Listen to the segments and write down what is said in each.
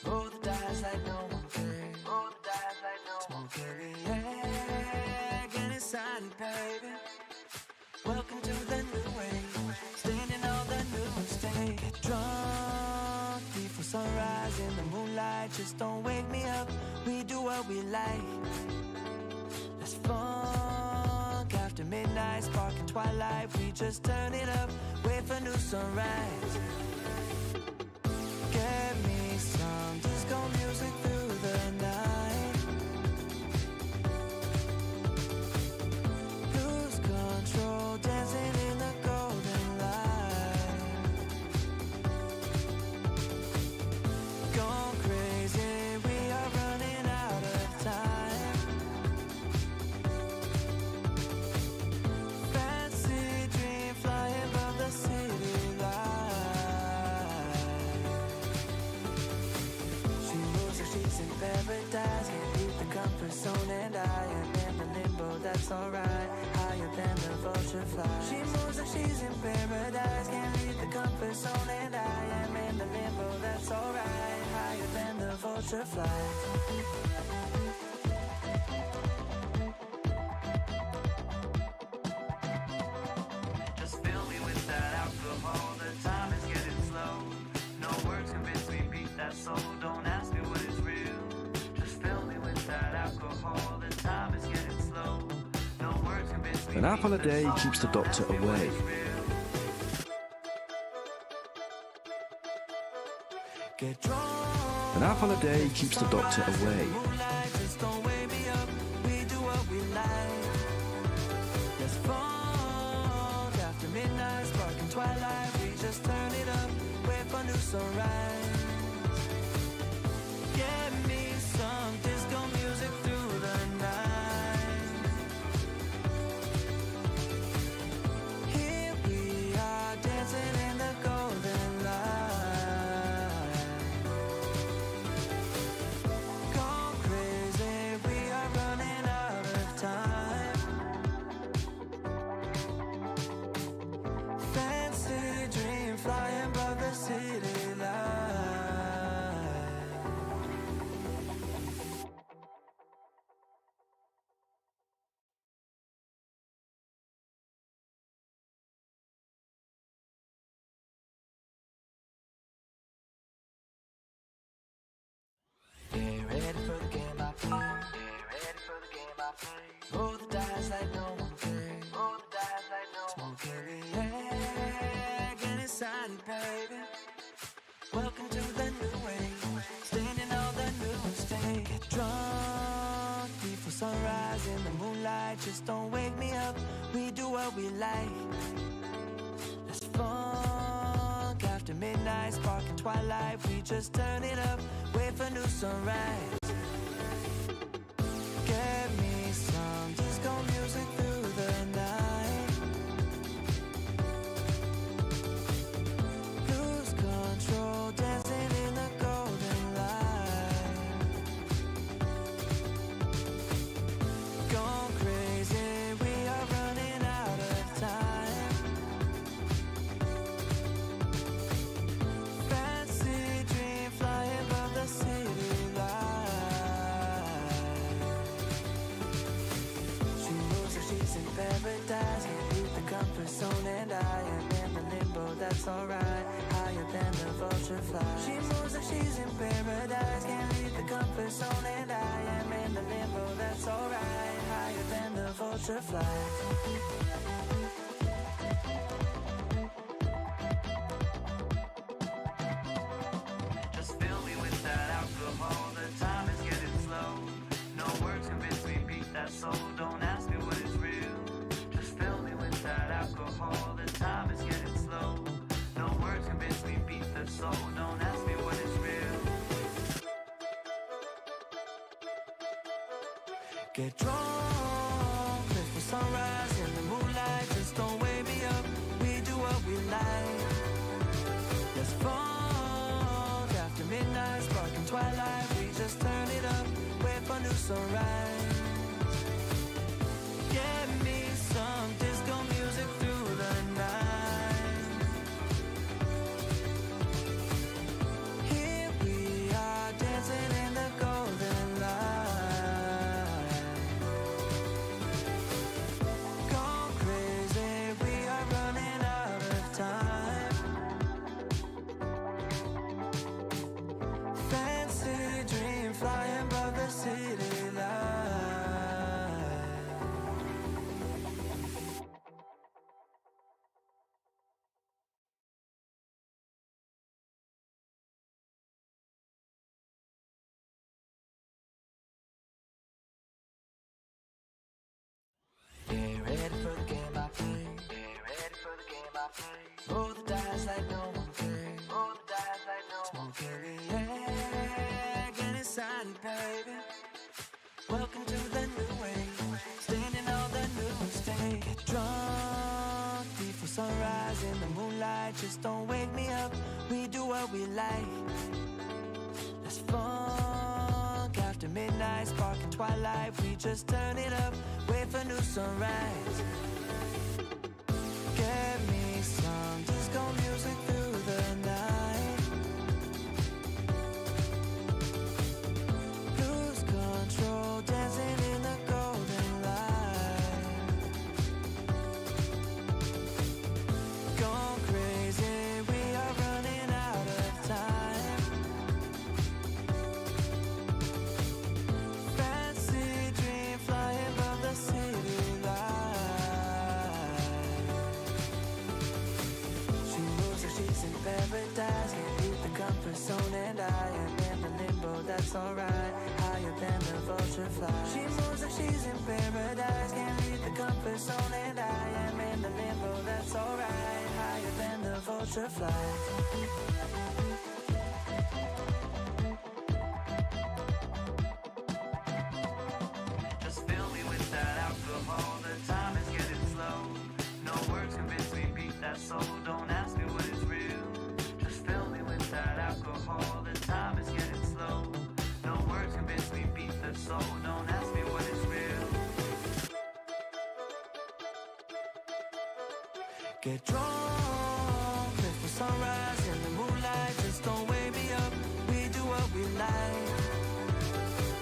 Roll the dice like no one cares. Smoke every egg and inside it, baby. Welcome to the new age. Standing on the new stage. Get drunk before sunrise in the moonlight. Just don't wake me up. We do what we like. Let's funk after midnight, sparking twilight. We just turn it up, wait for new sunrise. Get me some disco music through the night. Lose control, dancing in the golden light. Gone crazy, we are running out of time. Fancy dream flying above the city light. She moves like she's in paradise, can't leave the comfort zone, and I am in the limbo, that's alright. Higher than the vulture fly. She moves like she's in paradise, can't leave the comfort zone, and I am in the limbo, that's alright. Higher than the vulture fly. Just fill me with that alcohol, the time is getting slow. No words convince me, beat that soul, don't ask me what is real. Just fill me with that alcohol, the time is getting slow. No words convince me. An apple a day keeps the doctor away. Get drunk. An apple a day keeps the doctor away. Moonlight, just don't wake me up. We do what we like. Let's funk after midnight, sparking twilight. We just turn it up, wait for new sunrise. Get me some disco music through the night. Here we are dancing in the golden light. Gone crazy, we are running out of time. Fancy dream flying above the city light. Get ready for the game I play. Roll the dice like no one cares. Smoke every egg and inside it, baby. Welcome to the new age. Standing on the new stage. Get drunk before sunrise in the moonlight. Just don't wake me up. We do what we like. Let's funk after midnight, sparking twilight. We just turn it up, wait for new sunrise. Get me some disco music through the night. Lose control, dancing in the golden light. Gone crazy, we are running out of time. Fancy dream flying above the city light. She moves like she's in paradise, can't leave the comfort zone, and I am in the limbo, that's alright. Higher than the vulture fly. She moves like she's in paradise, can't leave the comfort zone, and I am in the limbo, that's alright. Higher than the vulture fly. Just fill me with that alcohol, the time is getting slow. No words convince me, beat that soul, don't ask me what is real. Just fill me with that alcohol, the time is getting slow. No words convince me, beat the soul, don't ask me what is real. Get drunk before sunrise in the moonlight. Just don't wake me up, we do what we like. Let's funk after midnight, sparking twilight. We just turn it up, wait for new sunrise. Get me some disco music through the night. Here we sunrise in the moonlight. Just don't wake me up, we do what we like. Let's funk after midnight, sparking twilight. We just turn it up, wait for new sunrise. Get me some disco music through the night. Lose control, dancing in the golden light. Gone crazy, we are running out of time. Fancy dream flying above the city light. She moves like she's in paradise, can't leave the comfort zone, and I am in the limbo, that's alright. Higher than the vulture fly. She moves like she's in paradise, can't leave the comfort zone, and I am in the limbo, that's alright. Higher than the vulture fly. Just fill me with that alcohol, the time is getting slow. No words convince me, beat that soul, don't ask me what is real. Just fill me with that alcohol, the time is getting slow. No words convince me, beat the soul, don't ask me what is real. Get drunk, live for sunrise in the moonlight. Just don't wake me up, we do what we like.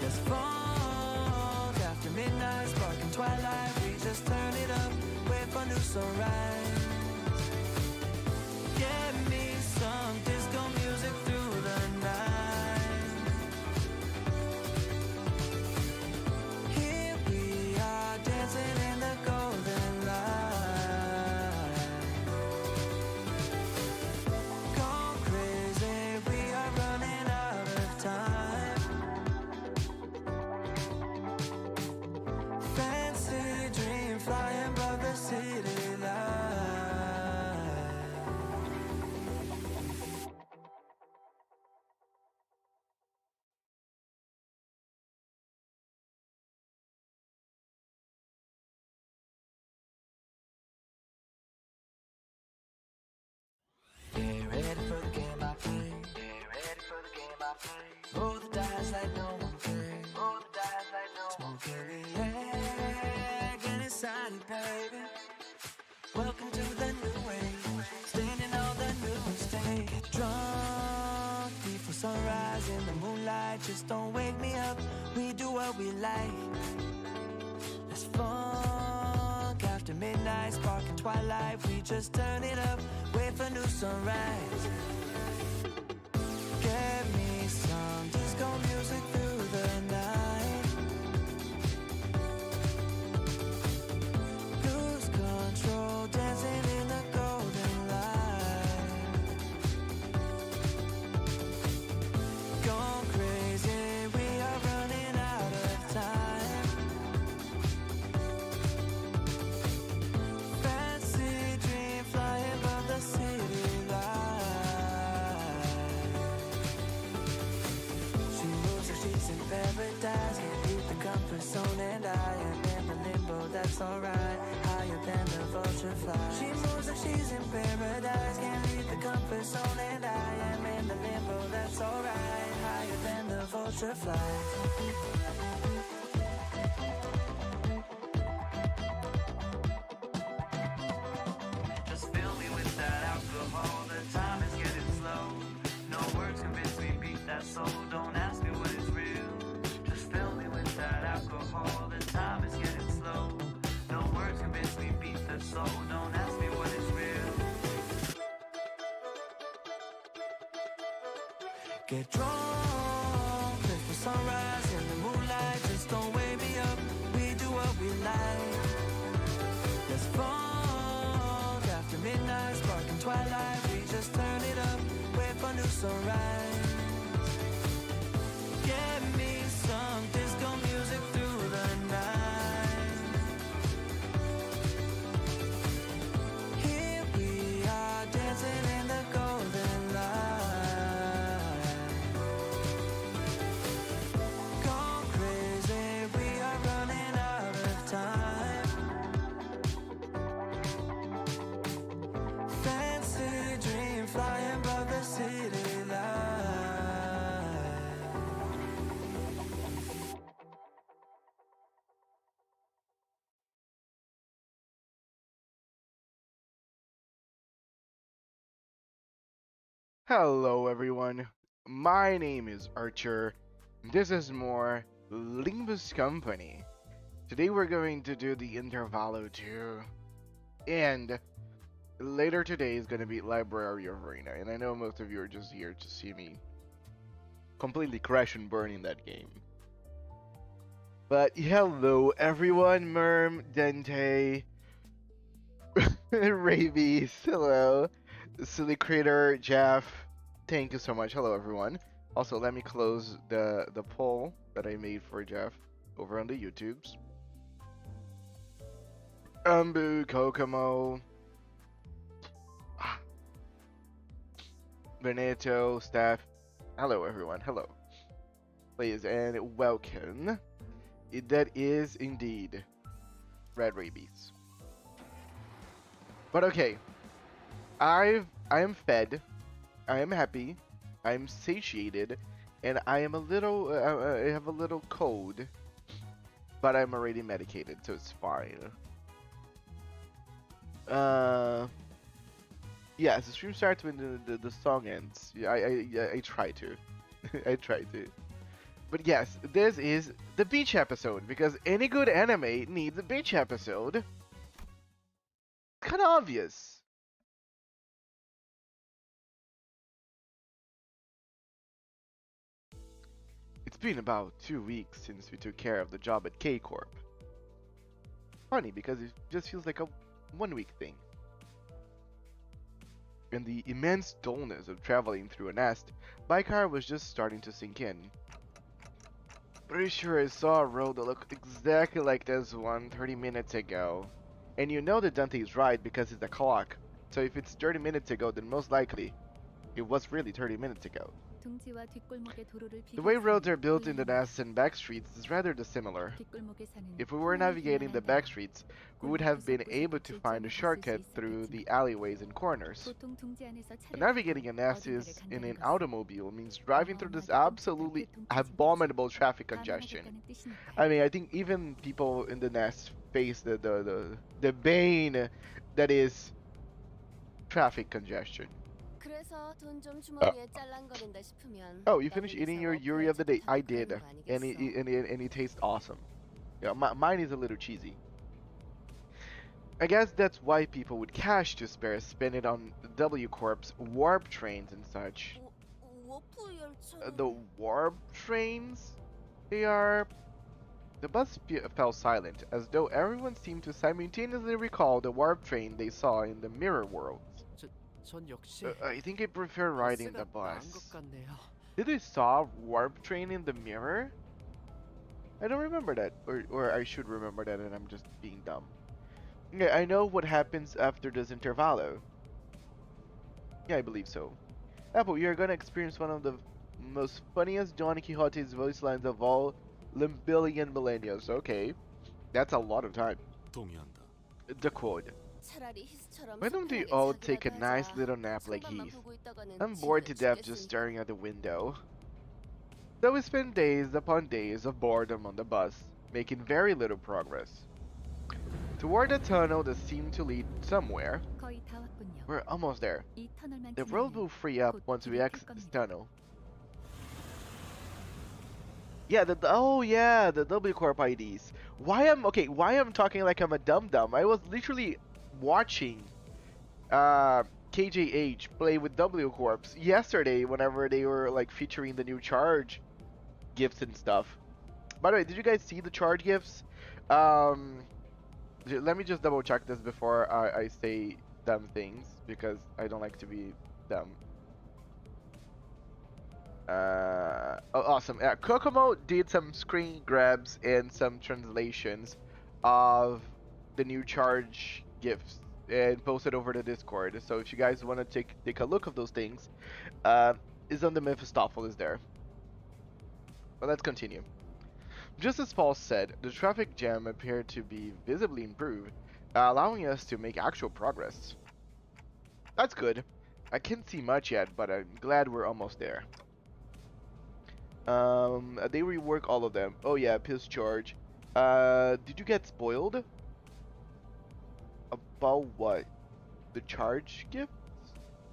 Let's funk after midnight, sparking twilight. We just turn it up, wait for new sunrise. Get me some disco music through the night. Here we are dancing in the golden light. Gone crazy, we are running out of time. Fancy dream flying above the city light. Get ready for the game I play. Get ready for the game I play. Roll the dice like no one cares. Roll the dice like no one cares. Yeah, get excited, baby. Welcome to the new age. Standing on the new stage. Get drunk before sunrise in the moonlight. Just don't wake me up, we do what we like. Let's funk after midnight, sparking twilight. We just turn it up, wait for new sunrise. Get me some disco music through the night. Lose control, dancing in the golden light. Gone crazy, we are running out of time. Fancy dream flying above the city light. She moves like she's in paradise, can't leave the comfort zone, and I am in the limbo, that's alright. Higher than the vulture fly. She moves like she's in paradise, can't leave the comfort zone, and I am in the limbo, that's alright. Higher than the vulture fly. Just fill me with that alcohol, the time is getting slow. No words convince me, beat that soul, don't ask me what is real. Just fill me with that alcohol, the time is getting slow. No words convince me, beat the soul, don't ask me what is real. Get drunk, live for sunrise in the moonlight. Just don't wake me up, we do what we like. Let's funk after midnight, sparking twilight. We just turn it up, wait for new sunrise. Get me some disco music through the night. Here we are dancing in the golden light. Gone crazy, we are running out of time. Hello everyone, my name is Archer. This is more Limbus Company. Today we're going to do the Intervallo 2. And later today is going to be Library of Ruina. And I know most of you are just here to see me completely crash and burn in that game. But hello everyone, Merm, Dente, Rabies, hello, Silly Critter, Jeff, thank you so much. Hello everyone. Also, let me close the poll that I made for Jeff over on the YouTubes. Umbu, Kokomo, Veneto, Steph. Hello everyone. Hello. Please and welcome. That is indeed Red Rabies. But okay, I am fed, I am happy, I am satiated, and I am a little I have a little cold, but I'm already medicated, so it's fine. Yes, the stream starts when the song ends. Yeah, I try to, I try to. But yes, this is the beach episode because any good anime needs a beach episode. Kind of obvious. It's been about 2 weeks since we took care of the job at K Corp. Funny because it just feels like a 1 week thing. And the immense dullness of traveling through a nest by car was just starting to sink in. Pretty sure I saw a road that looked exactly like this one 30 minutes ago. And you know that Dante is right because it's a clock. So if it's 30 minutes ago, then most likely it was really 30 minutes ago. The way roads are built in the nests and back streets is rather dissimilar. If we were navigating the back streets, we would have been able to find a shortcut through the alleyways and corners. But navigating a nest is in an automobile means driving through this absolutely abominable traffic congestion. I mean, I think even people in the nest face the bane that is traffic congestion. Oh, you finished eating your Yuri of the day? I did, and it tastes awesome. Yeah, mine is a little cheesy. I guess that's why people with cash to spare spend it on W Corp's warp trains and such. The warp trains? They are... The bus fell silent, as though everyone seemed to simultaneously recall the warp train they saw in the mirror worlds. I think I prefer riding the bus. Did I saw warp train in the mirror? I don't remember that, or I should remember that and I'm just being dumb. Yeah, I know what happens after this intervallo. Yeah, I believe so. Apple, you're gonna experience one of the most funniest Don Quixote's voice lines of all limbillion millennials. Okay, that's a lot of time. The quote. Why don't they all take a nice little nap like Heath? I'm bored to death just staring at the window. So we spent days upon days of boredom on the bus, making very little progress. Toward a tunnel that seemed to lead somewhere. We're almost there. The road will free up once we exit this tunnel. Yeah, oh yeah, the W Corp IDs. Why I'm talking like I'm a dum-dum. I was literally watching KJH play with W Corps yesterday whenever they were like featuring the new charge gifts and stuff. By the way, did you guys see the charge gifts? Let me just double check this before I say dumb things because I don't like to be dumb. Oh, awesome. Kokomo did some screen grabs and some translations of the new charge gifts and posted over the Discord. So if you guys want to take a look of those things, is on the Mephistopheles there. But let's continue. Just as Paul said, the traffic jam appeared to be visibly improved, allowing us to make actual progress. That's good. I can't see much yet, but I'm glad we're almost there. They rework all of them. Oh yeah, piss charge. Did you get spoiled? About what? The charge gifts?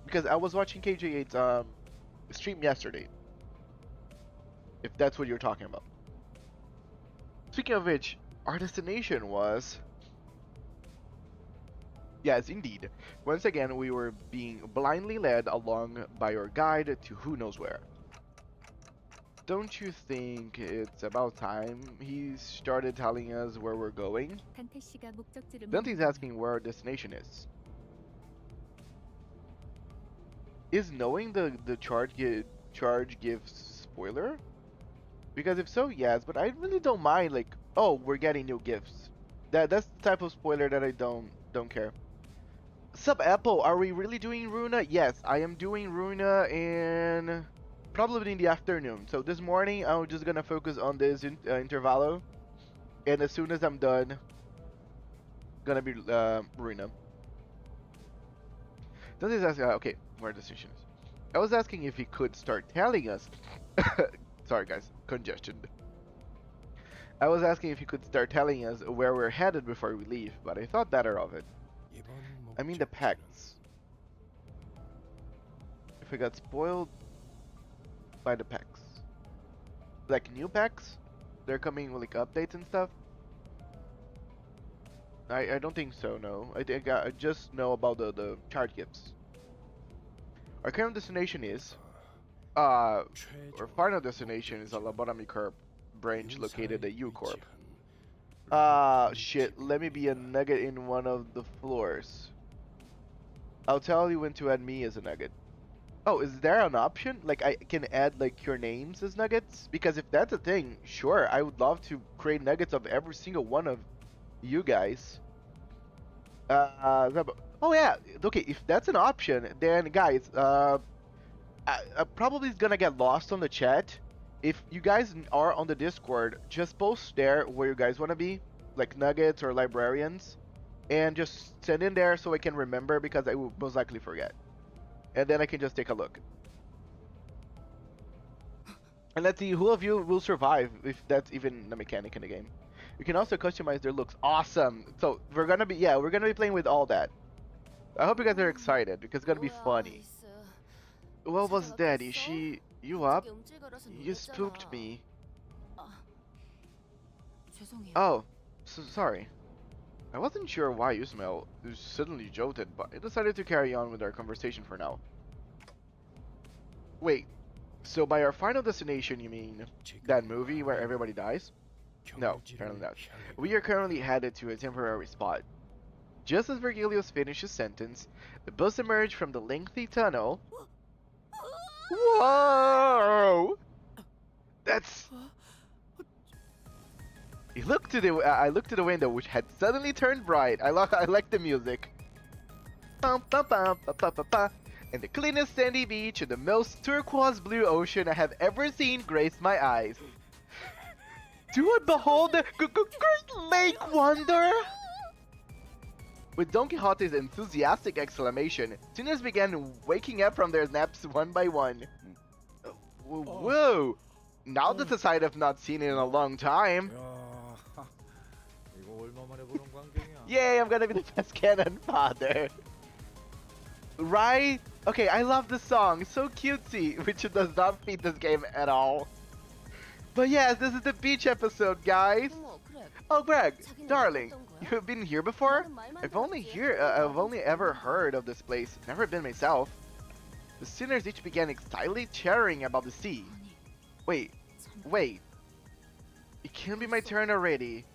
because I was watching KJ8's stream yesterday. If that's what you're talking about. Speaking of which, our destination was... Yes, indeed. Once again, we were being blindly led along by our guide to who knows where. Don't you think it's about time he started telling us where we're going? Dante's asking where our destination is. Is knowing the charge gives spoiler? Because if so, yes, but I really don't mind, like, oh, we're getting new gifts. That's the type of spoiler that I don't care. Sup Apple, are we really doing Ruina? Yes, I am doing Ruina in probably in the afternoon. So this morning I'm just gonna focus on this Intervallo, and as soon as I'm done, gonna be Ruina. This is asking, okay, where the decision is. I was asking if he could start telling us. Sorry guys, congestion. I was asking if he could start telling us where we're headed before we leave, but I thought better of it. I mean the packs. If I got spoiled by the packs. Like new packs? They're coming with like updates and stuff? I don't think so, no. I think I just know about the charge gifts. Our current destination is... our final destination is a lobotomycorp branch located at U-Corp. Shit, let me be a nugget in one of the floors. I'll tell you when to add me as a nugget. Oh, is there an option? Like, I can add, like, your names as nuggets? Because if that's a thing, sure, I would love to create nuggets of every single one of you guys. Oh yeah, okay, if that's an option, then guys, I probably is gonna get lost on the chat. If you guys are on the Discord, just post there where you guys want to be, like nuggets or librarians, and just send in there so I can remember, because I will most likely forget. And then I can just take a look. And let's see who of you will survive, if that's even a mechanic in the game. You can also customize their looks. Awesome! So we're gonna be playing with all that. I hope you guys are excited, because it's gonna be funny. What was that? Is she... you up? You spooked me. Oh, so sorry. I wasn't sure why Ismail suddenly jolted, but I decided to carry on with our conversation for now. Wait, so by our final destination you mean that movie where everybody dies? No, apparently not. We are currently headed to a temporary spot. Just as Virgilius finished his sentence, the bus emerged from the lengthy tunnel. Whoa! That's... I looked to the window, which had suddenly turned bright. I like the music. And the cleanest sandy beach and the most turquoise blue ocean I have ever seen graced my eyes. Do I behold the great lake wonder? With Don Quixote's enthusiastic exclamation, sinners began waking up from their naps one by one. Whoa! Now that's a sight I've not seen in a long time. Yay, I'm gonna be the best canon father. Right? Okay, I love the song. So cutesy, which does not fit this game at all. But yes, this is the beach episode, guys. Oh, Greg, darling, you've been here before? I've only ever heard of this place. Never been myself. The sinners each began excitedly chattering about the sea. Wait. It can't be my turn already.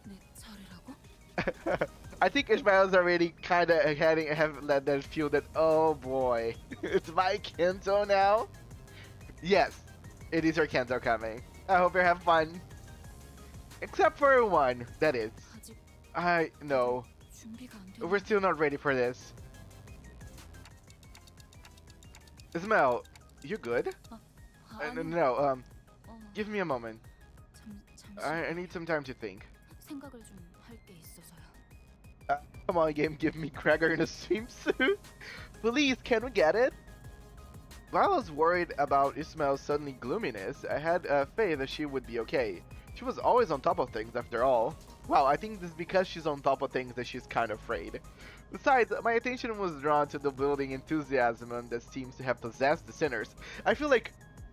I think Ishmael's already kind of have let that feel that, oh boy, it's my Kanto now? Yes, it is your Kanto coming. I hope you have fun. Except for one, that is. No. We're still not ready for this. Ismael, you good? No, give me a moment. I need some time to think. Come on, game, give me Gregor in a swimsuit. Please, can we get it? While I was worried about Ismael's suddenly gloominess, I had faith that she would be okay. She was always on top of things, after all. wow, I think this is because she's on top of things that she's kind of afraid. Besides, my attention was drawn to the building enthusiasm that seems to have possessed the sinners. I feel like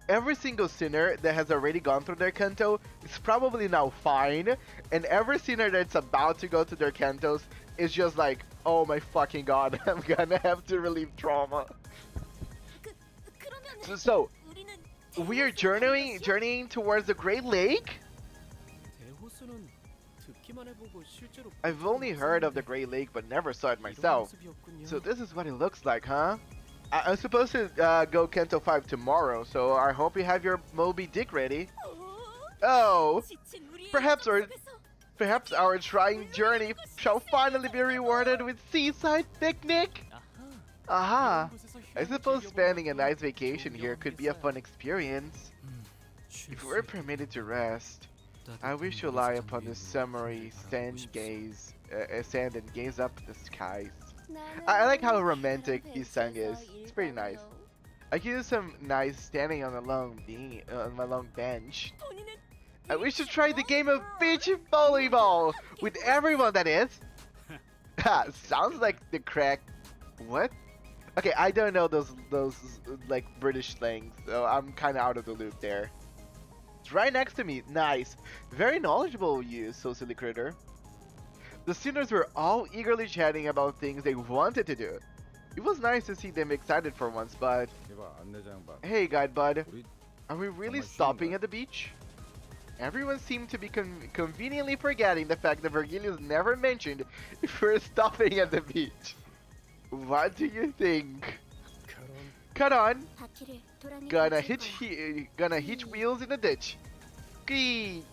every single sinner that has already gone through their Kanto is probably now fine, and every sinner that's about to go to their Kantos is just like, oh my fucking god, I'm gonna have to relieve trauma. So we are journeying towards the Great Lake? I've only heard of the Great Lake but never saw it myself. So this is what it looks like, huh? I'm supposed to go Kanto 5 tomorrow, so I hope you have your Moby Dick ready. Oh, perhaps our trying journey shall finally be rewarded with seaside picnic. Aha! I suppose spending a nice vacation here could be a fun experience. If we're permitted to rest, I wish to lie upon this summery sand and gaze up at the skies. I like how romantic his song is. It's pretty nice. I could do some nice standing on my long bench. I wish to try the game of beach volleyball with everyone, that is. Sounds like the crack. What? Okay, I don't know those like British slangs, so I'm kind of out of the loop there. It's right next to me. Nice. Very knowledgeable, you so silly critter. The sinners were all eagerly chatting about things they wanted to do. It was nice to see them excited for once, but... Hey, guide bud. Are we really stopping at the beach? Everyone seemed to be conveniently forgetting the fact that Virgilius never mentioned if we're stopping at the beach. What do you think? Cut on. Gonna hitch wheels in the ditch. Gee.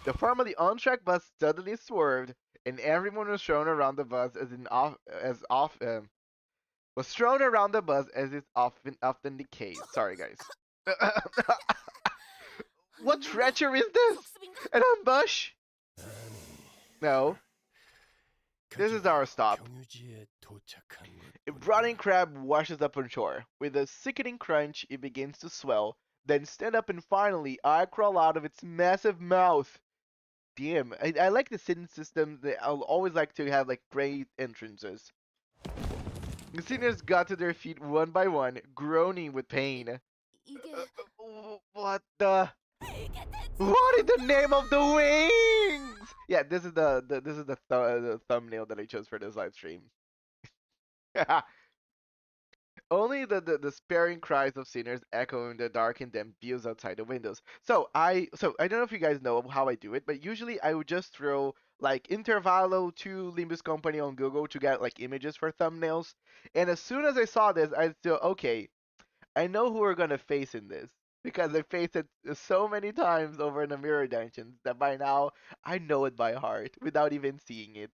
The formerly on-track bus suddenly swerved, and everyone was thrown around the bus as is often the case. Sorry, guys. What treachery is this? An ambush? No. This is our stop. A rotting crab washes up on shore. With a sickening crunch, it begins to swell, then stand up, and finally, I crawl out of its massive mouth. Damn, I like the sitting system. I'll always like to have like great entrances. The sinners got to their feet one by one, groaning with pain. What the? What in the name of the wings? Yeah, this is the thumbnail that I chose for this live stream. Only the despairing cries of sinners echo in the dark and damp views outside the windows. So I don't know if you guys know how I do it, but usually I would just throw like Intervallo to limbuscompany on Google to get like images for thumbnails. And as soon as I saw this, I thought, okay, I know who we're gonna face in this. Because I faced it so many times over in the mirror dungeons that by now I know it by heart without even seeing it.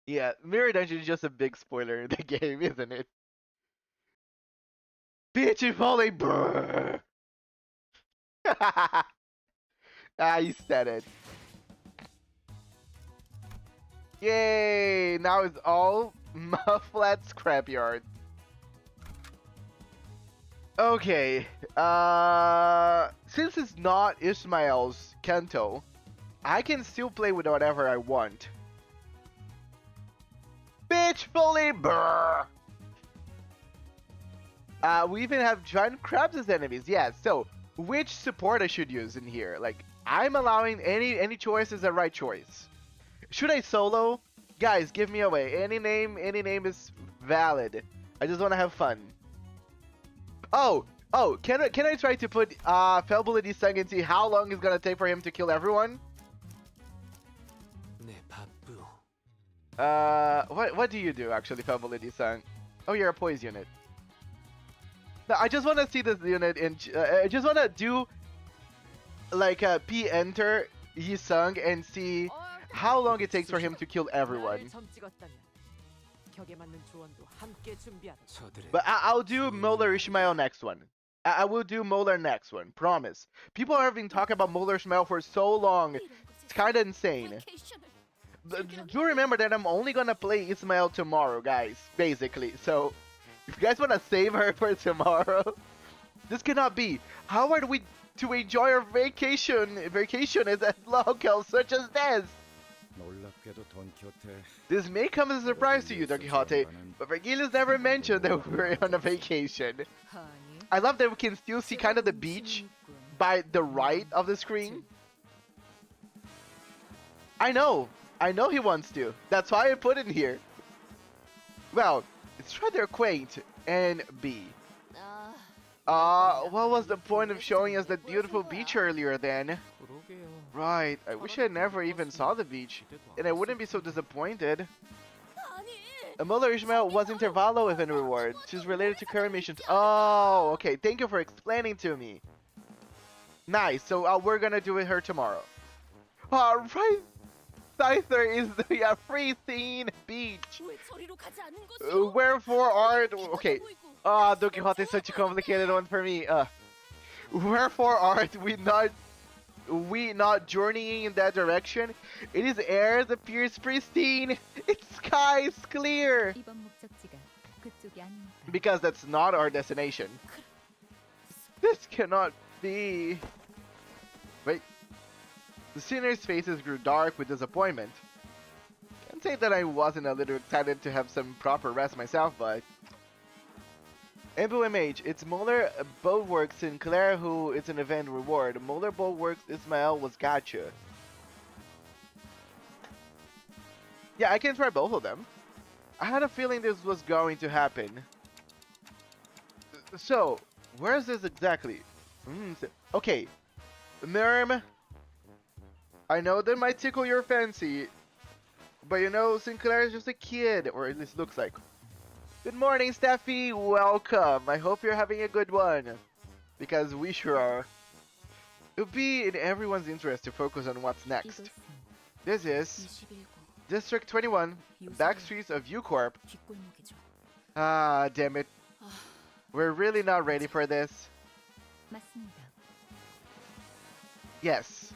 Yeah, mirror dungeon is just a big spoiler in the game, isn't it? Bitch, if only brrr. You said it. Yay! Now it's all flat scrapyard. Okay, since it's not Ismael's Kanto, I can still play with whatever I want. Bitch fully brrr! We even have giant crabs as enemies, yeah, so which support I should use in here? Like, I'm allowing any choice is the right choice. Should I solo? Guys, give me away. Any name is valid. I just want to have fun. Oh, can I try to put Felbulity Sung and see how long it's gonna take for him to kill everyone? What do you do actually, Felbulity Sung? Oh, you're a poise unit. No, I just wanna see this unit in. I just wanna do like a P enter Yi-sung and see how long it takes for him to kill everyone. But I'll do Molar Ishmael next one. I will do Molar next one, promise. People have been talking about Molar Ishmael for so long. It's kind of insane. Do remember that I'm only gonna play Ismael tomorrow, guys, basically. So, if you guys want to save her for tomorrow, this cannot be. How are we to enjoy our vacation is at locales such as this. This may come as a surprise to you, Don Quixote, but Vergilius never mentioned that we were on a vacation. I love that we can still see kind of the beach by the right of the screen. I know he wants to. That's why I put it here. Well, it's rather quaint and B. What was the point of showing us that beautiful beach earlier then? Right, I wish I never even saw the beach, and I wouldn't be so disappointed. Muller Ishmael was Intervallo event reward. She's related to current missions. Oh, okay, thank you for explaining to me. Nice, so we're gonna do with her tomorrow. Alright, Scyther is the freezing beach. Wherefore art... Okay, Don Quixote is such a complicated one for me. Wherefore art we not journeying in that direction? It is air that appears pristine, its skies clear. Because that's not our destination. This cannot be. Wait. The sinner's faces grew dark with disappointment. Can't say that I wasn't a little excited to have some proper rest myself, but... MBOMH, it's Muller Boatworks Sinclair who is an event reward. Muller Boatworks Ismael was gacha. Yeah, I can try both of them. I had a feeling this was going to happen. So, where is this exactly? Okay, Nerm, I know that might tickle your fancy, but you know, Sinclair is just a kid, or at least looks like. Good morning, Steffi. Welcome. I hope you're having a good one, because we sure are. It would be in everyone's interest to focus on what's next. This is District 21, backstreets of U-Corp. Ah, damn it. We're really not ready for this. Yes.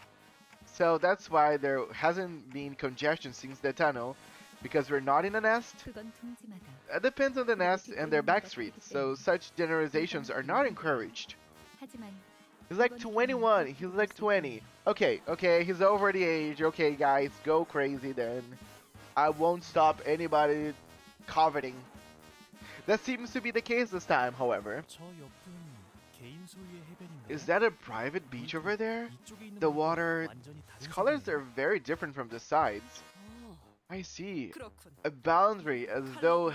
So that's why there hasn't been congestion since the tunnel. Because we're not in a nest? It depends on the nest and their backstreets, so such generalizations are not encouraged. He's like 21, he's like 20. Okay, he's over the age. Okay, guys, go crazy then. I won't stop anybody coveting. That seems to be the case this time, however. Is that a private beach over there? The water... its colors are very different from the sides. I see. A boundary as though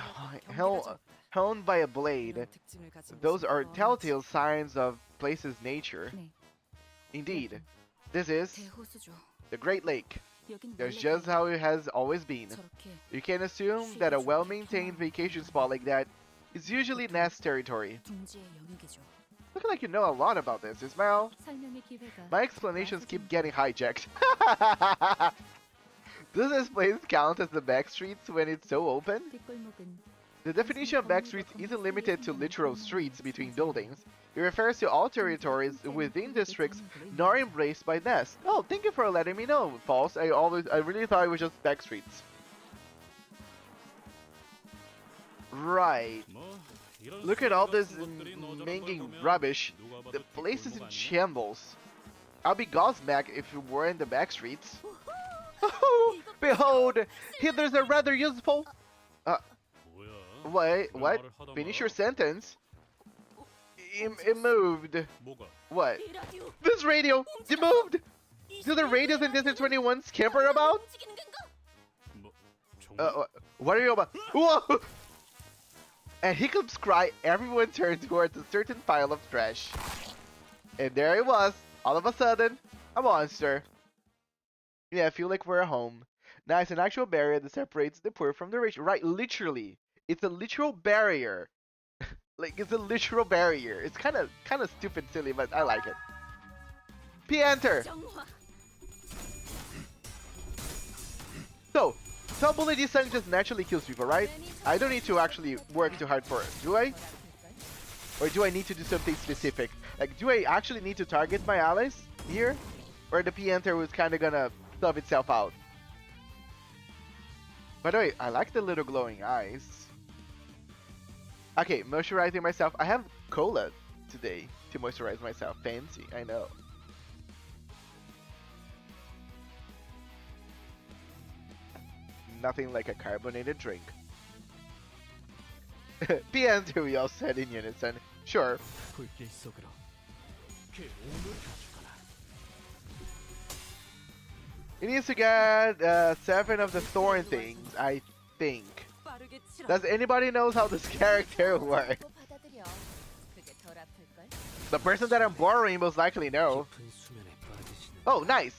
honed by a blade. Those are telltale signs of place's nature. Indeed. This is the Great Lake. That's just how it has always been. You can assume that a well-maintained vacation spot like that is usually nest territory. Looking like you know a lot about this, Ismael. My explanations keep getting hijacked. Does this place count as the backstreets when it's so open? The definition of backstreets isn't limited to literal streets between buildings. It refers to all territories within districts not embraced by nests. Oh, thank you for letting me know, False. I really thought it was just backstreets. Right. Look at all this minging rubbish. The place is in shambles. I'll be gobsmacked if you were in the backstreets. Behold, here there's a rather useful... Wait, what? Finish your sentence. It moved. What? This radio! It moved! Do the radios in District 21 scamper about? What are you about? Whoa! At Hiccup's cry, everyone turned towards a certain pile of trash. And there it was, all of a sudden, a monster. Yeah, I feel like we're at home. Now it's an actual barrier that separates the poor from the rich. Right, literally. It's a literal barrier. Like, it's a literal barrier. It's kind of stupid, silly, but I like it. P-enter! So, Bullet Sun just naturally kills people, right? I don't need to actually work too hard for it, do I? Or do I need to do something specific? Like, do I actually need to target my allies here? Or the P-enter was kind of gonna sub itself out? By the way, I like the little glowing eyes. Okay, moisturizing myself. I have cola today. to moisturize myself. Fancy, I know. Nothing like a carbonated drink. The answer we all said in unison. Sure. He needs to get 7 of the thorn things, I think. Does anybody knows how this character works? The person that I'm borrowing most likely know. Oh, nice.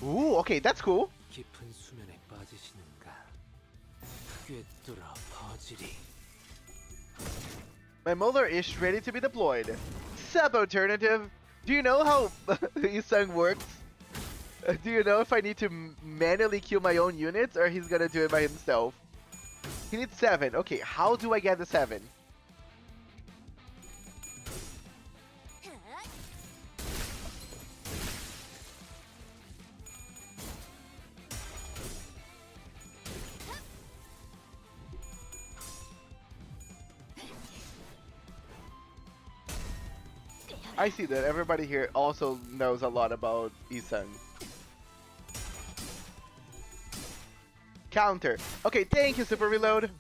Ooh, okay, that's cool. My molar is ready to be deployed. Sub alternative. Do you know how Isang works? Do you know if I need to manually kill my own units or he's gonna do it by himself? He needs 7. Okay, how do I get the 7? I see that everybody here also knows a lot about Isang. Counter. Okay, thank you, Super Reload.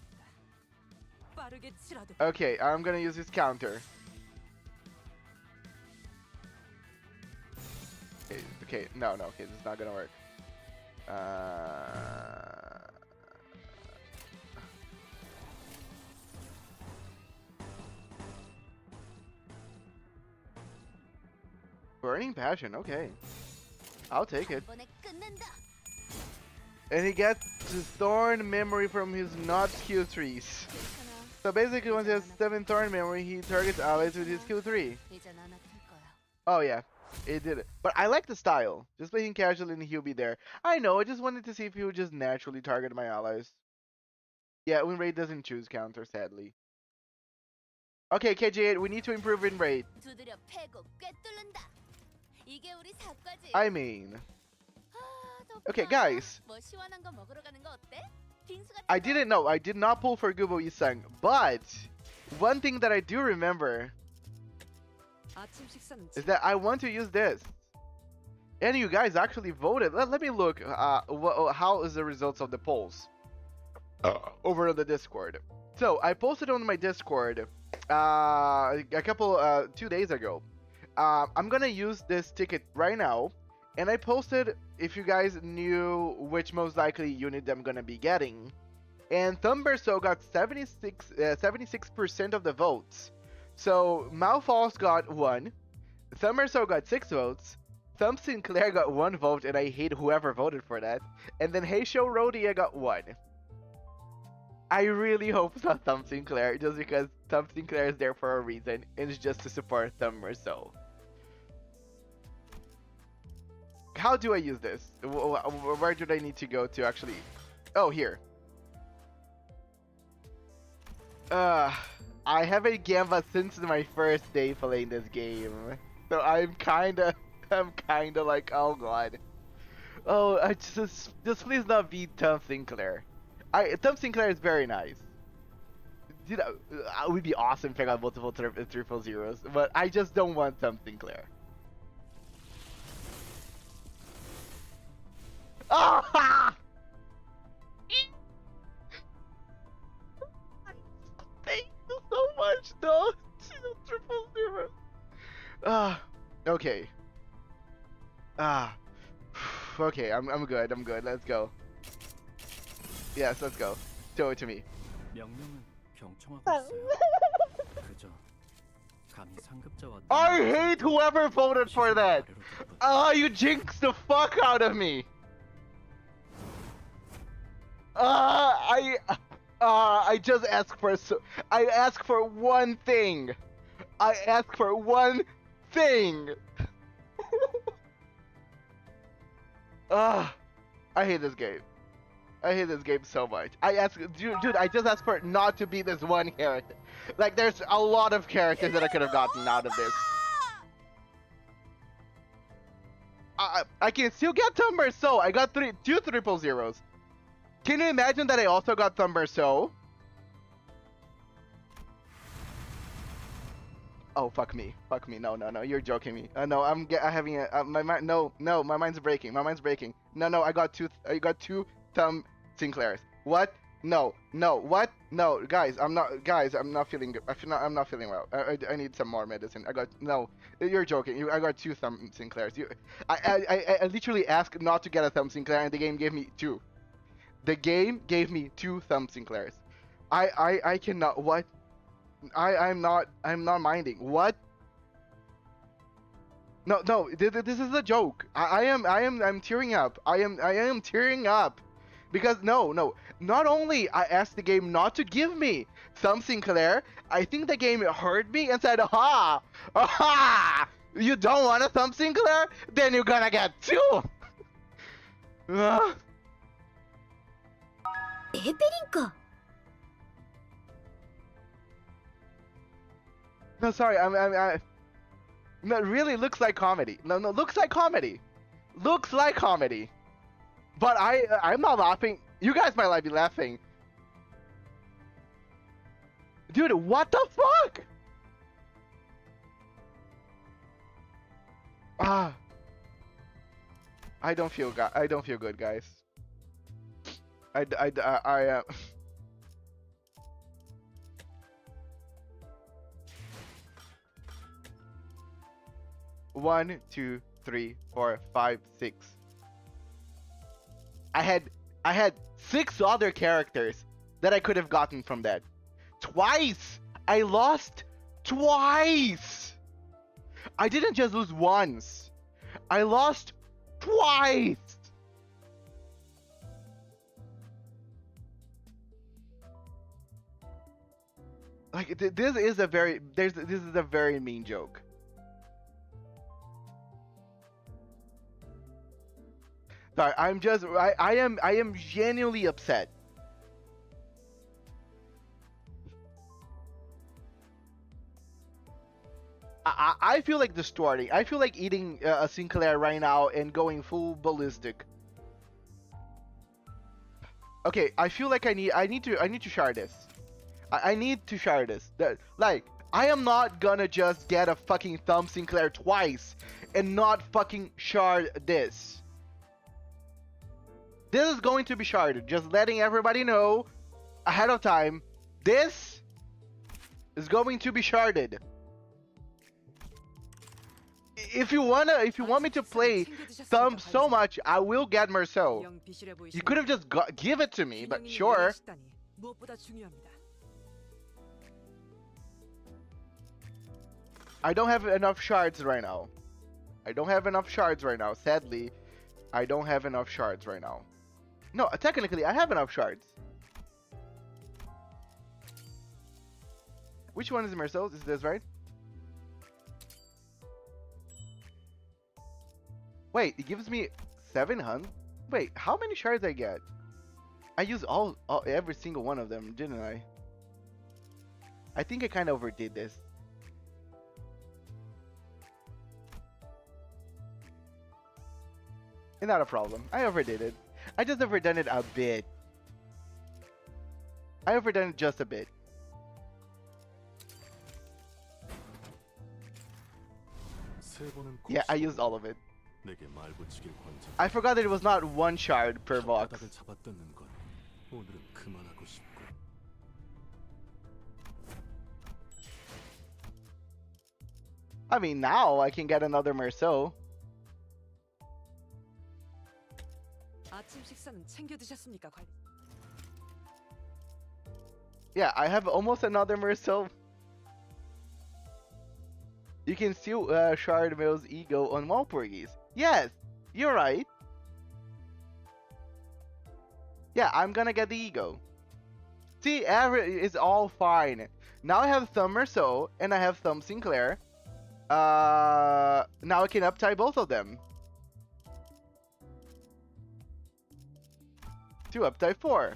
Okay, I'm gonna use his counter. Okay, no, okay, this is not gonna work. Burning Passion, okay. I'll take it. And he gets his Thorn Memory from his not Q3s. So basically, once he has 7 Thorn Memory, he targets allies with his Q3. Oh yeah, it did it. But I like the style. Just play him casually and he'll be there. I know, I just wanted to see if he would just naturally target my allies. Yeah, win rate doesn't choose counter, sadly. Okay, KJ8, we need to improve win rate. I mean... Okay, guys. I didn't know. I did not pull for Gubo Isang. But one thing that I do remember is that I want to use this. And you guys actually voted. Let me look. How is the results of the polls over on the Discord? So I posted on my Discord a couple 2 days ago. I'm gonna use this ticket right now. And I posted if you guys knew which most likely unit I'm gonna be getting. And Thumberso got 76% of the votes. So Malfalls got 1. Thumberso got 6 votes. Thumb Sinclair got 1 vote, and I hate whoever voted for that. And then Heisho Rodia got 1. I really hope it's not Thumb Sinclair, just because Thumb Sinclair is there for a reason, and it's just to support Thumberso. How do I use this? Where do I need to go to actually... Oh, here. I haven't Gamba since my first day playing this game. So I'm kinda like, oh god. Oh, I just please not be Thumb Sinclair. Thumb Sinclair is very nice. Dude, it would be awesome if I got multiple triple zeros, but I just don't want Thumb Sinclair. Ah! Thank you so much, no. Triple zero. Okay. Okay, I'm good. Let's go. Yes, let's go. Show it to me. I hate whoever voted for that. You jinxed the fuck out of me. I just asked for I asked for one thing. I asked for one thing. I hate this game. I hate this game so much. Dude, I just asked for it not to be this one character. Like, there's a lot of characters that I could have gotten out of this. I can still get Thumberso. I got 2 triple zeros. Can you imagine that I also got Thumberso? Oh, fuck me. Fuck me. No, no, no. You're joking me. No, I'm having a my mind. No, no. My mind's breaking. My mind's breaking. No, no. I got two thumb Sinclairs. What? No, no. What? No, guys. I'm not. Guys, I'm not feeling good. I'm not feeling well. I need some more medicine. I got no. You're joking. I got two thumb Sinclairs. I literally asked not to get a thumb Sinclair, and the game gave me two. The game gave me two thumb Sinclairs. I cannot. What? I'm not minding. What? No, no, this is a joke. I'm tearing up. I am tearing up. Because no, no. Not only I asked the game not to give me some Sinclair, I think the game heard me and said, aha! Aha! You don't want a thumb Sinclair? Then you're gonna get two! Ah. エーペリンか。 No, sorry, no, it really looks like comedy. No, no, looks like comedy. Looks like comedy. But I'm not laughing. You guys might be laughing. Dude, what the fuck? Ah. I don't feel good, guys. I 1, 2, 3, 4, 5, 6. I had 6 other characters that I could have gotten from that. Twice! I lost twice! I didn't just lose once. I lost twice! Like this is a very mean joke. Sorry, I am genuinely upset. I feel like distorting. I feel like eating a Sinclair right now and going full ballistic. Okay, I feel like I need to shard this. I need to shard this. Like, I am not gonna just get a fucking thumb Sinclair twice and not fucking shard this. This is going to be sharded. Just letting everybody know ahead of time. This is going to be sharded. If you want me to play thumb so much, I will get Merceau. You could have just give it to me, but sure. I don't have enough shards right now. Sadly, I don't have enough shards right now. No, technically, I have enough shards. Which one is Merceau? Is this right? Wait, it gives me 700? Wait, how many shards I get? I used every single one of them, didn't I? I think I kind of overdid this. Not a problem. I overdid it. I just overdone it a bit. I overdone it just a bit. Yeah, I used all of it. I forgot that it was not one shard per box. I mean, now I can get another Merceau. Yeah, I have almost another Merceau. You can still shard Mill's ego on Walpurgis. Yes, you're right. Yeah, I'm gonna get the ego. See, it's all fine. Now I have Thumb Merceau and I have Thumb Sinclair. Now I can uptie both of them. To uptie 4.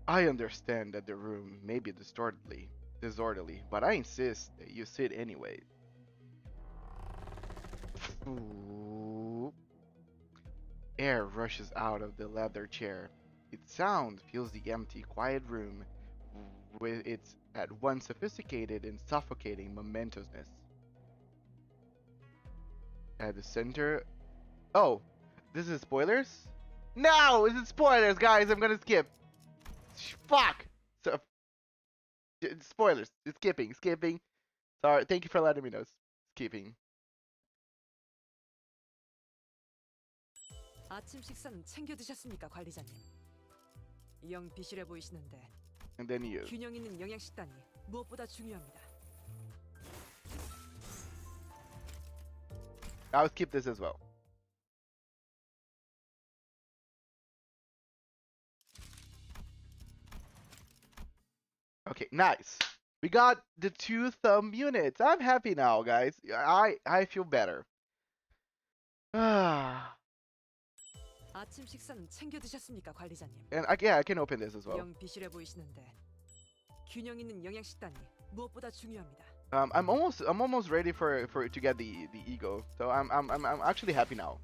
I understand that the room may be distortedly disorderly, but I insist that you sit anyway. Ooh. Air rushes out of the leather chair. Its sound fills the empty, quiet room with its at once sophisticated and suffocating momentousness. At the center... Oh! This is spoilers? No! Is it spoilers, guys? I'm gonna skip. Fuck! So, spoilers. Skipping. Sorry, thank you for letting me know. Skipping. 아침 식사는 챙겨 드셨습니까, 관리자님? 영 비실해 보이시는데 And then you. 균형 있는 영양 식단이 무엇보다 중요합니다. I'll skip this as well. Okay, nice. We got the 2 thumb units. I'm happy now, guys. I feel better. 아침 식사는 챙겨 드셨습니까, 관리자님? And yeah, I can open this as well. 영 비실해 보이시는데 균형 있는 영양 식단이 무엇보다 중요합니다. I'm almost ready for to get the ego. So I'm actually happy now.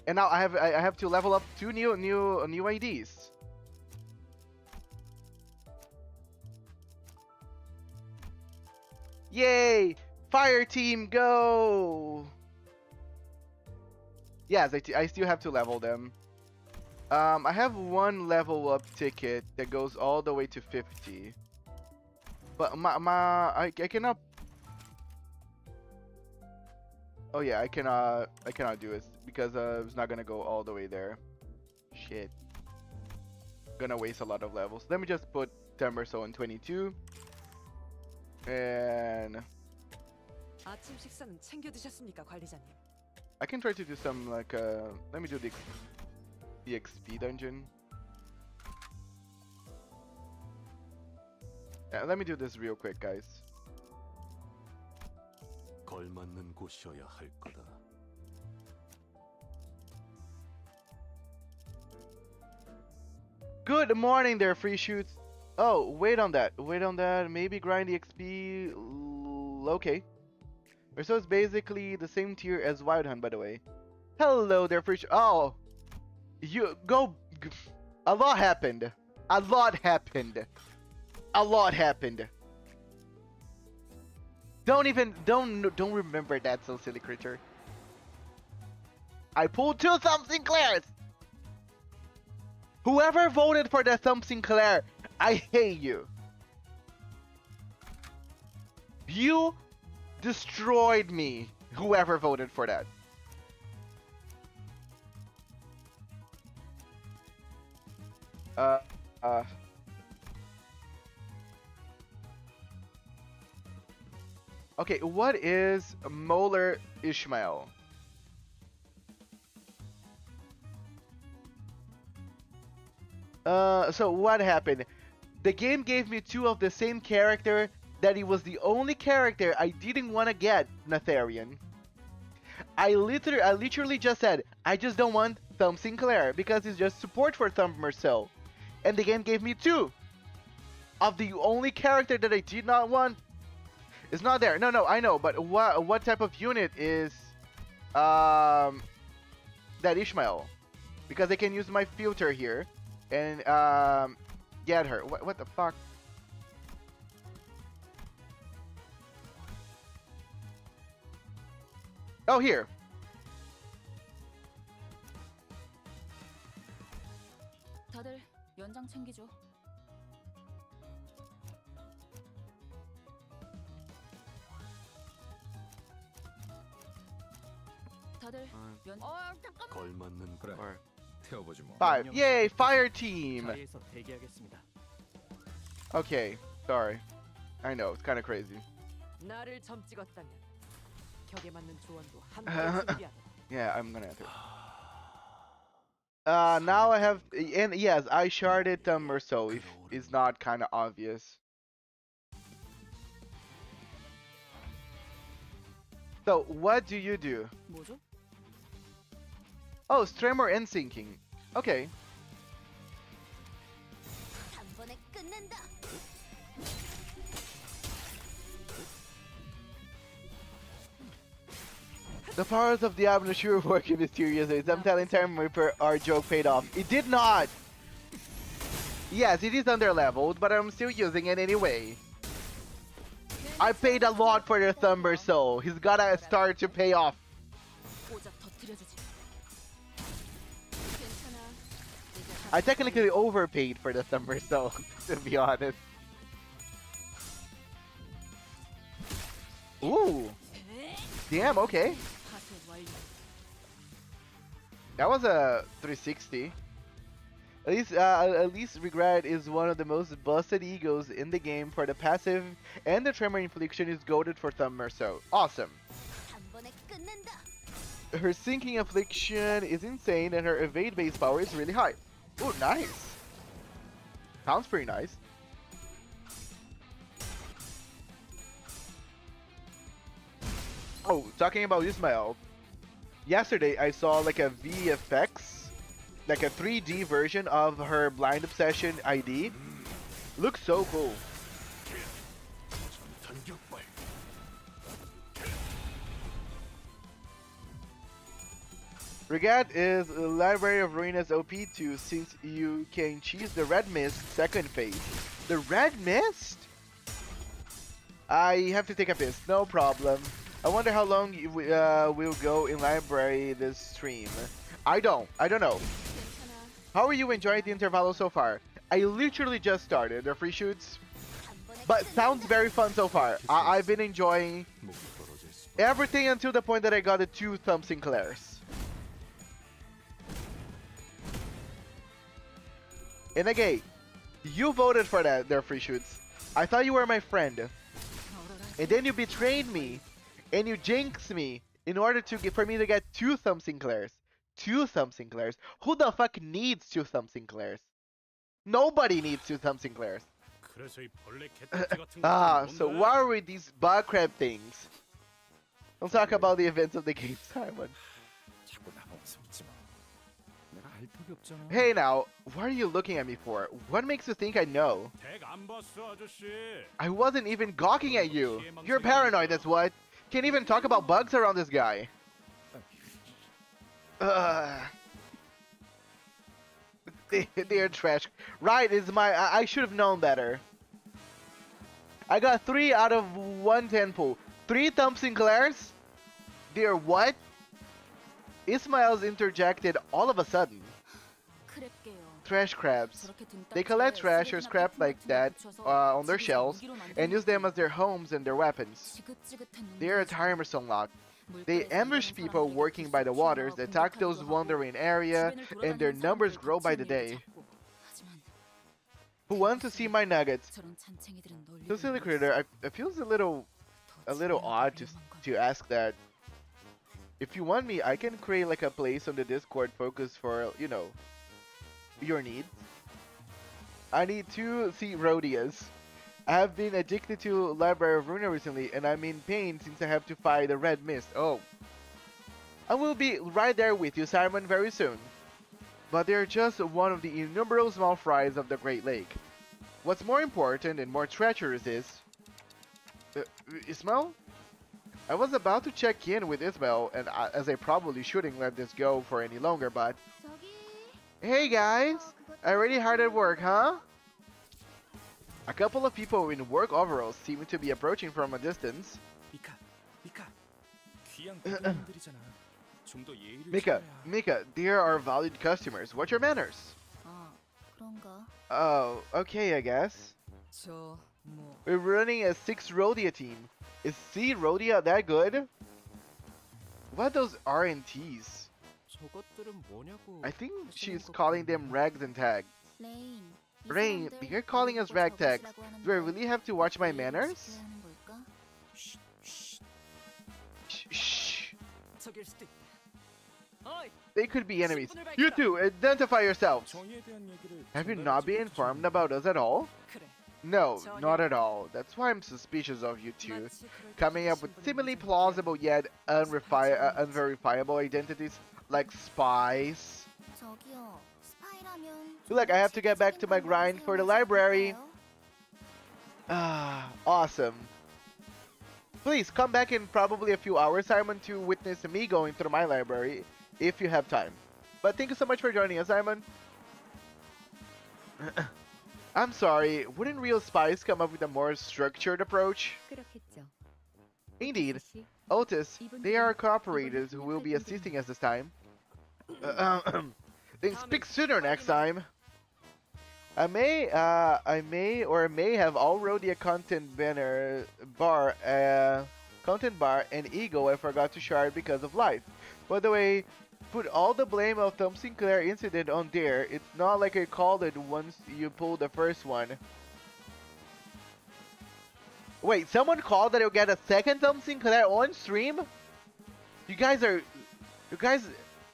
And now I have to level up 2 new IDs. Yay! Fire team, go! Yes, I still have to level them. I have 1 level up ticket that goes all the way to 50. But I cannot. Oh yeah, I cannot do it because it's not gonna go all the way there. Shit. Gonna waste a lot of levels. Let me just put Temberso in 22. And 아침 식사는 챙겨 드셨습니까, 관리자님? I can try to do some like let me do the XP dungeon. Yeah, let me do this real quick, guys. 걸맞는 곳이어야 할 거다. Good morning there, free shoots. Oh, wait on that. Maybe grind the XP. Okay. So it's basically the same tier as Wild Hunt, by the way. Hello there, free shoots. Oh, you go. A lot happened. Don't remember that, so silly creature. I pulled 2 Thumb Sinclairs. Whoever voted for the Thumb Sinclair, I hate you. You destroyed me. Whoever voted for that. Okay, what is Molar Ishmael? So what happened? The game gave me 2 of the same character that he was the only character I didn't want to get, Natharian. I literally just said, I just don't want Thumb Sinclair because it's just support for Thumb Marcel. And the game gave me 2 of the only character that I did not want. It's not there. No, I know, but what type of unit is that Ishmael? Because I can use my filter here and get her. What the fuck? Oh, here. 다들 연장 챙기죠. 다들 연. 잠깐만. 걸맞는 그래. Or 태워보지 뭐. 5. Yay, fire team. 자리에서 대기하겠습니다. Okay, sorry. I know, it's kind of crazy. 나를 점 찍었다면 격에 맞는 조언도 함께 준비하라. Yeah, I'm gonna enter. Now I have, and yes, I sharded Merceau if it's not kind of obvious. So, what do you do? 뭐죠? Oh, Tremor and Sinking. Okay. The powers of Diablo sure work in mysterious ways. I'm telling Time Reaper our joke paid off. It did not! Yes, it is underleveled, but I'm still using it anyway. I paid a lot for the Thumber Soul. He's gotta start to pay off. 오작 터뜨려주지. 괜찮아. I technically overpaid for the Thumber Soul, to be honest. Ooh! Damn, okay. 파쇄 완료. That was a 360. At least Regret is one of the most busted egos in the game for the passive, and the Tremor Infliction is goaded for Thumber Soul. Awesome. 한 번에 끝낸다. Her Sinking Affliction is insane, and her evade base power is really high. Oh, nice. Sounds pretty nice. Oh, talking about Ismael. Yesterday, I saw like a VFX, like a 3D version of her Blind Obsession ID. Looks so cool. Regat is Library of Ruina's OP2 since you can choose the Red Mist second phase. The Red Mist? I have to take a piss, no problem. I wonder how long we'll go in library this stream. I don't know. How are you enjoying the Intervallo so far? I literally just started the free shoots, but sounds very fun so far. I've been enjoying everything until the point that I got the 2 Thumb Sinclairs. And again, you voted for their free shoots. I thought you were my friend. And then you betrayed me. And you jinxed me in order for me to get 2 Thumb Sinclairs. 2 Thumb Sinclairs. Who the fuck needs 2 Thumb Sinclairs? Nobody needs 2 Thumb Sinclairs. So what are with these bug crab things? Let's talk about the events of the game, Simon. Hey now, what are you looking at me for? What makes you think I know? I wasn't even gawking at you. You're paranoid, that's what. Can't even talk about bugs around this guy. They're trash. Right, is I should have known better. I got 3 out of 110 pool. 3 Thumb Sinclairs? They're what? Ismael's interjected all of a sudden. Trash crabs. They collect trash or scrap like that on their shells and use them as their homes and their weapons. They are a timers unlocked. They ambush people working by the waters, attack those wandering area, and their numbers grow by the day. Who wants to see my nuggets? So silly critter, it feels a little odd to ask that. If you want me, I can create like a place on the Discord focused for, you know, your needs. I need to see Rhodias. I have been addicted to Library of Ruina recently, and I'm in pain since I have to fight the Red Mist. Oh. I will be right there with you, Simon, very soon. But they're just one of the innumerable small fries of the Great Lake. What's more important and more treacherous is... Ismael? I was about to check in with Ismael, and as I probably shouldn't let this go for any longer, but... Hey guys! Already hard at work, huh? A couple of people in work overalls seem to be approaching from a distance. Mika, they are valued customers. What's your manners? Oh, okay, I guess. We're running a 6 Rhodia team. Is C Rhodia that good? What are those RNTs? I think she's calling them rags and tags. Rain, you're calling us rag tags. Do I really have to watch my manners? Shh. They could be enemies. You two, identify yourselves. Have you not been informed about us at all? No, not at all. That's why I'm suspicious of you two. Coming up with seemingly plausible yet unverifiable identities like spies. Look, I have to get back to my grind for the library. Ah, awesome. Please come back in probably a few hours, Simon, to witness me going through my library, if you have time. But thank you so much for joining us, Simon. I'm sorry, wouldn't real spies come up with a more structured approach? 그렇겠죠. Indeed. 씨, Otis, they are cooperators who will be assisting us this time. Then speak sooner next time. I may have already a content bar and ego I forgot to shard because of life. By the way, put all the blame of Tom Sinclair incident on there. It's not like I called it once you pulled the first one. Wait, someone called that you'll get a second Tom Sinclair on stream? You guys, I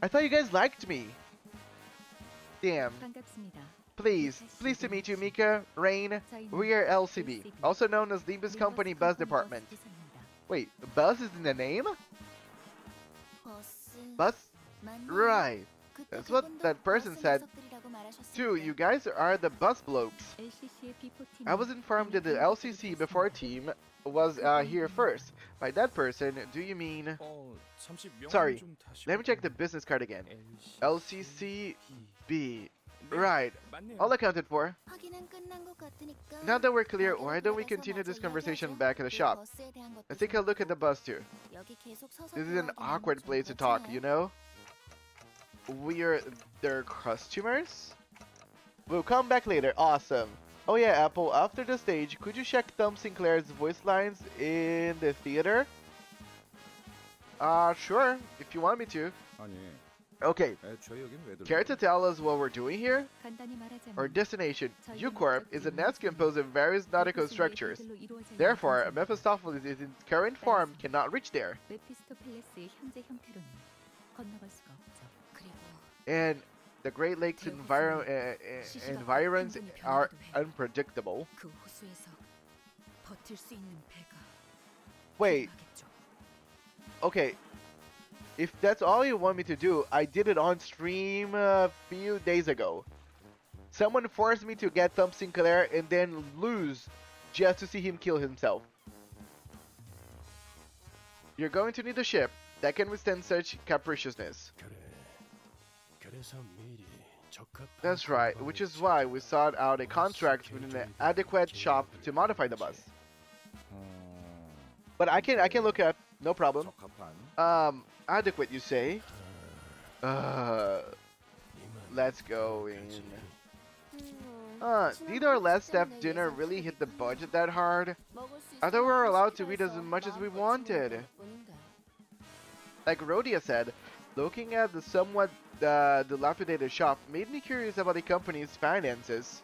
thought you guys liked me. Damn. 반갑습니다. Pleased to meet you, Mika, Rain. We are LCB, also known as Limbus Company Bus Department. Wait, Buzz is in the name? Bus? Right. That's what that person said. Too, you guys are the bus blokes. I was informed that the LCC before team was here first. By that person, do you mean... Sorry, let me check the business card again. LCCB. Right, all accounted for. Now that we're clear, why don't we continue this conversation back at the shop? Let's take a look at the bus too. This is an awkward place to talk, you know? We're their customers? We'll come back later, awesome. Oh yeah, Apple, after the stage, could you check Tom Sinclair's voice lines in the theater? Sure, if you want me to. Okay, care to tell us what we're doing here? Our destination, U-Corp, is a nest composed of various nautical structures. Therefore, Mephistopheles in its current form cannot reach there. And the Great Lakes environs are unpredictable. Wait. Okay. If that's all you want me to do, I did it on stream a few days ago. Someone forced me to get Tom Sinclair and then lose just to see him kill himself. You're going to need a ship that can withstand such capriciousness. That's right, which is why we sought out a contract with an adequate shop to modify the bus. But I can look up, no problem. Adequate, you say? Let's go in. Did our last step dinner really hit the budget that hard? I thought we were allowed to eat as much as we wanted. Like Rhodia said, looking at the somewhat dilapidated shop made me curious about the company's finances.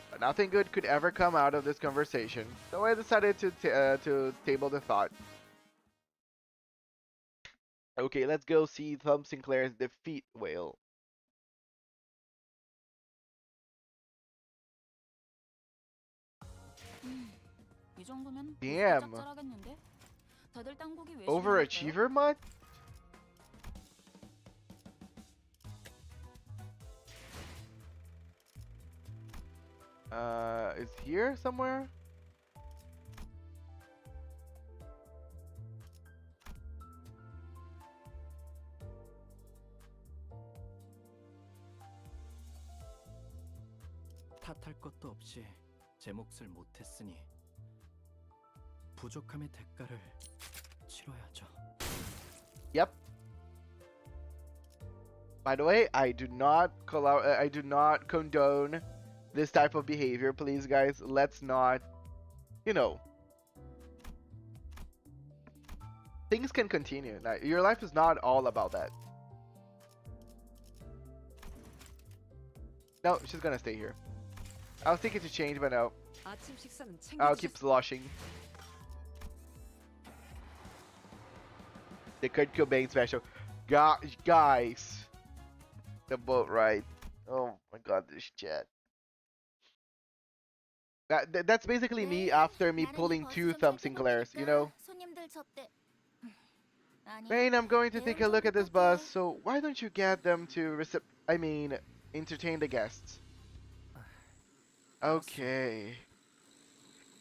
But nothing good could ever come out of this conversation, so I decided to table the thought. Okay, let's go see Tom Sinclair's defeat whale. Damn. Overachiever mod? Is here somewhere? 탓할 것도 없이 제 몫을 못했으니 부족함의 대가를 치러야죠. Yep. By the way, I do not condone this type of behavior. Please, guys, let's not, you know, things can continue. Like, your life is not all about that. No, she's gonna stay here. I was thinking to change, but no. I'll keep sloshing. The Kurt Cobain special. Guys. The boat ride. Oh my god, this chat. That's basically me after me pulling 2 Tom Sinclairs, you know? Rain, I'm going to take a look at this bus, so why don't you get them to entertain the guests? Okay.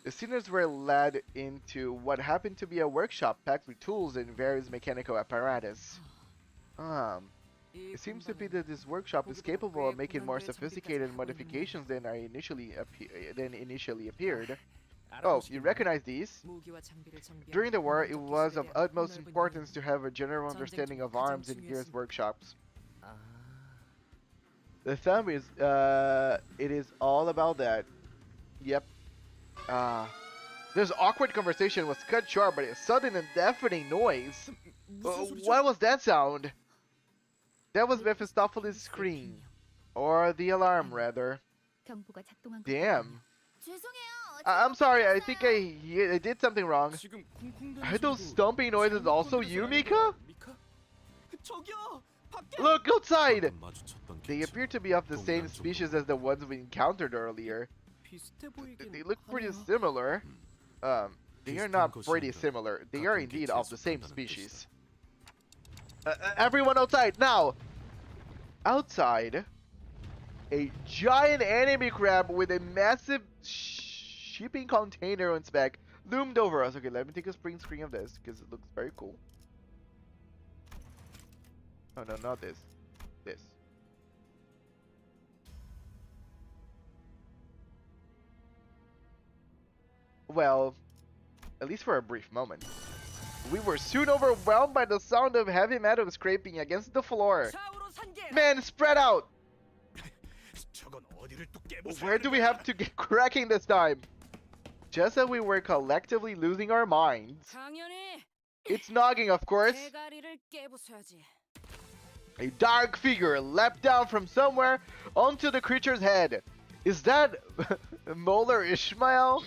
The students were led into what happened to be a workshop packed with tools and various mechanical apparatus. It seems to be that this workshop is capable of making more sophisticated modifications than initially appeared. Oh, you recognize these? During the war, it was of utmost importance to have a general understanding of arms and gears workshops. The thumb is, it is all about that. Yep. This awkward conversation was cut short by a sudden and deafening noise. What was that sound? That was Mephistopheles' scream. Or the alarm, rather. Damn. I'm sorry, I think I did something wrong. Are those stomping noises also you, Mika? Look outside! They appear to be of the same species as the ones we encountered earlier. They look pretty similar. They are not pretty similar. They are indeed of the same species. Everyone outside, now! Outside, a giant enemy crab with a massive shipping container on its back loomed over us. Okay, let me take a screen of this, because it looks very cool. Oh no, not this. This. Well, at least for a brief moment. We were soon overwhelmed by the sound of heavy metal scraping against the floor. Man, spread out! Where do we have to get cracking this time? Just as we were collectively losing our minds. It's Nogging, of course. A dark figure leapt down from somewhere onto the creature's head. Is that Molar Ishmael?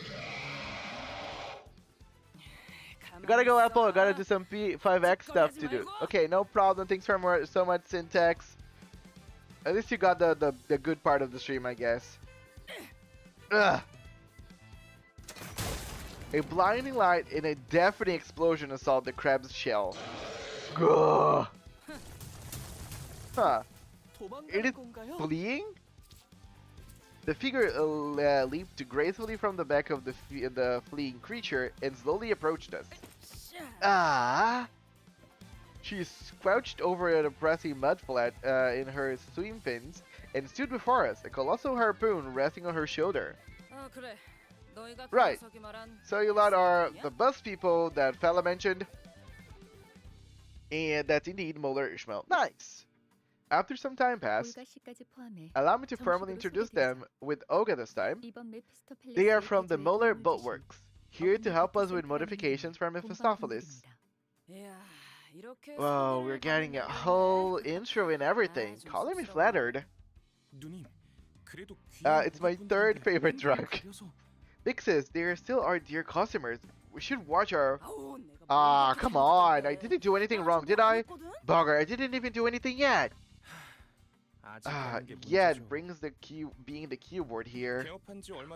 I gotta go, Apple. I gotta do some P5X stuff to do. Okay, no problem. Thanks for so much, Syntax. At least you got the good part of the stream, I guess. Ugh. A blinding light and a deafening explosion assault the crab's shell. Gah. Huh. It is fleeing? The figure leaped gracefully from the back of the fleeing creature and slowly approached us. Ah! She squelched over an oppressive mudflat in her swim fins and stood before us, a colossal harpoon resting on her shoulder. Right. So you lot are the bus people that fella mentioned? And that's indeed Molar Ishmael. Nice! After some time passed, allow me to formally introduce them with Olga this time. They are from the Molar Boatworks, here to help us with modifications for Mephistopheles. Whoa, we're getting a whole intro and everything. Calling me flattered. It's my third favorite drug. Fixes, they are still our dear customers. We should watch our... Ah, come on. I didn't do anything wrong, did I? Bugger, I didn't even do anything yet. Yet brings the key being the keyword here.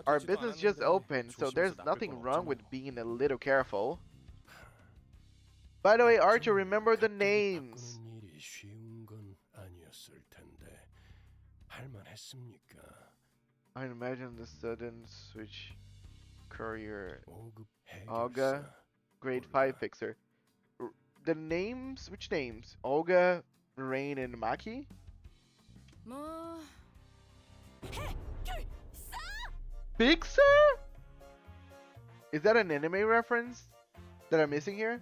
Our business just opened, so there's nothing wrong with being a little careful. By the way, Archer, remember the names. I imagine the sudden switch. Courier. Olga. Grade 5 fixer. The names? Which names? Olga, Rain, and Maki? Fixer? Is that an anime reference that I'm missing here?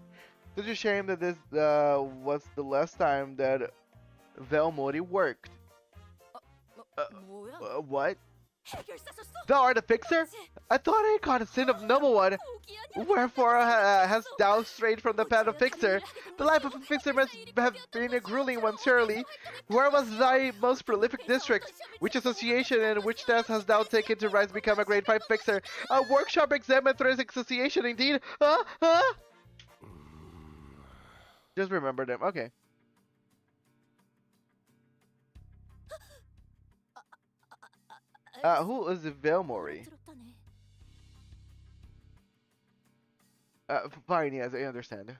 Such a shame that this was the last time that Velmori worked. What? Thou art a fixer? I thought I caught a sin of noble one. Wherefore hast thou strayed from the path of fixer? The life of a fixer must have been a grueling one, surely. Where was thy most prolific district? Which association and which task hast thou taken to rise become a grade 5 fixer? A workshop examiners association, indeed. Just remember them. Okay. Who is Velmori? Fine, yes, I understand.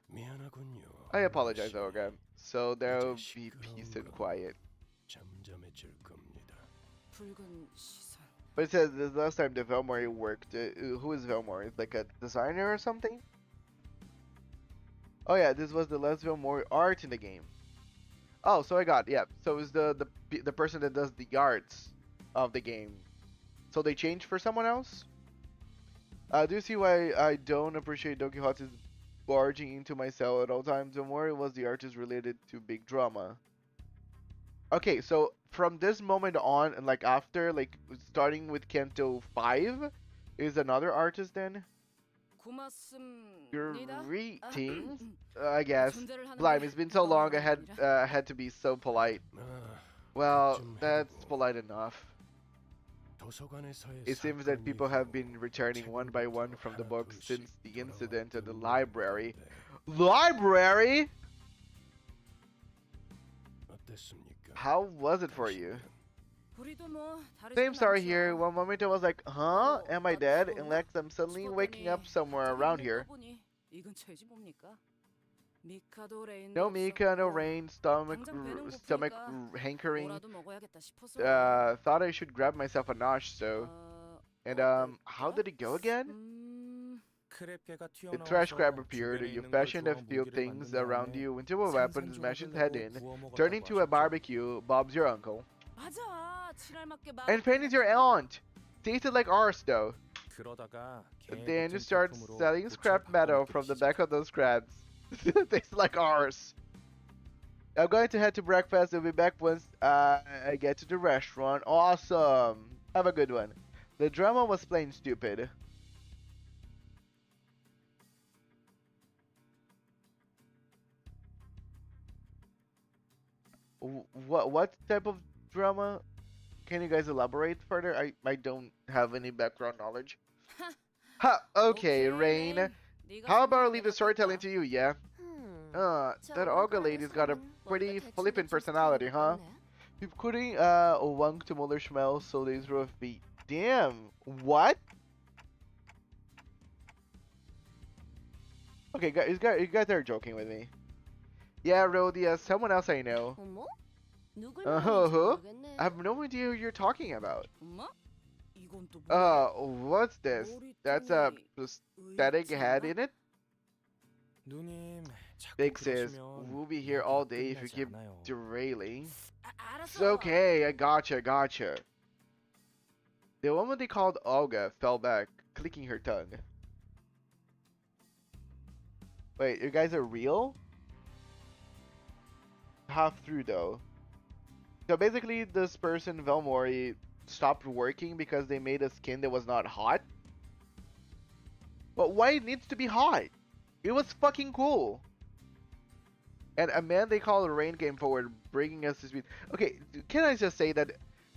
I apologize, Olga. So there'll be peace and quiet. But it says the last time the Velmori worked. Who is Velmori? Like a designer or something? Oh yeah, this was the last Velmori art in the game. Oh, so I got, yeah. So it's the person that does the arts of the game. So they changed for someone else? Do you see why I don't appreciate Don Quixote's barging into my cell at all times? Don't worry, was the artist related to big drama. Okay, so from this moment on, and like after, like starting with Canto 5, is another artist then? Greetings, I guess. Blimey, it's been so long. I had to be so polite. Well, that's polite enough. It seems that people have been returning one by one from the books since the incident at the library. Library? How was it for you? Same story here. One moment I was like, huh? Am I dead? And next I'm suddenly waking up somewhere around here. No Mika, no rain, stomach hankering. Thought I should grab myself a notch, so. And how did it go again? The trash crab appeared. You fashioned a few things around you into a weapon, smashed his head in, turned into a barbecue. Bob's your uncle. And Penny's your aunt. Tasted like ours, though. Then you start selling scrap metal from the back of those crabs. Tastes like ours. I'm going to head to breakfast. I'll be back once I get to the restaurant. Awesome. Have a good one. The drama was plain stupid. What type of drama? Can you guys elaborate further? I don't have any background knowledge. Ha! Okay, Rain. How about I leave the storytelling to you, yeah? That Olga lady's got a pretty flippin' personality, huh? Including a wunk to Muller Schmel, so these rough beat. Damn! What? Okay, you guys are joking with me. Yeah, Rhodia, someone else I know. I have no idea who you're talking about. What's this? That's a prosthetic head in it? Big sis, we'll be here all day if you keep derailing. It's okay, I gotcha. The woman they called Olga fell back, clicking her tongue. Wait, you guys are real? Half through though. So basically this person, Velmori, stopped working because they made a skin that was not hot? But why it needs to be hot? It was fucking cool. And a man they call Rain came forward, bringing us to speed. Okay, can I just say that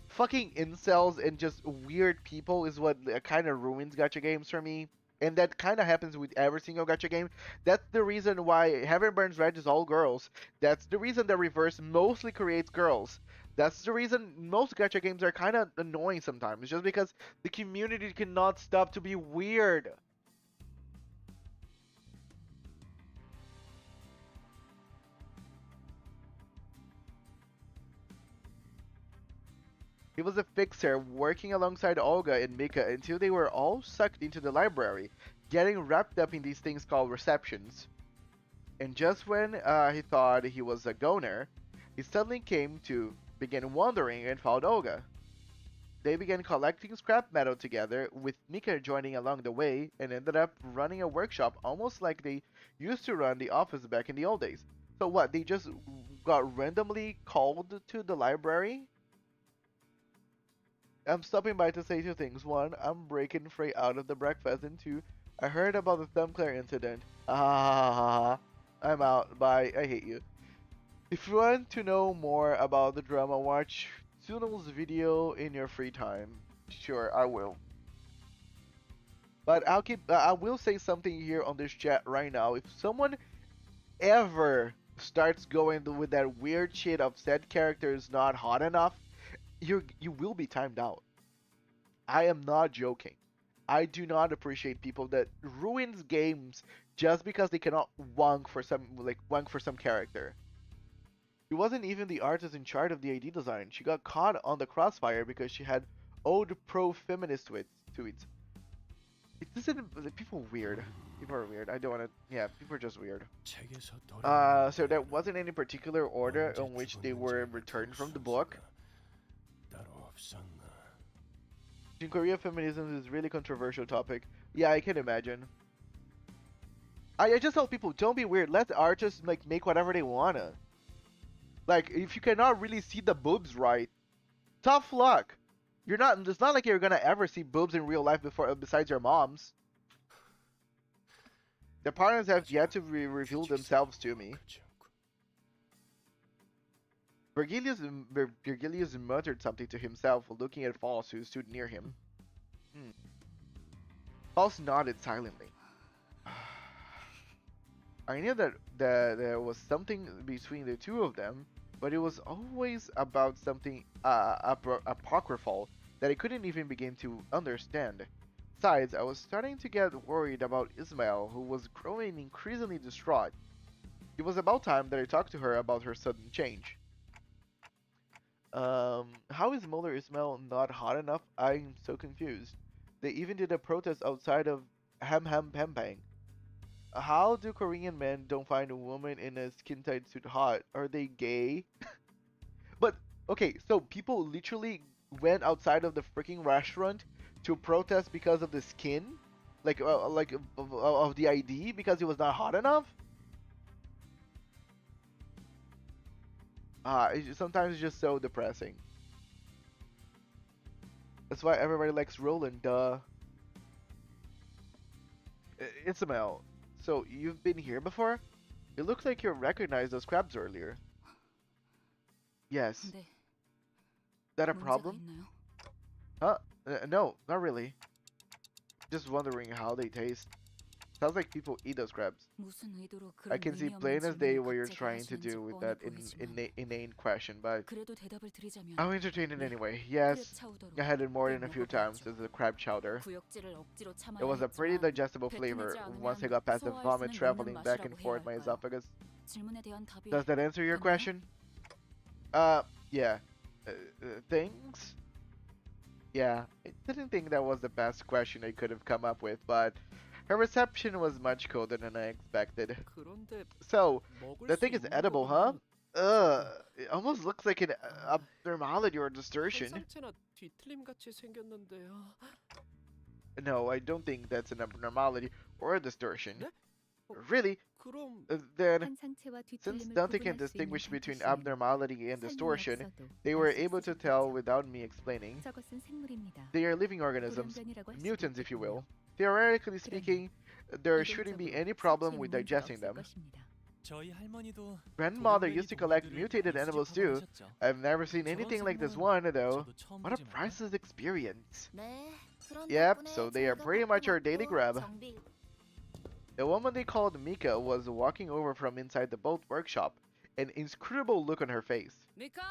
fucking incels and just weird people is what kind of ruins gacha games for me? And that kind of happens with every single gacha game. That's the reason why Heaven Burns Red is all girls. That's the reason the Reverse mostly creates girls. That's the reason most gacha games are kind of annoying sometimes. Just because the community cannot stop to be weird. He was a fixer, working alongside Olga and Mika until they were all sucked into the library, getting wrapped up in these things called receptions. And just when he thought he was a goner, he suddenly came to begin wandering and found Olga. They began collecting scrap metal together, with Mika joining along the way, and ended up running a workshop almost like they used to run the office back in the old days. So what, they just got randomly called to the library? I'm stopping by to say two things. One, I'm breaking Frey out of the breakfast, and two, I heard about the Thumbclair incident. I'm out. Bye. I hate you. If you want to know more about the drama, watch Sunil's video in your free time. Sure, I will. But I will say something here on this chat right now. If someone ever starts going with that weird shit of said character is not hot enough, you will be timed out. I am not joking. I do not appreciate people that ruins games just because they cannot wonk for some character. She wasn't even the artist in charge of the AD design. She got caught on the crossfire because she had old pro-feminist tweets. It doesn't. People weird. People are weird. I don't want to. Yeah, people are just weird. So there wasn't any particular order in which they were returned from the book. In Korea, feminism is a really controversial topic. Yeah, I can imagine. I just tell people, don't be weird. Let the artists make whatever they wanna. Like, if you cannot really see the boobs right, tough luck. You're not. It's not like you're gonna ever see boobs in real life besides your moms. The partners have yet to reveal themselves to me. Virgilius muttered something to himself, looking at Faust, who stood near him. Faust nodded silently. I knew that there was something between the two of them, but it was always about something apocryphal that I couldn't even begin to understand. Besides, I was starting to get worried about Ismael, who was growing increasingly distraught. It was about time that I talked to her about her sudden change. How is Mulder Ismail not hot enough? I'm so confused. They even did a protest outside of Ham Pempang. How do Korean men don't find a woman in a skin-tight suit hot? Are they gay? But, okay, so people literally went outside of the freaking restaurant to protest because of the skin? Like of the ID because it was not hot enough? Sometimes it's just so depressing. That's why everybody likes Roland, duh. Ismael, so you've been here before? It looks like you recognized those crabs earlier. Yes. 근데 That a 문제가 problem? 있나요? Huh? No, not really. Just wondering how they taste. Sounds like people eat those crabs. 무슨 의도로 I 그런 can see 의미 없는 plain as day 질문을 what you're 갑자기 trying to 하시는지 do with 뻔히 that 보이지만 inane question, but 그래도 대답을 드리자면 I'll entertain it anyway. 크랩 Yes, 차우더로 I had it more than a 꽤 few times 먹어봤죠. as a crab chowder. 구역질을 억지로 참아야 It was a pretty 했지만 digestible flavor 뱉어내지 once I 않으면 got past the 소화할 vomit 수는 traveling 있는 back and 맛이라고 forth 해야 my 할까요? esophagus. 질문에 대한 답이 Does that answer your 됐나요? question? Yeah. Things? Yeah, I didn't think that was the best question I could have come up with, but her reception was much colder than I expected. 그런데 So, 먹을 the 수 thing is 있는 edible, huh? 거군요. It almost looks like an abnormality or 한 distortion. 상체나 뒤틀림 같이 생겼는데요. No, I don't think that's an abnormality or a distortion. 네? Really? 그럼 Then, 한 상체와 since 뒤틀림을 Dante can 구분할 수 있는 distinguish between 방법은 abnormality and 설명이 distortion, 없어도 they were 알수 able to 있으셨겠죠. tell without me explaining. 저것은 생물입니다. They are living organisms, 돌연변이라고 할 수도 mutants if you will. 있겠군요. Theoretically speaking, there shouldn't be 이론적으로 any problem with 생체에 digesting 문제가 them. 없을 것입니다. 저희 할머니도 Grandmother 돌연변이 used to collect 동물들을 mutated 많이 animals 수집하고 too. 하셨죠. I've never seen 저런 anything like this 생물은 one though. 저도 처음 What a 보지만 priceless experience. 네, 그런 Yep, 덕분에 so they are 저희가 pretty much our 가끔 daily 얻고 grab. 정비 A woman they called Mika was walking over from inside the boat workshop, an inscrutable look on her face. 미카,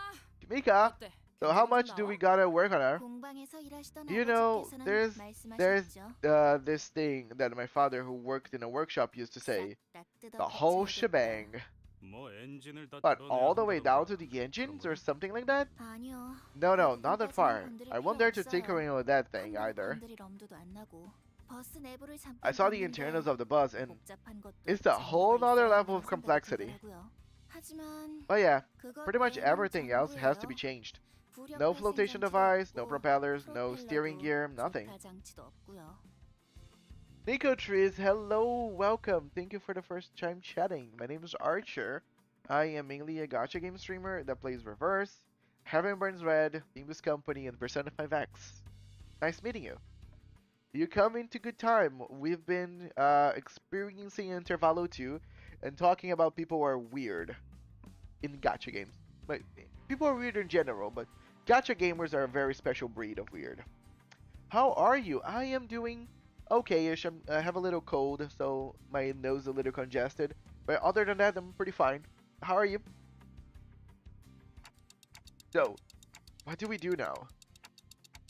Mika, 어때? so how 경쟁 좀 much do 나와? we gotta work on her? 공방에서 일하시던 You know, 아버지께서는 there's 말씀하셨죠. this thing that my father who worked in a workshop used to say, 싹 다 뜯어 the whole 고쳐야겠다. shebang. 뭐 엔진을 다 But 뜯어내야 all the way down 한다던가. to the engines or something like that? 아니요. No, not that 그것까지는 far. 건드릴 I won't 필요 dare to tinker 없어요. around with that thing 함부로 either. 건드릴 엄두도 안 나고. 버스 내부를 잠깐 I saw the 봤는데 internals of the bus and 복잡한 것도 it's a whole 재미가 nother 있어야 level of 한다는 complexity. 생각이 들더라고요. 하지만 But yeah, 그것 pretty much 외에는 everything else has to be 전부예요. changed. 부력 No 발생 flotation 장치도 device, no 없고, propellers, no steering 프로펠러도 gear, nothing. 조타 장치도 없고요. Nico Trees, hello, welcome. Thank you for the first time chatting. My name is Archer. I am mainly a gacha game streamer that plays Reverse, Heaven Burns Red, Limbus Company, and Persona 5X. Nice meeting you. You come into good time. We've been experiencing Intervallo 2 and talking about people who are weird in gacha games. But people are weird in general, but gacha gamers are a very special breed of weird. How are you? I am doing okay-ish. I have a little cold, so my nose is a little congested. But other than that, I'm pretty fine. How are you? So, what do we do now?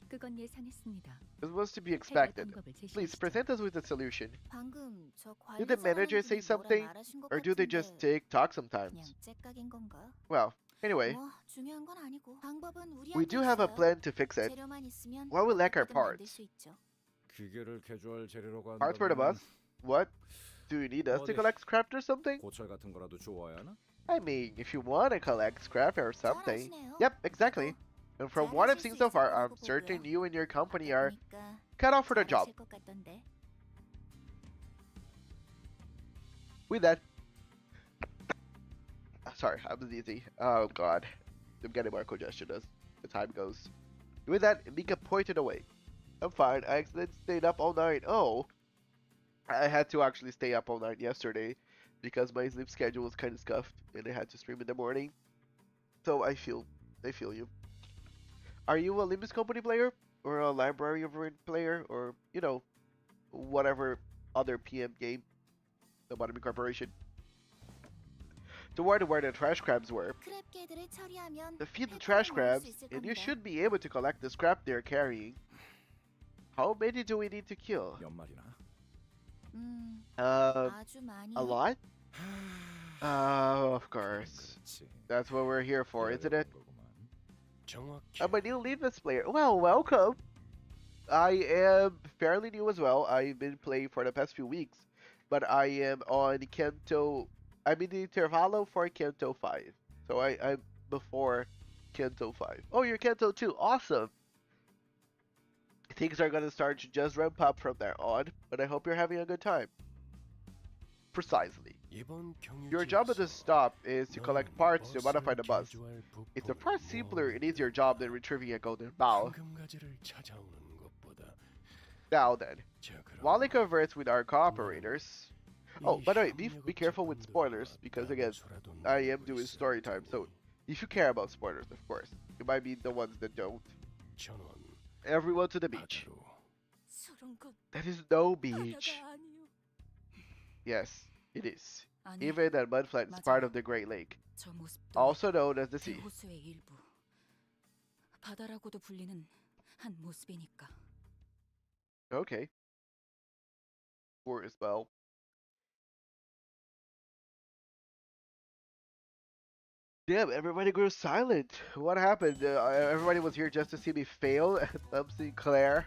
그건 예상했습니다. It was to be 해결 expected. 방법을 Please 제시하시죠. present us with a solution. 방금 저 Did the 관리자라는 manager say 분이 뭐라 something, 말하신 것 or do they just 같은데 talk sometimes? 그냥 째깍인 건가? Well, Anyway, 뭐 중요한 건 아니고 방법은 we 우리한테 do have a 있어요. plan to fix it. 재료만 있으면 While we lack our 어떻게든 만들 parts. 수 있죠. 기계를 개조할 재료라고 Parts for the 한다면 bus? What? Do you need us to 어디? collect scrap or something? 고철 같은 거라도 주워야 하나? I mean, if you want to collect scrap or 잘 something. 아시네요. Yep, exactly. And from what I've 잘하실 seen 수 so 있을 far, 거라고 I'm certain 보고요. you and your company 아까 are 보니까 cut out for the job. 잘하실 것 같던데. With that, sorry, I'm dizzy. Oh god, I'm getting more congestion as the time goes. With that, Mika pointed away. I'm fine. I accidentally stayed up all night. Oh, I had to actually stay up all night yesterday because my sleep schedule was kind of scuffed and I had to stream in the morning. So I feel you. Are you a Limbus Company player or a Library of Ruina player or you know whatever other PM game? Lobotomycorporation. Toward where the trash crabs were. 크랩개들을 처리하면 Defeat the 혜택을 trash 모을 crabs, 수 있을 and you 겁니다. should be able to collect the scrap they're carrying. How many do we need to kill? 몇 마리나? 아주 A 많이요. lot? Of course. 그렇지. That's what we're here for, isn't it? 거구만. 정확히 I'm a new Levis player. Well, welcome. I am fairly new as well. I've been playing for the past few weeks, but I am on Kento. I'm in the Intervallo for Kento 5. So I'm before Kento 5. Oh, you're Kento 2. Awesome. Things are gonna start to just ramp up from there on, but I hope you're having a good time. Precisely. 이번 Your job at the stop is to collect parts to modify the bus. It's a far simpler and easier job than retrieving a golden bow. Now then, while it converts with our cooperators... Oh, by the way, be careful with spoilers, because again, I am doing story time, so if you care about spoilers, of course, you might be the ones that don't. Everyone to the beach. That is no beach. Yes, it is. Even that mudflat is part of the Great Lake, 저 모습도 also known as the sea. 대호수의 일부. 바다라고도 불리는 한 모습이니까. Okay. Or as well. Damn, everybody grew silent. What happened? Everybody was here just to see me fail at Thumbsy Claire.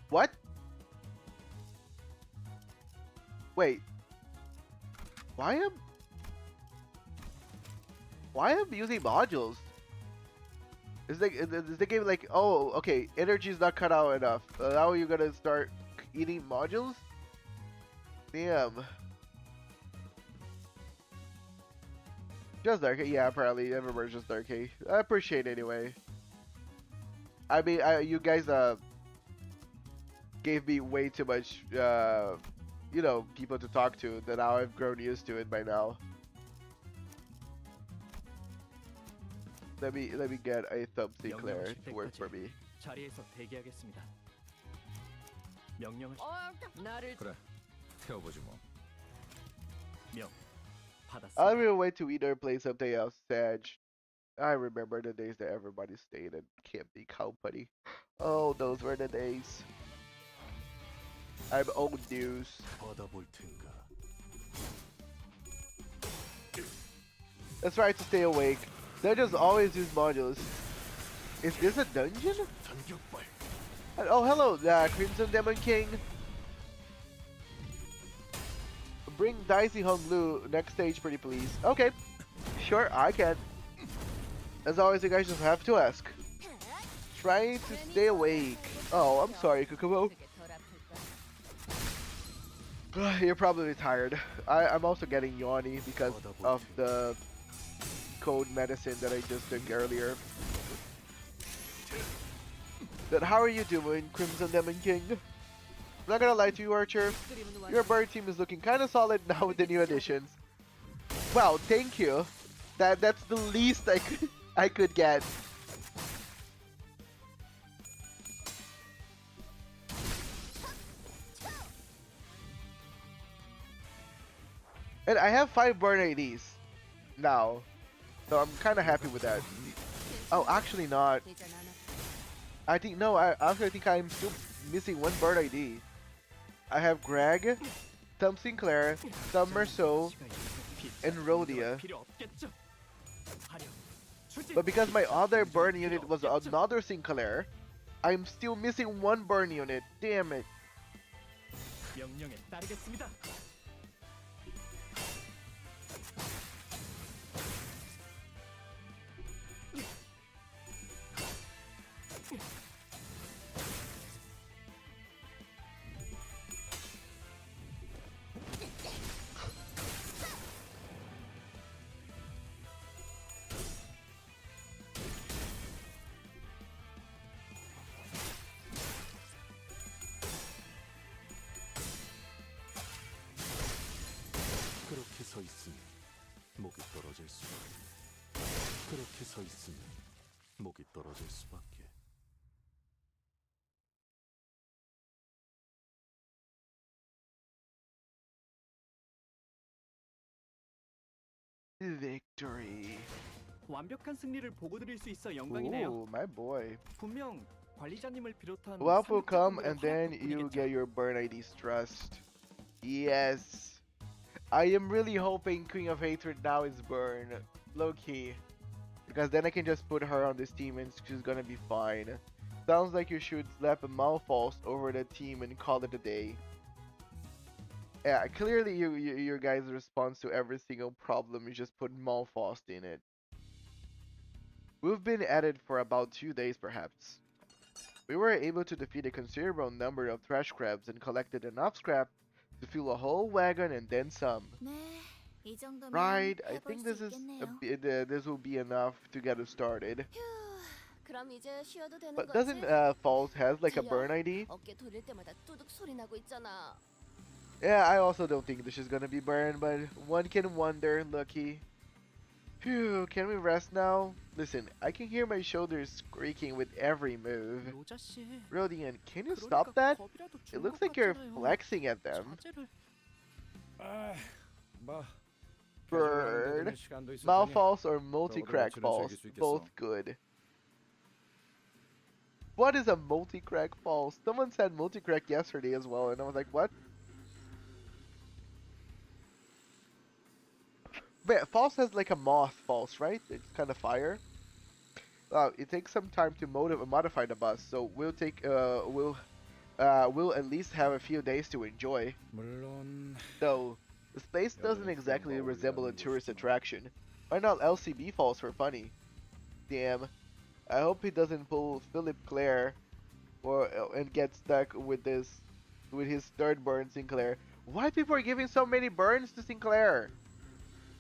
What? Wait. Why am using modules? Is the game like, oh, okay, energy's not cut out enough. Now you're gonna start eating modules? Damn. Just Dark, yeah, apparently everybody's just Dark. I appreciate it anyway. I mean, you guys gave me way too much, you know, people to talk to that now I've grown used to it by now. Let me get a Thumbsy Claire to work for me. 자리에서 대기하겠습니다. 명령을 나를 그래. 태워보지 뭐. 명 I 받았습니다. will wait to either play something else, Sag. I remember the days that everybody stayed in Camping Company. Oh, those were the days. I'm old news. 받아볼 텐가. Let's try to stay awake. Dungeons always use modules. Is this a dungeon? 전격발. Oh, hello, Crimson Demon King. Bring Dicey Hung Lu next stage, pretty please. Okay, sure, I can. As always, you guys just have to ask. Trying to stay awake. Oh, I'm sorry, Kokomo. You're probably tired. I'm also getting yawny because of the cold medicine that I just took earlier. But how are you doing, Crimson Demon King? I'm not gonna lie to you, Archer. Your bird team is looking kind of solid now with the new additions. Wow, thank you. That's the least I could get. And I have 5 burn IDs now, so I'm kind of happy with that. Oh, actually not. I think no. I think I'm still missing 1 bird ID. I have Greg, Tom Sinclair, Tom Merceau, and Rhodia. 필요 없겠죠. 화력, 추진. But because my other burn unit was another Sinclair, I'm still missing one burn unit. Damn it. 명령에 따르겠습니다. 그렇게 서 있으면 목이 떨어질 수밖에. 그렇게 서 있으면 목이 떨어질 수밖에. Victory. 완벽한 승리를 보고드릴 수 있어 영광이네요. Ooh, my boy. 분명 관리자님을 비롯한 Wealth will come 상급자분들의 and then 활약 you 덕분이겠죠. get your burn ID's trust. Yes. I am really hoping Queen of Hatred now is burn. Low key. Because then I can just put her on this team and she's gonna be fine. Sounds like you should slap a Malphos over the team and call it a day. Yeah, clearly your guys' response to every single problem is just put Malphos in it. We've been at it for about 2 days perhaps. We were able to defeat a considerable number of trash crabs and collected enough scrap to fill a whole wagon and then some. 네, 이 정도면 Right, I 해볼 think 수 this is 있겠네요. this will be enough to get us started. 휴, 그럼 이제 쉬어도 되는 But 거지? doesn't Falls has like a 들려? burn ID? 어깨 돌릴 때마다 뚜둑 소리 나고 있잖아. Yeah, I also don't think this is gonna be burned, but one can wonder, Lucky. Phew, can we rest now? Listen, I can hear my shoulders squeaking with every move. 로자 씨. Rodian, can you 그러니까 stop that? 겁이라도 It 준 looks 것 like you're 같잖아요. flexing at them. 자제를. 뭐 Bird, 시간도 있을 테니 Malphos or multi-crack 며칠은 falls, 즐길 수 있겠어. both good. What is a multi-crack falls? Someone said multi-crack yesterday as well, and I was like, what? But false has like a moth false, right? It's kind of fire. It takes some time to modify the bus, so we'll at least have a few days to enjoy. 물론 Though this place doesn't exactly resemble a tourist attraction. Why not LCB falls for funny? Damn. I hope he doesn't pull Philip Clare and get stuck with his third burn Sinclair. Why people are giving so many burns to Sinclair?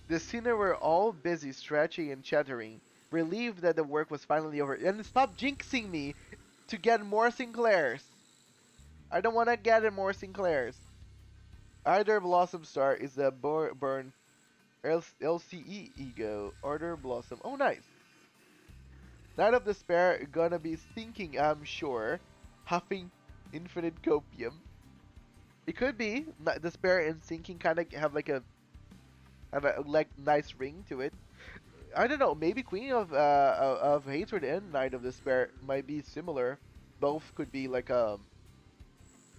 The Sinner were all busy stretching and chattering, relieved that the work was finally over. And stop jinxing me to get more Sinclairs. I don't want to get more Sinclairs. Either Blossom Star is the burn LCE ego. Order Blossom. Oh, nice. Night of Despair gonna be thinking, I'm sure, huffing infinite copium. It could be. Despair and Sinking kind of have like a nice ring to it. I don't know. Maybe Queen of Hatred and Night of Despair might be similar. Both could be like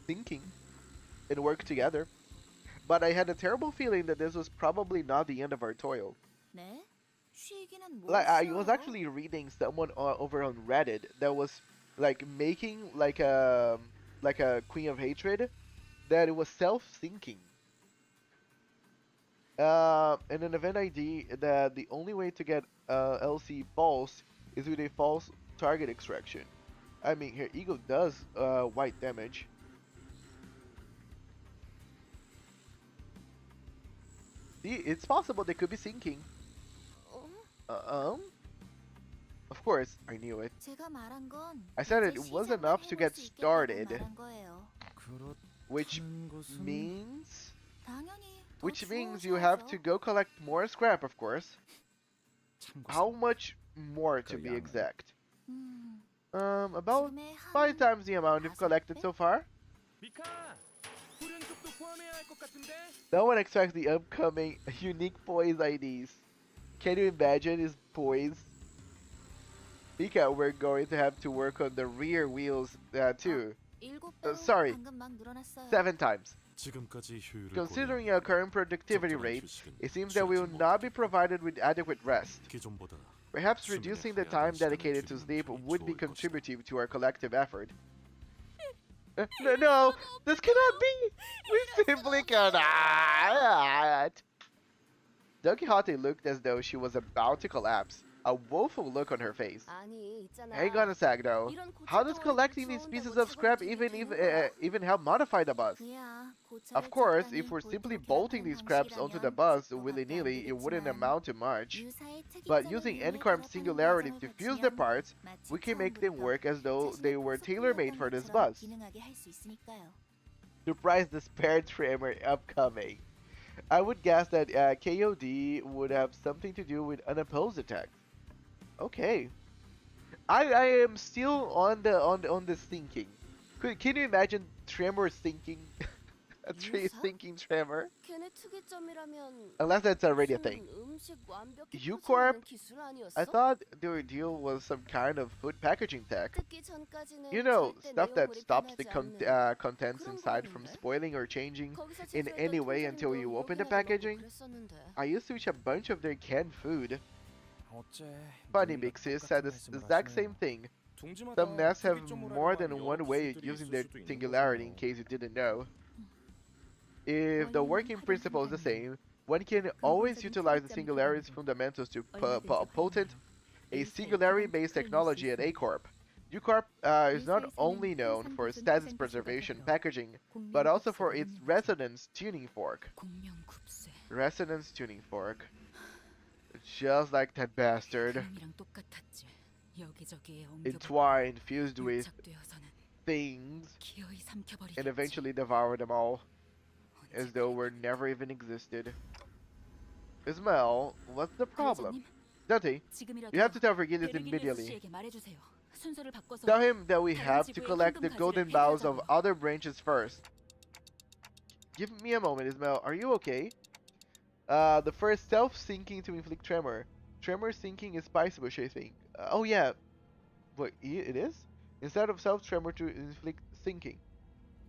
thinking and work together. But I had a terrible feeling that this was probably not the end of our toil. 네? 쉬기는 뭐 Like I was 쉬어요? actually reading someone over on Reddit that was like making like a Queen of Hatred that it was self-syncing. And an event ID that the only way to get LC false is with a false target extraction. I mean, here Eagle does white damage. See, it's possible they could be syncing. Of course, I knew it. 제가 말한 건 I said 이제 it was 시작만 enough to 해볼 get 수 있겠다고 started, 말한 거예요. which 그렇다는 것은 means 당연히 더 which means you have to 주워셔야죠. go collect more scrap, of course. 참고 How much more to be 양은? exact? 음, About 지금의 5 한 times the amount you've collected so far. 미카, 후련급도 포함해야 할 것 같은데. No one expects the upcoming unique poise IDs. Can you imagine his poise? Mika, we're going to have to work on the rear wheels too. 7배로 sorry. 방금 막 늘어났어요. 7 times. 지금까지 효율을 Considering our current productivity rate, it seems that we will not be provided with adequate rest. 기존보다 Perhaps reducing the time dedicated to sleep would be contributive to our collective effort. No, this cannot be! We simply cannot! Don Quixote looked as though she was about to collapse, a woeful look on her face. 아니, 있잖아. Hang on a sec though. 이런 How does 고철 collecting 덩어리들 these 좋은데 pieces 뭐 of scrap 저걸 even help modify the bus? 그야, 고철을 Of course, 적당히 if we're simply 볼트로 bolting 교환하는 these scraps onto the 방식이라면 bus 그것도 안 willy-nilly, it wouldn't 되겠지만 amount to much. 유사의 But 특이점을 using 이용해 N-Carb 결합하는 singularity 과정을 to fuse the 거치면 parts, 마치 we can make them 처음부터 work as though they 자신의 were 풍속 tailor-made for this 프로그램처럼 bus. 기능하게 할 수 있으니까요. Surprise the spare trimmer upcoming. I would guess that KOD would have something to do with unopposed attacks. Okay. I am still on this thinking. Can you imagine tremor thinking? A 유사? thinking tremor? 걔네 특이점이라면 Unless that's already a thing. 무슨 음식 완벽히 U-Corp? 포장하는 기술 아니었어? I thought their deal was some kind of food packaging tech. 뜯기 전까지는 You know, 절대 stuff that 내용물이 stops the 변하지 않는 contents 그런 inside from 거였는데? spoiling or changing 거기서 in 제조했던 any way until 통조림도 you open the 여기나 packaging. 넣어놓고 그랬었는데. I used to eat a bunch of their canned food. 어째 Funny 누군가 Mixes 똑같은 said the 말씀을 exact 하시네요. same thing. 둥지마다 Some nests have 특이점을 more 활용한 than 여러 one way 기술들이 using 있을 their 수도 있는 singularity, in 거군요. case you didn't know. If the 원인은 working principle is the 활용한다면 same, one can always 근본적인 utilize the 차이점을 singularity's 활용해도 fundamentals to 얼마든지 potent a A singularity-based 기반 technology at 클래스 A-Corp. U-Corp is not 회사에서는 only known 생산 for 기술 status 퍼센트 preservation 수가 packaging, 공명 but also 급수가 for its 능력이죠. resonance tuning fork. 공명급세. Resonance tuning fork. Just like that bastard. 그놈이랑 똑같았지. 여기저기에 옮겨버리고 Entwined, fused with 밀착되어서는 things, 기어이 삼켜버리겠지. and eventually devour them all, as though were never even existed. Ismael, what's the problem? 관리자님, Dante, 지금이라도 you have to tell Vergilius 베르기뉴스 immediately. 씨에게 말해주세요. 순서를 바꿔서 Tell him that we 다른 have to 지구의 collect the 황금 golden 가지를 boughs of 해결하자고요. other branches first. Give me a moment, Ismael. Are you okay? The first self-sinking to inflict tremor. Tremor sinking is spice bush, I think. Oh yeah. Wait, it is? Instead of self-tremor to inflict sinking.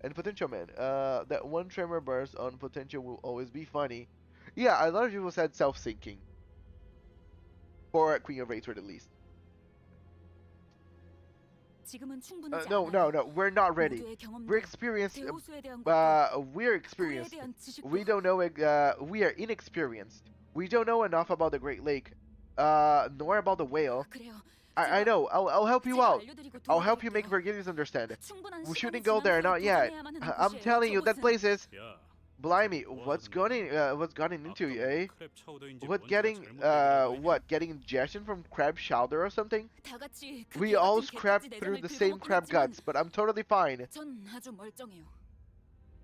And potential man. That one tremor burst on potential will always be funny. Yeah, a lot of people said self-sinking. For Queen of Rage, at least. 지금은 충분하지 No, 않아요. we're not ready. 모두의 경험들, We're experienced. 대호수에 대한 것들, We're 고래에 experienced. 대한 지식도 We don't know. We are inexperienced. We don't know enough about the Great Lake, nor about the whale. 그래요. I know. I'll help you 제가 out. 알려드리고 I'll help you make 도와드릴게요. Vergilius understand. 충분한 We 시간이 shouldn't go 지난 there, 후에 not yet. 도전해야만 하는 I'm 곳이에요. telling you, that 저곳은. place is. 야, Blimey, what's gotten into you, eh? 크랩 차우더인지 What 뭔지가 getting 잘못 얘기하고 what getting ingestion from crab chowder or something? 다 같이 그 We 개같은 all 개딱지 crab 내장을 through the 긁어먹긴 same crab 했지만 guts, but I'm totally fine. 전 아주 멀쩡해요.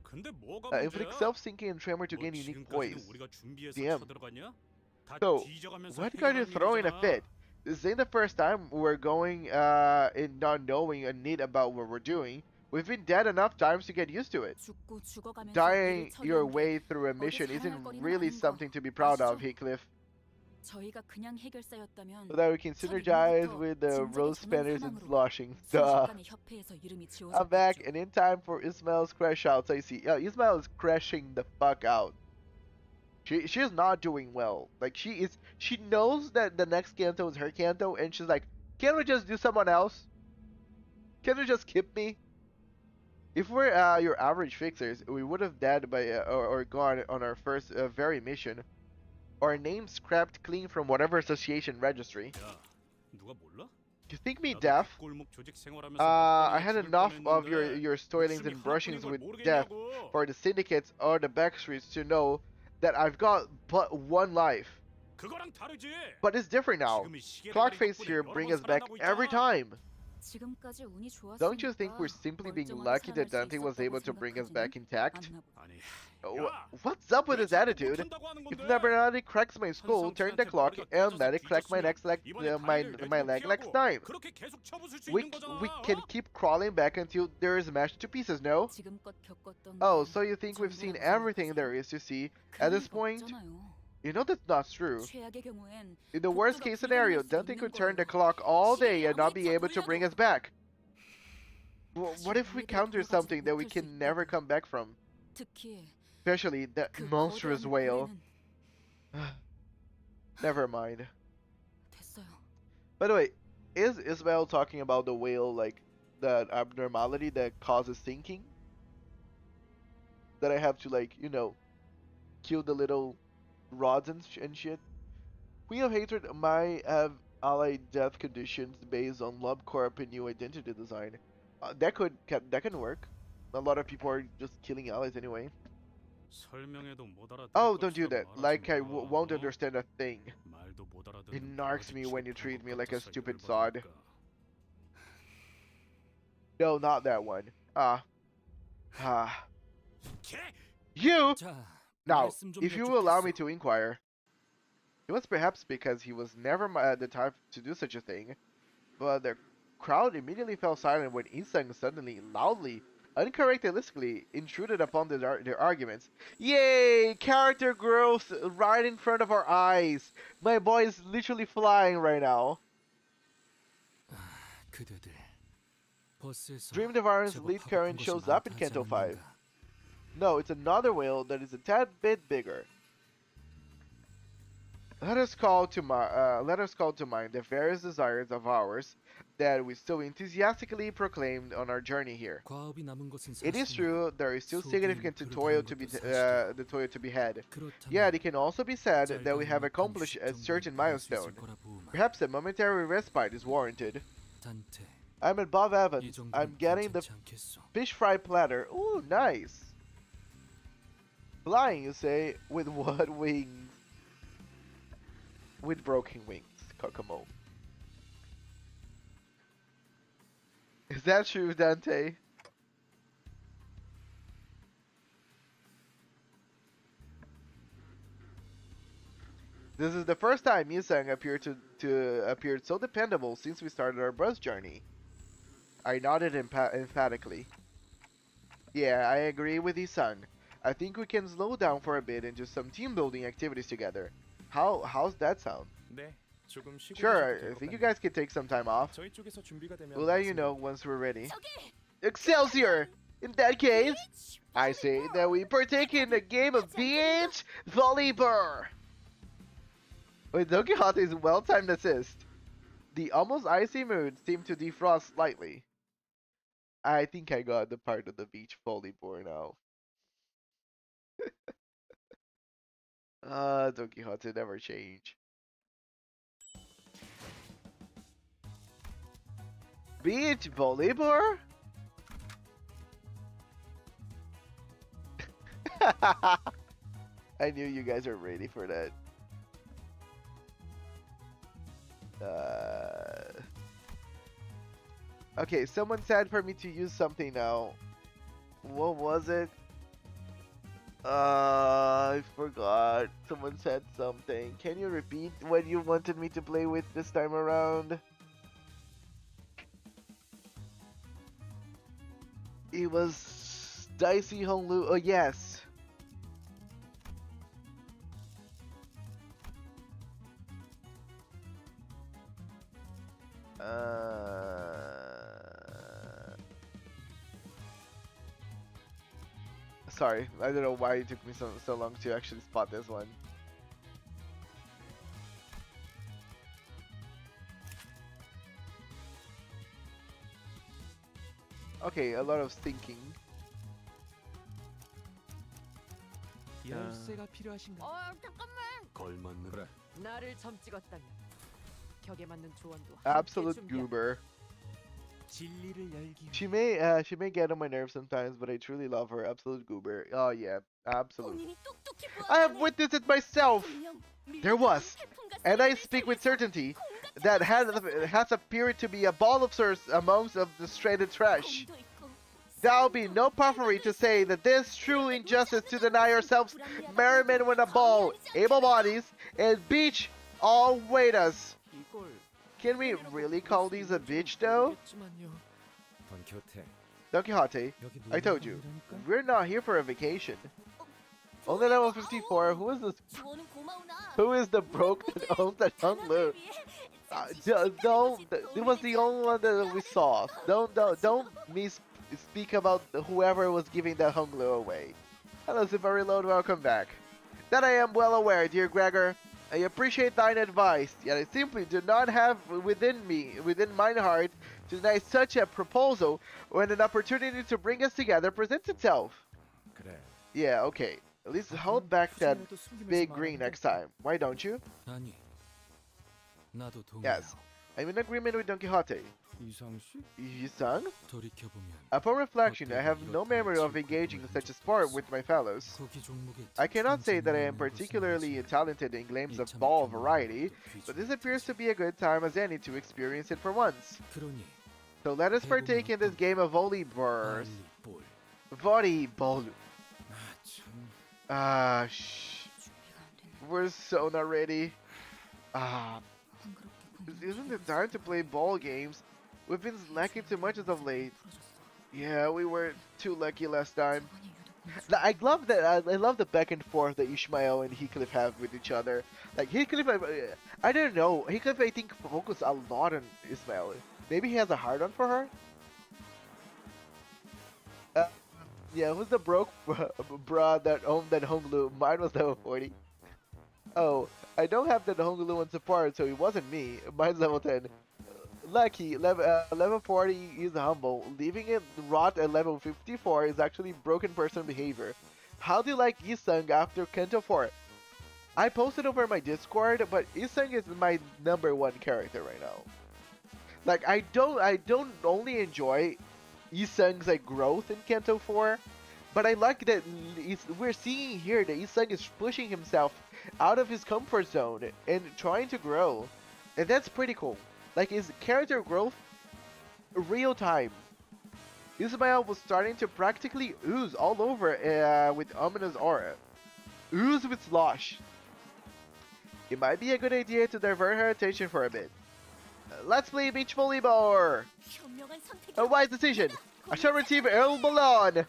근데 뭐가 Inflict 문제야? self-sinking and tremor to 뭐 gain unique 지금까지는 poise. 우리가 준비해서 DM. 쳐들어갔냐? 다 So, 뒤져가면서 what kind of 해결하는 throwing a 일이잖아. fit? This ain't the first time we're going in not knowing a need about what we're doing. We've been dead enough times to get used to it. 죽고 죽어가면서 Dying 일을 your 처리한 게 way through a 어디 mission 자랑할 isn't 거리는 really 아닌 거 something to be proud of, 아시죠? Heathcliff. 저희가 그냥 해결사였다면 So that we can 첫 synergize 이름부터 with the 진작에 rose 전원 spanners and 사망으로 sloshing. Duh. 순식간에 협회에서 이름이 I'm back 지워졌겠죠. and in time for Ismail's crash outs. I see. Yeah, Ismail is crashing the fuck out. She's not doing well. Like she knows that the next Kanto is her Kanto, and she's like, can't we just do someone else? Can you just skip me? If we're your average fixers, we would have died by or gone on our first very mission. Our names scrapped clean from whatever association registry. 야, 누가 몰라? You think me 나도 deaf? 뒷골목 조직 생활하면서 I 덕분에 had 죽을 enough of 뻔했는데 your stoilings 목숨이 and brushings 하나뿐인 with 걸 death 모르겠냐고. for the syndicates or the backstreets to know that I've got but one life. 그거랑 다르지. But it's different now. 지금이 시계를 Clockface 덕분에 here 여러 bring 번 us back 살아나고 every 있잖아. time. 지금까지 운이 Don't you think 좋았으니까 we're simply being 멀쩡하게 lucky that 살아날 수 Dante was 있었다고 able to bring us 생각하지는 back intact? 않나 보다. 아니, Wha- 야, What's up with 왜 his 자꾸 attitude? 못한다고 하는 If 건데? Nabarati cracks my skull, turn the clock and let it crack my next leg, 이번에 my 다리를 leg 내리고 next 피하고 time. 그렇게 계속 쳐부술 수 We 있는 거잖아. we can keep crawling back until there is mashed to pieces, no? 지금껏 겪었던 Oh, 게 so you think we've seen 전부라고 everything 생각하세요? there is to see 그럴 at this 리가 point? 없잖아요. You know that's not true. 최악의 경우엔 In the worst case scenario, Dante could turn the clock all day and not be able to bring us back. What if we counter something that we can never come back from? 특히 Especially that 그 monstrous 거대한 whale. 고래는 Never mind. 됐어요. By the way, is Ismail talking about the whale, like that abnormality that causes thinking? That I have to, like, you know, kill the little rods and shit? Queen of Hatred might have allied death conditions based on LobCorp and new identity design. That can work. A lot of people are just killing allies anyway. 설명해도 못 알아들을 Oh, don't do 것처럼 that. 말하지 Like I 마, won't 어? understand a thing. 말도 못 It 알아듣는 narks me 바가지 when you 취급한 treat 것 me like a 같아서 stupid sod. 열받으니까. No, not that one. Ah. 개! You! 자, Now, 말씀 좀 if you will allow me 여쭙겠어. to inquire, it was perhaps because he was never the type to do such a thing, but the crowd immediately fell silent when Isang suddenly, loudly, uncharacteristically intruded upon their arguments. Yay! Character growth right in front of our eyes! My boy is literally flying right now. 그대들 버스에서 Dream Devour's 제법 lead 하고픈 current 것이 shows up in 많다 하지 Kanto 5. 않았는가? No, it's another whale that is a tad bit bigger. Let us call to mind the various desires of ours that we so enthusiastically proclaimed on our journey here. 과업이 남은 것은 It is 사실이나 true there is still 소비인 significant 불가능한 tutorial to be had. 그렇다면 Yet it can also be said that we 짧은 have 음악한 accomplished a 휴식 certain 정도는 볼수 있을 milestone. 거라 보우마. Perhaps a momentary respite is warranted. 단테, I'm at Bob 이 Evans. 정도는 I'm getting the 괜찮지 않겠소? fish fry platter. Ooh, nice. Flying, you say? With what wings? With broken wings, Kokomo. Is that true, Dante? This is the first time Yusang appeared so dependable since we started our bus journey. I nodded emphatically. Yeah, I agree with Yusang. I think we can slow down for a bit and do some team building activities together. How's that sound? 네, 조금 쉬고 Sure, 계셔도 I 될것 think you 같네요. guys can take some time off. 저희 쪽에서 준비가 되면 We'll let you 말씀드릴게요. know once we're ready. 저기 Excelsior! In that case, I say that we partake in a game of beach volleyball. With Don Quixote's well-timed assist, the almost icy mood seemed to defrost slightly. I think I got the part of the beach volleyball now. Don Quixote never change. Beach volleyball? I knew you guys are ready for that. Okay, someone said for me to use something now. What was it? I forgot. Someone said something. Can you repeat what you wanted me to play with this time around? It was Dicey Honglu. Oh, yes. Sorry, I don't know why it took me so long to actually spot this one. Okay, a lot of thinking. 열쇠가 필요하신가? 잠깐만. 걸맞는 그래. 나를 점 찍었다면 격에 맞는 조언도 함께 Absolute 준비하라. goober. 진리를 열기 She may get on my nerves sometimes, but I truly love her. Absolute goober. Oh yeah, absolute. 본인이 똑똑히 I have 보았다네. witnessed it myself. 분명 There was, 태풍과 and I 습기를 speak with 살려서 certainty, 공같은 that 것을 has appeared to be a ball of sorts amongst of the stranded trash. 공도 있고 There'll be no puffery to say that this true injustice to deny ourselves merriment when a ball, able bodies, and beach all wait us. 이걸 Can we really call these a bitch though? 모르겠지만요. Don Quixote, 여기 I told you, 놀러가니까? we're not here for a vacation. Only level 54, who is this? 조언은 고마우나. Who is the broke that owns that Hunglu? Don't, it was the only one that we saw. Don't speak about whoever was giving that Hunglu away. Hello, Super Reload, welcome back. That I am well aware, dear Gregor. I appreciate thine advice, yet I simply do not have within mine heart, to deny such a proposal when an opportunity to bring us together presents itself. 그래. Yeah, okay. At least hold back that big green next time. Why don't you? 아니, 나도 동의야. Yes. I'm in agreement with Don Quixote. 이상식? Yi-sang? 돌이켜보면 Upon reflection, I have no memory of engaging in such a sport with my fellows. 거기 종목에 I cannot say that I am particularly talented in games of ball variety, but this appears to be a good time as any to experience it for once. 그러니 So let us partake in this game of volleyball. 볼리볼. Volleyball. 아 참. Ah, shh. 준비가 안 됐나? We're so not ready. Ah, 번거롭게 isn't it time to play ball games? We've been slacking too much as of late. Yeah, we were too lucky last time. 저번에 유독 I love that. I love the back and forth that Ishmael and Heathcliff have with each other. Like Heathcliff, I don't know. Heathcliff, I think, focus a lot on Ismael. Maybe he has a hard on for her. Yeah, who's the broke bra that owned that Honglu? Mine was level 40. Oh, I don't have that Honglu on support, so it wasn't me. Mine's level 10. Lucky, level 40 is humble. Leaving it rot at level 54 is actually broken person behavior. How do you like Isung after Kanto 4? I posted over my Discord, but Isung is my #1 character right now. Like I don't only enjoy Isung's like growth in Kanto 4, but I like that we're seeing here that Isung is pushing himself out of his comfort zone and trying to grow, and that's pretty cool. Like his character growth, real time. Ismael was starting to practically ooze all over with ominous aura. Ooze with slosh. It might be a good idea to divert her attention for a bit. Let's play beach volleyball. 현명한 선택이 A wise decision. I shall retrieve El Balon.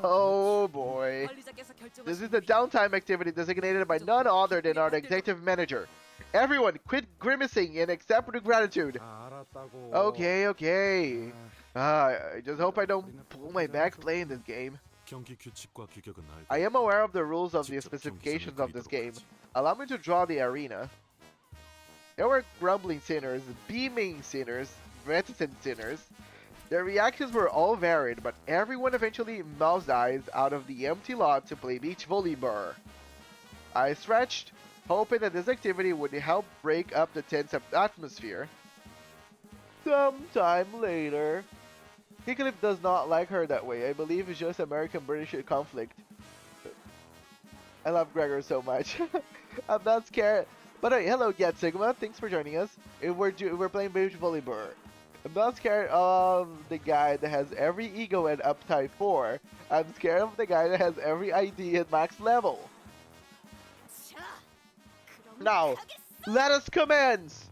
Oh boy. 관리자께서 This is 결정하신 the downtime activity designated by none other than our executive manager. Everyone, quit grimacing and accept with gratitude. 다 알았다고. Okay. I just hope I don't pull my back playing this game. 경기 규칙과 규격은 알고 I am aware of the rules of the specifications of this game. Allow me to draw the arena. There were grumbling sinners, beaming sinners, reticent sinners. Their reactions were all varied, but everyone eventually moused eyes out of the empty lot to play beach volleyball. I stretched, hoping that this activity would help break up the tense atmosphere. Sometime later, Heathcliff does not like her that way. I believe it's just American-British conflict. I love Gregor so much. I'm not scared. But hello, Get Sigma. Thanks for joining us. We're playing beach volleyball. I'm not scared of the guy that has every ego at uptime 4. I'm scared of the guy that has every ID at max level. 자, 그럼 Now, 가겠어. let us commence!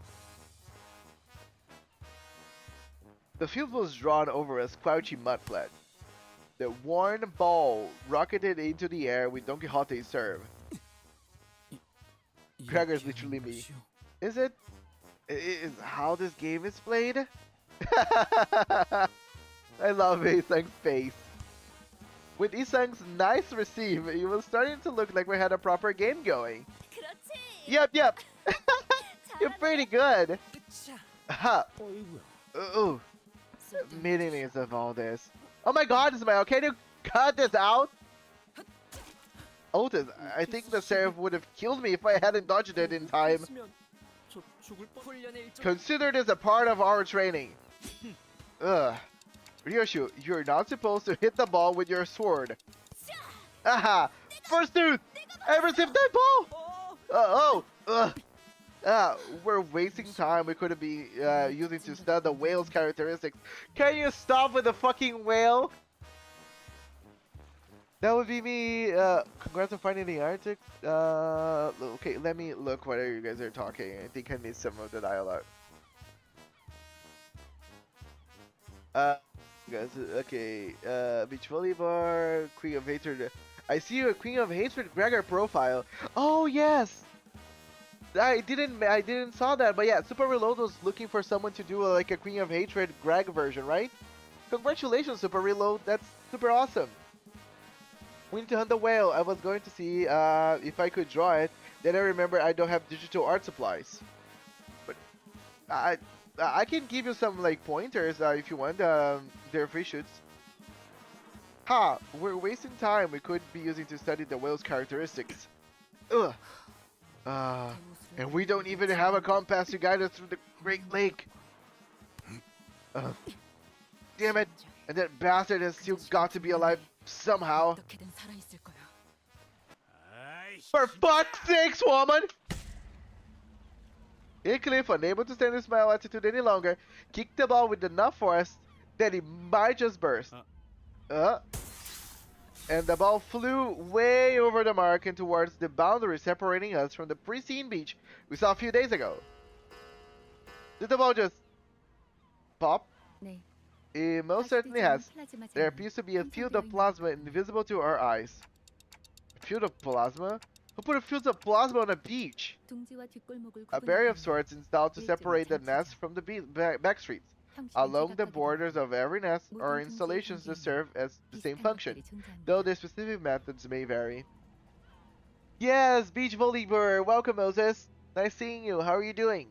The field was drawn over a squelchy mudflat. The worn ball rocketed into the air with Don Quixote's serve. Gregor's literally me. Is it? Is how this game is played? I love Isang's face. With Isang's nice receive, it was starting to look like we had a proper game going. 그렇지. Yep. You're pretty good. 끝이야. Ha. 어이구야. Ooh. Meaningless of all this. Oh my god, Ismael, can you cut this out? Otis, I think the serve would have killed me if I hadn't dodged it in time. 했으면 저 죽을 뻔. 훈련의 일종. Consider this a part of our training. Ugh. Ryoshu, you're not supposed to hit the ball with your sword. Aha! First tooth! I received that ball! We're wasting time we could be using to study the whale's characteristics. Can you stop with the fucking whale? That would be me. Congrats on finding the article. Okay, let me look what you guys are talking. I think I missed some of the dialogue. Guys, okay. Beach volleyball, Queen of Hatred. I see a Queen of Hatred Gregor profile. Oh yes. I didn't saw that, but yeah, Super Reload was looking for someone to do like a Queen of Hatred Greg version, right? Congratulations, Super Reload. That's super awesome. We need to hunt the whale. I was going to see if I could draw it. Then I remember I don't have digital art supplies. But I I can give you some like pointers if you want. They're free shoots. Ha! We're wasting time. We could be using to study the whale's characteristics. Ugh. And we don't even have a compass to guide us through the Great Lake. Damn it! And that bastard has still got to be alive somehow. 어떻게든 살아 있을 거야. For fuck's sakes, woman! Cliff, unable to stand his smile attitude any longer, kicked the ball with enough force that it might just burst. And the ball flew way over the mark and towards the boundary separating us from the pristine beach we saw a few days ago. Did the ball just pop? 네. It most certainly has. There appears to be a field of plasma invisible to our eyes. A field of plasma? Who put a field of plasma on a beach? 둥지와 뒷골목을 A barrier of sorts installed to separate the nest from the back streets. Along the borders of every nest are installations that serve as the same function, though their specific methods may vary. Yes, beach volleyball! Welcome, Moses! Nice seeing you. How are you doing?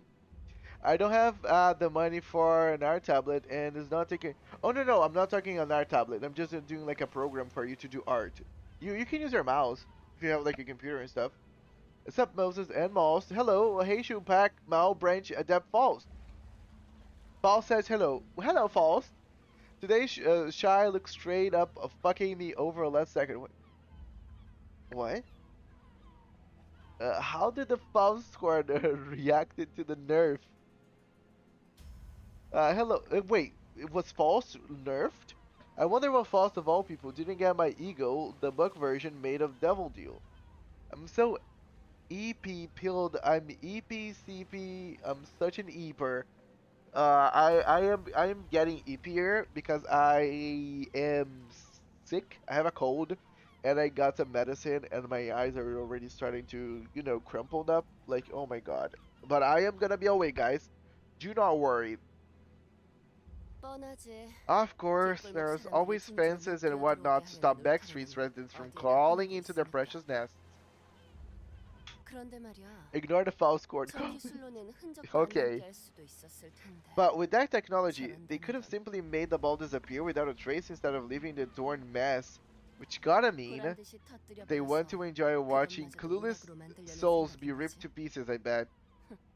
I don't have the money for an art tablet and it's not taking... Oh, no, I'm not talking an art tablet. I'm just doing like a program for you to do art. You can use your mouse if you have like a computer and stuff. What's up, Moses and Moss? Hello, hey, Pack, Mao, Branch, Adept, Falls. Falls says hello. Hello, Falls. Today, Shy looks straight up of fucking me over last second. What? How did the Falls squad reacted to the nerf? Hello. Wait, was Falls nerfed? I wonder what Falls of all people didn't get my ego, the book version made of Devil Deal. I'm so EP pilled. I'm EPCP. I'm such an eeper. I am getting eepier because I am sick. I have a cold, and I got some medicine, and my eyes are already starting to, you know, crumpled up. Like, oh my god. But I am gonna be awake, guys. Do not worry. Of course, there's always fences and whatnot to stop backstreets residents from crawling into their precious nests. Ignore the false scored. Okay. But with that technology, they could have simply made the ball disappear without a trace instead of leaving the torn mess. Which gotta mean they want to enjoy watching clueless souls be ripped to pieces, I bet.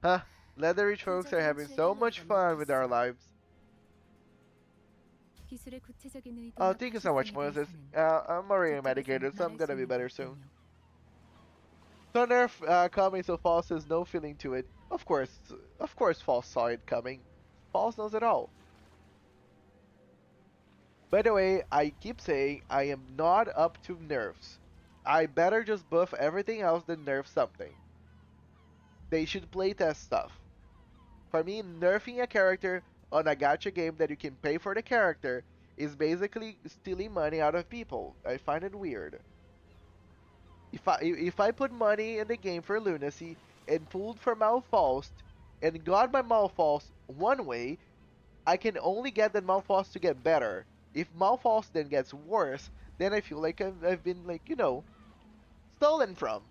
Huh? Leather-rich folks are having so much fun with our lives. Oh, thank you so much, Moses. I'm already medicated, so I'm gonna be better soon. Thunder coming, so False has no feeling to it. Of course, False saw it coming. False knows it all. By the way, I keep saying I am not up to nerfs. I better just buff everything else than nerf something. They should playtest stuff. For me, nerfing a character on a gacha game that you can pay for the character is basically stealing money out of people. I find it weird. If I put money in the game for lunacy and pulled for Malfaust and got my Malfaust one way, I can only get that Malfaust to get better. If Malfaust then gets worse, then I feel like I've been, like, you know, stolen from.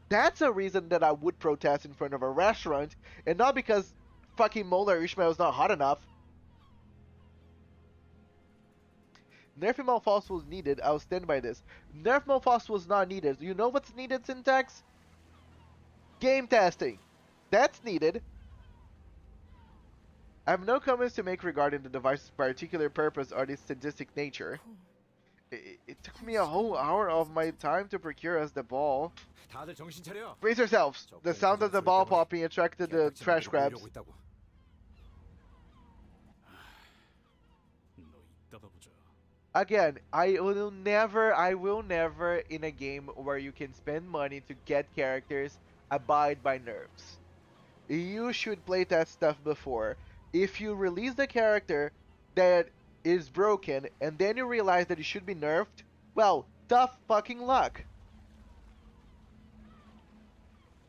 That's a reason that I would protest in front of a restaurant, and not because fucking Molar Ishmael is not hot enough. Nerfing Malfaust was needed. I'll stand by this. Nerf Malfaust was not needed. You know what's needed, Syntax? Game testing. That's needed. I have no comments to make regarding the device's particular purpose or its sadistic nature. It took me a whole hour of my time to procure us the ball. Brace yourselves. The sound of the ball popping attracted the trash crabs. Again, I will never in a game where you can spend money to get characters abide by nerfs. You should playtest stuff before. If you release the character that is broken and then you realize that it should be nerfed, well, tough fucking luck.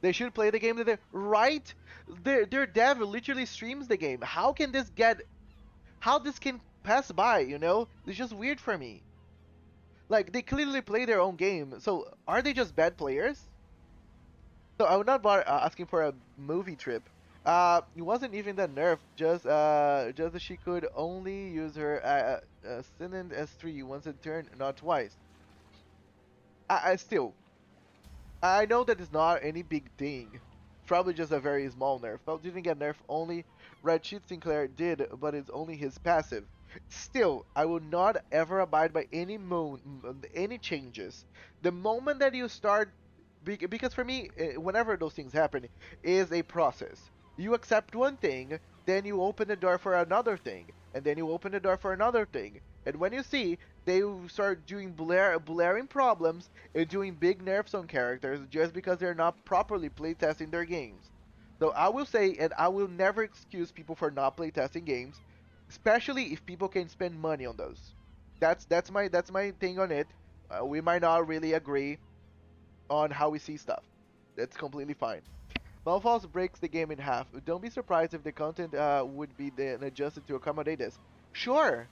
They should play the game that they're right. Their dev literally streams the game. How can this get? How this can pass by? You know, it's just weird for me. Like, they clearly play their own game. So, are they just bad players? So, I would not bother asking for a movie trip. It wasn't even that nerf. Just that she could only use her Ascendant S3 once a turn, not twice. Still, I know that it's not any big thing. Probably just a very small nerf. Felt didn't get nerf only. Red Sheet Sinclair did, but it's only his passive. Still, I will not ever abide by any changes. The moment that you start, because for me, whenever those things happen, is a process. You accept one thing, then you open the door for another thing, and then you open the door for another thing. And when you see they start doing blaring problems and doing big nerfs on characters just because they're not properly playtesting their games. So I will say, and I will never excuse people for not playtesting games, especially if people can spend money on those. That's my thing on it. We might not really agree on how we see stuff. That's completely fine. Malfalls breaks the game in half. Don't be surprised if the content would be then adjusted to accommodate this. Sure,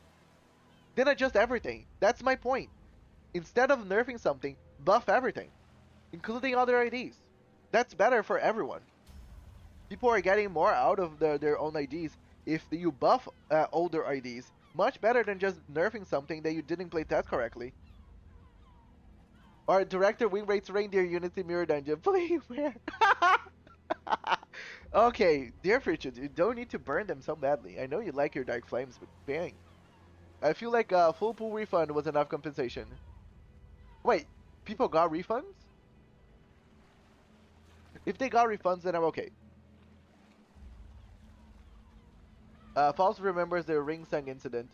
then adjust everything. That's my point. Instead of nerfing something, buff everything, including other IDs. That's better for everyone. People are getting more out of their own IDs if you buff older IDs. Much better than just nerfing something that you didn't play test correctly. Or Director Wing Rates Reindeer Unity Mirror Dungeon. Play where? Okay, dear Richard, you don't need to burn them so badly. I know you like your Dark Flames, but bang. I feel like a full pool refund was enough compensation. Wait, people got refunds? If they got refunds, then I'm okay. False remembers the Ringsang incident.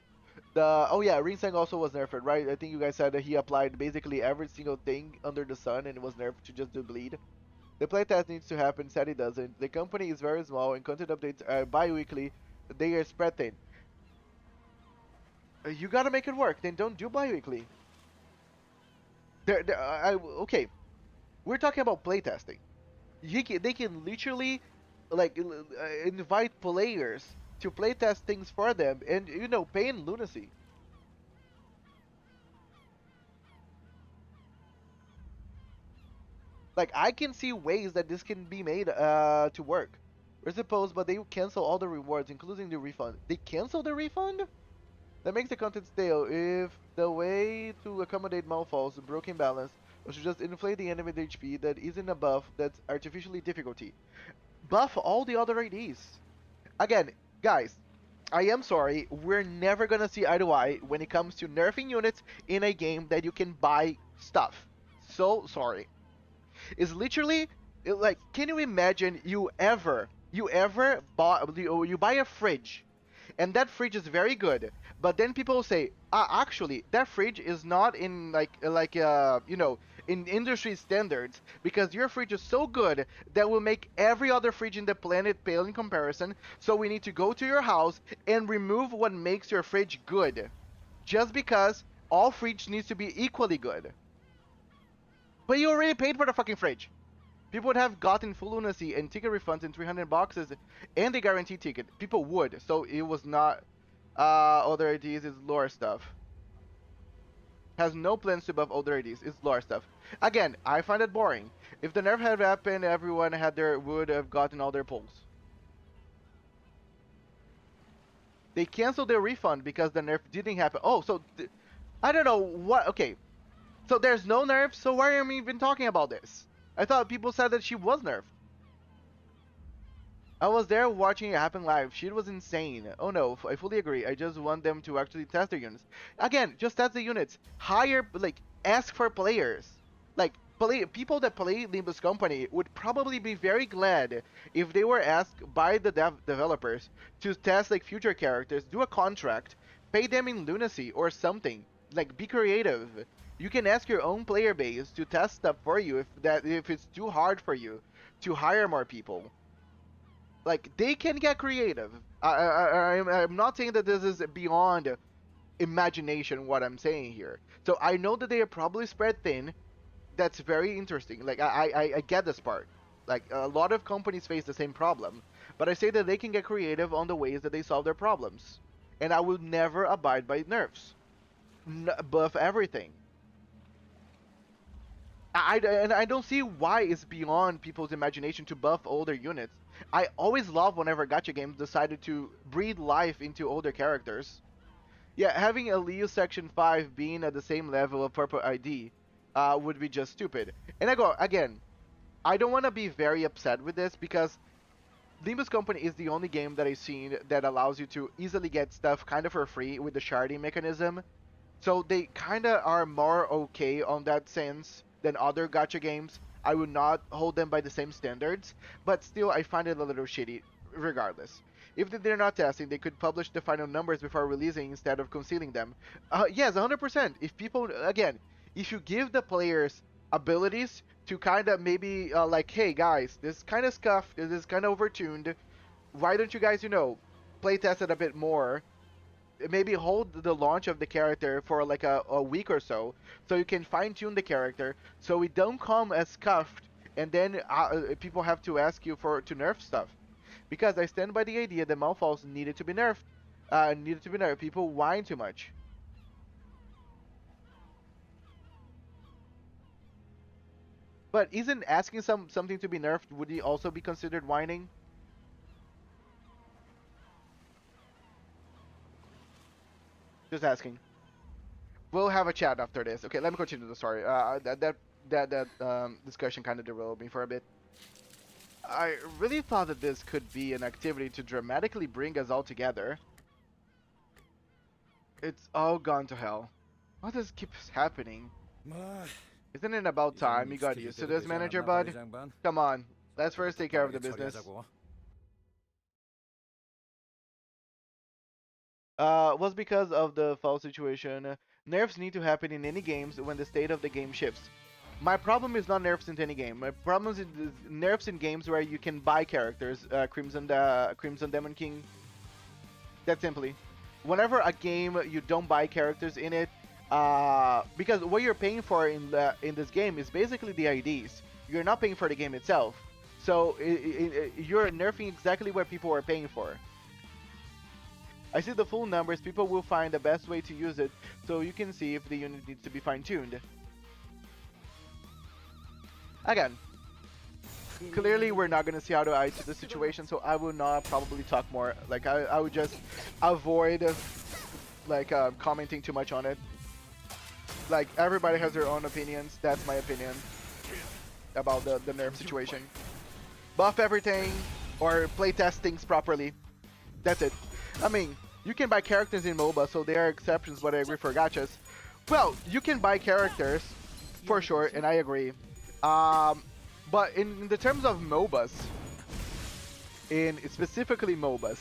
Oh yeah, Ringsang also was nerfed, right? I think you guys said that he applied basically every single thing under the sun and it was nerfed to just do bleed. The playtest needs to happen, said it doesn't. The company is very small and content updates are bi-weekly. They are spread thin. You gotta make it work, then don't do bi-weekly. Okay, we're talking about playtesting. They can literally like invite players to playtest things for them and, you know, pay in lunacy. Like, I can see ways that this can be made to work. We're supposed, but they cancel all the rewards, including the refund. They cancel the refund? That makes the content stale. If the way to accommodate Malfall's broken balance was to just inflate the enemy HP that isn't a buff, that's artificially difficulty. Buff all the other IDs. Again, guys, I am sorry, we're never gonna see eye to eye when it comes to nerfing units in a game that you can buy stuff. So sorry. It's literally like, can you imagine you ever buy a fridge and that fridge is very good, but then people say, actually that fridge is not in you know, in industry standards because your fridge is so good that will make every other fridge in the planet pale in comparison, so we need to go to your house and remove what makes your fridge good just because all fridge needs to be equally good. But you already paid for the fucking fridge. People would have gotten full lunacy and ticket refunds in 300 boxes and a guaranteed ticket. People would, so it was not other IDs, it's lore stuff. Has no plans to buff older IDs, it's lore stuff. Again, I find it boring. If the nerf had happened, everyone would have gotten all their pulls. They canceled their refund because the nerf didn't happen. Oh, so I don't know what. Okay, so there's no nerf, so why am I even talking about this? I thought people said that she was nerfed. I was there watching it happen live. Shit was insane. Oh no, I fully agree. I just want them to actually test their units. Again, just test the units. Hire, like, ask for players. Like, people that play Limbus Company would probably be very glad if they were asked by the developers to test, like, future characters, do a contract, pay them in lunacy or something. Like, be creative. You can ask your own player base to test stuff for you if it's too hard for you to hire more people. Like, they can get creative. I'm not saying that this is beyond imagination what I'm saying here. So I know that they are probably spread thin. That's very interesting. Like, I get this part. Like, a lot of companies face the same problem. But I say that they can get creative on the ways that they solve their problems. And I will never abide by nerfs. Buff everything. And I don't see why it's beyond people's imagination to buff older units. I always love whenever gacha games decided to breathe life into older characters. Yeah, having a Leo Section 5 being at the same level of Purple ID would be just stupid. And I go, again, I don't want to be very upset with this because Limbus Company is the only game that I've seen that allows you to easily get stuff kind of for free with the sharding mechanism. So they kind of are more okay on that sense than other gacha games. I would not hold them by the same standards, but still I find it a little shitty regardless. If they're not testing, they could publish the final numbers before releasing instead of concealing them. Yes, 100%. If people, again, if you give the players abilities to kind of maybe like, hey guys, this is kind of scuffed, this is kind of overtuned, why don't you guys, play test it a bit more? Maybe hold the launch of the character for like a week or so you can fine-tune the character so we don't come as scuffed and then people have to ask you to nerf stuff, because I stand by the idea that Malphals needed to be nerfed. People whine too much. But isn't asking something to be nerfed, would he also be considered whining? Just asking. We'll have a chat after this. Okay, let me continue the story. That discussion kind of derailed me for a bit. I really thought that this could be an activity to dramatically bring us all together. It's all gone to hell. What does keeps happening? Isn't it about time you got used to this, manager bud? Come on, let's first take care of the business. Was because of the fall situation. Nerfs need to happen in any games when the state of the game shifts. My problem is not nerfs in any game. My problem is nerfs in games where you can buy characters. Crimson Demon King. That simply. Whenever a game you don't buy characters in it, because what you're paying for in this game is basically the IDs. You're not paying for the game itself. So you're nerfing exactly what people are paying for. I see the full numbers. People will find the best way to use it, so you can see if the unit needs to be fine-tuned. Again, clearly we're not gonna see eye to eye to the situation, so I will not probably talk more. Like I would just avoid like commenting too much on it. Like everybody has their own opinions. That's my opinion about the nerf situation. Buff everything or play test things properly. That's it. I mean, you can buy characters in MOBA, so there are exceptions, but I agree for gachas. Well, you can buy characters, for sure, and I agree. But in the terms of MOBAs, specifically MOBAs,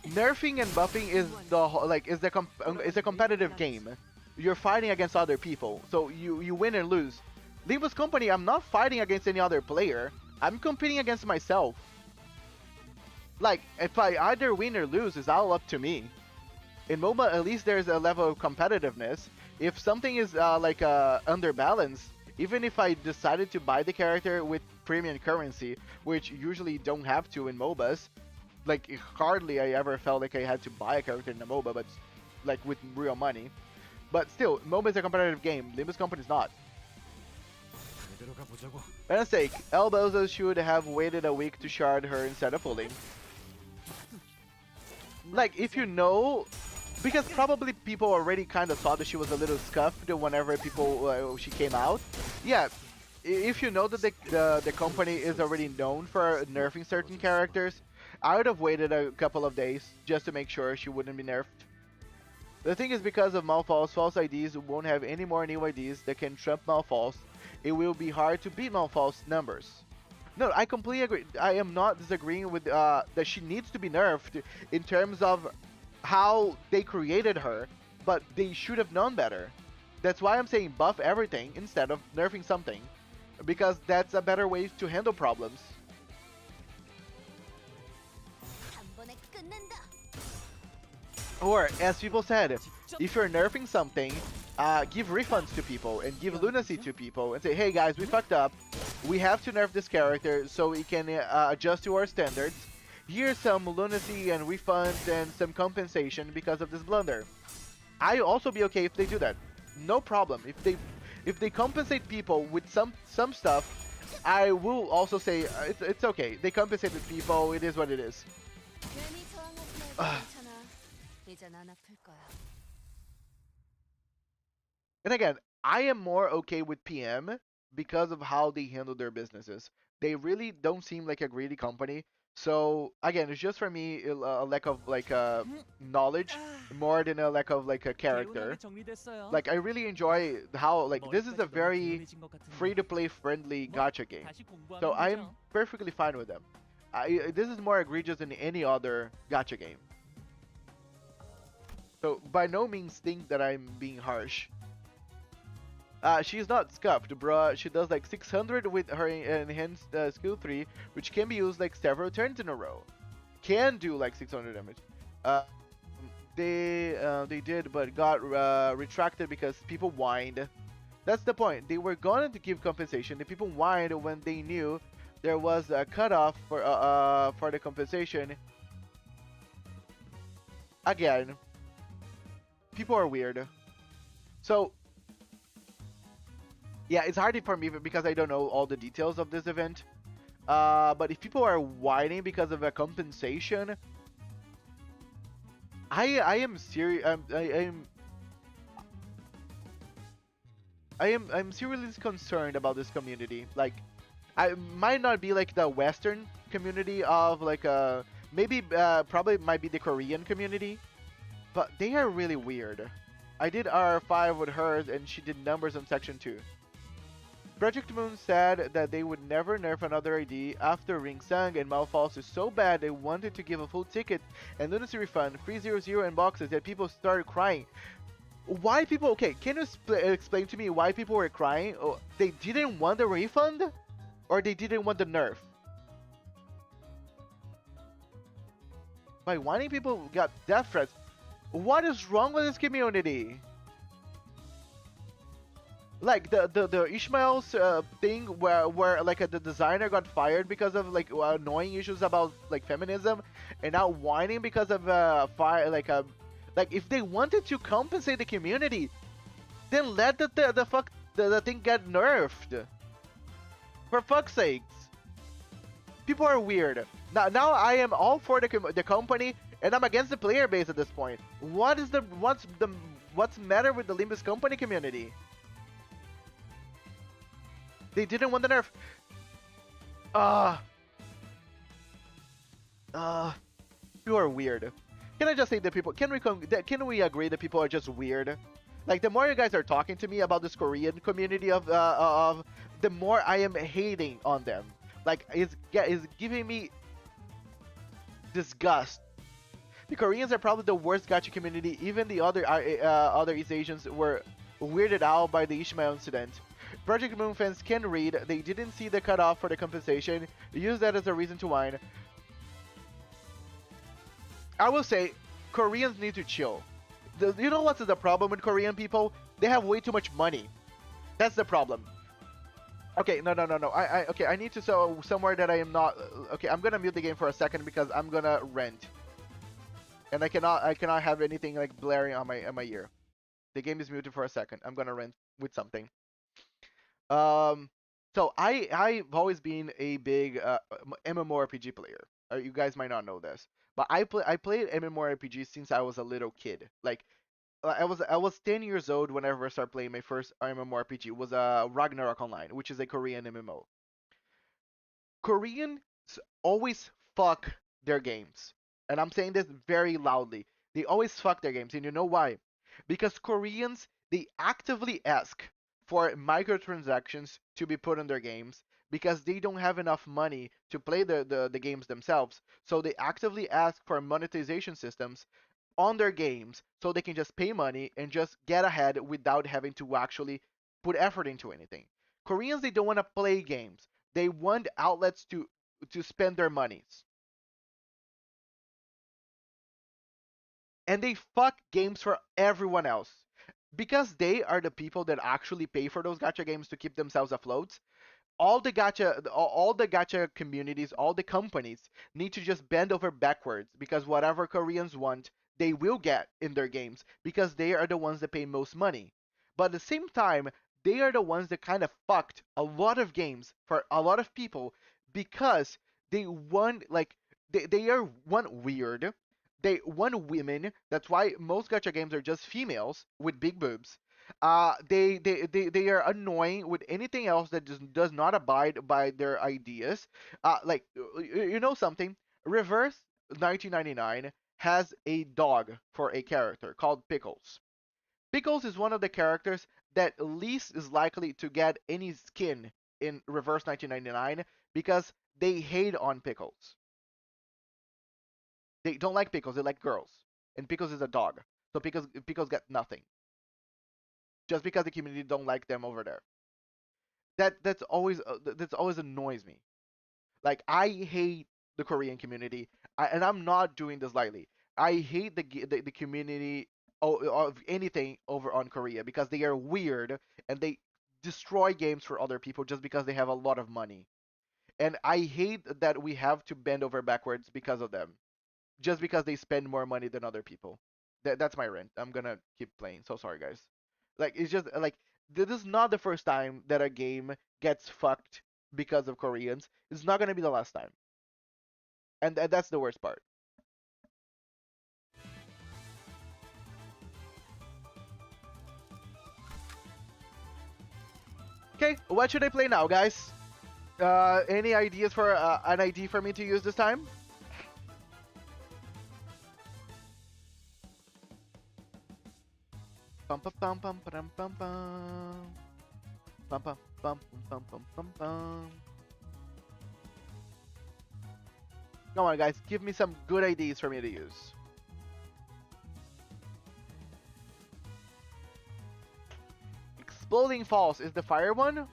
nerfing and buffing is a competitive game. You're fighting against other people, so you win and lose. Limbus Company, I'm not fighting against any other player. I'm competing against myself. Like, if I either win or lose, it's all up to me. In MOBA, at least there's a level of competitiveness. If something is underbalanced, even if I decided to buy the character with premium currency, which usually don't have to in MOBAs, like hardly I ever felt like I had to buy a character in a MOBA, but like with real money. But still, MOBA is a competitive game. Limbus Company is not. For a sake, Elboza should have waited a week to shard her instead of pulling. Like, if you know, because probably people already kind of thought that she was a little scuffed whenever she came out. Yeah, if you know that the company is already known for nerfing certain characters, I would have waited a couple of days just to make sure she wouldn't be nerfed. The thing is, because of Malphals, false IDs won't have any more new IDs that can trump Malphals. It will be hard to beat Malphals' numbers. No, I completely agree. I am not disagreeing with that she needs to be nerfed in terms of how they created her, but they should have known better. That's why I'm saying buff everything instead of nerfing something, because that's a better way to handle problems. Or, as people said, if you're nerfing something, give refunds to people and give lunacy to people and say, hey guys, we fucked up. We have to nerf this character so we can adjust to our standards. Here's some lunacy and refunds and some compensation because of this blunder. I'd also be okay if they do that. No problem. If they, if they compensate people with some stuff, I will also say it's okay. They compensated people. It is what it is. 괜히 저항하지 말고 괜찮아. 이젠 안 아플 거야. And again, I am more okay with PM because of how they handle their businesses. They really don't seem like a greedy company. So again, it's just for me a lack of like knowledge more than a lack of like a character. 개운하게 정리됐어요. Like I really enjoy how like this is a 머리까지 너무 very 개운해진 것 같은데. free-to-play friendly gacha game. 다시 공부하면 So I'm 되죠. perfectly fine with them. This is more egregious than any other gacha game. So by no means think that I'm being harsh. She's not scuffed, bruh. She does like 600 with her enhanced skill 3, which can be used like several turns in a row. Can do like 600 damage. They did, but got retracted because people whined. That's the point. They were going to give compensation. The people whined when they knew there was a cutoff for the compensation. Again, people are weird. So yeah, it's hard for me because I don't know all the details of this event. But if people are whining because of a compensation, I am serious. I'm seriously concerned about this community. Like, I might not be like the Western community of like maybe probably might be the Korean community, but they are really weird. I did R5 with hers and she did numbers on section 2. Project Moon said that they would never nerf another ID after Ring Sang and Malfalls is so bad they wanted to give a full ticket and lunacy refund, 300 in boxes that people started crying. Why people, okay, can you explain to me why people were crying? Oh, they didn't want the refund? Or they didn't want the nerf? By whining people got death threats. What is wrong with this community? Like the Ishmael's thing where like the designer got fired because of like annoying issues about like feminism, and now whining because of like if they wanted to compensate the community, then let the thing get nerfed. For fuck's sakes, people are weird. Now I am all for the company, and I'm against the player base at this point. What's matter with the limbuscompany community? They didn't want the nerf. You are weird. Can I just say that people? Can we agree that people are just weird? Like the more you guys are talking to me about this Korean community of the more I am hating on them. Like it's giving me disgust. The Koreans are probably the worst gacha community. Even the other East Asians were weirded out by the Ishmael incident. Project Moon fans can read. They didn't see the cutoff for the compensation. Use that as a reason to whine. I will say, Koreans need to chill. You know what's the problem with Korean people? They have way too much money. That's the problem. Okay, no. Okay, I need to somewhere that I am not. Okay, I'm gonna mute the game for a second because I'm gonna rent, and I cannot have anything like blaring on my ear. The game is muted for a second. I'm gonna rent with something. So I've always been a big MMORPG player. You guys might not know this, but I played MMORPG since I was a little kid. Like I was 10 years old whenever I started playing my first MMORPG. It was Ragnarok Online, which is a Korean MMO. Koreans always fuck their games, and I'm saying this very loudly. They always fuck their games, and you know why? Because Koreans, they actively ask for microtransactions to be put in their games because they don't have enough money to play the games themselves. So they actively ask for monetization systems on their games so they can just pay money and just get ahead without having to actually put effort into anything. Koreans, they don't want to play games. They want outlets to spend their monies. And they fuck games for everyone else. Because they are the people that actually pay for those gacha games to keep themselves afloat, all the gacha communities, all the companies need to just bend over backwards because whatever Koreans want, they will get in their games because they are the ones that pay most money. But at the same time, they are the ones that kind of fucked a lot of games for a lot of people because they want like they are one weird, they want women. That's why most gacha games are just females with big boobs. They are annoying with anything else that just does not abide by their ideas. Like you know something, Reverse 1999 has a dog for a character called Pickles. Pickles is one of the characters that least is likely to get any skin in Reverse 1999 because they hate on Pickles. They don't like Pickles, they like girls. And Pickles is a dog. So Pickles get nothing. Just because the community don't like them over there. That's always annoys me. Like I hate the Korean community, and I'm not doing this lightly. I hate the community of anything over on Korea because they are weird and they destroy games for other people just because they have a lot of money. And I hate that we have to bend over backwards because of them, just because they spend more money than other people. That's my rant. I'm gonna keep playing. So sorry, guys. Like it's just like this is not the first time that a game gets fucked because of Koreans. It's not gonna be the last time, and that's the worst part. Okay, what should I play now, guys? Any ideas for an ID for me to use this time? Pum pum pum pum pum pum pum pum pum pum pum pum pum pum. Come on, guys, give me some good ideas for me to use. Exploding Falls is the fire one?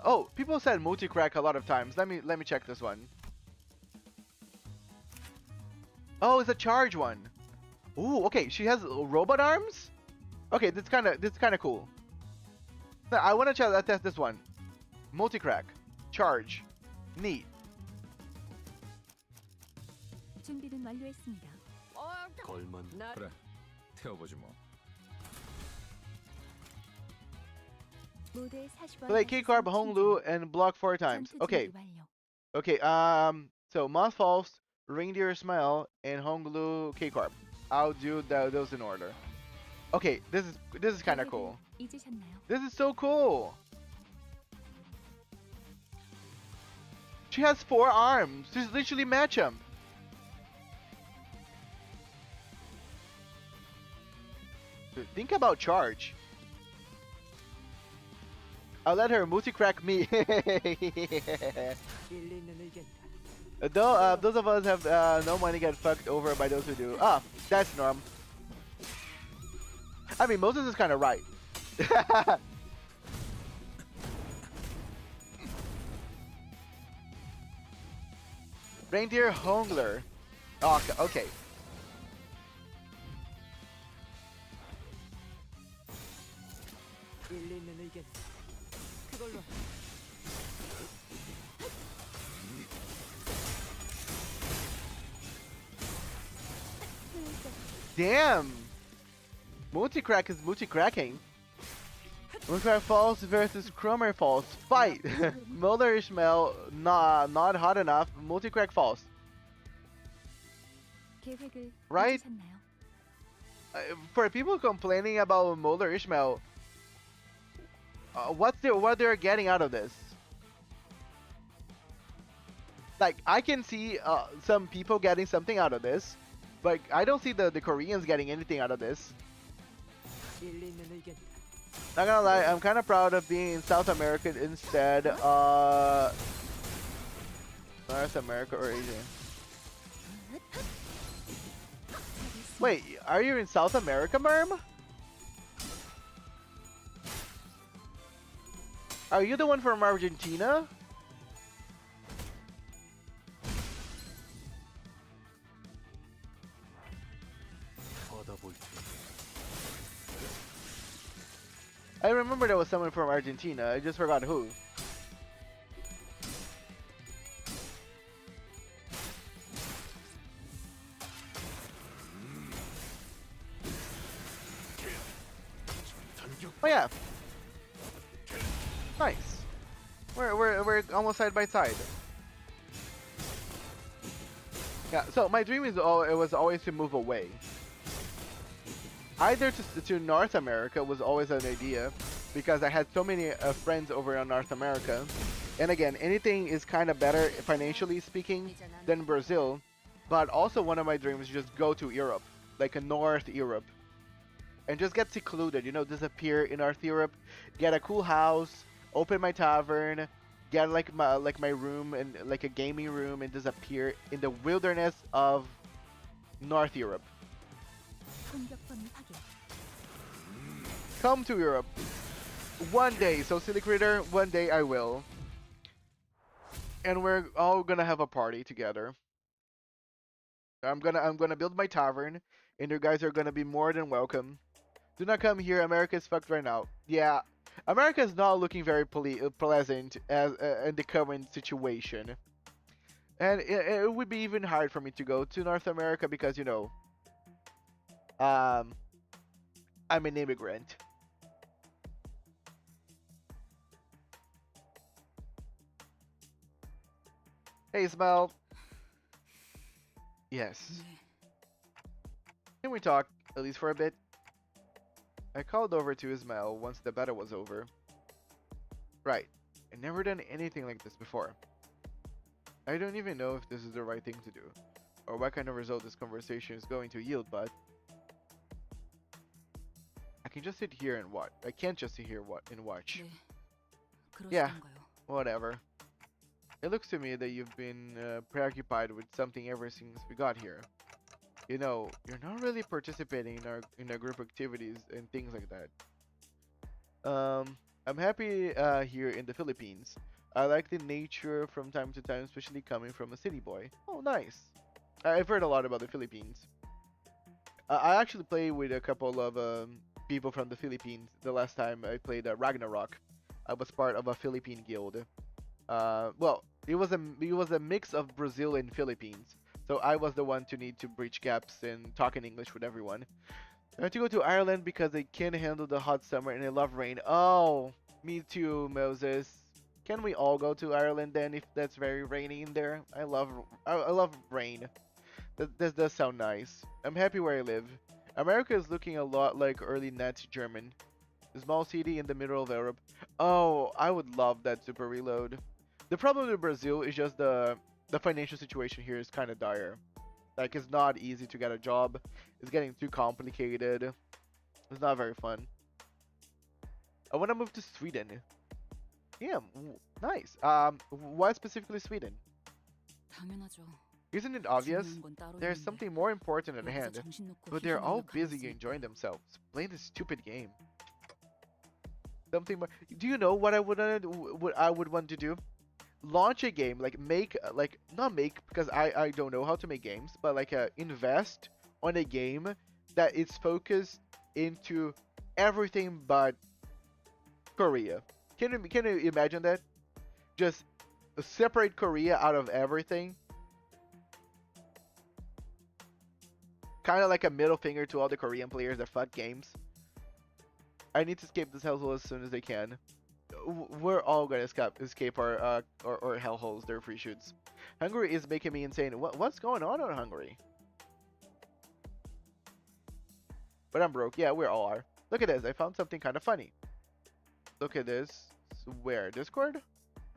Oh, people said multi-crack a lot of times. Let me check this one. Oh, it's a charge one. Ooh, okay. She has robot arms. Okay, this kind of cool. I want to test this one. Multi-crack, charge, neat. 준비는 완료했습니다. 걸만 나 그래, 태워보지 뭐. 모두의 40원. Play keycarb, Honglu, and block 4 times. Okay. Okay. So Moth Falls, Reindeer Smile, and Honglu keycarb. I'll do those in order. Okay, this is kind of cool. This is so cool. She has 4 arms. She's literally Machamp. Dude, think about charge. I'll let her multi-crack me. Though those of us have no money get fucked over by those who do. Ah, that's norm. I mean, Moses is kind of right. Reindeer Hongler. Oh, okay. Damn! Multi-crack is multi-cracking. Multi-crack Falls versus Cromer Falls. Fight! Mulder Ishmael, not hot enough. Multi-crack Falls. Right? For people complaining about Mulder Ishmael, what they're getting out of this? Like, I can see some people getting something out of this, but I don't see the Koreans getting anything out of this. Not gonna lie, I'm kind of proud of being in South America instead North America or Asia. Wait, are you in South America, Merm? Are you the one from Argentina? I remember there was someone from Argentina. I just forgot who. Nice. We're almost side by side. Yeah. So my dream is it was always to move away. Either to North America was always an idea, because I had so many friends over in North America. And again, anything is kind of better financially speaking than Brazil. But also one of my dreams is just go to Europe, like a North Europe, and just get secluded, you know, disappear in North Europe, get a cool house, open my tavern, get like my room and like a gaming room, and disappear in the wilderness of North Europe. Come to Europe one day. So Silly Critter, one day I will, and we're all gonna have a party together. I'm gonna build my tavern, and you guys are gonna be more than welcome. Do not come here. America is fucked right now. Yeah, America is not looking very pleasant as in the current situation, and it would be even hard for me to go to North America because, you know, I'm an immigrant. Hey, Smell. Yes. Can we talk at least for a bit? I called over to Ismail once the beta was over. Right. I've never done anything like this before. I don't even know if this is the right thing to do, or what kind of result this conversation is going to yield, but I can just sit here and watch. I can't just sit here and watch. Yeah, whatever. It looks to me that you've been preoccupied with something ever since we got here. You know, you're not really participating in our group activities and things like that. I'm happy here in the Philippines. I like the nature from time to time, especially coming from a city boy. Oh, nice. I've heard a lot about the Philippines. I actually played with a couple of people from the Philippines the last time I played Ragnarok. I was part of a Philippine guild. Well, it was a mix of Brazil and Philippines. So I was the one to need to bridge gaps and talk in English with everyone. I had to go to Ireland because I can't handle the hot summer and I love rain. Oh, me too, Moses. Can we all go to Ireland then if that's very rainy in there? I love rain. That does sound nice. I'm happy where I live. America is looking a lot like early Nazi German. A small city in the middle of Europe. Oh, I would love that super reload. The problem with Brazil is just the financial situation here is kind of dire. Like, it's not easy to get a job. It's getting too complicated. It's not very fun. I want to move to Sweden. Yeah, nice. Why specifically Sweden? Isn't it obvious? There's something more important at hand. But they're all busy enjoying themselves, playing this stupid game. Something more. Do you know what I would want to do? Launch a game, like not make, because I don't know how to make games, but like invest on a game that is focused into everything but Korea. Can you imagine that? Just separate Korea out of everything. Kind of like a middle finger to all the Korean players that fuck games. I need to escape this hellhole as soon as I can. We're all gonna escape our hellholes. They're free shoots. Hungary is making me insane. What's going on in Hungary? But I'm broke. Yeah, we all are. Look at this. I found something kind of funny. Look at this. Where? Discord?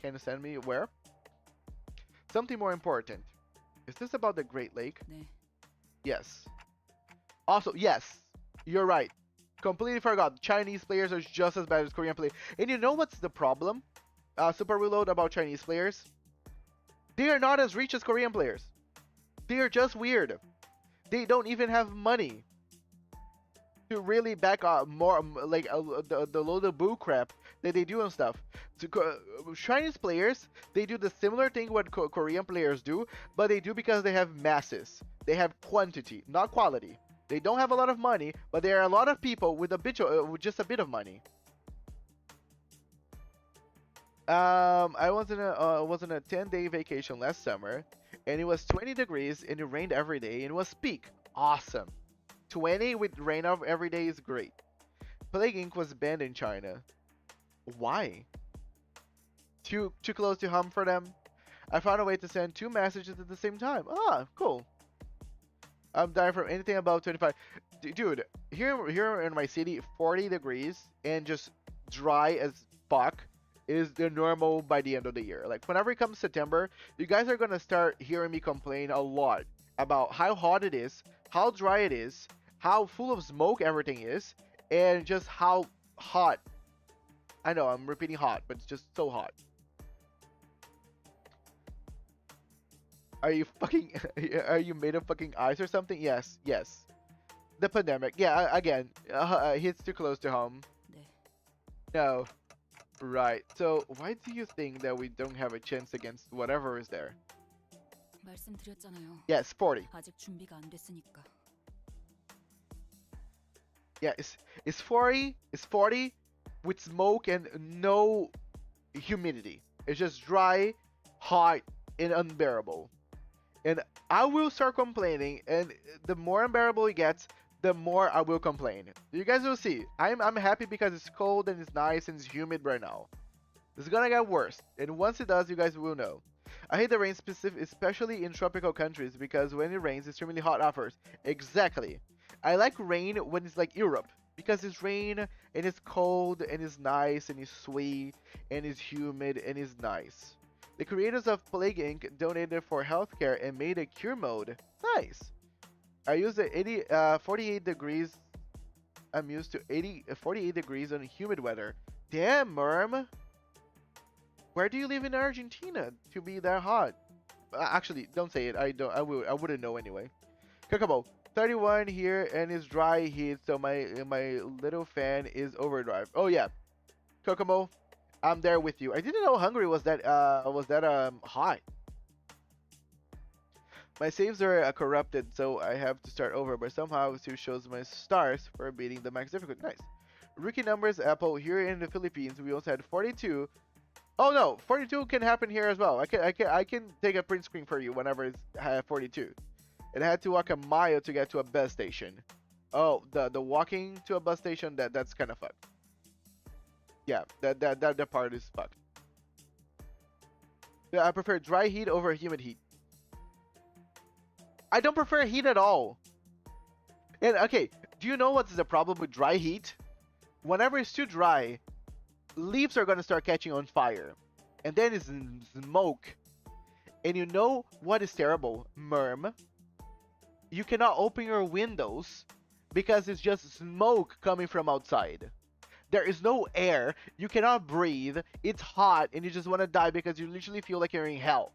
Can you send me where? Something more important. Is this about the Great Lake? Yes. Also, yes. You're right. Completely forgot. Chinese players are just as bad as Korean players. And you know what's the problem? Super reload about Chinese players. They are not as rich as Korean players. They are just weird. They don't even have money to really back up more like the load of boo crap that they do and stuff. So, Chinese players, they do the similar thing what Korean players do, but they do because they have masses. They have quantity, not quality. They don't have a lot of money, but there are a lot of people with with just a bit of money. I was in a 10-day vacation last summer, and it was 20 degrees, and it rained every day, and it was peak. Awesome. 20 with rain every day is great. Plague Inc. was banned in China. Why? too close to home for them. I found a way to send 2 messages at the same time. Ah, cool. I'm dying from anything above 25. Dude, here in my city, 40 degrees and just dry as fuck is the normal by the end of the year. Like, whenever it comes September, you guys are gonna start hearing me complain a lot about how hot it is, how dry it is, how full of smoke everything is, and just how hot. I know, I'm repeating hot, but it's just so hot. Are you fucking... Are you made of fucking ice or something? Yes, yes. The pandemic. Yeah, again, hits too close to home. No. Right. So, why do you think that we don't have a chance against whatever is there? Yes, 40. Yeah, it's 40. It's 40 with smoke and no humidity. It's just dry, hot, and unbearable. And I will start complaining, and the more unbearable it gets, the more I will complain. You guys will see. I'm happy because it's cold and it's nice and it's humid right now. It's gonna get worse, and once it does, you guys will know. I hate the rain, especially in tropical countries, because when it rains, it's extremely hot afterwards. Exactly. I like rain when it's like Europe, because it's rain and it's cold and it's nice and it's sweet and it's humid and it's nice. The creators of Plague Inc. donated for healthcare and made a cure mode. Nice. I use the 48 degrees. I'm used to 48 degrees on humid weather. Damn, Merm. Where do you live in Argentina to be that hot? Actually, don't say it. I wouldn't know anyway. Kokomo, 31 here and it's dry heat, so my little fan is overdrive. Oh yeah, Kokomo, I'm there with you. I didn't know Hungary was that hot. My saves are corrupted, so I have to start over, but somehow it still shows my stars for beating the max difficulty. Nice. Rookie numbers, Apple. Here in the Philippines, we also had 42. Oh no, 42 can happen here as well. I can take a print screen for you whenever it's 42. And I had to walk a mile to get to a bus station. Oh, the walking to a bus station, that's kind of fucked. Yeah, that part is fucked. Yeah, I prefer dry heat over humid heat. I don't prefer heat at all. And okay, do you know what's the problem with dry heat? Whenever it's too dry, leaves are gonna start catching on fire, and then it's smoke. And you know what is terrible, Merm? You cannot open your windows because it's just smoke coming from outside. There is no air. You cannot breathe. It's hot, and you just want to die because you literally feel like you're in hell.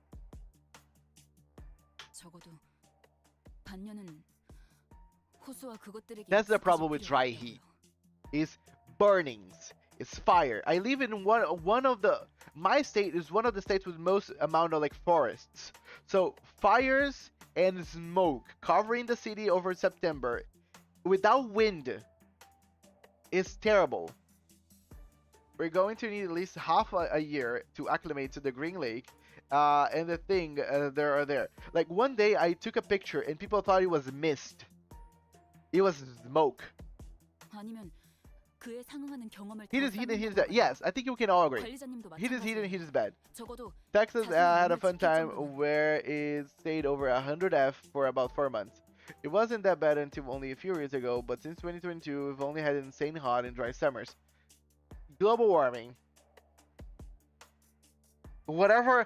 That's the problem with dry heat. It's burnings. It's fire. I live in my state is one of the states with most amount of like forests. So fires and smoke covering the city over September without wind is terrible. We're going to need at least half a year to acclimate to the Green Lake and the thing there. Like one day I took a picture and people thought it was mist. It was smoke. Heat is heat and heat is bad. Yes, I think we can all agree. Heat is heat and heat is bad. Texas had a fun time where it stayed over 100 for about 4 months. It wasn't that bad until only a few years ago, but since 2022, we've only had insane hot and dry summers. Global warming. Whatever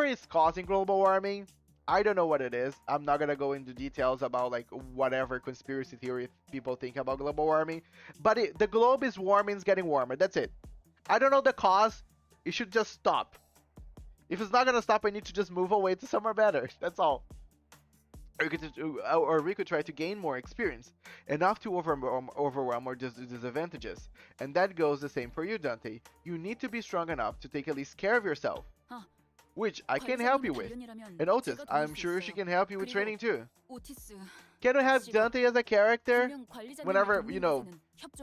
is causing global warming, I don't know what it is. I'm not gonna go into details about like whatever conspiracy theory people think about global warming, but the globe is warming, it's getting warmer. That's it. I don't know the cause. It should just stop. If it's not gonna stop, I need to just move away to somewhere better. That's all. Or we could try to gain more experience, enough to overwhelm or disadvantages. And that goes the same for you, Dante. You need to be strong enough to take at least care of yourself. Which I can help you with. And Otis, I'm sure she can help you with training too. Can we have Dante as a character whenever, you know,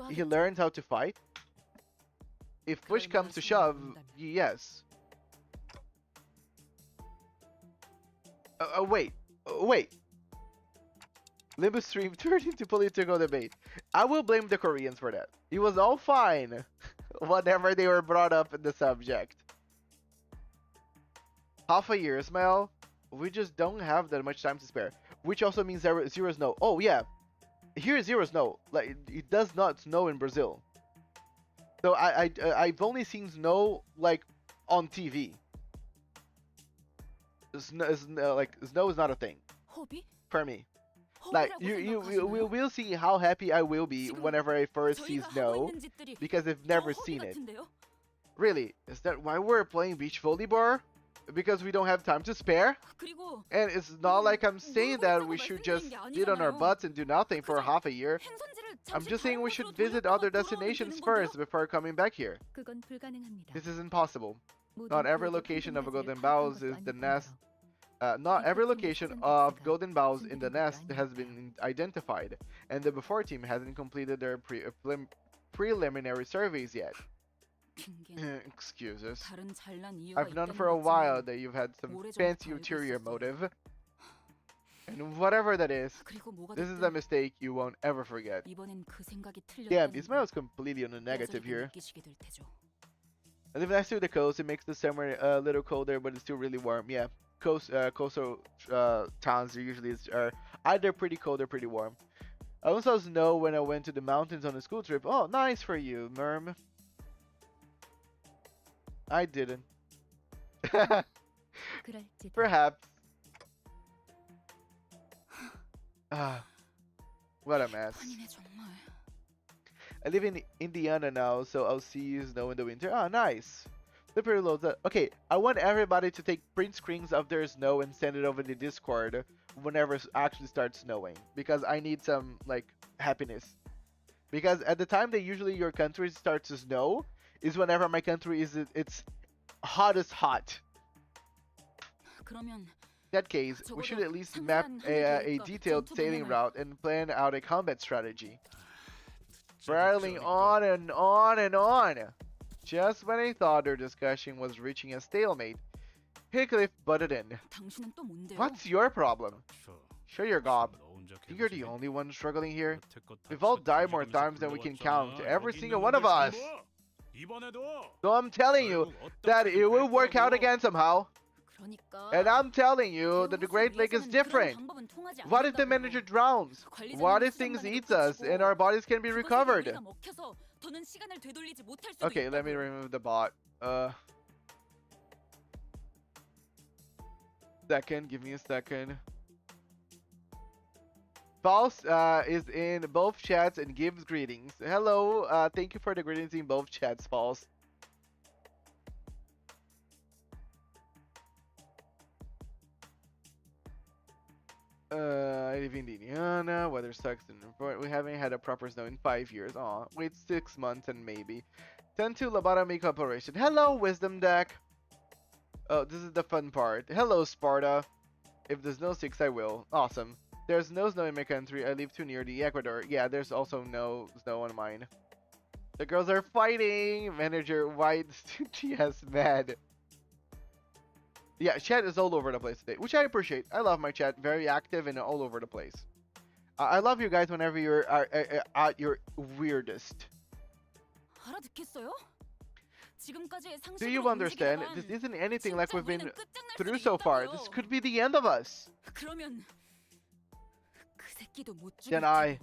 he learns how to fight? If push comes to shove, yes. Wait. Limbus stream turned into political debate. I will blame the Koreans for that. It was all fine whenever they were brought up in the subject. half a year, Ismail. We just don't have that much time to spare. Which also means zero snow. Oh yeah, here zero snow. Like it does not snow in Brazil. So I've only seen snow like on TV. Snow is not a thing for me. Like we'll see how happy I will be whenever I first see snow, because I've never seen it. Really, is that why we're playing beach volleyball? Because we don't have time to spare? And it's not like I'm saying that we should just sit on our butts and do nothing for half a year. I'm just saying we should visit other destinations first before coming back here. 그건 불가능합니다. This is impossible. Not every location of a golden bowls is the nest. Not every location of golden bowls in the nest has been identified, and the before team hasn't completed their preliminary surveys yet. Excuses. I've known for a while that you've had some fancy ulterior motive. And whatever that is, this is a mistake you won't ever forget. Damn, Ismail is completely on the negative here. I live next to the coast. It makes the summer a little colder, but it's still really warm. Yeah, coastal towns usually are either pretty cold or pretty warm. I also saw snow when I went to the mountains on a school trip. Oh, nice for you, Merm. I didn't. Perhaps. What a mess. I live in Indiana now, so I'll see you snow in the winter. Ah, nice. Slippery loads. Okay, I want everybody to take print screens of their snow and send it over to Discord whenever it actually starts snowing, because I need some like happiness. Because at the time that usually your country starts to snow is whenever my country is its hottest hot. In that case, we should at least map a detailed sailing route and plan out a combat strategy. Barreling on and on and on. Just when I thought our discussion was reaching a stalemate, Heathcliff butted in. What's your problem? Show your gob. Think you're the only one struggling here? We've all died more times than we can count, every single one of us. So I'm telling you that it will work out again somehow. And I'm telling you that the Great Lake is different. What if the manager drowns? What if things eats us and our bodies can be recovered? Okay, let me remove the bot. Second, give me a second. False is in both chats and gives greetings. Hello, thank you for the greetings in both chats, False. I live in Indiana. Weather sucks and we haven't had a proper snow in 5 years. Aw, wait 6 months and maybe. 10 to lobotomycorporation. Hello, Wisdom Deck. Oh, this is the fun part. Hello, Sparta. If the snow sticks, I will. Awesome. There's no snow in my country. I live too near the Ecuador. Yeah, there's also no snow on mine. The girls are fighting. Manager White GS mad. Yeah, chat is all over the place today, which I appreciate. I love my chat. Very active and all over the place. I love you guys whenever you're at your weirdest. Do you understand? This isn't anything like we've been through so far. This could be the end of us. Then I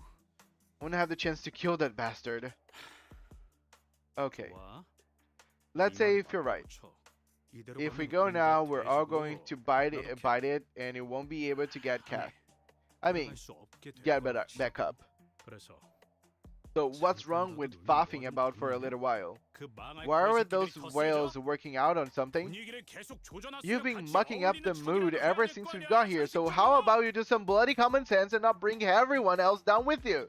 won't have the chance to kill that bastard. Okay. Let's say if you're right. If we go now, we're all going to bite it, and it won't be able to get back up. So what's wrong with faffing about for a little while? Why are those whales working out on something? You've been mucking up the mood ever since we got here, so how about you do some bloody common sense and not bring everyone else down with you?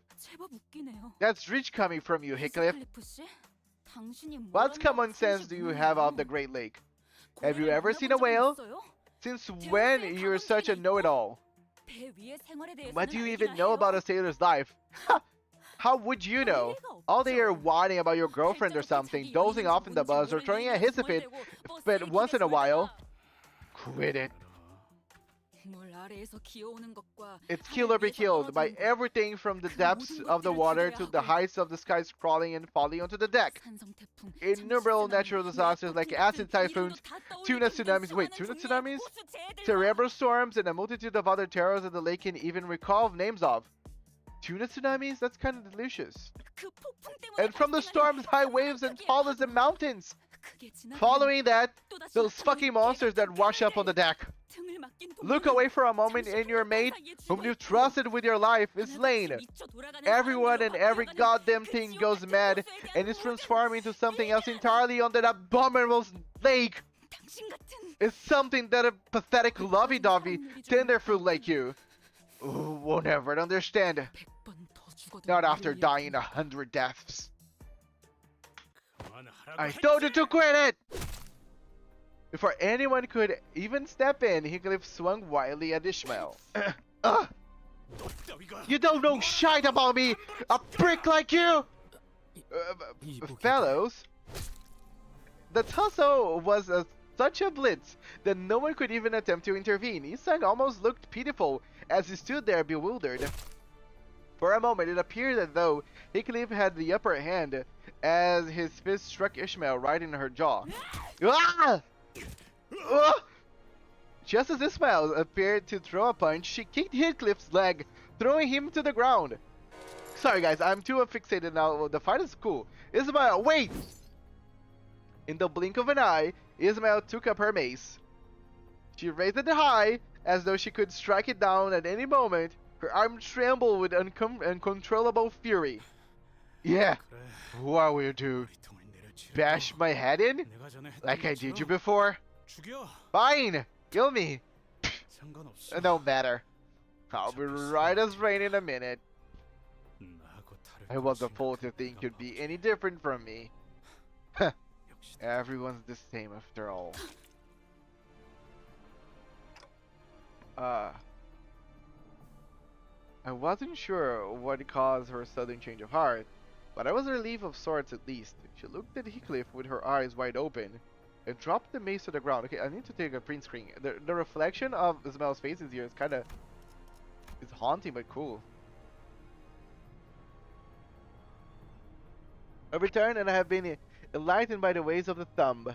That's rich coming from you, Heathcliff. What common sense do you have of the Great Lake? Have you ever seen a whale? Since when you're such a know-it-all? What do you even know about a sailor's life? How would you know? All day you're whining about your girlfriend or something, dozing off in the bus or throwing a hissy fit once in a while. Quit it. It's kill or be killed by everything from the depths of the water to the heights of the skies crawling and falling onto the deck. Innumerable natural disasters like acid typhoons, tuna tsunamis. Wait, tuna tsunamis? Cerebral storms and a multitude of other terrors that the lake can even recall names of. Tuna tsunamis? That's kind of delicious. And from the storms, high waves, and tall as the mountains. Following that, those fucking monsters that wash up on the deck. Look away for a moment and your mate, whom you trusted with your life, is slain. Everyone and every goddamn thing goes mad and is transformed into something else entirely on that abominable lake. It's something that a pathetic lovey-dovey tenderfoot like you won't ever understand. Not after dying 100 deaths. I told you to quit it! Before anyone could even step in, Heathcliff swung wildly at Ishmael. You don't know shite about me, a prick like you! Fellows, the tussle was such a blitz that no one could even attempt to intervene. Isang almost looked pitiful as he stood there bewildered. For a moment, it appeared as though Heathcliff had the upper hand as his fist struck Ishmael right in her jaw. Ah! Just as Ishmael appeared to throw a punch, she kicked Heathcliff's leg, throwing him to the ground. Sorry guys, I'm too fixated now. The fight is cool. Ishmael, wait! In the blink of an eye, Ishmael took up her mace. She raised it high, as though she could strike it down at any moment. Her arm trembled with uncontrollable fury. Yeah, what will you do? Bash my head in? Like I did you before? Fine, kill me. No matter. I'll be right as rain in a minute. I was a fool to think you'd be any different from me. Everyone's the same after all. I wasn't sure what caused her sudden change of heart, but I was a relief of sorts at least. She looked at Heathcliff with her eyes wide open and dropped the mace to the ground. Okay, I need to take a print screen. The reflection of Ismael's face here is kind of... it's haunting but cool. I returned and I have been enlightened by the ways of the thumb.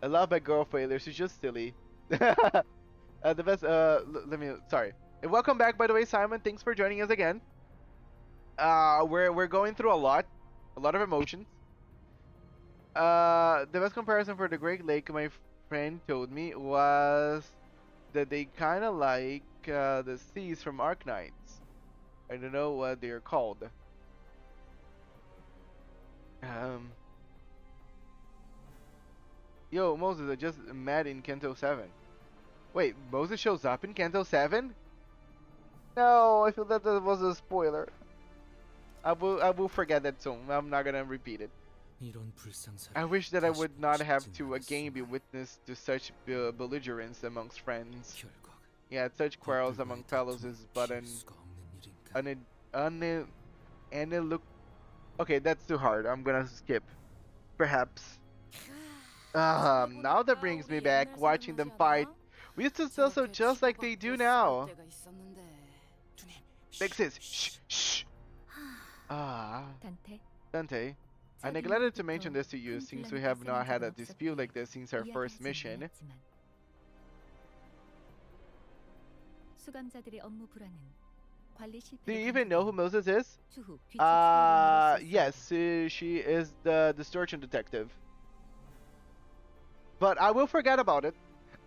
I love my girl failure, she's just silly. The best, sorry. And welcome back, by the way, Simon. Thanks for joining us again. We're going through a lot of emotions. The best comparison for the Great Lake, my friend told me, was that they kind of like the seas from Arknights. I don't know what they're called. Yo, Moses, I just met in Kanto 7. Wait, Moses shows up in Kanto 7? No, I feel that was a spoiler. I will forget that soon. I'm not gonna repeat it. I wish that I would not have to again be witness to such belligerence amongst friends. Yeah, such quarrels among fellows is but okay, that's too hard. I'm gonna skip. Perhaps. Now that brings me back watching them fight. We used to sell so just like they do now. Big sis, shh, shh. Dante, I neglected to mention this to you since we have not had a dispute like this since our first mission. Do you even know who Moses is? Yes, she is the distortion detective. But I will forget about it.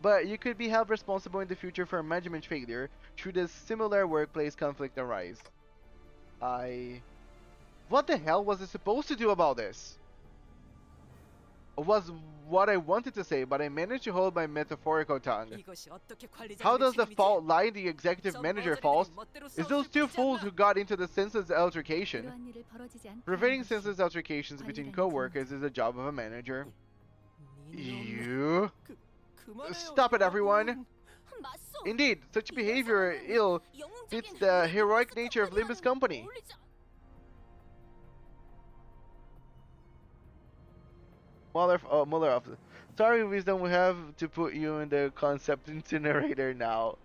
But you could be held responsible in the future for management failure should a similar workplace conflict arise. What the hell was I supposed to do about this? Was what I wanted to say, but I managed to hold my metaphorical tongue. How does the fault lie in the executive manager false? It's those two fools who got into the senseless altercation. Preventing senseless altercations between co-workers is the job of a manager. You? Stop it, everyone! Indeed, such behavior ill fits the heroic nature of limbuscompany. Muller, sorry, Wisdom, we have to put you in the concept incinerator now.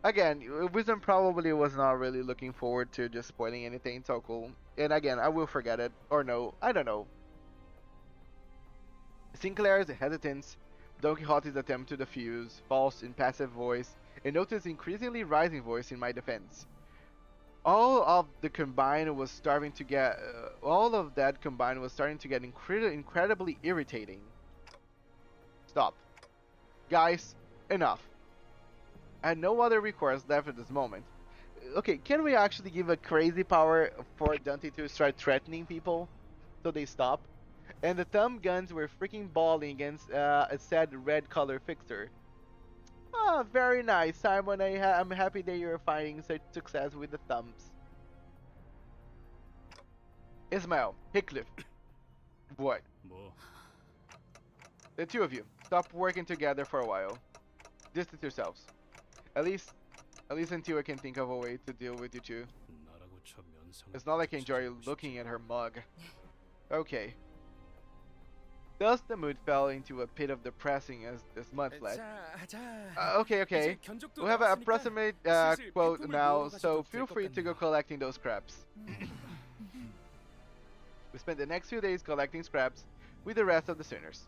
Again, Wisdom probably was not really looking forward to just spoiling anything so cool. And again, I will forget it. Or no, I don't know. Sinclair's hesitance Don Quixote's attempt to defuse, false and passive voice, and notice increasingly rising voice in my defense. All of that combined was starting to get incredibly irritating. Stop. Guys, enough. I had no other recourse left at this moment. Okay, can we actually give a crazy power for Dante to start threatening people so they stop? And the thumb guns were freaking balling against a said red color fixer. Ah, very nice, Simon. I'm happy that you're finding such success with the thumbs. Ismail, Hickcliffe. What? 뭐 The two of you, stop working together for a while. Distance yourselves. At least until I can think of a way to deal with you two. 나라고 쳐 면상. It's not like I enjoy looking at her mug. Okay. Thus the mood fell into a pit of depressing as this month fled. Okay. We have an approximate quote now, so feel free to go collecting those scraps. We spent the next few days collecting scraps with the rest of the sinners.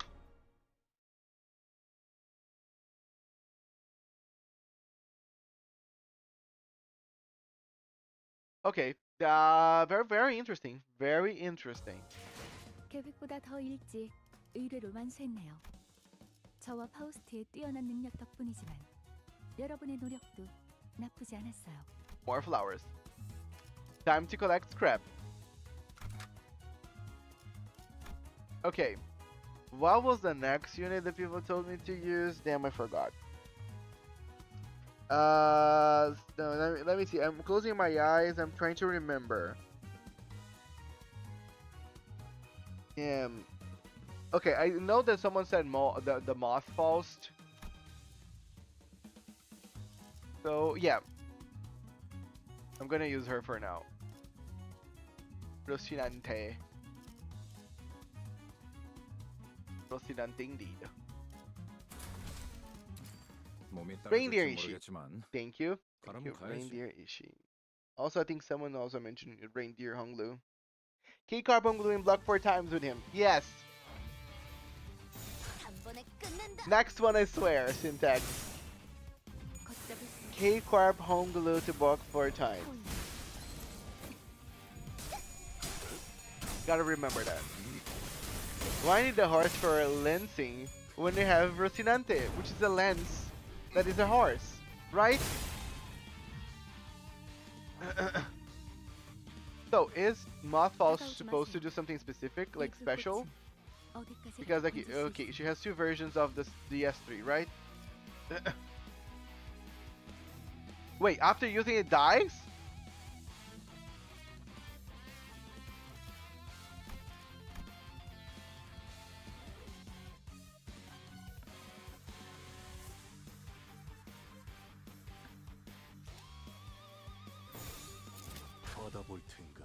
Okay, very interesting. Very interesting. 계획보다 더 일찍 의뢰를 완수했네요. 저와 파우스트의 뛰어난 능력 덕분이지만 여러분의 노력도 나쁘지 않았어요. More flowers. Time to collect scrap. Okay. What was the next unit that people told me to use? Damn, I forgot. No, let me see. I'm closing my eyes. I'm trying to remember. Okay, I know that someone said the Moth Faust. So, yeah. I'm gonna use her for now. Rocinante. Rocinante indeed. Reindeer Ishi. Thank you. Thank you. Reindeer Ishi. Also, I think someone also mentioned Reindeer Honglu. Keycarb Honglu in block 4 times with him. Yes. Next one, I swear. Syntax. Keycarb Honglu to block 4 times. Gotta remember that. Why need a horse for lensing when they have Rocinante, which is a lens that is a horse, right? So, is Mothfall supposed to do something specific, like special? Because, like, okay, she has two versions of the DS3, right? Wait, after using it dies? 받아볼 텐가.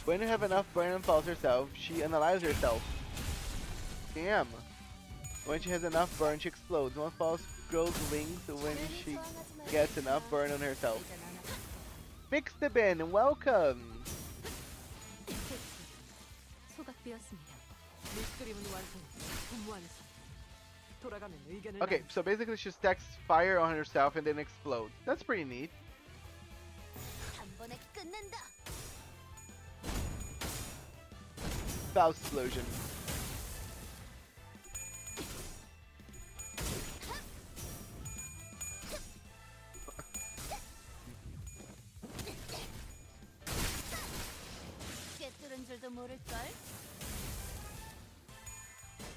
When you have enough burn and falls herself, she analyzes herself. Damn. When she has enough burn, she explodes. One falls grows wings when she gets enough burn on herself. Fix the bin, welcome! Okay, so basically she stacks fire on herself and then explodes. That's pretty neat. Faust explosion.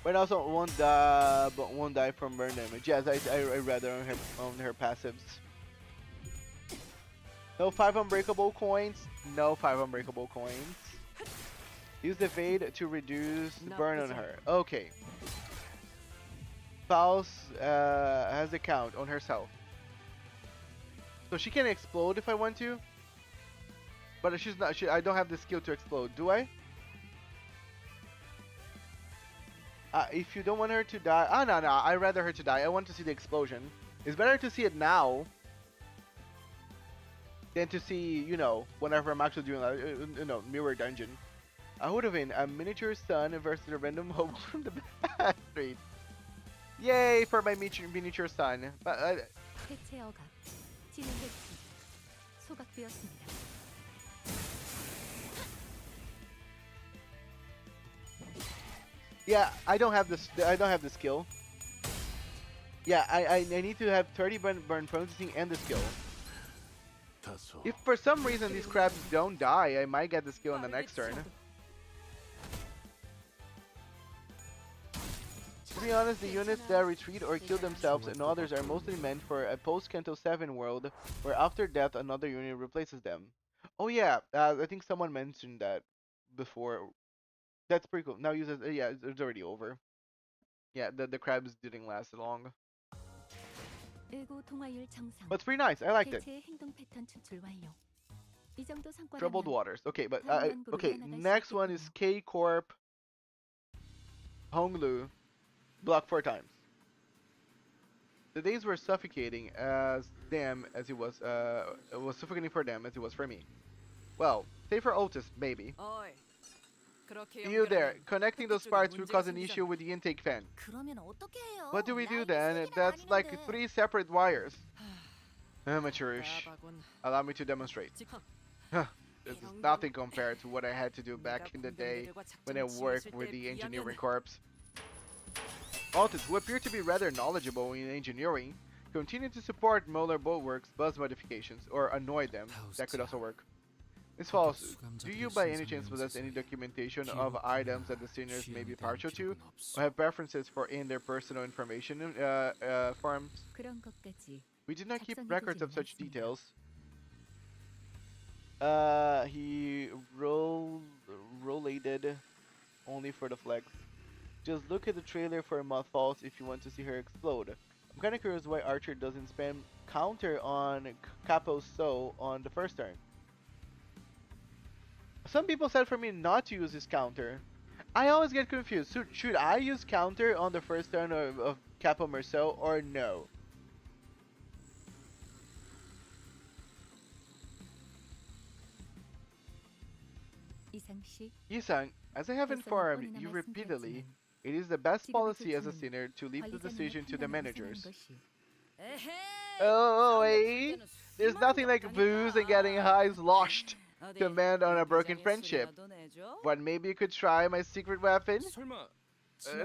But also won't die from burn damage. Yes, I read that on her passives. No 5 unbreakable coins. No 5 unbreakable coins. Use the Evade to reduce the burn on her. Okay. Faust has a count on herself. So she can explode if I want to. But she's not. I don't have the skill to explode, do I? If you don't want her to die... no, I'd rather her to die. I want to see the explosion. It's better to see it now. than to see, you know, whenever I'm actually doing mirror dungeon. I would have been a miniature sun versus a random hobo from the back street. Yay for my miniature sun. But 해체 억압, 진행 배치, 소각되었습니다. yeah, I don't have this. I don't have the skill. Yeah, I need to have 30 burn processing and the skill. 다소 If for some reason these crabs don't die, I might get the skill on the next turn. To be honest, the units that retreat or kill themselves and others are mostly meant for a post-Canto 7 world, where after death another unit replaces them. Oh yeah, I think someone mentioned that before. That's pretty cool. Now uses yeah, it's already over. Yeah, the crabs didn't last long. 일구 통화율 정상. But it's pretty nice. I liked it. 개체의 행동 패턴 추출 완료. 이 정도 Troubled 성과라면 waters. Okay, but 다음 연구로 okay. 이어나갈 수 Next one is 있겠군요. K Corp. Honglu. Block 4 times. The days were suffocating as them as it was suffocating for them as it was for me. Well, say for Otis, maybe. 어이. 그렇게 You there, 연결하면 connecting those 그쪽에 parts will 문제가 cause an 생기잖아. issue with the intake fan. 그러면 어떻게 해요? What do we do 라인이 then? 세 개나 That's like 나뉘는데. 3 separate wires. Amateurish. 나바군. Allow me to demonstrate. 직항. This is nothing compared to what I had to do back in the day when I worked with the engineering corps. Altus, who appear to be rather knowledgeable in engineering, continue to support Molar Bulwark's buzz modifications, or annoy them. That could also work. It's false. Do you by any chance possess any documentation of items that the seniors may be partial to, or have preferences for in their personal information forms? 그런 것까지 We did not keep 작성해두지는 records of such 않습니다. details. He rollated only for the flex. Just look at the trailer for Mothballs if you want to see her explode. I'm kinda curious why Archer doesn't spam counter on Capo So on the first turn. Some people said for me not to use his counter. I always get confused. Should I use counter on the first turn of Capo Merceau or no? 이상식 Yisang, as I have informed you repeatedly, it is the best policy as a senior to leave the decision to the managers. Oh, wait. There's nothing like booze and getting high sloshed to mend on a broken friendship. But maybe you could try my secret weapon? 설마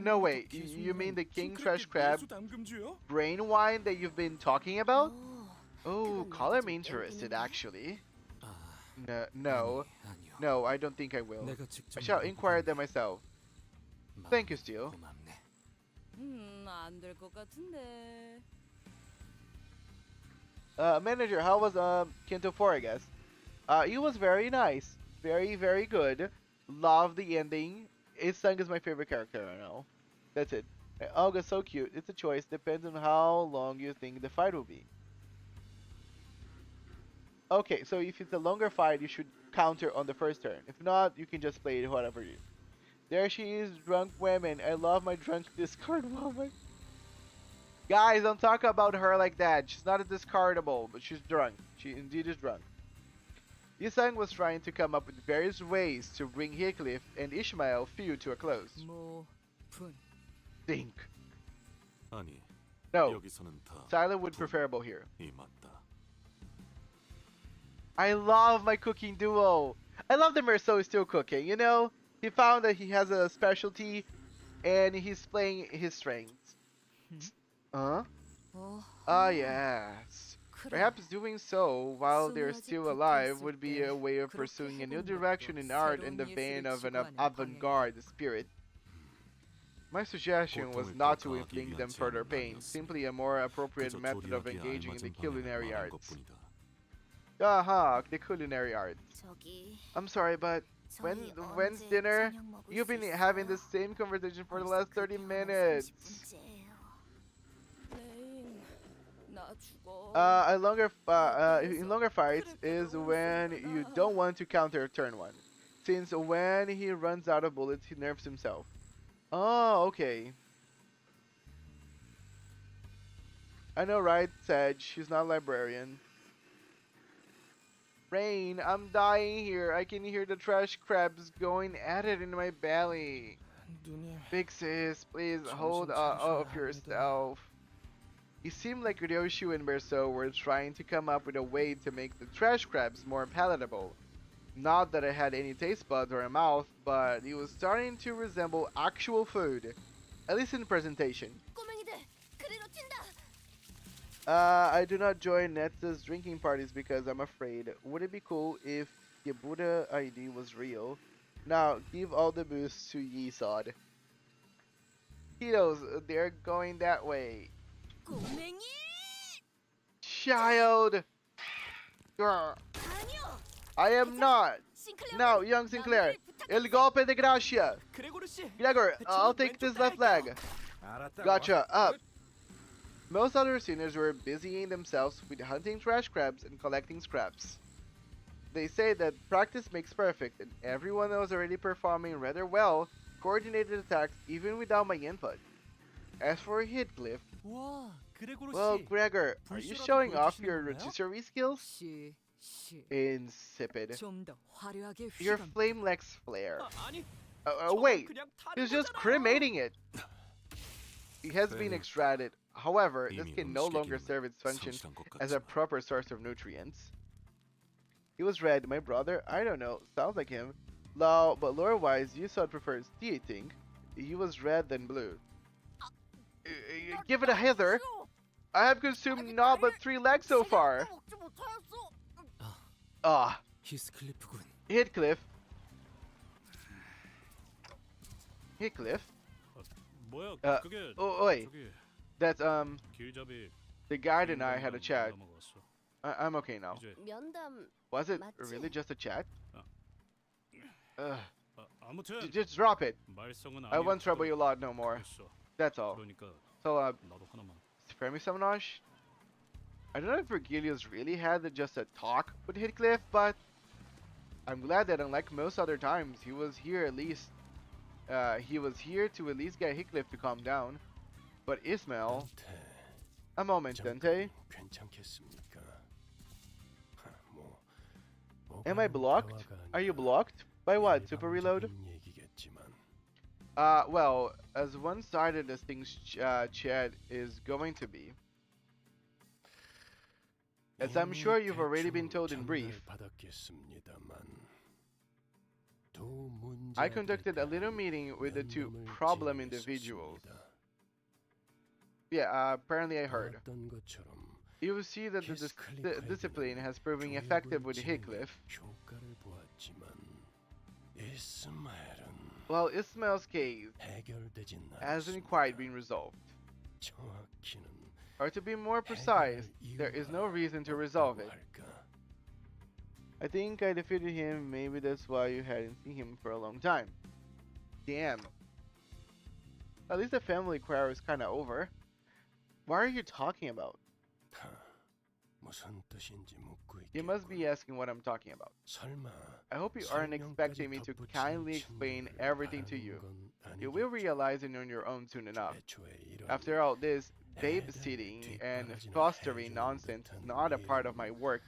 No, wait. You mean the King Trash Crab brain wine that you've been talking about? Oh, color me interested, actually. No, I don't think I will. I shall inquire them myself. Thank you, Steel. 안될 것 같은데. Manager, how was Kanto 4, I guess? It was very nice. Very, very good. Love the ending. Isung is my favorite character right now. That's it. Olga's so cute. It's a choice. Depends on how long you think the fight will be. Okay, so if it's a longer fight, you should counter on the first turn. If not, you can just play it whatever you. There she is, drunk women. I love my drunk discard woman. Guys, don't talk about her like that. She's not a discardable, but she's drunk. She indeed is drunk. Yisang was trying to come up with various ways to bring Heathcliff and Ishmael feud to a close. 분. Think. 아니, No, 여기서는 다 Silent would preferable here. 이 맞다. I love my cooking duo. I love that Merceau is still cooking, you know? He found that he has a specialty and he's playing his strengths. Huh? Ah, yes. Perhaps doing so while they're still alive would be a way of pursuing a new direction in art in the vein of an avant-garde spirit. My suggestion was not to inflict them further pain, simply a more appropriate 그저 method of 조리하기에 engaging in the 알맞은 방향을 culinary 말한 arts. 것뿐이다. Aha, the culinary arts. 저기 I'm sorry, but 저희 when's 언제 dinner? 저녁 먹을 You've 수 been having the 있어요? same conversation for the 벌써 last 30 급여가 minutes. 30분째예요. 레인, 나 죽어. In longer fights is when you don't want to counter turn one, since when he runs out of bullets, he nerfs himself. Oh, okay. I know, right, Sedge? She's not a librarian. Rain, I'm dying here. I can hear the trash crabs going at it in my belly. 누님, Big sis, please 정신 hold 차리셔야 of 합니다. yourself. It seemed like Ryoshu and Berso were trying to come up with a way to make the trash crabs more palatable. Not that I had any taste buds or a mouth, but it was starting to resemble actual food, at least in presentation. 꼬맹이들, 그리로 튄다. I do not join Netsu's drinking parties because I'm afraid. Would it be cool if the Buddha ID was real? Now, give all the booze to Yesod. Kiddos, they're going that way. 꼬맹이. Child! Grr. 아니요. I am not! 싱클레어. Now, young Sinclair, el golpe de gracia! 그레고르 씨. Gregor, I'll take this left leg. 알았다고. Gotcha, up! Most other seniors were busying themselves with hunting trash crabs and collecting scraps. They say that practice makes perfect, and everyone was already performing rather well, coordinated attacks even without my input. As for Heathcliff, 와, 그레고르 well, 씨. Gregor, are you showing off your rotisserie skills? 씨. Insipid. 좀 더 화려하게 Your 휘감. flame lacks flair. 아니, Wait, 그냥 타는 he's just 거잖아요. cremating it. It has been extracted. However, this 이미 can no longer 음식이 serve its function 성실한 것 as a 같지만 proper source of nutrients. He was red, my brother. I don't know. Sounds like him. But lore-wise, Yusod prefers tea, I think. He was red than blue. Give it a hither. I have consumed not but 3 legs so far. 먹지 못하였어. Ah, 히스클리프군. Heathcliff. Heathcliff? 뭐야? Uh, 그게 Oh, wait. 저기 That's, 길잡이. the guide and I had a chat. 넘어갔어. I'm okay now. 이제 면담. Was it 맞지? really just a chat? Ugh, 아무튼 just drop it. 말썽은 I won't trouble you a lot no more. 됐어. That's all. 그러니까 So, 나도 하나만. spare me some nosh? I don't know if Virgilius really had just a talk with Heathcliff, but I'm glad that unlike most other times, he was here at least. He was here to at least get Heathcliff to calm down. But Ismail, a moment, Dante. 괜찮겠습니까? Am I blocked? Are you blocked? By what? Super reload? Well, as one-sided as things chat is going to be. As I'm sure you've already been told in brief, I conducted a little meeting with the 2 problem individuals. Yeah, apparently I heard. You will see that the discipline has proven effective with Heathcliff. Well, Ismail's case hasn't quite been resolved. Or to be more precise, there is no reason to resolve it. I think I defeated him, maybe that's why you hadn't seen him for a long time. Damn. At least the family quarrel is kinda over. What are you talking about? You must be asking what I'm talking about. I hope you aren't expecting me to kindly explain everything to you. You will realize it on your own soon enough. After all, this babysitting and fostering nonsense is not a part of my work,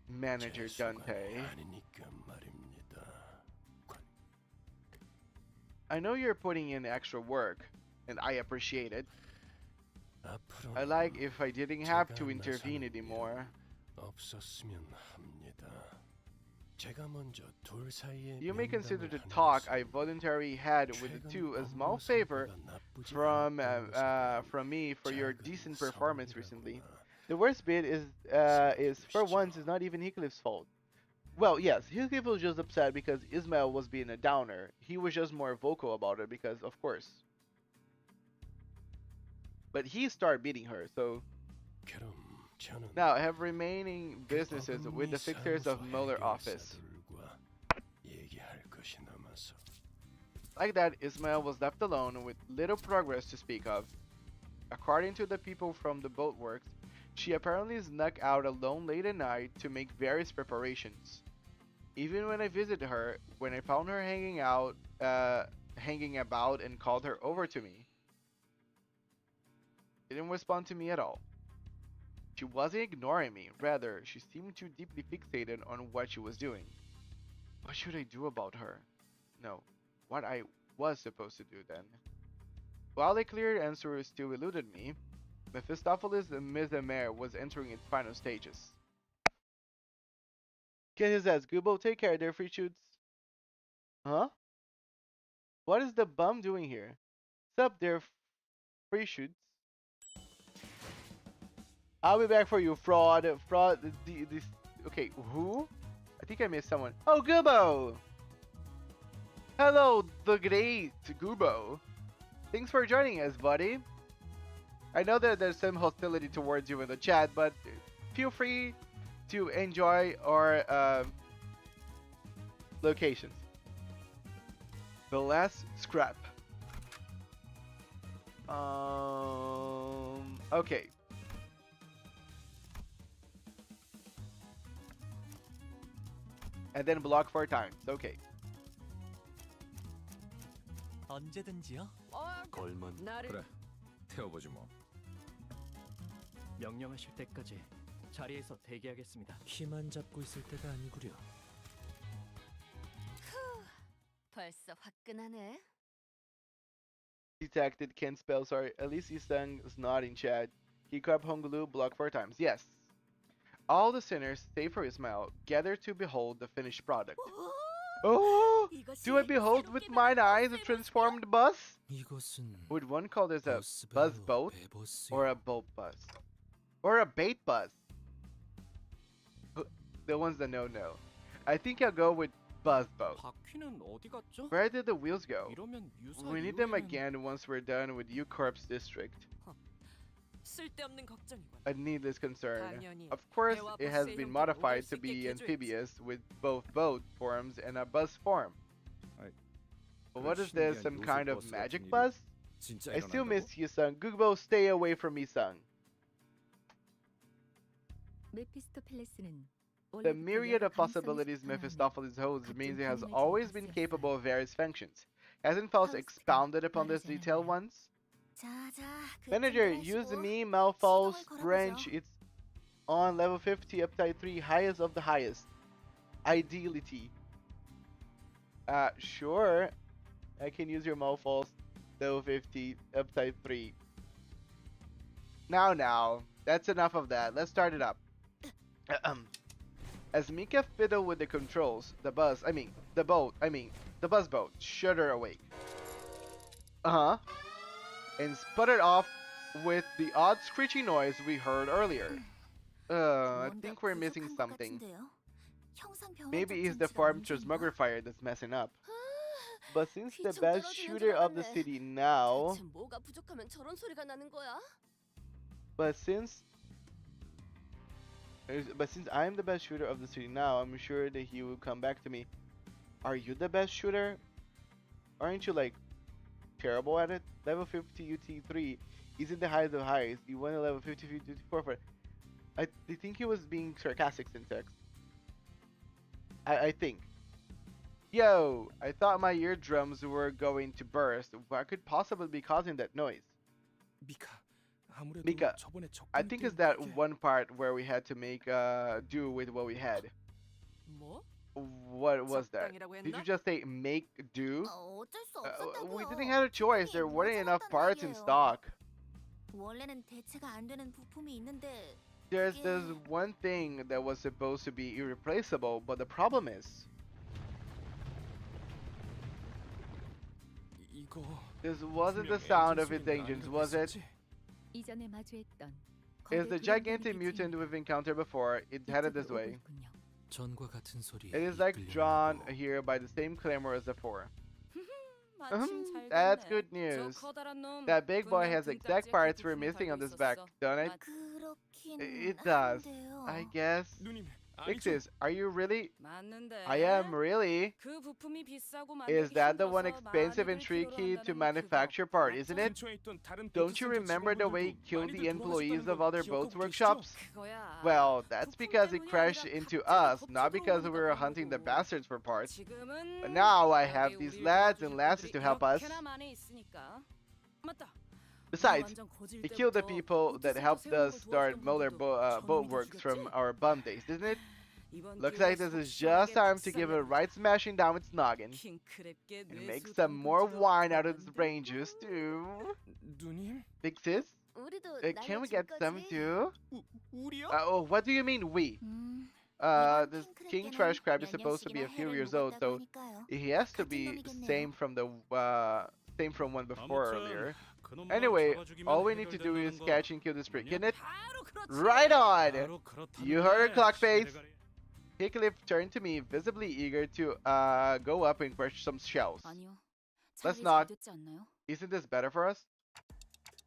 Manager Dante. I know you're putting in extra work, and I appreciate it. I like if I didn't have to intervene anymore. You may consider the talk I voluntarily had with the 2 a small favor from me for your decent performance recently. The worst bit is for once it's not even Heathcliff's fault. Well, yes, Heathcliff was just upset because Ismail was being a downer. He was just more vocal about it because, of course. But he started beating her, so... Now, I have remaining businesses with the fixers of Muller office. Like that, Ismail was left alone with little progress to speak of. According to the people from the boatworks, she apparently snuck out alone late at night to make various preparations. Even when I visited her, when I found her hanging about and called her over to me, she didn't respond to me at all. She wasn't ignoring me. Rather, she seemed too deeply fixated on what she was doing. What should I do about her? No, what I was supposed to do then. While a clear answer still eluded me, Mephistopheles' Midsummer was entering its final stages. Get his ass, Goobo. Take care, there, free shoots. Huh? What is the bum doing here? Sup there, free shoots. I'll be back for you, fraud. Fraud. Okay, who? I think I missed someone. Oh, Goobo! Hello, the great Goobo. Thanks for joining us, buddy. I know that there's some hostility towards you in the chat, but feel free to enjoy our locations. The last scrap. Okay. And then block 4 times. Okay. 언제든지요. 걸만. 나를 그래. 태워보지 뭐. 명령하실 때까지 자리에서 대기하겠습니다. 키만 잡고 있을 때가 아니구려. 벌써 화끈하네. Detected, can't spell, sorry. At least S.E.A is not in chat. Keycap Honglu, block 4 times. Yes. All the sinners, save for Ismail, gather to behold the finished product. Oh! Do I behold with mine eyes a transformed bus? Would one call this a buzz boat? Or a boat bus? Or a bait bus? The ones that know. I think I'll go with buzz boat. 바퀴는 어디 갔죠? Where did the wheels go? 이러면 유사 We need them 이후에는 again once we're done with U-Corp's district. 쓸데없는 걱정이군. A needless concern. 당연히 Of course, 배와 it has 버스의 been 형태를 modified 오갈 수 to 있게 be 개조했지. amphibious with both boat forms and a bus form. But what is this, some kind of magic bus? I still miss you, son. Goobo, stay away from me, son. 메피스토펠레스는 The myriad of possibilities Mephistopheles holds means it has always been capable of various functions. Hasn't Faust expounded upon this detail once? Manager, use me, Malfaust, branch. It's on level 50, uptide 3, highest of the highest. Ideality. Sure. I can use your Malfaust, level 50, uptide 3. Now. That's enough of that. Let's start it up. As Mika fiddled with the controls, the buzz boat shuddered awake. And sputtered off with the odd screeching noise we heard earlier. I think we're missing something. Maybe it's the farm transmogrifier that's messing up. But since the best shooter of the city now... 뭐가 부족하면 저런 소리가 나는 거야? But since I'm the best shooter of the city now, I'm sure that he will come back to me. Are you the best shooter? Aren't you like terrible at it? Level 50 UT3 isn't the highest of highest. You won a level 50 UT4 for it. I think he was being sarcastic, Syntax. I think. Yo, I thought my eardrums were going to burst. What could possibly be causing that noise? Mika, I think it's that one part where we had to make do with what we had. 뭐? What was that? 적당이라고 Did 했나? you just say make do? 어쩔 수 없었다고요. We didn't have a choice. There weren't enough parts in stock. 원래는 대체가 안 되는 부품이 있는데 There's this one thing that was supposed to be irreplaceable, but the problem is this wasn't the sound of its engines, was it? 이전에 마주했던 It's the gigantic mutant we've encountered before. It headed this way. It is like drawn here by the same clamor as before. That's good news. That big boy has exact parts we're missing on this back, don't it? 그렇긴 It does. 한데요. I guess. 누님, Ixis, are you really? 맞는데. I am really. 그 부품이 비싸고 Is 만들기 that the one 힘들어서 expensive and 많이들 tricky 필요로 to 한다는 manufacture part, isn't it? 근처에 있던 다른 Don't you 보트 센터 remember the way it 직원분들도 killed the 많이들 employees 돌아가셨다는 of 거 other 기억하고 boats 계시죠? workshops? 그거야. Well, that's 부품 because it 때문이 crashed 아니라 into 갑자기 us, not because we were 법적으로 hunting the 보고. bastards for parts. 지금은 But now I 여기 have these 우리를 lads 도와주실 and lasses 분들이 to help us. 이렇게나 많이 있으니까. 맞다. Besides, he killed the people that helped us start boat works from our bum days, didn't it? Looks like this is just time to give it a right smashing down its noggin. And make some more wine out of this brain juice too. 누님? Big sis? 우리도 Can we get some 날려줄 거지? too? 우리요? Oh, what do you mean we? 이번 This 킹 king 크랩게는 trash crab is 몇 supposed to be a 년씩이나 few 해를 years old, so 묵었다고 하니까요. he has to 같은 be 놈이겠네요. same from one before earlier. 그놈만 Anyway, 잡아주기만 all we need to do is 해결된다는 거 catch and kill this prick, 뭐냐? isn't it? 바로 그렇지. Right on! 바로 그렇다는 You heard her, 거야, clockface. 시대가리. Hickliff turned to me, visibly eager to go up and crush some shells. 아니요. Let's 차라리 not. 잘 됐지 않나요? Isn't this better for us?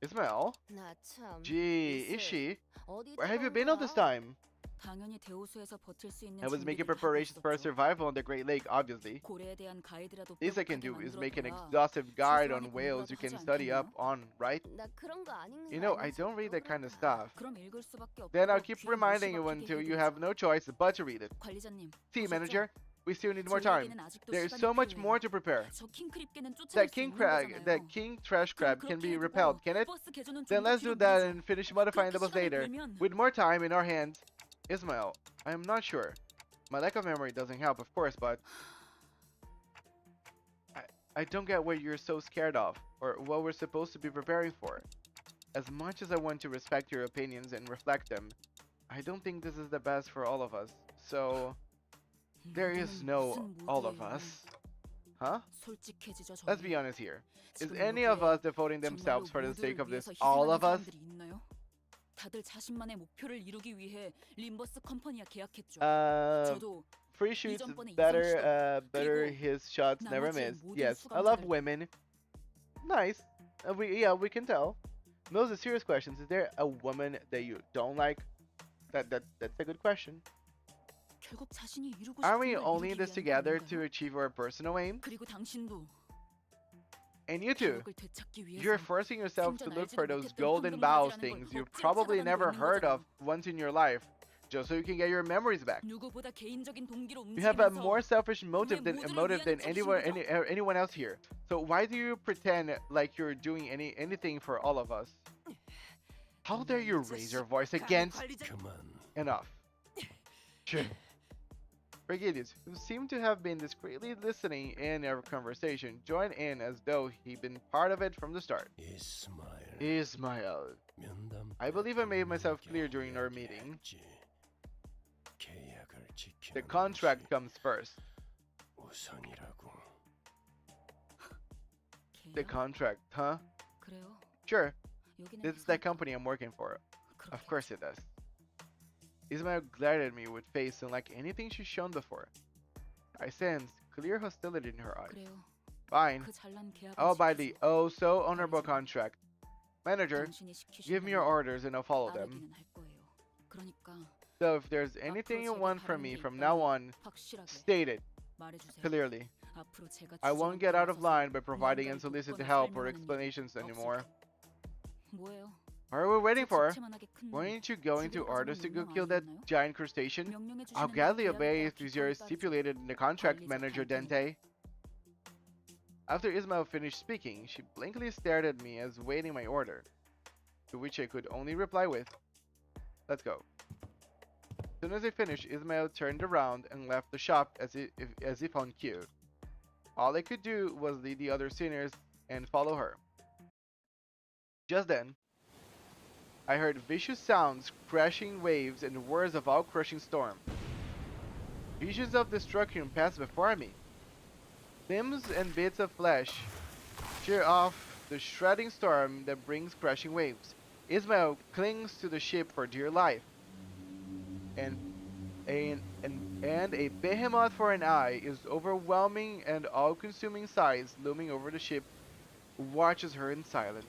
Ismael? 나 참. Gee, is 글쎄, she? 어디 Where have you 들어온 been all this 거야? time? 당연히 대호수에서 버틸 수 있는 I was making 준비를 하고 preparations for our 있었죠. survival on the Great Lake, obviously. 고래에 대한 가이드라도 Least I can 뾰족하게 do is make an 만들어둬야 exhaustive guide 소소하게 on whales you 공부라도 can 하지 study up 않겠나요? on, right? 나 그런 거 안 읽는 You 거 know, I 아니지? don't read that kind of 그런가? stuff. 그럼 읽을 수밖에 없고 Then I'll keep 귀에 reminding you 물이 until 박히게 you have 해드리죠. no choice but to read it. 관리자님, See, 보셨죠? manager, we still need more time. 저희에게는 아직도 There is 시간이 so much 필요해요. more to prepare. 저 킹크립게는 쫓아낼 That 수 king 있는 crab, 거잖아요. that king trash crab 그럼 can 그렇게 be 해두고 repelled, can it? 버스 개조는 Then 좀더 let's do 뒤로 that 미루죠. and finish modifying the 그렇게 boat later. 시간을 벌면 With more time in our hands. Ismael, I am not sure. My lack of memory doesn't help, of course, but I don't get what you're so scared of, or what we're supposed to be preparing for. As much as I want to respect your opinions and reflect them, I don't think this is the best for all of us. So, there is 모두는 no 무슨 all of 모두예요. us. Huh? 솔직해지죠, Let's 저희. be honest here. Is 지금 any of 여기에 us devoting themselves 정말로 for the sake 모두를 of this, 위해서 all 희생하는 of us? 사람들이 있나요? 다들 자신만의 목표를 이루기 위해 림버스 컴퍼니와 계약했죠. 저도 Free shoots 이전번에 better, 이성 better 그리고 his shots never 나머지 miss. 모든 Yes, I love 수감자들. women. Nice. We can tell. Those are serious questions. Is there a woman that you don't like? That's a good question. 결국 자신이 이루고 Are 싶은 we 걸 only in 이루기 this 위한 거 together 아닌가요? to achieve our personal aims? 그리고 당신도 And you too. 기억을 되찾기 위해서 You're forcing yourself to 생전 look for 알지도 those 못했던 golden 황금 bowels 바지라는 things 걸 you've 꼭 probably 찾아가는 never 거 있는 heard of 거잖아요. once in your life, just so you can get your memories back. 누구보다 개인적인 동기로 You have a 움직이면서 more selfish motive than 모두를 위한 anyone 자신이죠. anyone else here. So why do you pretend like you're doing anything for all of us? How dare you raise your voice against? 그만. Enough. Sure. Brigadiers, who seem to have been discreetly listening in our conversation, join in as though he'd been part of it from the start. 이스마일. Ismael, 면담. I believe I made myself clear during our meeting. 계약을 지키는 The contract 것이 comes first. 우선이라고. The 계약? contract, huh? 그래요. Sure. 여기는 This is the 이상- company I'm working for. Of 그렇겠죠. course it does. Ismael glared at me with face unlike anything she's shown before. I sensed clear hostility in her eyes. 그래요. Fine. 그 잘난 계약을 I'll buy the 지키세요. oh so honorable contract. Manager, 당신이 give me your 시키시면 orders and I'll follow them. 따르기는 할 거예요. 그러니까 So if there's anything you want from me from now on, 확실하게 state it 말해주세요. clearly. 앞으로 제가 I won't 주저앉지 get out of 않아서 line by providing 무언가를 unsolicited 조건을 help or 설명하는 explanations 일이 anymore. 없을 뭐예요? What are we waiting for? 처참하게 큰 Weren't you going to 집에 orders to go 가서는 kill that 명령 giant crustacean? 명령해 I'll 주시는 gladly 대로 obey if 계약을 it's your 따르죠. stipulated in the contract, 관리자 Manager 간단히. Dente. After Ismael finished speaking, she blankly stared at me as waiting my order, to which I could only reply with, "Let's go." As soon as I finished, Ismael turned around and left the shop as if on cue. All I could do was lead the other sinners and follow her. Just then, I heard vicious sounds, crashing waves, and words of all-crushing storm. Visions of destruction passed before me. Limbs and bits of flesh shear off the shredding storm that brings crashing waves. Ismael clings to the ship for dear life. And a behemoth for an eye is overwhelming and all-consuming size looming over the ship watches her in silence.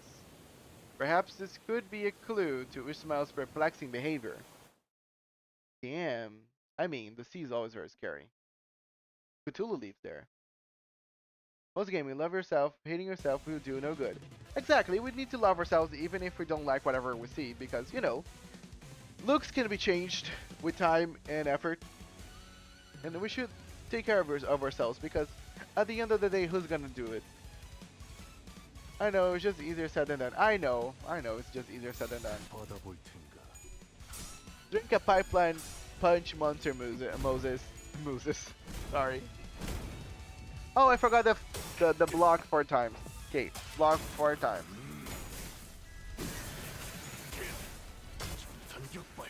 Perhaps this could be a clue to Ismael's perplexing behavior. Damn. I mean, the sea's always very scary. Cthulhu lives there. Most gaming, love yourself, hating yourself will do no good. Exactly, we need to love ourselves even if we don't like whatever we see, because, you know, looks can be changed with time and effort. And we should take care of ourselves, because at the end of the day, who's gonna do it? I know, it's just easier said than done. I know, it's just easier said than done. 받아볼 텐가. Drink a pipeline, punch monster Moses. Sorry. Oh, I forgot the block 4 times. Okay, block 4 times. 전격발.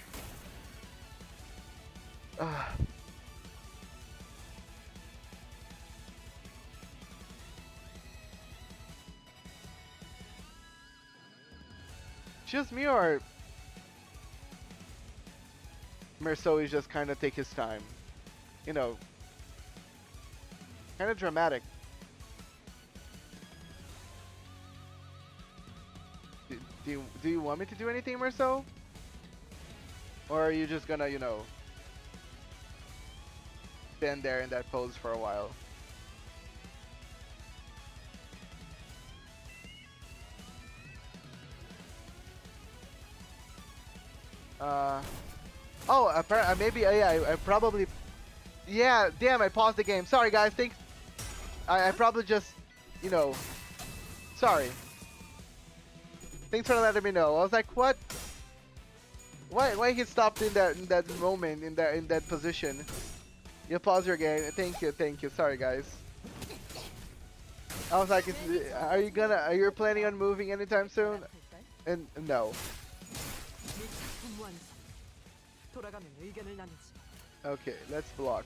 Just me or Merceau is just kind of take his time, you know, kind of dramatic. Do you want me to do anything, Merceau? Or are you just gonna, you know, stand there in that pose for a while? Oh, maybe, yeah, I probably, yeah, damn, I paused the game. Sorry, guys, thanks. I probably just, you know, sorry. Thanks for letting me know. I was like, what? Why he stopped in that moment, in that position? You pause your game. Thank you. Sorry, guys. I was like, are you planning on moving anytime soon? And no. 작품 완성. 돌아가면 의견을 나누지. Okay, let's block.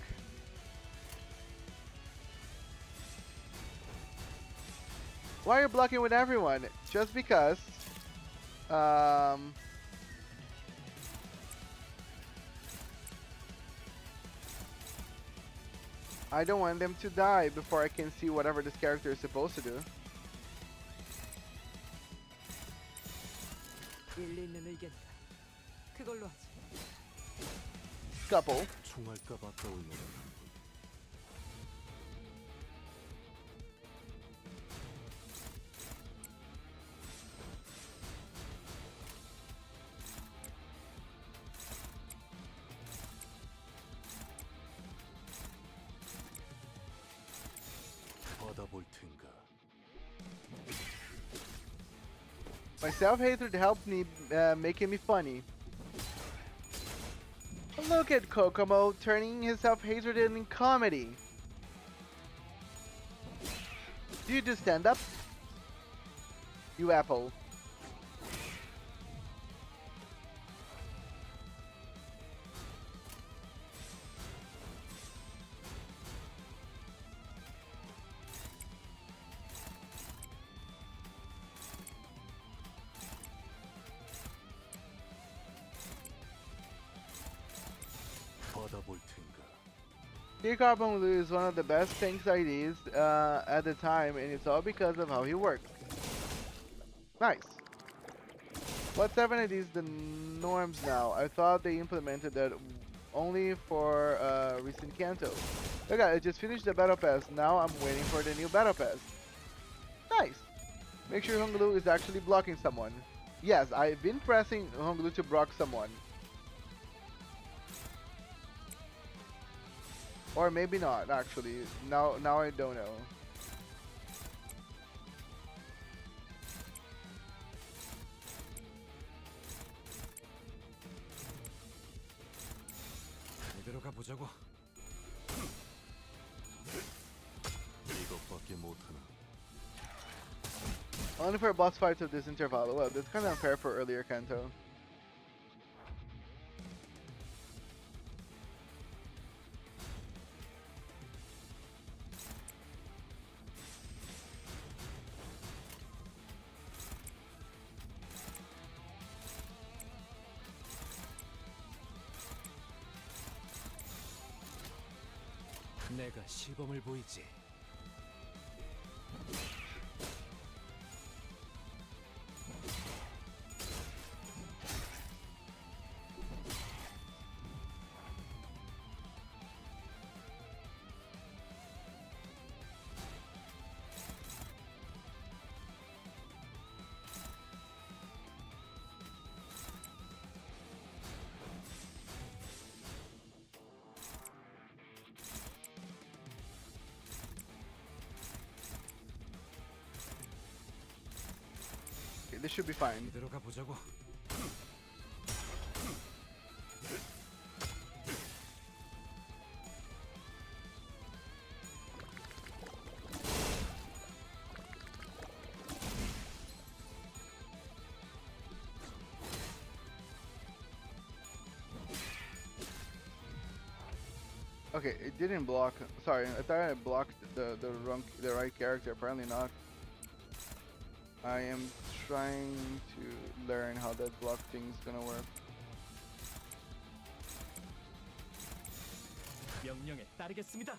Why are you blocking with everyone? Just because. I don't want them to die before I can see whatever this character is supposed to do. 일리 있는 의견이다. 그걸로 하지. Couple. 총알값 아까울 놈. 받아볼 텐가. My self-hatred helped me, making me funny. Look at Kokomo turning his self-hatred in comedy. Do you do stand-up? You apple. 받아볼 텐가. Carbon Blue is one of the best tanks IDs at the time, and it's all because of how he worked. Nice. What 7 IDs the norms now? I thought they implemented that only for recent Kanto. Okay, I just finished the battle pass. Now I'm waiting for the new battle pass. Nice. Make sure Honglu is actually blocking someone. Yes, I've been pressing Honglu to block someone. Or maybe not, actually. Now I don't know. 이대로 가보자고. 이것밖에 못하나. Only for boss fights of this Intervallo. Well, that's kind of unfair for earlier Kanto. 내가 시범을 보이지. This should be fine. 이대로 가보자고. Okay, it didn't block. Sorry, I thought I blocked the right character. Apparently not. I am trying to learn how that block thing's gonna work. 명령에 따르겠습니다.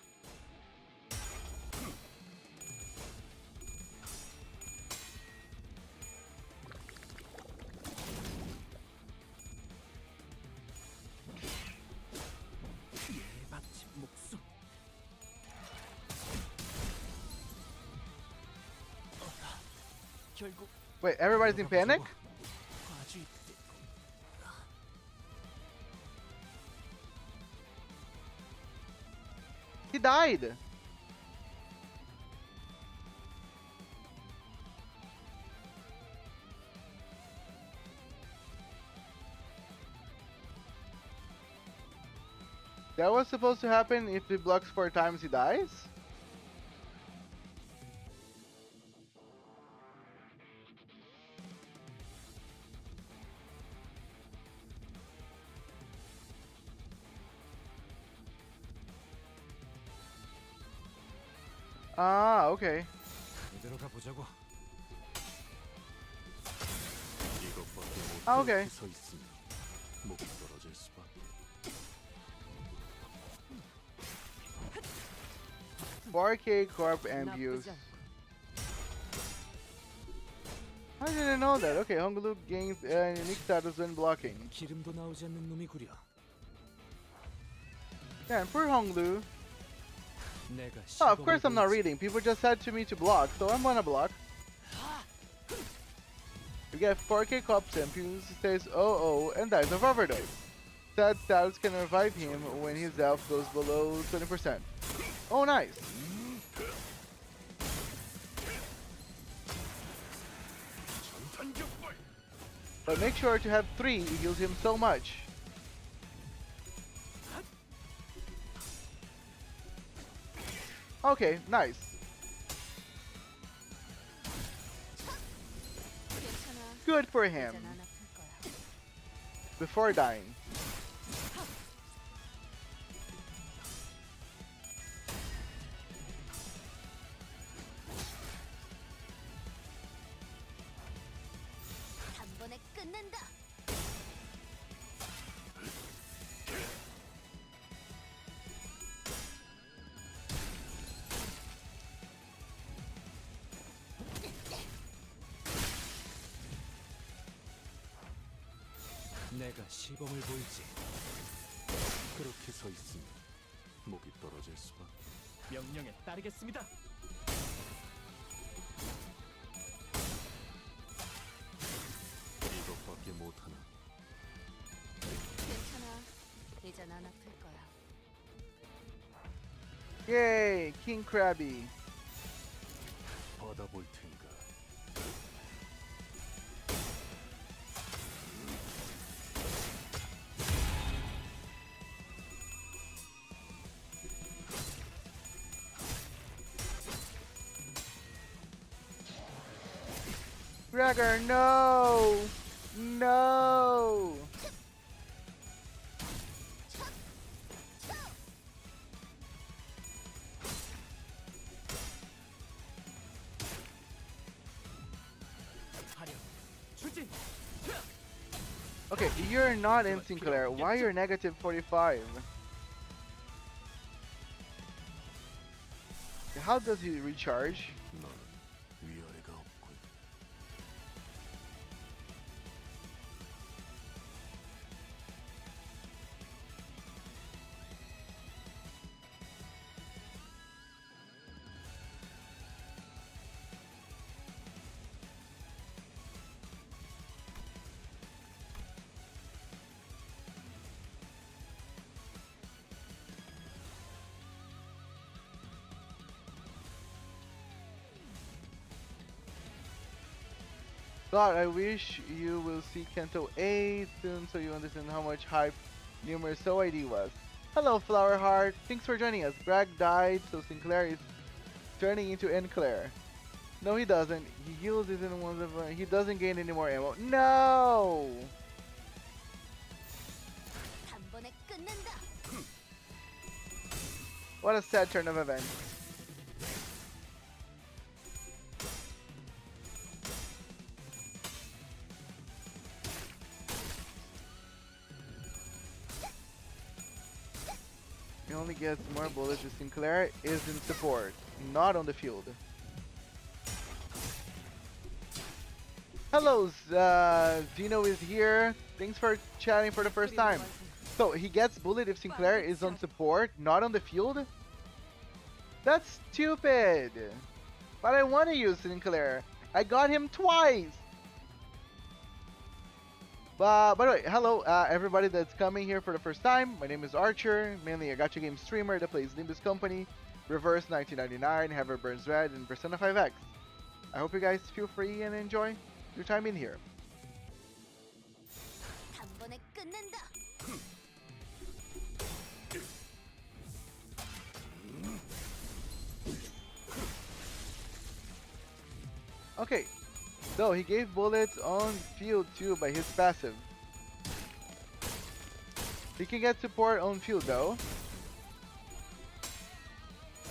예받침 목숨. 결국 Wait, everybody's in panic? 과주 He died! That was supposed to happen if he blocks 4 times he dies? Ah, okay. 이대로 가보자고. 이것밖에 못 아, 오케이. 그렇게 서 있으면 목이 떨어질 수밖에. 4K Corp Ambius. 나쁘지 않고. I didn't know that. Okay, Honglu gains unique status when blocking. 기름도 나오지 않는 놈이구려. Yeah, and for Honglu. 내가 Oh, of course I'm not 보이지. reading. People just said to me to block, so I'm gonna block. You get 4K Corp Ambius, says oh and dies of overdose. That status can revive him when his health goes below 20%. Oh, nice. But make sure to have 3, it heals him so much. Okay, nice. 괜찮아. Good for him. 이젠 안 아플 거야. Before dying. 단번에 끝낸다. 내가 시범을 보이지. 그렇게 서 있으면 목이 떨어질 수밖에. 명령에 따르겠습니다. 이것밖에 못하나. 괜찮아. 이젠 안 아플 거야. Yay, King Krabby. 받아볼 텐가. Gregor, no! No! 하려 추진. Okay, you're not in Sinclair. Why you're negative 45? How does he recharge? 너는 위아래가 없군. God, I wish you will see Kento A soon so you understand how much hype numerous S.E.A was. Hello, Flower Heart. Thanks for joining us. Greg died, so Sinclair is turning into Enclair. No, he doesn't. He heals it in one of he doesn't gain any more ammo. No! 단번에 끝낸다. What a sad turn of events. He only gets more bullets if Sinclair is in support, not on the field. Hello, Zeno is here. Thanks for chatting for the first time. So he gets bullet if Sinclair is on support, not on the field? That's stupid. But I want to use Sinclair. I got him twice. By the way, hello everybody that's coming here for the first time. My name is Archer, mainly a gacha game streamer that plays Limbuscompany, Reverse 1999, Heaven Burns Red, and Persona 5X. I hope you guys feel free and enjoy your time in here. 단번에 끝낸다. Okay, so he gave bullets on field too by his passive. He can get support on field though.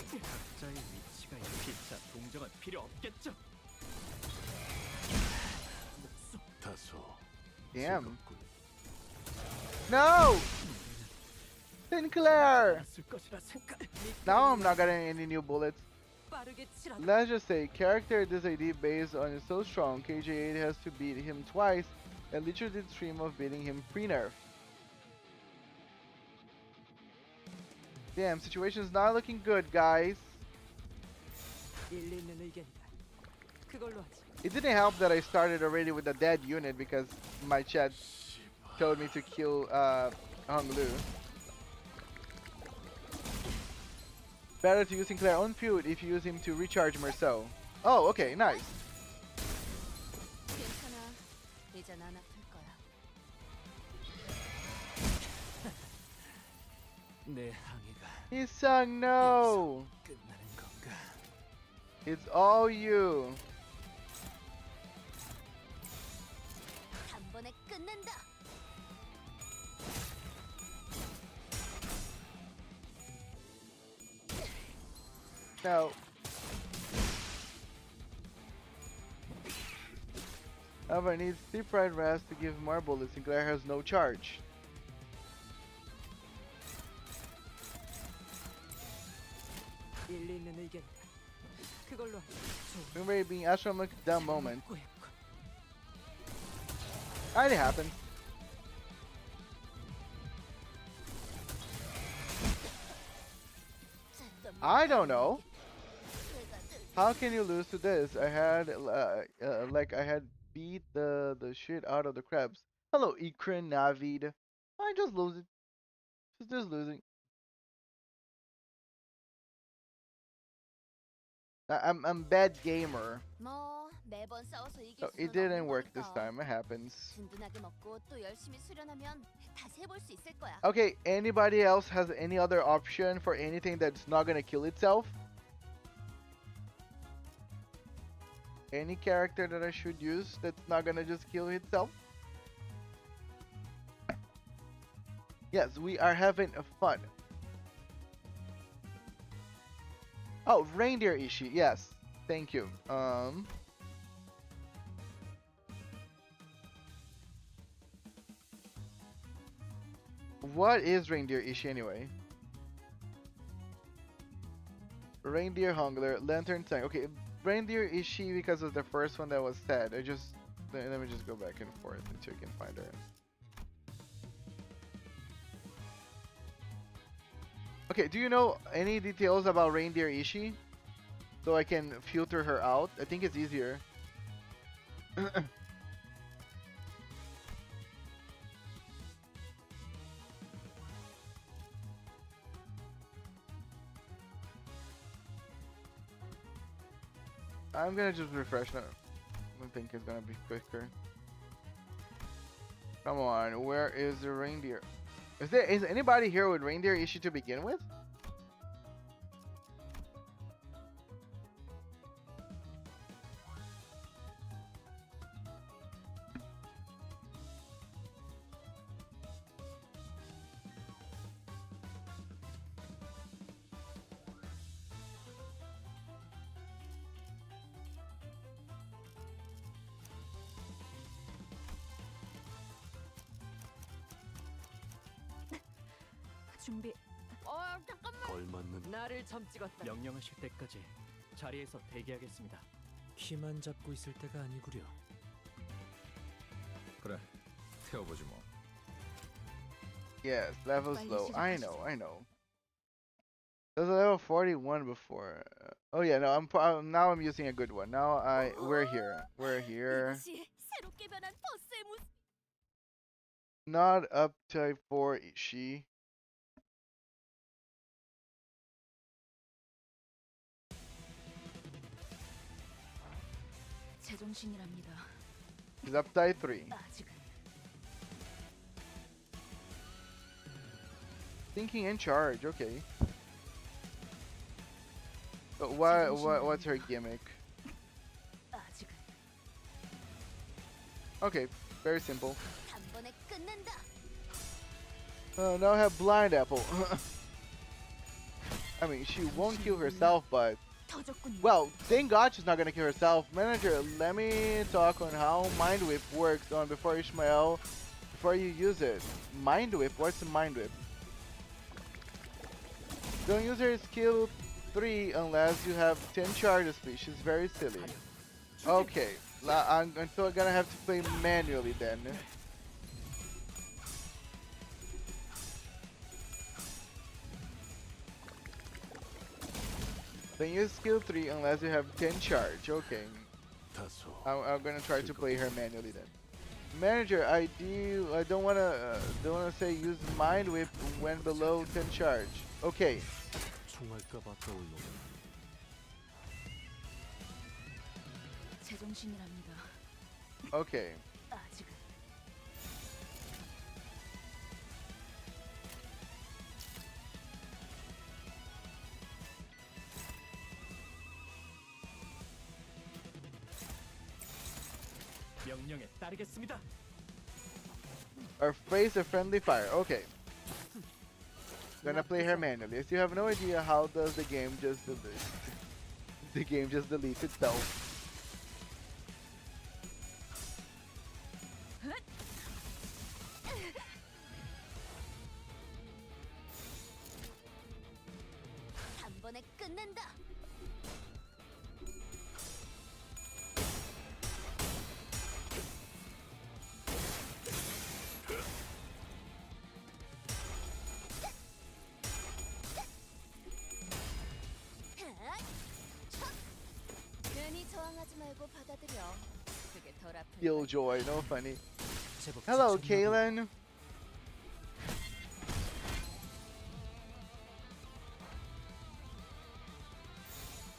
각자의 위치가 있기자 동정은 필요 없겠죠. 다소 Damn. 즐겁군. No! Sinclair! 쓸 것이라 생각. Now I'm not getting any new bullets. 빠르게 치라. Let's just say, character this ID based on is so strong, KJ8 has to beat him twice, and literally did stream of beating him pre-nerf. Damn, situation's not looking good, guys. 일리 있는 의견이다. 그걸로 하지. It didn't help that I started already with a dead unit because my chat told me to kill Hong Lu. Better to use Sinclair on field if you use him to recharge Merceau. Oh, okay, nice. 괜찮아. 이젠 안 아플 거야. 내 항해가 He sung no. 끝나는 건가? It's all you. 단번에 끝낸다. No. However, needs Deep Fried Rest to give more bullets. Sinclair has no charge. 일리 있는 의견이다. 그걸로 하지. Remember it being astronomical down moment. 꾸였군. And it happened. I don't know. How can you lose to this? I had I had beat the shit out of the crabs. Hello, Ikrin Navid. I just lose it. Just losing. I'm bad gamer. 뭐 매번 싸워서 이길 So 수는 it didn't 없는 work this 거니까. time. It happens. 든든하게 먹고 또 열심히 수련하면 다시 해볼 수 있을 거야. Okay, anybody else has any other option for anything that's not gonna kill itself? Any character that I should use that's not gonna just kill itself? Yes, we are having a fun. Oh, reindeer Ishi, yes. Thank you. What is reindeer Ishi anyway? Reindeer Hungler, Lantern Tank. Okay, reindeer Ishi because of the first one that was said. Let me just go back and forth until I can find her. Okay, do you know any details about reindeer Ishi? So I can filter her out? I think it's easier. I'm gonna just refresh now. don't think it's gonna be quicker. Come on, where is the reindeer? Is anybody here with reindeer issue to begin with? 준비. 잠깐만. 걸맞는 나를 점 찍었다. 명령하실 때까지 자리에서 대기하겠습니다. 키만 잡고 있을 때가 아니구려. 그래, 태워보지 뭐. Yes, level's 빨리 low. I know, 시작하시죠. I know. There's a level 41 before. Oh yeah, no, now I'm using a good one. Now we're here. We're here. 이것이 새롭게 변한 버스의 모습. Not up type 4 she. 제정신이랍니다. She's up type 3. 아직은. Thinking in charge, okay. But what's her gimmick? 아직은. Okay, very simple. 단번에 끝낸다. Now I have blind apple. I mean, she won't kill herself, but 터졌군요. well, thank God she's not gonna kill herself. Manager, let me talk on how Mind Whip works on before Ishmael, before you use it. Mind Whip? What's a Mind Whip? Don't use her skill 3 unless you have 10 charges, please. She's very silly. Okay, I'm still gonna have to play manually then. Then use skill 3 unless you have 10 charge. Okay. 다소 I'm gonna try to play her manually then. Manager, I don't wanna say use Mind Whip when below 10 charge. Okay. 총알값 아까울 놈. 제정신이랍니다. Okay. 아직은. 명령에 따르겠습니다. Or face a friendly fire. Okay. Gonna play her manually. If you have no idea how does the game just deletes itself. 단번에 끝낸다. 괜히 저항하지 말고 받아들여. 그게 덜 아플 Feel joy, no funny. 제법 Hello, 지쳤나 Kaylin.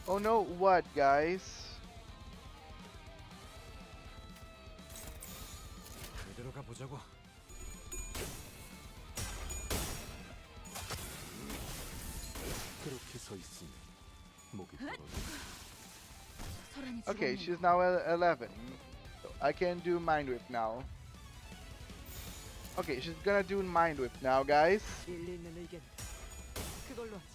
Oh no, what, guys? 그대로 가보자고. 그렇게 서 있으니 목이 떨어져. 소란이 Okay, 죽었네요. she's now at 11. So I can do Mind Whip now. Okay, she's gonna do Mind Whip now, guys. 일리 있는 의견. 그걸로 하지.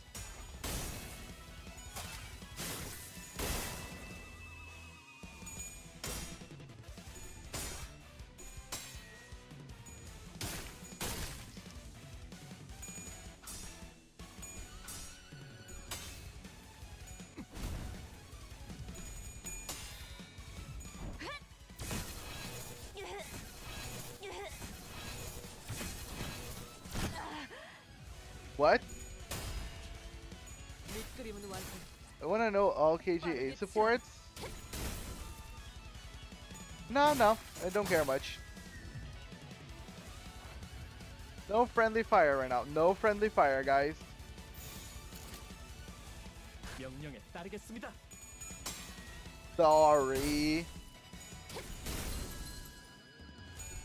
What? 밑그림은 완성. I wanna know all KGA supports? No, I don't care much. No friendly fire right now. No friendly fire, guys. 명령에 따르겠습니다. Sorry.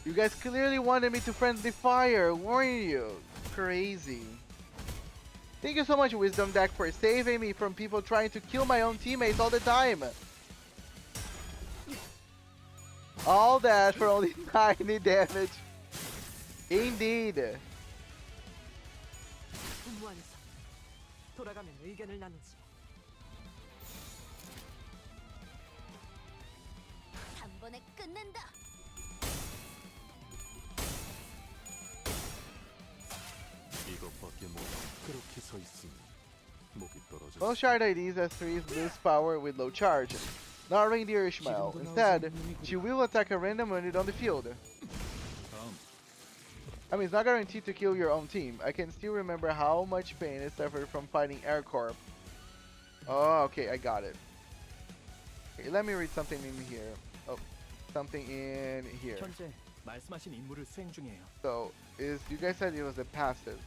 You guys clearly wanted me to friendly fire, weren't you? Crazy. Thank you so much, Wisdom Deck, for saving me from people trying to kill my own teammates all the time. All that for only 90 damage. Indeed. 완성. 돌아가면 의견을 나누지. 단번에 끝낸다. 이것밖에 못. 그렇게 서 있으니 목이 떨어졌어. Most shard IDs S3s lose power with low charge. Not Reindeer Ishmael. Instead, she will attack a random unit on the field. I mean, it's not guaranteed to kill your own team. I can still remember how much pain I suffered from fighting Air Corp. Oh, okay, I got it. Okay, let me read something in here. Oh, something in here. 현재 말씀하신 임무를 수행 중이에요. So, you guys said it was a passive.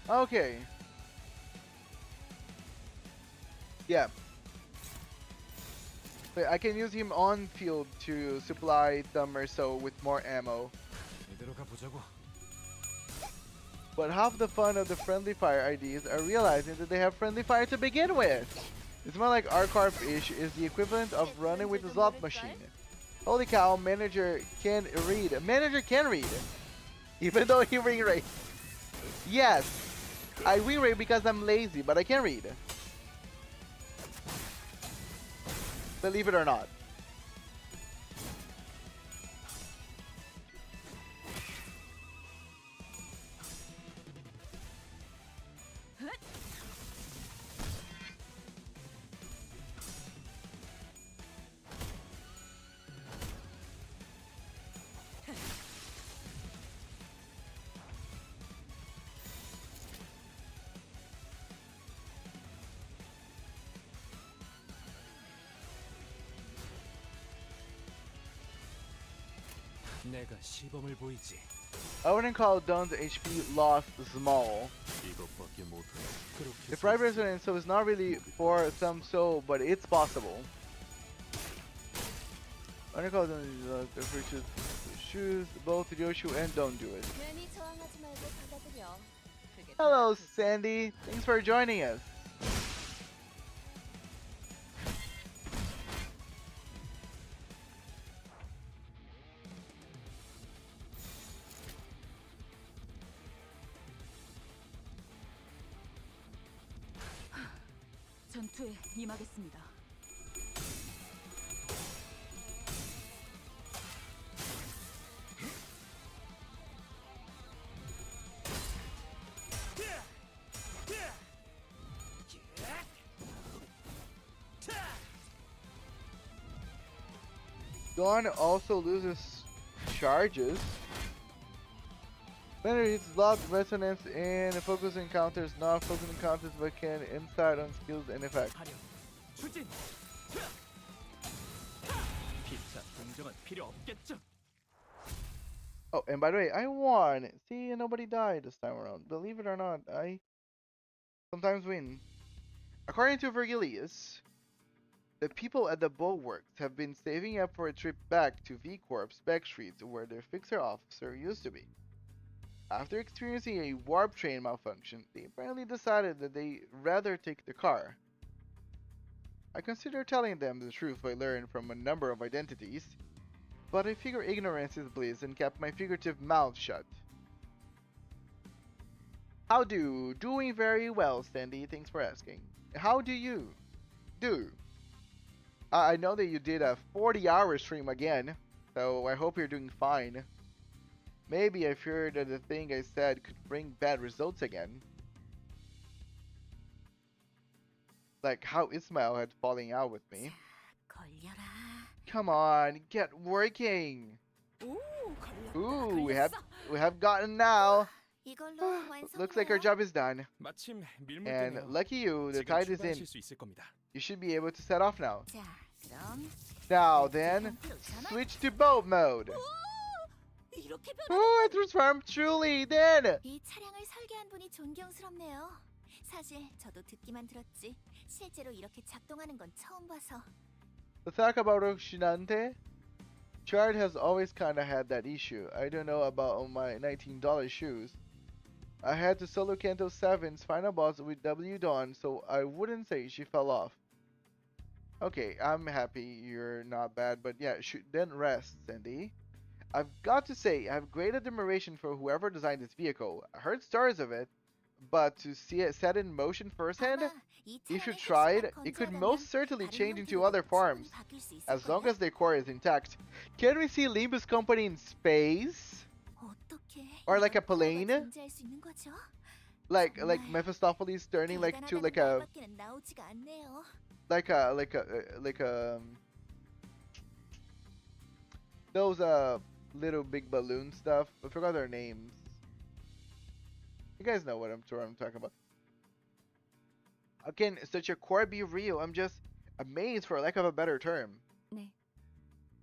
Okay. Yeah. But I can use him on field to supply them or so with more ammo. 이대로 가보자고. But half the fun of the friendly fire IDs are realizing that they have friendly fire to begin with. It's more like Arcarp-ish is the equivalent of running with a slot machine. Holy cow, manager can read. Manager can read. Even though he ring rate. Yes. I wing rate because I'm lazy, but I can read. Believe it or not. 내가 시범을 보이지. I wouldn't call Dawn's HP loss small. 이것밖에 못. 그렇게 If 서 right 있으니 resonance, so it's not really for some so, but it's possible. I wouldn't call Dawn's choose both Yoshu and don't do it. 괜히 저항하지 말고 받아들여. 그게 Hello, Sandy. Thanks for joining us. 전투에 임하겠습니다. Dawn also loses charges. When it hits loud resonance in focus encounters, not focus encounters, but can insight on skills and effects. 화력, 추진. 피차 동정은 필요 없겠죠. Oh, and by the way, I won. See, nobody died this time around. Believe it or not, I sometimes win. According to Virgilius, the people at the bulwarks have been saving up for a trip back to V Corp's spec streets where their fixer officer used to be. After experiencing a warp train malfunction, they apparently decided that they'd rather take the car. I consider telling them the truth I learned from a number of identities, but I figure ignorance is bliss and kept my figurative mouth shut. How do? Doing very well, Sandy. Thanks for asking. How do you do? I know that you did a 40-hour stream again, so I hope you're doing fine. Maybe I feared that the thing I said could bring bad results again. Like how Ismail had falling out with me. 걸려라. Come on, get working! 오, 걸려. Ooh, we have gotten now. 이걸로 Looks like our 완성이네요. job is done. 마침 And 밀물대네요. lucky you, the 지금 tide is in. 출발하실 수 있을 겁니다. You should be able to set off now. 자, 그럼 Now then, switch to boat mode. 이렇게 Oh, it transformed truly then. 이 차량을 설계한 분이 존경스럽네요. 사실 저도 듣기만 들었지 실제로 이렇게 작동하는 건 처음 봐서. The talk about Roxinante, Chard has always kinda had that issue. I don't know about on my $19 shoes. I had to solo Kanto 7's final boss with W Dawn, so I wouldn't say she fell off. Okay, I'm happy you're not bad, but yeah, then rest, Cindy. I've got to say, I have great admiration for whoever designed this vehicle. I heard stories of it, but to see it set in motion firsthand, 아마 이 if you 차량의 tried, 핵심만 it could 건조하다면 most certainly 다른 change into 형태로도 other forms, 충분히 바뀔 수 있을 as long 거야. as the core is intact. Can we see Limbus Company in space? 어떻게 Or like a 이런 파워가 plane? 존재할 수 있는 거죠? Like 정말 Mephistopheles turning like to like 대단하다는 a 말밖에는 나오지가 않네요. those little big balloon stuff. I forgot their names. You guys know what I'm talking about. Again, such a core be real. I'm just amazed for lack of a better term. 네.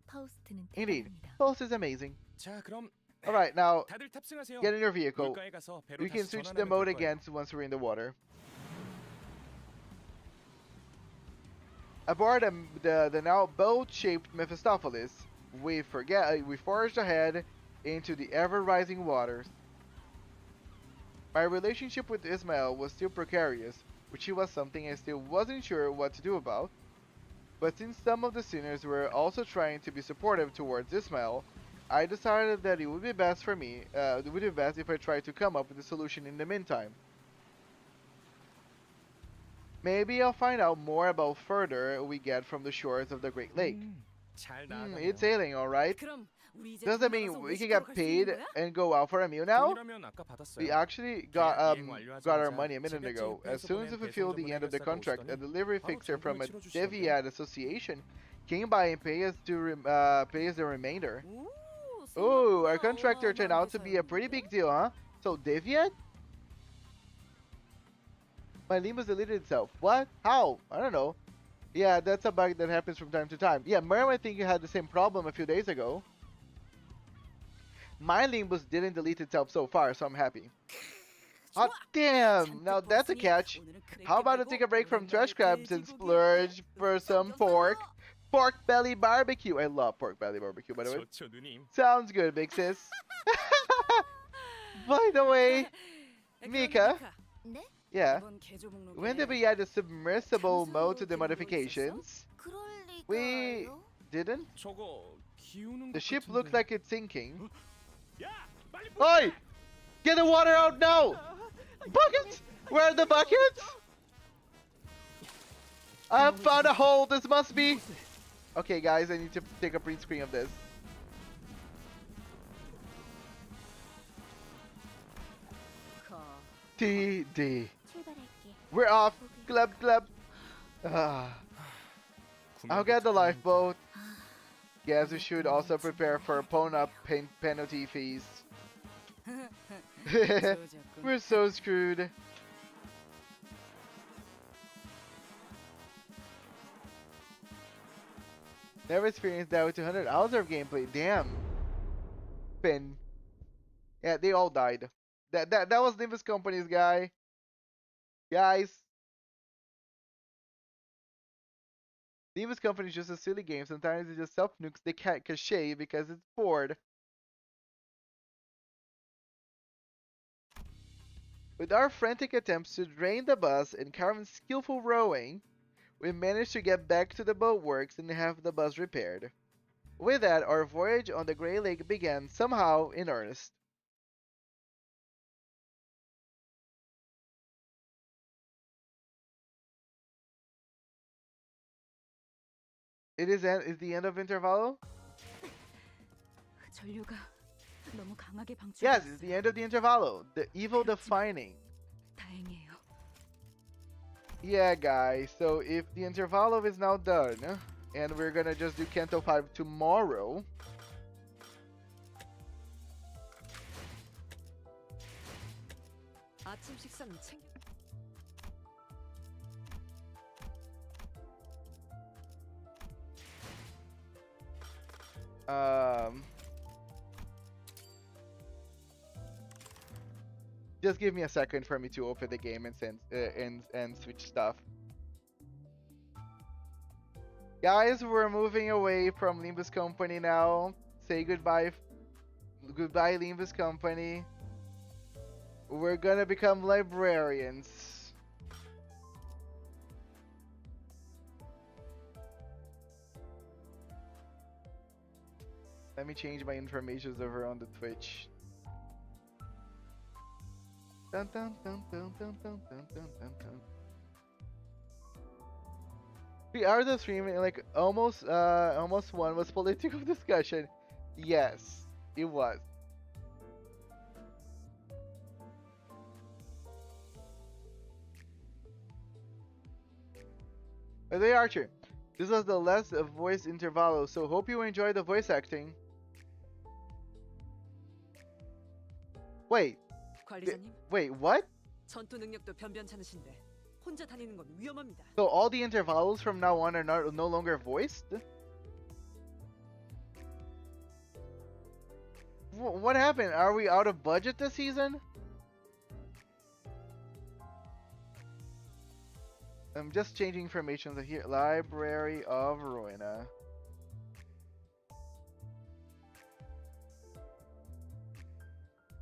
파우스트는 Indeed, 대단합니다. Pulse is amazing. 자, 그럼 Alright, now 다들 탑승하세요. get in your vehicle. 물가에 가서 배로 We can 다시 switch the 전환하면 mode 될 거예요. again once we're in the water. Aboard the now boat-shaped Mephistopheles, we forged ahead into the ever-rising waters. My relationship with Ismael was still precarious, which was something I still wasn't sure what to do about. But since some of the sinners were also trying to be supportive towards Ismael, I decided that it would be best for me, it would be best if I tried to come up with a solution in the meantime. Maybe I'll find out more about further we get from the shores of the Great Lake. 잘 나가네요. It's sailing, alright. 그럼 우리 이제 Does that 돈 mean 나가서 we can 외식하러 get 갈수 paid 있는 거야? and go out for a meal now? 돈이라면 아까 받았어요. We actually got our money a minute 집에 ago. As 집에서 soon as we 보낸 fulfilled the end of the 배송전문 contract, a 해결사가 delivery 오시더니 fixer 바로 from a 정보를 치러주시던데. Deviad association came by and paid us the remainder. 오, Oh, our 생각보다 contractor turned out to be a pretty big deal, huh? So Deviad? My limbus deleted itself. What? How? I don't know. Yeah, that's a bug that happens from time to time. Yeah, Merm, I think you had the same problem a few days ago. My limbus didn't delete itself so far, so I'm happy. Hot damn! Now that's a catch. How about I take a break from trash crabs and splurge for some pork? Pork belly barbecue. I love pork belly barbecue, by the way. 좋죠, 누님. Sounds good, big sis. By the way, Mika, 네? yeah, 이번 개조 목록에 when did we add the submersible mode to the modifications? 그럴 We 리가요? didn't. 저거 기우는 The 것 ship 같은데. looks like it's sinking. 야, 빨리 Oi! Get the water out now! Buckets! Where are the buckets? I have found a hole. This must be. Okay, guys, I need to take a print screen of this. 가. TD. 출발할게. We're off. Club, club. Ah. I'll get the lifeboat. Guess we should also prepare for Pona penalty fees. 저작권. We're so screwed. Never experienced that with 200 hours of gameplay. Damn. Finn. Yeah, they all died. That was Limbus Company's guy. Guys. Limbus Company is just a silly game. Sometimes it just self-nukes the cache because it's bored. With our frantic attempts to drain the bus and Carmen's skillful rowing, we managed to get back to the boatworks and have the bus repaired. With that, our voyage on the Grey Lake began somehow in earnest. Is the end of Intervallo? 전류가 너무 강하게 Yes, it's 방출됐어요. the end of the Intervallo. The evil defining. 다행이에요. Yeah, guys, so if the Intervallo is now done, and we're gonna just do Kanto 5 tomorrow, 식사는 챙겨. Just give me a second for me to open the game and send and switch stuff. Guys, we're moving away from Limbus Company now. Say goodbye. Goodbye, Limbus Company. We're gonna become librarians. Let me change my informations over on the Twitch. Dun, dun, dun, dun, dun, dun, dun, dun, dun, dun. 3 hours of streaming, like almost one was political discussion. Yes, it was. Hey Archer, this was the last voice intervallo, so hope you enjoyed the voice acting. Wait, 관리자님, wait, what? 전투 능력도 변변찮으신데 혼자 다니는 건 위험합니다. So all the intervallos from now on are no longer voiced? What happened? Are we out of budget this season? I'm just changing information here. Library of Ruina.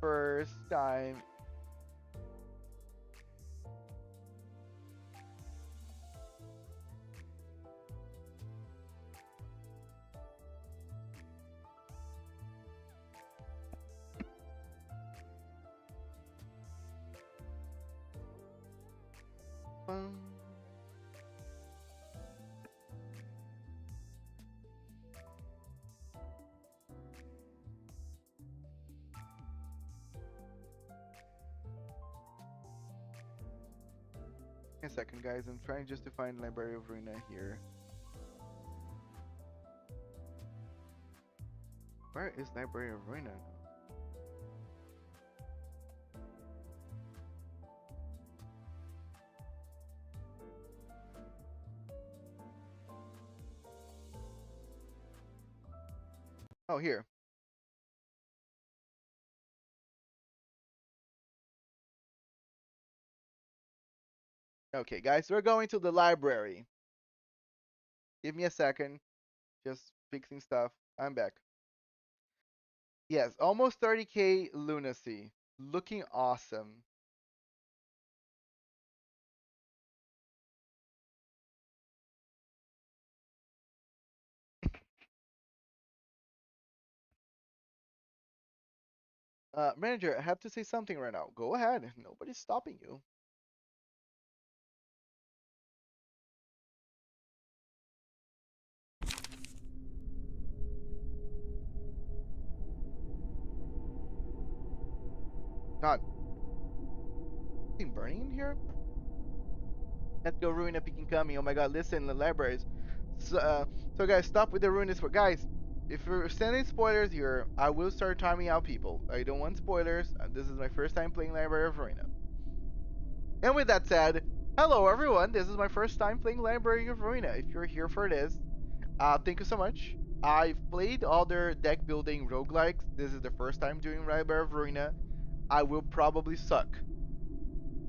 First time. A second, guys. I'm trying just to find Library of Ruina here. Where is Library of Ruina? Oh, here. Okay, guys, we're going to the library. Give me a second. Just fixing stuff. I'm back. Yes, almost 30k lunacy. Looking awesome. Manager, I have to say something right now. Go ahead. Nobody's stopping you. God. Anything burning in here? Let's go ruin a peeking coming. Oh my god, listen, the libraries. So guys, stop with the ruinous. Guys, if we're sending spoilers here, I will start timing out people. I don't want spoilers. This is my first time playing Library of Ruina. And with that said, hello everyone. This is my first time playing Library of Ruina. If you're here for this, thank you so much. I've played other deck building roguelikes. This is the first time doing Library of Ruina. I will probably suck.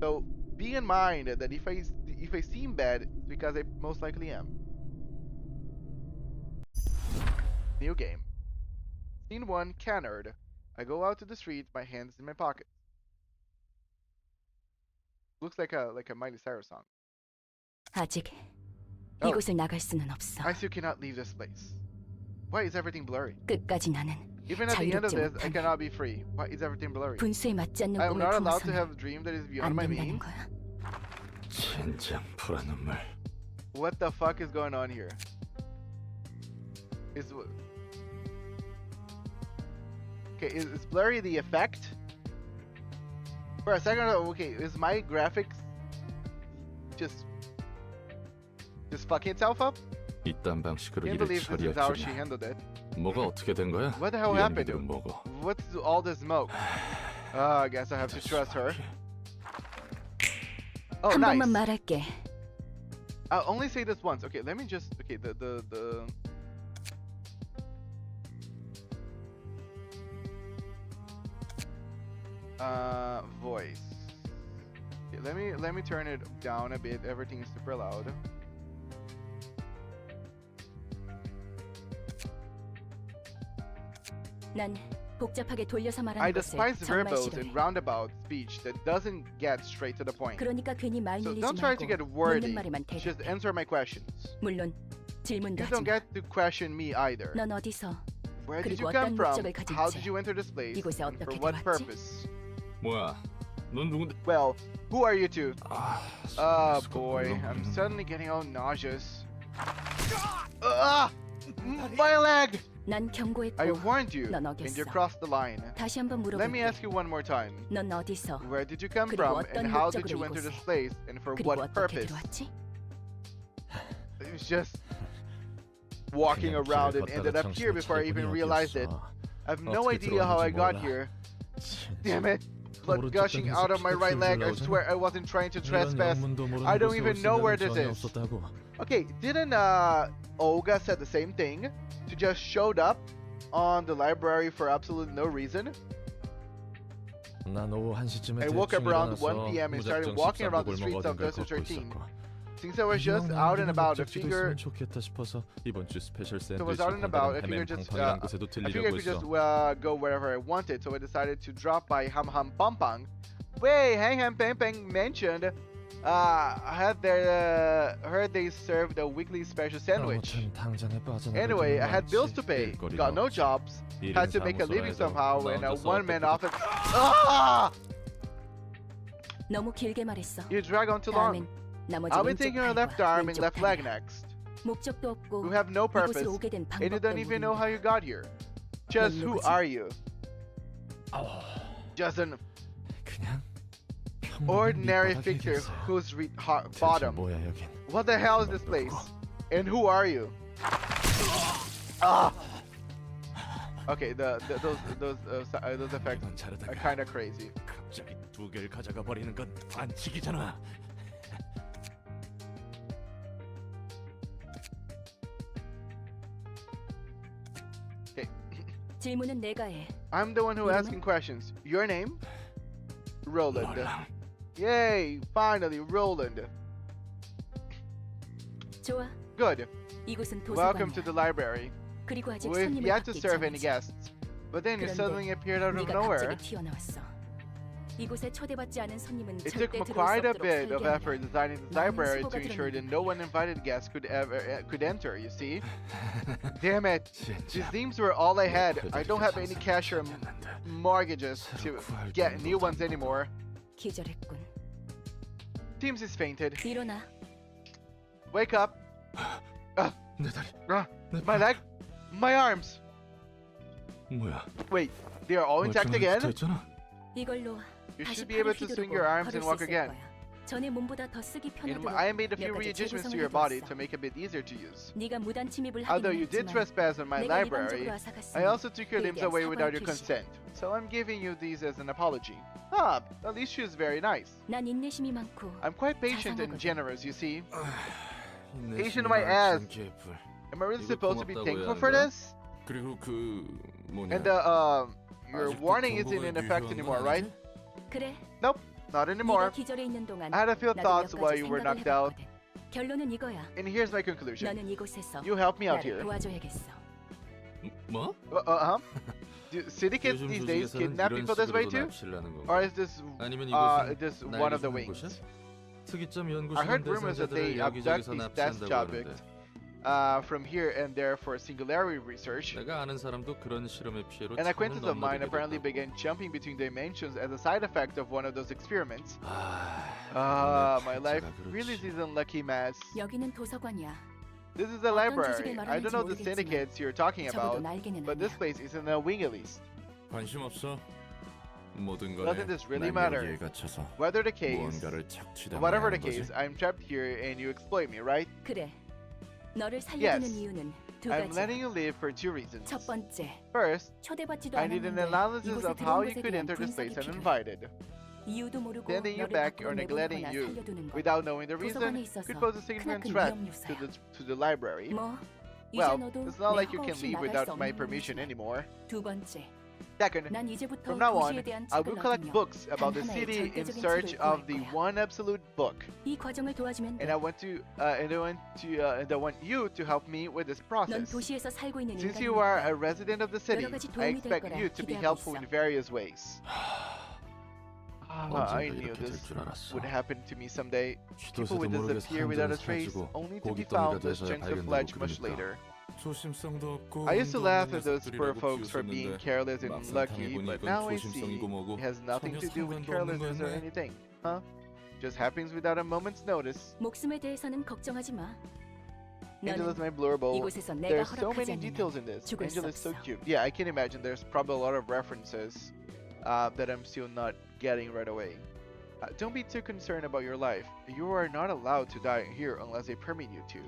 So be in mind that if I seem bad, it's because I most likely am. New game. Scene 1, Canard. I go out to the street, my hands in my pocket. Looks like a Miley Cyrus song. 아직 Oh, 이곳을 나갈 수는 없어. I still cannot leave this place. Why is everything blurry? 끝까지 나는 Even at the end of 자유롭지 this, I 못하네. cannot be free. Why is everything blurry? 분수에 맞지 않는 I am 꿈을 not allowed to 품어서는 have a dream that is beyond 안 my 된다는 means. 거야. 젠장 불안 눈물. What the fuck is going on here? Okay, is blurry the effect? For a second, okay, is my graphics just fucking itself up? 이딴 방식으로 Can't 일을 believe this 처리할 is how she 줄이야. handled it. 뭐가 어떻게 된 거야? What the hell 이 happened? 연기들은 뭐고? What's all this smoke? I guess I have to trust her. Oh, 한 nice. 번만 말할게. I'll only say this once. Okay, let me just. Okay, the voice. Okay, let me turn it down a bit. Everything is super loud. 난 복잡하게 돌려서 I 말하는 것을 despise 정말 verbose 싫어해. and roundabout speech that doesn't get straight to the point. 그러니까 괜히 말 So 밀리지 don't try to 말고 get 묻는 wordy. 말에만 Just 대답해. answer my questions. 물론 질문도 You 하지 don't 마. get to question me either. 넌 어디서 Where did 그리고 you come 어떤 from? 목적을 가진 How 채 did you enter this place? 이곳에 And for 어떻게 what 들어왔지? purpose? 뭐야? 넌 누군데? Well, who are you two? 아, Oh 스스로 boy, I'm 물렁거리는구나. suddenly getting all nauseous. Ah! My leg! 난 경고했고 I warned you, 넌 and you 어겼어. crossed the line. 다시 한번 Let me 물어볼게. ask you one more time. 넌 어디서 Where did you come 그리고 from, 어떤 and how did 목적으로 you enter 이곳에? this place, and for 그리고 what 어떻게 purpose? 들어왔지? It was just walking 그냥 around 길을 and ended 걷다가 up here 정신을 before I even 차리고 realized it. 여기였어. I have no 어떻게 idea how I 들어왔는지 got 몰라. here. 진짜. Damn it! Blood 오른쪽 gushing 다리에서 out of my 피가 right leg. I 줄줄 swear I wasn't trying to 이런 trespass. 영문도 모르는 I don't 곳에 even 올 know where 생각은 this 전혀 is. 없었다고. Okay, didn't Olga said the same thing? She just showed up on the library for absolutely no reason. 난 오후 1시쯤에 I woke up 대충 around 일어나서 1 p.m. and started 무작정 walking around the 13 streets of 골목 어딘가를 Desert 걷고 13. 있었고. Since I was just 이왕 out and 남기는 about, I 목적지도 figured 있으면 좋겠다 싶어서 이번 주 스페셜 So I was 샌드위치 out and about. I 판다는 figured 해맨 팡팡이란 곳에도 I figured I 들리려고 could just 했어. go wherever I wanted. So I decided to drop by Ham Ham Pang Pang. Wait, Hang Ham Pang Pang mentioned. I heard they served a weekly special sandwich. 아무튼 당장에 빠져나갈 Anyway, 돈은 I had bills to 많지. pay, 일거리가 got no 없지. jobs, 일인 had to make a 사무소라 living 해서 somehow, 나 and a 혼자서 one-man 어떻게 office. Ah! 너무 길게 말했어. You drag on too long. 다음엔 나머지 I'll be 왼쪽 taking your left 팔과 arm and 왼쪽 left leg 다리야. next. 목적도 없고 You have no purpose, 이곳으로 오게 된 and you 방법도 don't even know how 모른다. you got here. Just who 누구지? are you? Just an 그냥 ordinary 밑바닥에 figure 계세요. who's 대체 bottom. 뭐야 여긴? What the hell is this place? And who are you? Ah. Okay, those effects 이건 자르다가 are kind of crazy. 갑자기 두 개를 가져가 버리는 건 반칙이잖아. 질문은 내가 해. I'm the one who 이름은? asking questions. Your name? Roland. 롤랑. Yay! Finally, Roland. 좋아. Good. 이곳은 Welcome to 도서관이야. the library. 그리고 아직 We've 손님을 yet to 받기 serve any 전이지. guests. But then you 그런데 suddenly appeared out of 네가 nowhere. 갑자기 튀어나왔어. 이곳에 초대받지 않은 손님은 It 절대 took 들어올 수 quite a 없도록 bit of 설계한다. effort designing this 많은 library to 수고가 ensure that 들었는데. no one invited guests could enter, you see? Damn it. These 진짜 themes were all I had. I don't have any 상상이 cash or 생겼는데. mortgages to 새로 구할 get new 정도도 ones anymore. 기절했군. Teams is fainted. 일어나. Wake up. 내 다리. 내 My leg. My arms. 뭐야? Wait, they are all intact 멀쩡하게 again? 붙어있잖아. 이걸로 You 다시 should be able 팔을 to 휘두르고 swing your arms 걸을 and 수 walk 있을 again. 거야. 전에 몸보다 더 쓰기 편하도록 I made a 몇 few 가지 readjustments to 재구성을 your body 해두었어. to make it a bit easier to use. 네가 무단 침입을 Although 하긴 you did 했지만 trespass on my 내가 library, 일방적으로 앗아갔으니 I also took your 그에 limbs 대한 away without your 사과의 표시. consent. So I'm giving you these as an apology. Ah, at least she is very nice. 난 인내심이 많고 I'm quite patient and 자상하거든. generous, you see. 내 Patient my 신이랑 ass. 전 개뿔. Am I really 이거 supposed to be 고맙다고 thankful 해야 for 하는 거야? this? 그리고 그 뭐냐? And your 아직도 warning isn't 경고가 in effect 유효한 anymore, 건 right? 아니지? 그래. Nope, not anymore. 네가 기절해 있는 동안 I had a few 나도 몇 thoughts while 가지 you were 생각을 knocked out. 해봤거든. 결론은 이거야. And here's my conclusion. 너는 이곳에서 You help me out 나를 here. 도와줘야겠어. 뭐? Do city kids 요즘 these days 조직에서는 kidnap 이런 people this way 식으로도 too? 납치를 하는 건가? Or is this 아니면 이곳은 this 날 one of the 위한 wings? 곳이야? 특이점 I heard 연구실은 rumors that they 대상자들을 abduct 여기저기서 these test 납치한다고 subjects 하는데 from here and there for singularity research. 내가 아는 사람도 그런 실험의 피해로 An 차원을 acquaintance of mine 넘나들게 apparently 됐다고. began jumping between dimensions as a side effect of one of those experiments. 아, My 내 life 팔자가 really 그렇지. is an lucky mess. 여기는 도서관이야. This is a 어떤 library. 조직을 I don't know the 말하는지 syndicates you're talking 적어도 about, 날개는 but this 아니야. place is in a wing at least. 관심 없어. 모든 거에 Doesn't this really 난 matter? 여기에 갇혀서 Whether the case, 무언가를 착취당해야 whatever the 하는 거지. case, I'm trapped here and you exploit me, right? 그래. 너를 살려두는 Yes. 이유는 두 I'm 가지. letting you live for two reasons. 첫 번째, First, 초대받지도 I need an 않았는데 analysis 이곳에 of how 들어온 you 것에 could 대한 enter this 분석이 place 필요해. uninvited. 이유도 모르고 Sending you 너를 back 밖으로 or neglecting 내보내거나 you 살려두는 것. without knowing the 도서관에 reason 있어서 could pose a significant 크나큰 threat 위험 요소야. to the library. 뭐 이제 Well, 너도 it's not 내 like you 허가 can 없이 leave 나갈 수 without my 없는 permission 곳이지만. anymore. 두 번째, Second, 난 이제부터 from now on, 도시에 대한 I 책을 will collect 얻으며 books about the 단 하나의 city in 절대적인 search 책을 of 구할 the 거야. one absolute book. 이 과정을 도와주면 돼. And I want you to help me with this 넌 process. 도시에서 살고 있는 Since you are 인간이니까 a resident of the city, 여러 가지 I 도움이 될 expect 거라 you to be 기대하고 helpful 있어. in various ways. I 언젠가 knew 이렇게 될 this 줄 알았어. would happen to me someday. People 쥐도새도 would 모르게 disappear without a 사람들은 trace, 사라지고 only to be 고깃덩이가 found as 돼서야 chunks of 발견되고 flesh much 그러니까. later. 조심성도 없고 I used to 운도 laugh 없는 at those poor 녀석들이라고 folks for being 비웃었는데 careless and 막상 unlucky, 당해보니 but 이건 now I see 조심성이고 뭐고 it has nothing to 전혀 do with 상관도 없는 carelessness or 거였네. anything. Huh? Just happens without a moment's notice. 목숨에 대해서는 걱정하지 마. Angela's 너는 my blurble. 이곳에서 내가 There's so 허락하지 many 않는 details in this. 죽을 수 Angela's so 없어. cute. Yeah, I can imagine there's probably a lot of references that I'm still not getting right away. Don't be too concerned about your life. You are not allowed to die here unless they permit you to.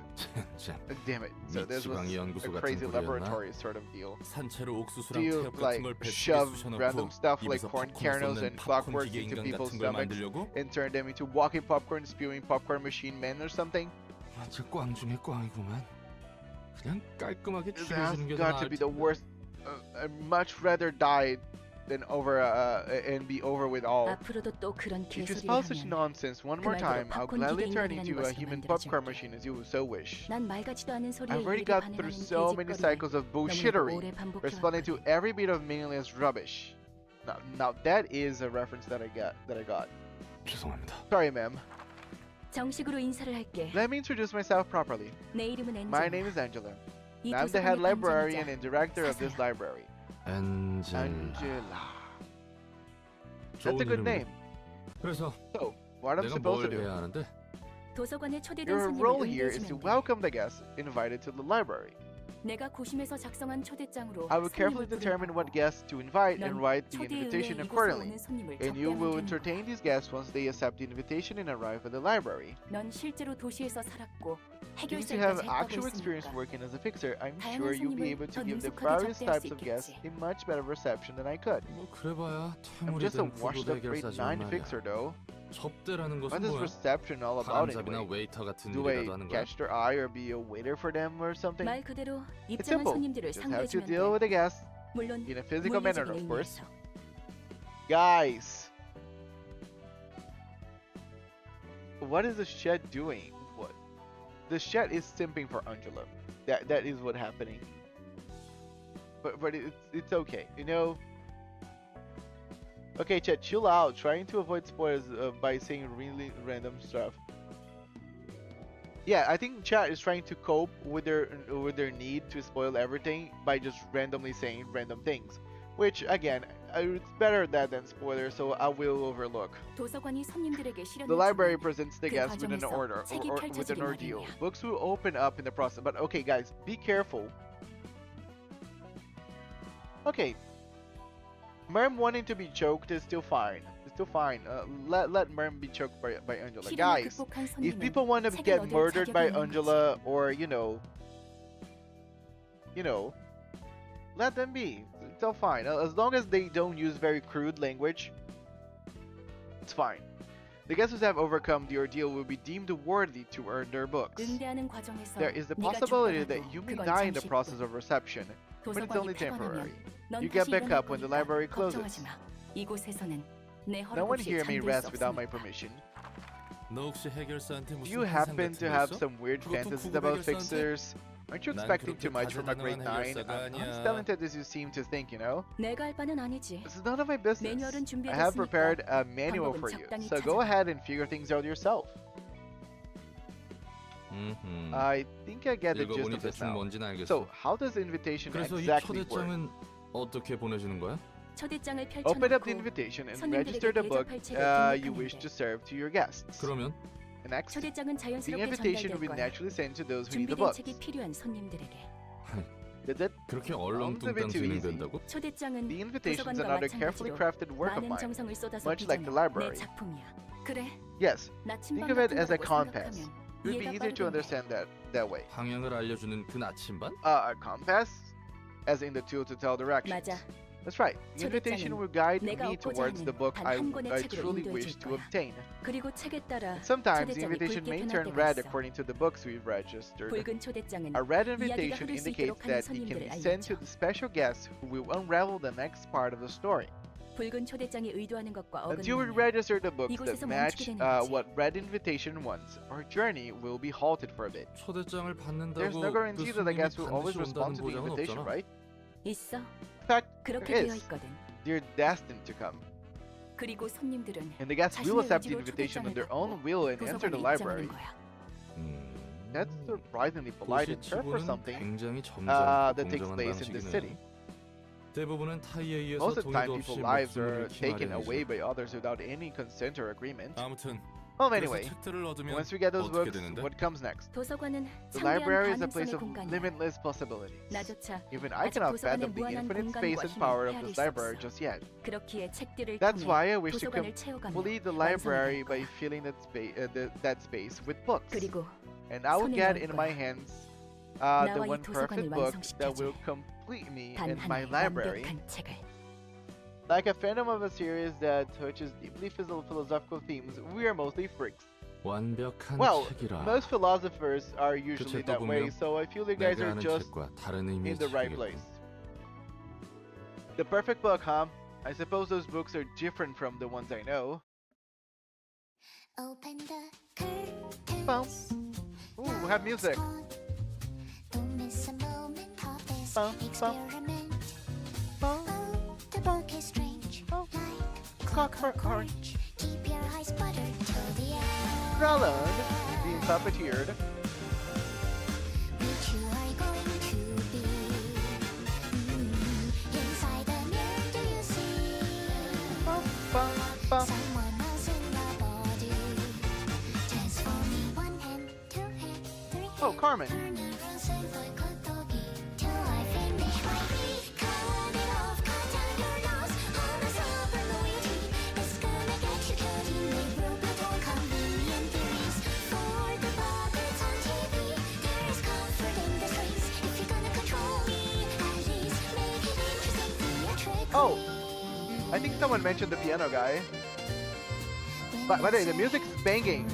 참, Damn it. So this was 미치광이 연구소 a 같은 crazy 소리였나? laboratory sort of deal. 산채로 Do 옥수수랑 you 태엽 like 같은 걸 뱃속에 shove 쑤셔넣고 random stuff like 입에서 corn 팝콘 kernels 쏟는 and 팝콘 clockwork 기계 into 인간 people's 같은 걸 stomachs 만들려고? and turn them into walking popcorn, spewing popcorn machine men or something? 완전 꽝 중에 꽝이구만. 그냥 깔끔하게 That's 죽여주는 게 더 got to 나을 be the 텐데. worst. I'd much rather die than and be over with all. 앞으로도 또 그런 If you 개소리를 spout such 하면 nonsense one more 그 time, 말대로 I'll 팝콘 gladly 기계 turn 인간이라는 into a 것으로 human 만들어줄게. popcorn machine as you so wish. 난 말 같지도 않은 소리에 I've already 일일이 got through 반응하는 so many 개짓거리에 cycles of 너무나도 bullshittery, 오래 responding to 반복해왔거든. every bit of meaningless rubbish. Now that is a reference that I got. 죄송합니다. Sorry, ma'am. 정식으로 인사를 할게. Let me introduce myself properly. 내 이름은 My 엔젤. name is Angela. 이 And I'm the head 도서관의 librarian 관장이자 and director of this 사서야. library. 엔젤라. Angela. 좋은 That's a good 이름이네. name. 그래서 So, what I'm 내가 supposed to 뭘 do? 해야 하는데? 도서관에 초대된 Your 손님을 role here is to 응대해주면 돼. welcome the guests invited to the library. 내가 고심해서 작성한 초대장으로 I will carefully 손님을 determine what 부르고 guests to invite and 넌 write the 초대에 invitation 의해 이곳에 accordingly. 오는 손님을 And you 접대하면 will 되는 entertain 거야. these guests once they accept the invitation and arrive at the library. 넌 실제로 도시에서 살았고 Since you have 해결사까지 actual 했다고 experience 했으니까 working as a fixer, I'm 다양한 sure you'll be 손님을 able to 더 give the 능숙하게 various 접대할 types 수 of guests 있겠지. a much better reception than I could. 뭐 그래봐야 I'm 퇴물이 just a 된 washed 후보대 up grade 해결사지만 9 말이야. fixer though. 접대라는 What 것은 is 뭐야? reception all about 바람잡이나 anyway? 웨이터 같은 Do I 일이라도 하는 거야? catch their eye or be a waiter for them or something? 말 그대로 It's 입장한 simple. 손님들을 Just have to 상대해주면 deal with 돼. the guests 물론 in a physical manner, 물리적인 of course. 의미에서. Guys, what is the shed doing? What? The shed is simping for Angela. That is what happening. But it's okay, you know. Okay, chat, chill out. Trying to avoid spoilers by saying really random stuff. Yeah, I think chat is trying to cope with their need to spoil everything by just randomly saying random things, which again, it's better that than spoilers, so I will overlook. 도서관이 손님들에게 The library 실현을 presents the 그 guests with an 과정에서 order 책이 or with an 펼쳐지기 ordeal. 마련이야. Books will open up in the process, but okay, guys, be careful. Okay, Merm wanting to be choked is still fine. It's still fine. Let Merm be choked by Angela. 시련을 Guys, 극복한 if 손님은 people want to 책을 get 얻을 murdered 자격이 by 있는 Angela or you know, let them be. It's all fine. As long as they don't use very crude language, it's fine. The guests who have overcome the ordeal will be deemed worthy to earn their books. 응대하는 과정에서 There is the 네가 possibility 죽더라도 that you may 그건 die in the 잠시뿐. process of reception, but it's 도서관이 only temporary. 폐관하면 넌 You get 다시 back 일어날 up when the 거니까 library closes. 걱정하지 마. 이곳에서는 내 No 허락 one 없이 here may 잠들 수 rest without my 없으니까. permission. 너 혹시 해결사한테 Do 무슨 you 환상 happen 같은 to 거 have 있어? some weird 그것도 fantasies 구급 about 해결사한테? fixers? Aren't you 난 expecting 그렇게 too much from a grade 다재다능한 9? I'm not as 해결사가 아니야. talented as you seem to think, you know? 내가 할 바는 아니지. This is none of my business. 매뉴얼은 I have 준비됐으니까 prepared a manual 방법은 for you, 적당히 so go 찾아봐. ahead and figure things out yourself. I think I get the gist 읽어보니 of this 대충 now. 뭔지는 알겠어. So, how does the invitation 그래서 이 exactly work? 초대장은 어떻게 보내주는 거야? 초대장을 Open up the 펼쳐놓고 invitation and 손님들에게 register the book 대접할 책을 you 등록하면 wish 돼. to serve to your guests. 그러면 Next, 초대장은 the 자연스럽게 invitation 전달될 will be 거야. naturally sent to those who need the 준비된 books. 책이 필요한 손님들에게. Did it? 그렇게 Sounds a 얼렁뚱땅 bit too easy. 진행된다고? 초대장은 The invitation is 도서관과 another carefully 마찬가지로 crafted work of 많은 mine. 정성을 쏟아서 much like the 빚어낸 library. 내 작품이야. 그래, Yes, 나침반 think of it 같은 as a 거라고 compass. 생각하면 It would be 이해가 easier to 빠르겠네. understand that way. 방향을 알려주는 그 나침반? A compass, as in the tool to tell directions. 맞아. That's right. The invitation will guide 내가 me 얻고자 towards the 하는 book 단 I 한 권의 책으로 truly 인도해 wish 줄 to 거야. obtain. 그리고 책에 따라 Sometimes the 초대장이 invitation 붉게 may 변할 turn 때가 red 있어. according to the books we've registered. 붉은 초대장은 A red 이야기가 invitation 흐를 수 indicates 있도록 하는 that it can be 손님들을 sent to 알려줘. the special guests who will unravel the next part of the story. 붉은 초대장이 의도하는 것과 Until we 어긋나면 register the books that 이곳에서 match 멈추게 되는 거지. what red invitation wants, our journey will be halted for a bit. 초대장을 There's 받는다고 no 그 guarantee that the 손님이 guests will always 반드시 respond 온다는 to the 보장은 invitation, 없잖아. right? 있어. In fact, 그렇게 there 되어 is. 있거든. They're destined to come. 그리고 손님들은 And the guests will 자신의 accept the 의지로 invitation on 초대장을 their own 받고 will and enter the 도서관에 library. 입장하는 거야. That's surprisingly polite and fair for 도시치고는 something 굉장히 that 점잖고 takes 공정한 place in the city. 방식이네. 대부분은 타이에 의해서 Most of the time, 동의도 없이 people's lives 목숨을 are 잃기 taken away 마련이지. by others without any consent or agreement. 아무튼 Well, 그래서 anyway, 책들을 얻으면 once we get those 어떻게 books, 되는데? what comes next? 도서관은 The 창대한 library is a place 가능성의 of 공간이야. limitless possibilities. 나조차 Even I 아직 cannot 도서관의 fathom the 무한한 infinite 공간과 space and 힘을 power of 헤아릴 this 수 library 없어. just yet. 그렇기에 책들을 That's 통해 why I wish to 도서관을 채워가면 complete the 완성이 library 될 by 거야. filling that space with books. 그리고 And I will 손에 get 넣을 in my 거야. hands the 나와 이 one perfect 도서관을 book 완성시켜줄 that will complete me 단 and my 하나의 library. 완벽한 책을. Like a fandom of a series that touches deeply philosophical themes, we are mostly freaks. 완벽한 Well, 책이라. most philosophers are usually that way, 보면 so I feel you guys 내가 are 아는 just 책과 다른 의미의 in the right 책이겠군. place. The perfect book, huh? I suppose those books are different from the ones I know. Open the Bum. curtains. Ooh, we have music. Don't miss a moment of this Bum, bum. experiment. Bum. Oh, the book is strange, Bum. like Clockwork orange. Keep your eyes buttered till the end. Roland being puppeteered. Which you are going to be? Inside the mirror, do you see Bum, bum, bum. someone else in the body? Transforming one hand, two hand, three hand. Oh, Carmen. Turn around, say like a doggy till I finish my beat. Cut it off, cut down your nose. All the silver loyalty is gonna get you killed. You may broke but all convenient theories. For the puppets on TV, there is comfort in the streets. If you're gonna control me, at least make it interesting theatrically. Oh, I think someone mentioned the piano guy. But by the way, the music's banging.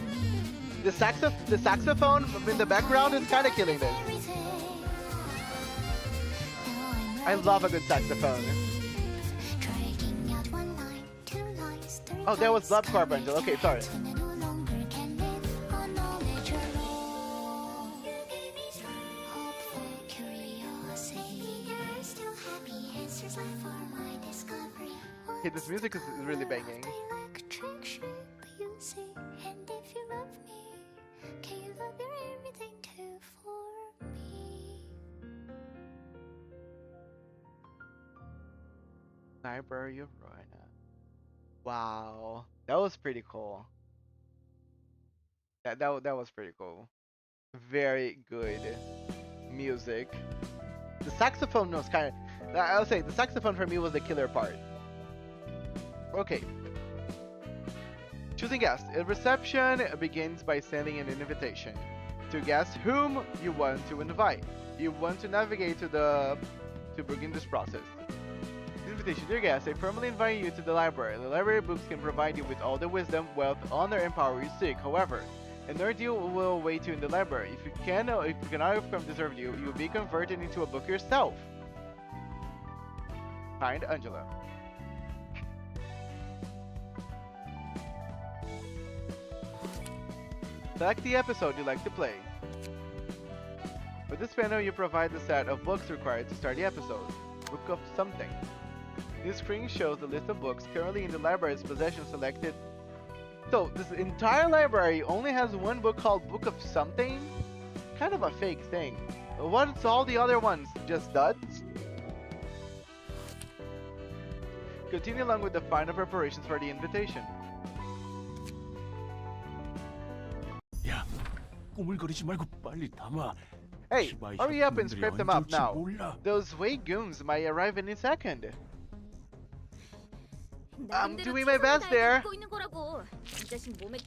The saxophone in the background is kind of killing this. I love a good saxophone. Oh, that was Love Carpenter. Okay, sorry. Okay, this music is really banging. Library of Ruina. Wow, that was pretty cool. That was pretty cool. Very good music. The saxophone was kind of. I'll say the saxophone for me was the killer part. Okay. Choosing guests. A reception begins by sending an invitation to guests whom you want to invite. You want to navigate to begin this process. Invitation, dear guests, I formally invite you to the library. The library books can provide you with all the wisdom, wealth, honor, and power you seek. However, an ordeal will await you in the library. If you cannot overcome this ordeal, you will be converted into a book yourself. Signed, Angela. Select the episode you'd like to play. With this panel, you provide the set of books required to start the episode. Book of something. This screen shows the list of books currently in the library's possession selected. So, this entire library only has one book called Book of Something? Kind of a fake thing. What's all the other ones? Just duds? Continue along with the final preparations for the invitation. 야, 꾸물거리지 말고 빨리 담아. Hey, hurry up and scrape them up now. Those Wei goons might arrive any second. I'm doing my best there.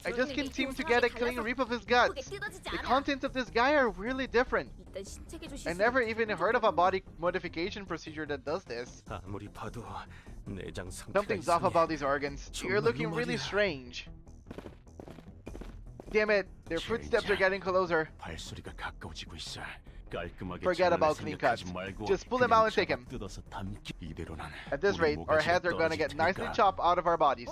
I just can't seem to get a clean rip of his guts. The contents of this guy are really different. I never even heard of a body modification procedure that does this. 아무리 봐도 내장 상태가 Something's off 이상해. about these organs. You're looking really strange. Damn it, their footsteps are getting closer. 발소리가 가까워지고 있어. 깔끔하게 Forget 잘라낼 about clean cuts. 생각하지 말고 Just pull him out and take him. 뜯어서 담기. 이대로는 At this 우리 rate, our 모가지가 heads are gonna get 떨어질 nicely 테니까. chopped out of our bodies.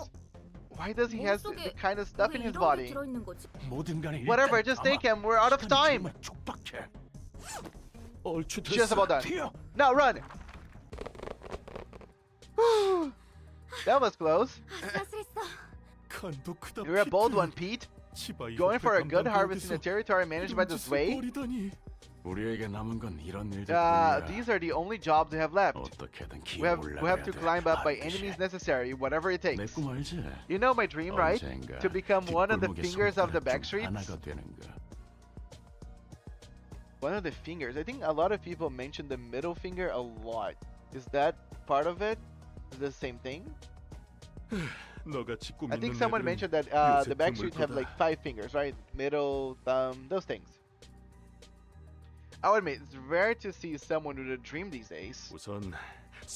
Why does he have the kind of stuff in his body? 모든 간에 일단 Whatever, just take him. We're out of 시간이 time. 정말 촉박해. 얼추 Just 됐어. about done. 튀어. Now run! That was close. 간도 크다, You're a bold 피트. one, Pete. 치바이 Going for a 협회 good 감당 harvest in a 지역에서 territory managed by the 이런 짓을 S.E.A. 벌이다니. 우리에게 남은 건 이런 일들 These are the only jobs we have left. 어떻게든 We have to climb up by any means necessary, whatever it takes. 내꿈 알지? You know my dream, right? 언젠가 To become one of the 뒷골목의 fingers of the 손가락 back 중 streets? 하나가 되는 거. One of the fingers. I think a lot of people mention the middle finger a lot. Is that part of it? Is it the same thing? 너같이 꿈 I think 있는 someone 애들은 mentioned that 요새 the back 드물 streets have 거다. like 5 fingers, right? Middle, thumb, those things. I'll admit, it's rare to see someone with a dream these days. 우선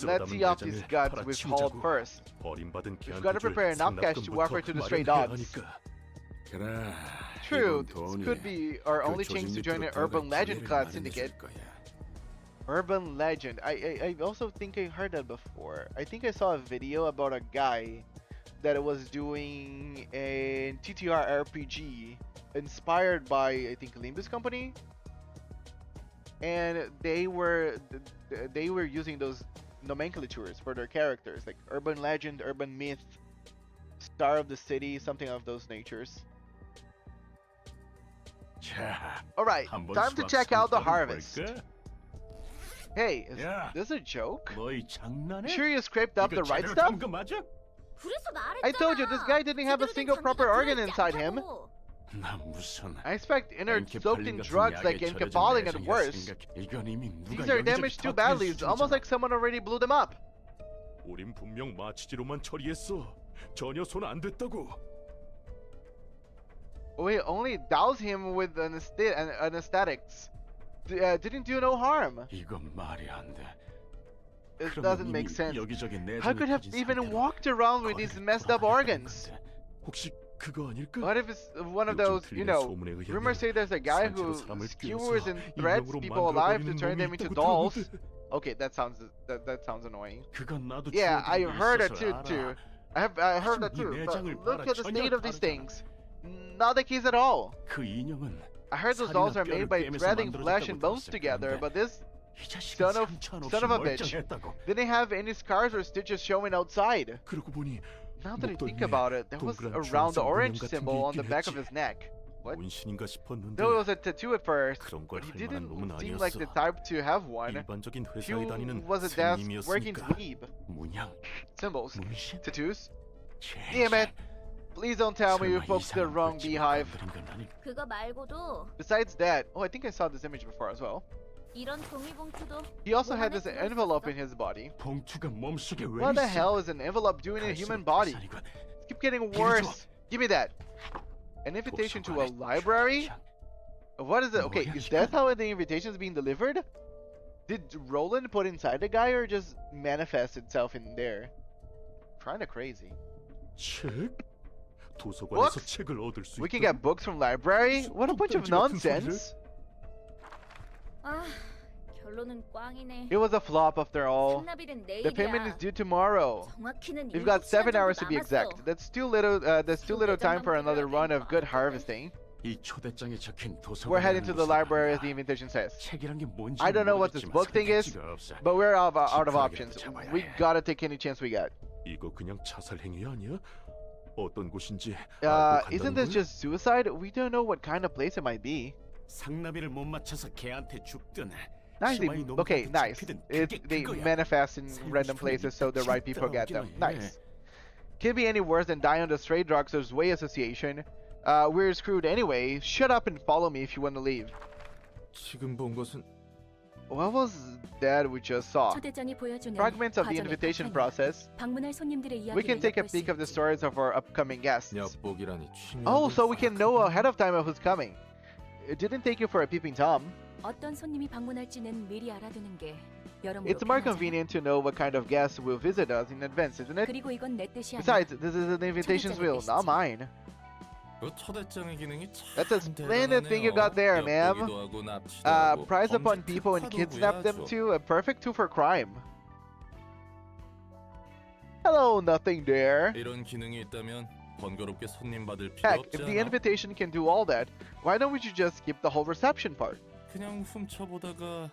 Let's see off these guts we've hauled first. 버림받은 We've got to prepare enough cash to offer to the stray dogs. 그래. True, this could be our only chance to join an urban legend class syndicate. Urban legend. I also think I heard that before. I think I saw a video about a guy that was doing a TTR RPG inspired by, I think, limbuscompany, and they were using those nomenclatures for their characters, like urban legend, urban myth, star of the city, something of those natures. Alright, time to check out the harvest. Hey, is this a joke? 너희 장난해? Sure you scraped up the right stuff? I told you, this guy didn't have a single proper organ inside him. 난 무슨 I expect innards soaked in 앵케팔린 같은 drugs like 약에 절여진 Enkepaling and 내성이라 worse. 생각해. 이건 이미 누가 These are 여기저기 damaged too 퍼뜨린 badly, it's almost 수준이잖아. like someone already blew them up. 우린 분명 마취지로만 처리했어. 전혀 손 안 댔다고. We only doused him with anesthetics. Didn't do no harm. 이건 말이 안 돼. It 그러면 doesn't 이미 make sense. 여기저기 How 내성이 could have 터진 even 상태로 walked around with these messed up organs? 혹시 그거 아닐까? What if it's one of 요즘 those, you 들리는 know, 소문에 의하면 rumors say there's a guy who 산채로 사람을 skewers 꿰어서 and threats 인형으로 people alive to 만들어버리는 turn them 놈이 into 있다고 dolls. 들었는데. Okay, that sounds annoying. 그건 나도 Yeah, I 추억이 heard it 있어서 too. 알아. I heard that 이 too. But 내장을 look 봐라, at the 전혀 state of these 다르잖아. things. Not the case at all. 그 인형은 I heard those 살이나 dolls are 뼈를 made by 꿰매서 threading 만들어졌다고 flesh and bones 들었을 together, 텐데. but this 이 자식은 son of 상처 a 없이 bitch 멀쩡했다고. didn't have any scars or stitches showing outside. 그러고 보니 Now that I 목덜 think 위에 about it, there was 동그란 around the 주황색 orange 문양 같은 symbol 게 on the 있긴 back of 했지. his neck. What? 문신인가 싶었는데 There was a tattoo at first, 그런 걸 but he 할 만한 didn't 놈은 seem like the 아니었어. type to have one. 일반적인 He 회사에 다니는 was a desk working 생님이었으니까. dweeb. 문양, Symbols, 문신, tattoos. 젠장. Damn it! Please don't tell me you 설마 folks the 이상한 wrong 꼴찌가 beehive. 건드린 건 아닐- 그거 말고도 Besides that, oh, I think I saw this image before as well. 이런 종이 봉투도 He also 뭐 had 안에 this envelope 들어있었어? in his body. 봉투가 몸속에 왜 What the 있어? hell is an envelope doing in a human body? 갈수록 Keep getting 빌려줘. worse. Give me that. An invitation to a 도서관의 library? 주장. What is it? Okay, 뭐야, is 이거? that how the invitation is being delivered? Did Roland put inside the guy or just manifest itself in there? Kinda crazy. 책? 도서관에서 Books? 책을 얻을 수 We can 있다고? get books from library? What a bunch of 똥단지 같은 nonsense! 아, 결론은 꽝이네. It was a flop after all. 상납일은 The payment is 내일이야. due tomorrow. 정확히는 We've got 7 7 hours to be exact. That's too little. That's too little time for another run of good harvesting. 이 초대장에 적힌 We're heading 도서관이라는 to the 곳을 library as 갑니다. the invitation says. 책이란 게 뭔지 I don't know what this 모르겠지만 book thing is, 선택지가 없어. but we're out of 지푸라기라도 options. 잡아야 We 해. gotta take any chance we got. 이거 그냥 자살 행위 아니야? 어떤 곳인지 알고 Isn't 간다는 this 거야? just suicide? We don't know what kind of place it might be. 상나비를 못 맞춰서 걔한테 죽든 Nice. 시바이 Okay, 놈한테 nice. 잡히든 They 그게 그거야. manifest in random places so the right people get them. Nice. Can't be any worse than die on the Stray Drugsters Way Association. We're screwed anyway. Shut up and follow me if you want to leave. 지금 본 것은 What was that we just saw? 초대장이 보여주는 Fragments of the 과정의 invitation 파편이야. process. 방문할 손님들의 We can 이야기를 take a 엿볼 수 peek of the 있지. stories of our upcoming guests. 엿보기라니 Oh, 취미하고 so we can know ahead of time of who's coming. It didn't take you for a peeping Tom. 어떤 손님이 방문할지는 미리 알아두는 게 여러모로 It's more 편하잖아. convenient to know what kind of guests will visit us in advance, isn't it? 그리고 이건 내 뜻이 아니야. Besides, this is an invitation's wheel, not mine. 그 초대장의 기능이 참 That's a splendid thing you got there, ma'am. 엿보기도 하고 납치도 하고 Prize upon 범죄 people and 특화도 kidnap them 구해야죠. too. A perfect tool for crime. Hello, nothing there. 이런 기능이 있다면 번거롭게 손님 받을 필요 Heck, 없지 if the 않아? invitation can do all that, why don't we just skip the whole reception part? 그냥 훔쳐보다가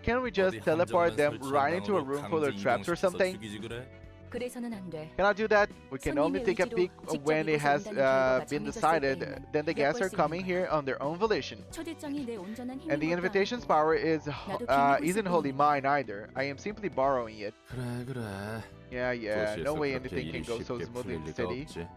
Can't we just 어디 teleport 함정만 them 설치한 right into a 방으로 room full of 강제 traps or 이동시켜서 something? 죽이지 그래? 그래서는 안 돼. Cannot do that. We can only 손님의 take a peek 의지로 직접 when it 이곳에 has 온다는 결과가 been 정해졌을 decided. 때에는 Then the guests are 엿볼 수 있는 coming 거야. here on their own volition. 초대장이 내 온전한 힘인 And the 것도 invitation's 아니고 power isn't 쓰고 wholly 있는 mine either. I am simply borrowing it. 그래. Yeah. No 도시에서 way 그렇게 anything can 일이 go so 쉽게 smoothly in 풀릴 the 리가 city. 없지.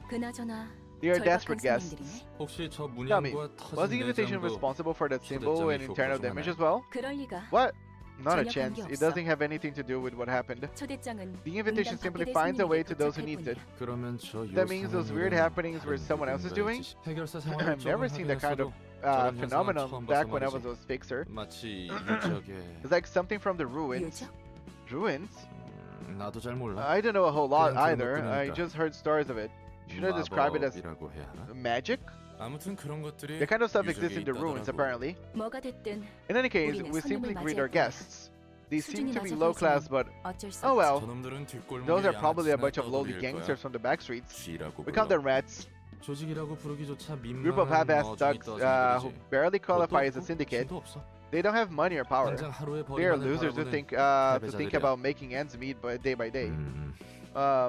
그나저나 They are 절박한 desperate guests. 손님들이네. 혹시 저 Tell me, 문양과 was the 터진 invitation 내장도 responsible for that symbol and 초대장의 internal 효과 중 damage 하나야. as well? 그럴 리가. What? Not a 전혀 chance. 관계없어. It doesn't have anything to do with what happened. 초대장은 The invitation 응당 simply 받게 될 finds a way 손님에게 to those who 도착할 needs it. 뿐이야. 그러면 저 That means those weird happenings were someone else is doing? 해결사 생활을 I've never seen that kind of 저런 현상은 phenomenon 처음 back 봐서 when I 말이지. was a fixer. 마치 유적의 It's like something from the ruins. 유적? Ruins? 나도 잘 몰라. I don't know a whole lot 그냥 그런 either. I 것뿐이니까. just heard stories of it. Should I describe it as 마법이라고 해야 하나? magic? 아무튼 그런 것들이 That kind of stuff 유적에 exists in the ruins, 있다더라고. apparently. 뭐가 됐든 In any case, 우리는 we simply 손님을 greet our 맞이할 뿐이야. guests. They seem 수준이 to be 낮아 low class, 보이지만 but 어쩔 수 oh 없지. well. 저놈들은 뒷골목에 Those are probably a 양아치나 bunch of lowly 떠돌일 gangsters 거야. from the back streets. 쥐라고 We call them 불러. rats. 조직이라고 부르기조차 Group of 민망한 half-assed 어중이 thugs 떠서 who 그러지. barely qualify as a 돈도 없고 syndicate. 힘도 없어. They don't have money or power. 당장 하루에 They are 벌이만을 losers who 바라보는 think 패배자들이야. about making ends meet day by day.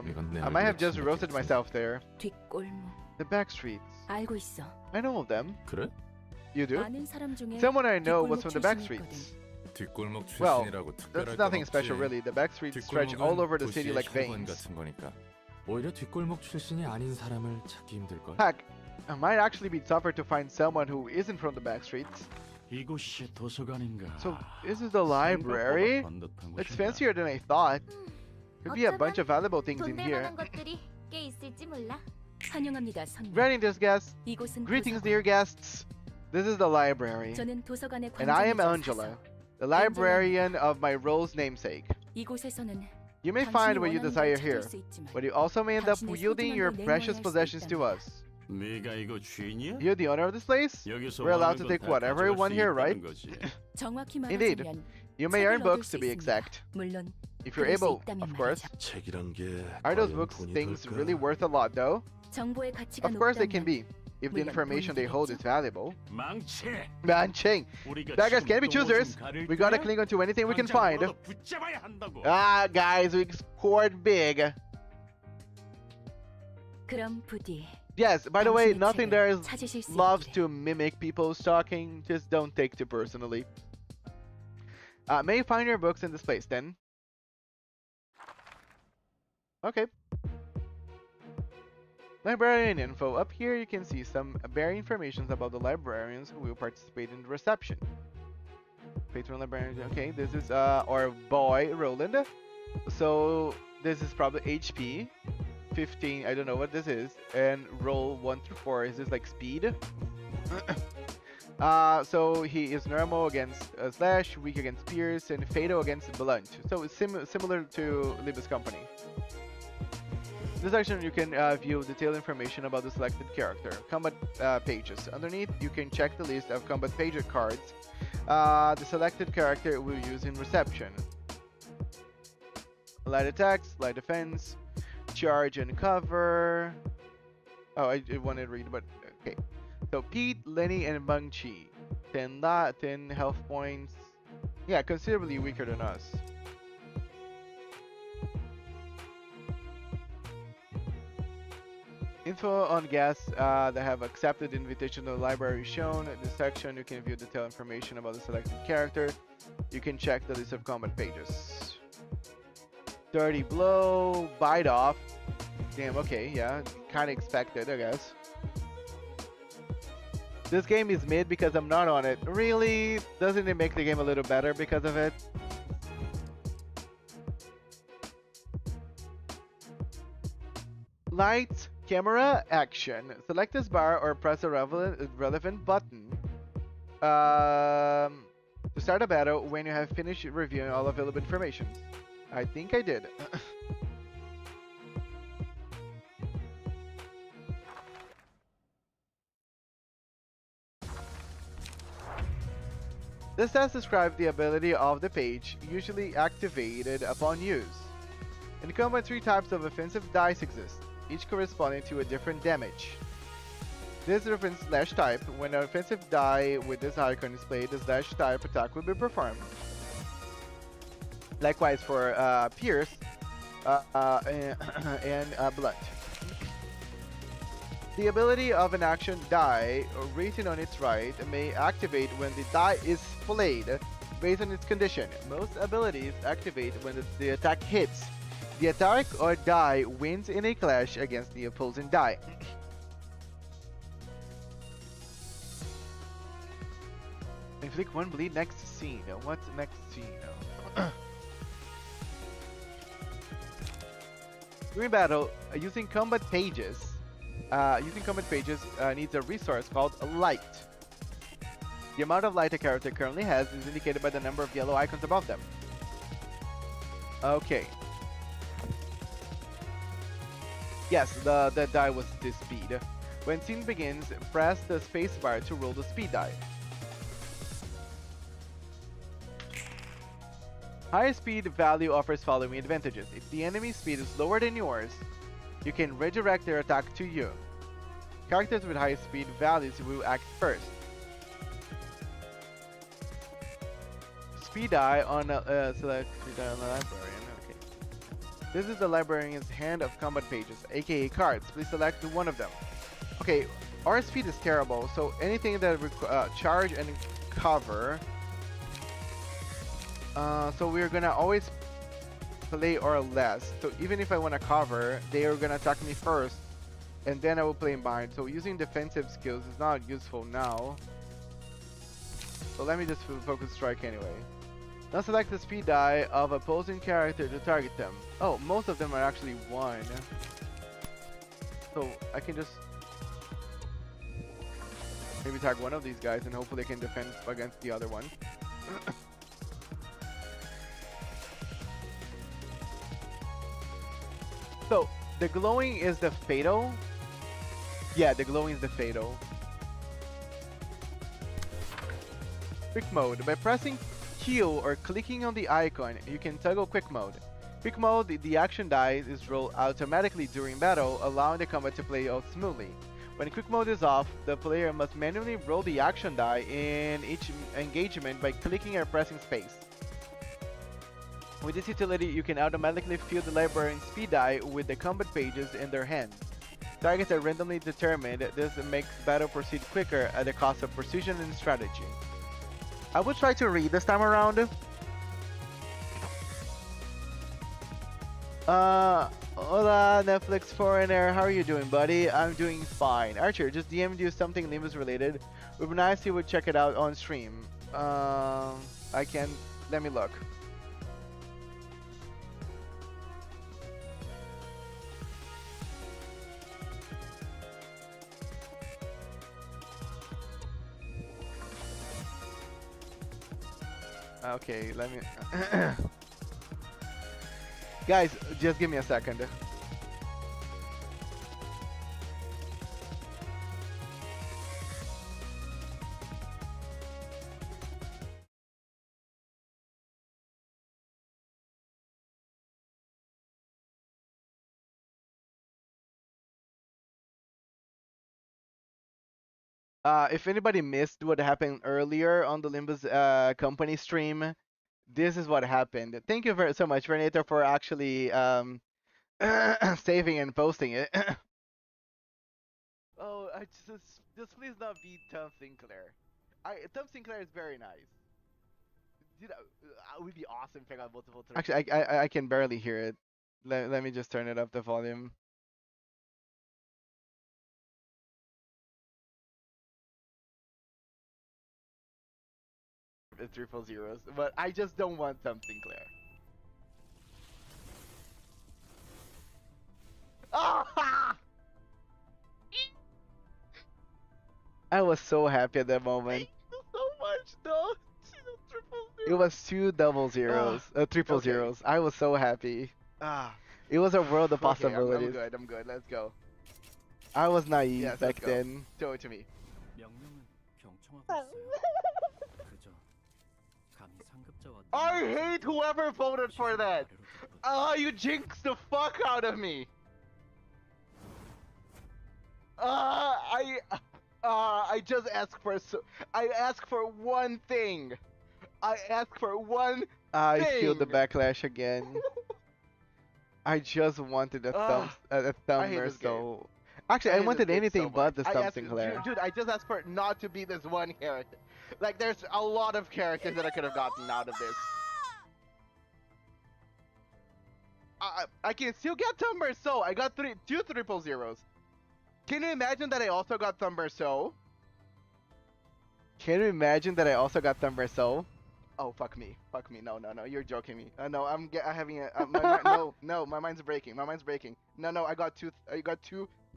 이건 내 I might have 얼굴에 just roasted 침뱉겠지. myself there. 뒷골목. The back streets. 알고 있어. I know of them. 그래? You do? 아는 사람 중에 Someone I know 뒷골목 was from the back 출신이 streets. 뒷골목 Well, 출신이라고 특별할 That's 건 nothing 없지. special really. The back streets stretch all over the city 도시의 like 혈관 veins. 같은 거니까. 오히려 뒷골목 출신이 아닌 사람을 찾기 힘들걸. Heck, it might actually be tougher to find someone who isn't from the back streets. 이곳이 도서관인가? So this is the library? It's fancier than I thought. Could be a bunch of valuable things in 돈 될 here. 만한 것들이 꽤 있을지 몰라. 환영합니다, 손님. Greetings, guests. 이곳은 Greetings, 도서관. dear guests. This is the library, 저는 도서관의 and I am 관장이자 Angela, 사서. the librarian of my role's namesake. 이곳에서는 You may 당신이 find what you 원하는 desire 걸 찾을 here, 수 있지만 but you also may end up 당신의 yielding 소중한 your 걸 precious 내놓아야 할 수도 possessions to 있다는 us. 네가 이거 주인이야? You're the owner of this place? 여기서 We're allowed 원하는 to take 건다 whatever we 가져갈 want 수 here, 있다는 right? 거지. 정확히 Indeed. 말하자면 You may 책을 earn 얻을 books 수 to be 있습니다. exact. 물론 If you're 그럴 수 able, 있다면 of course. 말이죠. 책이란 게 Are those 과연 books 돈이 things 될까? really worth a lot though? 정보의 가치가 Of course they can 높다면 be, if the 물론 information they 돈이 hold 되겠죠. is valuable. 망치. Manching! 우리가 Beggars 지금 can't be 또 choosers. 좀 가릴 We gotta 거야? cling on to anything we can 당장 find. 물어서 붙잡아야 한다고. Ah, guys, we scored big. 그럼 부디 Yes, by the way, 당신의 nothing 책을 there is 찾으실 수 loves 있기를. to mimic people's talking. Just don't take too personally. May you find your books in this place then? Okay. Librarian info. Up here you can see some bare information about the librarians who will participate in the reception. Patron librarians. Okay, this is our boy Roland. So this is probably HP 15. I don't know what this is. And roll 1 through 4. Is this like speed? So he is normal against slash, weak against pierce, and fatal against blunt. So it's similar to limbuscompany. In this section you can view detailed information about the selected character. Combat pages. Underneath you can check the list of combat page cards the selected character will use in reception. Light attacks, light defense, charge and cover. Oh, I wanted to read, but okay. So Pete, Lenny, and Bangchi. 10 health points. Yeah, considerably weaker than us. Info on guests that have accepted the invitation to the library is shown. In this section, you can view detailed information about the selected character. You can check the list of combat pages. Dirty blow, bite off. Damn, okay, yeah, kind of expected, I guess. This game is mid because I'm not on it. Really? Doesn't it make the game a little better because of it? Light, camera, action. Select this bar or press a relevant button to start a battle when you have finished reviewing all available information. I think I did. This stats describe the ability of the page, usually activated upon use. In combat, 3 types of offensive dice exist, each corresponding to a different damage. This represents slash type. When an offensive die with this icon is played, the slash type attack will be performed. Likewise for pierce and blunt. The ability of an action die written on its right may activate when the die is played based on its condition. Most abilities activate when the attack hits. The attack or die wins in a clash against the opposing die. Inflict 1 bleed next scene. What's next scene? During battle, using combat pages needs a resource called light. The amount of light a character currently has is indicated by the number of yellow icons above them. Okay. Yes, the die was this speed. When scene begins, press the spacebar to roll the speed die. Higher speed value offers following advantages. If the enemy's speed is lower than yours, you can redirect their attack to you. Characters with high speed values will act first. Speed die on select speed die on the librarian. Okay. This is the librarian's hand of combat pages, aka cards. Please select one of them. Okay, our speed is terrible, so anything that charge and cover. So we're gonna always play or less. So even if I want to cover, they are gonna attack me first, and then I will play in bind. So using defensive skills is not useful now. So let me just focus strike anyway. Now select the speed die of opposing character to target them. Oh, most of them are actually 1. So I can just maybe tag one of these guys and hopefully they can defend against the other one. So, the glowing is the fatal? Yeah, the glowing is the fatal. Quick mode. By pressing Q or clicking on the icon, you can toggle quick mode. Quick mode, the action die is rolled automatically during battle, allowing the combat to play out smoothly. When quick mode is off, the player must manually roll the action die in each engagement by clicking or pressing space. With this utility, you can automatically fill the librarian's speed die with the combat pages in their hand. Targets are randomly determined. This makes battle proceed quicker at the cost of precision and strategy. I will try to read this time around. Hola, Netflix foreigner. How are you doing, buddy? I'm doing fine. Archer, just DM'd you something Limbus related. It would be nice if you would check it out on stream. I can. Let me look. Okay, let me... Guys, just give me a second. If anybody missed what happened earlier on the Limbus company stream, this is what happened. Thank you so much, Renator, for actually saving and posting it. Oh, I just please not be Tom Sinclair. Tom Sinclair is very nice. Dude, it would be awesome if I got multiple. Actually, I can barely hear it. Let me just turn it up the volume. triple zeros, but I just don't want something clear. Ah! I was so happy at that moment. Thank you so much, though. It was 2 double zeros, triple okay. zeros. I was so happy. Ah, It was a world of okay, possibilities. I'm good. I'm good. Let's go. I was naive Yes, back let's go. then. Show it to me. 명령은 경청하고 있어요. 그저 감히 상급자와 I hate whoever voted for that. You jinxed the fuck out of me. I just asked for I asked for one thing. I asked for one I feel thing. the backlash again. I just wanted a thumb, a thumb hate or this game. so. Actually, I hate wanted this game anything so but much. the I thumb asked- Sinclair. Dude, I just asked for it not to be this one character. Like, there's a lot of characters that I could have gotten out of this. I can still get Thumber So. I got 2 triple zeros. Can you imagine that I also got Thumber So? Can you imagine that I also got thumb or so? Oh, fuck me. Fuck me. No, you're joking me. No, I'm having a no, my mind's breaking. My mind's breaking. No, I got 2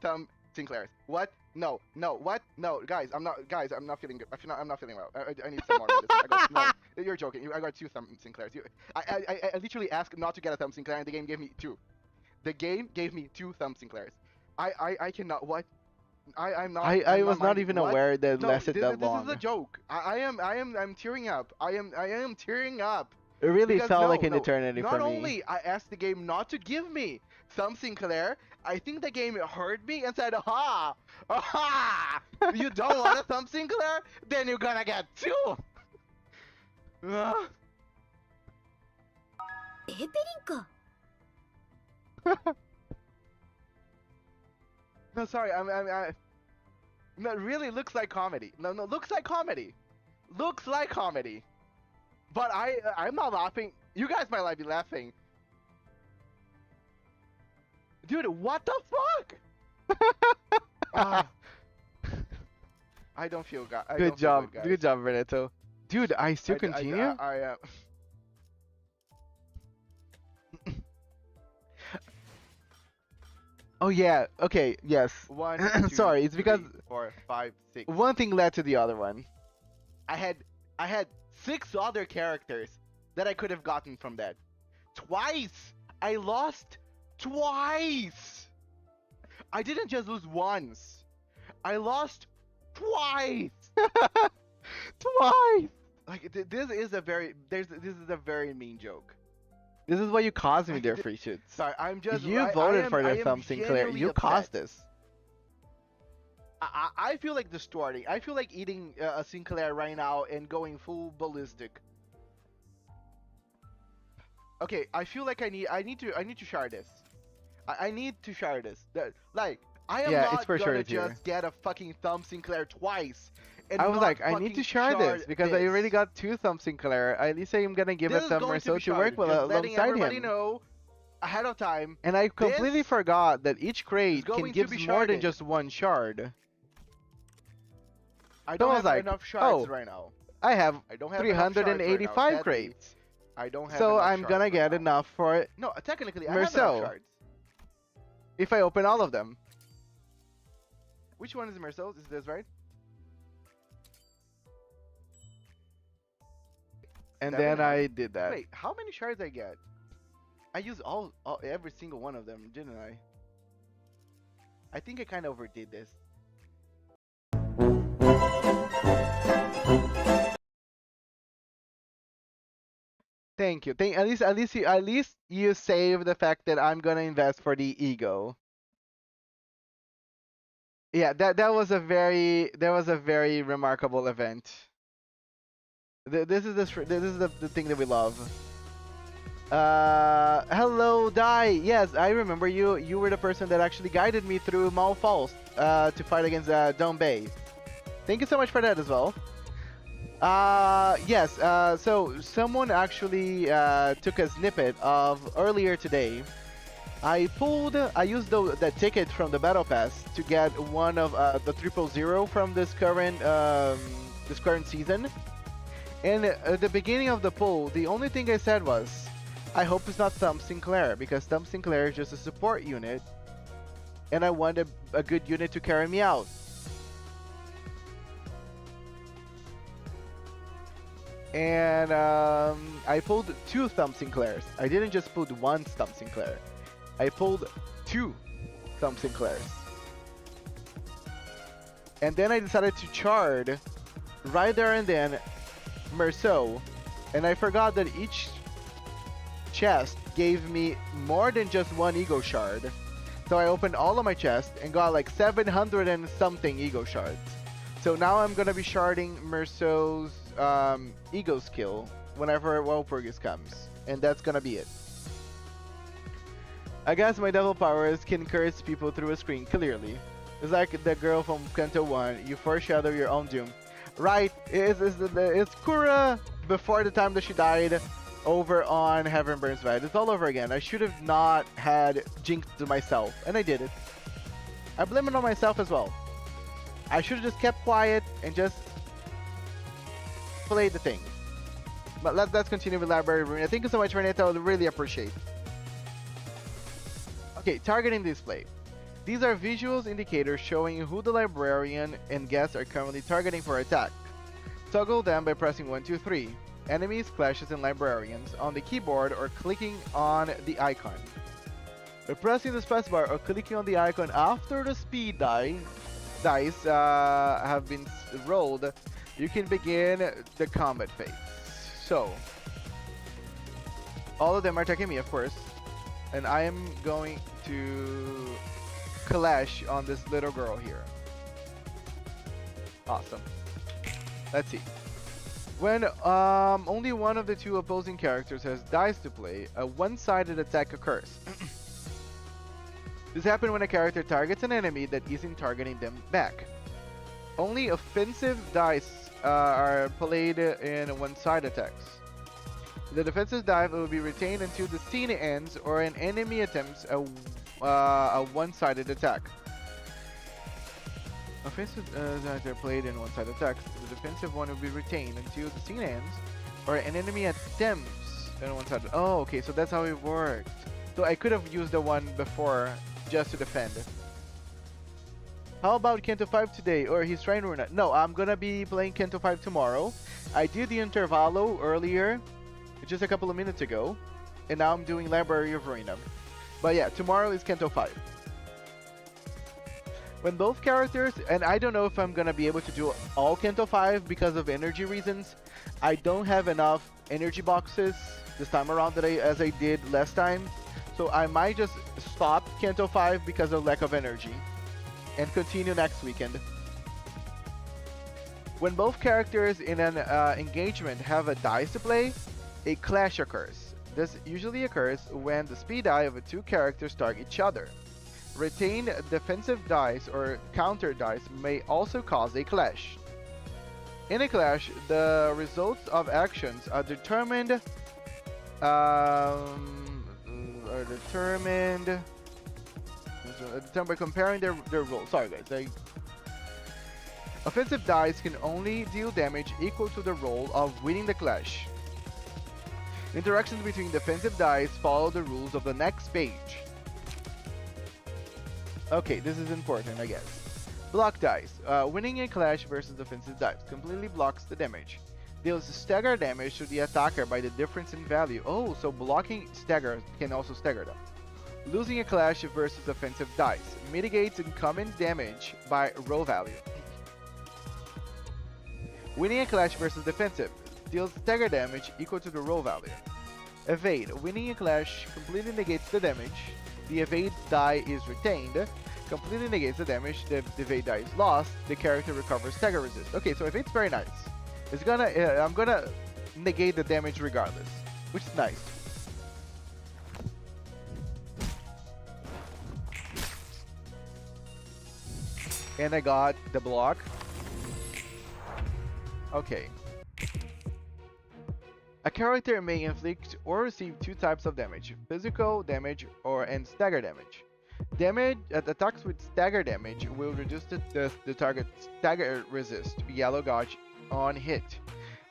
Thumb Sinclairs. What? No, what? No, guys, I'm not feeling good. I'm not feeling well. I need some more medicine. No, you're joking. I got 2 Thumb Sinclairs. I literally asked not to get a Thumb Sinclair and the game gave me 2. The game gave me 2 Thumb Sinclairs. I cannot, what? I'm not. I was not even what? aware that it No, lasted that long. This is a joke. I'm tearing up. I am tearing up. It really Because felt no, like an no, eternity not for me. only I asked the game not to give me Thumb Sinclair, I think the game heard me and said, "Aha, aha! You don't want a Thumb Sinclair? Then you're gonna get 2." No, sorry. No, it really looks like comedy. No, looks like comedy. Looks like comedy. But I'm not laughing. You guys might be laughing. Dude, what the fuck? I don't feel good. Good job, Renato. Dude, I still continue? Oh yeah, okay, yes. 1, 2, Sorry, it's because 3, 4, 5, 6. one thing led to the other one. I had 6 other characters that I could have gotten from that. Twice! I lost twice! I didn't just lose once. I lost twice! Twice! Like, this is a very mean joke. This is what you caused me, Like, dear free shoots. Sorry, I'm just. You voted for I the am thumb Sinclair. genuinely You upset. caused this. I feel like distorting. I feel like eating a Sinclair right now and going full ballistic. Okay, I feel like I need to share this. I need to share this. Like, I am Yeah, it's not for sure gonna it's here. just get a fucking Thumb Sinclair twice. And I was not like, I need fucking to share this because I already got 2 thumb Sinclair. At least I'm gonna give This it is thumb going or so be to work shared, with just letting alongside everybody him. know ahead of time. And I completely This forgot that each crate can going to give be more than sharded. just 1 shard. I So don't I was have like, enough shards oh, right now. I have I don't have enough shards right now, 385 sadly. crates. I don't have So enough I'm shards gonna right get now. enough for it No, technically I have enough Merceau. shards. if I open all of them. Which one is Merceau? Is this right? And 7, then I right? did that. Wait, how many shards I get? I used every single one of them, didn't I? I think I kind of overdid this. Thank you. At least you save the fact that I'm gonna invest for the ego. Yeah, that was a very remarkable event. This is the thing that we love. Hello, Dai. Yes, I remember you. You were the person that actually guided me through Mao Falls to fight against Dong Bei. Thank you so much for that as well. Yes, so someone actually took a snippet of earlier today. I used the ticket from the battle pass to get one of the 000 from this current season, And at the beginning of the poll, the only thing I said was, I hope it's not Thumb Sinclair, because Thumb Sinclair is just a support unit, and I want a good unit to carry me out. And I pulled 2 Thumb Sinclairs. I didn't just pull one Thumb Sinclair. I pulled 2 Thumb Sinclairs. And then I decided to chard right there and then Merceau, and I forgot that each chest gave me more than just 1 ego shard. So I opened all of my chests and got like 700 and something ego shards. So now I'm gonna be sharding Merceau's ego skill whenever Walpurgis comes, and that's gonna be it. I guess my devil powers can curse people through a screen clearly. It's like the girl from Kanto 1, you foreshadow your own doom. Right, it's Kura before the time that she died over on Heaven Burns Red. It's all over again. I should have not had jinxed myself, and I did it. I blame it on myself as well. I should have just kept quiet and just played the thing. But let's continue with Library of Ruina. Thank you so much, Renata. I would really appreciate. Okay, targeting display. These are visuals indicators showing who the librarian and guests are currently targeting for attack. Toggle them by pressing 1, 2, 3. Enemies, clashes, and librarians on the keyboard or clicking on the icon. By pressing the spacebar or clicking on the icon after the speed dice have been rolled, you can begin the combat phase. So, all of them are attacking me, of course, and I am going to clash on this little girl here. Awesome. Let's see. When only one of the 2 opposing characters has dice to play, a one-sided attack occurs. This happens when a character targets an enemy that isn't targeting them back. Only offensive dice are played in one-side attacks. The defensive die will be retained until the scene ends or an enemy attempts a one-sided attack. Offensive dice are played in one-sided attacks. The defensive one will be retained until the scene ends or an enemy attempts a one-sided. Oh, okay, so that's how it worked. So I could have used the one before just to defend. How about Kanto 5 today, or he's trying to run it? No, I'm gonna be playing Kanto 5 tomorrow. I did the Intervallo earlier, just a couple of minutes ago, and now I'm doing Library of Ruina. But yeah, tomorrow is Kanto 5. When both characters, and I don't know if I'm gonna be able to do all Kanto 5 because of energy reasons. I don't have enough energy boxes this time around as I did last time. So I might just stop Kanto 5 because of lack of energy and continue next weekend. When both characters in an engagement have a dice to play, a clash occurs. This usually occurs when the speed die of the 2 characters target each other. Retained defensive dice or counter dice may also cause a clash. In a clash, the results of actions are determined by comparing their rolls. Sorry guys. Offensive dice can only deal damage equal to the roll of winning the clash. Interactions between defensive dice follow the rules of the next page. Okay, this is important, I guess. Block dice. Winning a clash versus defensive dice completely blocks the damage. Deals stagger damage to the attacker by the difference in value. Oh, so blocking stagger can also stagger them. Losing a clash versus offensive dice mitigates incoming damage by roll value. Winning a clash versus defensive deals stagger damage equal to the roll value. Evade. Winning a clash completely negates the damage. The evade die is retained. Completely negates the damage. The evade die is lost. The character recovers stagger resist. Okay, so evade's very nice. It's gonna I'm gonna negate the damage regardless, which is nice. And I got the block. Okay. A character may inflict or receive 2 types of damage: physical damage and stagger damage. Attacks with stagger damage will reduce the target's stagger resist, yellow gauge, on hit.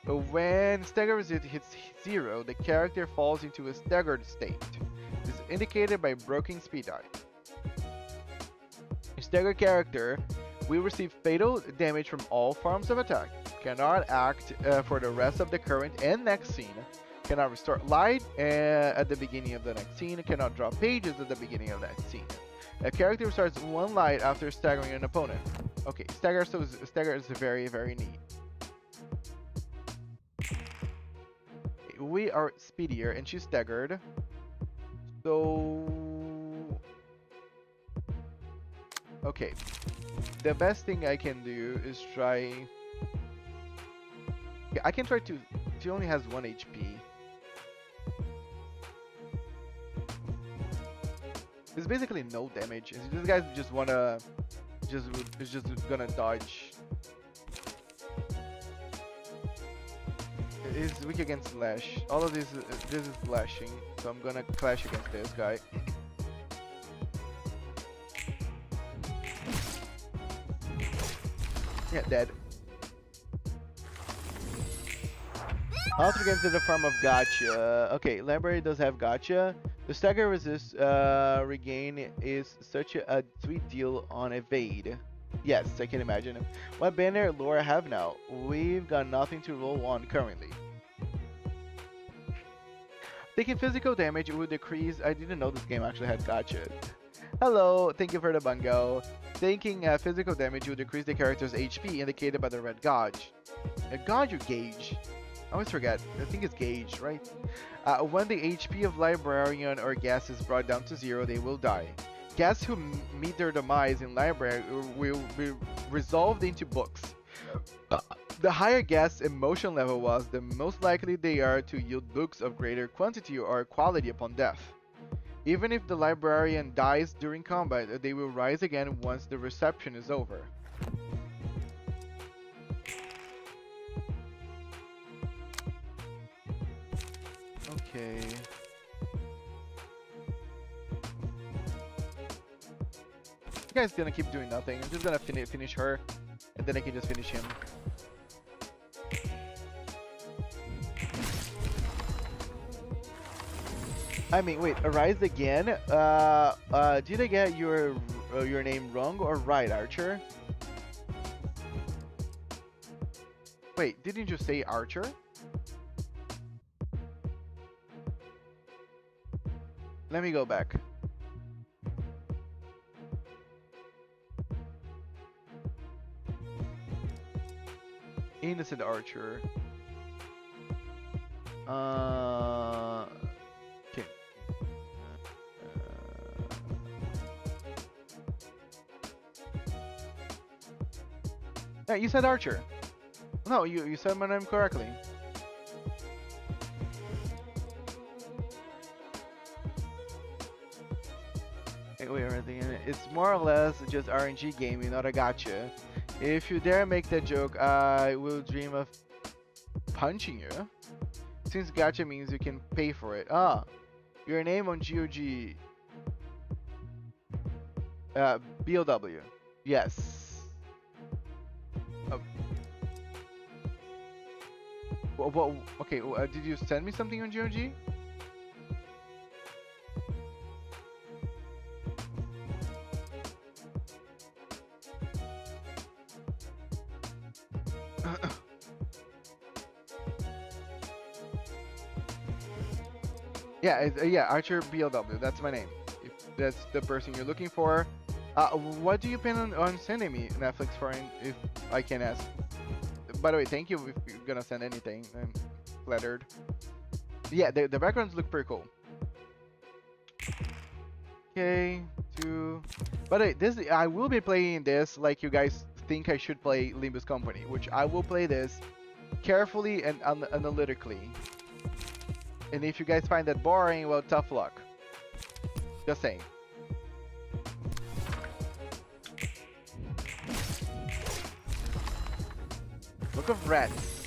When stagger resist hits 0, the character falls into a staggered state. This is indicated by broken speed die. A staggered character will receive fatal damage from all forms of attack, cannot act for the rest of the current and next scene, cannot restore light at the beginning of the next scene, cannot draw pages at the beginning of the next scene. A character starts 1 light after staggering an opponent. Okay, stagger is very, very neat. We are speedier and she's staggered. So okay. The best thing I can do is try. Okay, I can try to. She only has 1 HP. It's basically no damage. This guy just wanna, is just gonna dodge. It's weak against slash. All of this is slashing, so I'm gonna clash against this guy. Yeah, dead. Author games in the form of gacha. Okay, library does have gacha. The stagger resist regain is such a sweet deal on evade. Yes, I can imagine. What banner lore I have now? We've got nothing to roll on currently. Taking physical damage will decrease. I didn't know this game actually had gacha. Hello, thank you for the bungo. Taking physical damage will decrease the character's HP indicated by the red gauge. A gauge or gauge? I always forget. I think it's gauge, right? When the HP of librarian or guest is brought down to 0, they will die. Guests who meet their demise in library will be resolved into books. The higher guest's emotion level was, the most likely they are to yield books of greater quantity or quality upon death. Even if the librarian dies during combat, they will rise again once the reception is over. Okay. This guy's gonna keep doing nothing. I'm just gonna finish her, and then I can just finish him. I mean, wait, arise again? Did I get your name wrong or right, Archer? Wait, didn't you say Archer? Let me go back. Innocent Archer. Okay. Yeah, you said Archer. No, you said my name correctly. Wait, it's more or less just RNG gaming, not a gacha. If you dare make that joke, I will dream of punching you. Since gacha means you can pay for it. Ah, your name on GOG. BOW. Yes. Oh. Well, okay, did you send me something on GOG? Yeah, Archer BLW. That's my name. If that's the person you're looking for. What do you plan on sending me, Netflix, for if I can ask? By the way, thank you if you're gonna send anything. I'm flattered. Yeah, the backgrounds look pretty cool. Okay, By the way, I will be playing this like you guys think I should play Limbuscompany, which I will play this carefully and analytically. And if you guys find that boring, well, tough luck. Just saying. Look of rats.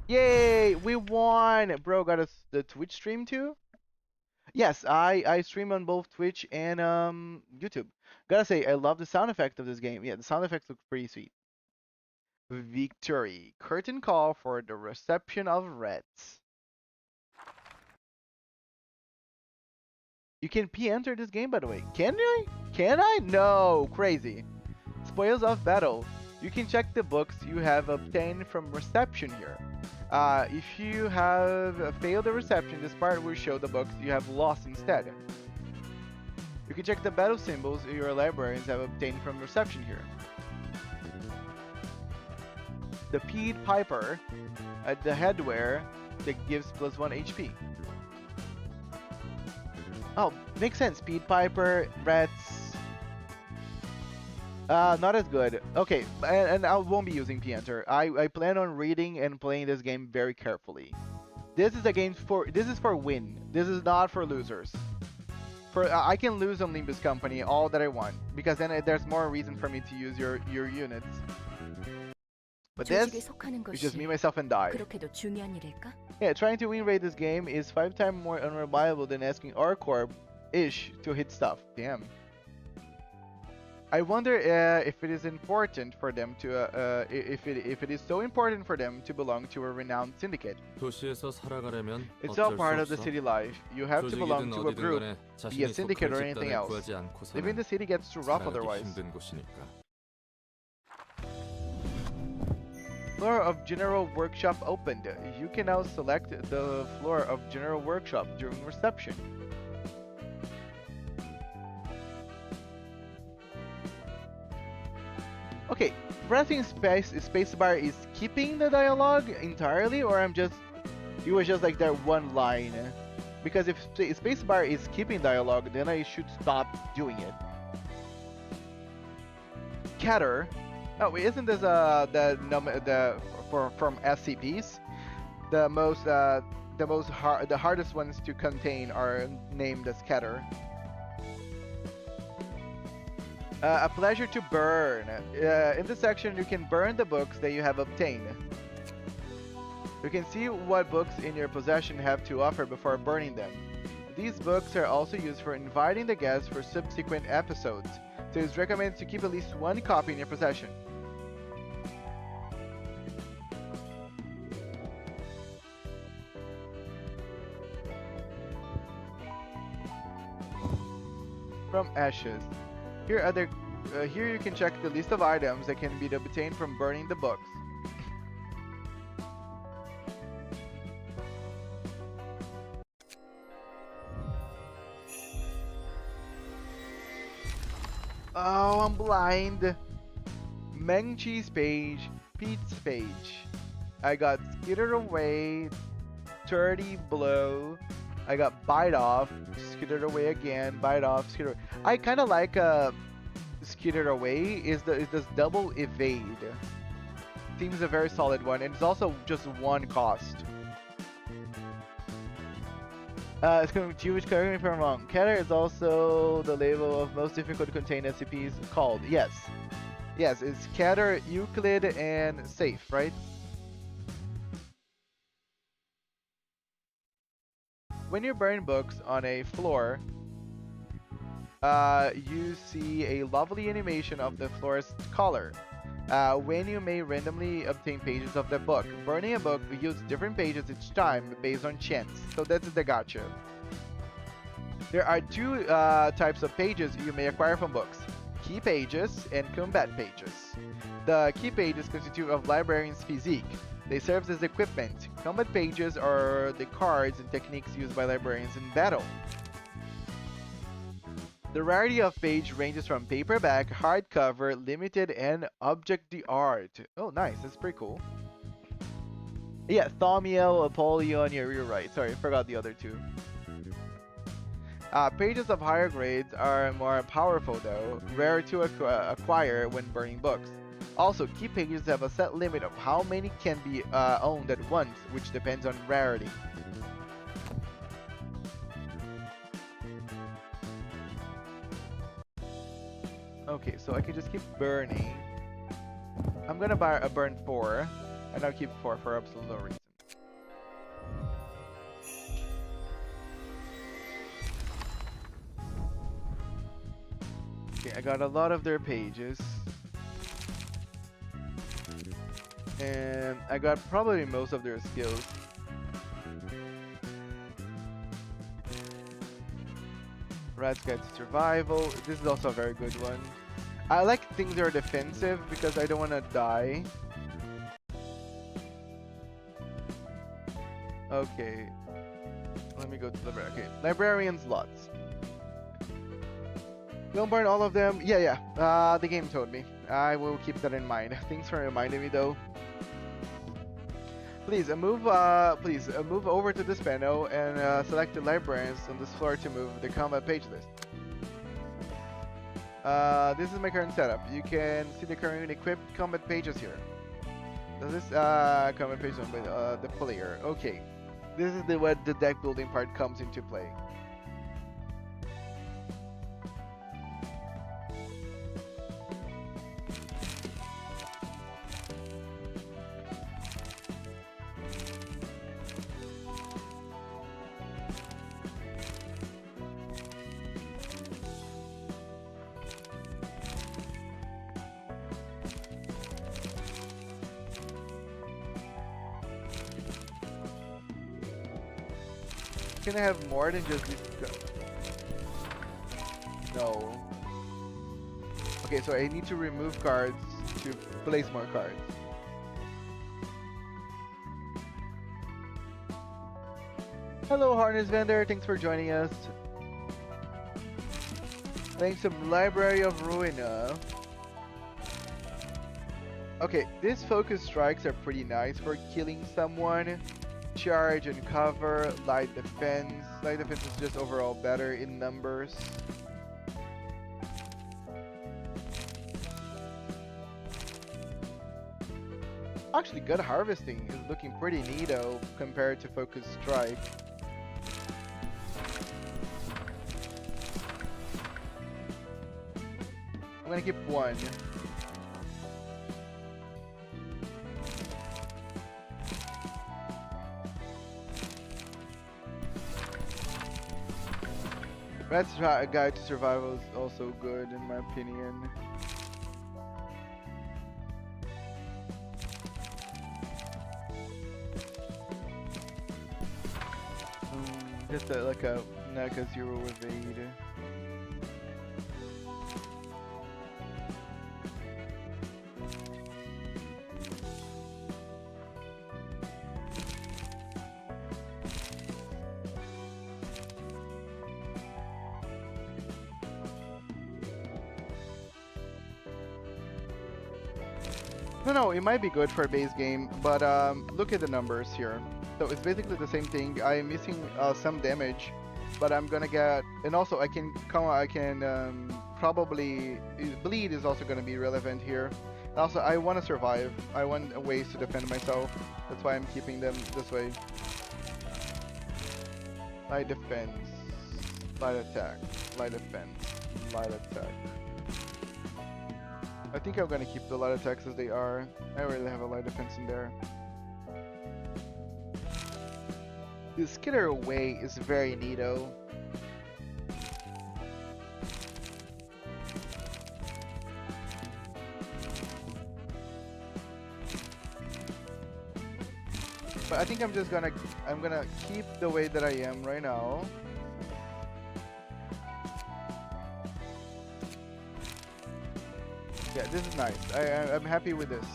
Yay! We won! Bro, got the Twitch stream too? Yes, I stream on both Twitch and YouTube. Gotta say, I love the sound effect of this game. Yeah, the sound effects look pretty sweet. Victory. Curtain call for the reception of rats. You can enter this game, by the way. Can I? Can I? No. Crazy. Spoils of battle. You can check the books you have obtained from reception here. If you have failed the reception, this part will show the books you have lost instead. You can check the battle symbols your librarians have obtained from reception here. The Pied Piper, the headwear that gives +1 HP. Oh, makes sense. Pied Piper, rats. Not as good. Okay, and I won't be using P-Enter. I plan on reading and playing this game very carefully. This is a game for. This is for win. This is not for losers. For I can lose on Limbuscompany all that I want because then there's more reason for me to use your units. But this is just me, myself, and die. Yeah, trying to win rate this game is 5 times more unreliable than asking R-Corp-ish to hit stuff. Damn. I wonder if it is important for them to if it is so important for them to belong to a renowned syndicate. It's all part of the city life. You have to belong to a group, be a syndicate or anything else. Living in the city gets too rough otherwise. Floor of General Workshop opened. You can now select the floor of General Workshop during reception. Okay, pressing spacebar is keeping the dialogue entirely, or it was just like that one line. Because if spacebar is keeping dialogue, then I should stop doing it. Catter. Oh, isn't this from SCPs? The hardest ones to contain are named as Catter. A pleasure to burn. In this section, you can burn the books that you have obtained. You can see what books in your possession have to offer before burning them. These books are also used for inviting the guests for subsequent episodes, so it's recommended to keep at least one copy in your possession. From ashes. Here you can check the list of items that can be obtained from burning the books. Oh, I'm blind. Mengchi's page, Pete's page. I got Skittered Away, 30 Blow. I got Bite Off, Skittered Away again, Bite Off, Skittered Away. I kind of like Skittered Away is this double evade. Seems a very solid one, and it's also just one cost. It's going to be correct me if I'm wrong. Catter is also the label of most difficult to contain SCPs called. Yes. Yes, it's Catter, Euclid, and Safe, right? When you burn books on a floor, you see a lovely animation of the floor's color. When you may randomly obtain pages of the book. Burning a book yields different pages each time based on chance. So that's the gacha. There are two types of pages you may acquire from books. Key pages and combat pages. The key pages constitute of librarian's physique. They serve as equipment. Combat pages are the cards and techniques used by librarians in battle. The rarity of page ranges from paperback, hardcover, limited, and object d'art. Oh, nice. That's pretty cool. Yeah, Thaumiel, Apollyon, you're right. Sorry, I forgot the other two. Pages of higher grades are more powerful though, rare to acquire when burning books. Also, key pages have a set limit of how many can be owned at once, which depends on rarity. Okay, so I can just keep burning. I'm gonna burn 4, and I'll keep 4 for absolute no reason. Okay, I got a lot of their pages. And I got probably most of their skills. Rat's Guide to Survival. This is also a very good one. I like things that are defensive because I don't want to die. Okay. Let me go to the library. Okay. Librarian's lots. Don't burn all of them. Yeah. The game told me. I will keep that in mind. Thanks for reminding me though. Please move over to this panel and select the librarians on this floor to move the combat page list. This is my current setup. You can see the current equipped combat pages here. Does this combat page on by the player? Okay, this is where the deck building part comes into play. Can I have more than just these? No. Okay, so I need to remove cards to place more cards. Hello, Harness Vendor. Thanks for joining us. Playing some Library of Ruina. Okay, these focus strikes are pretty nice for killing someone. Charge and cover, light defense. Light defense is just overall better in numbers. Actually, gun harvesting is looking pretty neato compared to focus strike. I'm gonna keep one. Rat's Guide to Survival is also good in my opinion. Just like a NECA 0 evade. No, it might be good for a base game, but look at the numbers here. So it's basically the same thing. I'm missing some damage, but I'm gonna get, and also I can probably bleed is also gonna be relevant here. And also, I want to survive. I want ways to defend myself. That's why I'm keeping them this way. Light defense, light attack, light defense, light attack. I think I'm gonna keep the light attacks as they are. I already have a light defense in there. The skitter away is very neato. But I think I'm gonna keep the way that I am right now. Yeah, this is nice. I'm happy with this.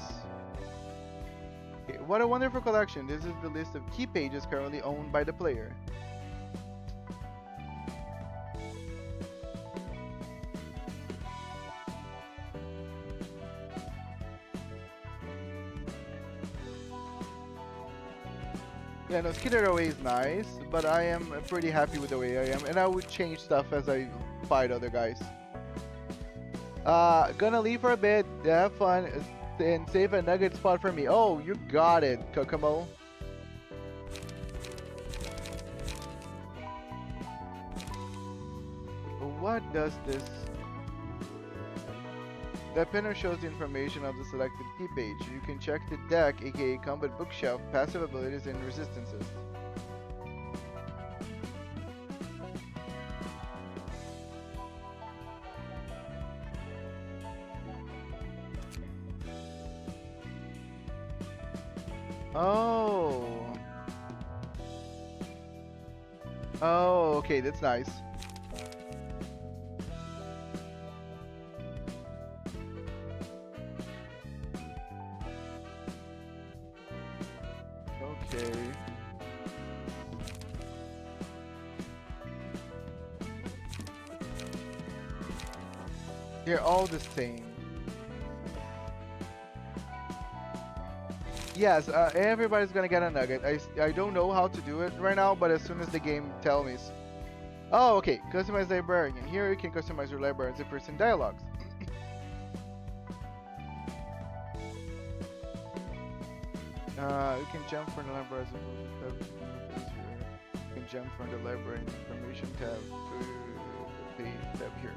Okay, what a wonderful collection. This is the list of key pages currently owned by the player. Yeah, no, Skitter Away is nice, but I am pretty happy with the way I am, and I would change stuff as I fight other guys. Gonna leave for a bit, have fun, and save a nugget spot for me. Oh, you got it, Kokomo. What does this? The pinner shows the information of the selected key page. You can check the deck, aka combat bookshelf, passive abilities, and resistances. Oh. Oh, okay, that's nice. Okay. They're all the same. Yes, everybody's gonna get a nugget. I don't know how to do it right now, but as soon as the game tells me. Oh, okay. Customize librarian. Here you can customize your librarians and person dialogues. You can jump from the library tab. You can jump from the library information tab to the page tab here.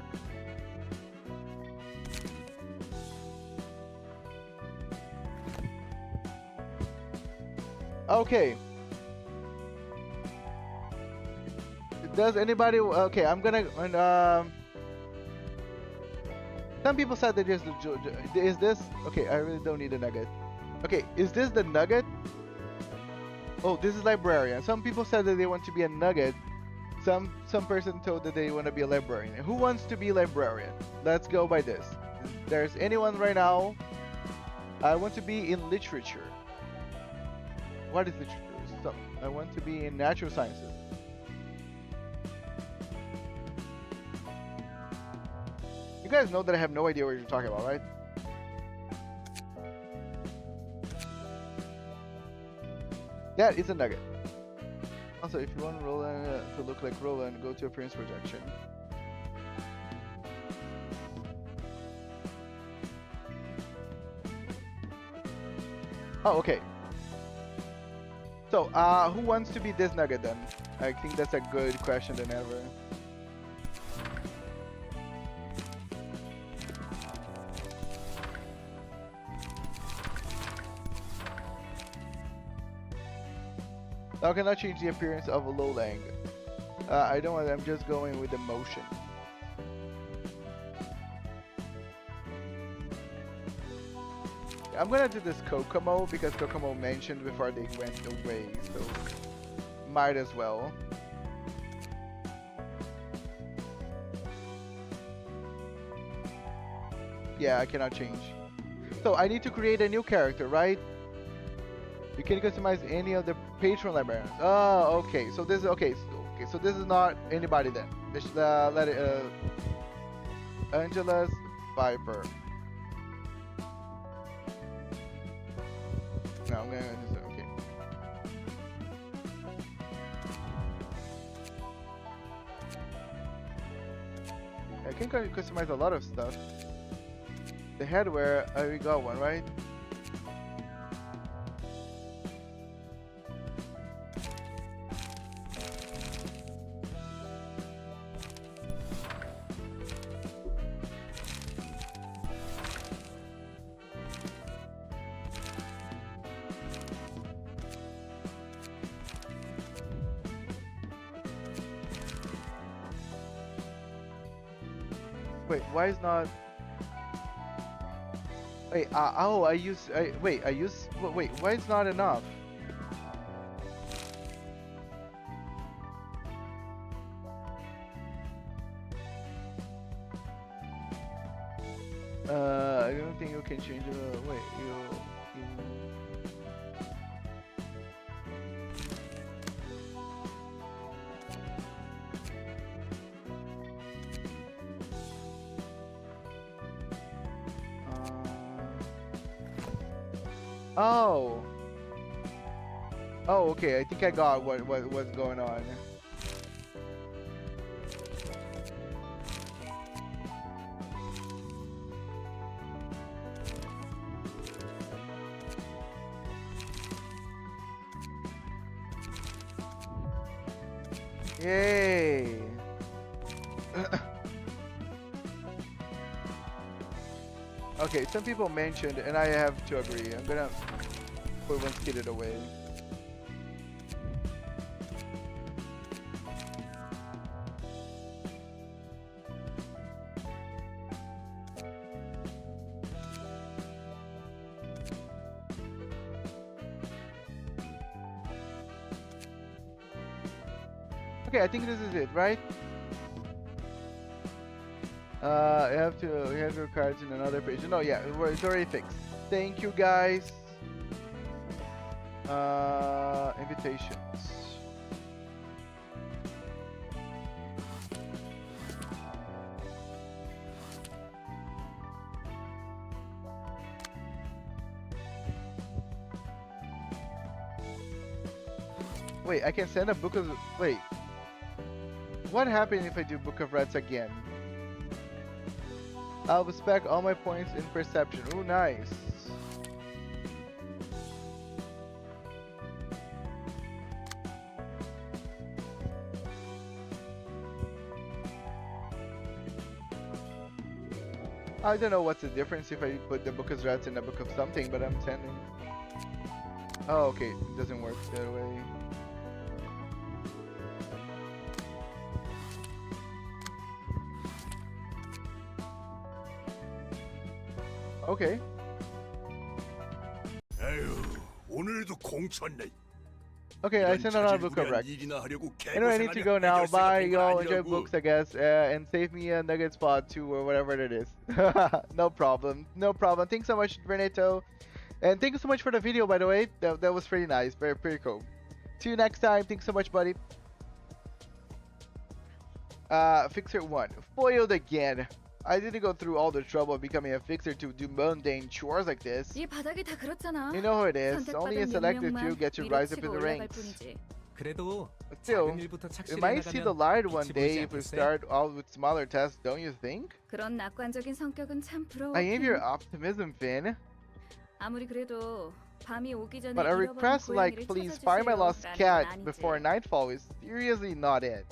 Okay. Does anybody? Okay, I'm gonna. Some people said that is this? Okay, I really don't need a nugget. Okay, is this the nugget? Oh, this is librarian. Some people said that they want to be a nugget. Some person told that they want to be a librarian. Who wants to be librarian? Let's go by this. If there's anyone right now? I want to be in literature. What is literature? So, I want to be in natural sciences. You guys know that I have no idea what you're talking about, right? That is a nugget. Also, if you want Roland to look like Roland, go to appearance projection. Oh, okay. So, who wants to be this nugget then? I think that's a good question than ever. I cannot change the appearance of a lowlang. I don't want. I'm just going with the motion. I'm gonna do this Kokomo because Kokomo mentioned before they went away, so might as well. Yeah, I cannot change. So I need to create a new character, right? You can customize any of the patron librarians. Oh, okay. So this is okay. So this is not anybody then. Let it. Angela's Viper. No, I'm gonna just okay. I can customize a lot of stuff. The headwear, I already got one, right? Wait, why is not? Wait, oh, I use. Wait, why is not enough? I don't think you can change it. Wait, you. Oh. Oh, okay. I think I got what's going on. Yay. Okay, some people mentioned, and I have to agree. I'm gonna put one skidded away. Okay, I think this is it, right? You have your cards in another page. No, yeah, it's already fixed. Thank you, guys. Invitations. Wait, I can send a book of... Wait. What happened if I do Book of Rats again? I'll spec all my points in perception. Ooh, nice. I don't know what's the difference if I put the Book of Rats in a Book of something, but I'm sending... Oh, okay. It doesn't work that way. Okay. Okay, I sent another Book of Rex. Anyway, I need to go now. Bye, y'all. Enjoy books, I guess. And save me a nugget spot too, or whatever it is. No problem. No problem. Thanks so much, Renato. And thank you so much for the video, by the way. That was pretty nice. Pretty cool. See you next time. Thanks so much, buddy. Fixer 1. Foiled again. I didn't go through all the trouble of becoming a fixer to do mundane chores like this. 이 바닥이 다 그렇잖아. You know who it is. Only a selected few get to rise up in the ranks. 그래도 But still, 작은 일부터 we 착실히 might see the 해나가면 light one 빛이 day 보이지 if we 않겠어요? start out with smaller tasks, don't you think? 그런 낙관적인 성격은 참 부러워. I am your optimism, Finn. 아무리 그래도 밤이 오기 전에 But a 잃어버린 request like 고양이를 please 찾아주세요 find my lost 라는 건 cat 아니지. before nightfall is seriously not it.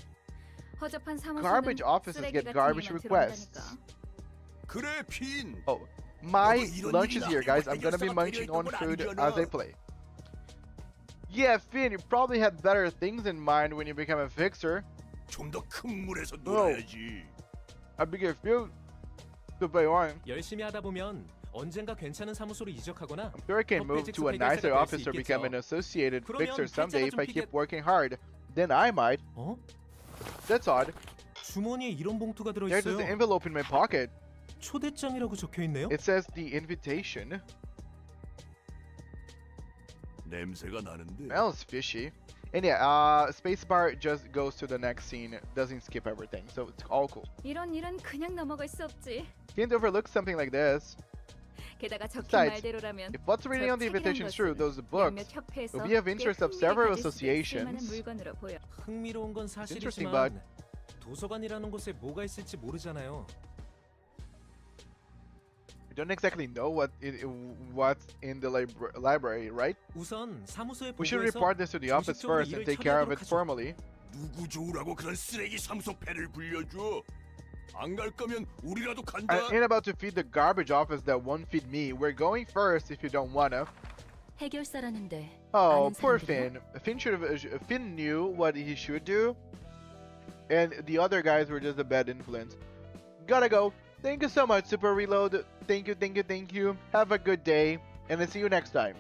허접한 사무소는 Garbage offices 쓰레기 get 같은 garbage 일만 requests. 들어온다니까. 그래 핀. Oh, my 이런 lunch is 일이나 here, guys. I'm gonna be 해결사가 munching on 필요했던 건 food 아니잖아. as I play. Yeah, Finn, you probably had better things in mind when you become a fixer. 좀 더 큰 물에서 놀아야지. I begin feel to play on. 열심히 하다 보면 언젠가 괜찮은 사무소로 이적하거나 I'm sure I can move to a nicer office or become an associated fixer someday if I keep working hard. Then I might. 어? That's odd. 주머니에 이런 봉투가 들어 There's 있어요. an envelope in my pocket. 초대장이라고 적혀 있네요. It says the invitation. 냄새가 나는데. Smells fishy. And yeah, spacebar just goes to the next scene. Doesn't skip everything, so it's all cool. 이런 일은 그냥 넘어갈 수 없지. Can't overlook something like this. 게다가 적힌 Besides, 말대로라면 if what's written on the invitation is true, those books 몇몇 협회에서 will be of interest of several 꽤 흥미를 가질 수도 있을 만한 associations. 물건으로 보여. 흥미로운 건 Interesting, 사실이지만 도서관이라는 곳에 뭐가 있을지 모르잖아요. We don't exactly know what's in the library, right? 우선 사무소에 We should 보고해서 report this to the office 정식적으로 first and 일을 take care of it 처리하도록 하죠. formally. 누구 좋으라고 그런 쓰레기 사무소 배를 불려줘. 안 갈 거면 우리라도 간다. I ain't about to feed the garbage office that won't feed me. We're going first if you don't wanna. 해결사라는데 Oh, 아는 poor 사람들이야? Finn knew what he should do, and the other guys were just a bad influence. Gotta go. Thank you so much, Super Reload. Thank you. Have a good day, and I'll see you next time.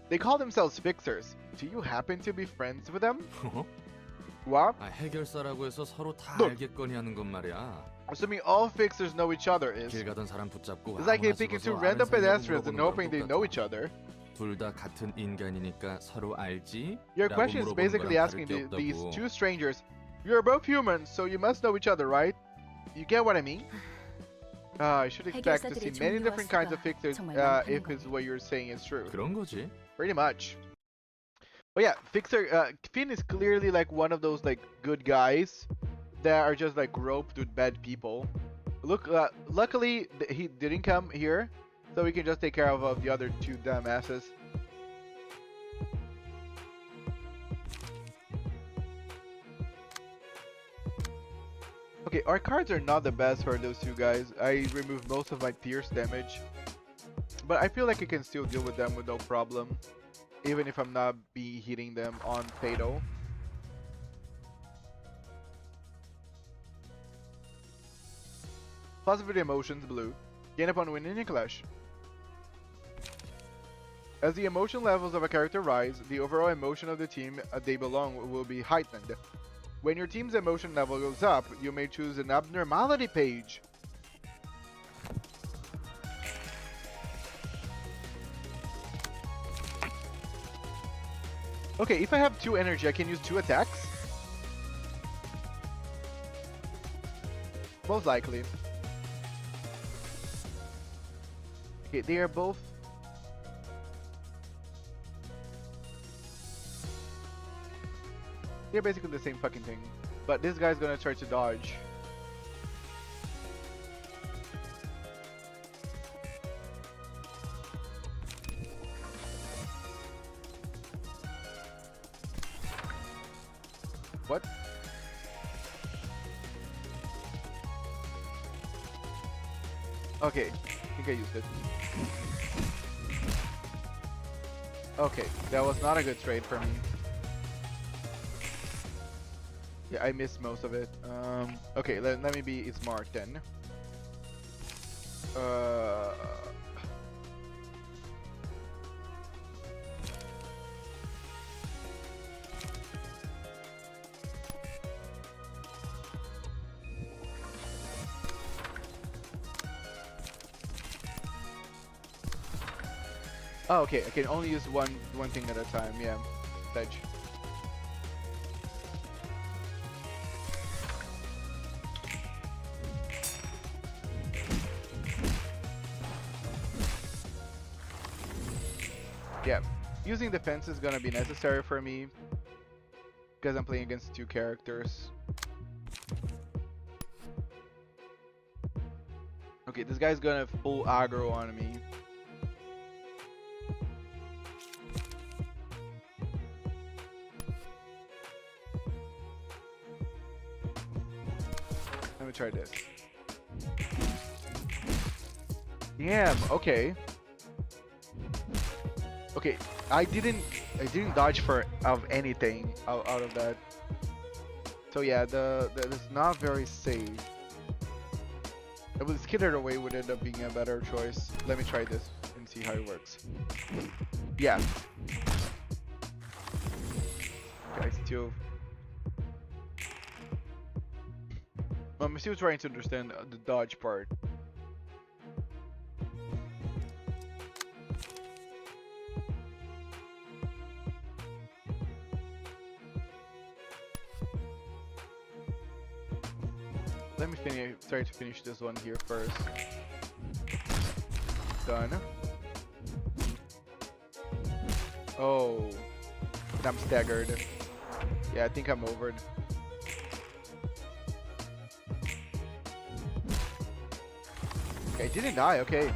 They call themselves fixers. Do you happen to be friends with them? What? 아, 해결사라고 해서 서로 다 Look. 알겠거니 하는 건 말이야. Assuming all fixers know each other is. 길 가던 사람 붙잡고 It's like 아무나 picking two 집어서 random 아는 사람이라고 pedestrians and 물어보는 거랑 hoping they 똑같아. know each other. 둘 다 같은 인간이니까 서로 알지? Your 라고 question is 물어보는 basically 거랑 asking 다를 게 these 없다고. two strangers, you're both humans, so you must know each other, right? You get what I mean? I should expect to see 해결사들의 many different kinds of 종류와 fixers 정말 if 많다는 it's what you're saying is true. 그런 거지. Pretty much. But yeah, Fixer, Finn is clearly like one of those like good guys that are just like roped with bad people. Look, luckily he didn't come here, so we can just take care of the other two dumbasses. Okay, our cards are not the best for those two guys. I removed most of my pierce damage, but I feel like I can still deal with them with no problem, even if I'm not hitting them on fatal. Positive emotions, blue. Gain upon winning a clash. As the emotion levels of a character rise, the overall emotion of the team they belong will be heightened. When your team's emotion level goes up, you may choose an abnormality page. Okay, if I have 2 energy, I can use 2 attacks? Most likely. Okay, they are both... They're basically the same fucking thing. But this guy's gonna try to dodge. What? Okay, I think I used it. Okay, that was not a good trade for me. Yeah, I missed most of it. Okay, let me be smart then. Oh, okay, I can only use one thing at a time, yeah. Sedge. Yeah, using defense is gonna be necessary for me because I'm playing against 2 characters. Okay, this guy's gonna full aggro on me. Let me try this. Damn, okay. Okay, I didn't dodge for anything out of that. So yeah, it's not very safe. If it was skidded away would end up being a better choice. Let me try this and see how it works. Yeah. Okay, still. I'm still trying to understand the dodge part. Let me try to finish this one here first. Done. Oh, I'm staggered. Yeah, I think I'm overed. Okay, I didn't die, okay.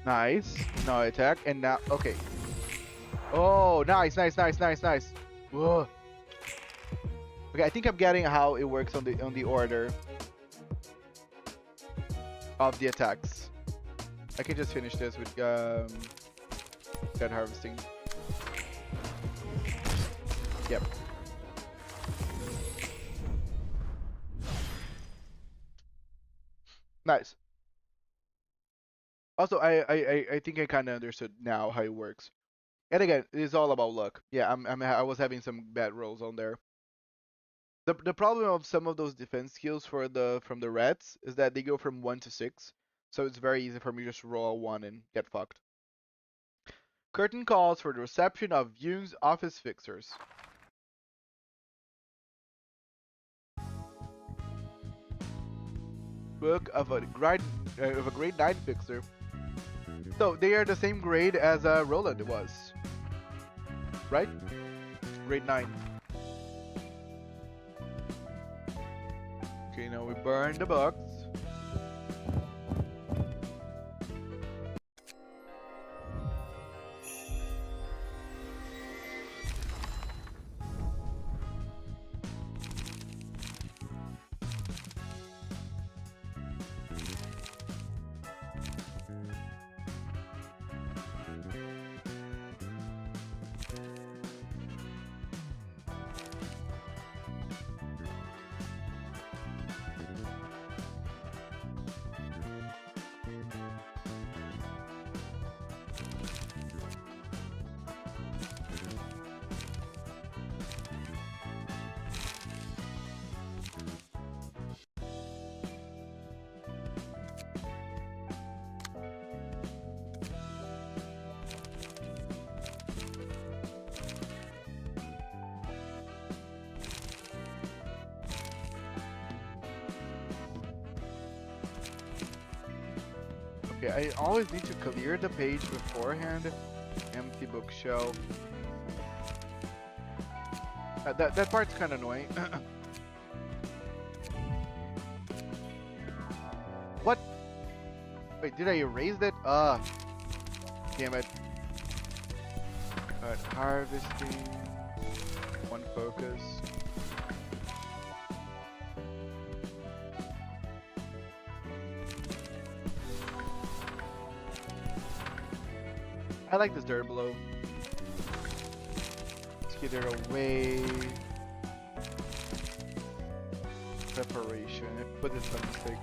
Nice. No attack, and now, okay. Oh, nice. Whoa. Okay, I think I'm getting how it works on the order of the attacks. I can just finish this with dead harvesting. Yep. Nice. Also, I think I kind of understood now how it works. And again, it's all about luck. Yeah, I was having some bad rolls on there. The problem of some of those defense skills from the rats is that they go from 1 to 6, so it's very easy for me to just roll a 1 and get fucked. Curtain calls for the reception of Jung's office fixers. Book of a grade 9 fixer. So they are the same grade as Roland was, right? Grade 9. Okay, now we burn the books. Okay, I always need to clear the page beforehand. Empty bookshelf. That part's kind of annoying. What? Wait, did I erase that? Damn it. Alright, harvesting. One focus. I like this dirt below. Let's get it away. Preparation. Put this by mistake.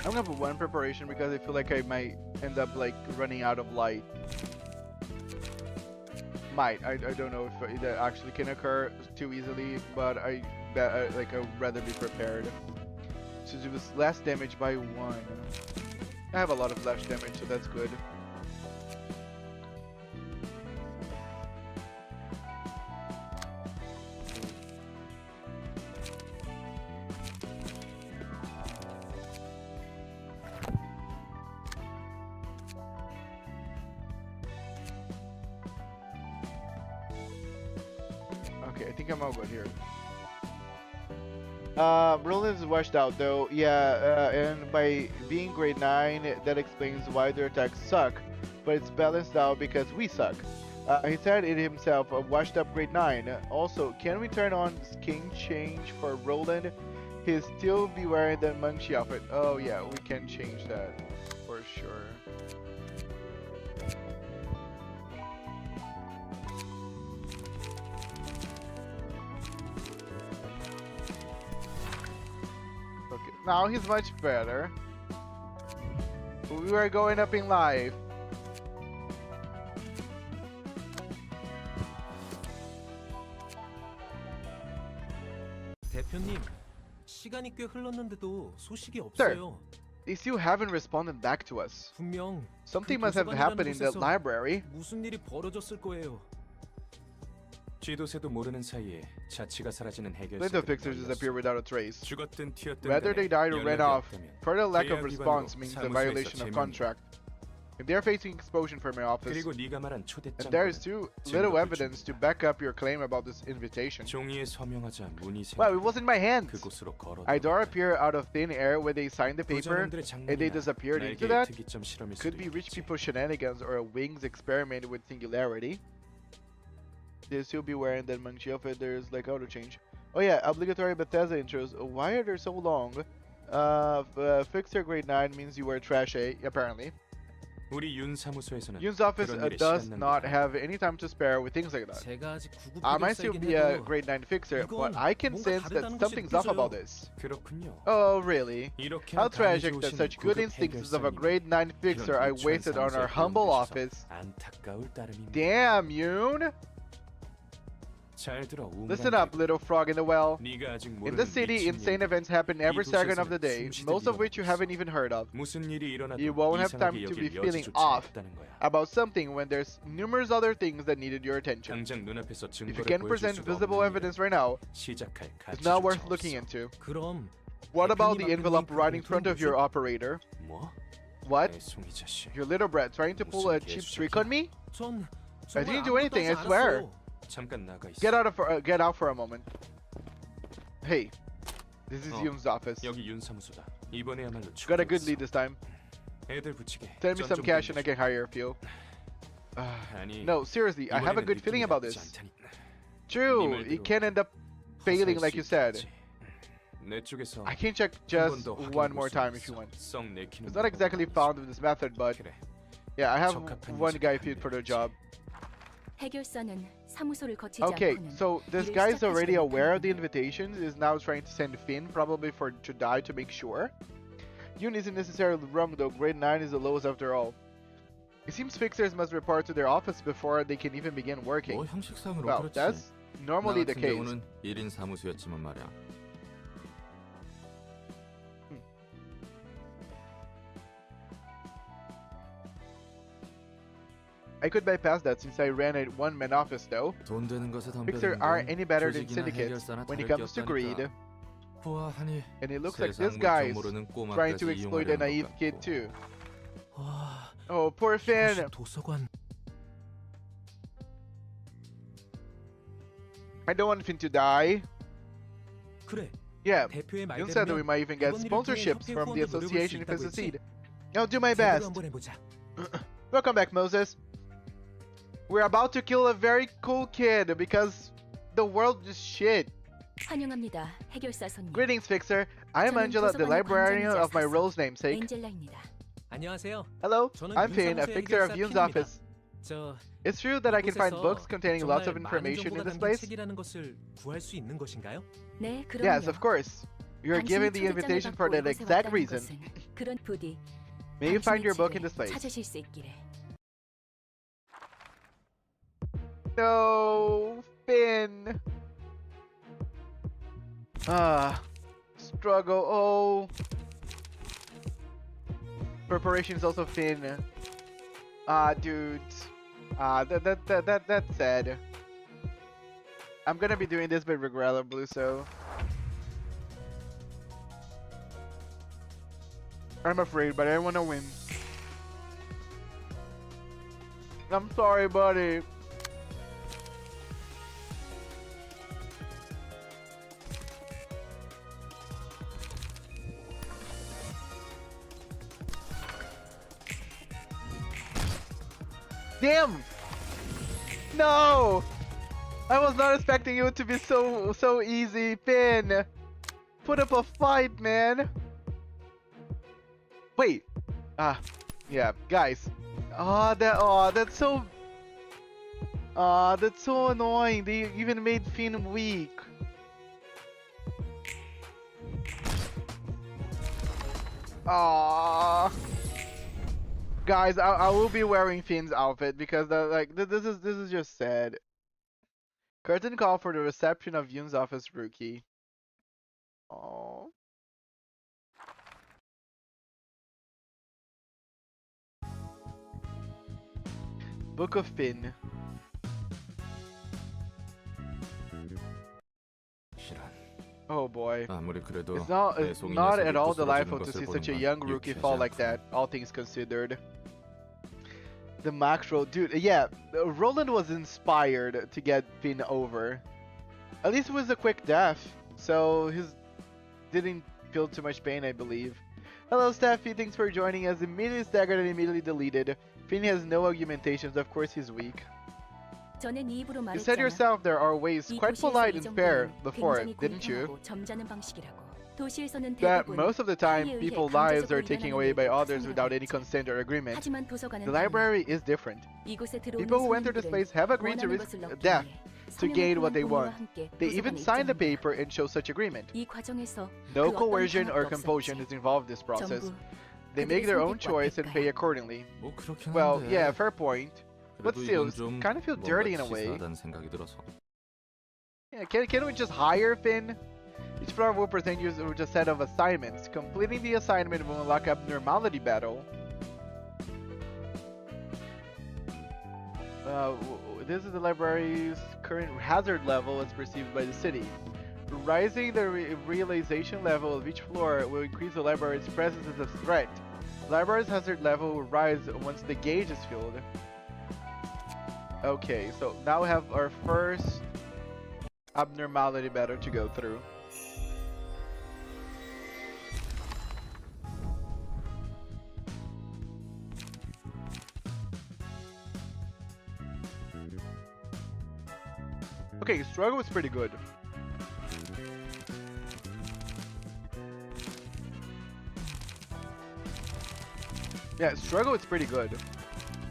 I'm gonna put one preparation because I feel like I might end up like running out of light. I don't know if that actually can occur too easily, but I'd rather be prepared. So it was less damage by 1. I have a lot of flash damage, so that's good. Okay, I think I'm all good here. Roland is washed out though. Yeah, and by being grade 9, that explains why their attacks suck. But it's balanced out because we suck. He said it himself, a washed up grade 9. Also, can we turn on skin change for Roland? He'll still be wearing the Munchie outfit. Oh yeah, we can change that for sure. Okay, now he's much better. We were going up in life. 대표님, 시간이 꽤 흘렀는데도 소식이 Sir, 없어요. they still haven't responded back to us. 분명 Something must have happened in the library. 무슨 일이 벌어졌을 거예요. 쥐도새도 모르는 사이에 자치가 사라지는 Let the 해결책을 fixers disappear without a trace. 죽었든 튀었든 Whether they died or ran off, further lack of 계약 response 위반으로 means a 사무소에서 violation of 제명. contract. If they are facing expulsion from your office, 그리고 네가 말한 초대장 and there is too little evidence to back up your claim about this invitation. 종이에 서명하자 문이 Well, it wasn't my hands. 그곳으로 걸어. Idor appear out of thin air when they signed the paper, and they disappeared into that. Could be rich people shenanigans or a Wings experiment with singularity. They'll still be wearing that Munchie outfit. There's like auto change. Oh yeah, obligatory Bethesda intros. Why are they so long? Fixer grade 9 means you wear trash A, apparently. 우리 윤 사무소에서는 Yun's office 그런 일에 does 시간 not 낭비. have any time to spare with things like that. 제가 아직 구급 I might still 비결사이긴 be a 해도 grade 9 fixer, but 이건 I can 뭔가 sense that 다르다는 것이 something's off 느껴져요. about this. 그렇군요. Oh, really? 이렇게 How 감이 tragic that 좋으신 such good 구급 instincts of a 해결사님이 grade 9 fixer I 그런 유치원 wasted on our 사무소에 humble 들어오셔서 office. 안타까울 따름입니다. Damn, Yoon! 잘 들어, Listen up, little frog in the well. 네가 아직 In 모르는 the city, 미친 insane 일들. events happen every 이 second of 도시에서는 the day, 숨쉬듯 most of which you 일어나고 haven't even heard of. 무슨 일이 일어나도 You won't have time 이상하게 to be 여길 feeling 여지조차 off 없다는 거야. about something when there's numerous other things that needed your attention. 당장 눈앞에서 If you 증거를 can't 보여줄 present 수가 visible 없는 evidence 일은 right now, 시작할 it's not worth 가치조차 looking 없어. into. 그럼 What about the 대표님 envelope 앞에 right in 있는 front of your operator? 뭐? What? 애송이 자식. Your little brat trying to pull a 무슨 cheap 개수작이야? trick on me? 전 I didn't 정말 do anything, I 아무것도 하지 swear. 않았어요. 잠깐 나가 있어. Get out for a moment. Hey, this is Oh. Yoon's office. 여기 윤 사무소다. 이번에야말로 Got a good 축하했어. lead this time. 애들 붙이게. Send me 전 some 좀 cash and I 보내줘. can hire a few. 아니, No, seriously, I have a 이번에는 good feeling 느낌이 about 나쁘지 this. 않다니. True, 네 it 말대로 can end up failing 허사할 like 수 you said. 있겠지. 내 쪽에서 I can check 한 just 번 더 one 확인해 more 볼 time 수는 if you 있어. want. 썩 내키는 It's not exactly 방법은 found with this method, but 그래. yeah, I have 적합한 one 여자가 guy 한 fit for the 명이지. job. 해결사는 사무소를 거치지 Okay, 않고는 so this 일을 guy is already 시작하지도 aware of the 못하는군요. invitations, is now trying to send Finn, probably to die to make sure. Yun isn't necessarily wrong though, grade 9 is the lowest after all. It seems fixers must report to their office before they can even begin working. 뭐 형식상으로 Well, 그렇지. that's 나 normally the 같은 case. 경우는 1인 사무소였지만 말이야. I could bypass that since I ran a one-man office though. 돈 되는 것에 Fixers 덤벼드는 aren't 건 any better than 조직이나 syndicates 해결사나 when it 다를 게 comes to greed. 없다니까. 보아하니 And it looks like 세상 this guy is 물정 모르는 trying to 꼬마까지 exploit a 이용하려는 naive 것 kid 같고. too. 와, Oh, poor Finn. 이것이 도서관. I don't want Finn to die. 그래. Yeah, 대표의 Yun said that we might even get sponsorships from the association if it's a seed. I'll do my best. Welcome back, Moses. We're about to kill a very cool kid because the world is shit. 환영합니다. 해결사 손님. Greetings, Fixer. I am 저는 Angela, the 도서관의 librarian 관장이자 of my 사서 role's namesake. 엔젤라입니다. 안녕하세요. Hello, 저는 I'm 윤 Finn, a 사무소의 fixer of 해결사 Yun's 핀입니다. office. 저 It's true that I can find 이곳에서 books containing lots of 정말 많은 information in 정보가 this 담긴 place. 책이라는 것을 구할 수 있는 것인가요? 네, 그럼요. Yes, of course. You're given the 당신이 invitation 초대장을 for 받고 that 이곳에 exact 왔다는 reason. 것은 그런 부디 May you find 당신의 your book in 책을 this place. 찾으실 수 있기를. No, Finn. Struggle. Oh. Preparation is also Finn. Dudes. That's sad. I'm gonna be doing this by regrettably, so. I'm afraid, but I wanna win. I'm sorry, buddy. Damn! No! I was not expecting it to be so easy, Finn. Put up a fight, man. Wait. Yeah, guys. That's so annoying. They even made Finn weak. Guys, I will be wearing Finn's outfit because this is just sad. Curtain call for the reception of Yun's office rookie. Aww. Book of Finn. Oh boy. 아무리 그래도 It's not 배송이 at 녀석이 all 부스러지는 delightful to 것을 see 보는 such a 건 young rookie 유쾌하지 fall like 않고. that, all things considered. The macro, dude, yeah, Roland was inspired to get Finn over. At least it was a quick death, so his didn't feel too much pain, I believe. Hello, Steffi, thanks for joining us. Immediately staggered and immediately deleted. Finn has no argumentations, of course he's weak. 전엔 이 입으로 You said 말했잖아. yourself there are ways 이 quite 도시에서 polite 이 and fair 정도는 before, 굉장히 didn't you? 공평하고 점잖은 방식이라고. 도시에서는 That 대부분 most of the time, 타의에 의해 people's lives are 강제적으로 taken 일어나는 away by 일을 others without any 특성이라고 consent or agreement. 하지만 도서관은 The 달라. library is different. 이곳에 들어오는 People who enter this 손님들은 place have agreed to 원하는 risk 것을 얻기 death 위해 to gain what they 서명을 want. 함께 They even 도서관에 sign the 입장합니다. paper and show such agreement. 이 과정에서 No 그 어떤 coercion or 강압도 compulsion 없었지. is involved in this process. 전부 They make their own choice and pay accordingly. 뭐 그렇긴 Well, 한데. yeah, fair point. But 그래도 still, 이건 좀 kind of feel 뭔가 dirty in a way. 치사하다는 생각이 들어서. Yeah, can we just hire Finn? Each floor will present you with a set of assignments. Completing the assignment will unlock abnormality battle. This is the library's current hazard level as perceived by the city. Rising the realization level of each floor will increase the library's presence as a threat. The library's hazard level will rise once the gauge is filled. Okay, so now we have our first abnormality battle to go through. Okay, struggle is pretty good. Yeah, struggle is pretty good.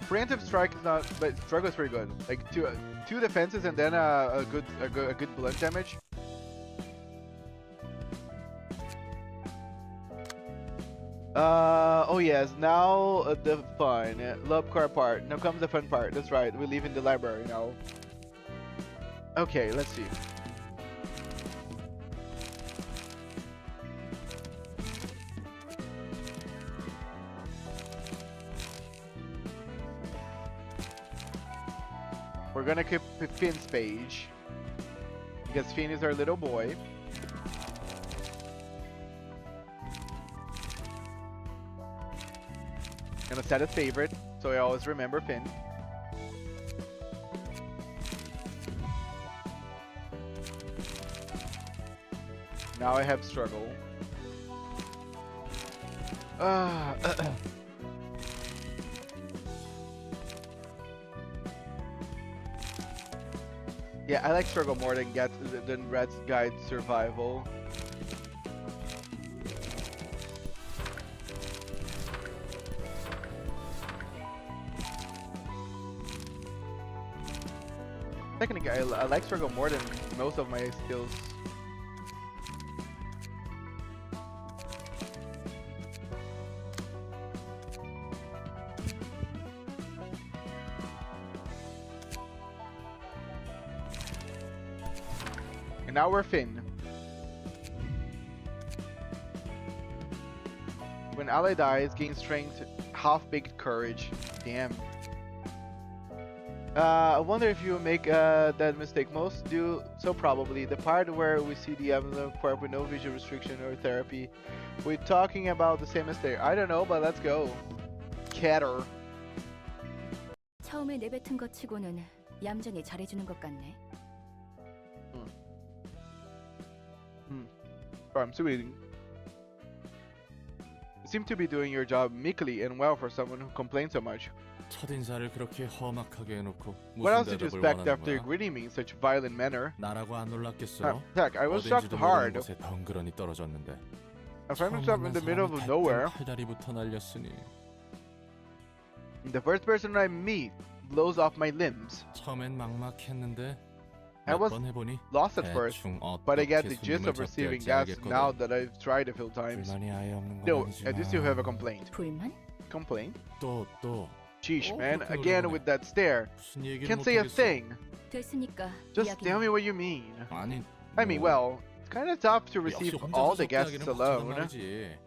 Preemptive strike is not, but struggle is pretty good. Like two defenses and then a good blunt damage. Oh yes, now the fun. Love car part. Now comes the fun part. That's right. We live in the library now. Okay, let's see. We're gonna keep Finn's page because Finn is our little boy. Gonna set a favorite so I always remember Finn. Now I have struggle. Yeah, I like struggle more than Rat's Guide Survival. Technically, I like struggle more than most of my skills. And now we're Finn. When ally dies, gain strength, half-baked courage. Damn. I wonder if you make that mistake. Most do so probably. The part where we see the envelope corp with no visual restriction or therapy. We're talking about the same mistake. I don't know, but let's go. Catter. 처음에 내뱉은 것 치고는 얌전히 잘해주는 것 같네. I'm still eating. You seem to be doing your job meekly and well for someone who complains so much. 첫인사를 그렇게 험악하게 해놓고 What else 무슨 did you 대답을 expect 원하는 after 거야? greeting me in such violent manner? 나라고 안 놀랐겠어? Heck, I was shocked 어딘지도 모르는 hard. 곳에 덩그러니 떨어졌는데. I found myself in 처음 the 만난 middle 사람이 of nowhere. 팔다리부터 날렸으니. The first person I meet blows off my limbs. 처음엔 막막했는데 I was 몇 번 해보니 lost at first, 대충 but I get 어떻게 the gist 손님을 of receiving 접대할지 gas now 알겠거든. that I've tried a few times. 불만이 아예 없는 건 No, I do still have a 아니지만 complaint. 불만? Complaint? 또 Sheesh, Oh, man, 그렇게 again 어려우네. with that stare. 무슨 얘기를 Can't say a 못하겠어. thing. 됐으니까 Just 이야기는 tell me what you mean. 아니, I mean, well, it's kind of tough to 역시 receive 혼자서 all the 접대하기는 guests 벅차단 alone. 말이지.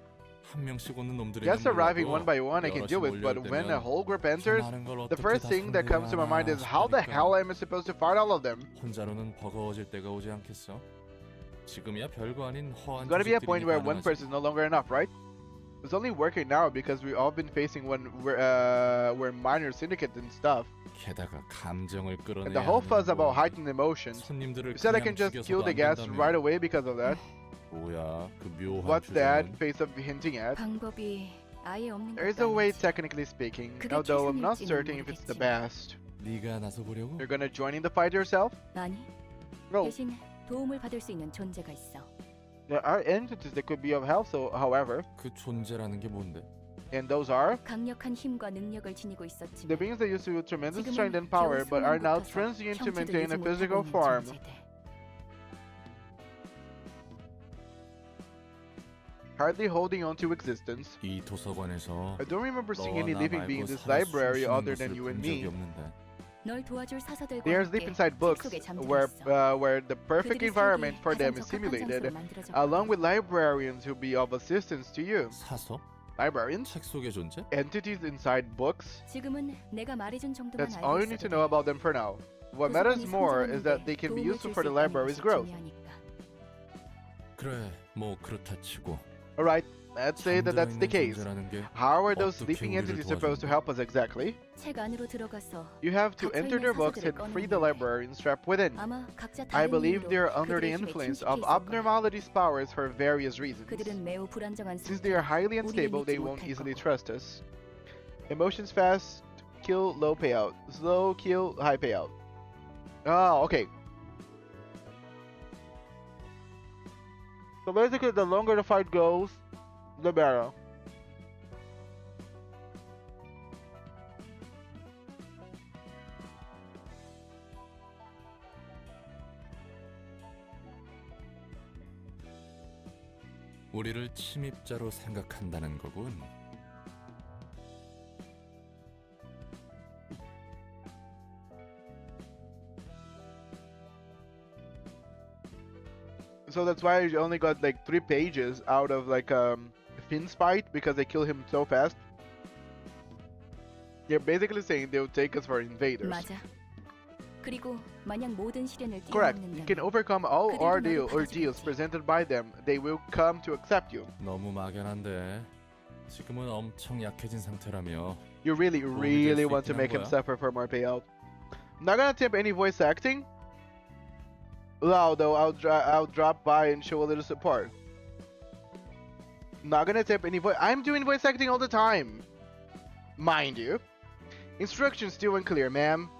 한 명씩 오는 놈들이 Guests arriving one by one I can deal with, but when a whole group enters, the first thing that comes to my mind is how the hell am I supposed to fight all of them? 혼자로는 버거워질 때가 오지 않겠어? 지금이야 별거 아닌 허한 There's gotta be a point 조직들이니 where one 가능하지. person is no longer enough, right? It's only working now because we've all been facing we're minor syndicate and stuff. 게다가 감정을 끌어내야 And the whole fuzz 하는 about 거. heightened emotions. 손님들을 You said I 그냥 can just 죽여서도 kill the 안 gas 된다며. right away because of that. 뭐야 그 묘한 What's that 주장은? face of hinting at? 방법이 아예 없는 There is 것도 a way, 아니지. technically speaking, 그게 although I'm not 최선일지는 certain if it's the 모르겠지만. best. 네가 나서 보려고? You're gonna join in the fight yourself? 아니, No. 대신 도움을 받을 수 있는 존재가 있어. There are entities that could be of help, so, however, 그 존재라는 게 뭔데? and those are 강력한 힘과 능력을 지니고 the 있었지만 beings that used to wield tremendous 지금은 strength and 겨우 power, but are now 손만 transient to 형체도 maintain a 유지 physical 못하고 있는 form. 존재들. Hardly holding on to existence. 이 도서관에서 I don't remember seeing 너와 any 나 living 말고 being in this 살아 library 숨쉬는 other 것을 than you and 본 적이 me. 없는데. 널 도와줄 사서들과 They are 함께 asleep inside 책 books 속에 잠들어 where 있어. the perfect 그들이 environment 살기 for them 가장 is 적합한 simulated, 장소로 만들어졌거든. along with librarians who be of assistance to you. 사서? Librarians? 책 속의 존재? Entities inside books? 지금은 내가 말해준 정도만 That's all 알고 you need to 있어도 know 돼. about them for now. What matters 도서관이 more is that 성장하는데 they can be 도움을 useful 줄 for 수 the 있다는 library's 것이 growth. 중요하니까. 그래, 뭐 그렇다 치고. Alright, let's say that that's the case. 존재라는 게 How are those 어떻게 sleeping 우리를 entities supposed to 도와주는데? help us exactly? 책 안으로 들어가서 You have to 갇혀 enter 있는 their books 사서들을 and free 꺼내는 the 건데. librarians trapped within. 아마 각자 I 다른 believe 이유로 they are under the 그들의 힘에 influence 침식해 of 있을 거야. abnormalities powers for various reasons. 그들은 매우 불안정한 Since they are highly 우리를 unstable, they 믿지 won't 못할 easily 거고. trust us. Emotions fast, kill low payout. Slow kill, high payout. Oh, okay. So basically, the longer the fight goes, the better. 우리를 침입자로 생각한다는 거군. So that's why I only got like 3 pages out of like Finn's fight because they kill him so fast. They're basically saying they'll take us for invaders. 맞아. 그리고 만약 모든 시련을 Correct. You can 뛰어넘는다면 overcome all 그들도 너를 ordeals 받아주겠지. presented by them. They will come to accept you. 너무 막연한데. 지금은 엄청 약해진 상태라며. You really, 도움이 really 될수 want to 있긴 make 한 him 거야? suffer for more payout. I'm not gonna attempt any voice acting. Though I'll drop by and show a little support. Not gonna attempt any voice. I'm doing voice acting all the time, mind you. Instructions still unclear, ma'am.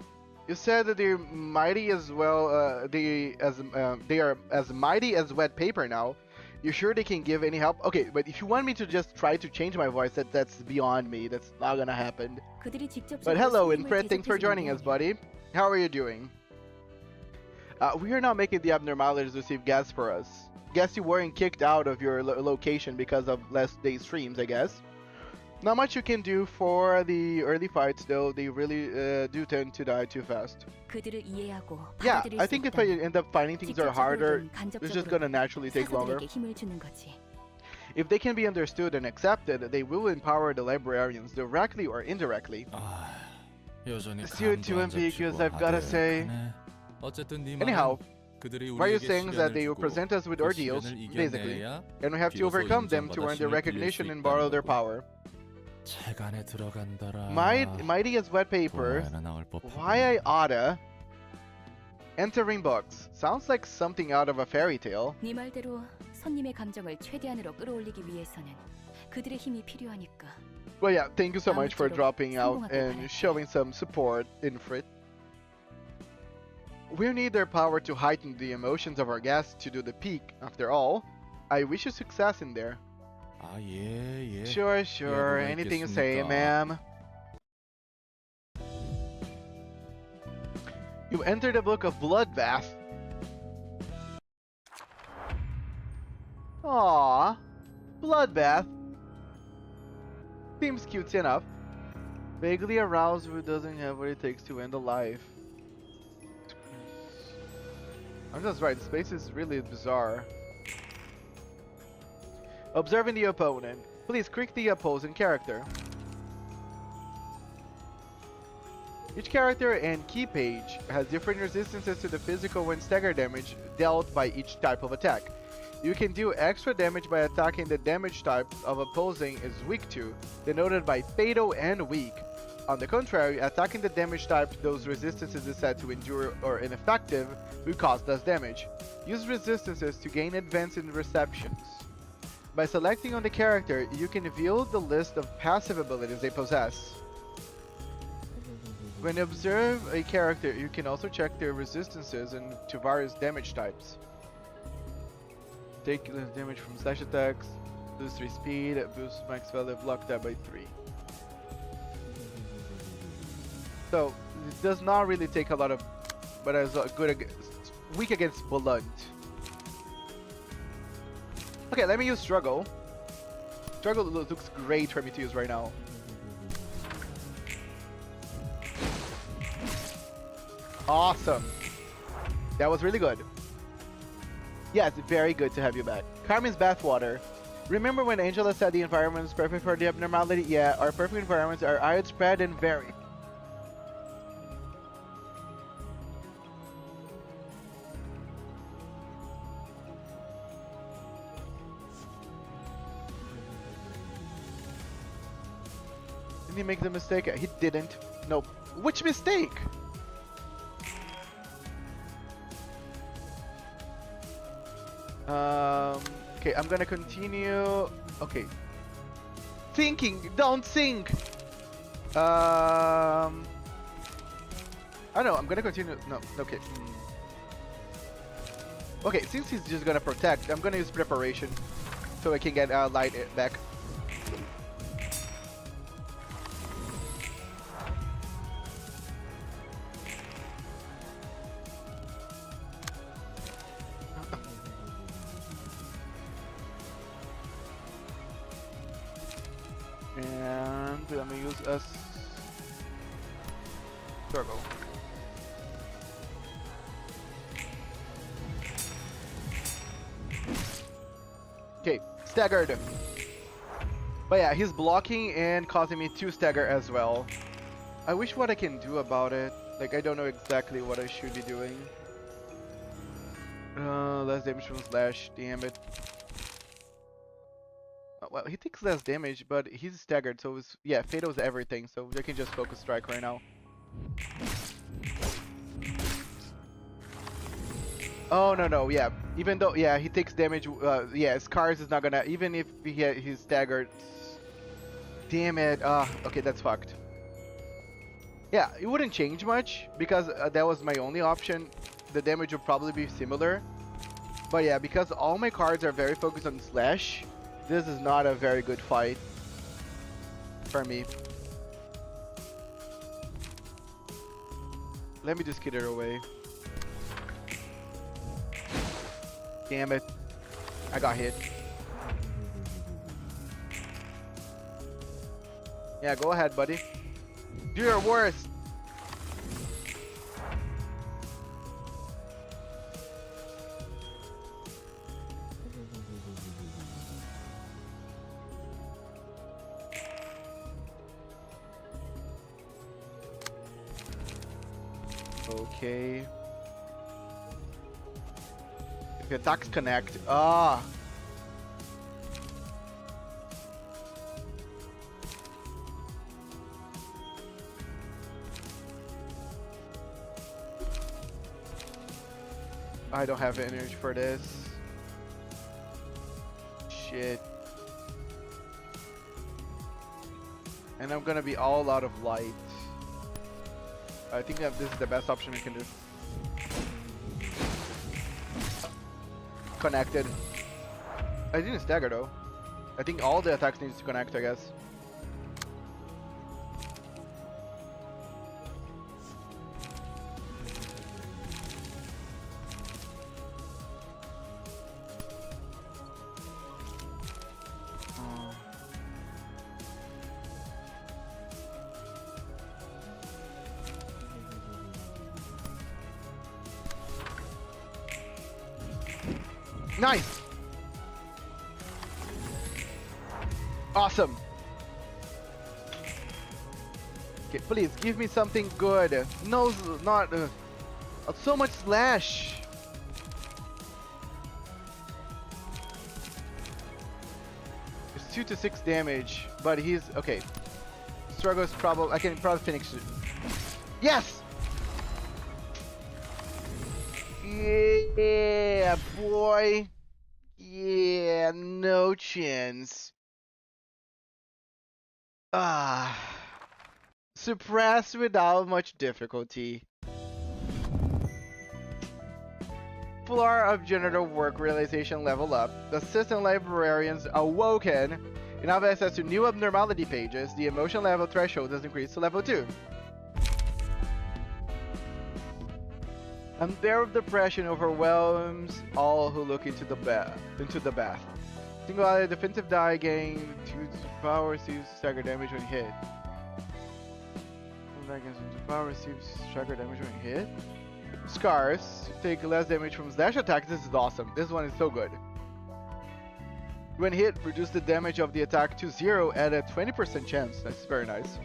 You said that they're mighty as well. They are as mighty as wet paper now. You sure they can give any help? Okay, but if you want me to just try to change my voice, that's beyond me. That's not gonna happen. 그들이 직접적으로 But hello, 손님을 Infred. Thanks for 대접해주는 joining us, 게 buddy. How are you doing? We are not making the abnormalities receive gas for us. Guess you weren't kicked out of your location because of last day's streams, I guess. Not much you can do for the early fights, though. They really do tend to die too fast. 그들을 이해하고 Yeah, 받아들일 I 수 think if I 있다면 end up finding things are harder, 직접적으로든 it's just gonna 간접적으로든 naturally take longer. 사서들에게 힘을 주는 거지. If they can be understood and accepted, they will empower the librarians directly or indirectly. 아, 여전히 Still 감도 too 안 ambiguous, 잡히고 I've gotta say. 아득하네. 어쨌든 네 Anyhow, 말은 그들이 Why are you 우리에게 saying that 시련을 they will 주고 present us with 그 ordeals, 시련을 basically, 이겨내야 and we have to 비로소 overcome them to 인정받아 earn their 힘을 빌릴 수 recognition and 있다는 borrow their 거고. power. 책 안에 들어간다라. Mighty as wet paper. 보아야나 나올 법하다. Why I oughta. Entering books. Sounds like something out of a fairy tale. 네 말대로 손님의 감정을 최대한으로 끌어올리기 위해서는 그들의 힘이 필요하니까. Well, yeah, thank you so much for 아무쪼록 dropping out 성공하길 and 바랄게. showing some support, Infrit. We need their power to heighten the emotions of our guests to do the peak. After all, I wish you success in there. 아, 예, 예. Sure, 여부가 anything you say, 있겠습니까? ma'am. You entered the book of Bloodbath. Aww, Bloodbath. Seems cute enough. Vaguely aroused who doesn't have what it takes to end a life. I'm just right, space is really bizarre. Observing the opponent. Please click the opposing character. Each character and key page has different resistances to the physical and stagger damage dealt by each type of attack. You can do extra damage by attacking the damage type of opposing is weak to, denoted by fatal and weak. On the contrary, attacking the damage type those resistances is said to endure or ineffective will cause less damage. Use resistances to gain advance in receptions. By selecting on the character, you can view the list of passive abilities they possess. When you observe a character, you can also check their resistances and to various damage types. Take less damage from slash attacks, lose 3 speed, boost max value of luck die by 3. So, it does not really take a lot of, but it's weak against blunt. Okay, let me use struggle. Struggle looks great for me to use right now. Awesome. That was really good. Yes, very good to have you back. Carmen's bathwater. Remember when Angela said the environment is perfect for the abnormality? Yeah, our perfect environments are widespread and varied. Did he make the mistake? He didn't. Nope. Which mistake? Okay, I'm gonna continue. Okay. Thinking, don't think. I know, I'm gonna continue. No, okay. Okay, since he's just gonna protect, I'm gonna use preparation so I can get light back. Simply let me use a struggle. Okay, staggered. But yeah, he's blocking and causing me to stagger as well. I wish what I can do about it. Like, I don't know exactly what I should be doing. Less damage from slash, damn it. Well, he takes less damage, but he's staggered, so it's, yeah, Fato's everything, so I can just focus strike right now. Oh, no, yeah. Even though, yeah, he takes damage, yeah, Scars is not gonna, even if he's staggered. Damn it, okay, that's fucked. Yeah, it wouldn't change much, because that was my only option. The damage would probably be similar. But yeah, because all my cards are very focused on slash, this is not a very good fight for me. Let me just get it away. Damn it. I got hit. Yeah, go ahead, buddy. Do your worst. Okay. If your attacks connect. Ah. I don't have energy for this. Shit. And I'm gonna be all out of light. I think that this is the best option we can do. Connected. I didn't stagger though. I think all the attacks needs to connect, I guess. Nice! Awesome! Okay, please, give me something good. No, not... so much slash! It's 2 to 6 damage, but he's... Okay. Struggle is probably... I can probably finish it. Yes! Yeah, boy. Yeah, no chance. Ah. Suppress without much difficulty. Floor of genital work realization level up. The assistant librarians awoken and have access to new abnormality pages. The emotion level threshold has increased to level 2. Unbearable depression overwhelms all who look into the bath. Single-handed defensive die gain 2 power, receives stagger damage when hit. Power receives stagger damage when hit. Scars take less damage from slash attacks. This is awesome. This one is so good. When hit, reduce the damage of the attack to 0 at a 20% chance. That's very nice.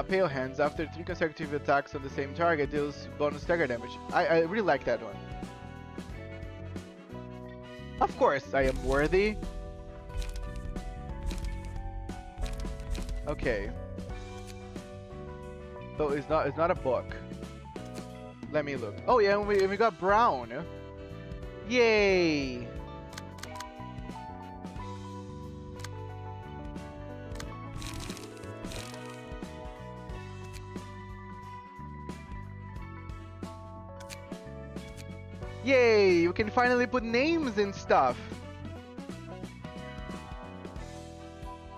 Pale Hands. After 3 consecutive attacks on the same target, deals bonus stagger damage. I really like that one. Of course, I am worthy. Okay. So it's not a book. Let me look. Oh yeah, and we got brown. Yay! Yay! You can finally put names and stuff.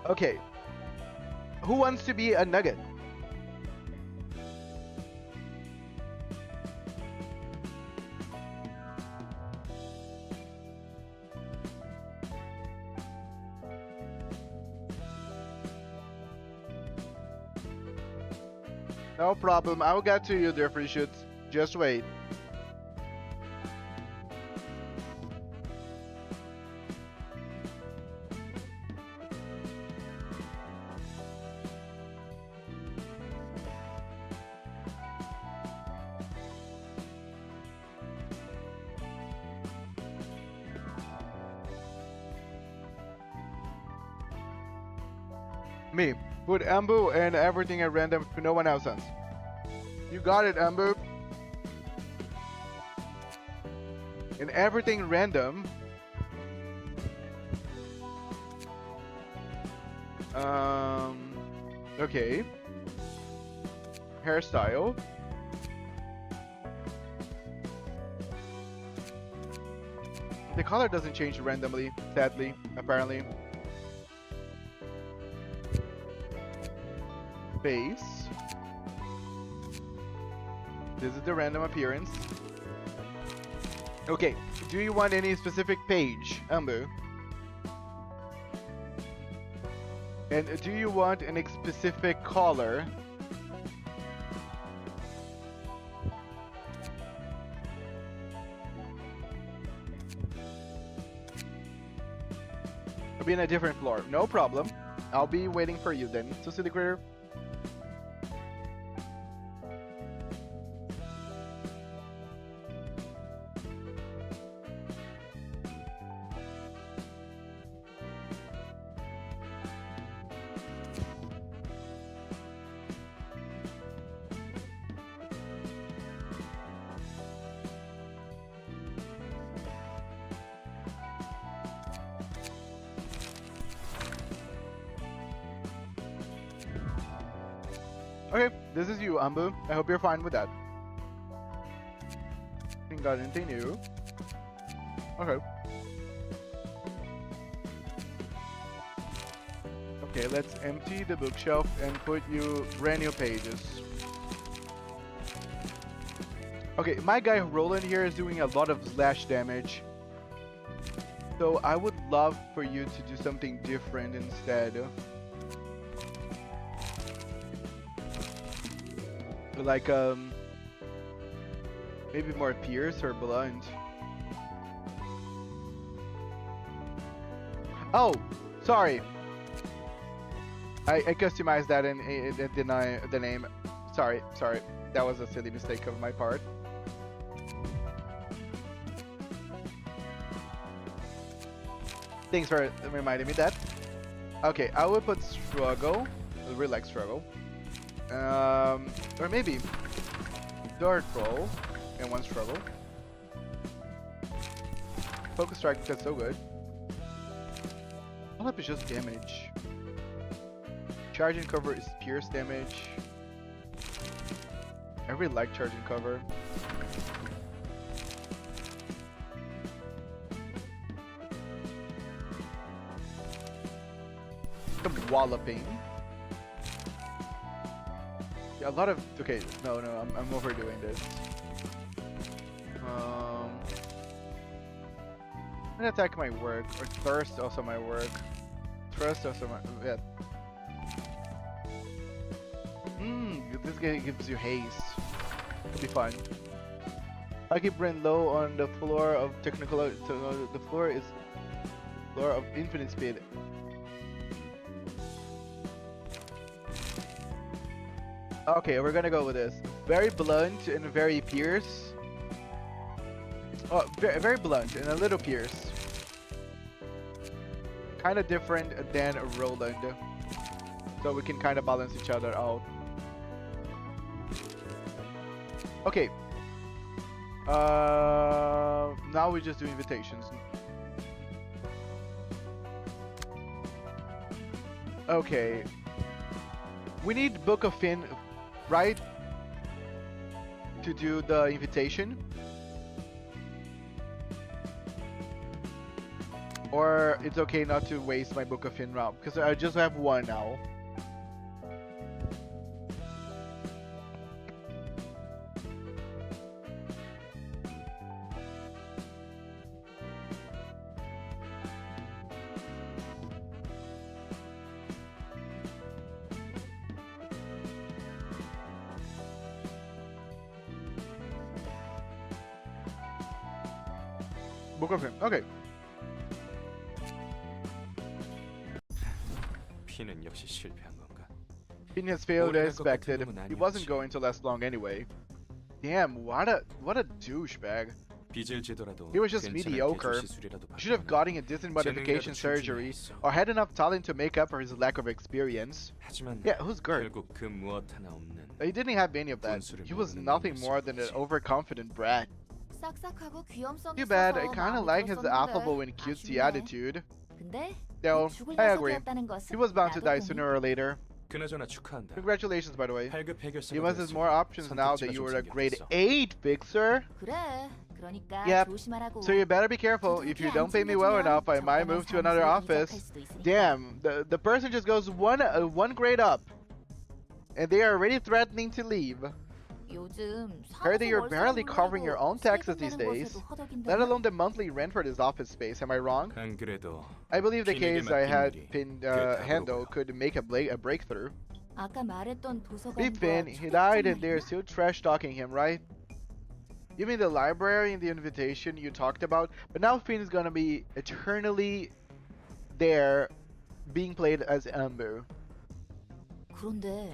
Okay. Who wants to be a nugget? No problem. I'll get to you, dear free shoots. Just wait. Me. Put Ambu and everything at random to no one else. You got it, Ambu. And everything random. Okay. Hairstyle. The color doesn't change randomly, sadly, apparently. Face. This is the random appearance. Okay, do you want any specific page, Ambu? And do you want any specific color? I'll be in a different floor. No problem. I'll be waiting for you then. So, Silly Critter. Okay, this is you, Ambu. I hope you're fine with that. Ain't got anything new. Okay. Okay, let's empty the bookshelf and put you brand new pages. Okay, my guy Roland here is doing a lot of slash damage. So I would love for you to do something different instead. Like maybe more pierce or blunt. Oh, sorry. I customized that and deny the name. Sorry. That was a silly mistake of my part. Thanks for reminding me that. Okay, I will put struggle. I really like struggle. Or maybe dart roll and one struggle. Focus strike, that's so good. All up is just damage. Charge and cover is pierce damage. I really like charge and cover. Some walloping. Yeah, a lot of... Okay, no, I'm overdoing this. I'm gonna attack my work, or thirst also my work. Thrust also my... Yeah. This game gives you haste. It'll be fun. I keep brain low on the floor of technical... The floor is... Floor of infinite speed. Okay, we're gonna go with this. Very blunt and very pierce. Oh, very blunt and a little pierce. Kind of different than Roland. So we can kind of balance each other out. Okay. Now we just do invitations. Okay. We need Book of Finn, right? To do the invitation. Or it's okay not to waste my Book of Finn round because I just have one now. Book of him. Okay. 피는 역시 실패한 건가? Finn has failed as expected. He wasn't going to last long anyway. Damn, what a douchebag. 빚을 지더라도 He was just 괜찮은 mediocre. 대출 시술이라도 Should have gotten a decent modification surgery or had enough talent to make up for his lack of experience. 하지만 Yeah, who's Gert? 결국 그 무엇 하나 없는 He didn't have any of that. He was nothing more than an overconfident brat. 싹싹하고 귀염성이 Too bad, I 있어서 kinda 마음에 like his 들었었는데 affable and cutesy 아쉽네. attitude. 근데 Though, 죽을 I agree. 녀석이었다는 것은 He was bound to 나도 die 동의. sooner or later. 그나저나 축하한다. Congratulations, by the way. 발급 해결사가 You must have 되었으니 more options now that 선택지가 you 좀 were a grade 생겼어. 8 fixer. 그래. 그러니까 Yep. 조심하라고. So you better be careful. If you don't pay me well enough, I might move to another office. Damn, the person just goes one grade up, and they are already threatening to leave. 요즘 Heard that you're 사무소 barely 월세도 covering your own 모르고 taxes these 세금 내는 days, 것에도 허덕인다. let alone the monthly rent for this office space. Am I wrong? 안 그래도 I believe the 핀에게 case I had 맡긴 Finn 일이 꽤 handle 다르고요. could make a breakthrough. 아까 말했던 도서관과 Beep Finn, he died and they're still trash talking him, right? You mean the library in the invitation you talked about? But now Finn is gonna be eternally there, being played as Amber. 그런데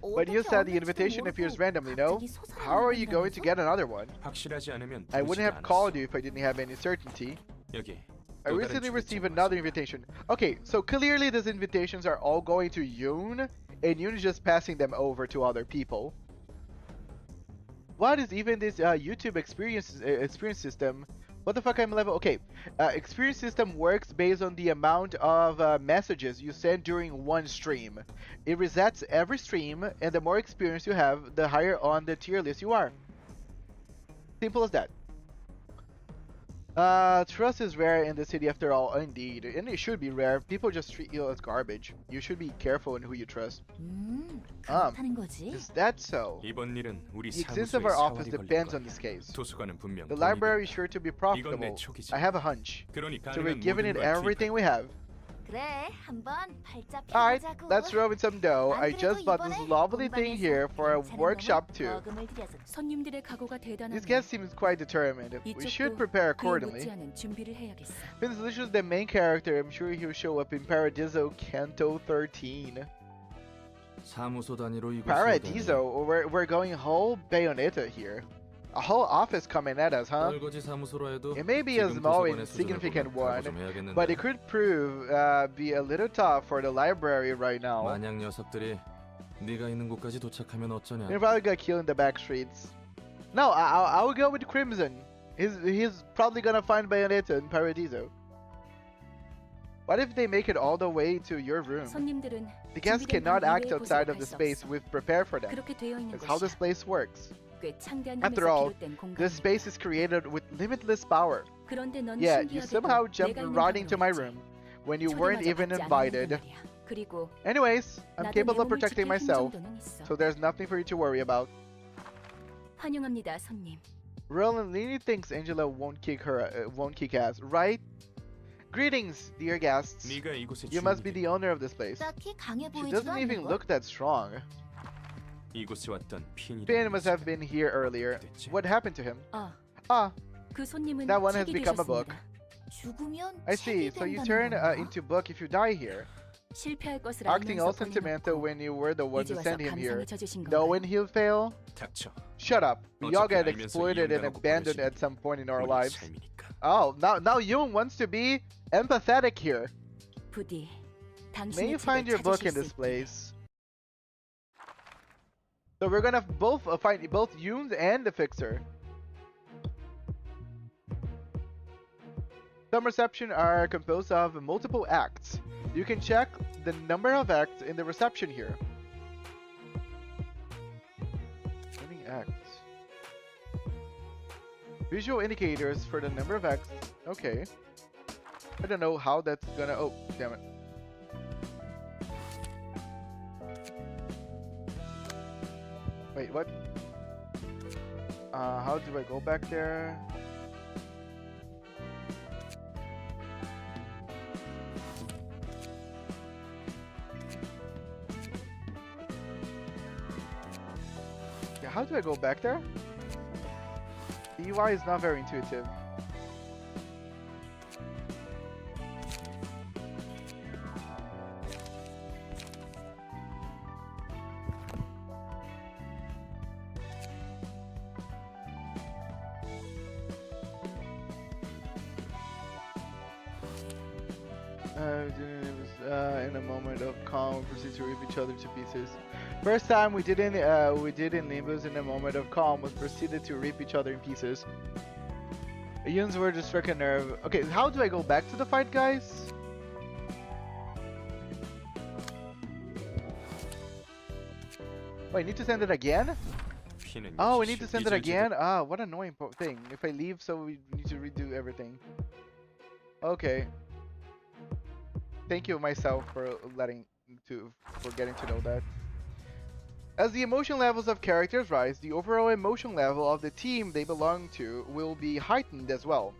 But you said the invitation appears randomly, no? How are you going to get another one? 확실하지 않으면 I wouldn't 부르지도 have called 않았어. you if I didn't have any certainty. 여기 I 또 다른 recently received 초대장 another 왔어. invitation. Okay, so clearly these invitations are all going to Yoon, and Yoon is just passing them over to other people. What is even this YouTube experience system? What the fuck I'm level? Okay, experience system works based on the amount of messages you send during one stream. It resets every stream, and the more experience you have, the higher on the tier list you are. Simple as that. Trust is rare in the city after all, indeed. And it should be rare. People just treat you as garbage. You should be careful in who you trust. 그렇다는 거지. Is that so? 이번 일은 우리 The existence 사무소에 of our office 사활이 걸릴 depends 거야. on this case. 도서관은 분명 The 돈이 library is 든다. sure to be 이건 내 profitable. 촉이지. I have a hunch. 그러니 So we're 가능한 giving 모든 it 걸 everything 투입해. we have. 그래, 한번 발작 Alright, 펴보자고. let's throw in some dough. I just bought this lovely thing here for a workshop too. 거금을 들여서 손님들의 각오가 대단하네. This guest seems quite determined. We should prepare 그에 accordingly. 못지않은 준비를 해야겠어. Since this is the main character, I'm sure he'll show up in Paradiso Canto 13. 사무소 단위로 이곳을 Paradiso? We're going whole Bayonetta here. A whole office coming at us, huh? 떨거지 사무소라 해도 It may be a 지금 small 도서관의 수준을 insignificant 보면 one, 각오 좀 해야겠는데. but it could prove be a little tough for the library right now. 만약 녀석들이 네가 있는 곳까지 도착하면 어쩌냐? They're probably gonna kill in the back streets. No, I will go with Crimson. He's probably gonna find Bayonetta in Paradiso. What if they make it all the way to your room? 손님들은 The guests 준비된 cannot 방 act 이외의 outside 곳으로 of the 갈 수 space 없어. we've prepared for them. 그렇게 되어 있는 That's how this 곳이야. place works. 꽤 창대한 After 힘에서 all, 비롯된 this 공간이니까. space is created with limitless power. 그런데 넌 Yeah, you 신기하게도 somehow jumped 내가 있는 right into my 방으로 room 왔지. when you weren't 초대마저 even 받지 invited. 않았는데 말이야. 그리고 Anyways, I'm 나도 capable 내 of 몸을 protecting 지킬 힘 myself, 정도는 있어. so there's nothing for you to worry about. 환영합니다, 손님. Roland Lini thinks Angela won't kick ass, right? Greetings, dear guests. 네가 이곳의 You must be 주인이니 the owner of this place. 딱히 강해 She 보이지도 doesn't even 않는 look that strong. 이곳에 왔던 핀이 Finn must have been here earlier. What happened to him? 아, Ah, 그 손님은 that one has 책이 become a book. 되셨습니다. 죽으면 I see. 책이 So you 된다는 turn 건가? into book if you die here. 실패할 것을 Acting all 알면서 sentimental 보내놓고 when you were the one 이제 to 와서 send him here. 감상에 젖으신 Knowing 건가요? he'll fail? 닥쳐. Shut up. We all 어차피 get 알면서 exploited and 이용당하고 abandoned 그러시니 at some point in our 우리 lives. 삶이니까. Oh, now Yoon wants to be empathetic here. 부디 May you 당신의 find your 책을 book 찾으실 in 수 this 있게. place. So we're gonna both find both Yoon's and the Fixer. Some reception are composed of multiple acts. You can check the number of acts in the reception here. Running acts. Visual indicators for the number of acts. Okay. I don't know how that's gonna. Oh, damn it. Wait, what? How do I go back there? Yeah, how do I go back there? The UI is not very intuitive. In a moment of calm, proceed to rip each other to pieces. First time we did in Limbus in a moment of calm was proceeded to rip each other in pieces. Units were just struck a nerve. Okay, how do I go back to the fight, guys? Wait, I need to send it again? 피는 Oh, we 역시 need to send it 빚을 again? Ah, what annoying thing. If I leave, so we need to redo everything. Okay. Thank you myself for getting to know that. As the emotion levels of characters rise, the overall emotion level of the team they belong to will be heightened as well.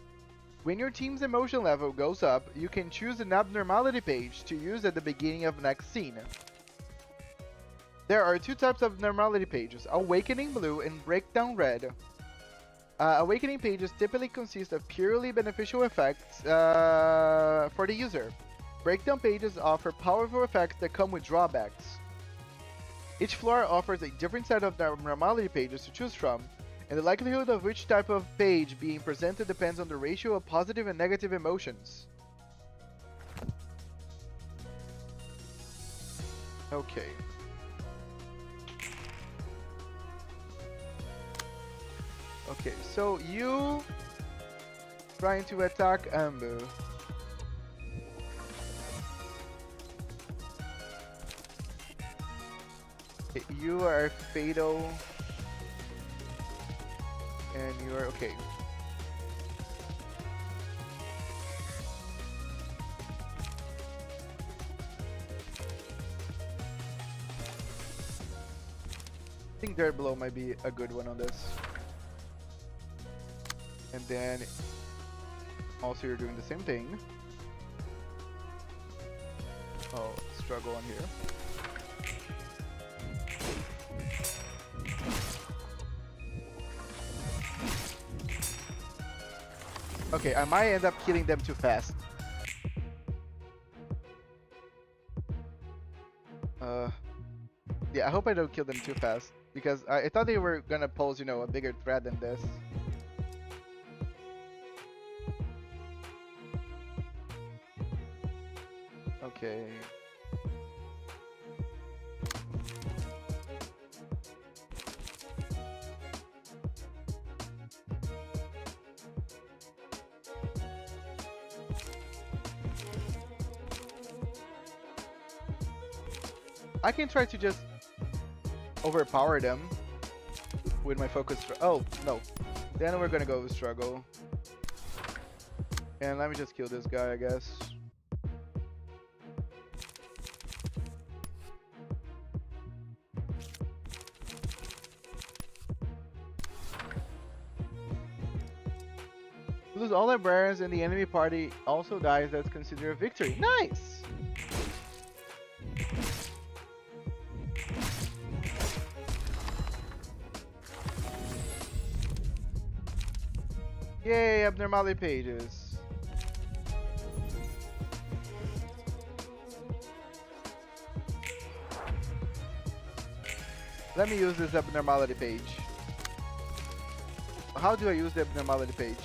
When your team's emotion level goes up, you can choose an abnormality page to use at the beginning of next scene. There are two types of abnormality pages, Awakening Blue and Breakdown Red. Awakening pages typically consist of purely beneficial effects for the user. Breakdown pages offer powerful effects that come with drawbacks. Each floor offers a different set of abnormality pages to choose from, and the likelihood of which type of page being presented depends on the ratio of positive and negative emotions. Okay. Okay, so you trying to attack Ambu. Okay, you are fatal. And you are okay. I think Dirt Blow might be a good one on this. And then also you're doing the same thing. Oh, struggle on here. Okay, I might end up killing them too fast. Yeah, I hope I don't kill them too fast. Because I thought they were gonna pose, you know, a bigger threat than this. Okay. I can try to just overpower them with my focus. Oh, no. Then we're gonna go with struggle. And let me just kill this guy, I guess. Lose all librarians and the enemy party also dies. That's considered a victory. Nice! Yay, abnormality pages. Let me use this abnormality page. How do I use the abnormality page?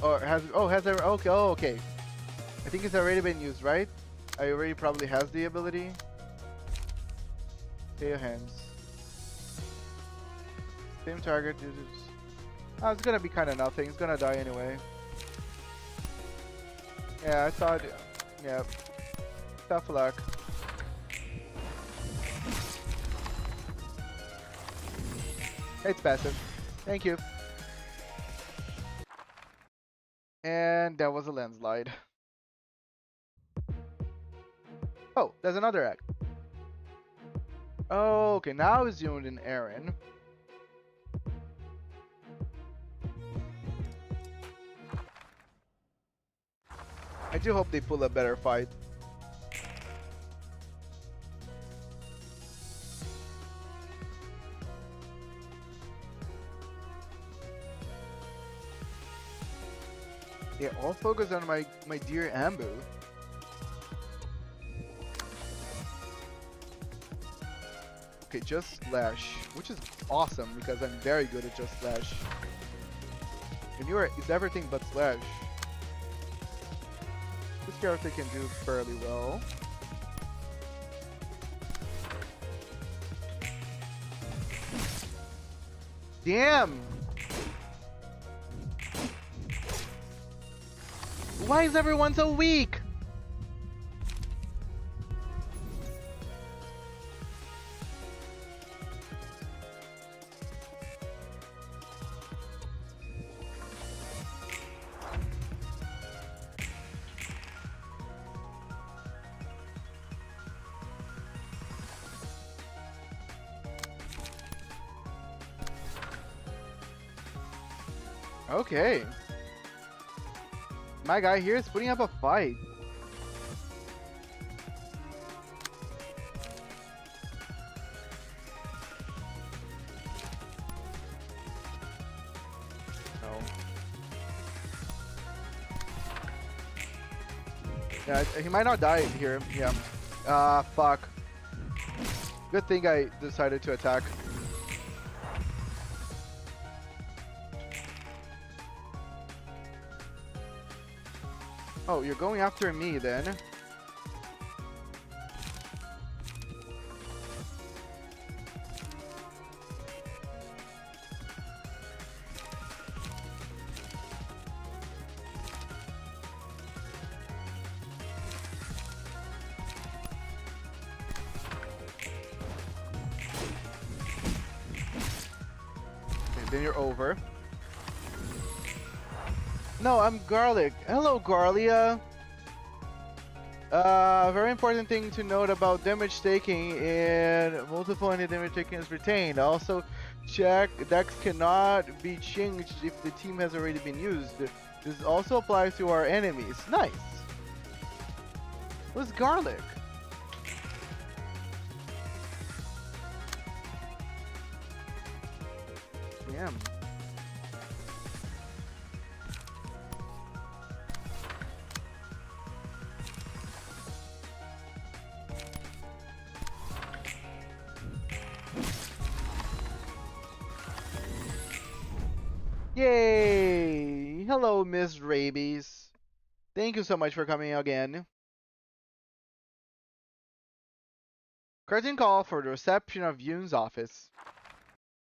Or okay, oh, okay. I think it's already been used, right? I already probably has the ability. Stay your hands. Same target. Oh, it's gonna be kind of nothing. It's gonna die anyway. Yeah, I thought. Yeah. Tough luck. It's passive. Thank you. And that was a landslide. Oh, there's another act. Oh, okay, now it's zoomed in Aaron. I do hope they pull a better fight. Yeah, all focus on my dear Ambu. Okay, just slash, which is awesome because I'm very good at just slash. Manure is everything but slash. This character can do fairly well. Damn! Why is everyone so weak? Okay. My guy here is putting up a fight. No. Yeah, he might not die here. Yeah. Fuck. Good thing I decided to attack. Oh, you're going after me then. Okay, then you're over. No, I'm Garlic. Hello, Garlia. Very important thing to note about damage taking and multiple anti-damage taking is retained. Also, check decks cannot be changed if the team has already been used. This also applies to our enemies. Nice. Who's Garlic? Damn. Yay! Hello, Miss Rabies. Thank you so much for coming again. Curtain call for the reception of Yoon's office.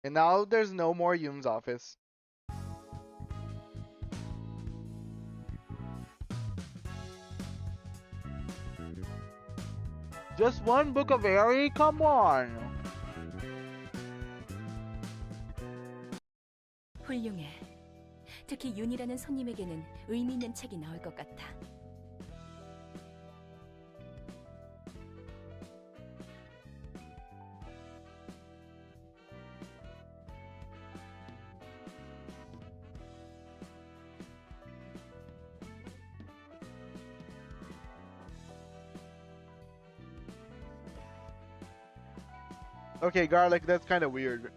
And now there's no more Yoon's office. Just one book of Airy? Come on! 훌륭해. 특히 윤이라는 손님에게는 의미 있는 책이 나올 것 같아. Okay, Garlic, that's kind of weird.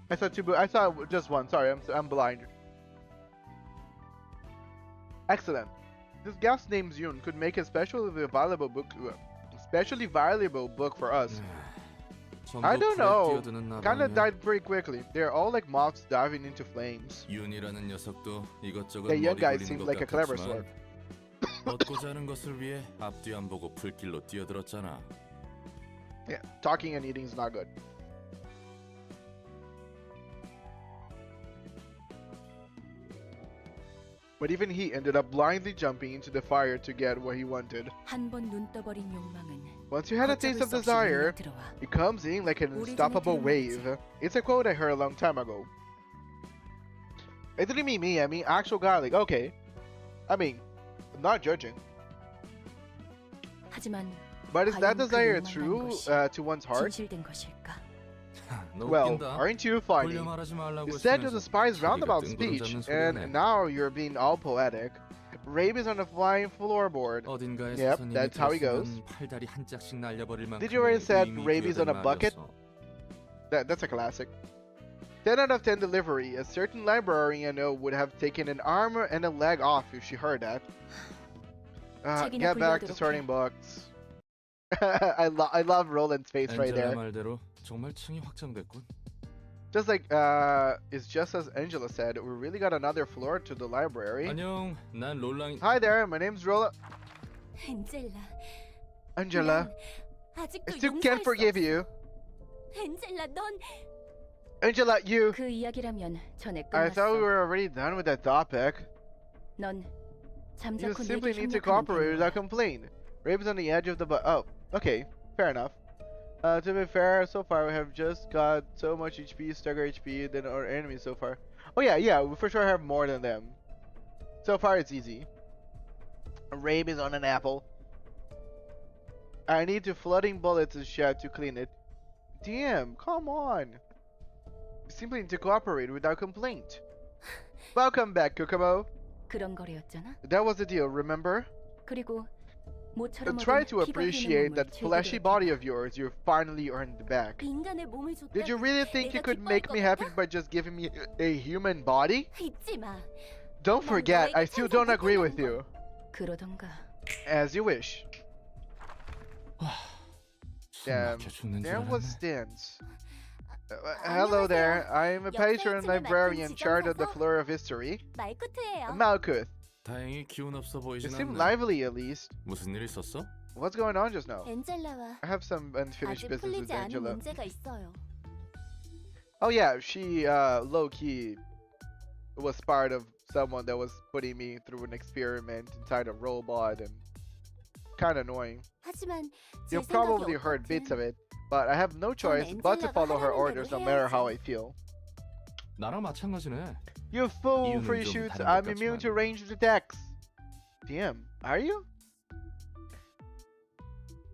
I saw two. I saw just one. Sorry, I'm blind. Excellent. This guest named Yoon could make a especially valuable book for us. I don't know. Kinda died pretty quickly. They're all like moths diving into flames. 윤이라는 녀석도 이것저것 The young 머리 guy 굴리는 seems 것 like a clever 같았지만 sort. 얻고자 하는 것을 위해 앞뒤 안 보고 불길로 뛰어들었잖아. Yeah, talking and eating is not good. But even he ended up blindly jumping into the fire to get what he wanted. 한 번 눈 떠버린 욕망은 Once you had a taste of desire, it comes in like an unstoppable wave. It's a quote I heard a long time ago. It didn't mean me, I mean actual Garlic. Okay. I mean, I'm not judging. 하지만 But is that 과연 그 desire 욕망이라는 true 것이 to one's heart? 진실된 것일까? 너 Well, 웃긴다. aren't you funny? 홀려 말하지 말라고 You said to 했으면서 despise 자기가 roundabout 뜬구름 speech, 잡는 소리네. and now you're being all poetic. Rabies on the flying floorboard. 어딘가에 Yep, 선생님이 that's how he goes. 들었으면 팔다리 한 짝씩 날려버릴 만큼 Did you already said 의미 rabies on a 부여된 bucket? 말이었어. That's a classic. 10 out of 10 delivery. A certain librarian would have taken an arm and a leg off if she heard that. Get back to sorting books. I love Roland's face right 엔젤라 there. 말대로 정말 층이 확장됐군. Just like it's just as Angela said, we really got another floor to the library. 안녕, 난 롤랑. Hi there, my name's Rolla. 엔젤라, Angela, I 아직도 still can't forgive you. 엔젤라, 넌 Angela, you. 그 이야기라면 전에 I thought we 끝났어. were already done with that topic. 넌 You 잠자코 simply 내게 need to 협력하면 cooperate 되는 without 거야. complaint. Rape is on the edge of the oh, okay, fair enough. To be fair, so far we have just got so much HP, stagger HP than our enemies so far. Oh yeah, we for sure have more than them. So far it's easy. Rape is on an apple. I need to flooding bullets and shit to clean it. Damn, come on. You simply need to cooperate without complaint. Welcome back, Kokomo. 그런 거래였잖아. That was the deal, remember? 그리고 모처럼 Try 얻은 to 피가 appreciate 흐르는 that 몸을 fleshy 제대로 body of yours you finally earned back. 인간의 몸을 줬다. Did you really think you 내가 could 기뻐할 make 것 me 같아? happy by just giving me a human body? 잊지 마. Don't 난 forget, 너에게 I still don't 찬성 agree with 못하는 you. 그러던가. As you wish. 숨 Damn, 막혀 죽는 줄 there was 알았네. Stans. Hello there, I'm a patron 역사의 librarian 맡은 charge of the 지정사서 Floor of History. 말끝이에요. Malkuth. 다행히 기운 없어 You 보이진 seem 않네. lively at least. 무슨 일 있었어? What's going on just now? 엔젤라와 I have some unfinished 아직 business with 풀리지 않은 Angela. 문제가 있어요. Oh yeah, she low-key was part of someone that was putting me through an experiment inside a robot and kind of annoying. 하지만 제 You 생각이 probably heard 어떻든 bits of it, but I have no choice but to follow her orders no matter how I feel. 나랑 마찬가지네. You fool, 이유는 free 좀 shoots, 다른 I'm 것 immune 같지만. to ranged attacks. Damn, are you?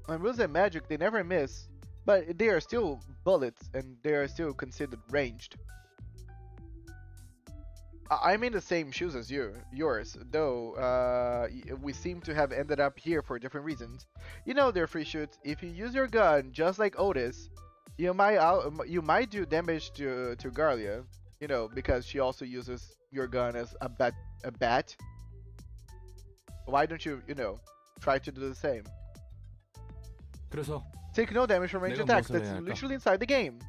My rules and magic, they never miss, but they are still bullets and they are still considered ranged. I'm in the same shoes as yours, though we seem to have ended up here for different reasons. You know, dear free shoots, if you use your gun just like Otis, you might do damage to Garlia. You know, because she also uses your gun as a bat. Why don't you try to do the same? 그래서 Take no damage from ranged 내가 attacks. 무엇을 That's 해야 할까? literally inside the game.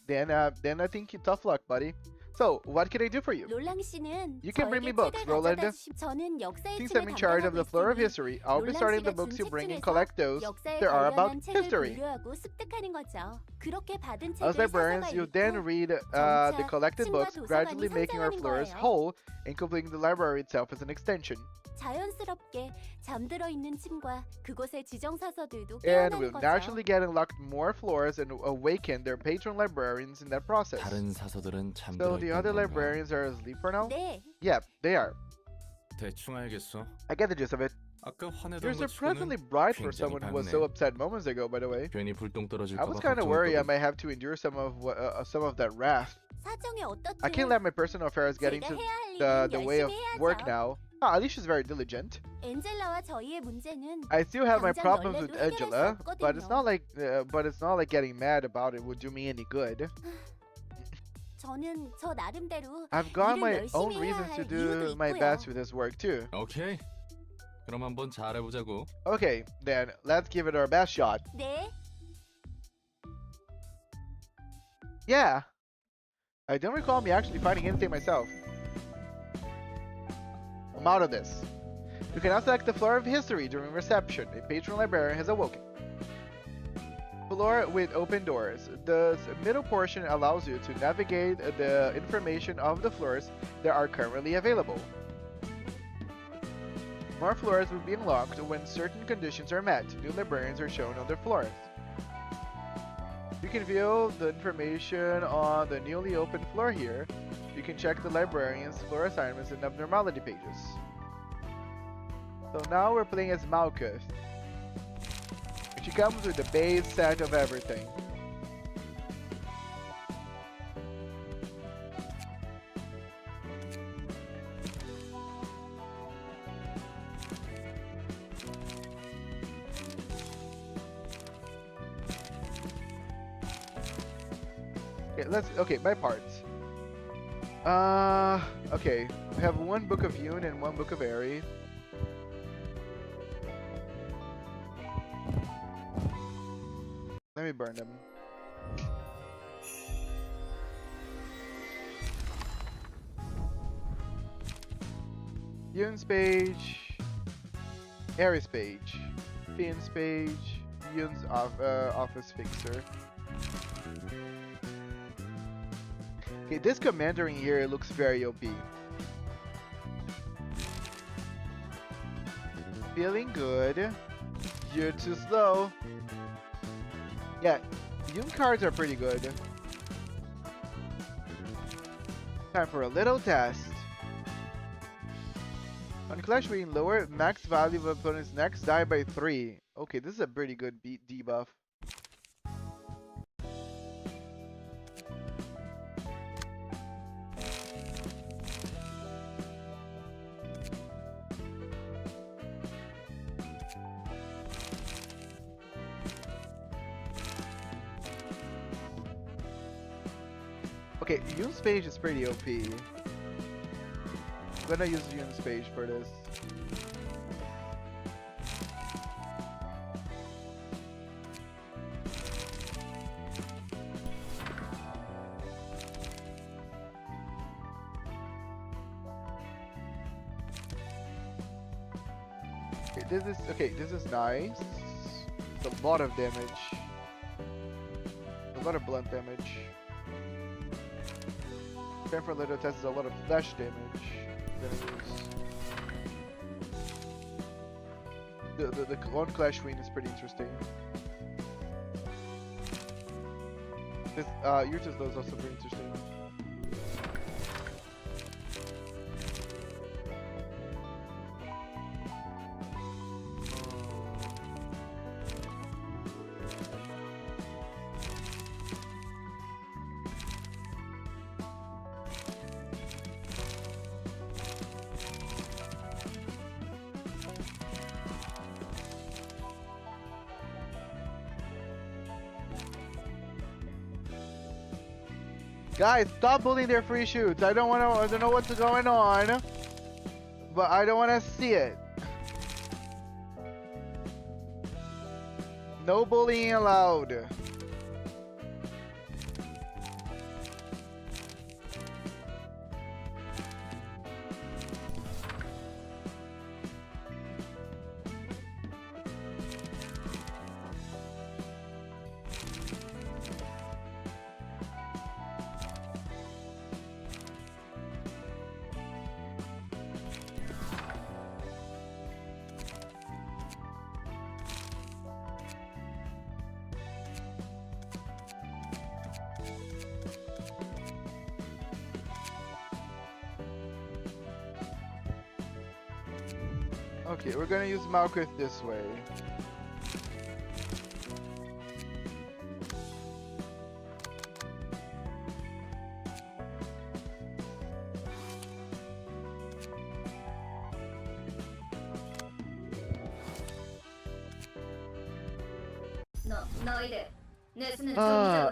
Then I think tough luck, buddy. So, what can I do for you? 롤랑 씨는 You can bring me 저에게 books, 책을 Roland. 가져다 주시- 저는 역사의 Since 층을 I'm in charge of the 담당하고 Floor of 있으니 History, I'll be 롤랑 starting the 씨가 books 준 you bring and 책 collect 중에서 those 역사에 that are about 관련한 책을 history. 분류하고 습득하는 거죠. 그렇게 받은 As 책을 librarians, 사서가 you 읽고 then read the 점차 collected books, 층과 gradually 도서관이 making our 성장하는 floors 거예요. whole and completing the library itself as an extension. 자연스럽게 잠들어 있는 층과 그곳의 지정사서들도 And 깨어나는 we'll 거죠. naturally get unlocked more floors and awaken their patron librarians in that process. 다른 사서들은 So 잠들어 the 있는 other 건가? librarians are asleep for now? 네, Yep, they are. 대충 알겠어. I get the gist of it. 아까 화내던 You're 거 surprisingly 치고는 bright for 굉장히 someone who was 밝네. so upset moments ago, by the way. 괜히 불똥 떨어질까 I 봐 was kind of worried I 걱정했거든. might have to endure some of that wrath. 사정이 어떻든 I can't let my personal affairs get 제가 into 해야 할 the 일은 way of 열심히 work 해야죠. now. Ah, at least she's very diligent. 엔젤라와 저희의 문제는 I still have my 당장 problems with 열내도 해결할 수 Angela, but it's 없거든요. not like getting mad about it would do me any good. 저는 저 나름대로 I've got 일을 my 열심히 own 해야 reasons to 할 do 이유도 my 있고요. best with this work too. 오케이. 그럼 한번 잘해보자고. Okay, then let's give it our best shot. 네, Yeah. I don't recall me actually finding anything myself. I'm out of this. You can now select the Floor of History during reception. A patron librarian has awoken. Floor with open doors. The middle portion allows you to navigate the information of the floors that are currently available. More floors will be unlocked when certain conditions are met. New librarians are shown on their floors. You can view the information on the newly opened floor here. You can check the librarian's floor assignments and abnormality pages. So now we're playing as Malkuth. She comes with the base set of everything. Okay, my parts. Okay, we have one book of Yoon and one book of Eri. Let me burn them. Yun's page, Aries page, Finn's page, Yun's office fixer. Okay, this commander in here looks very OP. Feeling good. You're too slow. Yeah, Yun cards are pretty good. Time for a little test. On Clash, we lower max value of opponent's next die by 3. Okay, this is a pretty good debuff. Okay, Yun's page is pretty OP. I'm gonna use Yun's page for this. Okay, this is nice. It's a lot of damage. A lot of blunt damage. Time for a little test is a lot of flash damage. The on Clash Queen is pretty interesting. This Yurta's though is also pretty interesting. Guys, stop bullying their free shoots. I don't know what's going on, but I don't want to see it. No bullying allowed. Okay, we're gonna use Malkuth this way.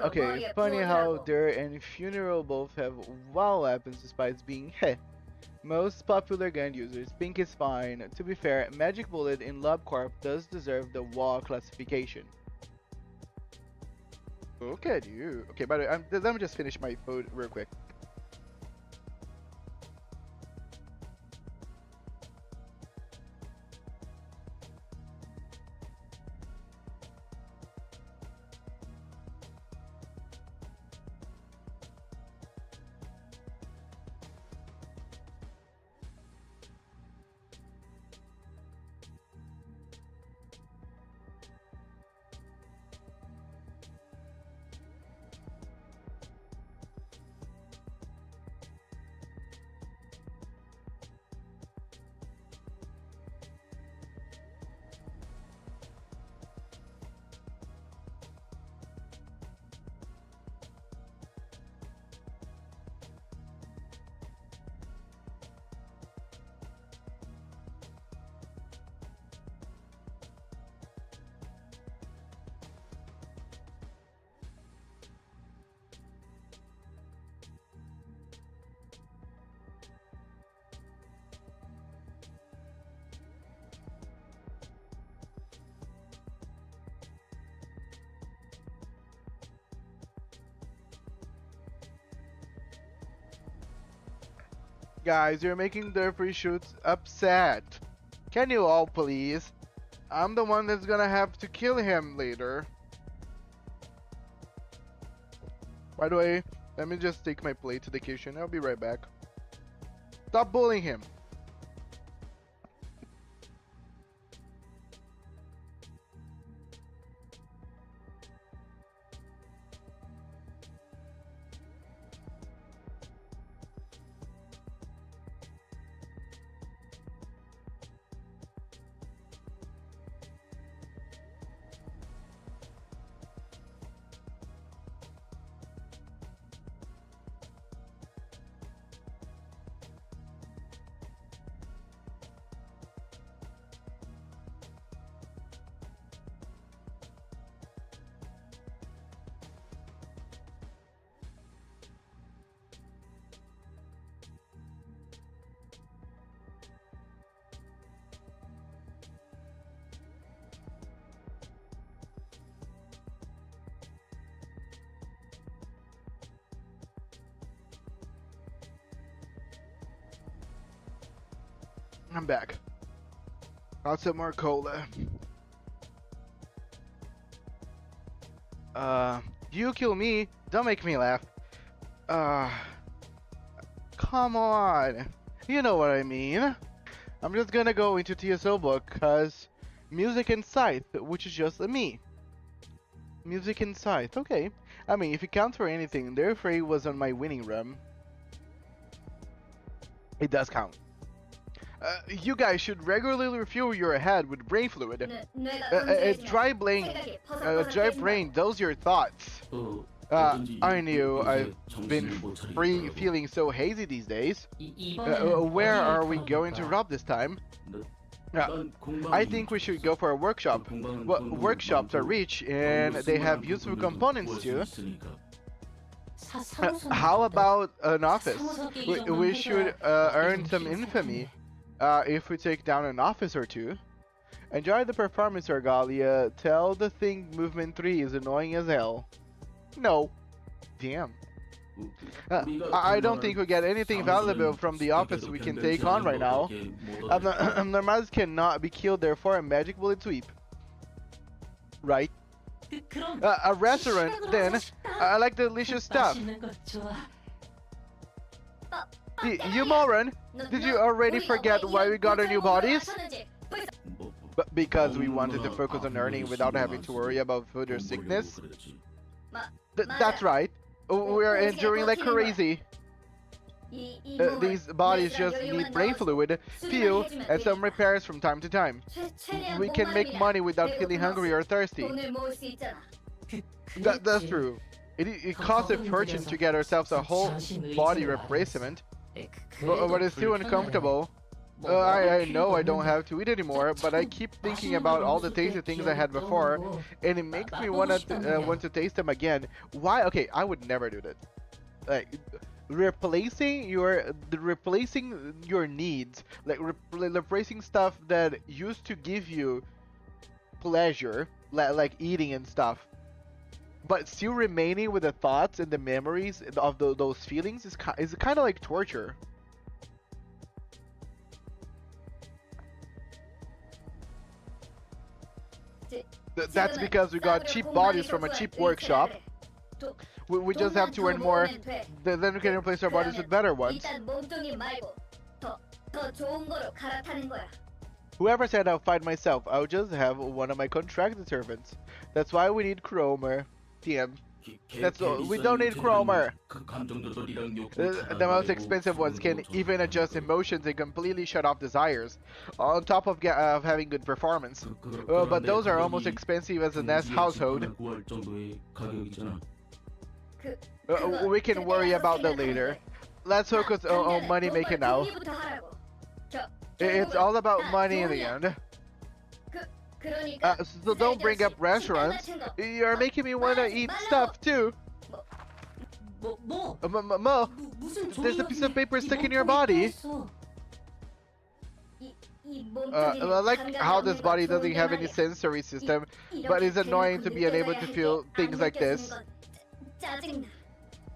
Okay, funny how Dir and Funeral both have WoW weapons despite being heh. Most popular gun users. Pink is fine. To be fair, Magic Bullet in LobCorp does deserve the WoW classification. Look at you. Okay, by the way, let me just finish my food real quick. Guys, you're making the free shoots upset. Can you all please? I'm the one that's gonna have to kill him later. By the way, let me just take my plate to the kitchen. I'll be right back. Stop bullying him. I'm back. Got some more cola. You kill me, don't make me laugh. Come on. You know what I mean. I'm just gonna go into TSO book, cause music and scythe, which is just a me. Music and scythe, okay. I mean, if you count for anything, their fray was on my winning run. It does count. You guys should regularly refuel your head with brain fluid. Dry brain, those your thoughts. I knew I've been feeling so hazy these days. Where are we going to rob this time? I think we should go for a workshop. Well, workshops are rich and they have useful components too. How about an office? We should earn some infamy if we take down an office or two. Enjoy the performance, Argalia. Tell the thing Movement 3 is annoying as hell. No. Damn. I don't think we get anything valuable from the office we can take on right now. Normals cannot be killed, therefore a magic bullet sweep. Right? A restaurant, then. I like delicious stuff. You moron! Did you already forget why we got our new bodies? But because we wanted to focus on earning without having to worry about food or sickness? That's right. We're enduring like crazy. These bodies just need brain fluid, fuel, and some repairs from time to time. We can make money without feeling hungry or thirsty. That's true. It costs a fortune to get ourselves a whole body replacement. But it's too uncomfortable. I know I don't have to eat anymore, but I keep thinking about all the tasty things I had before, and it makes me want to taste them again. Why? Okay, I would never do that. Like replacing your needs, like replacing stuff that used to give you pleasure, like eating and stuff, but still remaining with the thoughts and the memories of those feelings is kind of like torture. That's because we got cheap bodies from a cheap workshop. We just have to earn more, then we can replace our bodies with better ones. Whoever said I'll fight myself, I'll just have one of my contracted servants. That's why we need Cromer. TM. That's all. We don't need Cromer. The most expensive ones can even adjust emotions and completely shut off desires, on top of having good performance. But those are almost expensive as a nest household. We can worry about that later. Let's focus on money making now. It's all about money in the end. So don't bring up restaurants. You're making me want to eat stuff too. Mo, there's a piece of paper stuck in your body. I like how this body doesn't have any sensory system, but it's annoying to be unable to feel things like this.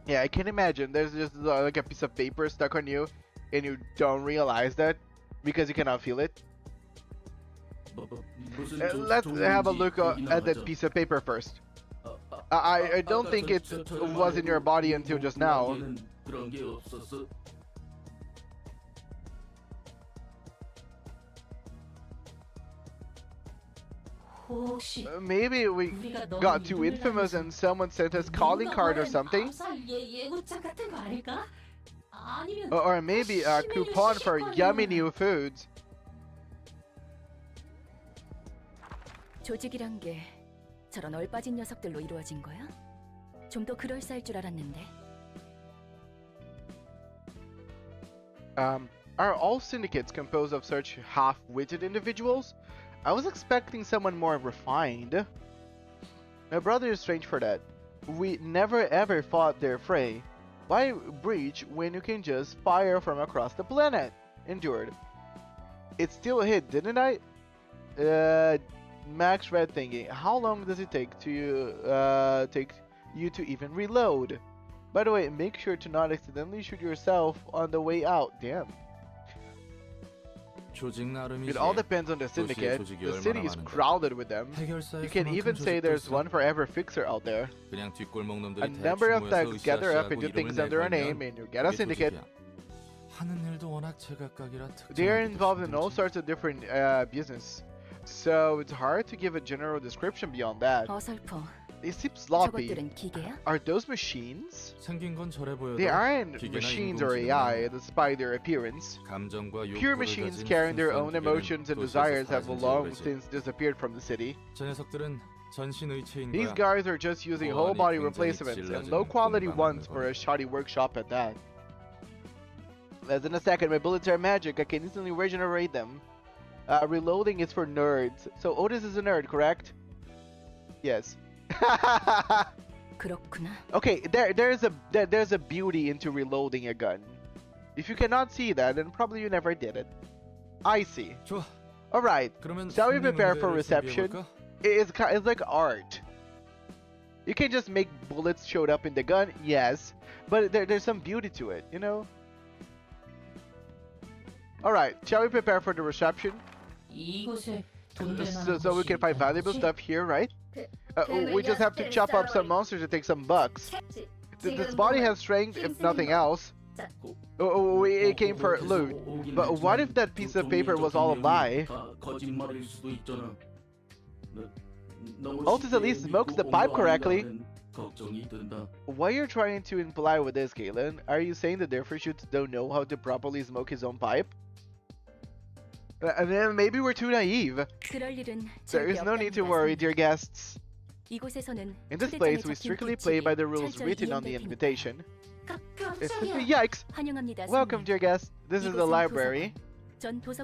Yeah, I can imagine. There's just like a piece of paper stuck on you. and you don't realize that because you cannot feel it? Let's have a look at that piece of paper first. I don't think it was in your body until just now. Maybe we got too infamous and someone sent us calling card or something. Or maybe a coupon for yummy new foods. 조직이란 게 저런 얼빠진 녀석들로 이루어진 거야? 좀 더 그럴싸할 줄 알았는데. Are all syndicates composed of such half-witted individuals? I was expecting someone more refined. My brother is strange for that. We never ever fought their fray. Why breach when you can just fire from across the planet? Endured. It still hit, didn't I? Max red thingy. How long does it take to take you to even reload? By the way, make sure to not accidentally shoot yourself on the way out. Damn. It all depends on the syndicate. The city is crowded with them. You can even say there's one for every fixer out there. A number of thugs gather up and do things under a name and you get a syndicate. They are involved in all sorts of different business. So it's hard to give a general description beyond that. They seem sloppy. Are those machines? They aren't machines or AI, despite their appearance. Pure machines carrying their own emotions and desires have long since disappeared from the city. These guys are just using whole body replacements and low quality ones for a shoddy workshop at that. Less than a second, my bullets are magic. I can instantly regenerate them. Reloading is for nerds. So Otis is a nerd, correct? Yes. Okay, there's a beauty into reloading a gun. If you cannot see that, then probably you never did it. I see. Alright, shall we prepare for reception? It's like art. You can just make bullets showed up in the gun, yes, but there's some beauty to it, you know? Alright, shall we prepare for the reception? So we can find valuable stuff here, right? We just have to chop up some monsters to take some bucks. This body has strength, if nothing else. We came for loot. But what if that piece of paper was all a lie? Otis at least smokes the pipe correctly. What you're trying to imply with this, Galen? Are you saying that therefore shoots don't know how to properly smoke his own pipe? And then maybe we're too naive. There is no need to worry, dear guests. In this place, we strictly play by the rules written on the invitation. Yikes! Welcome, dear guests. This is the library.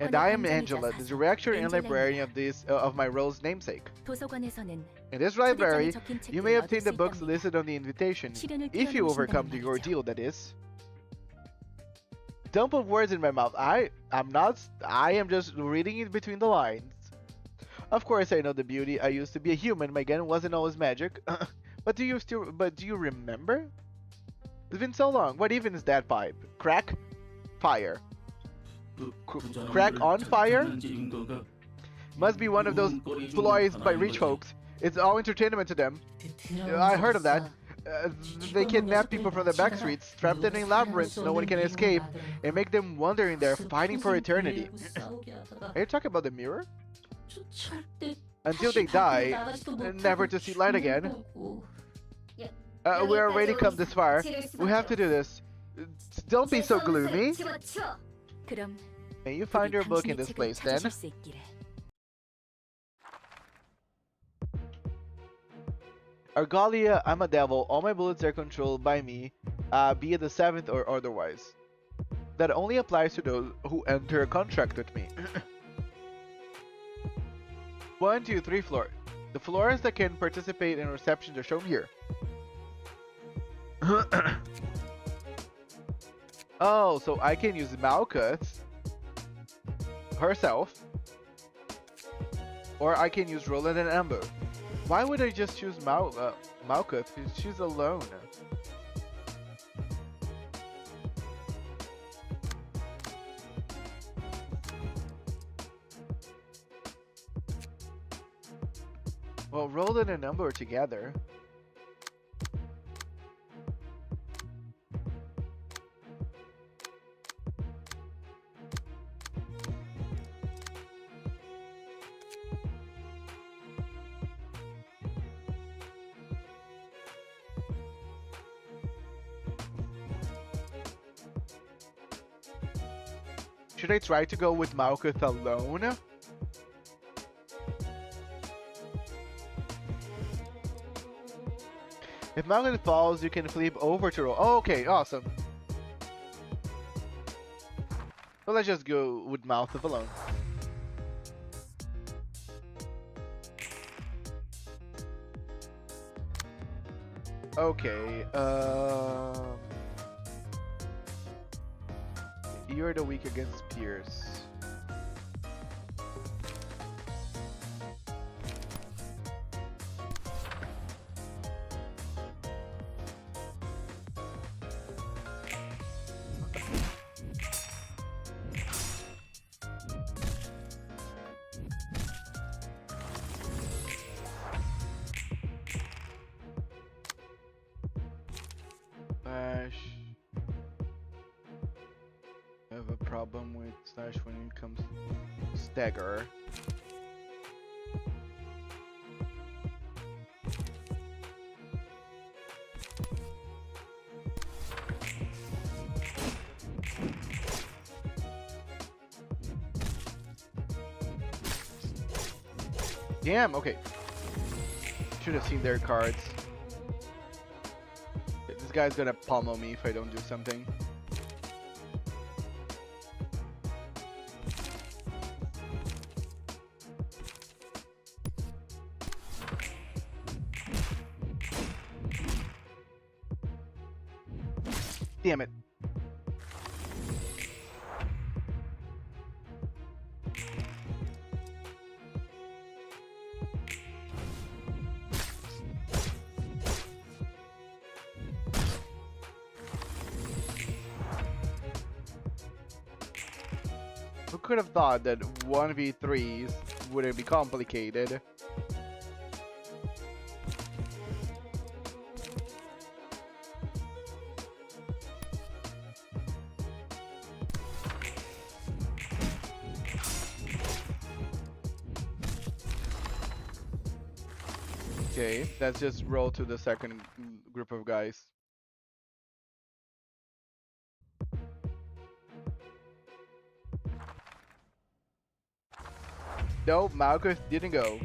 And I am Angela, the director and librarian of my role's namesake. In this library, you may obtain the books listed on the invitation, if you overcome the ordeal, that is. Don't put words in my mouth. I am just reading it between the lines. Of course I know the beauty. I used to be a human. My gun wasn't always magic. But do you remember? It's been so long. What even is that pipe? Crack? Fire. Crack on fire? Must be one of those ploys by rich folks. It's all entertainment to them. I heard of that. They kidnap people from the back streets, trap them in labyrinths no one can escape, and make them wander in there fighting for eternity. Are you talking about the mirror? Until they die, never to see light again. We already come this far. We have to do this. Don't be so gloomy. May you find your book in this place then. Argalia, I'm a devil. All my bullets are controlled by me, be it the 7th or otherwise. That only applies to those who enter a contract with me. 1, 2, 3 floor. The floors that can participate in receptions are shown here. Oh, so I can use Malkuth herself, or I can use Roland and Amber. Why would I just choose Malkuth? She's alone. Well, roll in a number together. Should I try to go with Malkuth alone? If Malkuth falls, you can flip over to roll. Oh, okay, awesome. Well, let's just go with Malkuth alone. Okay, you're the weak against Pierce. Slash. I have a problem with Slash when it comes to stagger. Damn, okay. Should have seen their cards. This guy's gonna pummel me if I don't do something. Damn it. Who could have thought that 1v3s wouldn't be complicated? Okay, let's just roll to the second group of guys. No, Malkuth didn't go.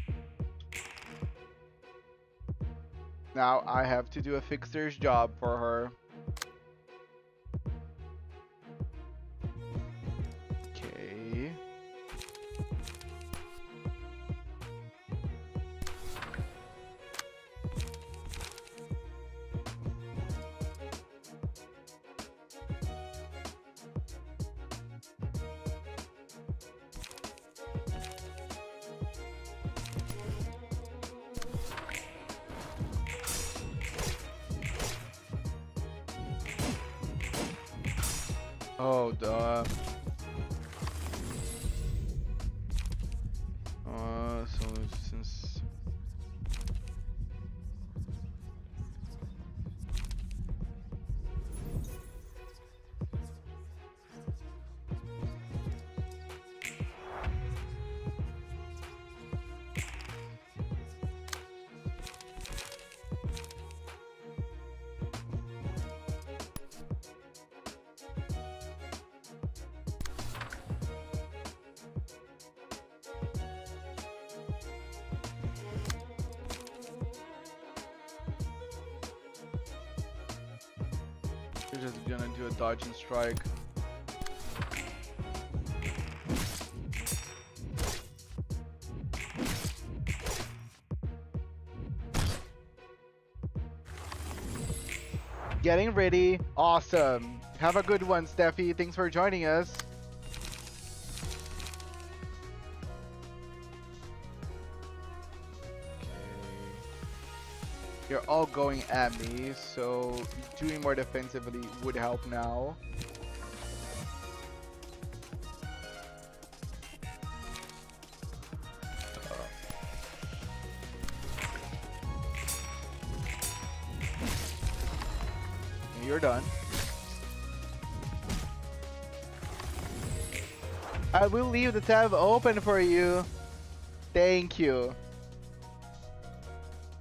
Now I have to do a fixer's job for her. Okay. Oh, duh. So since we're just gonna do a dodge and strike. Getting ready. Awesome. Have a good one, Steffi. Thanks for joining us. You're all going at me, so doing more defensively would help now. you're done. I will leave the tab open for you. Thank you.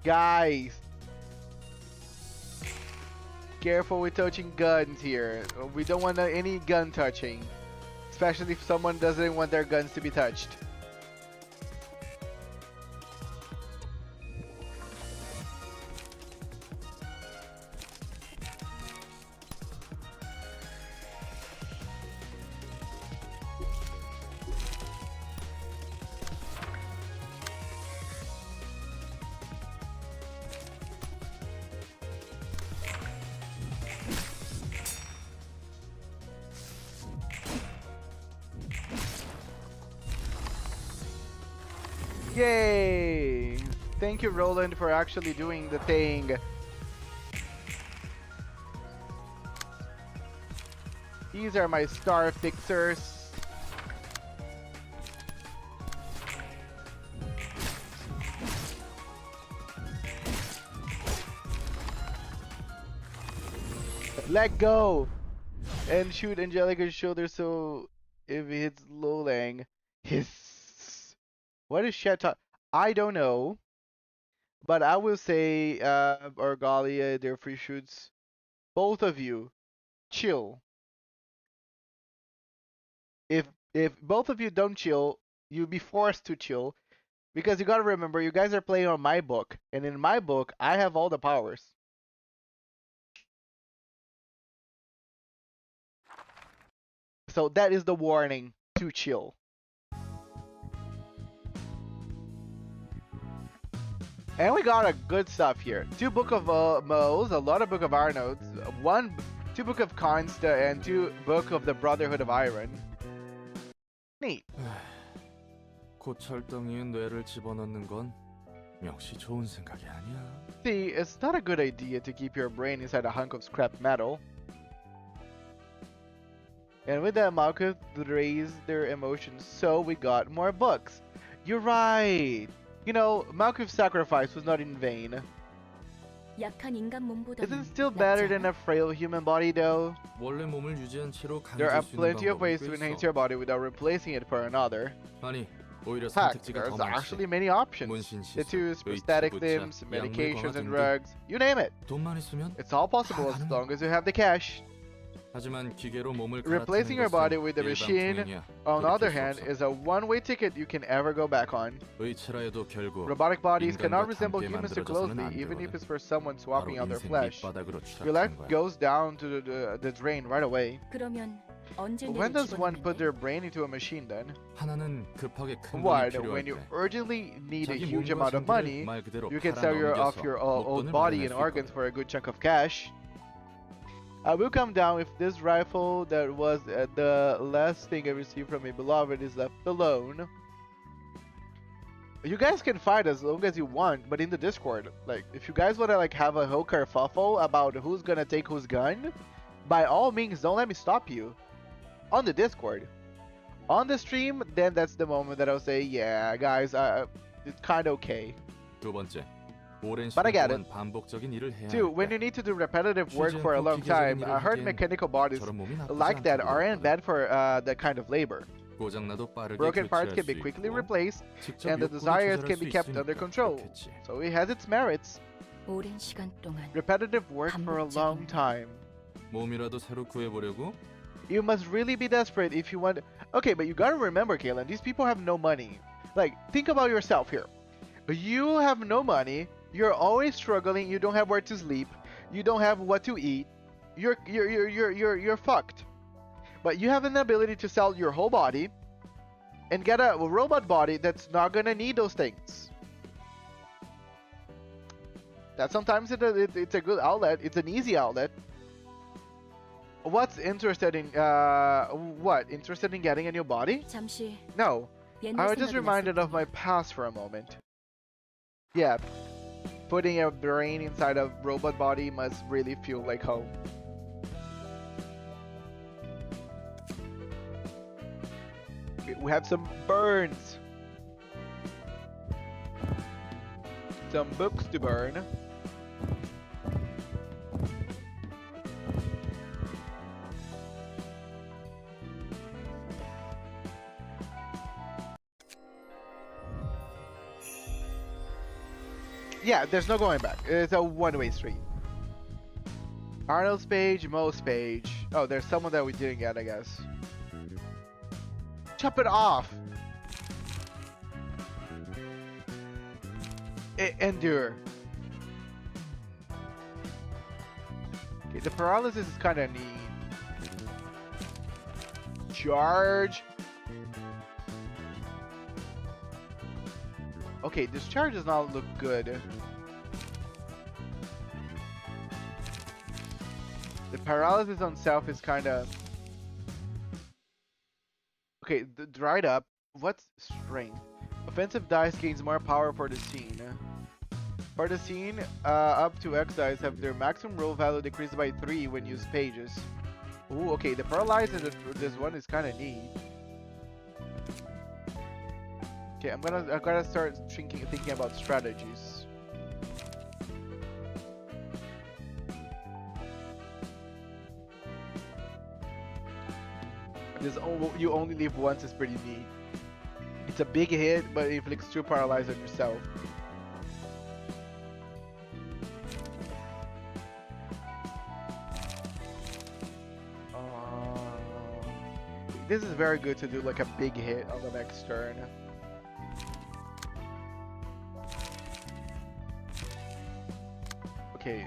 Guys. Careful with touching guns here. We don't want any gun touching. Especially if someone doesn't want their guns to be touched. Yay! Thank you, Roland, for actually doing the thing. These are my star fixers. Let go! And shoot Angelica's shoulder so if it hits Lolang, his... What is Sheta? I don't know. But I will say, Orgalia, their free shoots. Both of you, chill. If both of you don't chill, you'll be forced to chill. Because you gotta remember, you guys are playing on my book. And in my book, I have all the powers. So that is the warning to chill. And we got a good stuff here. 2 Book of Moles, a lot of Book of Arnodes, 2 Book of Consta, and 2 Book of the Brotherhood of Iron. Neat. 고철덩이에 뇌를 집어넣는 건 역시 좋은 생각이 아니야. See, it's not a good idea to keep your brain inside a hunk of scrap metal. And with that, Malkuth raised their emotions, so we got more books. You're right. You know, Malkuth's sacrifice was not in vain. 약한 인간 몸보다는 Isn't it still better than a frail human body, though? 원래 몸을 유지한 채로 There are 강해질 수 있는 plenty of ways to 방법이 꽤 enhance 있어. your body without replacing it for another. 아니, 오히려 Heck, 선택지가 there's 더 많지. actually many options. 문신 시술, Tattoos, 의치, prosthetic 부착, limbs, 약물 medications 강화 and 등등. drugs. You name it. 돈만 있으면 It's all possible as long as you have the cash. 하지만 기계로 몸을 Replacing your 갈아타는 body 것은 with a 일반 machine, 통행이야. on the 돌이킬 other 수 hand, 없어. is a one-way ticket you can ever go back on. 의체라 해도 결국 Robotic bodies 인간과 cannot resemble 함께 humans too 만들어져서는 closely, 안 even if 되거든. it's for someone 바로 swapping out their 인생 flesh. 밑바닥으로 Your life 추락하는 거야. goes down to the drain right away. 그러면 언제 When 뇌를 does one put 집어넣는데? their brain into a machine then? 하나는 급하게 큰 돈이 What? 필요할 When you 때 urgently need a 자기 huge 몸과 amount of身体를 money, 말 그대로 you can 팔아 sell off 넘겨서 your old 목돈을 body 마련할 and 수 organs 있거든. for a good chunk of cash. I will come down if this rifle that was the last thing I received from my beloved is left alone. You guys can fight as long as you want, but in the Discord, like, if you guys wanna like have a whole kerfuffle about who's gonna take whose gun, by all means, don't let me stop you. On the Discord. On the stream, then that's the moment that I'll say, yeah, guys, it's kinda okay. 두 번째, 오랜 But I 시간 get 동안 반복적인 일을 해야 Two, 할 when 때 you need to do repetitive work for a long time, I heard mechanical bodies 저런 몸이 나쁘지 like that 않다고 aren't 그랬거든. bad for that kind of labor. 고장나도 빠르게 Broken parts 교체할 can be 수 quickly 있고, replaced, 직접 and the 욕구를 desires 조절할 can 수 be kept under 있으니까 control. 그렇겠지. So it has its merits. 오랜 시간 동안 Repetitive work for a long 반복적인 time. 몸이라도 새로 구해보려고? You must really be desperate if you want. Okay, but you gotta remember, Kaylin, these people have no money. Like, think about yourself here. You have no money. You're always struggling. You don't have where to sleep. You don't have what to eat. You're fucked. But you have an ability to sell your whole body and get a robot body that's not gonna need those things. That sometimes it's a good outlet. It's an easy outlet. What's interested in what? Interested in getting a new body? 잠시 No. 옛날 I was just 생각이 reminded 났을 of my past for a moment. Yeah. Putting a brain inside a robot body must really feel like home. We have some burns. Some books to burn. Yeah, there's no going back. It's a one-way street. Arnold's page, Mo's page. Oh, there's someone that we didn't get, I guess. Chop it off. Endure. Okay, the paralysis is kind of neat. Charge. Okay, this charge does not look good. The paralysis on self is kind of... Okay, the dried up. What's strength? Offensive dice gains more power for the scene. For the scene, up to X dice have their maximum roll value decreased by 3 when used pages. Ooh, okay, the paralyzed and this one is kind of neat. Okay, I gotta start thinking about strategies. This you only live once is pretty neat. It's a big hit, but it inflicts 2 paralyzed on yourself. This is very good to do like a big hit on the next turn. Okay.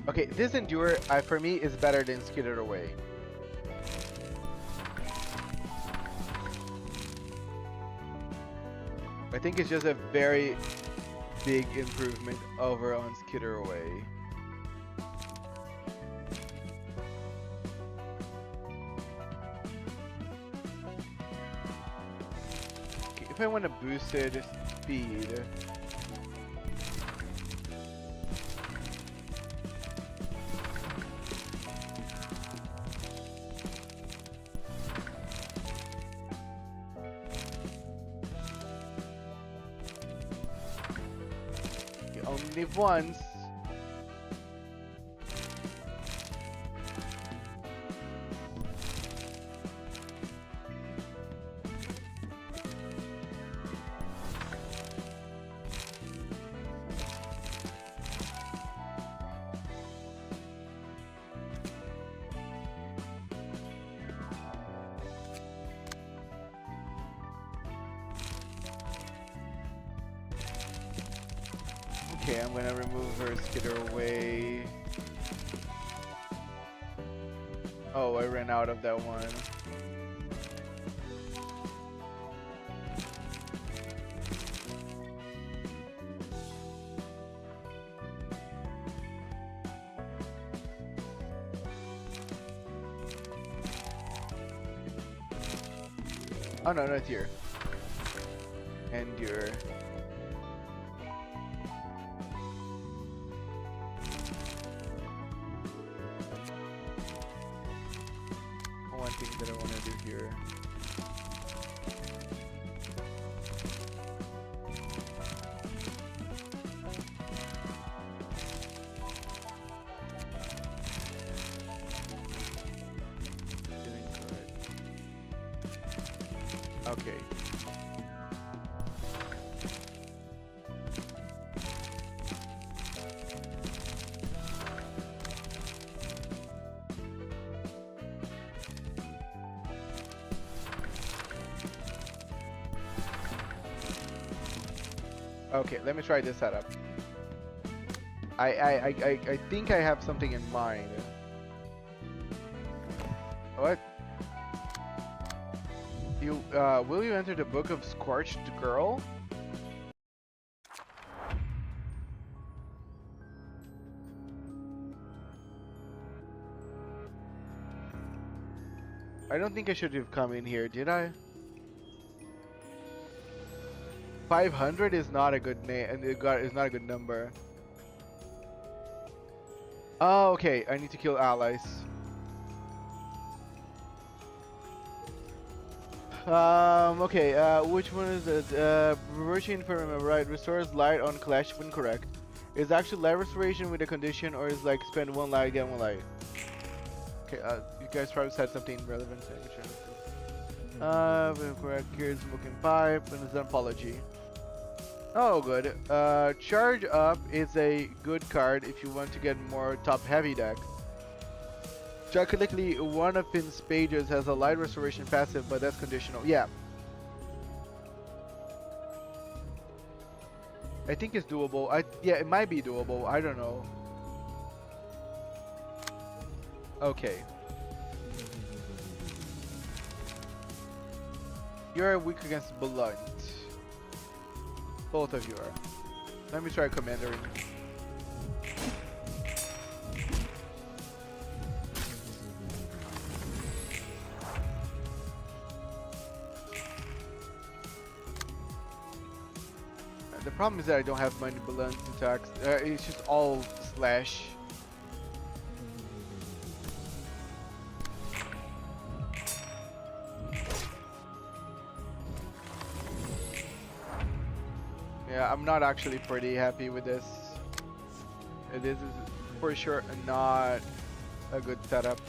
Okay, this Endure, for me, is better than Skitter Away. I think it's just a very big improvement over on Skitter Away. Okay, if I want to boost it speed... Live once. Okay, I'm gonna remove her Skitter Away. Oh, I ran out of that one. Oh no, not here. Endure. One thing that I want to do here. Okay. Okay, let me try this setup. I think I have something in mind. What? You will you enter the book of Scorched Girl? I don't think I should have come in here, did I? 500 is not a good name, and is not a good number. Oh, okay. I need to kill allies. Okay, which one is it? Reversion from right, restores light on clash when correct. Is actually light restoration with a condition, or is like spend one light, get one light? Okay, you guys probably said something relevant. Correct, here's smoking pipe, and it's an apology. Oh, good. Charge up is a good card if you want to get more top heavy deck. Technically, one of Finn's pages has a light restoration passive, but that's conditional. Yeah. I think it's doable. Yeah, it might be doable. I don't know. Okay. You're weak against blunt. Both of you are. Let me try Commander. The problem is that I don't have many blunt attacks. It's just all slash. Yeah, I'm not actually pretty happy with this. This is for sure not a good setup.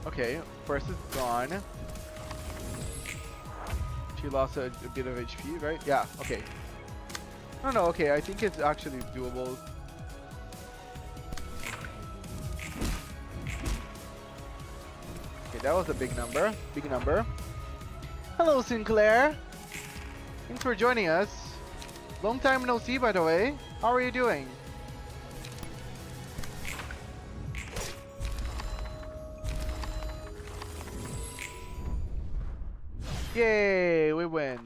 Okay, first is gone. She lost a bit of HP, right? Yeah, okay. No, okay, I think it's actually doable. Okay, that was a big number. Big number. Hello, Sinclair. Thanks for joining us. Long time no see, by the way. How are you doing? Yay, we win.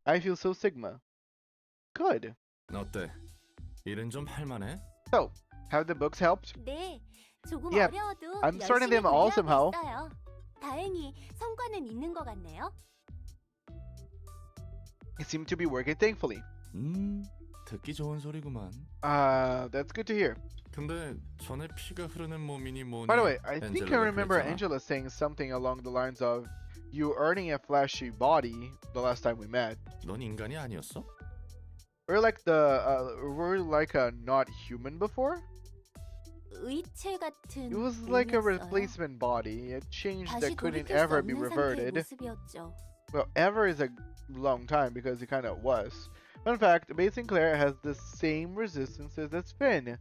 I feel so Sigma. Good. 어때? 일은 좀 할만해? So, have the books helped? 네, 조금 Yeah, 어려워도 I'm starting them 열심히 all 공부하고 somehow. 있어요. 다행히 성과는 있는 것 같네요. It seemed to be working thankfully. 듣기 좋은 소리구만. That's good to hear. 근데 전에 피가 흐르는 몸이니 뭐니. By the way, I think I 엔젤라가 remember 그랬잖아. Angela saying something along the lines of you earning a flashy body the last time we met. 넌 인간이 아니었어? We're like a not human before? 의체 같은 It was like a 몸이었어요. replacement body, a change 다시 that couldn't 돌이킬 수 ever be 없는 상태의 reverted. 모습이었죠. Well, ever is a long time because it kind of was. Fun fact, Base Sinclair has the same resistances as Finn.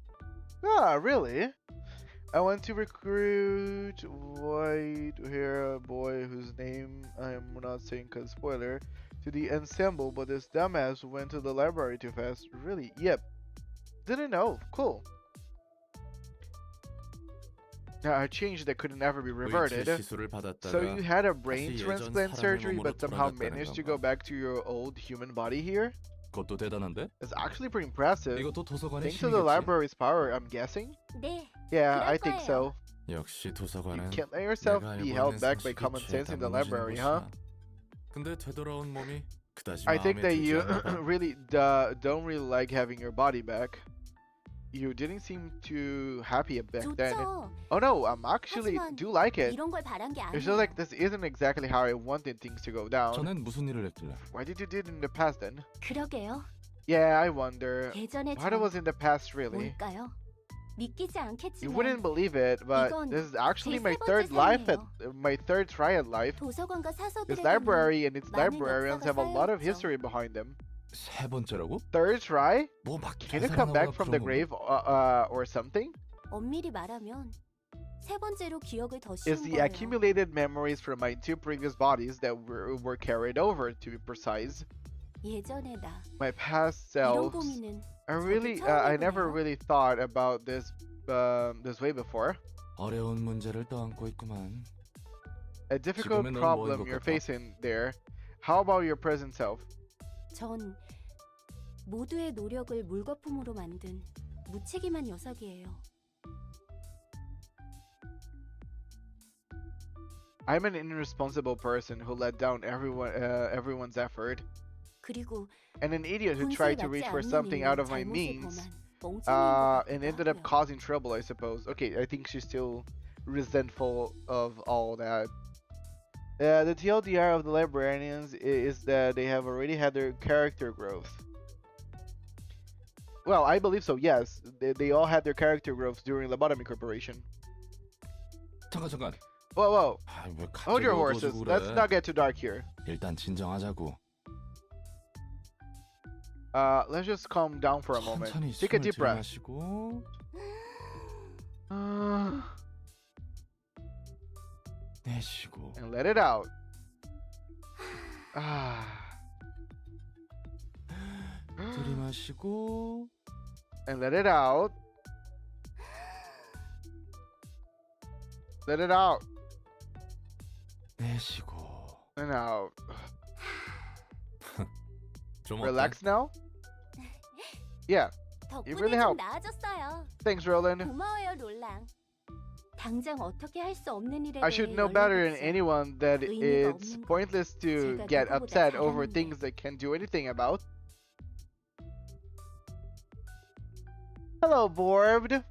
Ah, really? I want to recruit white hair boy whose name I am not saying cause spoiler to the ensemble, but this dumbass went to the library too fast. Really? Yep. Didn't know. Cool. Now, a change that could never be reverted. 의체 시술을 받았다가 So you had a brain 다시 예전 transplant 사람의 surgery, 몸으로 but somehow 돌아갔다는 managed to 건가? go back to your old human body here? 그것도 대단한데? It's actually pretty impressive. 이것도 도서관의 Thanks to the 힘이겠지? library's power, I'm guessing? 네, Yeah, 그럴 I think 거예요. so. 역시 You 도서관은 can't let yourself 내가 be 알고 held 있는 back by 상식이 common sense in the 죄다 library, 무너지는 huh? 곳이야. 근데 되돌아온 몸이 그다지 I think 마음에 that 들지 you 않는다. really don't really like having your body back. You didn't seem too happy back then. 좋죠. Oh no, I'm actually 하지만 do like it. 이런 걸 바란 게 It's just 아니에요. like this isn't exactly how I wanted things to go down. 전엔 무슨 일을 했길래? Why did you do it in the past then? 그러게요. Yeah, I wonder. 예전에 What was in the past really? 뭘까요? 믿기지 You 않겠지만 wouldn't believe it, but 이건 this is actually 제 my 세 번째 third life at 삶이에요. my third try at life. 도서관과 This 사서들에게는 library and its 많은 librarians 역사가 have a lot of 쌓여있죠. history behind them. 세 번째라고? Third try? 뭐막 Can you come back from the grave or something? 엄밀히 말하면 세 번째로 기억을 더 It's 씌운 the 거예요. accumulated memories from my two previous bodies that were carried over, to be precise. 예전에 나 My past 이런 selves. 고민은 I never really thought about this this way before. 어려운 문제를 떠안고 있구만. A difficult 지금의 넌 뭐인 problem 것 you're 같아? facing there. How about your present self? 전 모두의 노력을 물거품으로 만든 무책임한 녀석이에요. I'm an irresponsible person who let down everyone's effort, 그리고 and an idiot who 본세에 tried to 맞지 reach for 않는 something out 일로 of my 잘못을 means, 범한 멍청이인 것 and 같기도 ended up 하고요. causing trouble, I suppose. Okay, I think she's still resentful of all that. The TLDR of the librarians is that they have already had their character growth. Well, I believe so, yes. They all had their character growth during lobotomycorporation. 잠깐. Whoa, whoa. 왜 Hold 갑자기 your horses. 어두워지고 Let's 그래? not get too dark here. 일단 진정하자고. Let's just calm down for a moment. 천천히 Take a 숨을 deep breath. 들이마시고 내쉬고. And let it out. Ah. 들이마시고 And let it out. Let it out. 내쉬고. And out. 좀 어때? Relax now? Yeah. 덕분에 really 좀 helped. 나아졌어요. Thanks, Roland. 고마워요, 롤랑. 당장 어떻게 할 수 없는 일에 I should 대해 know better than 연락했죠. anyone that 의미가 it's 없는 거. pointless to 제가 get 누구보다 upset over 잘하는데. things they can't do anything about. Hello, Borbed.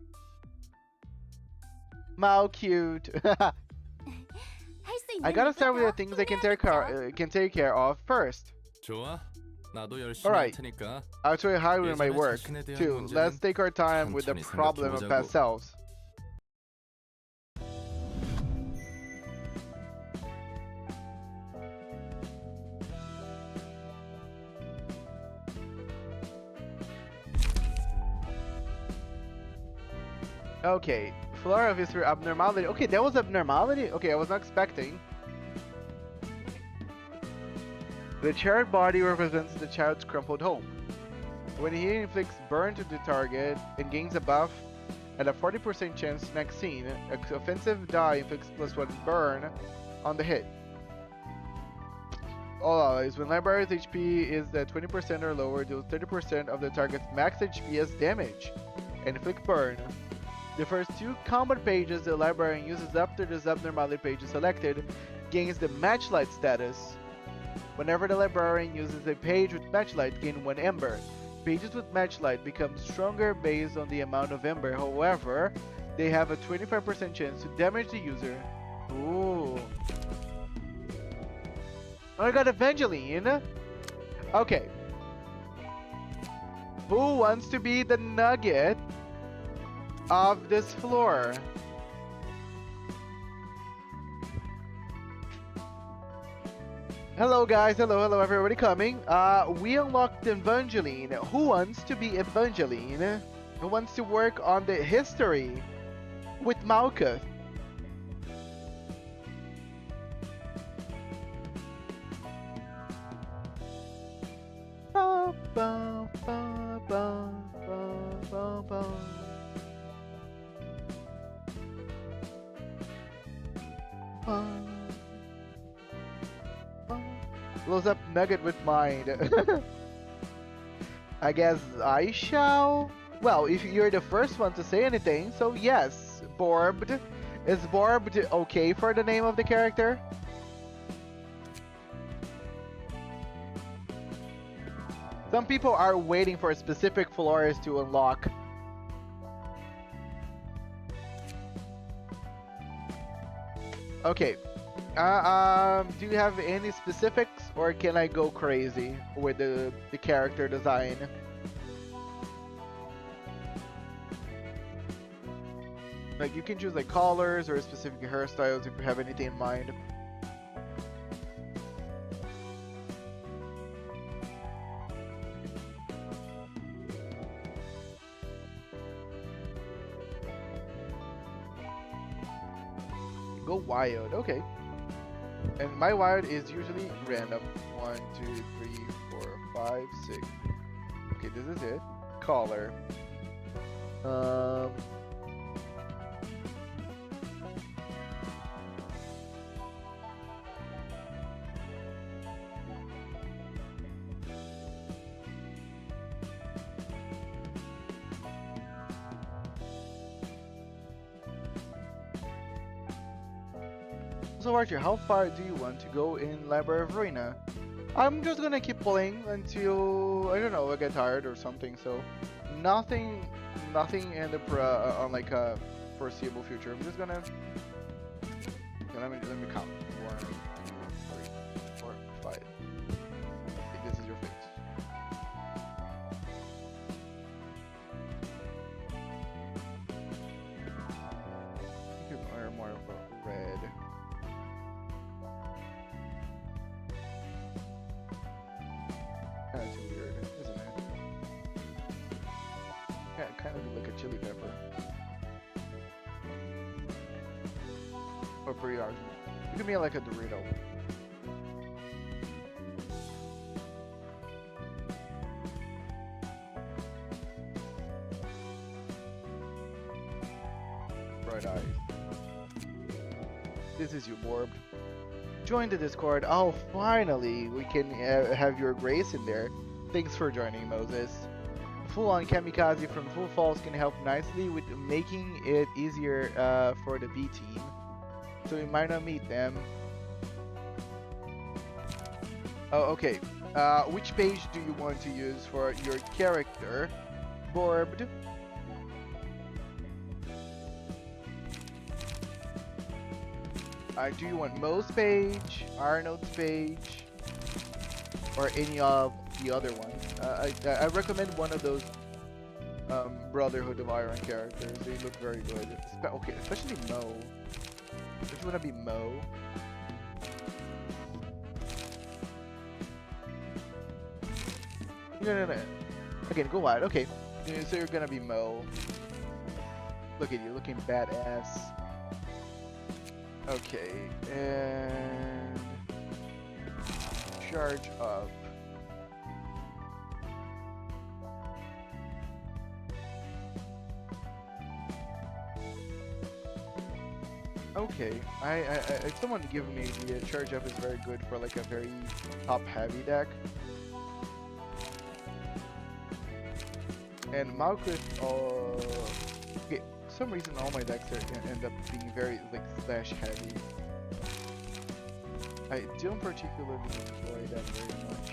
How cute. 할 수 있는 I gotta start with the 일부터 things I 해야겠죠. can take care of first. 좋아. 나도 열심히 Alright. 할 테니까. I'll try harder in my 예전에 work. 자신에 대한 2. 문제는 Let's take our time with the 천천히 problem of 생각해보자고. past selves. Okay, flora of history abnormality. Okay, that was abnormality? Okay, I was not expecting. The charred body represents the child's crumpled home. When he inflicts burn to the target and gains a buff at a 40% chance next scene, an offensive die inflicts +1 burn on the hit. All allies, when library's HP is at 20% or lower, deal 30% of the target's max HP as damage and inflict burn. The first 2 combat pages the librarian uses after this abnormality page is selected gains the matchlight status. Whenever the librarian uses a page with matchlight, gain 1 ember. Pages with matchlight become stronger based on the amount of ember. However, they have a 25% chance to damage the user. Ooh. I got Evangeline. Okay. Who wants to be the nugget of this floor? Hello guys, hello everybody coming. We unlocked Evangeline. Who wants to be Evangeline? Who wants to work on the history with Malkuth? Blows up nugget with mind. I guess I shall. Well, if you're the first one to say anything, so yes, Borbed. Is Borbed okay for the name of the character? Some people are waiting for specific floors to unlock. Okay. Do you have any specifics, or can I go crazy with the character design? Like, you can choose like colors or specific hairstyles if you have anything in mind. Go wild, okay. And my wild is usually random. 1, 2, 3, 4, 5, 6. Okay, this is it. Color. So Archer, how far do you want to go in Library of Ruina? I'm just gonna keep playing until I don't know, I get tired or something. So nothing in the on like a foreseeable future. I'm just gonna let me count. 1, 2, 3, 4, 5. Okay, this is your face. You can wear more of a red. Kind of weird, isn't it? Yeah, kind of like a chili pepper. Or pretty awesome. You can be like a Dorito. Bright eyes. This is you, Borb. Join the Discord. Oh, finally, we can have your grace in there. Thanks for joining, Moses. Full-on kamikaze from Full Falls can help nicely with making it easier for the B team. So we might not meet them. Oh, okay. Which page do you want to use for your character, Borbed? Do you want Mo's page, Arnold's page, or any of the other ones? I recommend one of those Brotherhood of Iron characters. They look very good. Okay, especially Mo. If you want to be Mo. No. Again, go wide. Okay, so you're gonna be Mo. Look at you, looking badass. Okay, and charge up. Okay, someone give me the charge up is very good for like a very top heavy deck. And Malkuth, okay, for some reason all my decks end up being very like slash heavy. I don't particularly enjoy that very much.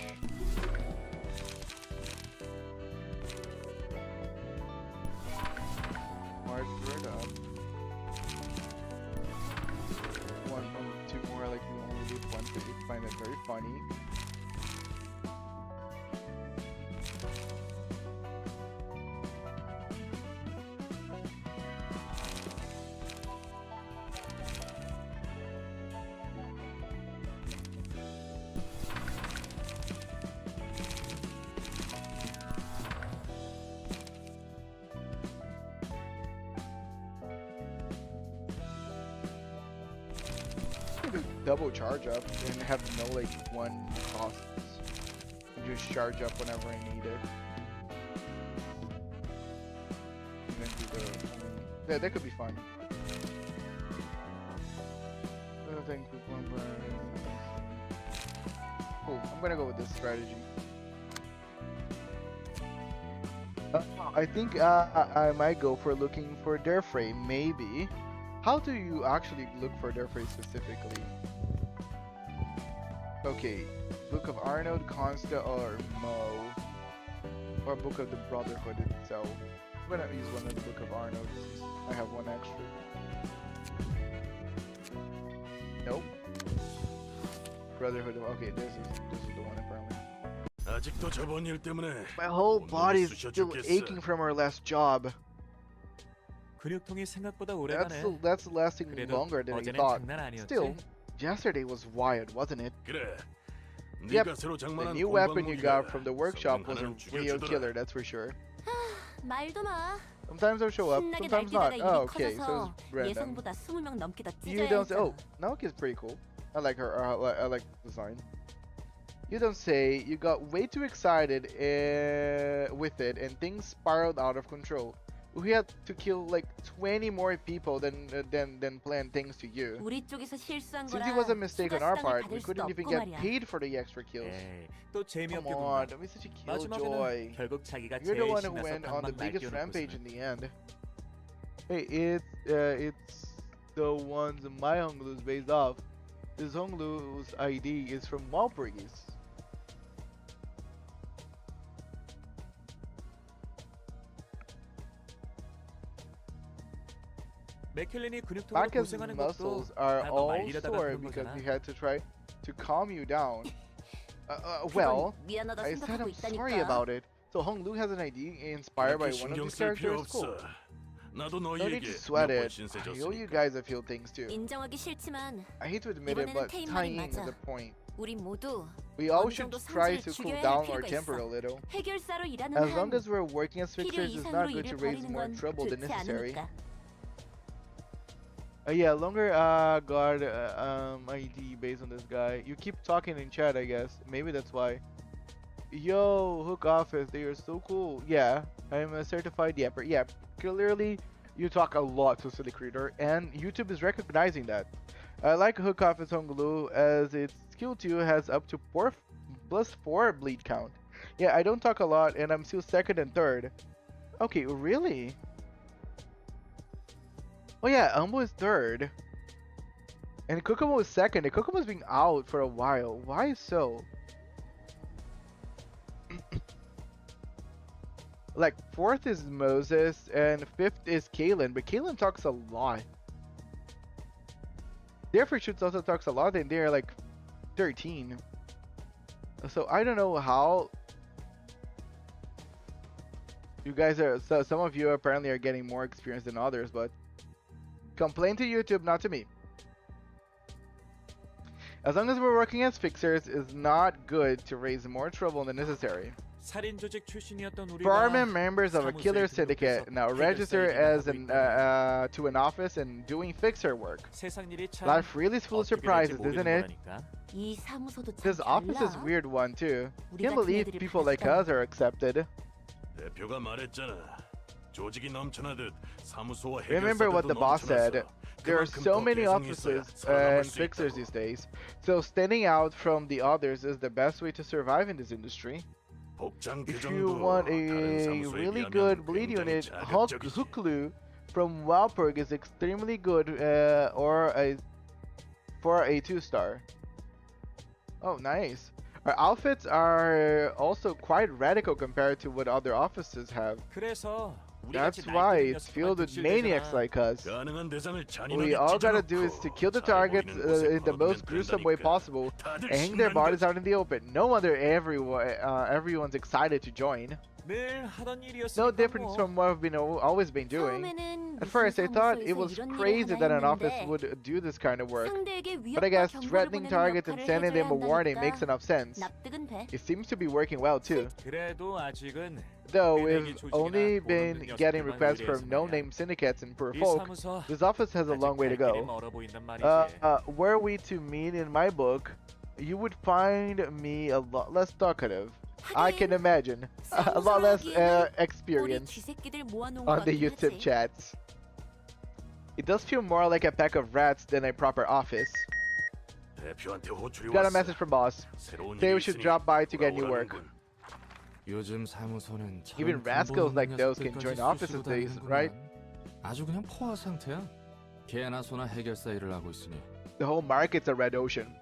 Mark it up. Two more, like you only do one, so you find that very funny. Double charge up and have no like one costs. And just charge up whenever I need it. And then do the yeah, that could be fun. Cool, I'm gonna go with this strategy. I think I might go for looking for their frame, maybe. How do you actually look for their frame specifically? Okay, Book of Arnold, Consta, or Mo. Or Book of the Brotherhood itself. I'm gonna use one of the Book of Arnold since I have one extra. Nope. Brotherhood of, okay, this is the one apparently. 아직도 저번 일 때문에 My whole body is still aching from our last job. 근육통이 생각보다 오래가네. That's lasting longer than we 어제는 thought. 장난 아니었지? Still, yesterday was wild, wasn't it? 그래. Yep, 네가 새로 the 장만한 new weapon you 공방무기가 got from the workshop was a 성능 real 죽여주더라. killer, that's for sure. 말도 마. Sometimes they'll show up, 신나게 sometimes not. 날뛰다가 Oh, 일이 okay, so 커져서 it's random. 예상보다 20명 넘게 다 You 찢어야 don't say, 했잖아. oh, Naoki's pretty cool. I like her, I like the design. You don't say, you got way too excited with it and things spiraled out of control. We had to kill like 20 more people than plan things to you. 우리 쪽에서 실수한 Since 거라 it was a mistake on our 수가 part, 수당을 we 받을 수도 couldn't even 없고 get 말이야. paid for the extra kills. 에이, 또 Come 재미없게 on, 군다. don't be such a killjoy. 마지막에는 결국 자기가 You're the 제일 one who 신나서 went on the 방방 biggest 날뛰어놓고서는. rampage in the end. Hey, it's the ones my Hunglu's based off. this Honglu's ID is from Walpurgis. 맥켈린이 근육통으로 Baka's 고생하는 muscles 것도 are 다 너 all 말리려다가 sore 그런 because 거잖아. we had to try to calm you down. Well, 미안하다 I said 생각하고 I'm sorry 있다니까. about it. So Honglu has an ID inspired by one of these characters. Cool. 나도 No need 너희에게 to sweat 몇 번 it. I owe you 신세졌으니까. guys a few things too. 인정하기 싫지만 I hate to admit it, 이번에는 but 테임 말이 tying 맞아. is the point. 우리 모두 We all 어느 should 정도 try 성질을 to cool 죽여야 할 down our 필요가 temper a 있어. little. 해결사로 일하는 As long 한 as we're working as 필요 fixers, it's 이상으로 not good to 일을 raise 벌이는 more 건 trouble than 좋지 necessary. 않으니까. Yeah, longer got ID based on this guy. You keep talking in chat, I guess. Maybe that's why. Yo, Hook Office, they are so cool. Yeah, I'm a certified yapper. Yeah, clearly you talk a lot to Silly Creator, and YouTube is recognizing that. I like Hook Office Honglu as its skill 2 has up to +4 bleed count. Yeah, I don't talk a lot, and I'm still second and third. Okay, really? Oh yeah, Umbo is third. And Kokomo is second. And Kokomo's been out for a while. Why so? Like, fourth is Moses, and fifth is Kalen, but Kalen talks a lot. Therefore, Shoots also talks a lot, and they're like 13. So I don't know how you guys are. So some of you apparently are getting more experience than others, but complain to YouTube, not to me. As long as we're working as fixers, it's not good to raise more trouble than necessary. 살인 조직 출신이었던 우리가 Former members of a killer 사무소에 syndicate 등록해서 now 해결사 register 일을 as 하고 an to an office and doing fixer work. 세상 일이 참 Life really is full of 어떻게 될지 surprises, 모르는 isn't it? 거라니까. 이 사무소도 참 This office is 달라. weird one too. 우리 Can't 같은 believe 애들이 people like 받았다니. us are accepted. 대표가 말했잖아. 조직이 넘쳐나듯 사무소와 Remember what 해결사들도 the boss said. 넘쳐나서 There are 그만큼 so 더 many 개성이 있어야 offices 살아남을 and 수 fixers 있다고. these days. So standing out from the others is the best way to survive in this industry. 복장 If 규정도 you want 다른 a 사무소에 really 비하면 good bleed 굉장히 unit, 자극적이지. Huklu from Walpurg is extremely good for a 2-star. Oh, nice. Our outfits are also quite radical compared to what other offices have. 그래서 That's why it's filled with maniacs like us. 가능한 대상을 We 잔인하게 all gotta do is to 찢어놓고 kill the 잘 targets 보이는 곳에 in the 걸어두면 most gruesome way 된다니까. possible 다들 and hang their bodies 신난다. out in the open. No wonder everyone's excited to join. 늘 하던 일이었으니까 No difference 뭐. from what we've always been doing. 처음에는 At first, I 무슨 thought 사무소에서 it was 이런 일을 crazy 하나 that an office 했는데 would do this kind of work. 상대에게 But I 위협과 guess 경고를 threatening 보내는 targets and 역할을 sending them a 해줘야 warning 한다니까 makes enough sense. 납득은 돼. It seems to be working well too. 그래도 아직은 Though 은행이 we've 조직이나 only 보는 been 등 getting 녀석들만 requests from 의뢰해서 no-name syndicates and poor 이 folk, 사무소 this office has a 아직 long way to 갈 길이 go. 멀어 보인단 말이지. Were we to meet in my book, you would find me a lot less talkative. I can imagine. A lot less 우리 experience 쥐새끼들 모아놓은 on 것 the 같긴 YouTube 하지. chats. It does feel more like a pack of rats than a proper office. 대표한테 호출이 Got a 왔어. message from boss. 새로운 Say 일이 we should 있으니 drop by to get new 돌아오라는군. work. 요즘 사무소는 Even rascals like those can join offices days, right? 아주 그냥 포화 상태야. 개나 소나 해결사 일을 하고 있으니. The whole market's a red ocean.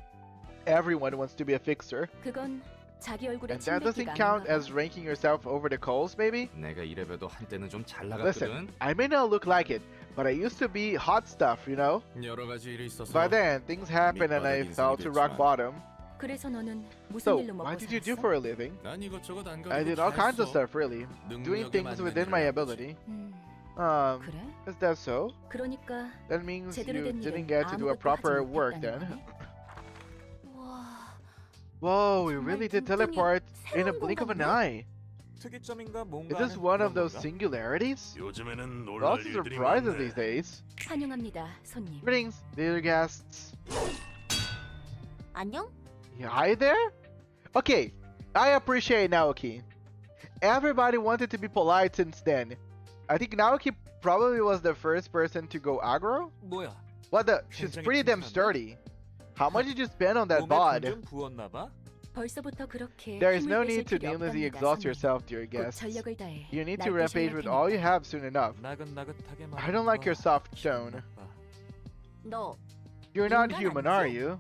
Everyone wants to be a fixer. 그건 자기 얼굴에 And that doesn't 침뱉기가 count 아닌가 as 봐. ranking yourself over the coals, maybe? 내가 이래봬도 한때는 좀 잘 Listen, 나갔거든. I may not look like it, but I used to be hot stuff, you know? 여러 가지 일이 있어서. By then, things happened and I fell to rock bottom. 그래서 너는 무슨 So, 일로 먹고 what did you do 살았어? for a living? 난 이것저것 안 I 가리고 did all 다 kinds of 했어. stuff, really. Doing 능력에 things 맞는 within 일을 my 한 거지. ability. 그래? Is that so? 그러니까 That means you 제대로 된 didn't 일은 get to do a 아무것도 proper 하지 work 못했다는 then. 거네? 와, Whoa, we 정말 really did 눈덩이 teleport in a 새로운 blink of an 공간이네? eye. 특이점인가 뭔가 Is this 하는 one of 그런 those 건가? singularities? 요즘에는 놀랄 Lots of 일들이 surprises 많네. these days. 환영합니다, 손님. Greetings, dear guests. 안녕? Yeah, hi there? Okay, I appreciate Naoki. Everybody wanted to be polite since then. I think Naoki probably was the first person to go aggro? 뭐야? What the? She's 굉장히 pretty damn 튼튼한데? sturdy. How much did you spend on that 몸에 bod? 돈 좀 부었나 봐. 벌써부터 그렇게 There is 힘을 no 빼실 need to 필요 needlessly 없답니다, exhaust 손님. yourself, dear 곧 guests. 전력을 다해 You need 날 to rampage 부셔야 with all you 테니까. have soon enough. 나긋나긋하게 I don't like your soft tone. 너 You're not 인간 human, 아니지? are you?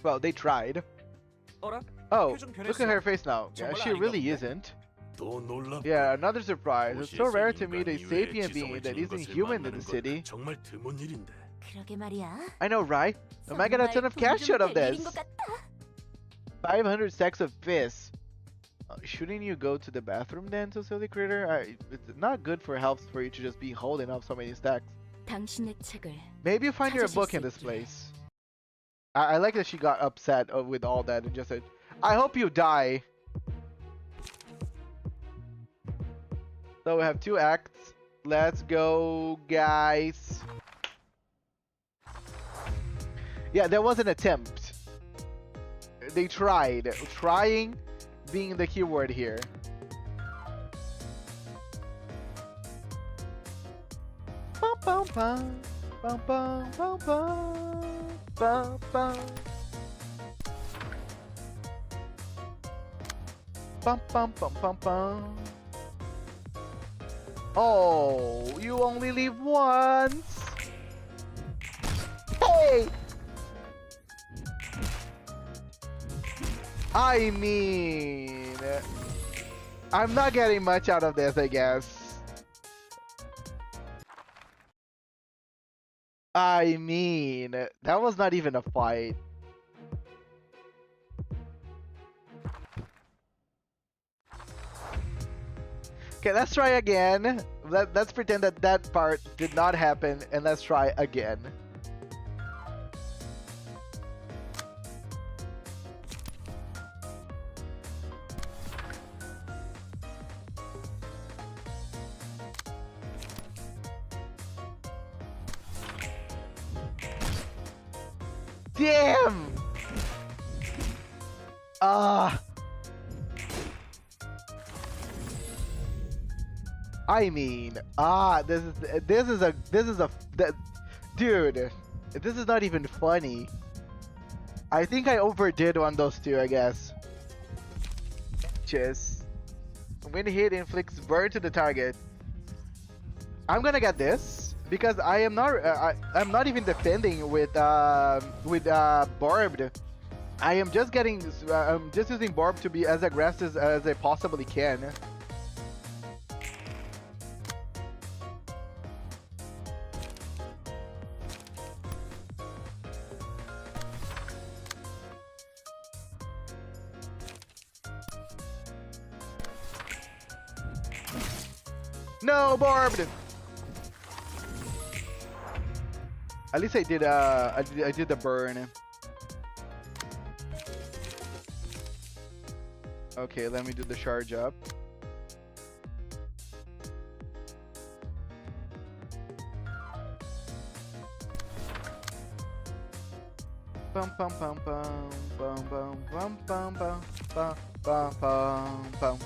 Well, they tried. 어라? Oh, 표정 look at 변했어. her face now. Yeah, 정말 she 아닌가 really 본데? isn't. 또 놀랍고 Yeah, another surprise. It's so 도시에서 rare to meet a 인간 이외의 sapient being 지성을 that 지닌 isn't 것을 human in the 만나는 건 city. 정말 드문 일인데. 그러게 말이야. I know, right? I might get a ton of cash out of this. 500 stacks of fists. Shouldn't you go to the bathroom then, so silly critter? It's not good for health for you to just be holding up so many stacks. 당신의 책을 Maybe you find your 찾으실 book 수 in this 있기를. place. I like that she got upset with all that and just said, I hope you die. So we have 2 acts. Let's go, guys. Yeah, there was an attempt. They tried. Trying being the keyword here. Bum, bum, bum. Bum, bum, bum, bum. Bum, bum. Bum, bum, bum, bum, bum. Oh, you only leave once. Hey! I mean, I'm not getting much out of this, I guess. I mean, that was not even a fight. Okay, let's try again. Let's pretend that that part did not happen, and let's try again. Damn! I mean, this is a dude, this is not even funny. I think I overdid on those 2, I guess. Just when hit inflicts burn to the target. I'm gonna get this because I am not I'm not even defending with barbed. I am just getting I'm just using barb to be as aggressive as I possibly can. No, barbed. At least I did I did the burn. Okay, let me do the charge up. Bum bum bum bum bum bum bum bum bum bum bum bum bum.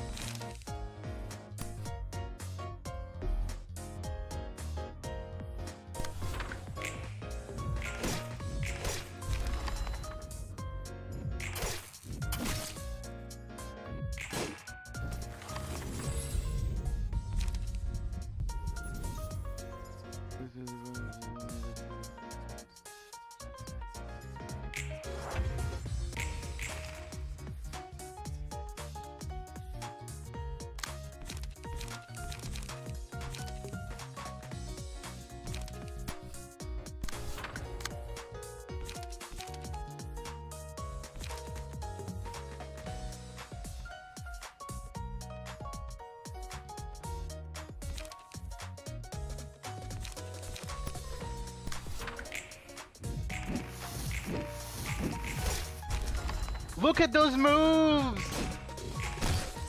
Look at those moves!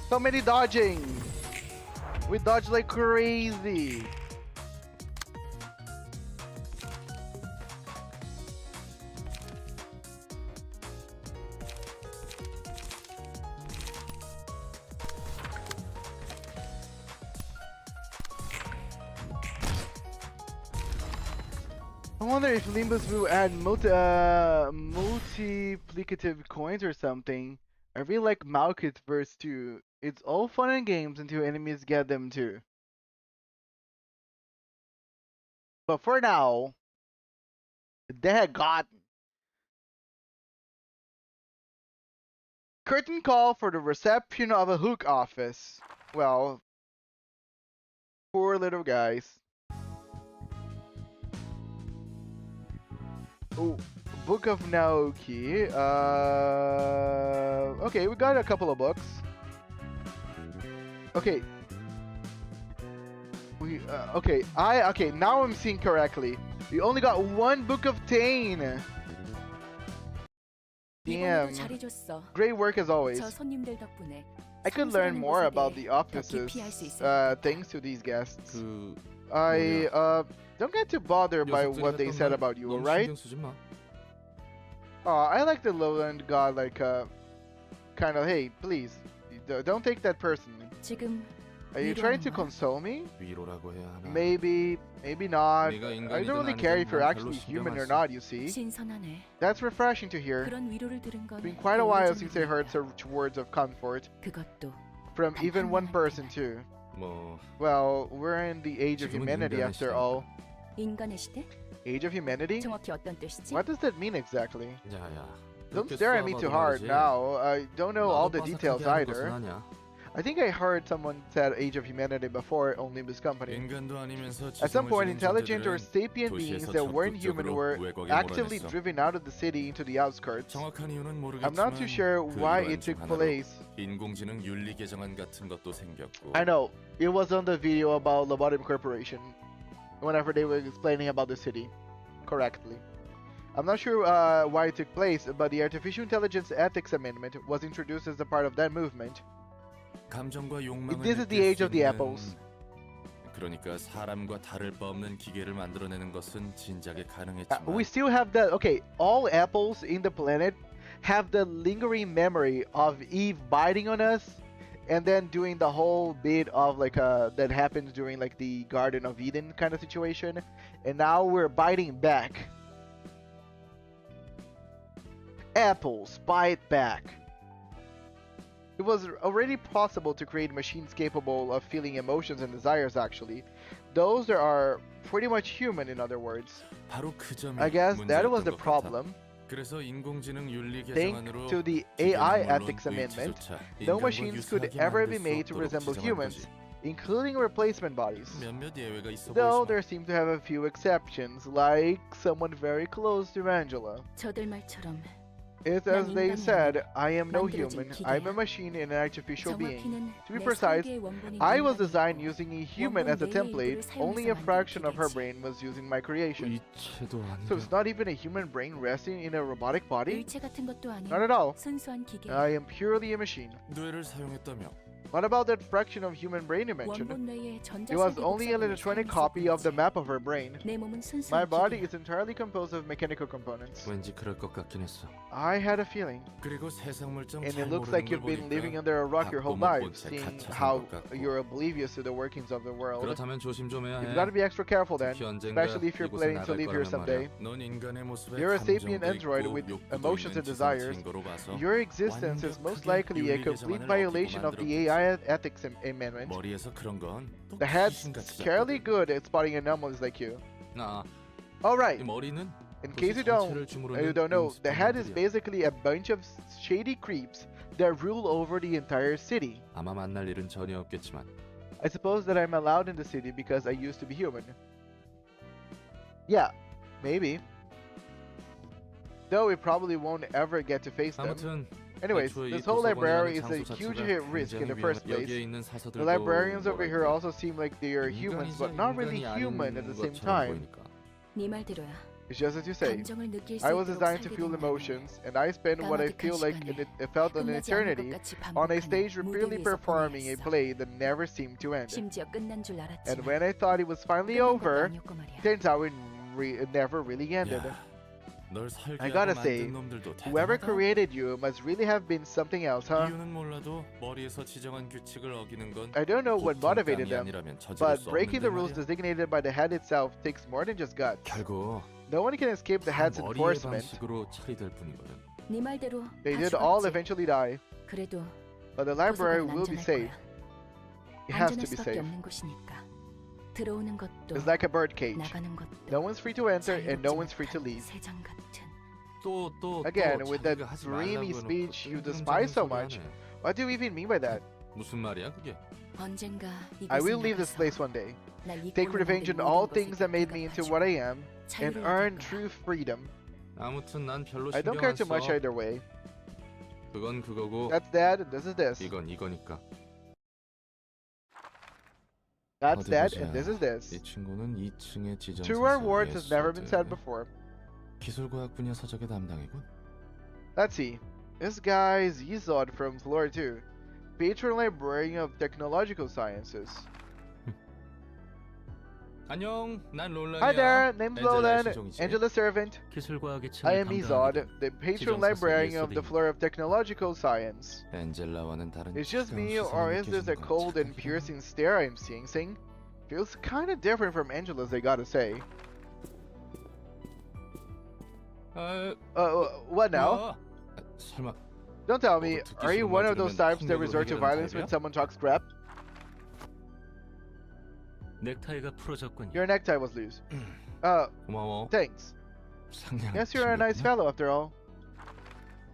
So many dodging! We dodge like crazy! I wonder if Limbus will add multiplicative coins or something. I really like Malkith verse 2. It's all fun and games until enemies get them too. But for now, they had got Curtain call for the reception of a hook office. Well, poor little guys. Oh, Book of Naoki. Okay, we got a couple of books. Okay. Okay, now I'm seeing correctly. We only got one book of Tane. Damn. 이번에도 잘해줬어. Great work as always. 저 손님들 덕분에 I could learn 성수라는 more 곳에 about 대해 the 더 offices 깊이 알수 있으니까. thanks to these guests. 그 I don't get too bothered by 녀석들이 what they 했던 said 말 about you, 너무 alright? 신경 쓰지 마. I like the lowland god, like kind of, hey, please, don't take that personally. 지금 Are you trying to 위로하는 거야? console me? 위로라고 해야 하나? Maybe not. 네가 I 인간이든 don't really care if you're 아니든 난 actually 별로 human 신경 or 안 써. not, you see. 신선하네. That's refreshing to hear. 그런 위로를 들은 건 It's been quite a while 오래전 since I heard 일이야. such words of comfort 그것도 from 단 even 한 one person 명한테만. too. 뭐 Well, we're in the age of 지금은 humanity 인간의 after 시대니까. all. 인간의 시대? Age of humanity? 정확히 어떤 뜻이지? What does that mean exactly? 야야. Don't 그렇게 stare at me too 쏘아봐도 hard 말이지. now. I don't know all the 나도 details 빠삭하게 하는 것은 either. 아니야. I think I heard someone said Age of Humanity before on limbuscompany. 인간도 아니면서 At some 지성을 point, 지닌 intelligent or 존재들은 sapient beings 도시에서 that weren't human 적극적으로 were 외곽에 actively 몰아냈어. driven out of the city into the outskirts. 정확한 이유는 I'm not too 모르겠지만 sure 그 why 일환 it took 중 하나로 place. 인공지능 윤리 개정안 같은 것도 생겼고. I know, it was on the video about lobotomycorporation whenever they were explaining about the city correctly. I'm not sure why it took place, but the Artificial Intelligence Ethics Amendment was introduced as a part of that movement. 감정과 욕망을 This is the 느낄 age 수 of the 있는- apples. 그러니까 사람과 다를 바 없는 기계를 만들어내는 것은 진작에 가능했지만 We still have that. Okay, all apples in the planet have the lingering memory of Eve biting on us, and then doing the whole bit of like that happens during like the Garden of Eden kind of situation, and now we're biting back. Apples bite back. It was already possible to create machines capable of feeling emotions and desires. Actually, those that are pretty much human, in other words. 바로 그 점이 I guess that was 문제였던 the 것 같아. problem. 그래서 인공지능 윤리 Thanks 개정안으로 to the AI 기계는 물론 ethics amendment, 의지조차 no 인간과 machines could 유사하게 ever 만들 be 수 made to 없도록 resemble 지정한 humans, 거지. including replacement bodies. 몇몇 예외가 있어 Though 보이지만 there seem to have a few exceptions, like someone very close to Angela. 저들 말처럼 It's as 난 they 인간이 said, 아니야. I am no 만들어진 human, 기계야. I'm a machine and an artificial being. 정확히는 To be 내 precise, 설계의 원본인 I was 인간이고 designed using a human as a 원본 내의 template, 일부를 only a 사용해서 fraction of her 만든 brain was using my creation. 이체도 So 아니라 it's not even a human brain resting in a robotic body? 일체 같은 것도 아닌 Not at all. 순수한 기계. I am purely a machine. 뇌를 사용했다며 What about that fraction of human brain you mentioned? 원본 내의 전자 It was 설계 only an 복사본을 electronic 사용했을 copy of the 뿐이지. map of her brain. 내 몸은 순수한 My body 기계야. is entirely composed of mechanical components. 왠지 그럴 것 같긴 했어. I had a feeling. 그리고 세상 물정 And 잘 it looks 모르는 like 걸 you've been living 보니까 under a rock your whole 밥도 못 life, 본 채 seeing 갇혀 산 how 것 같고. you're oblivious to the workings of the world. 그렇다면 조심 좀 해야 You've 해. got to be extra careful then, 특히 언젠가 especially if you're 이곳에 planning to 나갈 live here 거라면 someday. 말이야. 넌 인간의 모습에 You're a sapient 감정도 android 있고 with 욕구도 emotions 있는 and desires. 지성체인 거로 봐서 Your existence is most likely a complete violation of the AI ethics amendment. 머리에서 그런 건 또 The head's 귀신같이 fairly 작거든. good at spotting anomalies like you. 나 Alright, 이 머리는 in 도시 case you 전체를 주무르는 don't know, the head is 음습한 basically a bunch of shady creeps that rule over the entire city. 아마 만날 일은 전혀 없겠지만 I suppose that I'm allowed in the city because I used to be human. Yeah, maybe. Though we probably won't ever get to face them. 아무튼 Anyways, 애초에 이 this whole library is a 도서관이라는 huge 장소 risk in the 자체가 first 굉장히 place. 여기에 있는 The 사서들도 librarians over here 뭐랄까, also seem like they are humans, but 인간이자 not really 인간이 human at 아닌 the same 것처럼 time. 보이니까. 네 말대로야. It's just as you say. 감정을 느낄 수 I was 있도록 designed to 살게 feel 된다면 emotions, and I spent what I feel like it felt an 끝나지 않을 것 eternity 같이 on a 반복하는 stage 무대 repeatedly 위에서 performing a 보내했어. play that never seemed to end. 심지어 끝난 줄 And 알았지만 when I thought it was finally 끝난 것도 over, 아니었고 말이야. turns out it never really ended. 야, 널 I 설계하고 gotta 만든 say, 놈들도 whoever 대단하다. created you must really have been something else, huh? 이유는 몰라도 머리에서 지정한 규칙을 어기는 건 I don't know what 보통 motivated 깡이 them, 아니라면 저지를 but 수 breaking the 없는데 rules 말이야. designated by the head itself takes more than just guts. 결국 No one can escape the head's 머리의 enforcement. 방식으로 처리될 뿐이거든. 네 말대로 They 다 did all 죽었지. eventually die, 그래도 but the library 도서관은 will be 안전할 safe. 거야. It has 안전할 to be 수밖에 safe. 없는 곳이니까. 들어오는 것도 It's like a bird cage. 나가는 것도 No one's free to enter and no 자유롭지 one's free to 못한 leave. 새장 같은 Again, with that dreamy speech you despise so much. What do you even mean by that? 무슨 말이야 그게? 언젠가 I 이곳을 will leave this 나가서 place one day. 날 Take 이꼴로 revenge on 만든 all 모든 things that 것을 made me into 대갚아주고 what I am and 자유를 earn 얻을 거야. true freedom. 아무튼 난 별로 I don't 신경 care 안 too much 써. either way. 그건 그거고 That's that, and this is this. 이건 이거니까. That's 어디 that, 보자. and this is this. 이 친구는 2층의 지정 Two our words has never been said before. 기술과학 분야 서적의 담당이군. Let's see. This guy's Yizod from floor 2. Patron Librarian of Technological Sciences. 안녕, 난 롤런이야. Hi there, name's 엔젤라의 Lolan, 수종이지. Angela's servant. 기술과학의 I 층을 am Yizod, 담당하게 the patron 지정서서 librarian of the 예술인. floor of technological science. 엔젤라와는 다른 It's just 차가운 me, 시선이 or is this a 느껴지는 건 cold and 착각이야. piercing stare I'm seeing? Feels kinda different from Angela's, I gotta say. What now? 설마 Don't tell me, 듣기 are you 싫은 one 말 of those 들으면 types that 폭력으로 resort to 해결하는 violence when 타입이야? someone talks crap? 넥타이가 풀어졌군요. Your necktie was loose. 고마워. Thanks. 상냥한 Guess you're a nice 친구구나. fellow after all.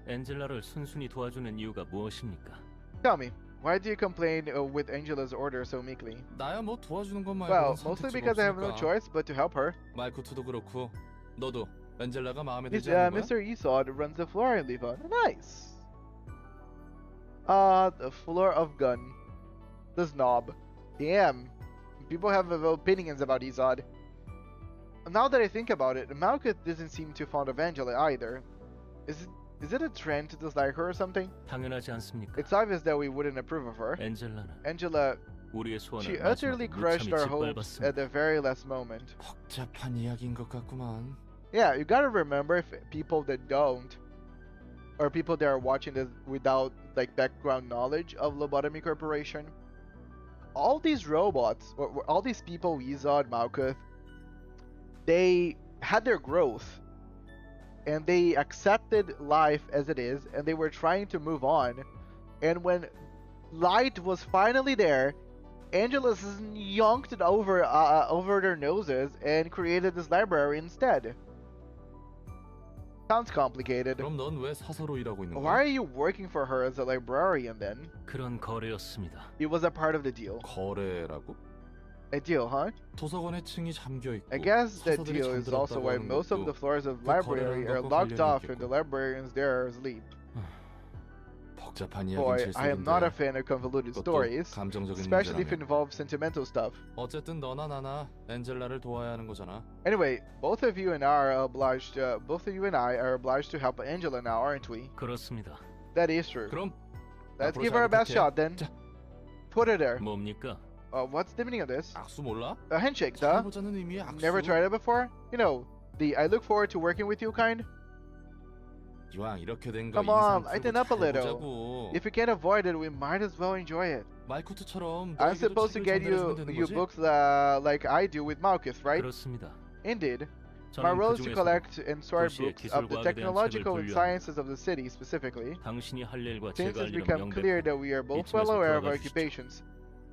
엔젤라를 순순히 도와주는 이유가 무엇입니까? Tell me, why do you complain with Angela's order so meekly? 나야 뭐 도와주는 것 말고 Well, mostly because I have no 없으니까. choice but to help her. 마이쿠트도 그렇고 너도 엔젤라가 마음에 This, 들지 않는 거야? Mr. Esau runs the floor I live on. Nice. The floor of gun. The snob. Damn. People have opinions about Esau. Now that I think about it, Malkuth doesn't seem too fond of Angela either. Is it a trend to dislike her or something? 당연하지 않습니까? It's obvious that we wouldn't approve of her. 엔젤라는 Angela, 우리의 소원을 she utterly 마지막에 crushed 무참히 our hopes 짓밟았습니다. at the very last moment. 복잡한 이야기인 것 같구만. Yeah, you gotta remember if people that don't, or people that are watching this without like background knowledge of lobotomycorporation, all these robots, or all these people, Wizard, Malkuth, they had their growth, and they accepted life as it is, and they were trying to move on. And when light was finally there, Angelus yonked it over their noses and created this library instead. Sounds complicated. 그럼 넌 왜 사서로 일하고 있는 Why 거야? are you working for her as a librarian then? 그런 거래였습니다. It was a part of the deal. 거래라고? A deal, huh? 도서관의 층이 잠겨 있고 I guess that 사서들이 deal is also 잠들었다고 why 하는 most of 것도 the floors of 그 library 거래랑 are 꼭 locked 관련이 off and the 있겠고. librarians there are asleep. 복잡한 이야기는 Boy, I am not a 질색인데 fan of convoluted 그것도 stories, 감정적인 especially if it 문제라면 involves sentimental stuff. 어쨌든 너나 나나 엔젤라를 도와야 하는 거잖아. Anyway, both of you and I are obliged to help Angela now, aren't we? 그렇습니다. That is true. 그럼 Let's 앞으로 give 잘 her a best 부탁해. shot then. 자. Put her there. 뭡니까? What's the meaning of this? 악수 몰라? A handshake, duh. 해보자는 의미의 악수. Never tried it before? You know, the I look forward to working with you kind? 이왕 이렇게 된 거 Come on, 인상 lighten 풀고 up a 잘 little. 보자고. If we can't avoid it, we might as well enjoy it. 마이쿠트처럼 I'm 너에게도 supposed to 책을 get 전달해주면 되는 you 거지? books like I do with Malkuth, right? 그렇습니다. Indeed. My 저는 role is to 그중에서도 collect and sort 도시의 books of the 기술과학에 대한 technological 책을 and 분류합니다. sciences of the city specifically. 당신이 할 일과 Since 제가 할 it's 일은 become clear 명백하고 that we are both well 이쯤에서 aware of our 돌아가 주시죠. occupations,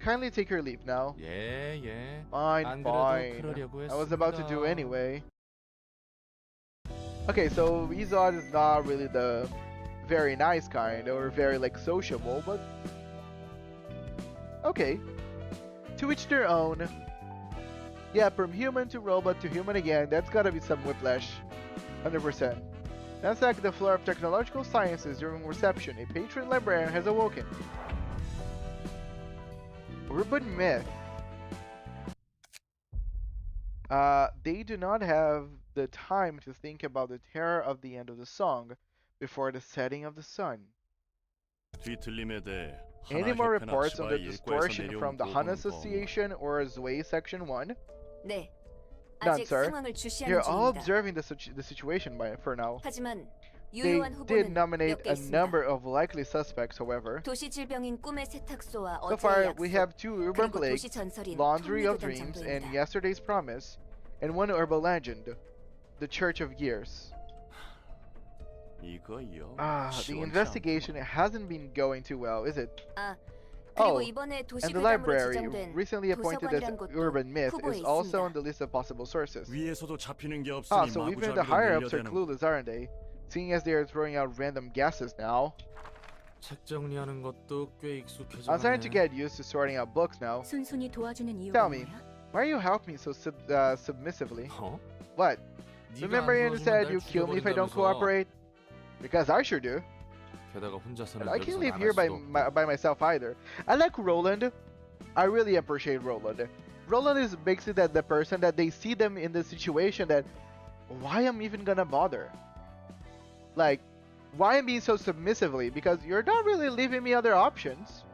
kindly take your leave now. 예, 예. Fine, 안 그래도 fine. 그러려고 I was about to do 했습니다. anyway. Okay, so Izod is not really the very nice kind or very like sociable, but okay. To each their own. Yeah, from human to robot to human again, that's gotta be some whiplash. 100%. That's like the floor of technological sciences during reception. A patron librarian has awoken. Urban myth. They do not have the time to think about the terror of the end of the song before the setting of the sun. 뒤틀림에 대해 Any more reports on the 일과에서 distortion 내려온 from the Han 보고는 Association or S.E.A Section 1? 네. None, 아직 sir. 상황을 주시하는 You're all 중입니다. observing the situation for now. 하지만 They 유효한 did 후보는 nominate 몇 개 a 있습니다. number of likely suspects, however. 도시 질병인 꿈의 세탁소와 So 어제의 far, we 약속, have two urban 그리고 plagues, 도시 전설인 Laundry of 탐미교단 Dreams, and 장소입니다. Yesterday's Promise, and one urban legend, the Church of Years. 이거요. The 시원치 investigation hasn't been going too well, is it? 아, 그리고 Oh, 이번에 도시 And the 괴담으로 library, 지정된 recently appointed as 도서관이란 곳도 urban myth, 후보에 is also 있습니다. on the list of possible sources. 위에서도 잡히는 게 없으니 So even the higher ups are 마구잡이로 clueless, aren't they? seeing as they are throwing out random guesses now. 책 정리하는 것도 꽤 I'm starting to 익숙해졌네. get used to sorting out books now. 순순히 도와주는 이유가 Tell me, 뭐야? why are you helping me so submissively? 어? What? 네가 Remember 안 you 도와주면 said 날 you kill me if I don't 죽여버린다면서. cooperate? Because I sure do. 게다가 혼자서는 And I 여기서 can't live 나갈 here by 수도 없고. by myself either. I like Roland. I really appreciate Roland. Roland is basically the person that they see them in the situation that why I'm even gonna bother? Like, why I'm being so submissively? Because you're not really leaving me other options.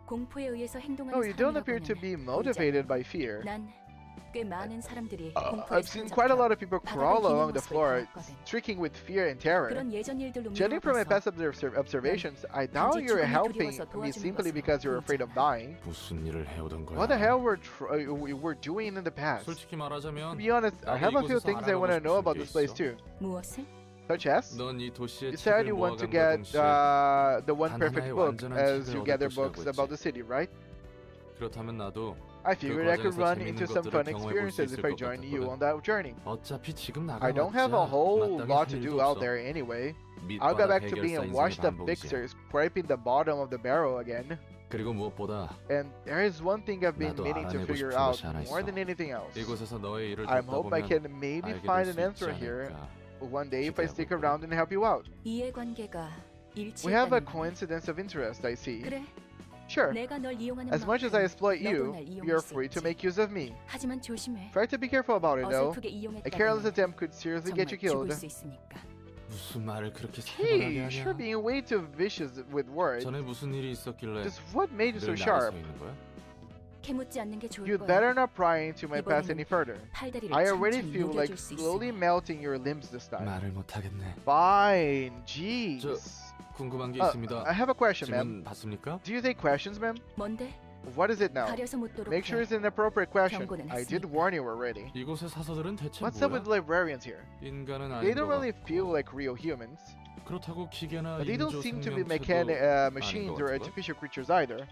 공포에 의해서 행동하는 No, you don't 사람이라고 appear to 하면 be 보이지 motivated by fear. 않아. 난꽤 많은 사람들이 공포에 I've seen quite a lot of people crawl 바닥을 along the 기는 floor, 모습을 보았거든. streaking with fear and terror. 그런 예전 일들로 Judging from my 미워서 past observations, I doubt you're 죽음이 helping 두려워서 me 도와주는 simply 것으로 because you're afraid of 보이지 않아. dying. 무슨 일을 해오던 거야? What the hell we're doing in the past? 솔직히 To 말하자면 be honest, I 나도 have a few 이곳에서 things I want to 알아가고 know 싶은 about 게 this place 있어. too. 무엇을? Such as? 넌 이 도시의 You said 책을 you want to 모아간과 get 동시에 the one 단 perfect 하나의 book 완전한 as 책을 you 얻을 gather 것이라고 books 했지. about the city, right? 그렇다면 나도 I figured I could 과정에서 run 재밌는 into some 것들을 fun 경험해볼 수 experiences 있을 if I 것 join you 같았거든. on that journey. 어차피 지금 I don't have a 나가봤자 whole 마땅히 lot 할 to 일도 do out 없어. there anyway. I'll go 밑바닥 back to 해결사 being a 인생의 washed up 반복이지. fixer, scraping the bottom of the barrel again. 그리고 무엇보다 And there is one thing I've been 나도 meaning to 알아내고 figure 싶은 out 것이 하나 more 있어. than anything else. 이곳에서 너의 일을 I 돕다 hope I 보면 can maybe 알게 find 될 an 수 answer 있지 here 않을까. one day if I stick 기대해볼게. around and help you out. 이해관계가 We have a 일치했다는 거네. coincidence of interest, I see. 그래, Sure. 내가 널 이용하는 As much as I 만큼 exploit 너도 you, 날 이용할 you're 수 free to 있지. make use of me. 하지만 조심해. Try to be careful about it, though. 어설프게 A careless 이용했다가는 attempt could seriously get you 정말 killed. 죽을 수 있으니까. 무슨 말을 그렇게 살벌하게 Gee, you're 하냐? being way too vicious with words. 전에 무슨 일이 있었길래 Just what made you so 늘 나가 서 sharp? 있는 거야? 캐묻지 않는 게 좋을 You'd 거야. better not pry into my past any 이번에는 further. 팔다리를 I already 천천히 feel like 녹여줄 수 slowly 있으니. melting your limbs this time. 말을 못 하겠네. Fine, jeez. 궁금한 게 있습니다. I have a question, ma'am. 질문 받습니까? Do you take questions, ma'am? 뭔데? What is it now? 가려서 묻도록 Make sure 해. it's an appropriate question. 경고는 I did 했으니까. warn you already. 이곳의 사서들은 대체 What's up with 뭐야? librarians here? 인간은 They 아닌 don't 것 really 같고 feel like real humans. 그렇다고 기계나 But they don't 인조 seem to be 생명체도 machines 아닌 or 것 같고. artificial creatures either.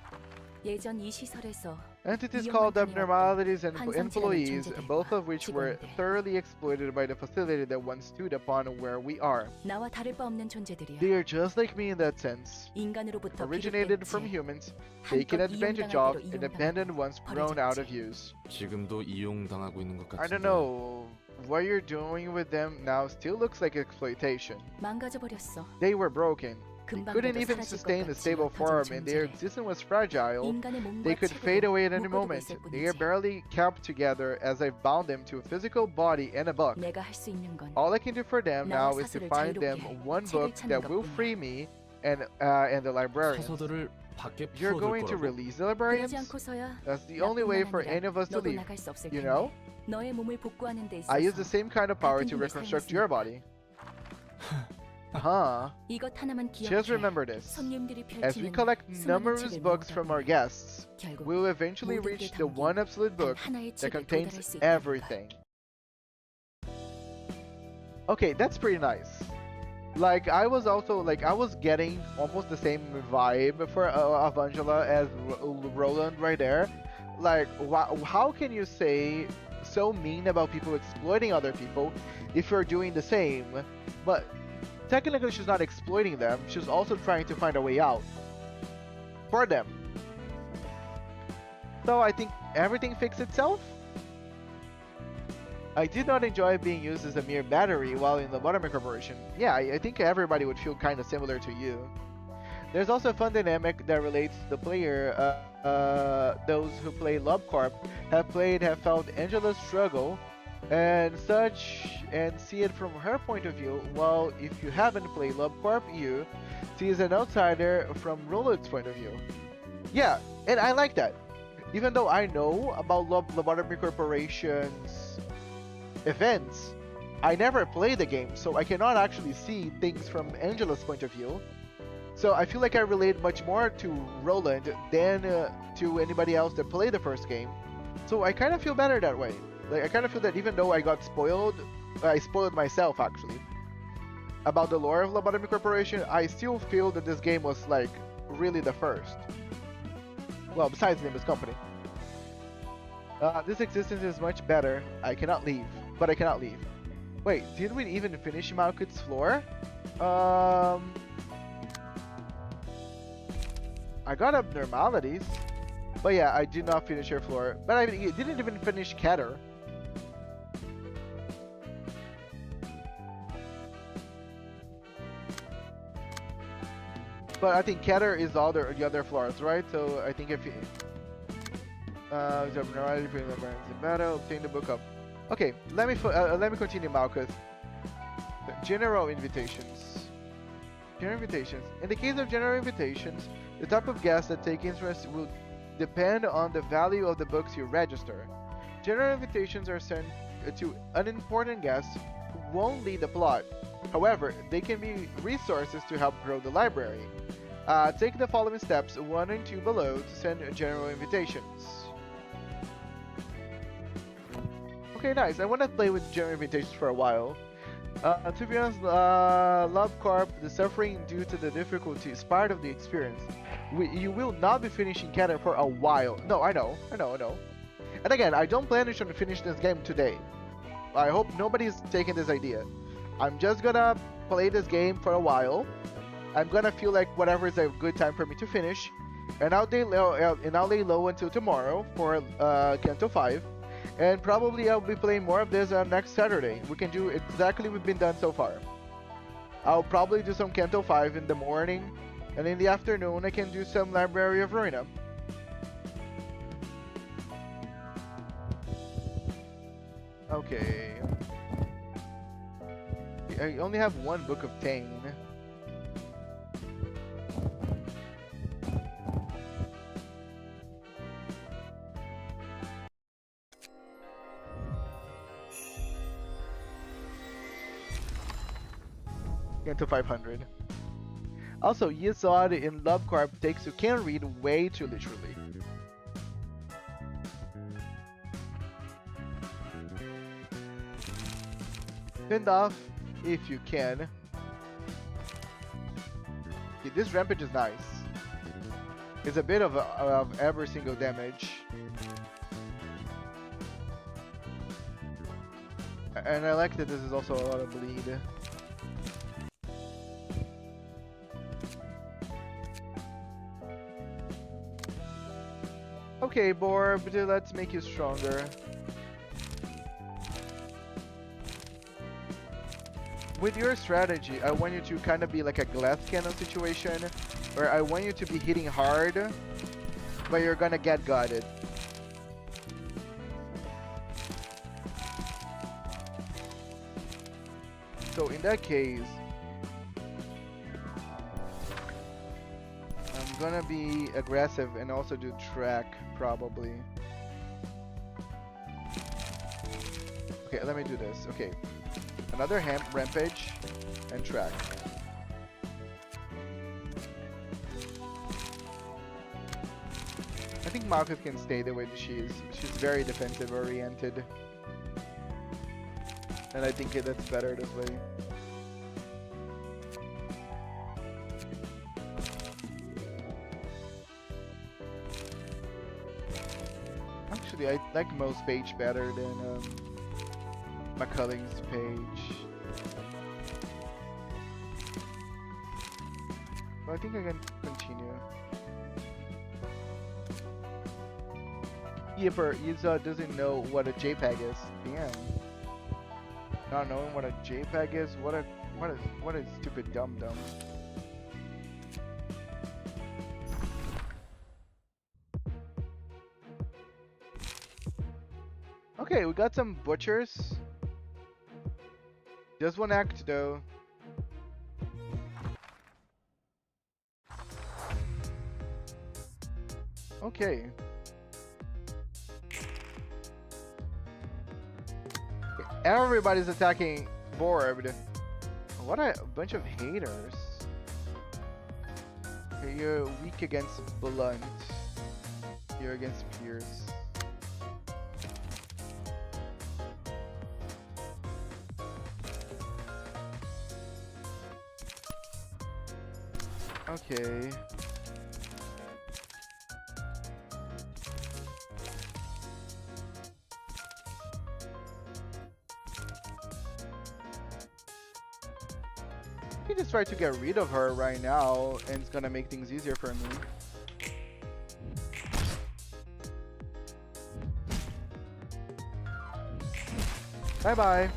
예전 이 시설에서 Entities 이용만 called 당해왔던 abnormalities and 환상체라는 employees, 존재들과 both of which were 직원들. thoroughly exploited by the facility that once stood upon where we are. 나와 다를 바 없는 존재들이야. They are just like me in that sense. 인간으로부터 Originated 비롯된 from 채 humans, taken 한껏 advantage 이용당할 of, 대로 and abandoned 이용당하고 once grown out of 버려졌지. use. 지금도 이용당하고 있는 것 I don't 같은데. know. What you're doing with them now still looks like exploitation. 망가져 버렸어. They were broken. They 금방 couldn't 그래도 even 사라질 것 sustain a 같이 stable form, 흩어진 and their 존재래. existence was fragile. 인간의 몸과 They could fade away at any 체력으로 moment. 묶어두고 있을 They are 뿐이지. barely kept together as I've bound them to a physical body and a book. 내가 할 수 있는 건 All I can do for them 나와 now is to 사슬을 find them 자유롭게 one 책을 book 찾는 that will 것뿐이야. free me and the librarians. 사서들을 밖에 You're 풀어둘 going to 거라고. release the 그러지 librarians? 않고서야 That's the only way for any of us to 너도 leave. 나갈 수 없을 You 텐데. know? 너의 몸을 복구하는 데 I use 있어서 the same kind of power 같은 to 힘을 reconstruct 사용했으니까. your body. Huh? 이것 하나만 Just 기억해. remember this. 손님들이 As we 펼치는 collect 수많은 numerous 책을 books from our 모으다 보면 guests, 결국 we will eventually 모든 게 reach the 담긴 one absolute 단 book 하나의 that 책에 도달할 contains 수 있다는 걸. everything. Okay, that's pretty nice. Like I was getting almost the same vibe for of Angela as Roland right there. Like, how can you say so mean about people exploiting other people if you're doing the same? But technically, she's not exploiting them. She's also trying to find a way out for them. So I think everything fixed itself. I did not enjoy being used as a mere battery while in the lobotomycorporation. Yeah, I think everybody would feel kind of similar to you. There's also a fun dynamic that relates to the player. Those who play LobCorp have felt Angela's struggle and such and see it from her point of view, while if you haven't played LobCorp, you see as an outsider from Roland's point of view. Yeah, and I like that. Even though I know about Lobotomycorporation's events, I never played the game, so I cannot actually see things from Angela's point of view. So I feel like I relate much more to Roland than to anybody else that played the first game. So I kind of feel better that way. Like I kind of feel that even though I got spoiled, I spoiled myself actually about the lore of Lobotomycorporation, I still feel that this game was like really the first. Well, besides limbuscompany. This existence is much better. I cannot leave, but I cannot leave. Wait, did we even finish Malkuth's floor? I got abnormalities. But yeah, I did not finish her floor. But I didn't even finish Keter. But I think Keter is the other floors, right? So I think if you... abnormality for the burns in battle, obtain the book of... Okay, let me continue Malkuth. General invitations. General invitations. In the case of general invitations, the type of guests that take interest will depend on the value of the books you register. General invitations are sent to unimportant guests who won't lead the plot. However, they can be resources to help grow the library. Take the following steps 1 and 2 below to send general invitations. Okay, nice. I want to play with general invitations for a while. To be honest, LobCorp, the suffering due to the difficulty is part of the experience. You will not be finishing Keter for a while. No, I know. And again, I don't plan to finish this game today. I hope nobody's taking this idea. I'm just gonna play this game for a while. I'm gonna feel like whatever is a good time for me to finish. And I'll lay low until tomorrow for Kanto 5. And probably I'll be playing more of this next Saturday. We can do exactly what we've been done so far. I'll probably do some Kanto 5 in the morning. And in the afternoon I can do some Library of Ruina. Okay. I only have one book of Tane. Into 500. Also, Yisod in LobCorp takes you can read way too literally. Pinned off if you can. Okay, this rampage is nice. It's a bit of every single damage. And I like that this is also a lot of bleed. Okay, Borb, let's make you stronger. With your strategy, I want you to kind of be like a glass cannon situation, where I want you to be hitting hard, but you're gonna get gutted. So in that case, I'm gonna be aggressive and also do track, probably. Okay, let me do this. Okay. Another rampage and track. I think Malkuth can stay the way that she is. She's very defensive oriented. And I think that's better this way. Actually, I like most page better than McCulling's page. But I think I can continue. Yipper, Yuza doesn't know what a JPEG is. Damn. Not knowing what a JPEG is? What a stupid dum-dum. Okay, we got some butchers. Just one act though. Okay. Everybody's attacking Borbed. What a bunch of haters. Okay, you're weak against Blunt. You're against Pierce. Okay. can just try to get rid of her right now, and it's gonna make things easier for me. Bye bye.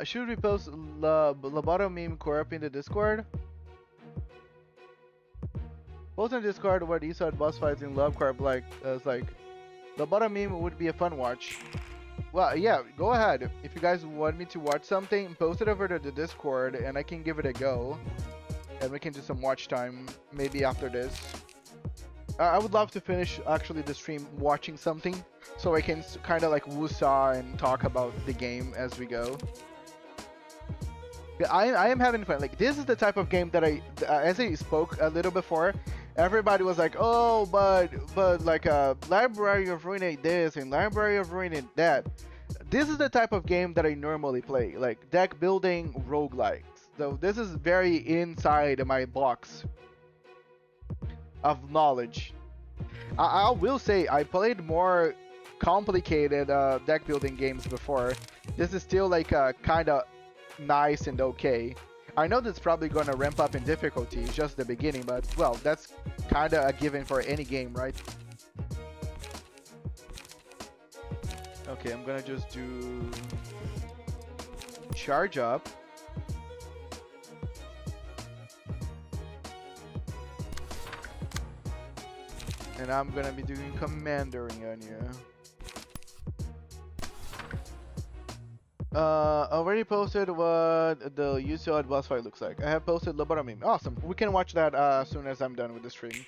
Should we post lobotomycorporation in the Discord? Post in Discord where these are boss fights in Love Corp, like, it's like, lobotomym would be a fun watch. Well, yeah, go ahead. If you guys want me to watch something, post it over to the Discord and I can give it a go. And we can do some watch time, maybe after this. I would love to finish, actually, the stream watching something, so I can kind of like woo-saw and talk about the game as we go. Yeah, I am having fun. Like, this is the type of game that as I spoke a little before, everybody was like, oh, but like Library of Ruina this and Library of Ruina that. This is the type of game that I normally play, like deck building roguelikes. So this is very inside my box of knowledge. I will say I played more complicated deck building games before. This is still like kind of nice and okay. I know that's probably gonna ramp up in difficulty, it's just the beginning, but well, that's kind of a given for any game, right? Okay, I'm gonna just do charge up. And I'm gonna be doing commandering on you. Already posted what the UCL boss fight looks like. I have posted lobotomy. Awesome. We can watch that as soon as I'm done with the stream.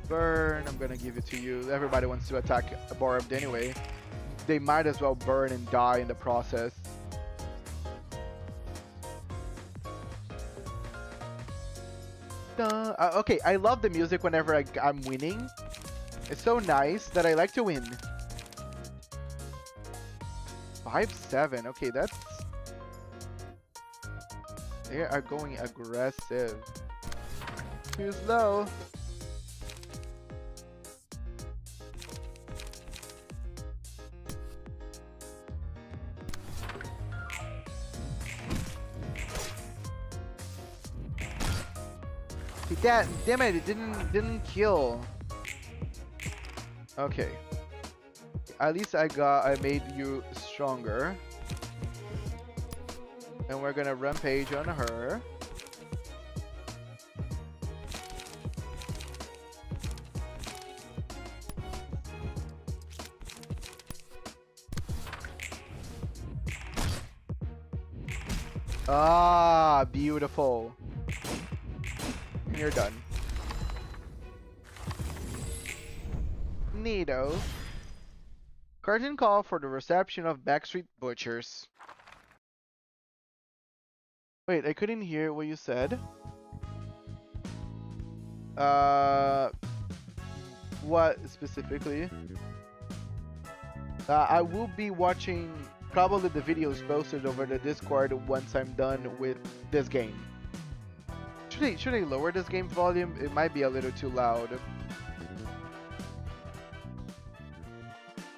Burn. I'm gonna give it to you. Everybody wants to attack Barbed anyway. They might as well burn and die in the process. Okay, I love the music whenever I'm winning. It's so nice that I like to win. 5-7. Okay, that's... They are going aggressive. Too slow. Damn it! It didn't kill. Okay. At least I made you stronger. And we're gonna rampage on her. Ah, beautiful. You're done. Neato. Curtain call for the reception of Backstreet Butchers. Wait, I couldn't hear what you said. What specifically? I will be watching probably the videos posted over the Discord once I'm done with this game. Should I lower this game's volume? It might be a little too loud.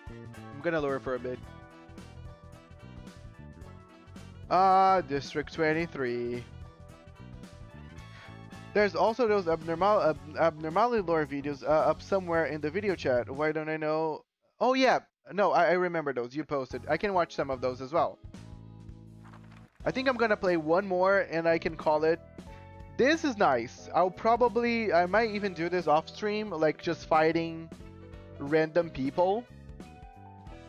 I'm gonna lower for a bit. District 23. There's also those abnormally lore videos up somewhere in the video chat. Why don't I know? Oh yeah, no, I remember those. You posted. I can watch some of those as well. I think I'm gonna play one more and I can call it. This is nice. I might even do this off stream, like just fighting random people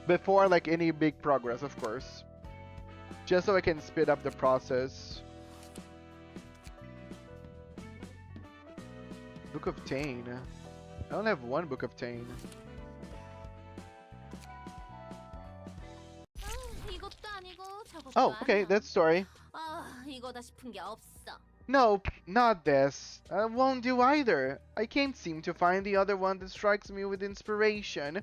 before like any big progress, of course. Just so I can speed up the process. Book of Tane. I only have one Book of Tane. Oh, okay, that's story. Nope, not this. I won't do either. I can't seem to find the other one that strikes me with inspiration.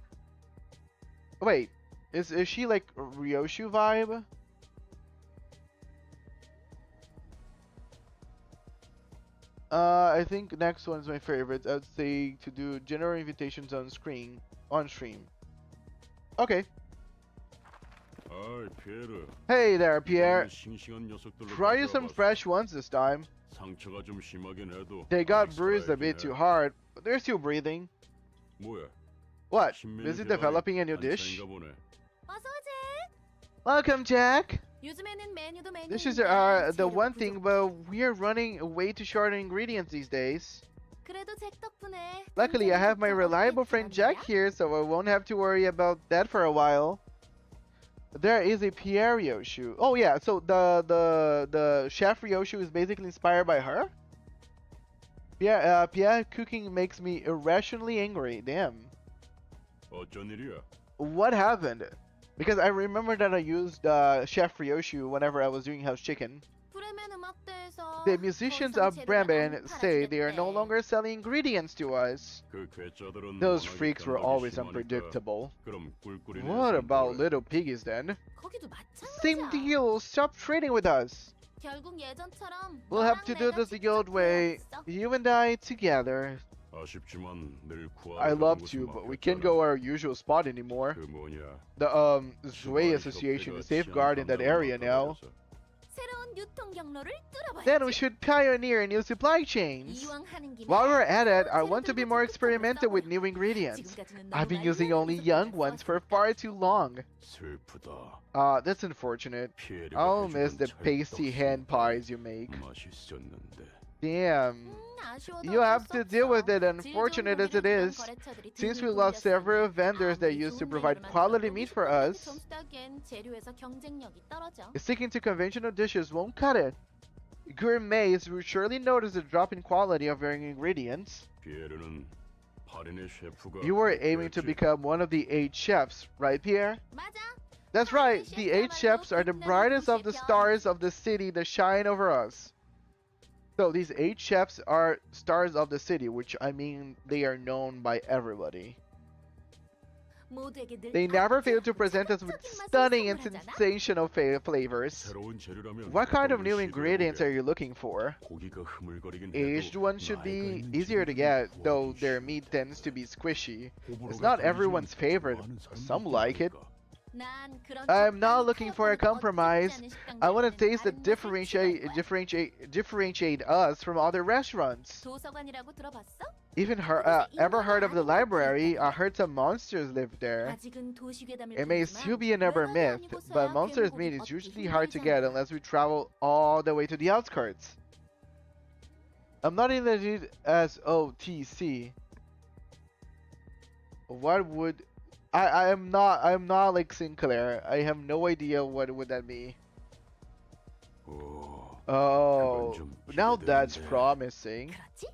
Wait, Is she like a Ryoshu vibe? I think next one's my favorite. I'd say to do general invitations on screen, on stream. Okay. 아이, 피에르. Hey there, Pierre. 이번엔 싱싱한 녀석들로 Try you some 가져와봤어. fresh ones this time. 상처가 좀 심하긴 해도 They got 아직 bruised a bit 살아있긴 too 해. hard, but they're still breathing. 뭐야? What? 신메뉴 Busy 개발이 developing a new dish? 한창인가 보네. 어서 오지. Welcome, Jack. 요즘에는 메뉴도 메뉴인데 This is the one thing, but we are running way too short on ingredients these days. 그래도 잭 덕분에 Luckily, I have my reliable friend Jack here, so I won't have to worry about that for a while. There is a Pierre Ryoshu. Oh yeah, so the chef Ryoshu is basically inspired by her. Pierre cooking makes me irrationally angry. Damn. 어쩐 일이야? What happened? Because I remember that I used Chef Ryoshu whenever I was doing house chicken. 브레멘 음악대에서 The musicians of Bremen say they are no longer selling ingredients to us. 그 괴짜들은 Those 워낙에 freaks were 감각이 always 심하니까. unpredictable. 그럼 꿀꿀이네 What about 선포해. little piggies then? 거기도 Same 마찬가지야. deal, stop trading with us. 결국 예전처럼 We'll have to do this the old way, you and I together. 아쉽지만 늘 구하러 I 가는 love 곳은 to, but we 막혔잖아. can't go our usual spot anymore. 그 뭐냐? The S.E.A Association is safeguarding that area now. 새로운 유통 경로를 Then we 뚫어봐야지. should pioneer new supply chains. 이왕 하는 김에 While we're at it, I want to be more experimental with new ingredients. 지금까지는 I've 너무 been using 말랑한 only 녀석들만 young ones for far too long. 슬프다. That's unfortunate. 피에르가 I'll miss 해주던 the pasty hand pies you make. 맛있었는데. Damn. 아쉬워도 You have to 어쩔 수 deal with 없어. it, unfortunate as it is. Since we lost several vendors that used to provide quality meat for us, 점수 따기엔 재료에서 경쟁력이 떨어져. sticking to conventional dishes won't cut it. Gourmets will surely notice a drop in quality of your ingredients. 피에르는 8인의 셰프가 You were aiming to become one of the 8 chefs, right, Pierre? 맞아. That's right, the 8 chefs are the brightest of the stars of the city that shine over us. So these 8 chefs are stars of the city, which I mean they are known by everybody. 모두에게 늘 They never fail to 아름답고 present us with 자극적인 맛을 stunning and 선물하잖아. sensational flavors. 새로운 재료라면 What kind of 어떤 new 시도를 ingredients are 해보게. you looking for? 고기가 흐물거리긴 Aged 해도 ones should 나이가 be 있는 easier to 재료를 get, though 구하기 their 쉬워. meat tends to be squishy. 호불호가 It's not 갈리지만 everyone's favorite. 좋아하는 사람도 Some like it. 있다니까. 난 그런 I'm not 적당히 looking for a 타협하는 compromise. 어렵지 않은 I want to 식당들에는 taste that 다른 맛을 추가할 거야. differentiate us from other restaurants. 도서관이라고 들어봤어? Ever heard of the library? I heard some monsters live there. 아직은 도시괴담일 It may 뿐이지만 still be an urban myth, 외곽에 but 아니고서야 monsters 괴물고기 meat is 얻기 usually hard to get 힘들잖아. unless we travel all the way to the outskirts. I'm not in the lead as OTC. What would I'm not like Sinclair. I have no idea what would that be. 오, Oh, 그건 좀 now that's 기대되는데. promising. 그렇지?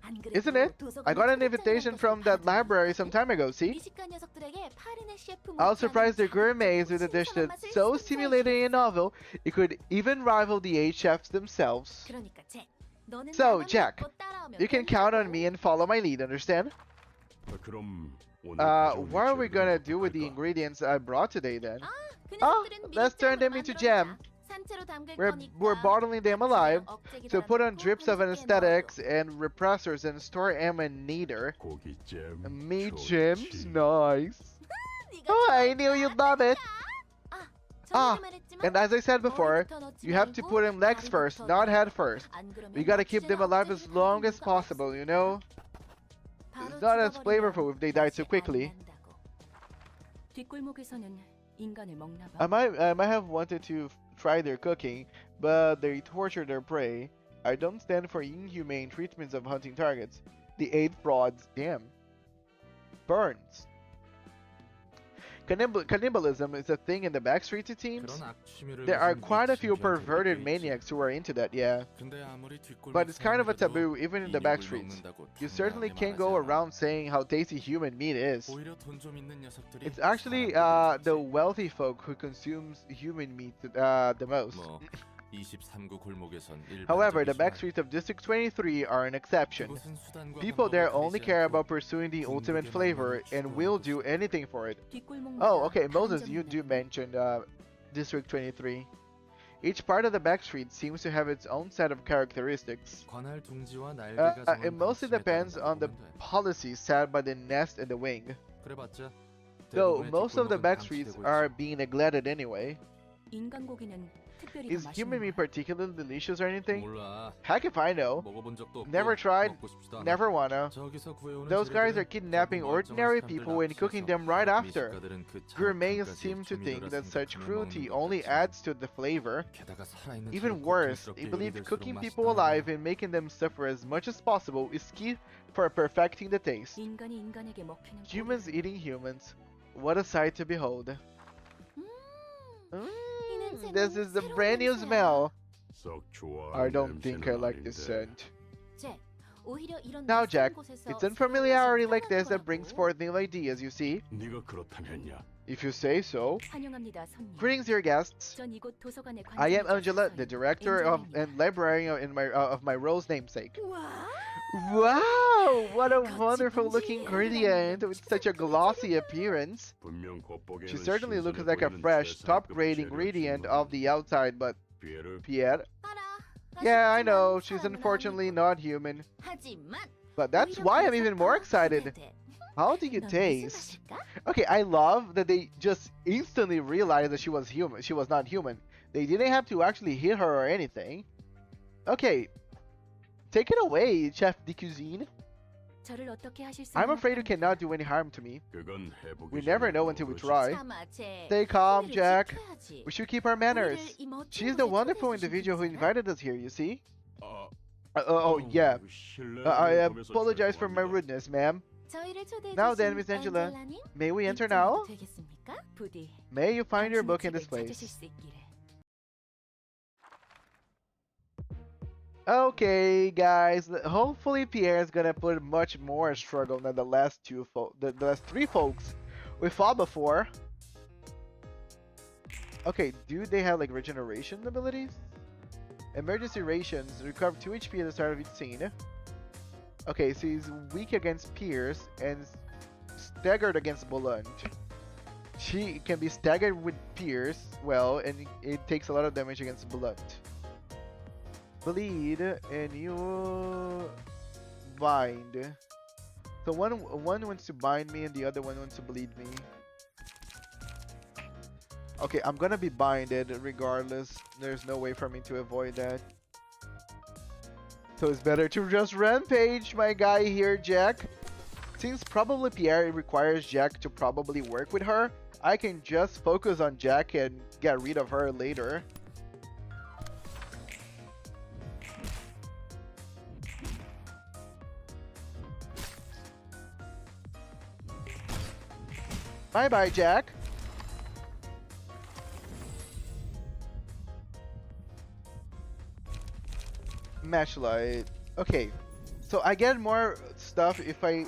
안 그래도 Isn't it? I got an invitation from that library some time ago, see? 미식가 녀석들에게 파리네 셰프 I'll 못지않은 surprise the 자극적이고 gourmets with a dish 신선한 that's 맛을 so 선사해주겠어. stimulating and novel, it could even rival the 8 chefs themselves. 그러니까 잭, 너는 So, 나만 Jack, 믿고 따라오면 You can count on 된다고. me and follow my lead, understand? 그럼 오늘 What are we 가져온 gonna 재료는 do with the 어떡할까? ingredients I brought today then? 그 Oh, 녀석들은 let's turn them 미숫가루로 into 만들어주자. jam. 산채로 담글 We're 거니까 bottling them alive, 억제기 so put on 달아놓고 drips of 반죽기에 anesthetics 넣어줘. and repressors and store them in kneader. 고기잼 Meat 좋지. gems, nice. 네가 Oh, I 좋아하는 knew you'd love it. 전에도 말했지만 And as I said before, 머리부터 넣지 you have to 말고 put them legs first, 다리부터 not 넣어. head first. 안 그러면 We gotta keep them 낚시나 alive as 억제기를 long as 하는 이유가 possible, you know? 바로 It's not as 죽어버리면 flavorful if they die too 맛이 안 quickly. 난다고. 뒷골목에서는 인간을 먹나 봐. I might have wanted to try their cooking, but they torture their prey. I don't stand for inhumane treatments of hunting targets. The 8 frauds, damn. Burns. Cannibalism is a thing in the backstreets, it seems. 그런 악취미를 There are 가진 quite a few 미친년들도 perverted 있지. maniacs who are into that, yeah. 근데 아무리 뒷골목 But it's kind of a 사람이라도 taboo even in the 인육을 backstreets. 먹는다고 You certainly 당당하게 can't go 말하지 않아. around saying how tasty human meat is. 오히려 돈 좀 있는 녀석들이 It's actually 사람들을 the 먹지. wealthy folk who consumes human meat the most. 뭐 23구 골목에선 However, the 일반적이지만 backstreets of District 23 are an exception. 그곳은 수단과 People 방법을 there 가리지 only care 않고 about pursuing the ultimate 궁극의 flavor 만남을 and 추구하는 will do 곳이다. anything for it. 뒷골목마다 Oh, okay, 다른 Moses, 점이 you do 있나요? mention District 23. Each part of the backstreet seems to have its own set of characteristics. 관할 둥지와 날개가 정한 It mostly 방침에 depends 따른다고 on the 보면 돼. policies set by the nest and the wing. 그래봤자 Though 대부분의 most of the 뒷골목은 backstreets 방치되고 are 있지. being neglected anyway. 인간 고기는 특별히 Is 더 human 맛있는 meat 거야? particularly delicious or anything? 몰라. Heck if I know. 먹어본 적도 없고 Never tried, 먹고 싶지도 않아. never wanna. 저기서 구해오는 Those guys are 재료들은 kidnapping 전부 멀쩡한 ordinary 사람들 people and cooking 납치해서 them right after. 미식가들은 그 작은 Gourmets 판까지 seem to think 조미료라 that such 생각하며 cruelty 먹는 것 only 같지만 adds to the flavor. 게다가 살아있는 Even 살을 worse, 고통스럽게 they believe 요리될수록 cooking 맛있다는 people alive 거야. and making them suffer as much as possible is key for perfecting the taste. 인간이 인간에게 먹히는 Humans 고기는- eating humans. What a sight to behold. This is the brand new smell. 썩 좋아하는 I don't think I 냄새는 like this 아닌데. scent. 오히려 이런 Now, 낯선 Jack, 곳에서 it's unfamiliarity like this that 새로운 brings 거라고. forth new ideas, you see. 네가 그렇다면야. If you say so. 환영합니다, 손님. Greetings, dear guests. 전 이곳 도서관의 I am 관장이자 Angela, the 서서히 director of 엔젤입니다. and librarian of my role's namesake. 와, Wow, what a 거치 wonderful looking 봉지에 gradient 들어가는 with such a glossy appearance. 분명 겉보기에는 She certainly looks 신선해 like a 보이는 fresh, 세상급 top-grade 재료를 ingredient 주는 of the outside, but 피에르, Pierre? 알아. Yeah, I 아쉽지만 know, she's 사람은 unfortunately 아니고. not human. 하지만 But that's 오히려 why I'm 그래서 even more 더 excited. 기대돼. How do you 넌 무슨 taste? 맛일까? Okay, I love that they just instantly realized that she was human. She was not human. They didn't have to actually hit her or anything. Okay, take it away, Chef de Cuisine. 저를 어떻게 하실 수 I'm 있는 afraid you 겁니까? cannot do any harm to me. 그건 해보기 We never 전에 know until we 모르지. try. 참아, 쟤. Stay calm, 소리를 Jack. 지켜야지. We should keep our manners. 우리를 이 멋진 She's the 곳에 wonderful 초대해 주신 individual who 분이잖아. invited us here, you see? 아, Oh, yeah. 실례를 I 범해서 apologize for my 죄송합니다. rudeness, ma'am. 저희를 초대해 Now 주신 then, Miss Angela, 엔젤라님, may we enter 입장해도 now? 되겠습니까? 부디 May you find your 당신의 book in 집을 this 찾으실 place. 수 있기를. Okay, guys. Hopefully, Pierre's gonna put much more struggle than the last the last three folks we fought before. Okay, do they have like regeneration abilities? Emergency rations recover 2 HP at the start of each scene. Okay, so he's weak against Pierce and staggered against Blunt. She can be staggered with Pierce, well, and it takes a lot of damage against Blunt. Bleed and you bind. So one wants to bind me and the other one wants to bleed me. Okay, I'm gonna be binded regardless. There's no way for me to avoid that. So it's better to just rampage my guy here, Jack. Since probably Pierre requires Jack to probably work with her, I can just focus on Jack and get rid of her later. Bye bye, Jack. Matchlight. Okay, so I get more stuff if I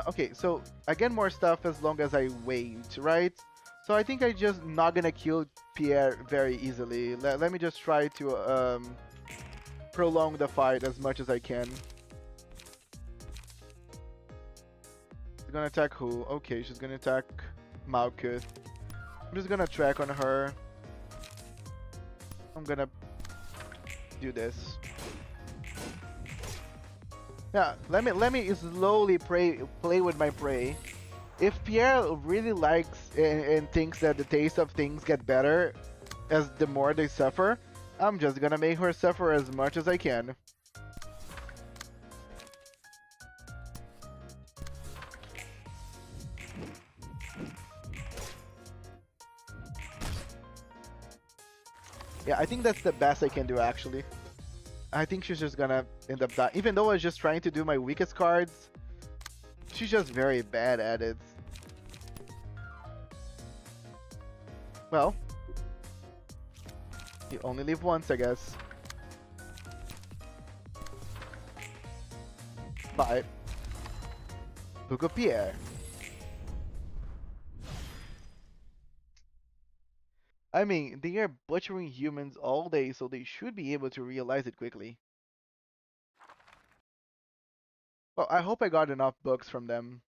okay, so I get more stuff as long as I wait, right? So I think I just not gonna kill Pierre very easily. Let me just try to prolong the fight as much as I can. She's gonna attack who? Okay, she's gonna attack Malkuth. I'm just gonna track on her. I'm gonna do this. Yeah, let me slowly play with my prey. If Pierre really likes and thinks that the taste of things get better as the more they suffer, I'm just gonna make her suffer as much as I can. Yeah, I think that's the best I can do actually. I think she's just gonna end up dying. Even though I was just trying to do my weakest cards, she's just very bad at it. Well, you only live once, I guess. Bye. Book of Pierre. I mean, they are butchering humans all day, so they should be able to realize it quickly. Well, I hope I got enough books from them.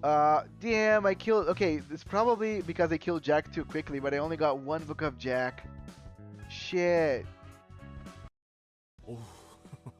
Damn, I killed... Okay, it's probably because I killed Jack too quickly, but I only got one book of Jack. Shit. 오,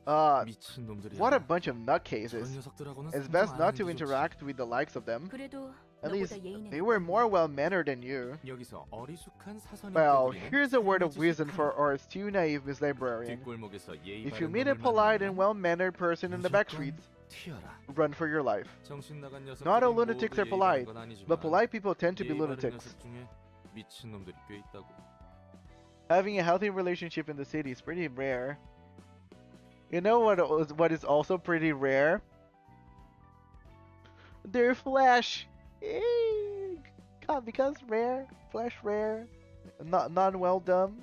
What a 미친놈들이야. bunch of 저런 nutcases. 녀석들하고는 It's 상종 best 안 not 하는 to 게 좋지. interact with the likes of them. 그래도 At least 너보다 예의는 they were more well-mannered than you. 여기서 어리숙한 사선을 Well, 떼부리는 here's a word of 헬멧짓이 wisdom 하나. for our still naive Miss Librarian. 뒷골목에서 예의 If you 바른 meet a 놈을 polite and 만나면 well-mannered person in the back 무조건 streets, 튀어라. run for your life. 정신 나간 Not all 녀석들이 lunatics 모두 are 예의 바른 polite, 건 아니지만 but polite people tend to be 예의 바른 lunatics. 녀석 중에 미친놈들이 꽤 있다고. Having a healthy relationship in the city is pretty rare. You know what is also pretty rare? Their flesh. God, because rare, flesh rare, not well done,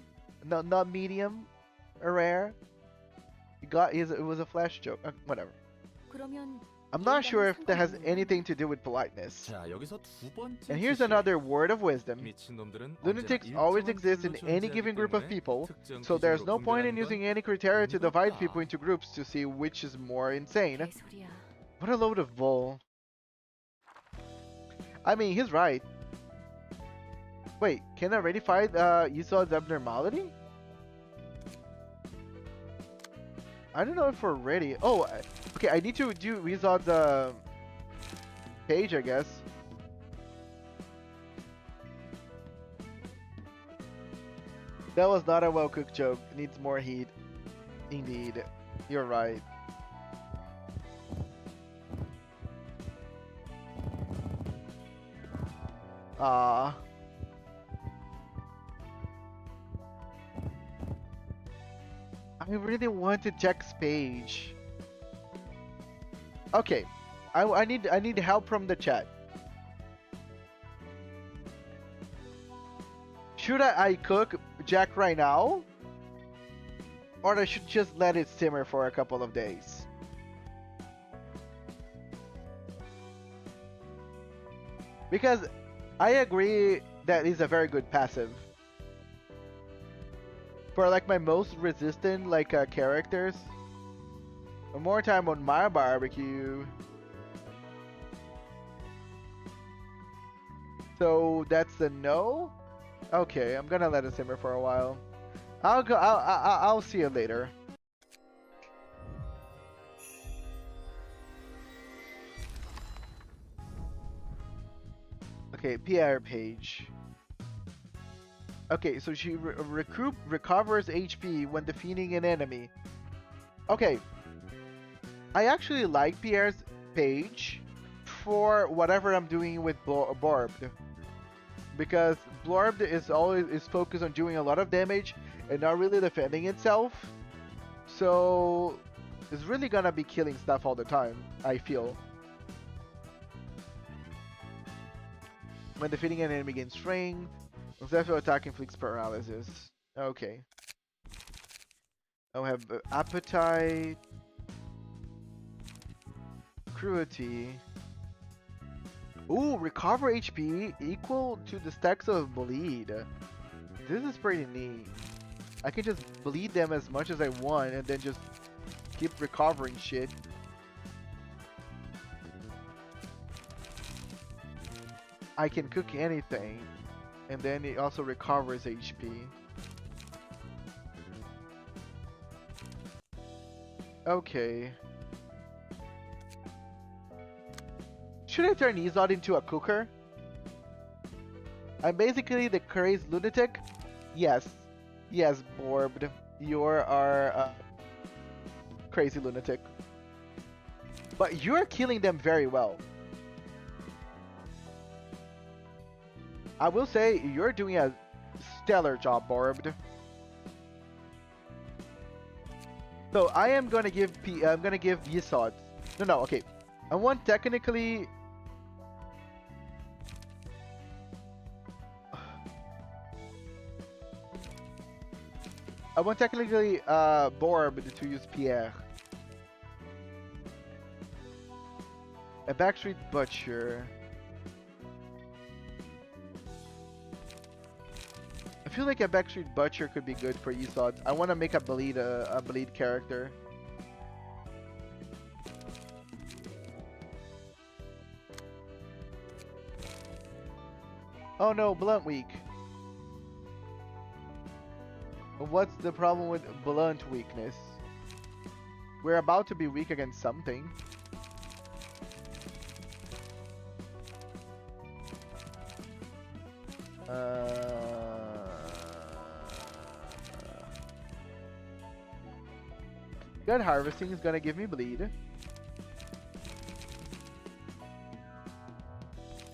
not medium, or rare. It was a flesh joke. Whatever. 그러면 I'm not sure if that has anything to do with politeness. 자, 여기서 두 번째 And here's 지시. another word of wisdom. 미친놈들은 Lunatics 언제나 always 일정한 exist in 길로 any 존재하기 given group of 때문에 people, 특정 so there's 기준으로 no point in 분별하는 using 건 any criteria to 의미가 divide 없다. people into groups to see which is more insane. 개소리야. What a load of bull. I mean, he's right. Wait, can I already find Esau's abnormality? I don't know if we're ready. Oh, okay, I need to do Esau's page, I guess. That was not a well-cooked joke. It needs more heat. Indeed. You're right. I really want to Jack's page. Okay, I need help from the chat. Should I cook Jack right now, or I should just let it simmer for a couple of days? Because I agree that he's a very good passive. For like my most resistant characters, more time on my barbecue. So that's a no. Okay, I'm gonna let it simmer for a while. I'll see you later. Okay, PR page. Okay, so she recovers HP when defeating an enemy. Okay. I actually like Pierre's page for whatever I'm doing with Barbed. Because Barbed is focused on doing a lot of damage and not really defending itself. So it's really gonna be killing stuff all the time, I feel. When defeating an enemy gains strength, successful attack inflicts paralysis. Okay. I'll have appetite, cruelty. Ooh, recover HP equal to the stacks of bleed. This is pretty neat. I can just bleed them as much as I want and then just keep recovering shit. I can cook anything, and then it also recovers HP. Okay. Should I turn Izod into a cooker? I'm basically the crazed lunatic? Yes. Yes, Borbed. You're our crazy lunatic. But you're killing them very well. I will say you're doing a stellar job, Barbed. So I am gonna give Yisod. No, okay. I want technically. I want technically Barbed to use Pierre. A backstreet butcher. feel like a Backstreet Butcher could be good for Esauds. I want to make a bleed character. Oh no, Blunt weak. What's the problem with Blunt weakness? We're about to be weak against something. Good harvesting is gonna give me bleed.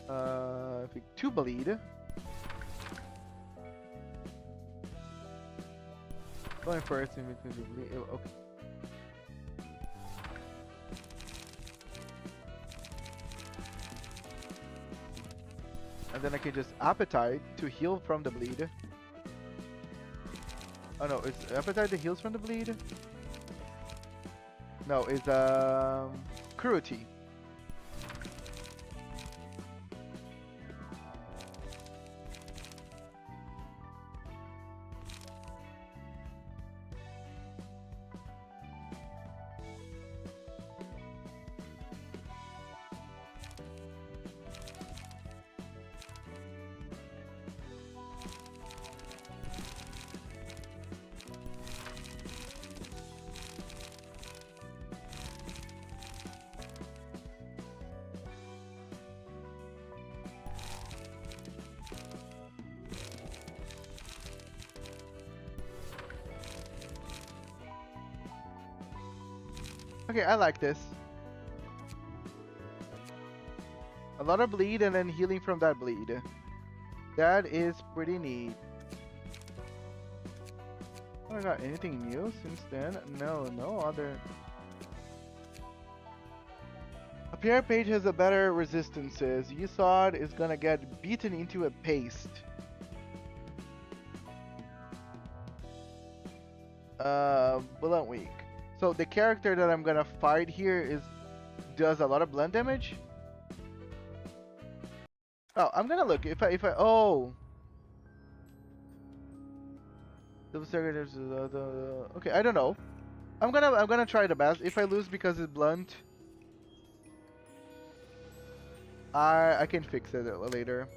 I think 2 bleed. Going first in between the bleed. Okay. And then I can just appetite to heal from the bleed. Oh no, is appetite that heals from the bleed? No, it's cruelty. Okay, I like this. A lot of bleed and then healing from that bleed. That is pretty neat. Oh, I got anything new since then? No, no other. A PR page has a better resistances. Yusod is gonna get beaten into a paste. Bullet weak. So the character that I'm gonna fight here does a lot of blunt damage. Oh, I'm gonna look if I oh. Okay, I don't know. I'm gonna try the best. If I lose because it's blunt, I can fix it later.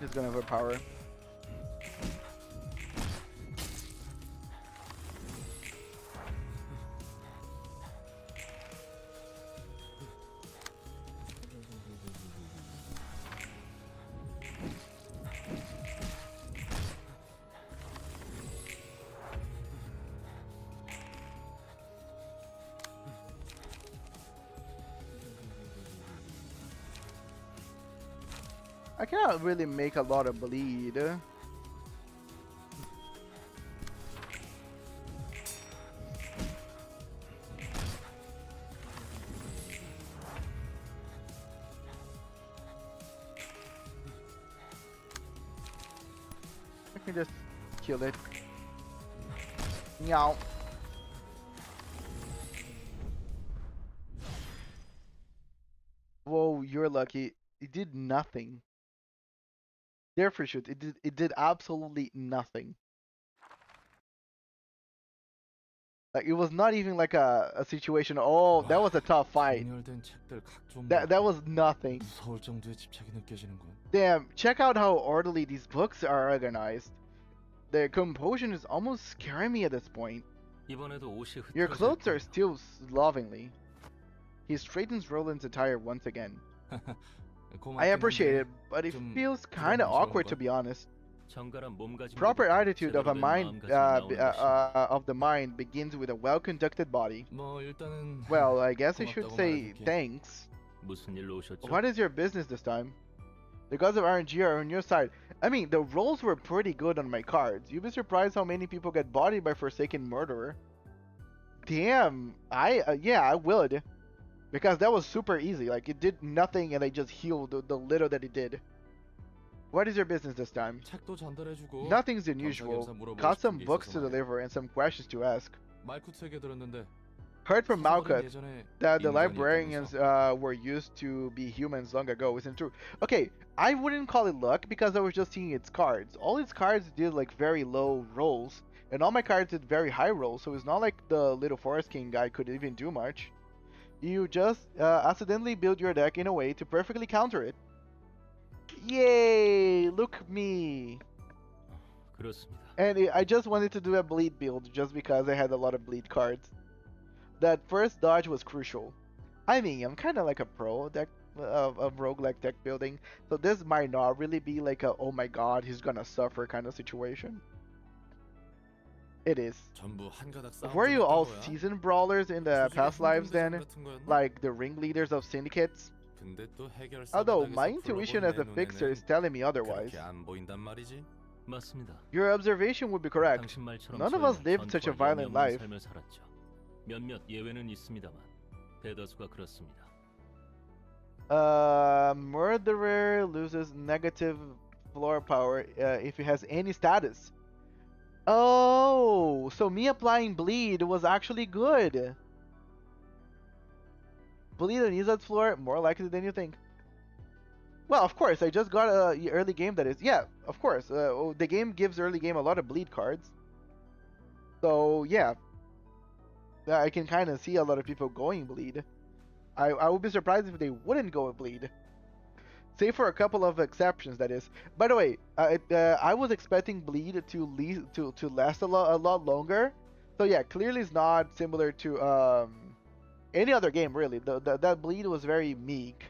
He's gonna overpower. I cannot really make a lot of bleed. I can just kill it. Meow. Whoa, you're lucky. It did nothing. There for shoot. It did absolutely nothing. Like it was not even like a situation. Oh, that was a tough fight. That was nothing. Damn, check out how orderly these books are organized. The composition is almost scaring me at this point. Your clothes are still lovingly. He straightens Roland's attire once again. I appreciate it, but it feels kinda awkward to be honest. Proper attitude of a mind of the mind begins with a well-conducted body. Well, I guess I should say thanks. What is your business this time? The gods of RNG are on your side. I mean, the rolls were pretty good on my cards. You'd be surprised how many people get bodied by Forsaken Murderer. Damn, yeah, I would. Because that was super easy. Like, it did nothing and I just healed the little that it did. What is your business this time? 책도 전달해주고 Nothing's unusual. 겸사겸사 물어보고 Got some 싶은 게 books 있어서 to 말이야. deliver and some questions to ask. 말쿠트 얘기 들었는데 Heard from 서서는 Malkuth 예전에 that the 인간이 librarians 있다면서. were used to be humans long ago. Isn't true? Okay, I wouldn't call it luck because I was just seeing its cards. All its cards did like very low rolls, and all my cards did very high rolls. So it's not like the little Forest King guy could even do much. You just accidentally build your deck in a way to perfectly counter it. Yay! Look me! 그렇습니다. And I just wanted to do a bleed build just because I had a lot of bleed cards. That first dodge was crucial. I mean, I'm kind of like a pro deck of roguelike deck building, so this might not really be like a oh my god, he's gonna suffer kind of situation. It is. 전부 한 가닥 싸움 Were you 좀 all 했던 거야? seasoned brawlers in the 조직의 past lives 흥분대장 then? 같은 거였나? Like the ringleaders of syndicates? 근데 또 해결사 Although 바닥에서 my intuition as a 굴러본 내 fixer is 눈에는 telling me otherwise. 그렇게 안 보인단 말이지? 맞습니다. Your observation would be correct. 당신 말처럼 None of us 저희는 lived such a 전투와 violent 영영 life. 삶을 살았죠. 몇몇 예외는 있습니다만 대다수가 그렇습니다. Murderer loses negative floor power if he has any status. Oh, so me applying bleed was actually good. Bleed on Izad's floor, more likely than you think. Well, of course, I just got a early game that is. Yeah, of course. The game gives early game a lot of bleed cards. So, yeah. I can kind of see a lot of people going bleed. I would be surprised if they wouldn't go bleed. Save for a couple of exceptions, that is. By the way, I was expecting bleed to last a lot longer. So yeah, clearly it's not similar to any other game really. That bleed was very meek.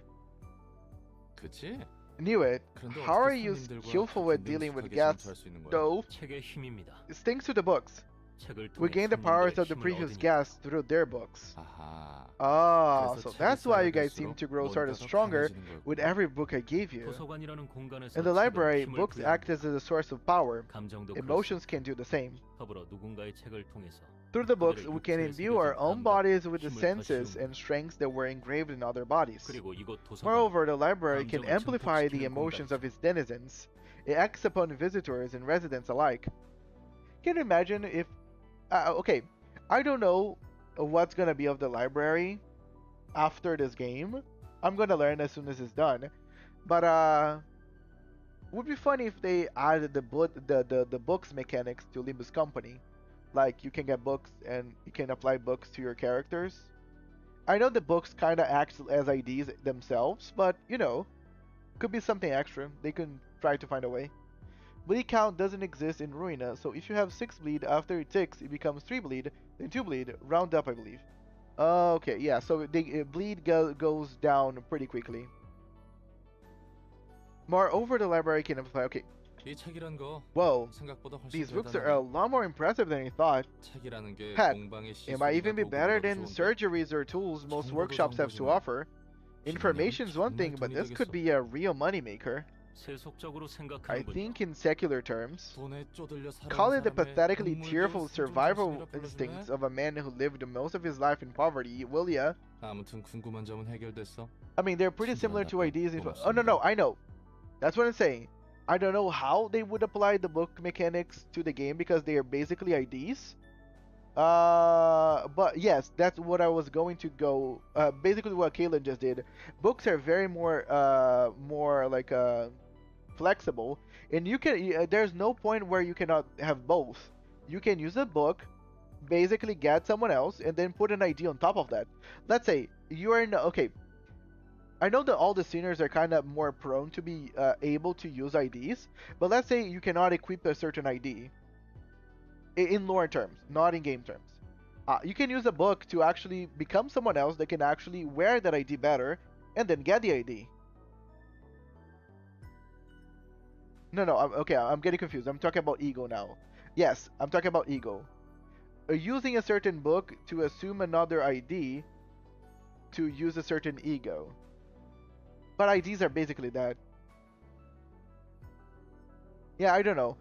그치? Knew it. 그런데 How are 어떻게 you 손님들과 skillful with dealing with 능숙하게 guests, 전투할 수 있는 거야? though? 책의 힘입니다. It's thanks to the books. 책을 We 통해 gain the powers of the 손님들의 previous 힘을 얻으니까. guests through their books. 아하. Ah, 그래서 so 책을 that's why you guys 쌓아갈수록 seem to grow sort of 뭔가 더 stronger 강해지는 거였구나. with every book I gave you. 도서관이라는 공간에서 In the 책은 library, 힘을 books act 부여합니다. as a source of power. 감정도 Emotions can do the same. 그렇습니다. 더불어 누군가의 책을 통해서 Through the books, 그들의 we can 육체에 imbue our 새겨진 own 감각, bodies with the 힘을 senses 다시우고 and strengths that were engraved in other bodies. 그리고 이곳 도서관 Moreover, the library can 감정을 amplify the 증폭시키는 emotions of 공간이죠. its denizens. It acts upon visitors and residents alike. Can you imagine if... okay, I don't know what's gonna be of the library after this game. I'm gonna learn as soon as it's done. But, would be funny if they added the books mechanics to Limbus Company. Like, you can get books and you can apply books to your characters. I know the books kind of act as IDs themselves, but, you know, could be something extra. They can try to find a way. Bleed count doesn't exist in Ruina, so if you have 6 bleed, after 6 it becomes 3 bleed, then 2 bleed, round up I believe. Okay, yeah, so the bleed goes down pretty quickly. Moreover, the library can amplify. Okay, 이 책이란 거 whoa, 생각보다 훨씬 these books are a 대단하다. lot more impressive than I thought. 책이라는 게 Heck, 공방의 It might 시술이나 even be 도구보다 better 더 than 좋은데. surgeries or tools most 정보도 workshops have to 정보지만 offer. Information's one thing, but this could be a real moneymaker. 세속적으로 I 생각하는군요. think in secular terms. 돈에 쪼들려 살아온 Call it the 사람의 pathetically 눈물 tearful 든 survival 생존 정신이라 불러줄래? instincts of a man who lived most of his life in poverty, will ya? 아무튼 궁금한 점은 해결됐어. I mean, they're pretty similar to 신기하다. ideas in... 고맙습니다. Oh, no, I know. That's what I'm saying. I don't know how they would apply the book mechanics to the game because they are basically IDs. But yes, that's what I was going to go... basically what Kaylin just did. Books are very more like flexible, and you can there's no point where you cannot have both. You can use a book, basically get someone else, and then put an ID on top of that. Let's say you are in... Okay, I know that all the seniors are kind of more prone to be able to use IDs, but let's say you cannot equip a certain ID in lore terms, not in game terms. You can use a book to actually become someone else that can actually wear that ID better and then get the ID. No, okay, I'm getting confused. I'm talking about ego now. Yes, I'm talking about ego. Using a certain book to assume another ID to use a certain ego. But IDs are basically that. Yeah, I don't know.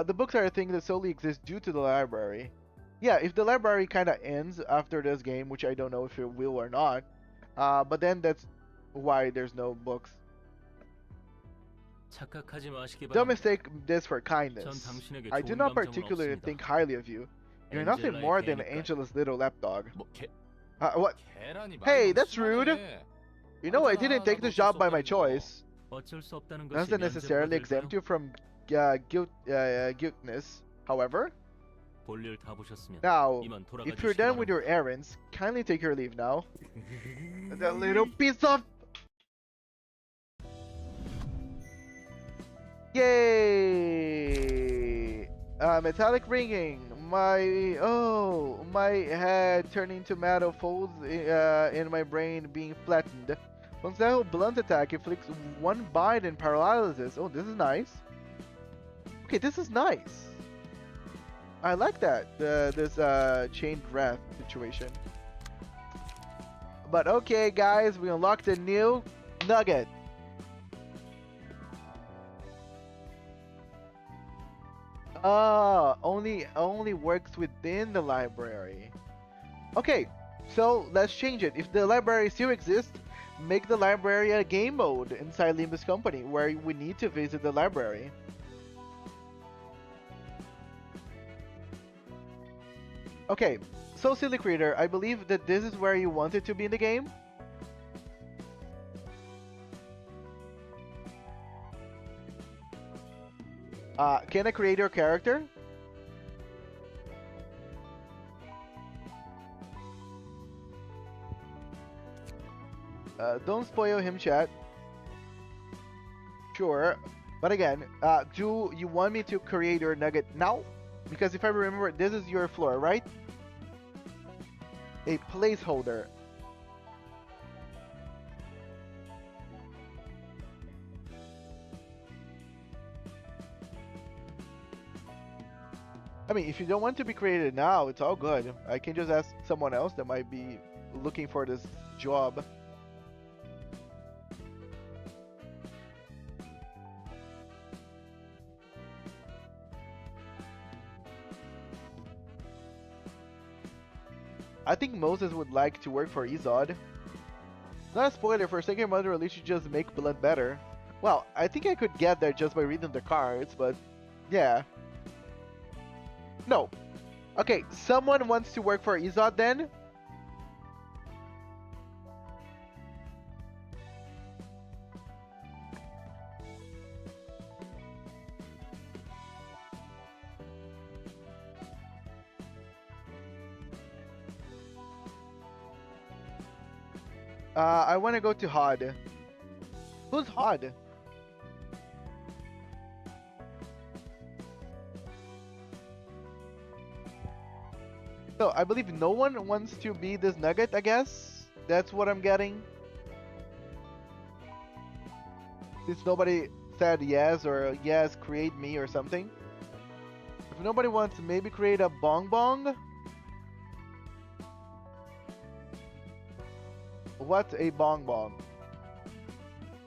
The books are a thing that solely exists due to the library. yeah, if the library kind of ends after this game, which I don't know if it will or not, but then that's why there's no books. 착각하지 마시기 Don't 바랍니다. mistake this for 전 kindness. 당신에게 I do 좋은 not 감정은 particularly 없습니다. think highly of you. You're nothing more than Angela's little lapdog. 뭐 What? 계란이 많이 Hey, 너무 that's rude. 심하네. You know, I didn't take 나도 this 어쩔 job 수 by my 없다는 거. choice. 어쩔 수 없다는 것이 Doesn't necessarily 면제부가 exempt 될까요? you from guiltness. However, 볼일 다 보셨으면 now, 이만 if you're 돌아가주시기 done with your 바랍니다. errands, kindly take your leave now. That little piece of... Yay! Metallic ringing. My head turning to metal folds in my brain being flattened. Gonzalo blunt attack inflicts one bite and paralyzes. Oh, this is nice. Okay, this is nice. I like that. This chain breath situation. But okay, guys, we unlocked a new nugget. Only works within the library. Okay, so let's change it. If the library still exists, make the library a game mode inside Limbuscompany, where we need to visit the library. Okay, so Silly Creator, I believe that this is where you wanted to be in the game. Can I create your character? Don't spoil him, chat. Sure, but again, do you want me to create your nugget now? Because if I remember, this is your floor, right? A placeholder. I mean, if you don't want to be created now, it's all good. I can just ask someone else that might be looking for this job. I think Moses would like to work for Izod. Not a spoiler, for a second mother, at least you just make blood better. Well, I think I could get there just by reading the cards, but yeah. No. Okay, someone wants to work for Izod then? I want to go to Hod. Who's Hod? So, I believe no one wants to be this nugget, I guess? That's what I'm getting. Since nobody said yes or yes, create me or something. If nobody wants, maybe create a bong bong? What's a bong bong?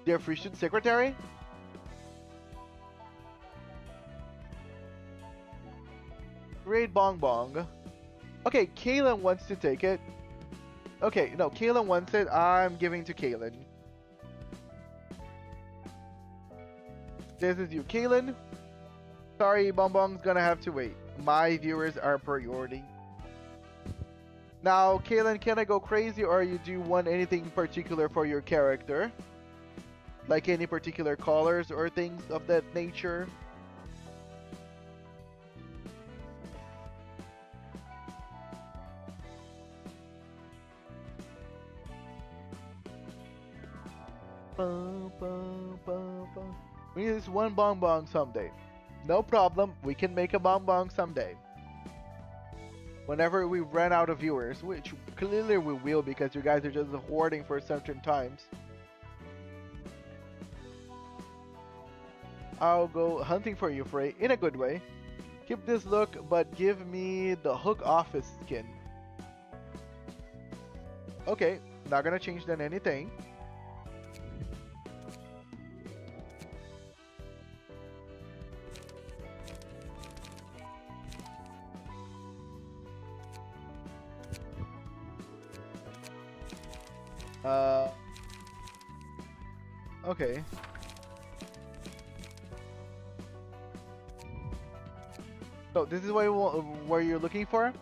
Their Frisian secretary? Create bong bong. Okay, Kaylin wants to take it. Okay, no, Kaylin wants it. I'm giving to Kaylin. This is you, Kaylin. Sorry, Bonbon's gonna have to wait. My viewers are priority. Now, Kaylin, can I go crazy, or do you want anything particular for your character? Like any particular colors or things of that nature? We need this one bong bong someday. No problem, we can make a bong bong someday. Whenever we run out of viewers, which clearly we will because you guys are just hoarding for certain times. I'll go hunting for you, Frey, in a good way. Keep this look, but give me the Hook Office skin. Okay, not gonna change then anything. Okay. So this is what you want, where you're looking for?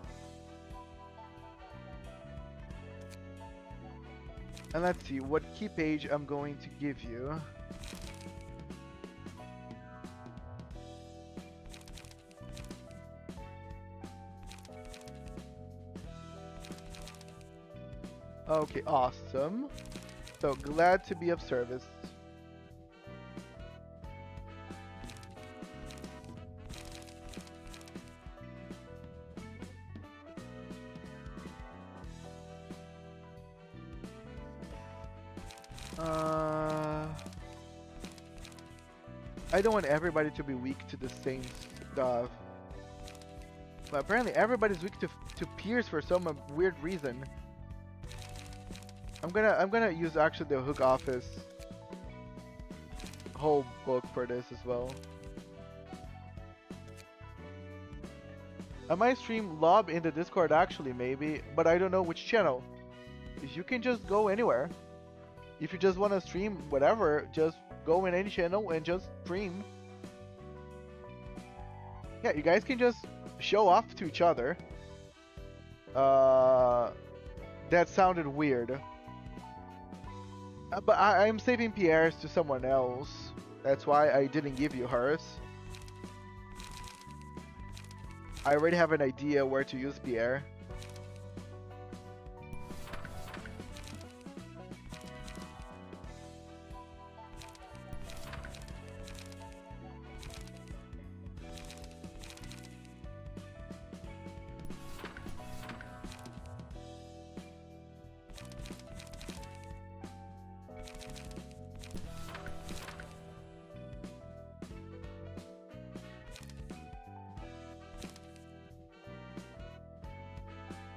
And let's see what key page I'm going to give you. Okay, awesome. So glad to be of service. I don't want everybody to be weak to the same stuff. But apparently everybody's weak to Pierce for some weird reason. I'm gonna use actually the Hook Office whole book for this as well. I might stream Lob in the Discord actually, maybe, but I don't know which channel. You can just go anywhere. If you just want to stream whatever, just go in any channel and just stream. Yeah, you guys can just show off to each other. That sounded weird. But I'm saving Pierre's to someone else. That's why I didn't give you hers. I already have an idea where to use Pierre.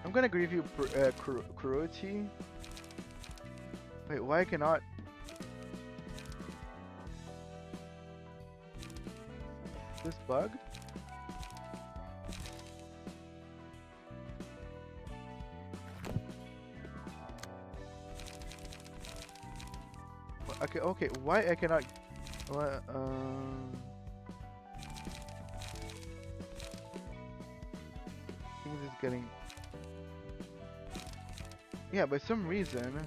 I'm gonna give you cruelty. Wait, why I cannot? This bug? Okay, okay. Why I cannot? What? Things is getting. Yeah, by some reason.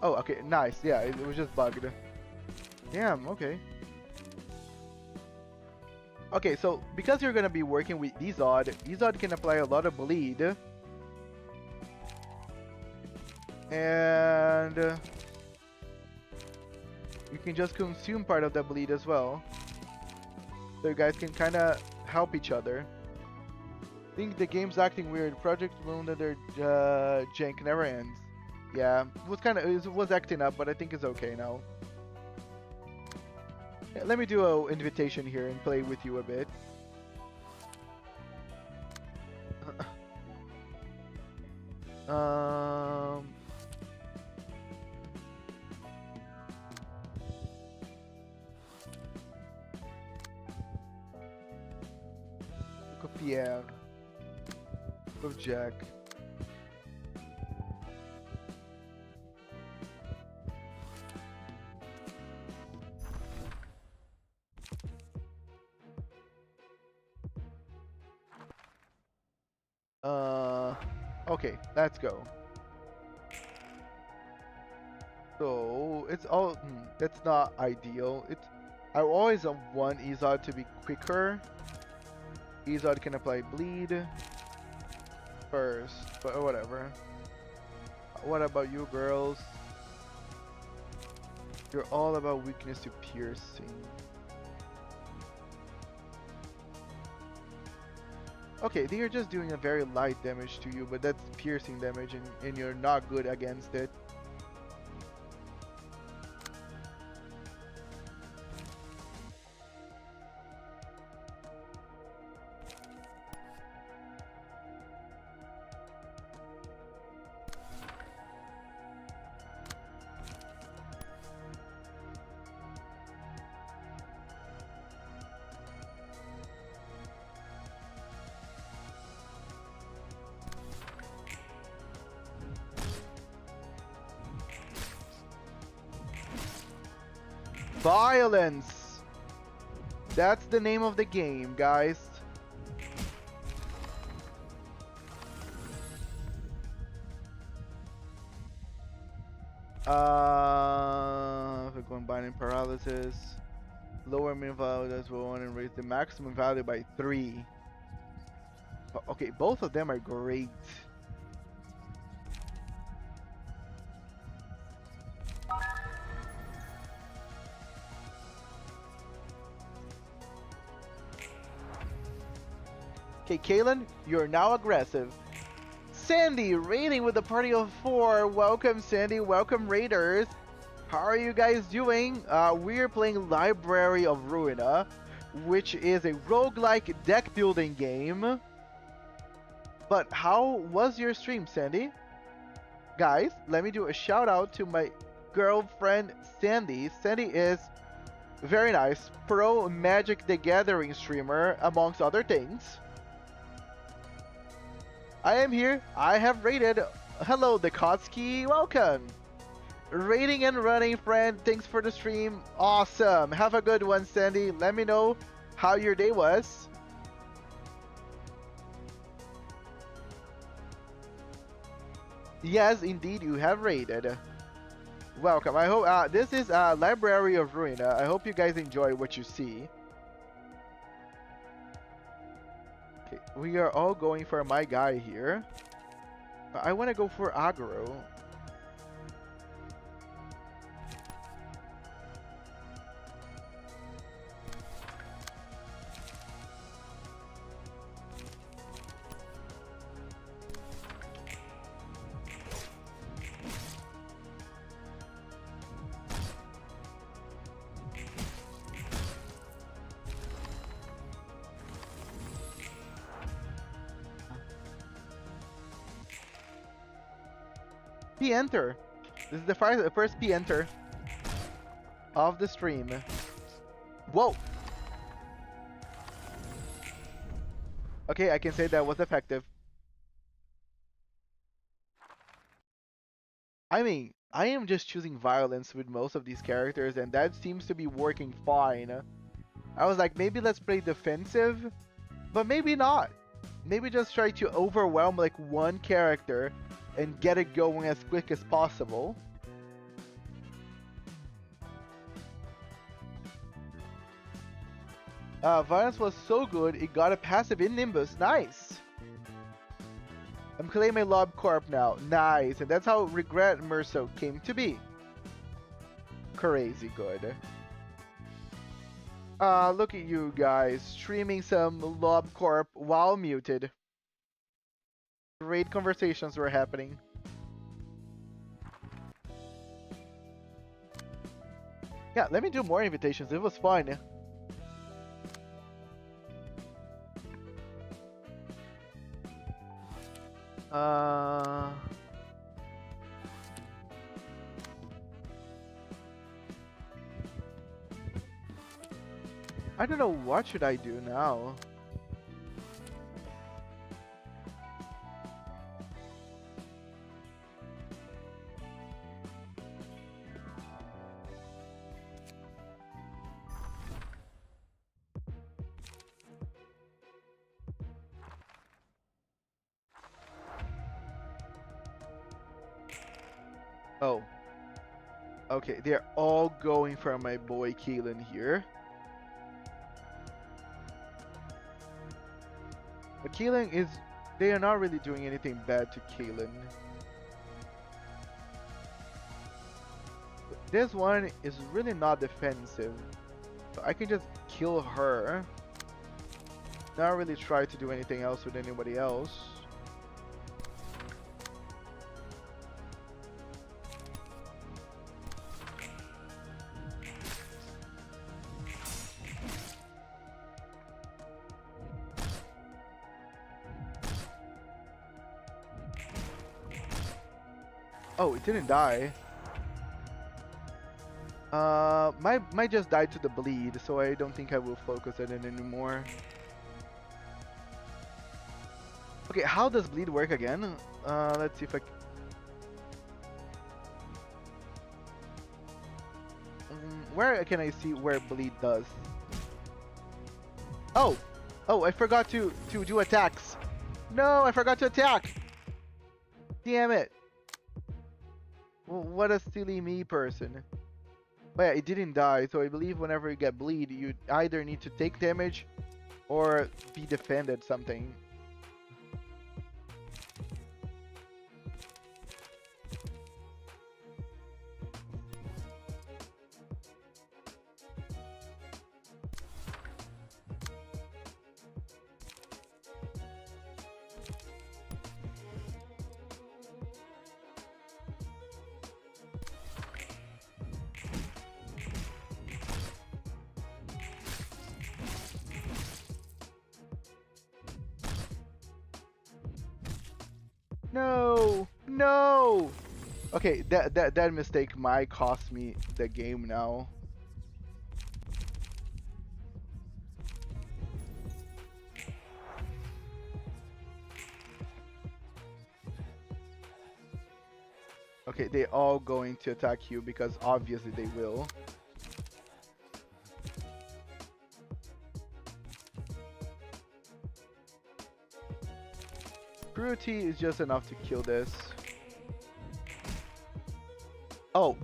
Oh, okay, nice. Yeah, it was just bugged. Damn, okay. Okay, so because you're gonna be working with Izod can apply a lot of bleed. And you can just consume part of the bleed as well. So you guys can kind of help each other. I think the game's acting weird. Project Moon and their jank never ends. Yeah, it was acting up, but I think it's okay now. Yeah, let me do an invitation here and play with you a bit. Pierre. Of Jack. Okay, let's go. So it's all that's not ideal. I always want Izod to be quicker. Izod can apply bleed first, but whatever. What about you girls? You're all about weakness to piercing. Okay, they are just doing a very light damage to you, but that's piercing damage and you're not good against it. Violence. That's the name of the game, guys. For combining paralysis, lower min value as well, and raise the maximum value by 3. Okay, both of them are great. Okay, Kalen, you're now aggressive. Sandy, raiding with a party of 4. Welcome, Sandy. Welcome, raiders. How are you guys doing? We're playing Library of Ruina, which is a roguelike deck building game. But how was your stream, Sandy? Guys, let me do a shout out to my girlfriend, Sandy. Sandy is very nice, pro Magic the Gathering streamer, amongst other things. I am here. I have raided. Hello, the Kotsky. Welcome. Raiding and running, friend. Thanks for the stream. Awesome. Have a good one, Sandy. Let me know how your day was. Yes, indeed, you have raided. Welcome. I hope this is Library of Ruina. I hope you guys enjoy what you see. Okay, we are all going for my guy here. I want to go for aggro. P-enter. This is the first P-enter of the stream. Whoa. Okay, I can say that was effective. I mean, I am just choosing violence with most of these characters, and that seems to be working fine. I was like, maybe let's play defensive, but maybe not. Maybe just try to overwhelm like one character and get it going as quick as possible. Violence was so good, it got a passive in Nimbus. Nice! I'm claiming Lob Corp now. Nice! And that's how Regret Merso came to be. Crazy good. Look at you guys, streaming some Lob Corp while muted. Great conversations were happening. Yeah, let me do more invitations. It was fun. I don't know, what should I do now? Oh. Okay, they're all going for my boy Keelan here. But Keelan is... They are not really doing anything bad to Keelan. This one is really not defensive. So I can just kill her. Not really try to do anything else with anybody else. Oh, it didn't die. Might just die to the bleed, so I don't think I will focus on it anymore. Okay, how does bleed work again? Let's see if I... Where can I see where bleed does? Oh! Oh, I forgot to do attacks. No, I forgot to attack! Damn it. What a silly me person. But yeah, it didn't die, so I believe whenever you get bleed, you either need to take damage or be defended something. No! No! Okay, that mistake might cost me the game now. Okay, they all going to attack you because obviously they will. Cruelty is just enough to kill this. Oh!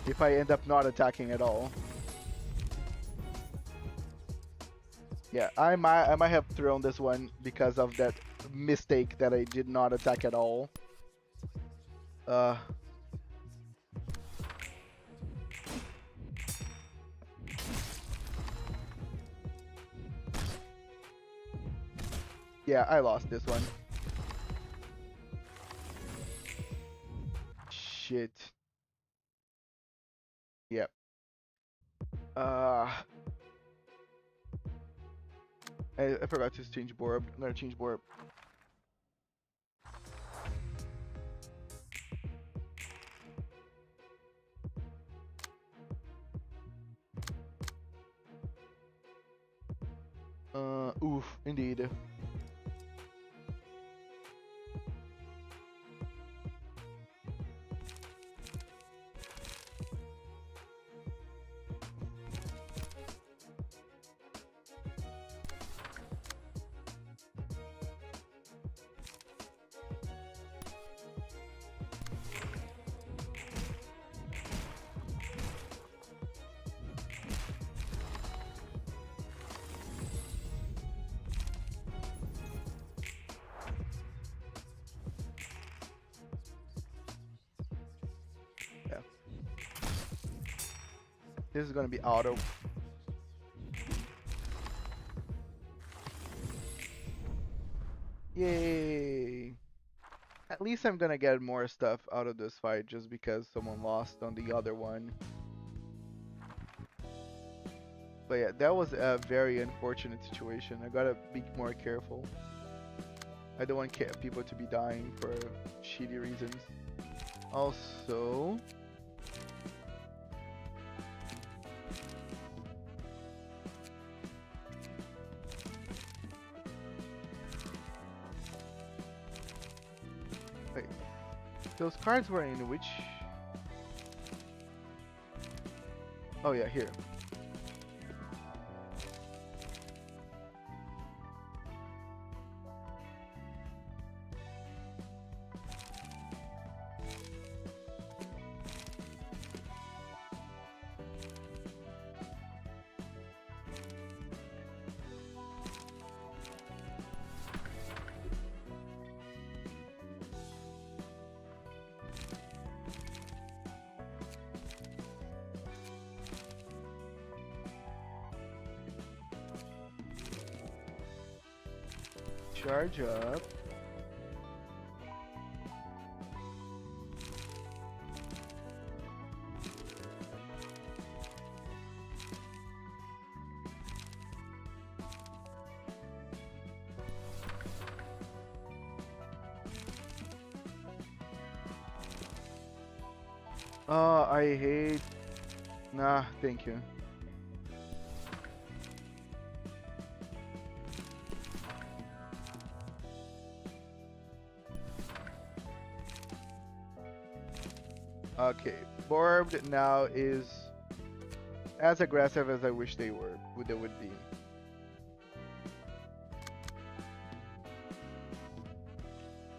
If I end up not attacking at all. Yeah, I might have thrown this one because of that mistake that I did not attack at all. Yeah, I lost this one. Shit. Yep. I forgot to change Borb. I'm gonna change Borb. Oof, indeed. This is gonna be auto. Yay! At least I'm gonna get more stuff out of this fight just because someone lost on the other one. But yeah, that was a very unfortunate situation. I gotta be more careful. I don't want people to be dying for shitty reasons. Also... Wait, those cards were in which... Oh yeah, here. Charge up. Oh, I hate... Nah, thank you. Okay, Borbed now is as aggressive as I wish they would be.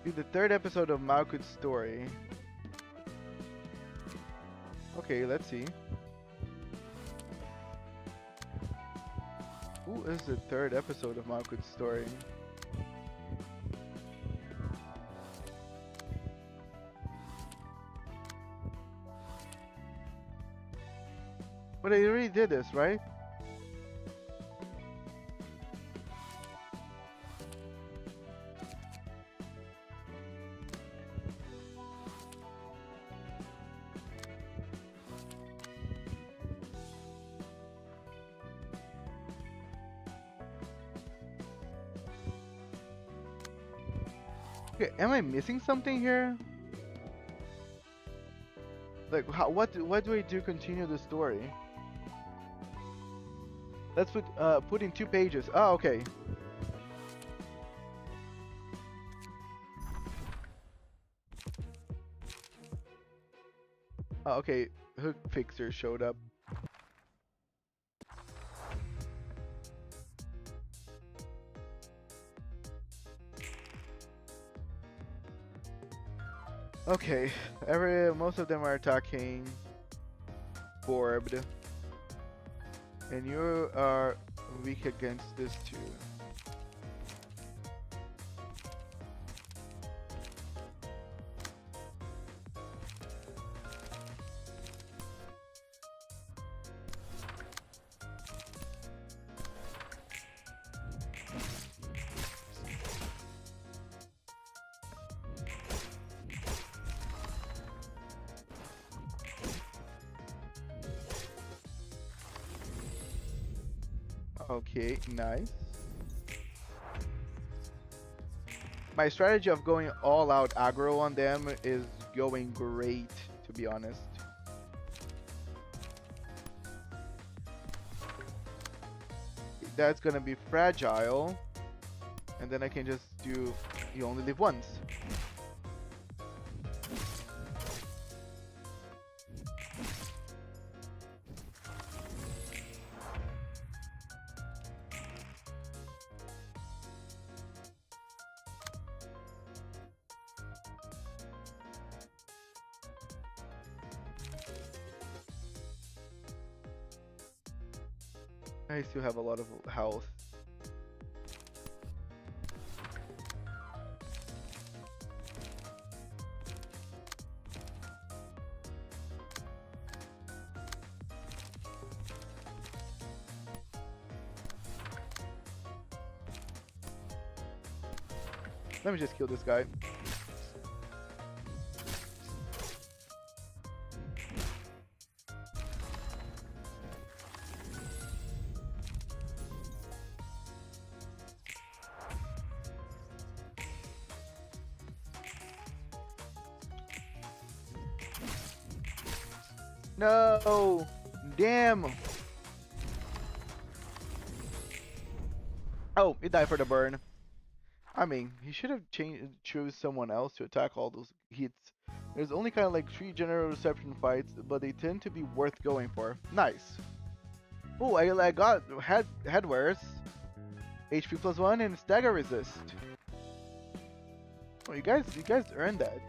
Dude, the third episode of Malkut's story. Okay, let's see. Who is the third episode of Malkut's story? But I already did this, right? Okay, am I missing something here? Like, what do I do to continue the story? Let's put in 2 pages. Oh, okay. Oh, okay. Hook Fixer showed up. Okay, most of them are attacking Borbed, and you are weak against this too. Okay, nice. My strategy of going all out aggro on them is going great, to be honest. That's gonna be fragile, and then I can just do, you only live once. I still have a lot of health. Let me just kill this guy. No! Damn! Oh, he died for the burn. I mean, he should have chose someone else to attack all those hits. There's only kind of like 3 general reception fights, but they tend to be worth going for. Nice. Oh, I got headwares, HP +1, and stagger resist. Oh, you guys earned that.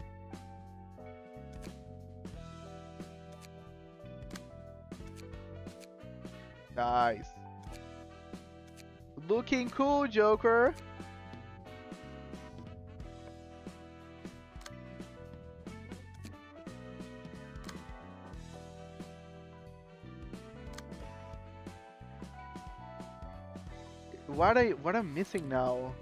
Nice. Looking cool, Joker. What I'm missing now?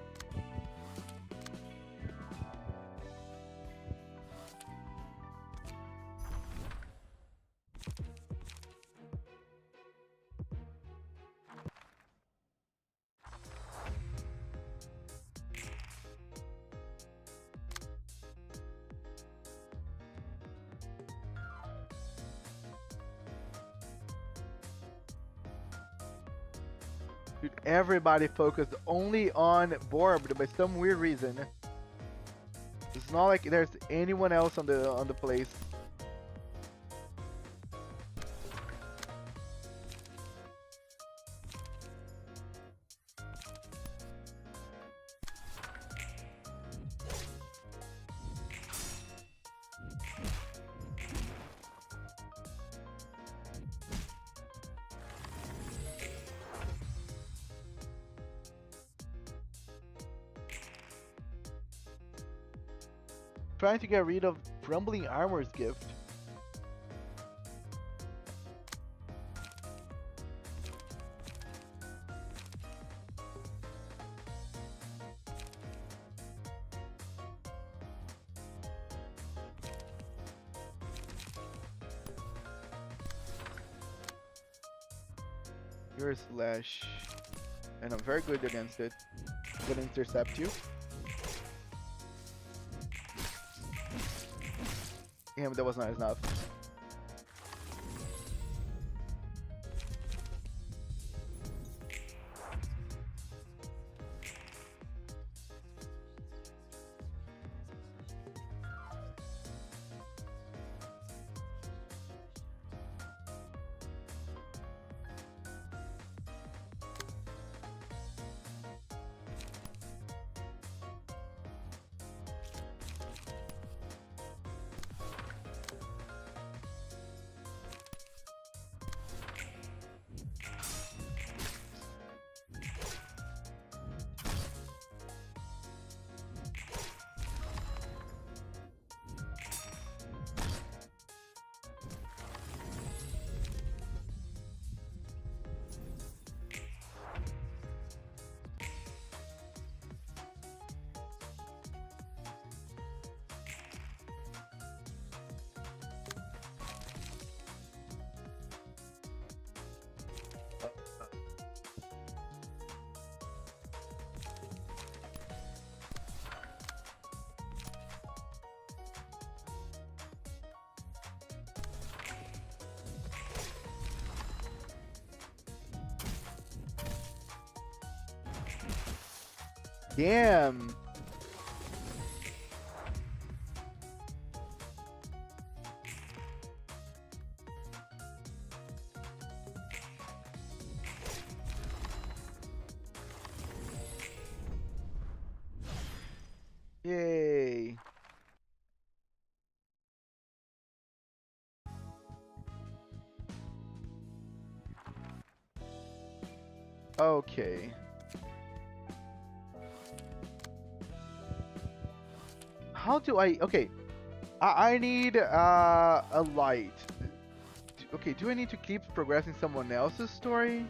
Dude, everybody focused only on Borbed by some weird reason. It's not like there's anyone else on the place. trying to get rid of Crumbling Armor's gift. You're a slash, and I'm very good against it. I'm gonna intercept you. Yeah, but that was not enough. Damn. Yay. Okay. How do I... Okay. I need a light. Okay, do I need to keep progressing someone else's story?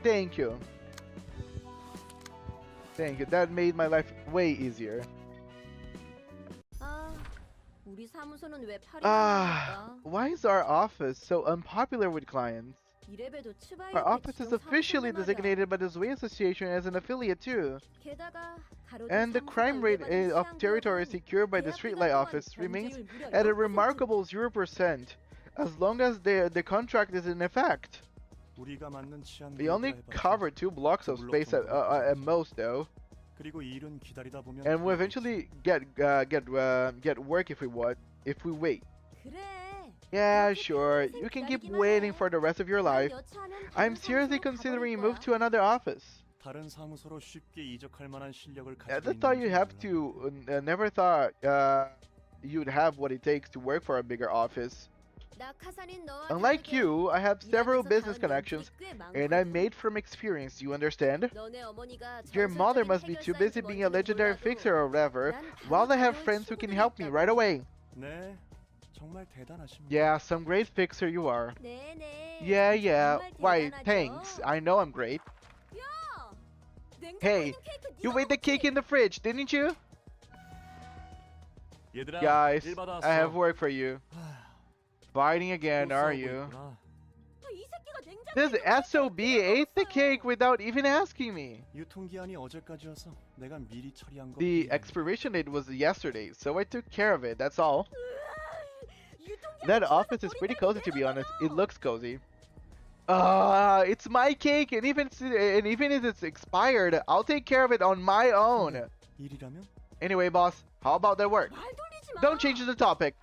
Thank you. Thank you. That made my life way easier. 우리 사무소는 왜 Why is our office so unpopular with clients? Our office is officially designated by the S.E.A Association as an affiliate too. And the crime rate of territory secured by the Streetlight office remains at a remarkable 0%, as long as the contract is in effect. We only cover 2 blocks of space at most, though, and we'll eventually get work if we wait. Yeah, sure. You can keep waiting for the rest of your life. I'm seriously considering a move to another office. I just thought you have to. Never thought you'd have what it takes to work for a bigger office. Unlike you, I have several business connections, and I'm made from experience, you understand? Your mother must be too busy being a legendary fixer or whatever, while I have friends who can help me right away. Yeah, some great fixer you are. Yeah. Why, thanks. I know I'm great. Hey, you ate the cake in the fridge, didn't you? Guys, I have work for you. Fighting again, are you? This SOB ate the cake without even asking me. The expiration date was yesterday, so I took care of it, that's all. That office is pretty cozy, to be honest. It looks cozy. It's my cake, and even if it's expired, I'll take care of it on my own. Anyway, boss, How about that work? 말 돌리지 마. Don't change the topic.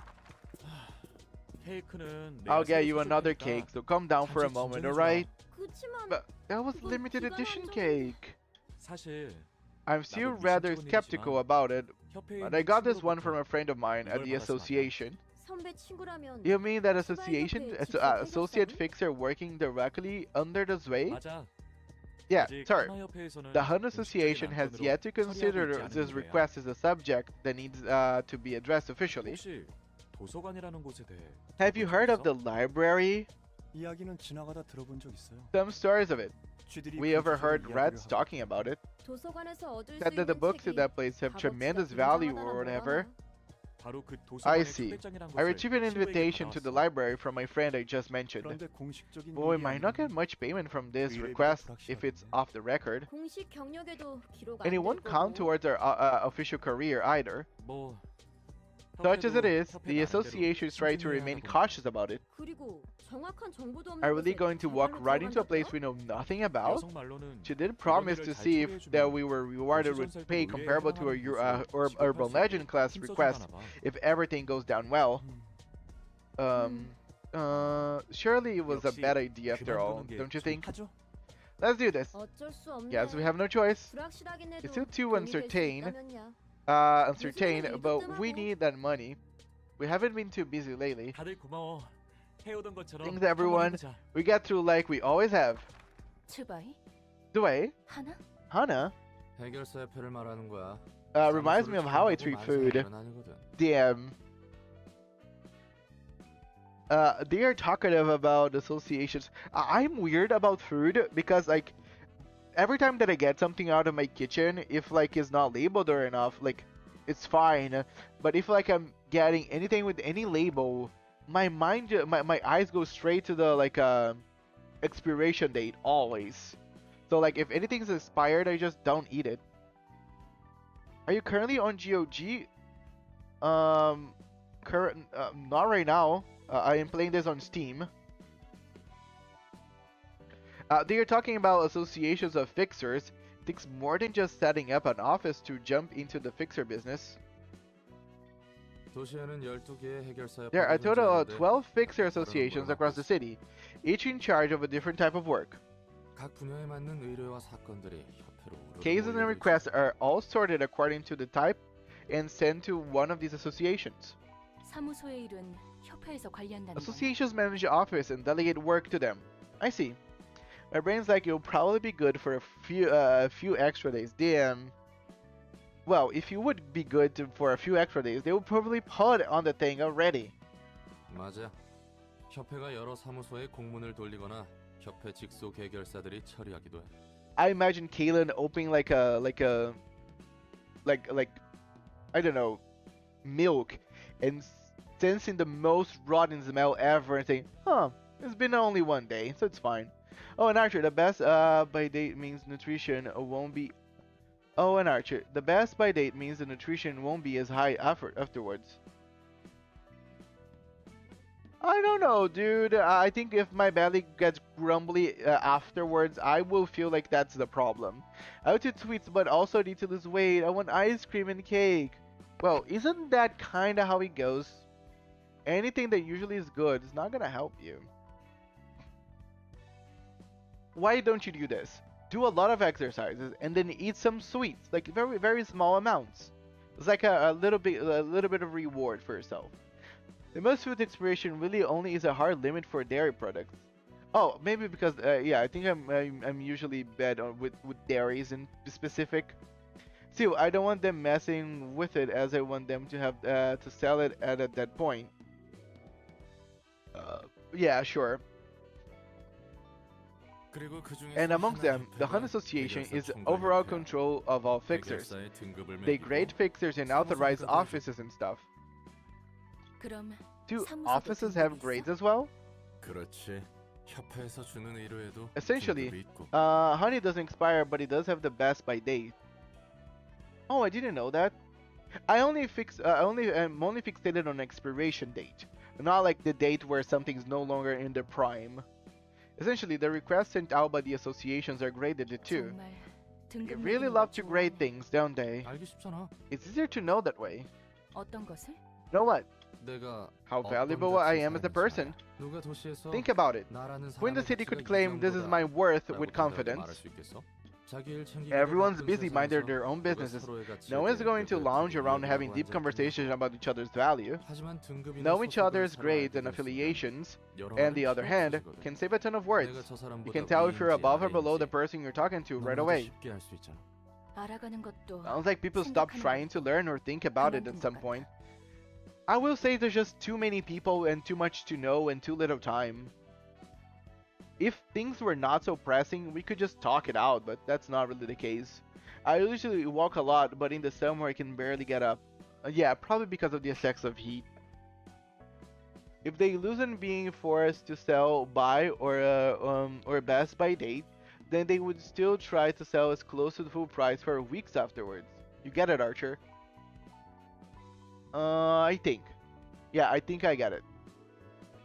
케이크는 I'll 내가 get 새로 you another 사줄 cake, 테니까 so calm down for a 잠시 moment, 진정해주라. alright? 그치만 But that was 그건 limited 기간 edition 한정이지. cake. 사실 I'm still 나도 rather 미심쩍은 skeptical 일이지만 about it, 협회에 but I 있는 got this one 친구로부터 from a friend of mine at 이걸 the 받았어, 말이야. association. 선배 친구라면 You mean that 시바이 association, 협회에 직접 associate 해결사니? fixer working directly under the S.E.A? 맞아. Yeah, 아직 sorry. 하나협회에서는 The Hun 공식적인 Association has 안건으로 yet to 처리하고 consider 있지 않은 this 문제야. request as a subject that needs to be addressed officially. 혹시 도서관이라는 곳에 대해 Have you 들어본 적 heard of 있어? the library? 이야기는 지나가다 들어본 적 있어요. Some stories of it. 쥐들이 We overheard 근처에 rats 이야기를 talking about it. 도서관에서 얻을 수 Said that the 있는 books in 책이 that place have 값어치가 tremendous value 굉장하다나 or whatever. 뭐라나. 바로 그 I 도서관의 see. 초대장이란 I 것을 received an 친구에게 invitation to the 받아왔어. library from my friend I just mentioned. 그런데 공식적인 But we 일이 might not get 아니면 much payment from this 의뢰비가 request if it's 불확실하던데. off the record. 공식 경력에도 기록 And it 안될 won't count 거고. towards our official career either. 뭐 Such as it 협회도 is, the 협회 association is trying to 나름대로 remain 신중해야 cautious about it. 그리고 정확한 정보도 없는 Are we really 곳에 going to walk 제발로 right into a 들어간다고요? place we know nothing about? 여성 말로는 She did promise to see if that we were rewarded with pay comparable to a urban legend class request if everything goes down well. Surely it was a bad idea after all, don't you think? 하죠? Let's do this. 어쩔 수 없네. Yes, we have no choice. 불확실하긴 해도 It's still too 돈이 될수 uncertain. 있다면야. Uncertain, but we need that money. We haven't been too busy lately. 다들 고마워. 해오던 것처럼 Thanks everyone. 한번 해보자. We get through like we always have. 츠바이? Do I? 하나? Hana? 해결사의 표를 말하는 거야. Reminds me of how I treat food. Damn. They are talkative about associations. I'm weird about food because like every time that I get something out of my kitchen, if like it's not labeled or enough, like it's fine. But if like I'm getting anything with any label, my mind, my eyes go straight to the like expiration date always. So like if anything's expired, I just don't eat it. Are you currently on GOG? Not right now. I am playing this on Steam. They are talking about associations of fixers. It takes more than just setting up an office to jump into the fixer business. 도시에는 12개의 해결사 There are a 협회가 total of 존재하는데 12 fixer associations across the city, each in charge of a different type of work. 각 분야에 맞는 의뢰와 사건들이 협회로 Cases and requests are all sorted according to the type and sent to one of these associations. 사무소의 일은 협회에서 관리한다는 거야. Associations manage the office and delegate work to them. I see. My brain's like it'll probably be good for a few extra days. Damn. Well, if you would be good for a few extra days, they would probably put on the thing already. 맞아. 협회가 여러 사무소에 공문을 돌리거나 협회 직속 해결사들이 처리하기도 해. I imagine Kalen opening like I don't know, milk and sensing the most rotten smell ever and saying, huh, it's been only one day, so it's fine. Oh, and Archer, the best by date means nutrition won't be... Oh, and Archer, the best by date means the nutrition won't be as high afterwards. I don't know, dude. I think if my belly gets grumbly afterwards, I will feel like that's the problem. I want to tweet, but also need to lose weight. I want ice cream and cake. Well, isn't that kind of how it goes? Anything that usually is good is not gonna help you. Why don't you do this? Do a lot of exercises and then eat some sweets, like very, very small amounts. It's like a little bit of reward for yourself. The most food expiration really only is a hard limit for dairy products. Oh, maybe because yeah, I think I'm usually bad on with dairies in specific. Still, I don't want them messing with it as I want them to have to sell it at that point. Yeah, sure. And amongst them, the Hun Association is overall control of all fixers. They grade fixers and authorize offices and stuff. 그럼 Do 사무소도 offices 등급이 have 있어? grades as well? 그렇지. 협회에서 주는 의뢰에도 Essentially, 등급이 있고. Honey doesn't expire, but it does have the best by date. Oh, I didn't know that. I'm only fixated on expiration date, not like the date where something's no longer in their prime. Essentially, the requests sent out by the associations are graded too. 정말 They really love to grade things, don't they? 알기 쉽잖아. It's easier to know that way. 어떤 것을? You know what? 내가 How 어떤 valuable I 가치를 am as a 사용하는지 person. 알아. 누가 도시에서 Think about it. 나라는 Who in the 사람의 city could 가치가 이 claim this is my 정도다 worth 라고 with 단정하게 confidence? 말할 수 있겠어? 자기 일 챙기기도 Everyone's 바쁜 busy minding 세상에서 their own 누가 businesses. 서로의 가치에 No one's 대해 going to 그렇게 lounge around 얘기하고 having deep 앉아있는 conversations 거야. about each other's value. 하지만 등급이나 Know each 소속을 other's 서로 grades 알게 and 될 순간 affiliations, 여러 and 말은 the other 필요 hand, 없어지거든. can save a ton of words. 내가 저 You 사람보다 can tell if you're 위인지 above or below the 아래인지 person you're talking to right 너무나도 away. 쉽게 알 수 있잖아. 알아가는 것도 Sounds like people stop trying to learn or think about it at some point. I will say there's just too many people and too much to know and too little time. If things were not so pressing, we could just talk it out, but that's not really the case. I usually walk a lot, but in the summer I can barely get up. Yeah, probably because of the effects of heat. If they loosen being forced to sell by or best by date, then they would still try to sell as close to the full price for weeks afterwards. You get it, Archer? I think. Yeah, I think I get it.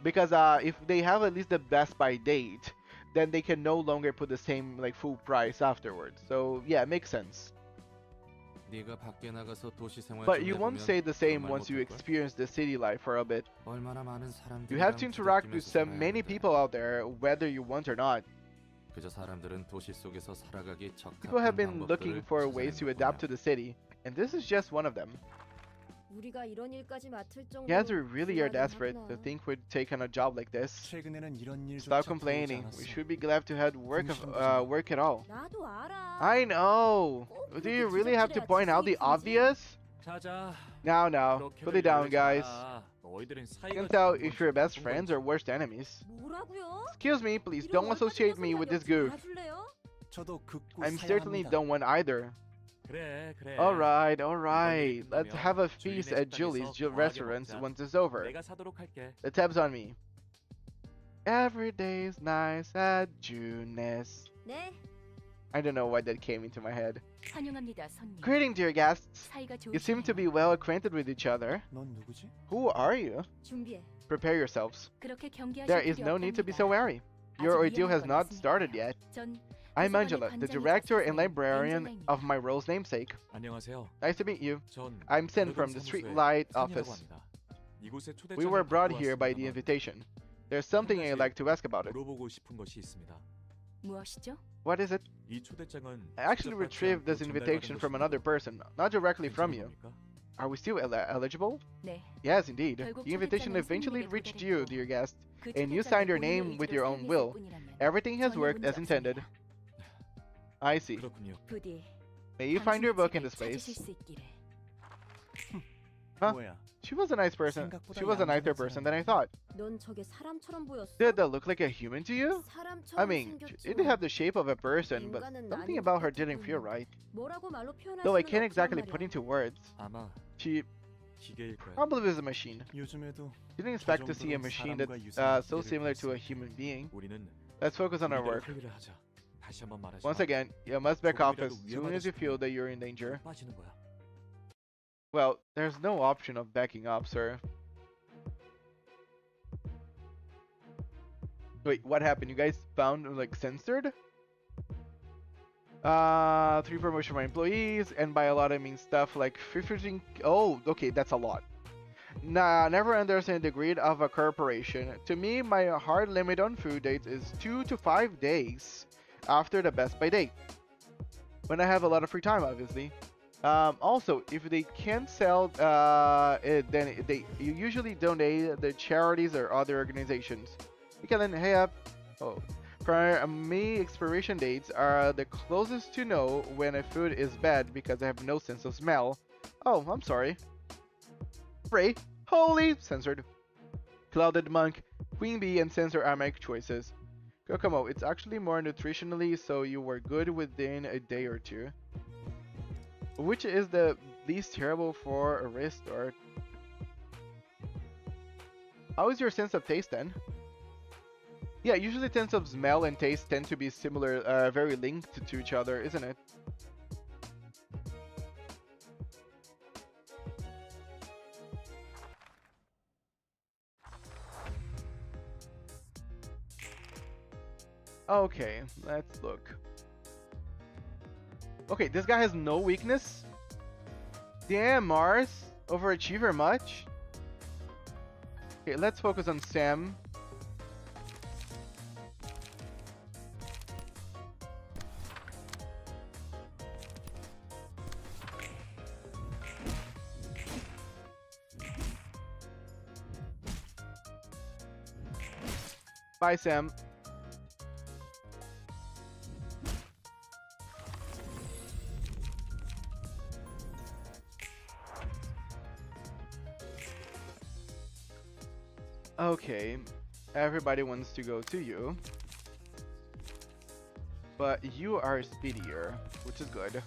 Because if they have at least the best by date, then they can no longer put the same like full price afterwards. So yeah, it makes sense. 네가 밖에 나가서 도시 생활 But 좀 you won't 해보면 say the same 그런 말 once you 못할 걸? experience the city life for a bit. 얼마나 많은 You have 사람들이랑 to interact with 부대끼면서 so 살아야 many 하는데. people out there, whether you want or not. 그저 사람들은 도시 속에서 살아가기 People have 적합한 been looking 방법들을 for ways to 찾아내는 adapt 거야. to the city, and this is just one of them. 우리가 이런 일까지 맡을 정도로 Yes, we really are 귀하긴 desperate to 하구나. think we'd take on a job like this. 최근에는 이런 일조차 Stop 들어오지 complaining. 않았어. We should be glad to have work at all. 나도 알아. I know. 꼭 Do you 그렇게 really have to 지적질해야 point out the 지적이 obvious? 자자. Now, put it down, guys. 너희들은 You 사이가 can tell 좋은 if 건지 you're best 나쁜 friends 건지. or worst enemies. 뭐라고요? Excuse me, please 이런 don't 얼빠진 associate me with this 녀석이나 goof. 역시 봐줄래요? 저도 극구 I certainly 사양합니다. don't want either. 그래. Alright. Let's have a feast at Julie's restaurant once it's over. 내가 사도록 할게. The tab's on me. Every day's nice at Junes. 네. I don't know why that came into my head. 환영합니다, 손님. Greeting, dear guests. 사이가 You seem to be 좋으시네요. well acquainted with each other. 넌 누구지? Who are you? 준비해. Prepare yourselves. 그렇게 경계하실 There is 필요 no need to be so 없답니다. wary. Your 아직 ordeal has 미안한 건 not 있으니까요. started yet. 전 I'm 도서관의 Angela, the 관장이자 director and 선생님, librarian 엔젤라입니다. of my role's namesake. 안녕하세요. Nice to meet you. 전 I'm sent from the streetlight office. 이곳에 초대장을 We were brought 받고 here by the 왔습니다만 invitation. There's something I'd like to ask about it. 물어보고 싶은 것이 있습니다. 무엇이죠? What is it? 이 초대장은 I actually 직접 받지 retrieved this 않고 invitation 전달받은 from 것입니다. another person, not directly from you. 괜찮은 겁니까? Are we still eligible? 네. Yes, indeed. 결국 The invitation 초대장은 eventually 손님에게 reached you, 도달했고, dear guest, 그 and you 초대장을 signed your 본인의 name with 의지로 your own 사용했을 will. 뿐이라면 Everything has 전혀 worked 문제 as intended. 없습니다. I see. 그렇군요. 부디 May you find your book in 당신의 this 책을 place. 찾으실 수 있기를. Huh? 뭐야? She was a nice person. 생각보다 She was a nicer 얌전한 person than I thought. 넌 저게 사람처럼 보였어? Did that look like a human to you? I 사람처럼 mean, it did 생겼지만 have the shape of a person, but 인간은 something 아닌 about 것 her didn't feel 같았군요. right. 뭐라고 말로 표현할 Though I 수는 can't 없단 exactly 말이야. put into words. 아마 She 기계일 거야. probably was a machine. 요즘에도 Didn't expect to see a machine that's so similar to a human being. 우리는 Let's focus on our 우리대로 work. 할 일을 하자. 다시 한번 말하지 Once 마. again, you must back off as 조금이라도 soon as you 위험하다 feel 싶으면 that you're in danger. 빠지는 거야. Well, there's no option of backing up, sir. Wait, what happened? You guys found like censored? 3 promotion for my employees, and by a lot I mean stuff like 15. Oh, okay, that's a lot. Nah, never understand the greed of a corporation. To me, my hard limit on food dates is 2 to 5 days after the best by date. When I have a lot of free time, obviously. Also, if they can't sell then you usually donate the charities or other organizations. You can then hey up. Oh, for me, expiration dates are the closest to know when a food is bad because I have no sense of smell. Oh, I'm sorry. Frey, holy, censored. Clouded Monk, Queen Bee, and Censor are my choices. Kokomo, it's actually more nutritionally, so you were good within a day or two. Which is the least terrible for a restart? How is your sense of taste then? Yeah, usually sense of smell and taste tend to be similar, very linked to each other, isn't it? Okay, let's look. Okay, this guy has no weakness. Damn, Mars. Overachiever much? Okay, let's focus on Sam. Bye, Sam. Okay, everybody wants to go to you. But you are speedier, which is good.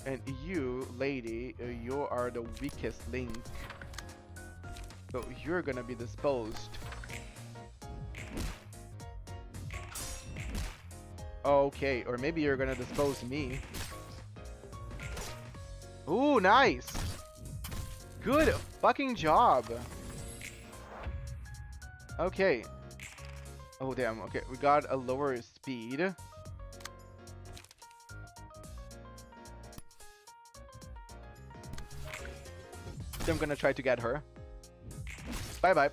And you, lady, you are the weakest link. So you're gonna be disposed. Okay, or maybe you're gonna dispose me. Ooh, nice! Good fucking job! Okay. Oh damn, okay, we got a lower speed. So I'm gonna try to get her. Bye bye.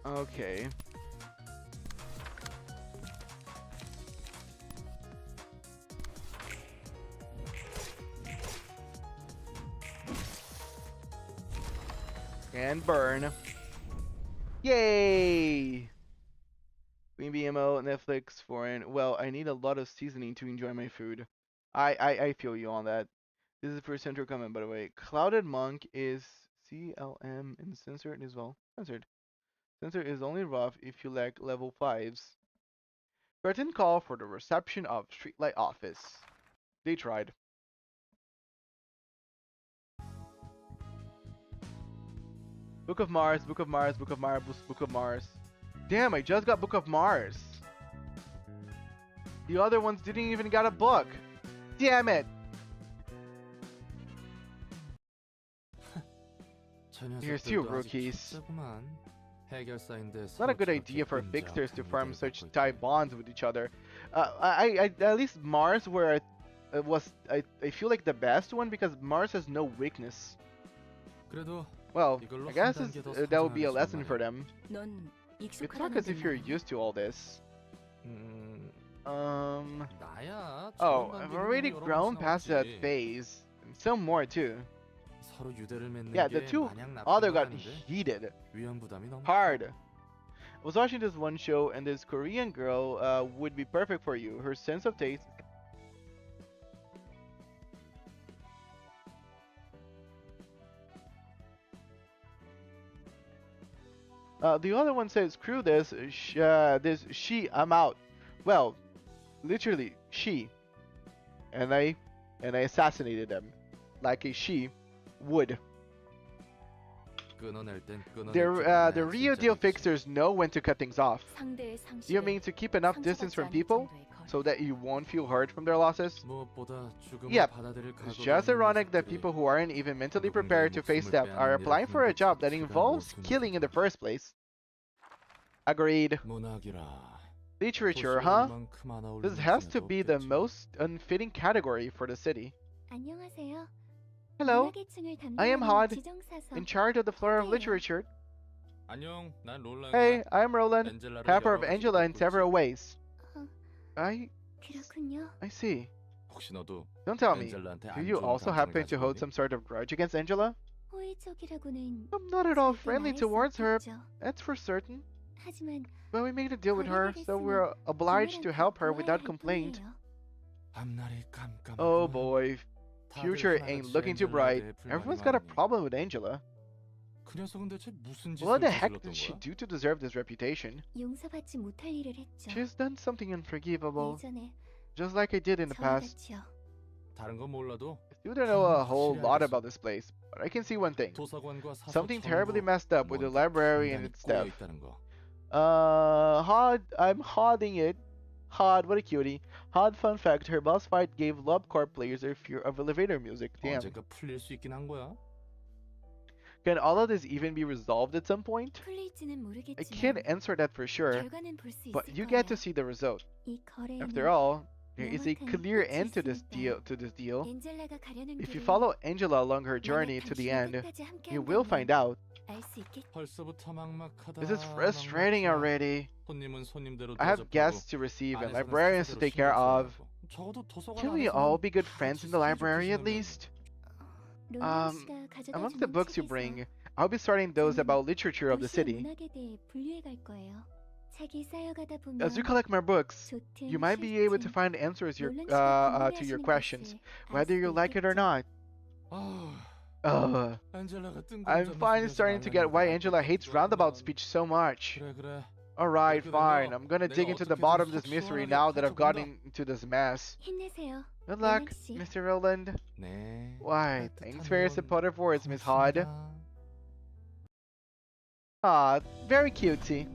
Okay. And burn. Yay! Queen BMO, Netflix, foreign. Well, I need a lot of seasoning to enjoy my food. I feel you on that. This is for Central comment, by the way. Clouded Monk is CLM and censored as well. Censored. Censored is only rough if you lack level 5s. Curtain call for the reception of Streetlight Office. They tried. Book of Mars, Book of Mars, Book of Mars, Book of Mars. Damn, I just got Book of Mars. The other ones didn't even get a book. Damn it. Here's two rookies. Not a good idea for fixers to farm such tight bonds with each other. I at least Mars where I feel like the best one because Mars has no weakness. Well, I guess that would be a lesson for them. You talk as if you're used to all this. Oh, I've already grown past that phase. And some more too. Yeah, the two other got heated. Hard. I was watching this one show and this Korean girl would be perfect for you. Her sense of taste. The other one says, screw this, I'm out. Well, literally, she. And I assassinated them. Like a she would. The real deal fixers know when to cut things off. You mean to keep enough distance from people so that you won't feel hurt from their losses? Yep. It's just ironic that people who aren't even mentally prepared to face death are applying for a job that involves killing in the first place. Agreed. Literature, huh? This has to be the most unfitting category for the city. Hello, I am Hod, in charge of the floor of literature. Hey, I'm Roland, helper of Angela in several ways. I see. Don't tell me, do you also happen to hold some sort of grudge against Angela? I'm not at all friendly towards her, that's for certain. But we made a deal with her, so we're obliged to help her without complaint. Oh boy. Future ain't looking too bright. Everyone's got a problem with Angela. What the heck did she do to deserve this reputation? She's done something unforgivable, just like I did in the past. I still don't know a whole lot about this place, but I can see one thing. Something terribly messed up with the library and its staff. I'm hodding it. Hod, what a cutie. Hod, fun fact, her boss fight gave LobCorp players a fear of elevator music. Damn. 언젠가 풀릴 수 있긴 한 거야. Can all of this even be resolved at some point? 풀릴지는 I can't 모르겠지만 answer that for sure, 결과는 볼 수 but 있을 you get to 거예요. see the result. 이 거래에는 After all, there is a 명확한 clear 끝이 end to this 있으니까요. deal. 엔젤라가 가려는 If you 길을 follow Angela along her journey to the end, you will find out. 알 수 있겠. 벌써부터 막막하다. This is frustrating 막막해. already. 손님은 손님대로 I have 대접하고 guests to receive and 안에서는 librarians to 스스로 take care 신경 of. 써야 하고. 적어도 도서관 Can we 안에서는 all be good friends 같이 in the library at 지내면 least? 로니아 씨가 가져다 Among 주는 the books you 책에서 bring, I'll be starting those 저는 about literature of the 도시의 city. 문학에 대해 분류해 갈 거예요. 책이 쌓여가다 보면 As you collect more books, 좋든 you might be able to 싫든 find answers 롤런 씨가 to your 궁금해하시는 questions, 것을 알 whether you 수도 like it or 있겠죠. not. 안젤라가 뜬금없는 I'm finally 소리 starting 하지 to get why 말라니까 Angela hates roundabout speech so much. 그래 그래. Alright, 그렇게 fine. 되면 I'm gonna 내가 dig into the 어떻게든 bottom of this 속 mystery 시원하게 now that I've 파헤쳐본다. gotten into this mess. 힘내세요. Good luck, 로난 씨. Mr. Rowland. 네. Why, 따뜻한 thanks for your 응원 supportive words, Miss Hod. 고맙습니다. Ah, very cutesy.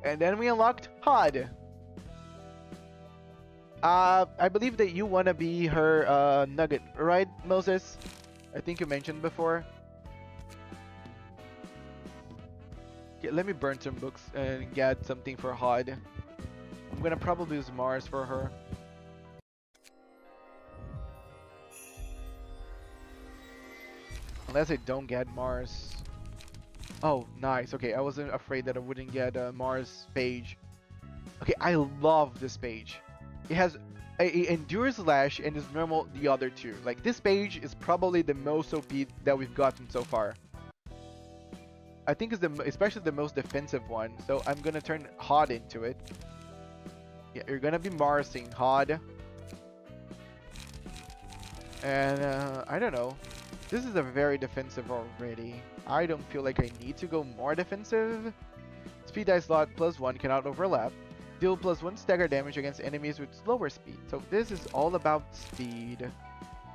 And then we unlocked Hod. I believe that you wanna be her nugget, right, Moses? I think you mentioned before. Okay, let me burn some books and get something for Hod. I'm gonna probably use Mars for her. Unless I don't get Mars. Oh, nice. Okay, I wasn't afraid that I wouldn't get a Mars page. Okay, I love this page. It has a endure slash and is normal the other two. Like, this page is probably the most OP that we've gotten so far. I think it's especially the most defensive one. So I'm gonna turn Hod into it. Yeah, you're gonna be Marsing Hod. And I don't know. This is a very defensive already. I don't feel like I need to go more defensive. Speed dice slot +1 cannot overlap. Deal +1 stagger damage against enemies with slower speed. So this is all about speed.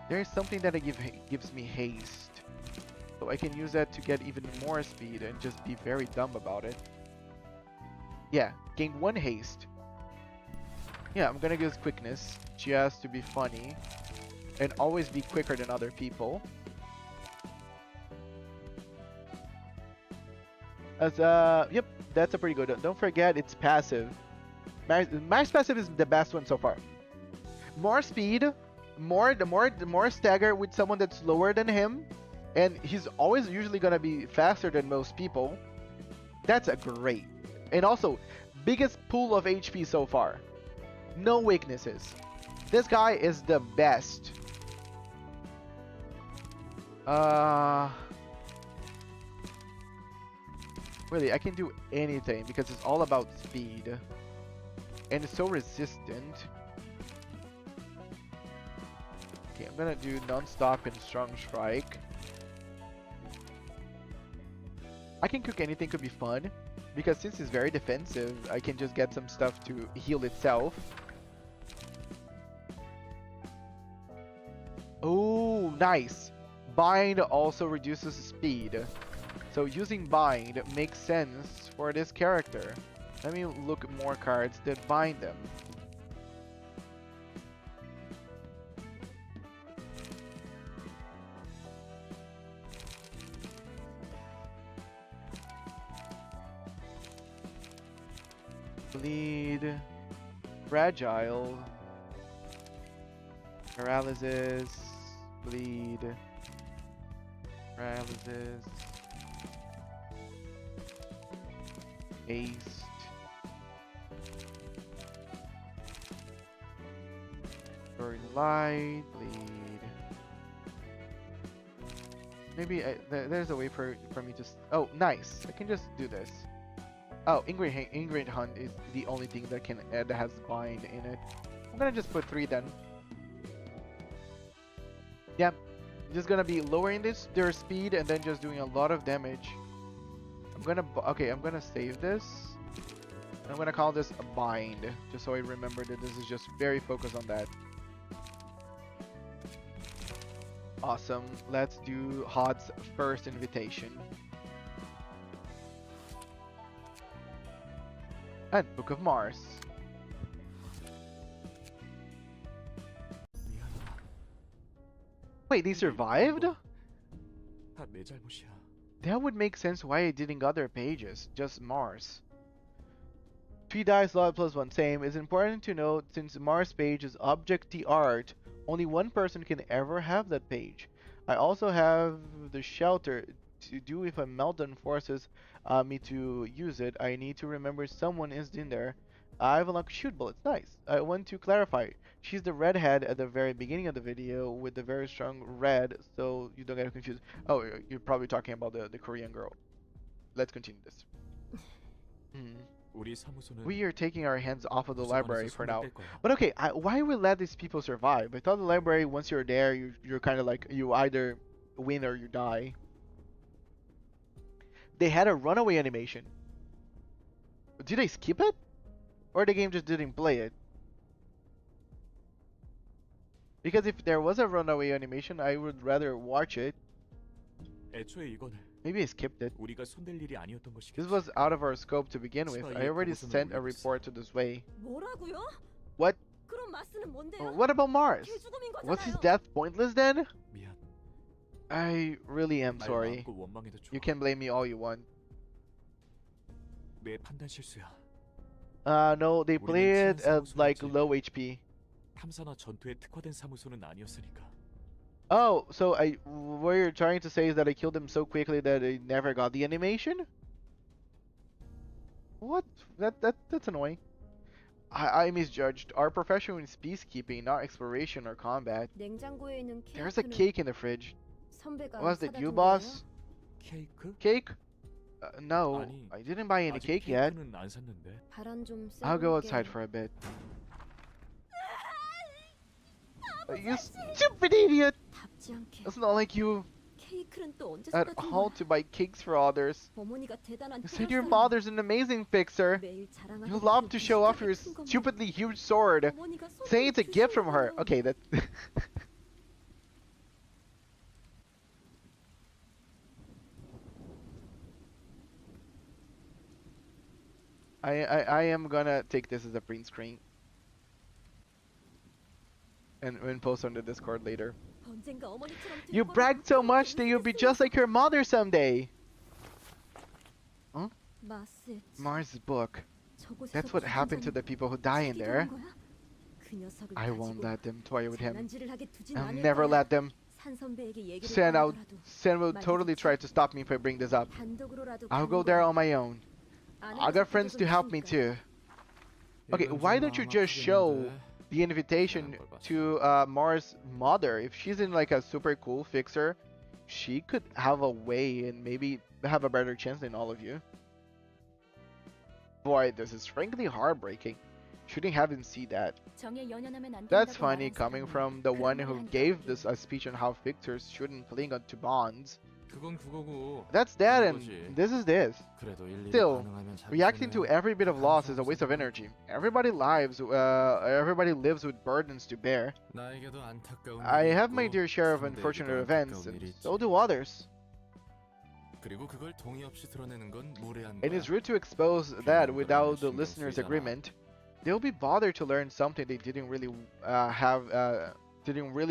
There is something that gives me haste. So I can use that to get even more speed and just be very dumb about it. Yeah, gain 1 haste. Yeah, I'm gonna use quickness just to be funny. And always be quicker than other people. As yep, that's a pretty good one. Don't forget it's passive. Max passive is the best one so far. More speed, more stagger with someone that's lower than him, and he's always usually gonna be faster than most people. That's a great. And also, biggest pool of HP so far. No weaknesses. This guy is the best. Really, I can do anything because it's all about speed. And it's so resistant. Okay, I'm gonna do non-stop and strong strike. I can cook anything, could be fun. Because since it's very defensive, I can just get some stuff to heal itself. Oh, nice. Bind also reduces speed. So using bind makes sense for this character. Let me look at more cards that bind them. Bleed, fragile, paralysis, bleed, paralysis, haste, very light, bleed. Maybe there's a way for me to. Oh, nice! I can just do this. Oh, Ingrid Hunt is the only thing that has bind in it. I'm gonna just put 3 then. Yeah, just gonna be lowering their speed and then just doing a lot of damage. I'm gonna save this. I'm gonna call this a bind, just so I remember that this is just very focused on that. Awesome. Let's do Hod's first invitation. And Book of Mars. 미안하다. Wait, they survived? 다 내 잘못이야. That would make sense why I didn't got their pages, just Mars. 3 dice slot plus 1 same. It's important to note since Mars page is object the art, only one person can ever have that page. I also have the shelter to do if a meltdown forces me to use it. I need to remember someone is in there. I have unlocked shoot bullets. Nice. I want to clarify. She's the redhead at the very beginning of the video with the very strong red, so you don't get confused. Oh, you're probably talking about the Korean girl. Let's continue this. 우리 사무소는 We are taking our hands off of the library for now. 손을 뗄 거야. But okay, why we let these people survive? I thought the library, once you're there, you're kind of like, you either win or you die. They had a runaway animation. Did they skip it? Or the game just didn't play it? Because if there was a runaway animation, I would rather watch it. 애초에 이거는 Maybe I skipped it. 우리가 손댈 일이 아니었던 것이겠지. This was out of our scope to begin with. I already sent a report to this way. 뭐라고요? What? 그럼 마스는 뭔데요? What about Mars? 개죽음인 Was his 거잖아요. death pointless then? 미안. I really am 날 sorry. 마음껏 원망해도 좋아. You can blame me all you want. 내 판단 실수야. No, they play it at like low HP. 탐사나 전투에 특화된 사무소는 아니었으니까. Oh, so what you're trying to say is that I killed him so quickly that I never got the animation? What? That's annoying. I misjudged. Our profession is peacekeeping, not exploration or combat. 냉장고에 있는 There's a 케이크는 cake in the fridge. 선배가 Was it 사다 you, 준 boss? 케이크? Cake? No, 아니, I didn't buy any 아직 cake yet. 케이크는 안 샀는데. 거예요? 바람 좀 I'll go 쐬볼게. outside for a bit. You stupid idiot! 답지 않게. It's not like you 케이크는 또 언제 at 사다 준 home 거야? to buy cakes for others. 어머니가 대단한 You said your 흑역사야. mother's an amazing fixer. 매일 자랑하던 You love 그 to show off your 비슷하게 큰 것만 stupidly huge sword, 어머니가 선물로 saying it's a gift from her. 주신 Okay, that. I am gonna take this as a print screen and post on the Discord later. 언젠가 어머니처럼 될 You 거라고 bragged so much that you'll be just like your mother someday. 마스의 Mars' book. 저곳에서 That's what happened to the people who die in there. 거야? 그 녀석을 I won't 가지고 let them toy with him. 장난질을 하게 두진 I'll 않을 never 거야. let them. 산 선배에게 얘기를 Sen 꺼내더라도 will totally try to stop me if I bring this up. 단독으로라도 I'll 가는 go there 거야. on my own. 아는 I got 녀석들도 friends to help me 있으니까. too. Okay, why don't you just show the invitation to Mars' mother? If she's in like a super cool fixer, she could have a way and maybe have a better chance than all of you. Boy, this is frankly heartbreaking. Shouldn't have him see that. 정에 연연하면 안 That's 된다고 funny 말한 coming 사람은 from the one 그런 who 말 하니까 gave 웃기고. this a speech on how fixers shouldn't cling on to bonds. 그건 그거고. That's that and 그거지. this is this. 그래도 일일이 Still, 반응하면 자기 reacting to 손해야. every bit of loss is a waste of energy. Everybody lives with burdens to bear. 나에게도 안타까운 I 일이 have my 있고 dear share of 상대에게도 unfortunate events, 안타까운 and 일이 있지. so do others. 그리고 그걸 동의 없이 드러내는 건 무례한 It 거야. is rude to expose that without the listener's agreement. They'll be bothered to learn something they didn't really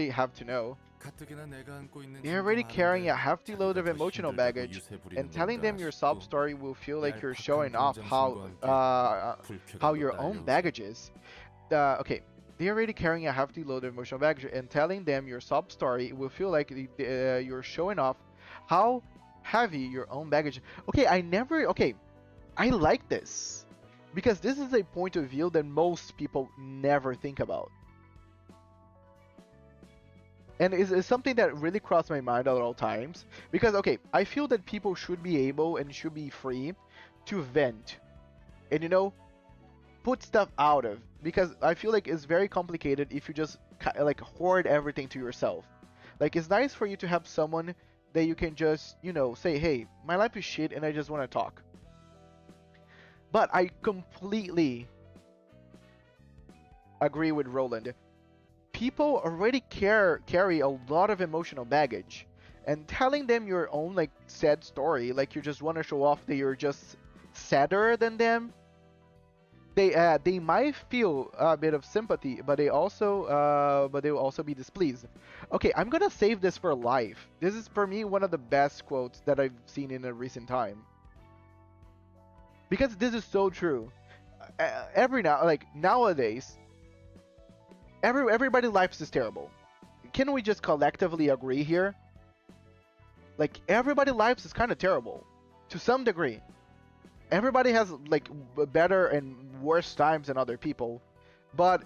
have to know. 가뜩이나 내가 안고 있는 They're already 짐도 carrying a 많은데 hefty load of 자기가 더 emotional 힘들다고 baggage, 유세 부리는 and telling 건가 them your sob 싶고 story will feel like you're 얄팍한 showing off 경쟁심과 how 불쾌감도 your own 딸려오지. baggage is. Okay, they're already carrying a hefty load of emotional baggage, and telling them your sob story will feel like you're showing off how heavy your own baggage. Okay, I like this because this is a point of view that most people never think about. And it's something that really crossed my mind at all times. Because, okay, I feel that people should be able and should be free to vent. And, you know, put stuff out of. Because I feel like it's very complicated if you just, like, hoard everything to yourself. Like, it's nice for you to have someone that you can just, you know, say, hey, my life is shit and I just want to talk. But I completely agree with Roland. People already carry a lot of emotional baggage, and telling them your own like sad story, like you just want to show off that you're just sadder than them, they might feel a bit of sympathy, but they will also be displeased. Okay, I'm gonna save this for life. This is for me one of the best quotes that I've seen in a recent time, because this is so true. Nowadays, everybody's life is terrible. Can we just collectively agree here? Like, everybody's life is kind of terrible to some degree. Everybody has like better and worse times than other people, but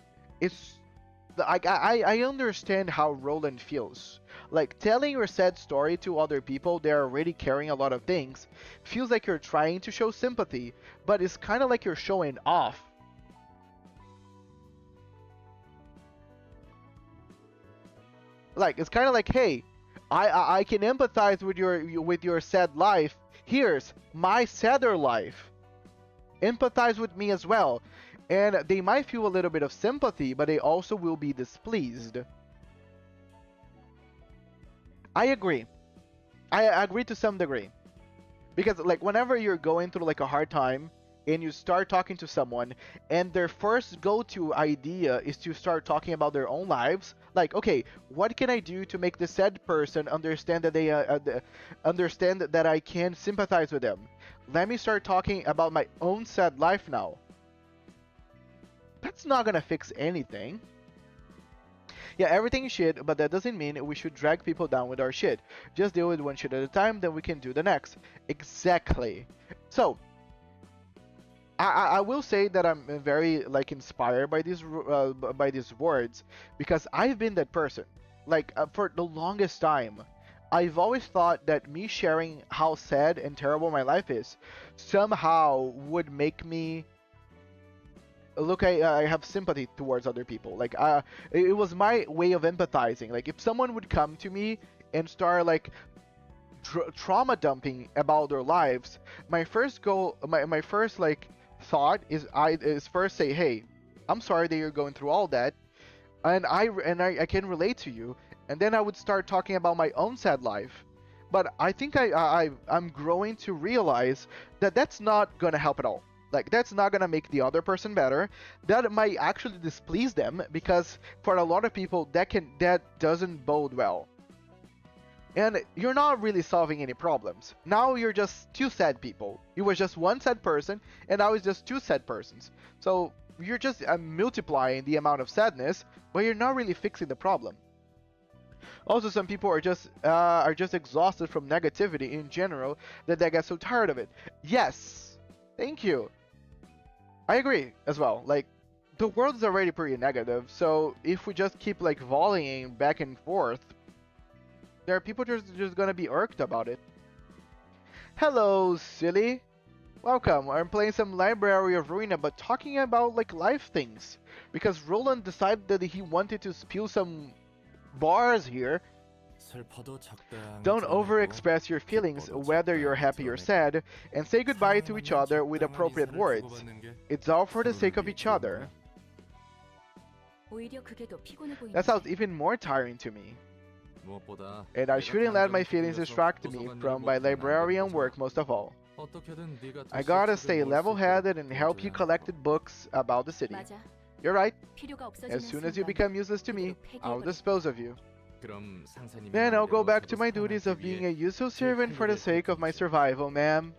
I understand how Roland feels. Like, telling your sad story to other people, they're already carrying a lot of things, feels like you're trying to show sympathy, but it's kind of like you're showing off. Like, it's kind of like, hey, I can empathize with your sad life. Here's my sadder life. Empathize with me as well. And they might feel a little bit of sympathy, but they also will be displeased. I agree. I agree to some degree. Because like, whenever you're going through like a hard time and you start talking to someone and their first go-to idea is to start talking about their own lives, like, okay, what can I do to make the sad person understand that they understand that I can sympathize with them? Let me start talking about my own sad life now. That's not gonna fix anything. Yeah, everything is shit, but that doesn't mean we should drag people down with our shit. Just deal with one shit at a time, then we can do the next. Exactly. So, I will say that I'm very like inspired by these words, because I've been that person. Like, for the longest time, I've always thought that me sharing how sad and terrible my life is somehow would make me look, I have sympathy towards other people. Like, it was my way of empathizing. Like, if someone would come to me and start like trauma dumping about their lives, my first goal, my first like thought is first say, hey, I'm sorry that you're going through all that, and I can relate to you, and then I would start talking about my own sad life. But I think I'm growing to realize that that's not gonna help at all. Like, that's not gonna make the other person better. That might actually displease them, because for a lot of people that doesn't bode well. And you're not really solving any problems. Now you're just two sad people. You were just one sad person, and now it's just two sad persons. So you're just multiplying the amount of sadness, but you're not really fixing the problem. Also, some people are just exhausted from negativity in general, that they get so tired of it. Yes, thank you. I agree as well. Like, the world is already pretty negative, so if we just keep like volleying back and forth, there are people just gonna be irked about it. Hello, silly. Welcome. I'm playing some Library of Ruina, but talking about like life things, because Roland decided that he wanted to spew some bars here. Don't overexpress your feelings, whether you're happy or sad, and say goodbye to each other with appropriate words. It's all for the sake of each other. That sounds even more tiring to me. And I shouldn't let my feelings distract me from my librarian work most of all. I gotta stay level-headed and help you collect books about the city. You're right. As soon as you become useless to me, I'll dispose of you. Then I'll go back to my duties of being a useful servant for the sake of my survival, ma'am.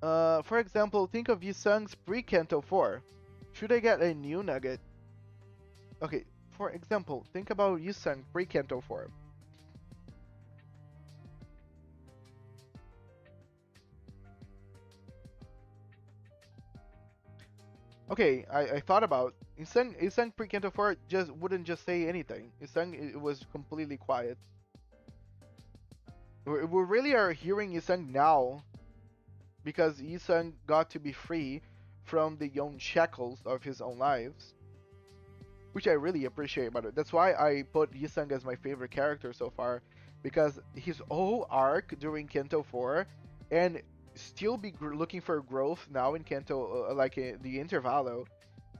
For example, think of Yusung's pre-Kanto 4. Should I get a new nugget? Okay, for example, think about Yusung pre-Kanto 4. Okay, I thought about Yusung pre-Kanto 4 wouldn't just say anything. It was completely quiet. We really are hearing Yusung now because Yusung got to be free from the own shackles of his own lives, which I really appreciate about it. That's why I put Yusung as my favorite character so far, because his whole arc during Kanto 4 and still be looking for growth now in Kanto, the Intervallo,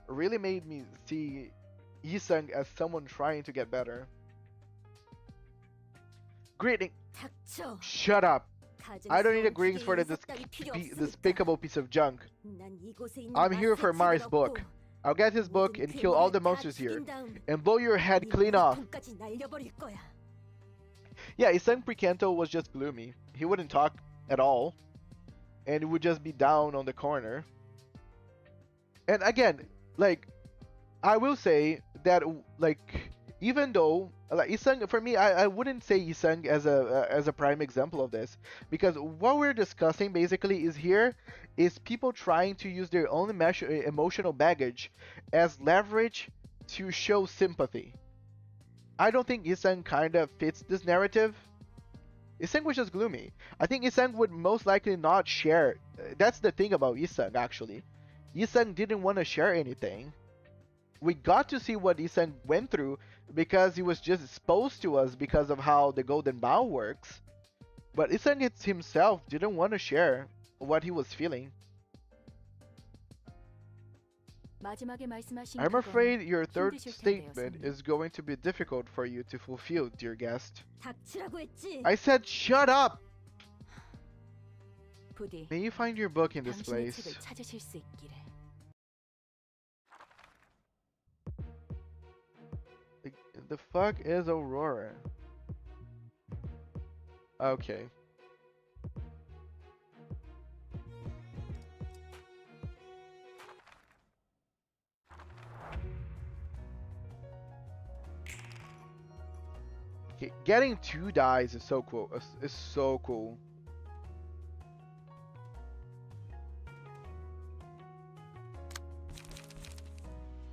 really made me see Yusung as someone trying to get better. Greeting. Shut up. I don't need a greetings for the despicable piece of junk. I'm here for Mars' book. I'll get his book and kill all the monsters here, and blow your head clean off. Yeah, Isang Prekanto was just gloomy. He wouldn't talk at all, and would just be down on the corner. And again, like, I will say that, like, even though, like, Isang, for me, I wouldn't say Isang as a prime example of this, because what we're discussing basically is people trying to use their own emotional baggage as leverage to show sympathy. I don't think Isang kind of fits this narrative. Isang was just gloomy. I think Isang would most likely not share. That's the thing about Isang, actually. Isang didn't want to share anything. We got to see what Isang went through because he was just exposed to us because of how the Golden Bough works. But Isang himself didn't want to share what he was feeling. I'm afraid your third statement is going to be difficult for you to fulfill, dear guest. I said shut up! May you find your book in this place. The fuck is Aurora? Okay. Okay, getting 2 dies is so cool. It's so cool.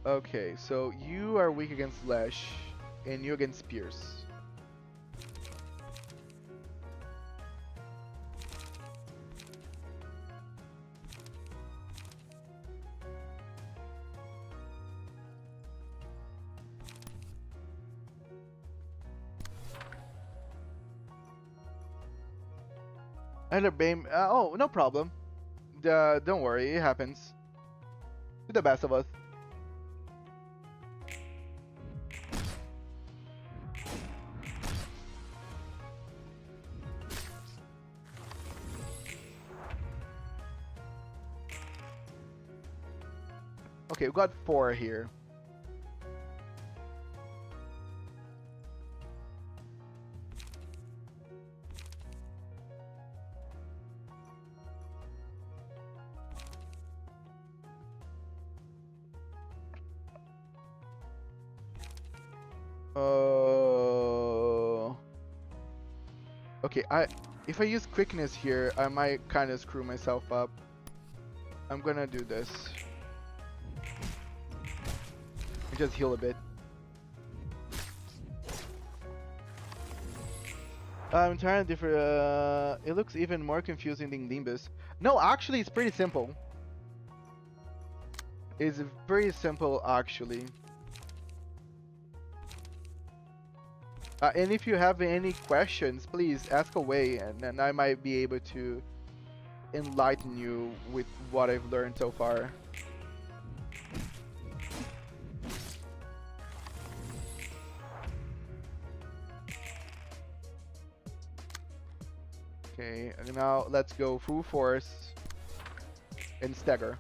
Okay, so you are weak against Lesh, and you against Pierce. And Bame, oh, no problem. Don't worry, it happens. To the best of us. Okay, we got 4 here. Okay, if I use quickness here, I might kind of screw myself up. I'm gonna do this. Just heal a bit. I'm trying to differ. It looks even more confusing than Limbus. No, actually, it's pretty simple. It's pretty simple, actually. And if you have any questions, please ask away, and then I might be able to enlighten you with what I've learned so far. Okay, and now let's go full force and stagger.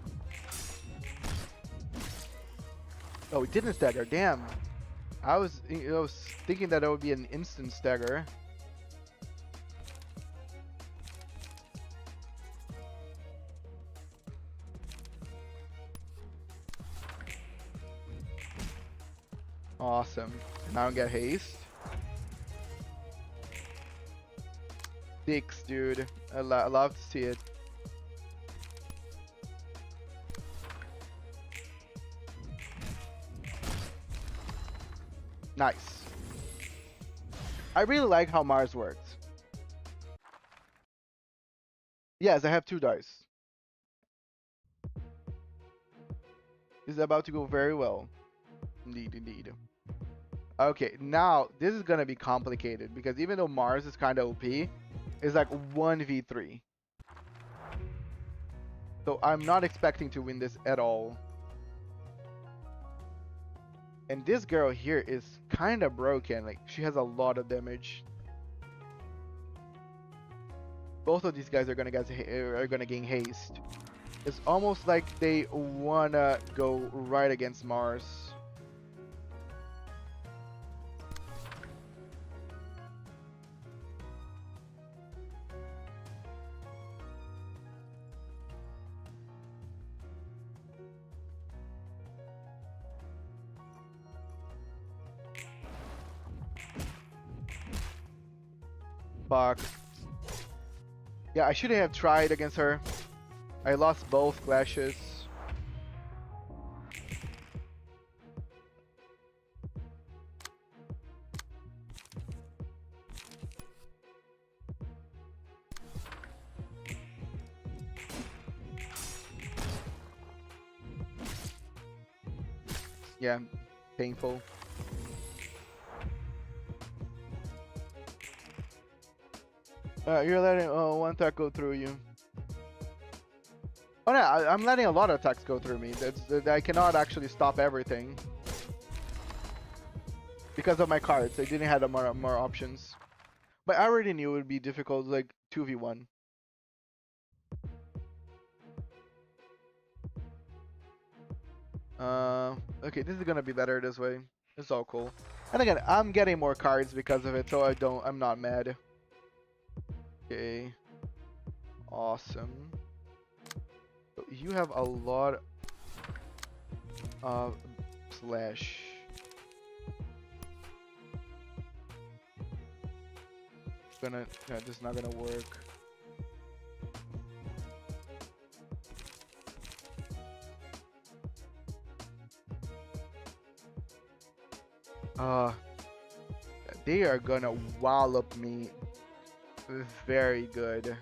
Oh, it didn't stagger. Damn. I was thinking that it would be an instant stagger. Awesome. Now I get haste. 6, dude. I love to see it. Nice. I really like how Mars works. Yes, I have 2 dice. This is about to go very well. Indeed, indeed. Okay, now this is gonna be complicated because even though Mars is kind of OP, it's like 1v3. So I'm not expecting to win this at all. And this girl here is kind of broken. Like, she has a lot of damage. both of these guys are gonna gain haste. It's almost like they wanna go right against Mars. Fuck. Yeah, I shouldn't have tried against her. I lost both clashes. Yeah, painful. You're letting one attack go through you. Oh no, I'm letting a lot of attacks go through me. I cannot actually stop everything because of my cards. I didn't have more options, but I already knew it would be difficult, like 2v1. Okay, this is gonna be better this way. It's all cool. And again, I'm getting more cards because of it, so I'm not mad. Okay. Awesome. You have a lot of slash. This is not gonna work. They are gonna wallop me very good.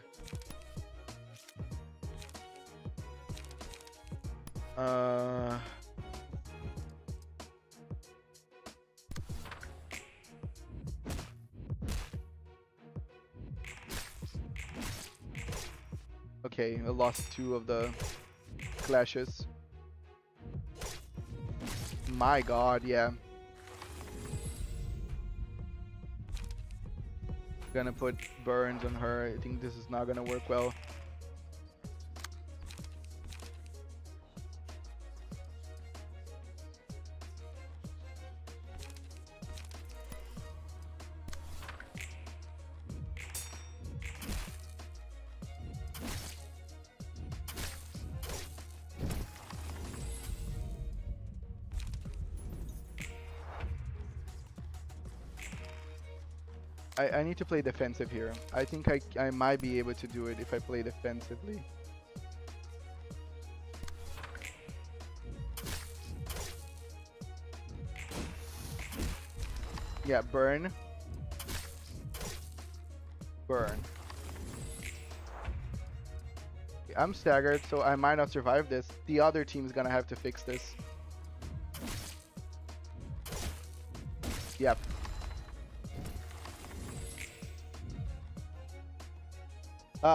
Okay, I lost 2 of the clashes. My god, yeah. Gonna put burns on her. I think this is not gonna work well. I need to play defensive here. I think I might be able to do it if I play defensively. Yeah, burn. Burn. I'm staggered, so I might not survive this. The other team's gonna have to fix this. Yep.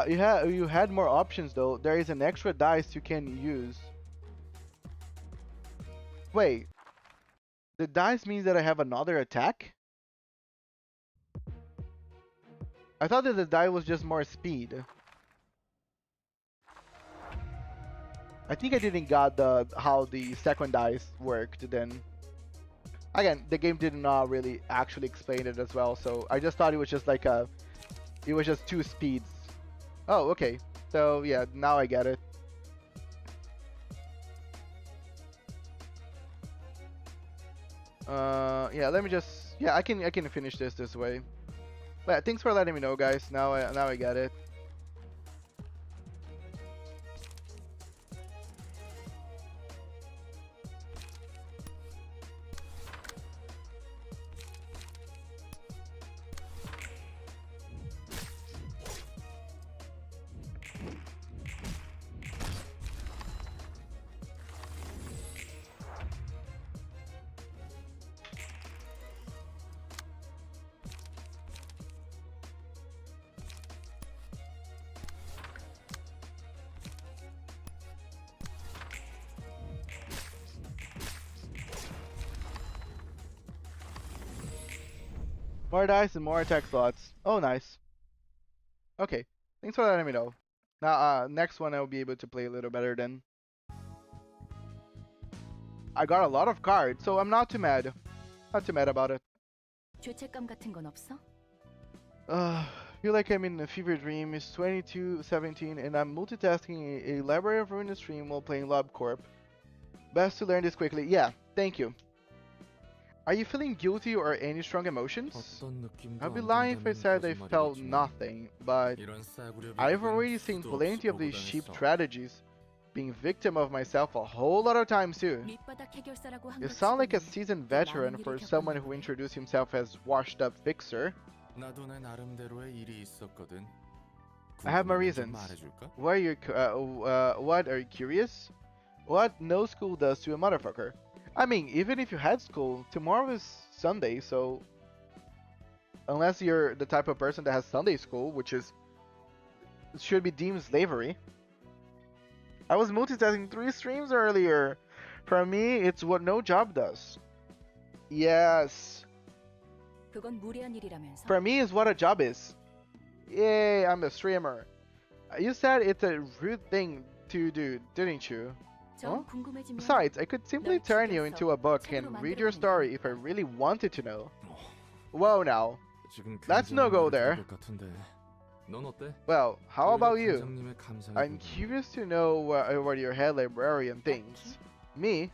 You had more options though. There is an extra dice you can use. Wait. The dice means that I have another attack? I thought that the die was just more speed. I think I didn't got how the second dice worked then. Again, the game did not really actually explain it as well, so I just thought it was just like it was just 2 speeds. Oh, okay. So yeah, now I get it. Yeah, let me just I can finish this way. But thanks for letting me know, guys. Now I get it. More dice and more attack slots. Oh, nice. Okay. Thanks for letting me know. Now, next one I'll be able to play a little better then. I got a lot of cards, so I'm not too mad. Not too mad about it. 죄책감 같은 건 없어? Feel like I'm in a fever dream. It's 22:17 and I'm multitasking a Library of Ruina stream while playing LobCorp. Best to learn this quickly. Yeah, thank you. Are you feeling guilty or any strong emotions? I'd be lying if I said I felt nothing, but I've already seen plenty of these cheap strategies. Being victim of myself a whole lot of times too. You sound like a seasoned veteran for someone who introduced himself as washed up fixer. I have my reasons. What are you curious? What no school does to a motherfucker? I mean, even if you had school, tomorrow is Sunday, so unless you're the type of person that has Sunday school, which should be deemed slavery. I was multitasking 3 streams earlier. For me, it's what no job does. Yes. For me, it's what a job is. Yay, I'm a streamer. You said it's a rude thing to do, didn't you? Huh? Besides, I could simply turn you into a book and read your story if I really wanted to know. Whoa now. Let's not go there. Well, how about you? I'm curious to know what your head librarian thinks. Me?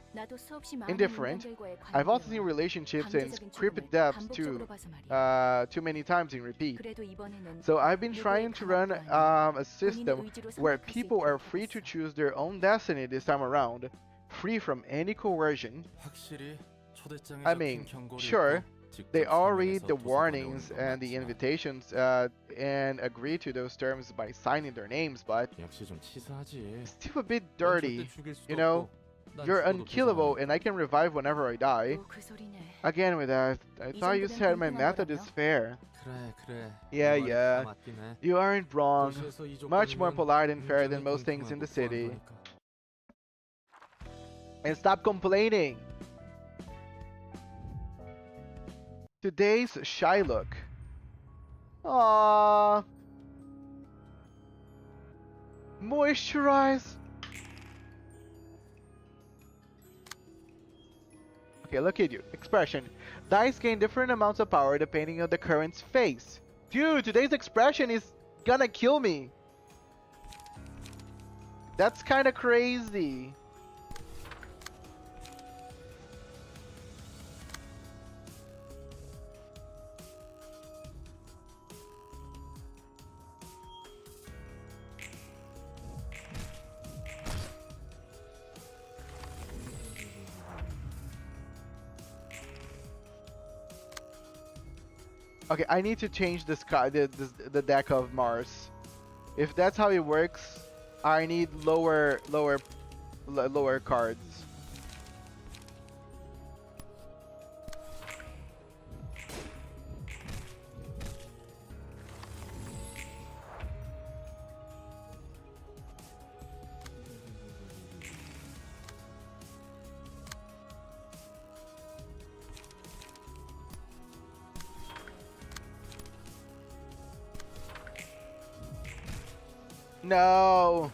Indifferent. I've also seen relationships and scripted depths too many times in repeat. So I've been trying to run a system where people are free to choose their own destiny this time around, free from any coercion. I mean, sure, they all read the warnings and the invitations and agree to those terms by signing their names, but it's still a bit dirty, you know? You're unkillable and I can revive whenever I die. Again with that, I thought you said my method is fair. Yeah. You aren't wrong. Much more polite and fair than most things in the city. And stop complaining! Today's shy look. Aww. Moisturize. Okay, look at you. Expression. Dice gain different amounts of power depending on the current's face. Dude, today's expression is gonna kill me. That's kinda crazy. Okay, I need to change this card, the deck of Mars. If that's how it works, I need lower cards. No.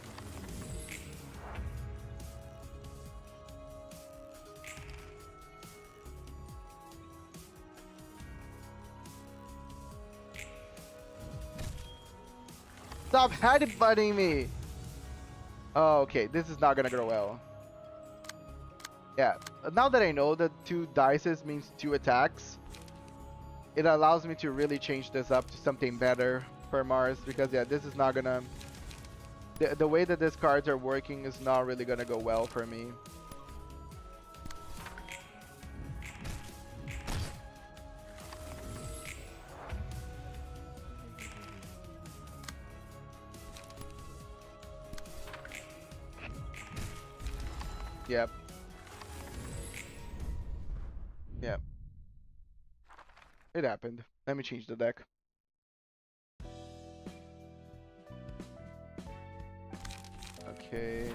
Stop headbutting me. Oh, okay, this is not gonna go well. Yeah, now that I know that 2 dices means 2 attacks, it allows me to really change this up to something better for Mars, because yeah, this is not gonna... The way that these cards are working is not really gonna go well for me. Yep. Yep. It happened. Let me change the deck. Okay,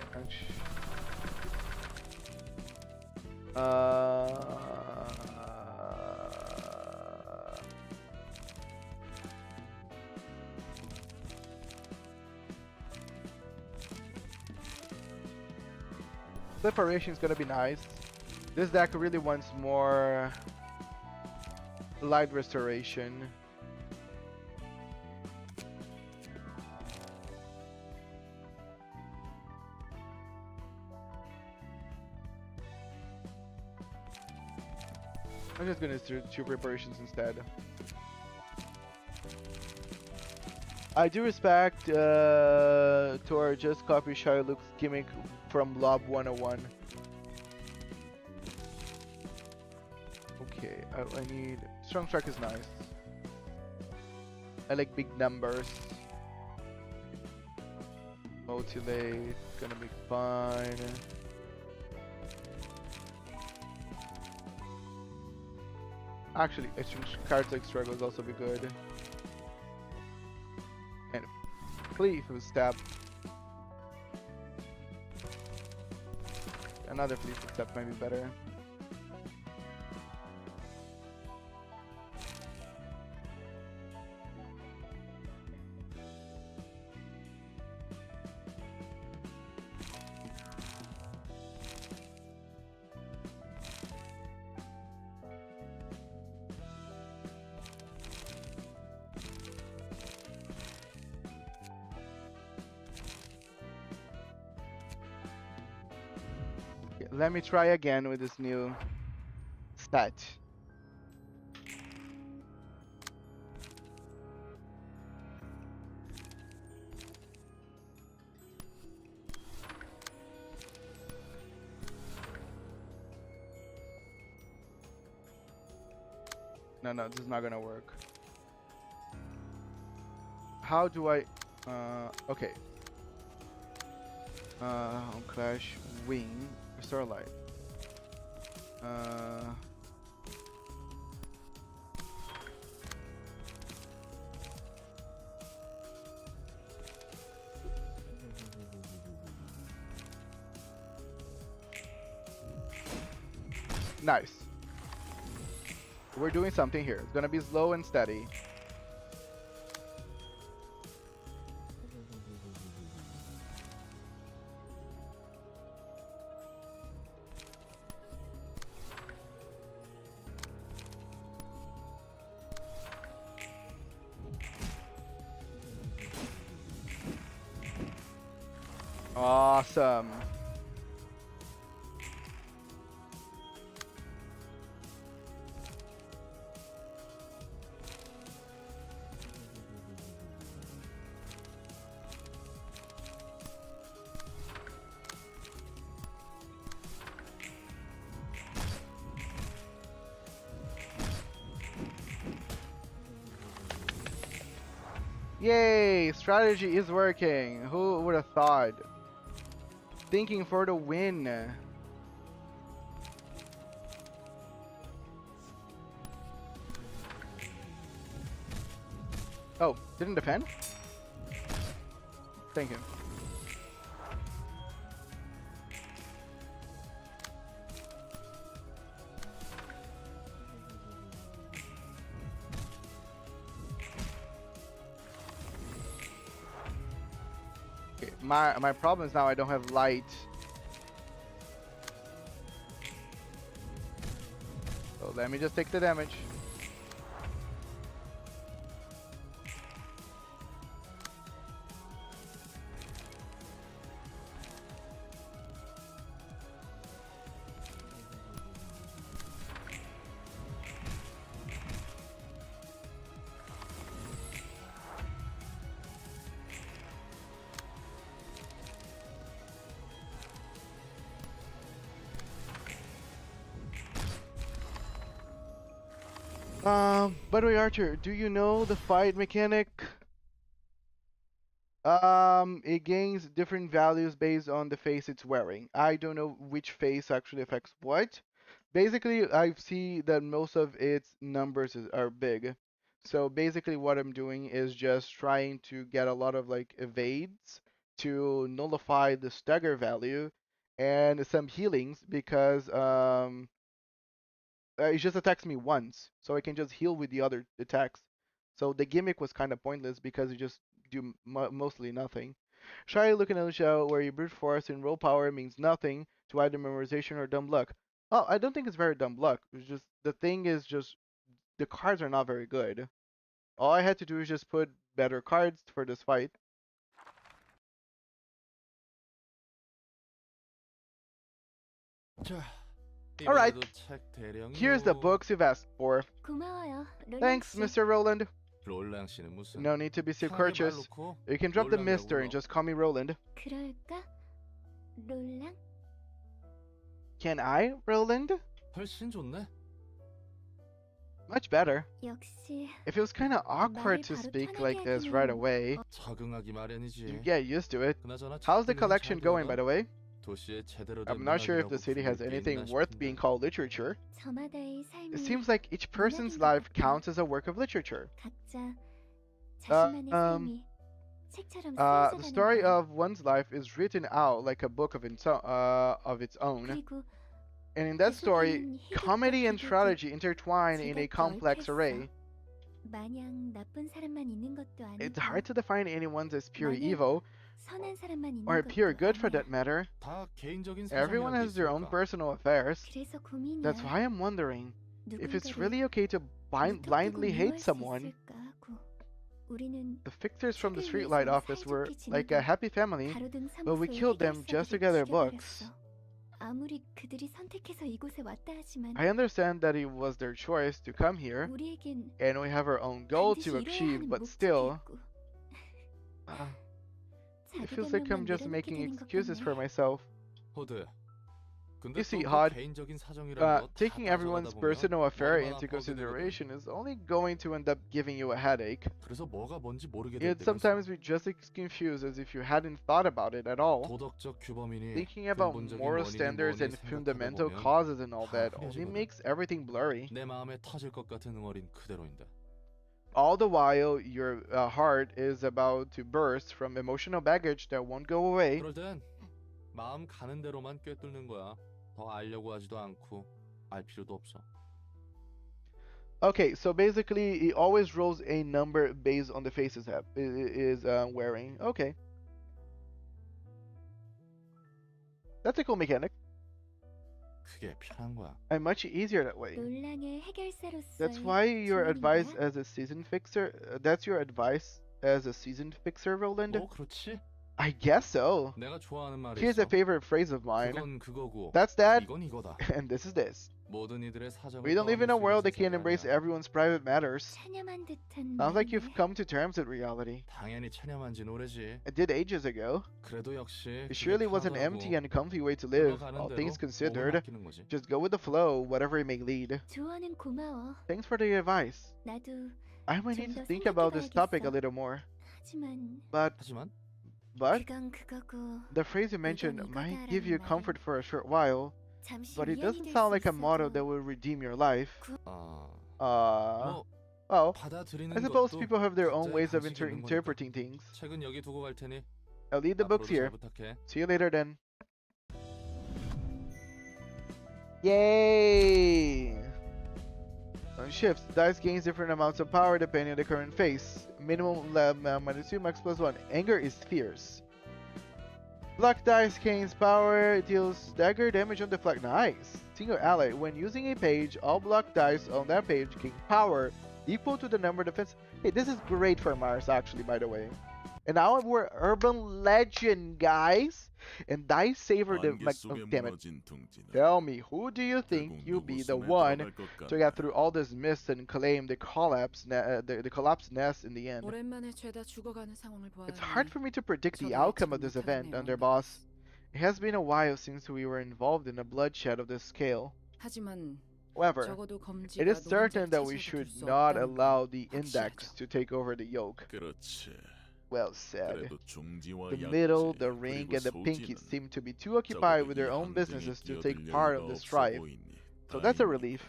Preparation is gonna be nice. This deck really wants more light restoration. I'm just gonna do two preparations instead. I do respect Tor just copy Shylock's gimmick from Lob 101. Okay, I need... Strong Strike is nice. I like big numbers. Motivate, gonna be fine. Actually, exchange cards like Struggles also be good. And Flee for Step. Another Flee for Step might be better. Let me try again with this new stat. No, this is not gonna work. How do I... okay. On Clash, Wing, Starlight. Nice. We're doing something here. It's gonna be slow and steady. Awesome. Yay! Strategy is working. Who would have thought? Thinking for the win. Oh, didn't defend? Thank you. Okay, my problem is now I don't have light. So let me just take the damage. By the way, Archer, do you know the fight mechanic? It gains different values based on the face it's wearing. I don't know which face actually affects what. Basically, I see that most of its numbers are big. So basically what I'm doing is just trying to get a lot of like evades to nullify the stagger value and some healings because it just attacks me once, so I can just heal with the other attacks. So the gimmick was kind of pointless because you just do mostly nothing. Shy looking at the show where you brute force and roll power means nothing. to either memorization or dumb luck. Oh, I don't think it's very dumb luck. It's just the thing is just the cards are not very good. All I had to do is just put better cards for this fight. Alright, here's the books you've asked for. 고마워요, Thanks, Mr. Roland. 롤랑 씨는 무슨 No need to be so courteous. You can drop the Mr. and just call me Roland. 그럴까? 롤랑? Can I, Roland? 훨씬 좋네. Much better. 역시 It feels kind of awkward to speak like this right away. 적응하기 마련이지. You get used to it. 그나저나 How's the 책들은 collection 잘 going, by 들어가? the way? 도시에 제대로 된 I'm not sure if the 문학이라고 city has 부를 게 anything 있나 worth 싶은데. being called literature. 저마다의 삶이 It seems like each person's life counts as a work of literature. 각자 자신만의 삶이 책처럼 쓰여져 The 가는 story 거야. of one's life is written out like a book of its own. 그리고 And in that story, 속에는 희극과 comedy and 비극이 tragedy intertwine in a 지각과 complex 얽혀 array. 있어. 마냥 나쁜 사람만 있는 것도 It's 아니고 hard to define anyone as pure 만약 evil, 선한 사람만 있는 or pure 것도 good for 아니야. that matter. 다 개인적인 Everyone has their own 있으니까. personal affairs. 그래서 고민이야. That's why I'm wondering if it's 누군가를 really okay to 무턱대고 blindly hate 미워할 수 someone. 있을까 하고. 우리는 The fixers from the 책을 streetlight 위해서 office were 사이좋게 like a 지내던 happy family, 가로등 but we 사무소의 killed them just to 해결사들이 get their books. 죽여버렸어. 아무리 그들이 선택해서 이곳에 왔다 하지만 I understand that it was their choice to come here, 우리에겐 and we have our own goal 반드시 to 이뤄야 achieve, 하는 but 목적이 still, 있고. it 자기 feels like I'm 변명만 just 내려놓게 making 되는 것 excuses 같네. for myself. 호드. 근데 You see, 또 그 Hod, 개인적인 사정이라는 거 다 taking 따져가다 everyone's 보면 personal affair 머리만 into 아파오게 되거든. consideration is only going to end up giving you a headache. 그래서 뭐가 뭔지 모르게 될 You'd 때가 있어. sometimes be just as confused as if you hadn't thought about it at all. 도덕적 규범이니 Thinking about 근본적인 moral 원인이 standards 뭐니 and 생각하다 fundamental 보면 causes and all 다 that only 흐려지거든. makes everything blurry. 내 마음에 터질 것 같은 응어린 그대로인데. All the while, your heart is about to burst from emotional baggage that won't go away. 그럴 땐 마음 가는 대로만 꿰뚫는 거야. 더 알려고 하지도 않고 알 필요도 없어. Okay, so basically, he always rolls a number based on the faces is wearing. Okay, that's a cool mechanic. 그게 편한 거야. And much easier that way. 논란의 해결사로서의 That's why your advice 조언인가? as a season fixer. That's your advice as a season fixer, Roland. 그렇지. I guess so. 내가 좋아하는 말이 Here's 있어. a favorite phrase of mine. 그건 그거고. That's that, 이건 이거다. and this is this. 모든 이들의 사정을 We don't live in a 떠안을 수 world that 있는 can embrace 세상이 아니야. everyone's private matters. 체념한 듯한 Sounds like you've 말이네. come to terms with reality. 당연히 체념한진 오래지. It did ages ago. 그래도 역시 It surely was an empty and comfy way to live, all things considered. Just go with the flow, whatever it may lead. 조언은 고마워. Thanks for the advice. 나도 I might need 좀 to 더 think about this topic a 생각해봐야겠어. little more. 하지만 하지만 그건 그거고 the phrase you mentioned 이건 might give you 이거다라는 comfort for a short while, 잠시 but it 위안이 doesn't 될 sound 수 like a motto 있어도 that will redeem your life. 뭐 Well, 받아들이는 I suppose 것도 people have their own 각자의 ways of 방식이 있는 거니까. interpreting things. 책은 여기 두고 갈 테니 I'll leave the books 앞으로도 here. 잘 부탁해. See you later then. Yay! On shifts, dice gains different amounts of power depending on the current phase. Minimum -2, max +1. Anger is fierce. Black dice gains power, it deals dagger damage on the flag. Nice! Single ally. When using a page, all black dice on that page gain power equal to the number defense. Hey, this is great for Mars actually, by the way. And now we're urban legend, guys. And dice saver the damn it. Tell me, who do you think you'll be the one to get through all this mist and claim the collapse the collapsed nest in the end? 오랜만에 죄다 죽어가는 상황을 It's 보아하니 hard for me to predict the 저도 outcome of 예측 this event, 못하네요. Underboss. It has been a while since we were involved in a bloodshed of this scale. 하지만 However, 적어도 검지가 it is certain 노른자를 that we 찾아서 should 둘수 not 없다는 allow 건 the index 확실하죠. to take over the yoke. 그렇지. Well said. 그래도 중지와 The 약지, middle, the ring, 그리고 and the pinky 소지는 seem to be too occupied 적어도 with their 이 own 항쟁에 businesses to take 끼어들 part of 여유가 this 없어 strife. 보이니 So that's a 다행이군. relief.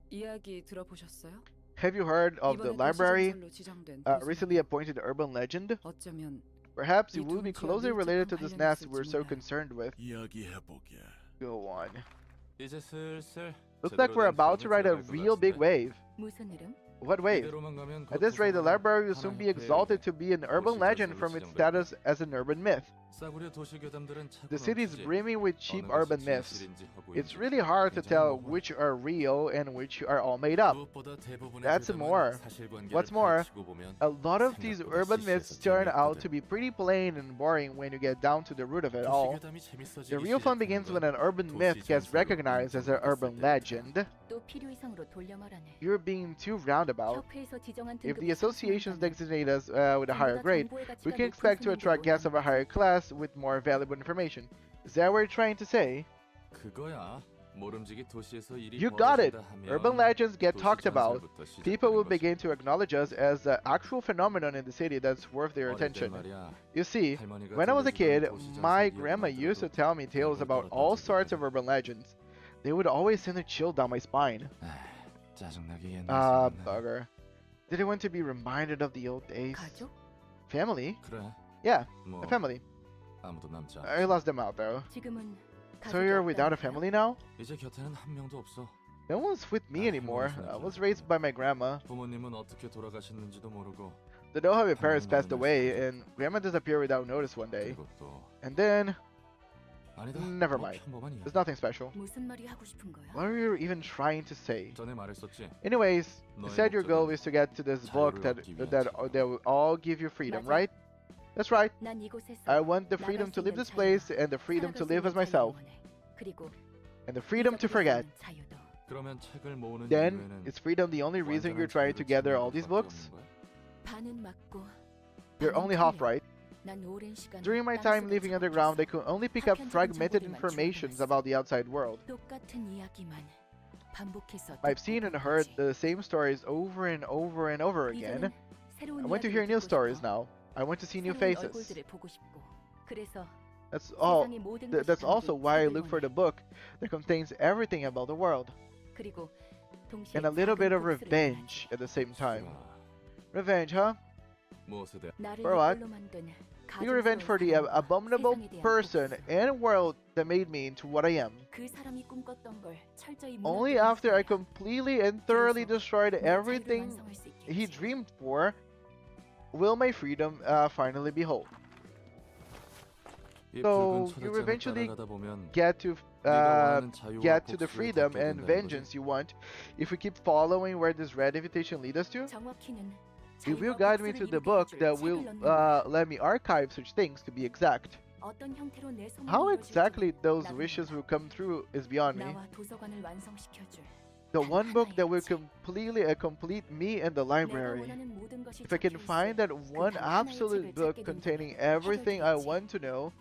이야기 들어보셨어요? Have you heard of the 이번에 library 도시전설로 지정된 recently 도시는 appointed urban legend? 어쩌면 Perhaps it 이 will be 둥지와 closely related to 밀접한 this 관련이 nest 있을지 we're so 몰라요. concerned with. 이야기해보게. Go on. 이제 슬슬 Looks like we're about to ride a real big wave. 무슨 이름? What wave? 이대로만 가면 At this rate, the 곧 library will soon be 하나의 exalted to be an urban 도시 legend 전설로 from its 지정될 status as an urban myth. 싸구려 도시 괴담들은 The 차고 city is 넘치지. brimming with cheap 어느 것이 urban myths. 진실인지 허구인지 It's really hard to 굉장히 tell 모호해. which are real and which are all made up. 무엇보다 대부분의 That's 괴담은 more. 사실관계를 What's more, 파헤치고 보면 a lot of these 생각보다 urban myths 시시해서 turn out 재미있거든. to be pretty plain and boring when you get down to the root of it 도시 all. 괴담이 재밌어지기 The real fun 시작하는 begins 건 when an urban 도시 myth gets 전설로 recognized as an 인정받았을 urban 때부터. legend. 또 필요 이상으로 돌려 말하네. You're being too roundabout. 협회에서 지정한 If 등급이 the associations 상승한다면 designate us with a higher 전부 다 grade, 정보의 we 가치가 can 높은 expect to 손님들이 attract guests of a 올라오는 higher class with more valuable information. Is that what you're trying to say? 그거야. 모름지기 도시에서 일이 You got it. 벌어진다 하면 Urban legends get 도시 talked about. 전설부터 People will 시작되는 거지. begin to acknowledge us as an actual phenomenon in the city that's worth their 어릴 때 attention. 말이야, You see, 할머니가 when I was a kid, 들려주던 도시 my 전설 grandma 이야기만 used to 들어도 tell me tales about all sorts of urban legends. They would always send a chill down my spine. 짜증나게 옛날 Ah, 생각나. bugger. Did I want to be reminded of the old days? 가족? Family? 그래. Yeah, 뭐 a family. 아무도 남지 않아. I lost them out though. 지금은 So 가족이 you're without a 없다는 거야? family now? 이제 곁에는 한 명도 없어. No one's with me Ah, anymore. no one's I with was you. raised by my grandma. 부모님은 어떻게 돌아가셨는지도 모르고. They know how my parents Grandma passed knows. away, and grandma disappeared without notice one day. 그리고 또 And then, 아니다. never 뭐 mind. 평범한 There's 이야기. nothing special. 무슨 말이 하고 싶은 거야? What are you even trying to say? 전에 말했었지. Anyways, you said your goal 목적은 is to get to this book that 자유를 얻기 위한 that will all give you freedom, 맞아. right? That's right. 난 이곳에서 I want the 나갈 freedom 수 to leave 있는 this place and the freedom 살아갈 to 수 live 있는 as myself 자유를 원해. 그리고 and the freedom to forget. 잊어버릴 수 있는 자유도. 그러면 책을 모으는 Then, 이유에는 is freedom the only reason you're 완전한 trying to 자유를 gather 지니는 all these 것밖에 books? 없는 거야? 반은 맞고 You're 반은 only half 틀려. right. 난 오랜 시간 During my time living underground, I could only pick up fragmented informations about the outside world. 똑같은 이야기만 반복해서 I've seen and heard 듣고 the same stories over and over and over again. 이제는 새로운 I want to 이야기를 hear new 듣고 stories 싶어. now. I want to see new 새로운 faces. 얼굴들을 보고 싶고. 그래서 That's all. 세상의 모든 That's 것이 also 담긴 why I 책을 look for the 원해. book that contains everything about the world 그리고 동시에 and a little bit 작은 of 복수를 revenge at the same time. 수아, Revenge, huh? 무엇에 대한 나를 For what? 이끌로 만든 Seeking revenge for the 가증스러운 abominable 세상에 대한 person 복수. and world that made me into what I am. 그 사람이 꿈꿨던 걸 철저히 Only 무너뜨리는 after I 거야. completely and thoroughly destroyed 내 자유를 everything 완성할 수 있겠지. he dreamed for will my freedom finally be whole. 이 So, 붉은 you 초대장을 eventually 따라가다 보면 Get to 네가 원하는 자유와 get to the 복수를 freedom 갖게 and 된다는 vengeance you want if we keep following where this red invitation lead us to. 정확히는 It will 자유와 guide me to 복수를 the 이루게 book 해줄 that 책을 will 넣는 거야. let me archive such things to be exact. 어떤 형태로 내 소망이 How 이루어질지는 exactly those 나도 wishes 몰라. will come through is beyond me. 나와 도서관을 완성시켜줄 The 단 one book that will 하나의 책. completely complete me and the 내가 library. 원하는 모든 것이 If I can 적혀 find 있을 that one 단 하나의 absolute 책을 book 찾게 containing 된다면 everything I 해결되겠지. want to know,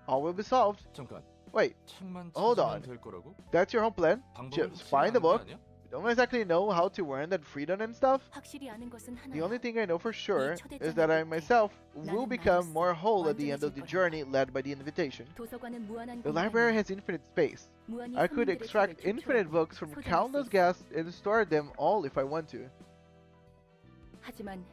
all will be solved. 잠깐 Wait, 책만 hold 찾으면 on. 될 거라고? that's your whole plan? 방법을 Just 확실히 find the 아는 게 book. 아니야? You don't exactly know how to earn that freedom and stuff. 확실히 아는 것은 The 하나야. only thing I know for sure 초대장을 is that I 끝에 myself will 나는 become 말했어. more whole at the end of the 완전해질 journey led by the invitation. 도서관은 무한한 The library 공간이야. has infinite space. 무한히 I could 손님들의 extract 책을 infinite 캡처하고 books from 소장할 수 countless 있어. guests and store them all if I want to. 하지만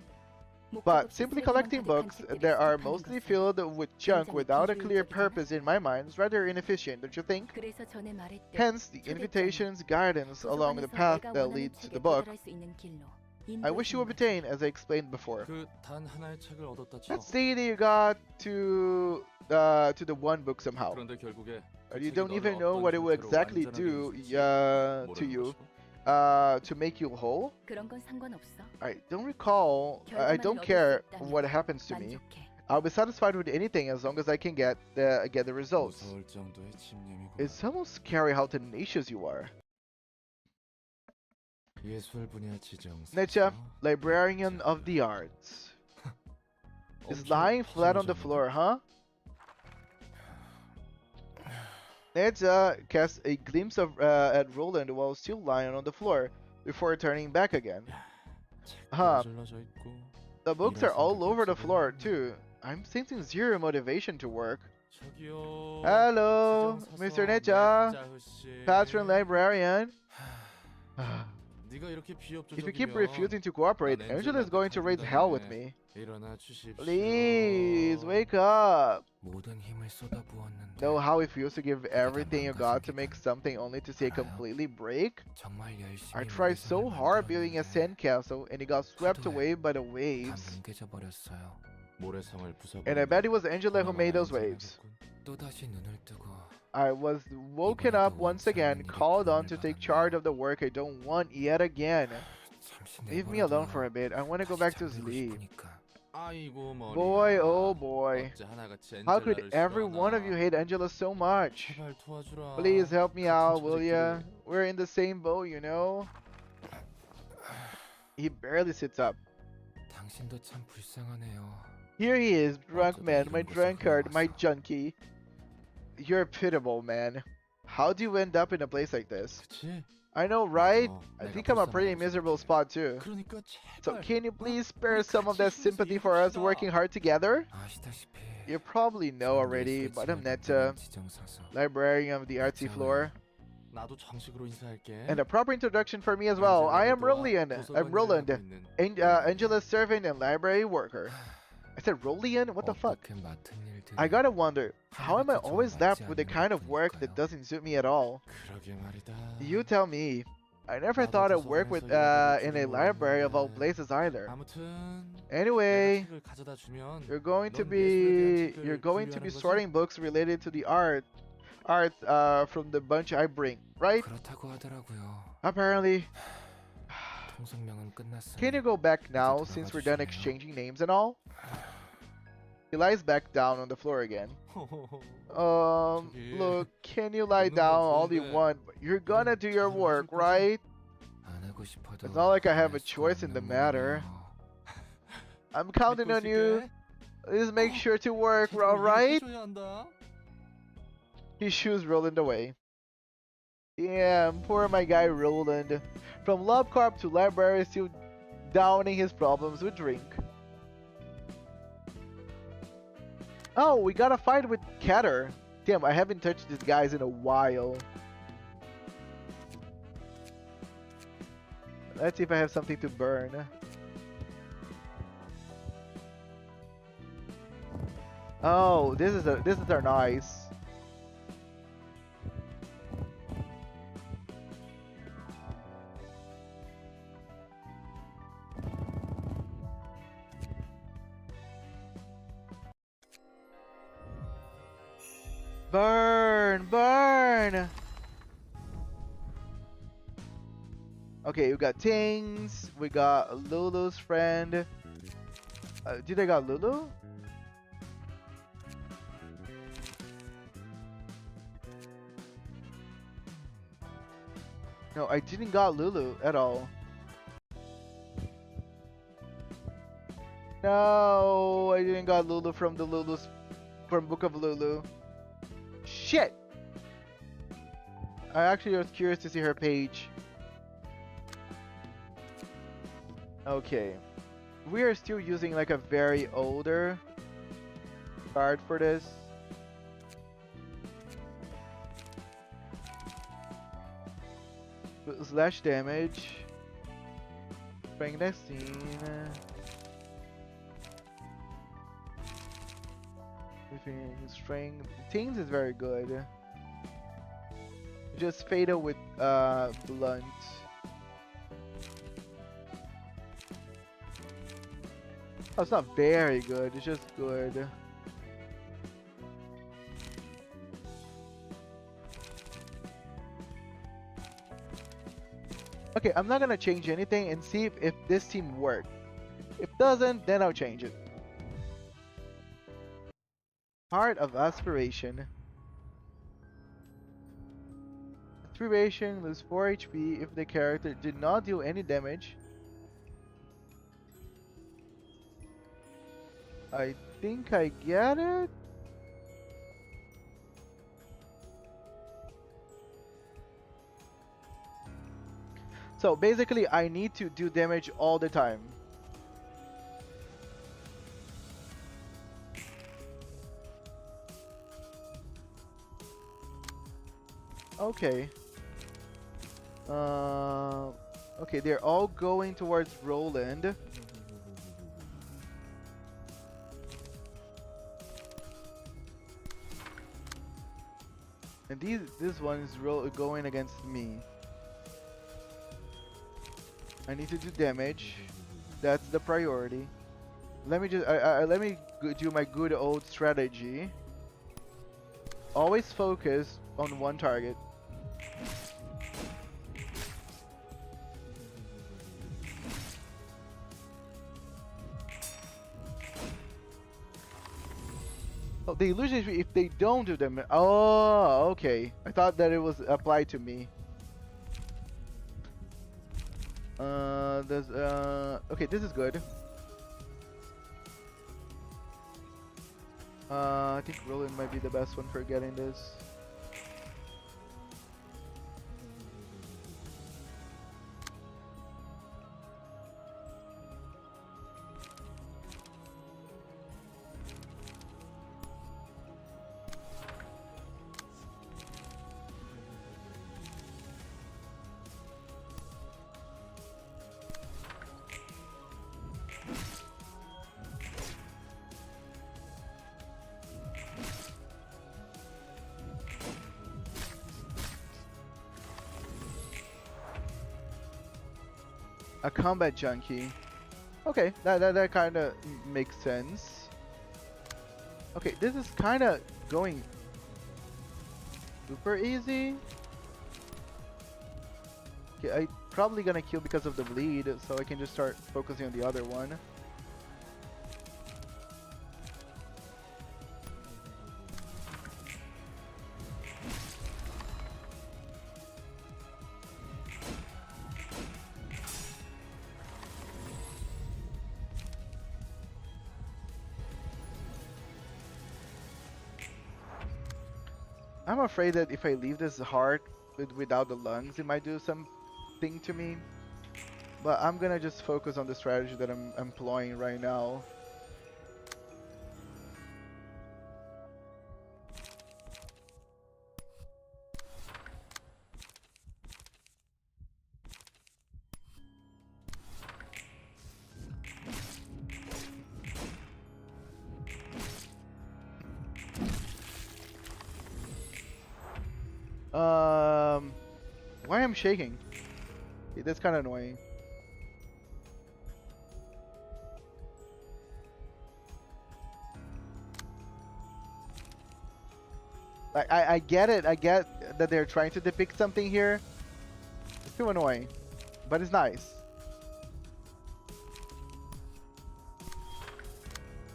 But simply collecting books that are mostly filled with junk without a clear purpose in my mind is rather inefficient, don't you think? 그래서 전에 말했듯 Hence, the invitation's guidance along the path that leads to the book. I wish you obtain, as I explained before. 그 단 하나의 책을 얻었다 쳐. Let's say that you got to the one book somehow. 그런데 결국에 You don't even know what it will exactly do to you to make you whole. 그런 건 상관없어. I don't recall. I don't care what happens to me. 만족해. I'll be satisfied with anything as long as I can get the results. 무서울 정도의 집념이구나. It's almost scary how tenacious you are. 예술 분야 지정. Necha, librarian of the arts, is lying flat on the floor, huh? Necha casts a glimpse at Roland while still lying on the floor before turning back again. Huh. The books are all over the floor too. I'm sensing zero motivation to work. 저기요. Hello, Mr. Necha, patron librarian. 네가 이렇게 비협조적이면 If you keep refusing to cooperate, Angela is going to raise hell with me. 일어나 주십시오. Please, wake up. 모든 힘을 쏟아부었는데 Know how it feels to give everything you got to make something only to see it completely break? 정말 열심히 I tried so hard building a sandcastle and it got swept away by the 다 waves. 뭉개져 버렸어요. 모래성을 부숴버리며 And I bet it was Angela who made those waves. 또다시 눈을 뜨고 I was woken up once again, called on to take charge of the work I don't want yet again. Leave me alone for a bit. I want to go back to sleep. 아이고 머리야. Boy, oh boy. 어째 하나같이 How could 엔젤라를 every one of 싫어하나. you hate Angela so much? 제발 도와주라. Please help me 같은 out, will ya? 처지끼리. We're in the same boat, you know? He barely sits up. 당신도 참 불쌍하네요. Here he is, drunk man, my drunkard, my junkie. You're pitiable, man. How do you end up in a place like this? 그치? I know, right? 어, I 내가 think I'm a pretty 불쌍한 miserable spot too. 그러니까 So 제발. can you please spare some of that sympathy for us working hard together? 아시다시피 You probably know already, but I'm Netta, librarian of the artsy floor. 나도 정식으로 인사할게. And a proper introduction for me as well. I am Rolian. I'm Roland, Angela's servant and library worker. I said Rolian? What the fuck? I gotta wonder, how am I always left with the kind of work that doesn't suit me at all? 그러게 말이다. You tell me. I never thought I'd work with in a library of all places either. 아무튼 Anyway, 책을 가져다 주면 you're going to 넌 be 예술에 대한 책을 분류하는 sorting books related to the art from the bunch I bring, right? 그렇다고 하더라고요. Apparently. 통성명은 끝났어. Can you go back now since we're done exchanging names and all? He lies back down on the floor again. Look, can you lie down all you want, but you're gonna do your work, right? It's not like I have a choice in the matter. I'm counting on you. Please make sure to work, alright? He shoos Roland away. Damn, poor my guy Roland. From Love Corp to library, still downing his problems with drink. Oh, we got a fight with Catter. Damn, I haven't touched these guys in a while. Let's see if I have something to burn. Oh, this is our nice. Burn! Burn! Okay, we got Tings, we got Lulu's friend. Did I got Lulu? No, I didn't got Lulu at all. No, I didn't got Lulu from Book of Lulu. Shit! I actually was curious to see her page. Okay. We are still using like a very older card for this. Slash damage. Strength next scene. Strength. Things is very good. Just fatal with blunt. Oh, it's not very good, it's just good. Okay, I'm not gonna change anything and see if this team works. If doesn't, then I'll change it. Heart of Aspiration. Aspiration lose 4 HP if the character did not deal any damage. I think I get it. So basically I need to do damage all the time. Okay. Okay, they're all going towards Roland. And this one is going against me. I need to do damage. That's the priority. let me just do my good old strategy. Always focus on one target. Oh, the illusion is if they don't do them. Oh, okay. I thought that it was applied to me. Okay, this is good. I think Roland might be the best one for getting this. A combat junkie. Okay, that kind of makes sense. Okay, this is kind of going super easy. Okay, I probably gonna kill because of the bleed, so I can just start focusing on the other one. I'm afraid that if I leave this heart without the lungs, it might do something to me. But I'm gonna just focus on the strategy that I'm employing right now. Why I'm shaking? Okay, that's kind of annoying. I get it. I get that they're trying to depict something here. It's too annoying, but it's nice.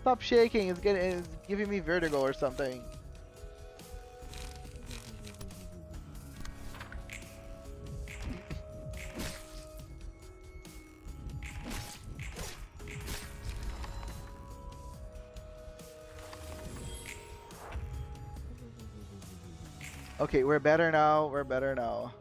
Stop shaking. It's giving me vertigo or something. Okay, we're better now. We're better now.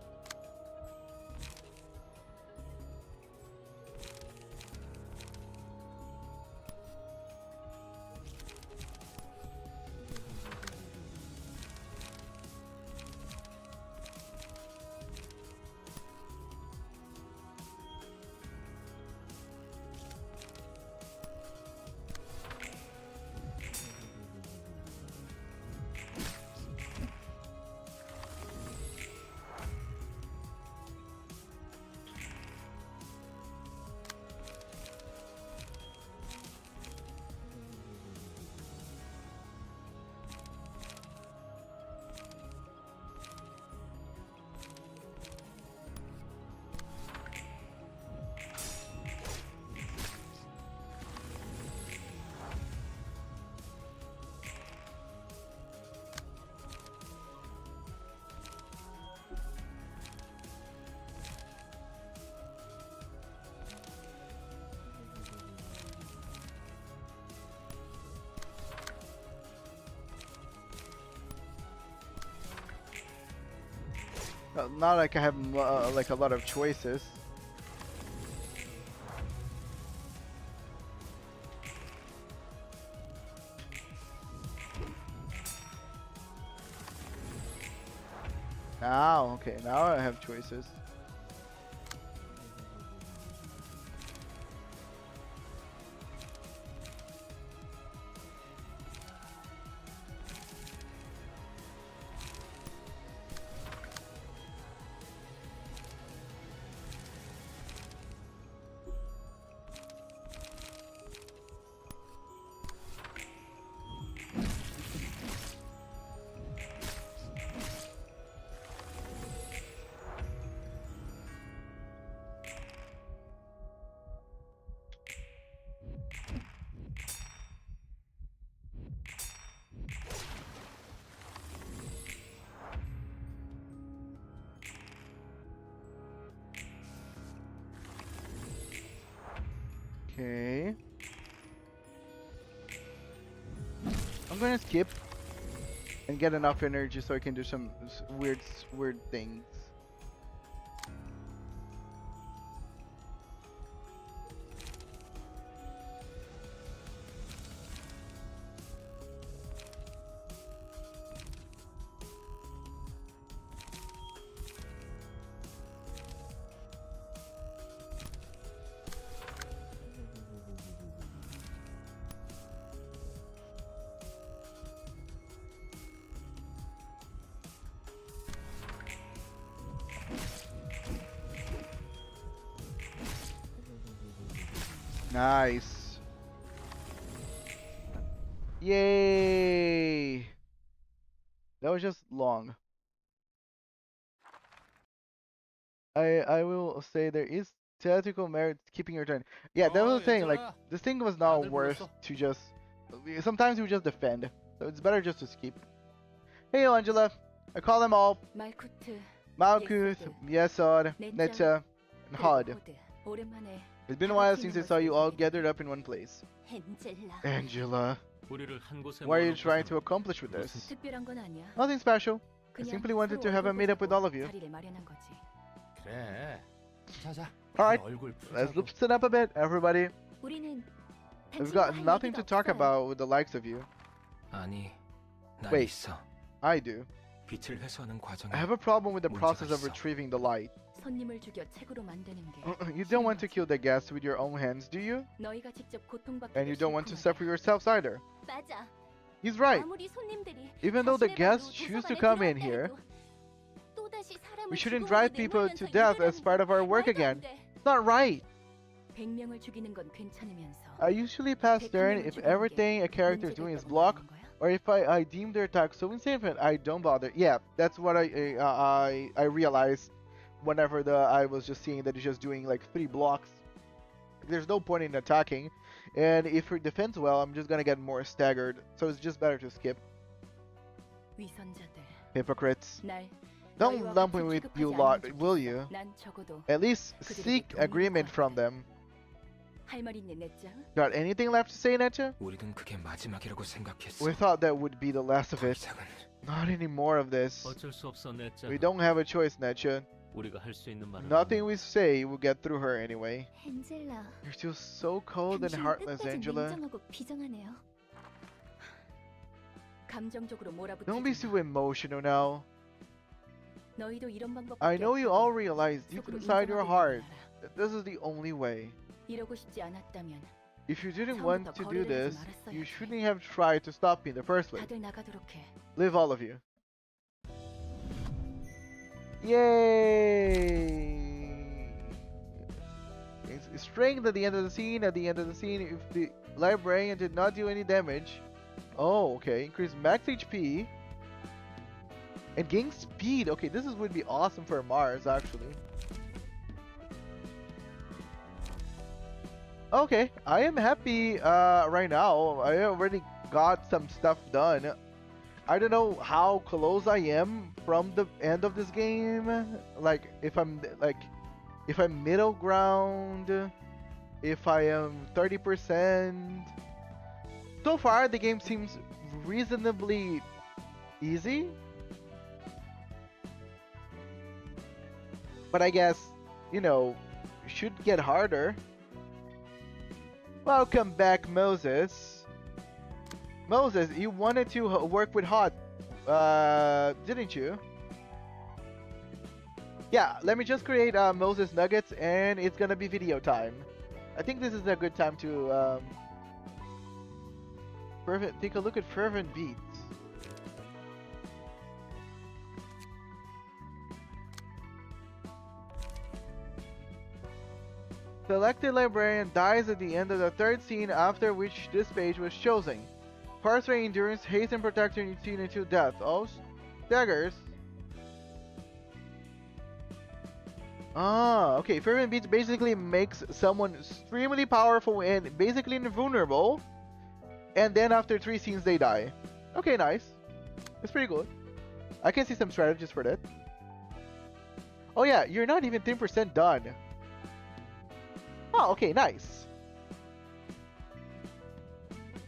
Not like I have like a lot of choices. Now, okay, now I have choices. Okay. I'm gonna skip and get enough energy so I can do some weird things. Nice. Yay! That was just long. I will say there is theoretical merit to keeping your turn. Yeah, that was the thing. Like this thing was not worth to just. Sometimes we just defend, so it's better just to skip. Hey Angela, I call them all 말쿠트, Malkuth, Yesod, Netta, and Hod. 오랜만에 It's been a while since I saw you all gathered up in one place. Angela, 우리를 한 곳에 what are you trying to accomplish with this? 특별한 건 아니야. Nothing special. I 그냥 simply wanted to 서로 have a 얼굴 meet up with 보자고 all of you. 자리를 마련한 거지. 그래. 자자. Alright, 얼굴 let's 푸자고. loosen up a bit, everybody. 우리는 We've 단순히 got 할 nothing 얘기가 to talk 없어요. about with the likes of you. 아니, 난 Wait. 있어. I do. 빛을 회수하는 과정에 I have a problem with the 문제가 process of 있어. retrieving the light. 손님을 죽여 책으로 만드는 게 You don't want to kill the guests with your own hands, do you? 너희가 직접 고통받기 And you don't want to suffer yourselves either. 맞아. He's right. 아무리 손님들이 Even though the 자신의 guests 방으로 choose to 도서관에 come in 들어왔다 here, 해도 또다시 사람을 we shouldn't 죽음으로 drive people to 내몰면서 death as 일을 part of our work 말도 안 again. 돼. It's not right. 100명을 죽이는 건 괜찮으면서 I usually pass turn if everything a character is doing is block, or if I deem their attack so insignificant I don't bother. Yeah, that's what I realized whenever I was just seeing that he's just doing like 3 blocks. There's no point in attacking, and if he defends well, I'm just gonna get more staggered. So it's just better to skip. 위선자들 Hypocrites. 날 Don't 너희와 lump 같이 me with 취급하지 you 않으면 lot, 좋겠어. will you? 난 적어도 At least 그들에게 seek 동의할 agreement 거야. from them. 할 말 있니 넷장? Got anything left to say, Netcha? 우리는 그게 마지막이라고 생각했어. We thought that would be the last of 더 it. 이상은 Not any more of this. 어쩔 수 없어 냈잖아. We don't have a choice, Netcha. 우리가 할 수 있는 말은 Nothing we say will get through her anyway. 헨젤라, You're still so cold and 당신은 heartless, 끝까지 Angela. 냉정하고 비정하네요. 감정적으로 몰아붙이지 Don't be 마. so emotional now. 너희도 이런 방법밖에 I know you all 없다고 realize deep 속으로 inside your 인정하고 heart 있는 줄 알아. that this is the only way. 이러고 싶지 않았다면 If you didn't want to do 처음부터 this, 거리를 하지 you 말았어야지. shouldn't have tried to stop me in the first place. 다들 나가도록 해. Live, all of you. Yay! It's strength at the end of the scene. At the end of the scene, if the librarian did not do any damage. Oh, okay. Increase max HP. And gain speed. Okay, this would be awesome for Mars, actually. Okay, I am happy right now. I already got some stuff done. I don't know how close I am from the end of this game. Like if I'm middle ground, if I am 30%. So far the game seems reasonably easy. But I guess, you know, should get harder. Welcome back, Moses. Moses, you wanted to work with Hot, didn't you? Yeah, let me just create Moses Nuggets and it's gonna be video time. I think this is a good time to take a look at Fervent Beats. Selected librarian dies at the end of the 3rd scene, after which this page was chosen. Parsley endurance, haste and protection seen until death. Oh, daggers. Ah, okay. Fervent Beats basically makes someone extremely powerful and basically invulnerable. And then after 3 scenes they die. Okay, nice. That's pretty good. I can see some strategies for that. Oh yeah, you're not even 10% done. Oh, okay, nice.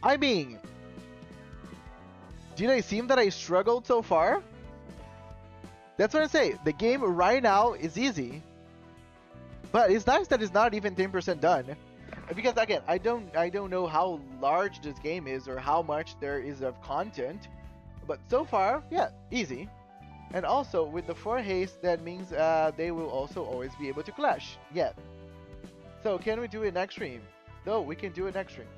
I mean, did I seem that I struggled so far? That's what I say. The game right now is easy, but it's nice that it's not even 10% done. Because again, I don't know how large this game is or how much there is of content, but so far, yeah, easy. And also with the 4 haste, that means they will also always be able to clash. Yeah. So can we do it next stream? No, we can do it next stream.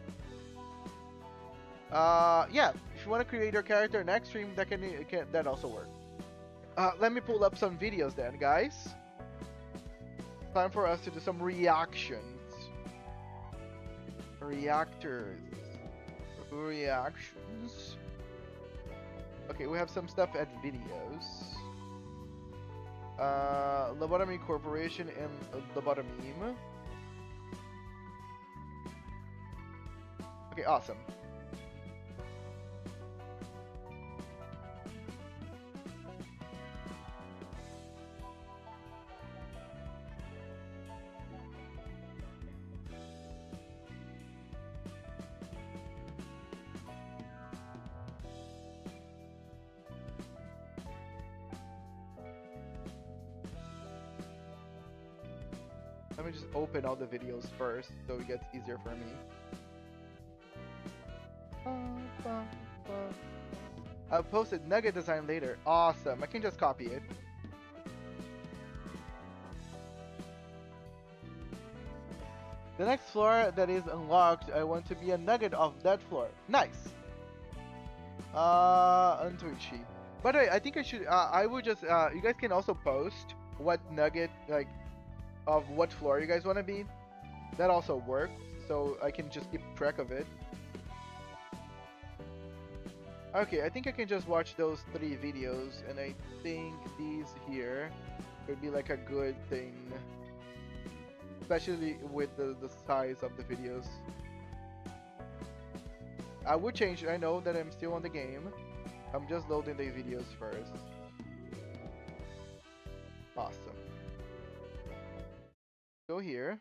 Yeah, if you want to create your character next stream, that also work. Let me pull up some videos then, guys. Time for us to do some reactions. Reactions. Okay, we have some stuff at videos. Lobotomycorporation and lobotomeme. Okay, awesome. Let me just open all the videos first so it gets easier for me. I'll post a nugget design later. Awesome. I can just copy it. The next floor that is unlocked, I want to be a nugget of that floor. Nice. Onto a sheet. By the way, I think I should. I would just. You guys can also post what nugget, like, of what floor you guys want to be. That also works, so I can just keep track of it. Okay, I think I can just watch those 3 videos, and I think these here could be like a good thing, especially with the size of the videos. I would change it. I know that I'm still on the game. I'm just loading the videos first. Awesome. Go here.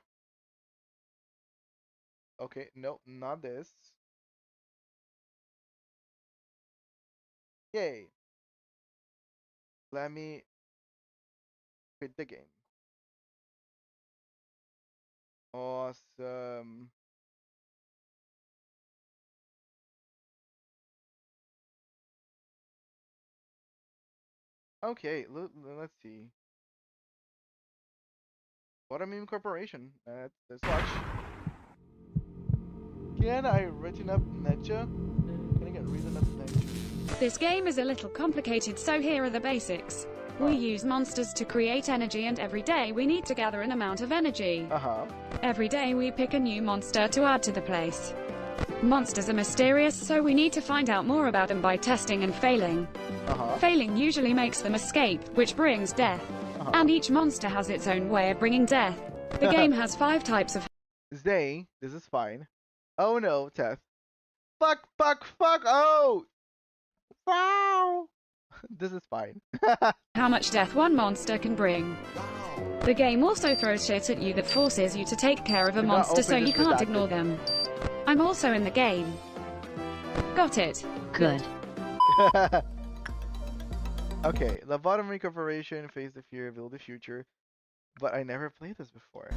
Okay, no, not this. Yay. Let me quit the game. Awesome. Okay, let's see. Lobotomycorporation. Let's watch. Can I written up nature? Can I get written up nature? This game is a little complicated, so here are the basics. We use monsters to create energy, and every day we need to gather an amount of energy. Every day we pick a new monster to add to the place. Monsters are mysterious, so we need to find out more about them by testing and failing. Failing usually makes them escape, which brings death. And each monster has its own way of bringing death. The game has 5 types of... Zay, this is fine. Oh no, Teth. Fuck, oh! Wow! This is fine. how much death one monster can bring. The game also throws shit at you that forces you to take care of a monster, so you can't ignore them. I'm also in the game. Got it. Good. Okay, lobotomycorporation, face the fear, build the future. But I never played this before.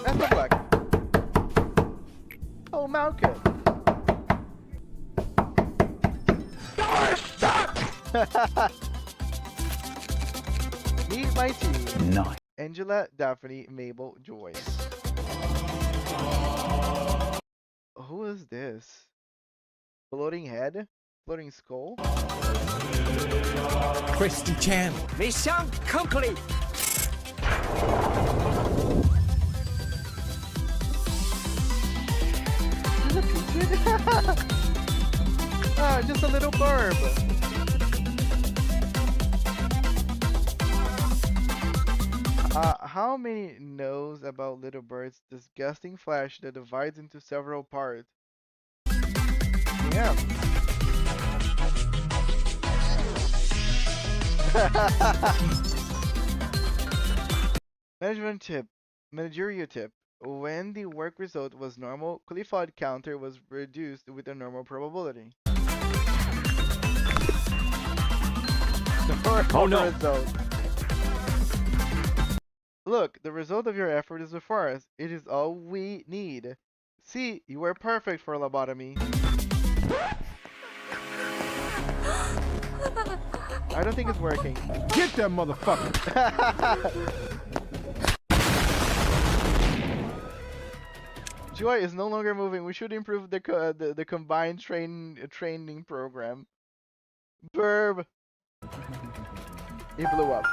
That's the black. Oh, Malcolm. Meet my team. Nice. Angela, Daphne, Mabel, Joy. Who is this? Floating head? Floating skull? Christy Chan. Mission complete. Ah, just a little barb. How many knows about little bird's disgusting flesh that divides into several parts? Yeah. Managerial tip. When the work result was normal, Clifford counter was reduced with a normal probability. Oh no! Result. Look, the result of your effort is before us. It is all we need. See, you were perfect for lobotomy. I don't think it's working. Get that motherfucker! Joy is no longer moving. We should improve the combined training program. Verb. It blew up.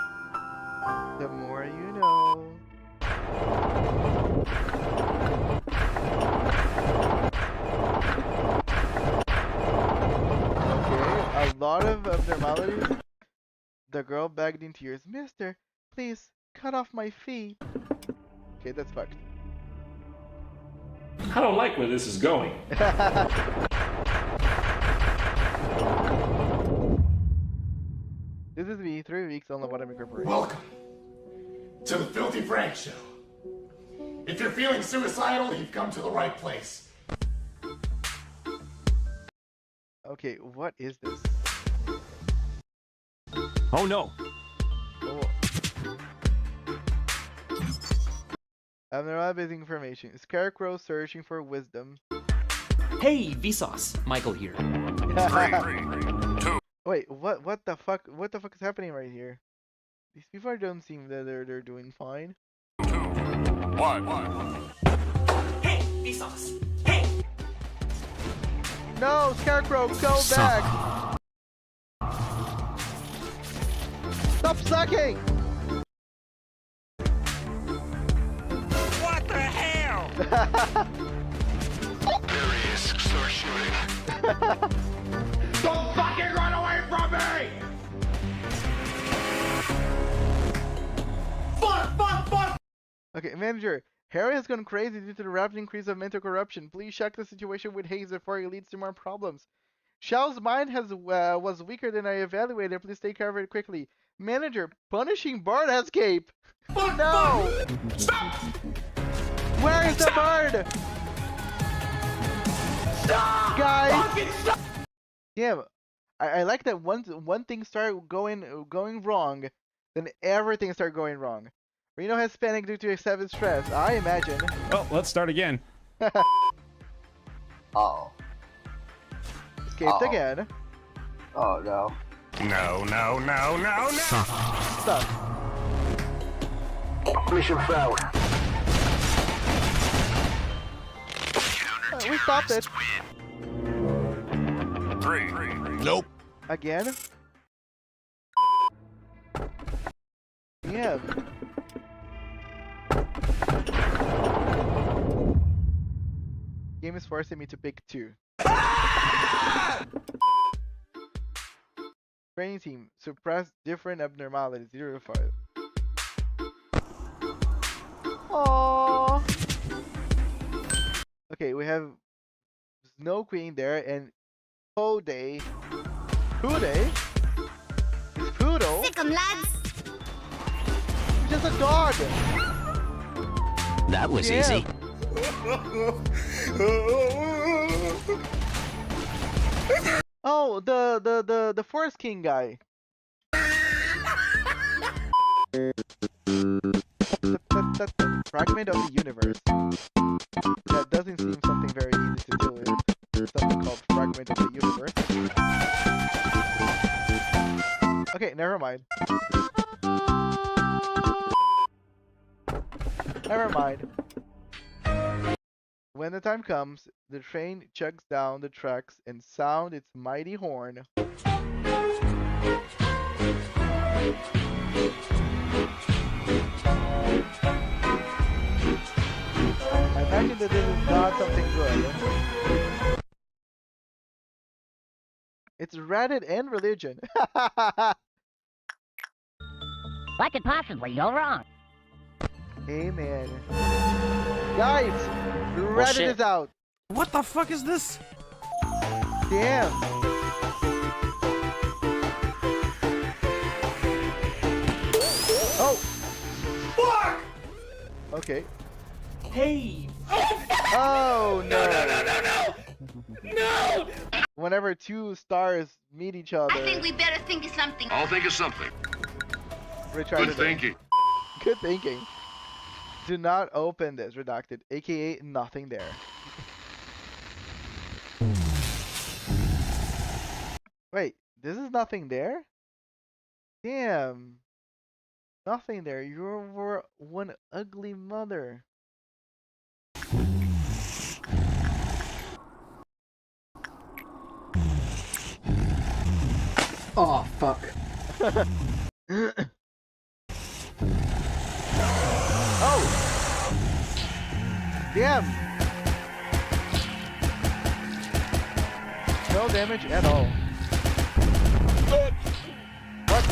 The more you know. Okay, a lot of abnormalities. The girl begged in tears, "Mister, please cut off my feet." Okay, that's fucked. I don't like where this is going. This is me, 3 weeks on lobotomycorporation. Welcome to the Filthy Frank Show. If you're feeling suicidal, you've come to the right place. Okay, what is this? Oh no! Oh. Abnormal basic information. Scarecrow searching for wisdom. Hey, Vsauce. Michael here. 3, 2. Wait, what the fuck? What the fuck is happening right here? These people don't seem that they're doing fine. 2, 1. Hey, Vsauce. Hey. No, Scarecrow, go back. Stop sucking. What the hell? There he is. Start shooting. Don't fucking run away from me! Fuck! Okay, manager. Harry has gone crazy due to the rapid increase of mental corruption. Please check the situation with Hayes before it leads to more problems. Xiao's mind was weaker than I evaluated. Please take care of it quickly. Manager, punishing bird escape. No! Stop! Where is the bird? Stop! Guys! Stop! Yeah, I like that one thing started going wrong, then everything started going wrong. Reno has panic due to excessive stress, I imagine. Oh, let's start again. Oh. Escaped again. Oh no. No. Stuck. Mission failed. We stopped it. 3. Nope. Again? Yeah. Game is forcing me to pick 2. Training team, suppress different abnormalities, 0 to 5. Aww. Okay, we have Snow Queen there and Poday. Poday? It's Poodle? Sick 'em, lads! He's just a dog! That was easy. Oh, the Forest King guy. Fragment of the universe. That doesn't seem something very easy to deal with. Something called fragment of the universe. Okay, never mind. Never mind. When the time comes, the train chugs down the tracks and sound its mighty horn. I imagine that this is not something good. It's Reddit and religion. What could possibly go wrong? Amen. Guys, Reddit is out. What the fuck is this? Damn. Oh. Fuck! Okay. Hey! Oh no! No! Whenever two stars meet each other. I think we better think of something. I'll think of something. Retry Good thinking. Good thinking. Do not open this. Redacted. AKA nothing there. Wait, this is nothing there? Damn. Nothing there. You're one ugly mother. Oh, fuck. Oh! Damn! No damage at all. What?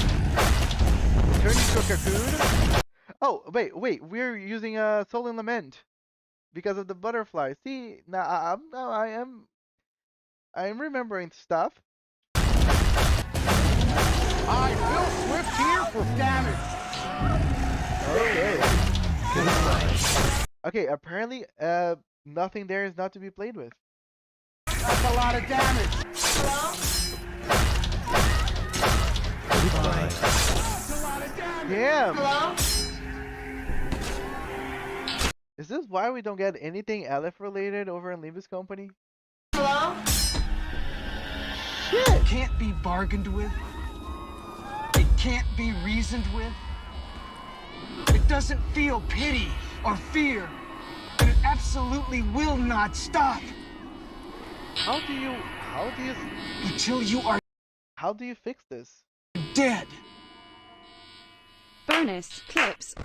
Turn into a cocoon? Oh, wait, we're using a Soul and Lament because of the butterfly. See, now I am remembering stuff. I will Swift here for damage. Okay. Okay, apparently, nothing there is not to be played with. That's a lot of damage. Hello? Damn. Hello? Is this why we don't get anything Aleph related over in Limbuscompany? Hello? Shit! It can't be bargained with. It can't be reasoned with. It doesn't feel pity or fear. And it absolutely will not stop. How do you until you are how do you fix this? Dead. Bonus clips.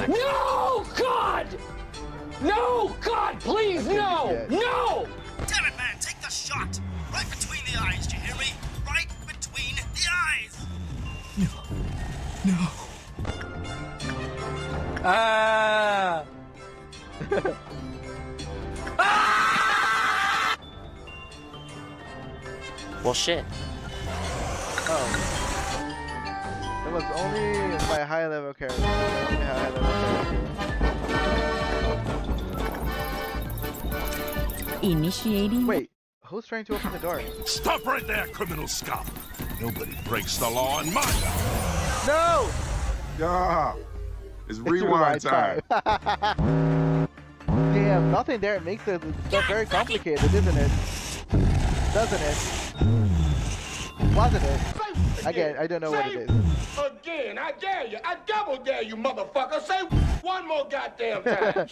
No, God! No, God, please, no! No! Damn it, man, take the shot! Right between the eyes, do you hear me? Right between the eyes! No. Ah! Well, shit. Oh. It was only my high level character. Only my high level character. Initiating. Wait, who's trying to open the door? Stop right there, criminal scum! Nobody breaks the law in my house. No! Yeah. It's rewind time. Damn, nothing there makes it stuff very complicated, isn't it? Doesn't it? Wasn't it? Again, I don't know what it is. Again, I dare you. I double dare you, motherfucker. Say one more goddamn time.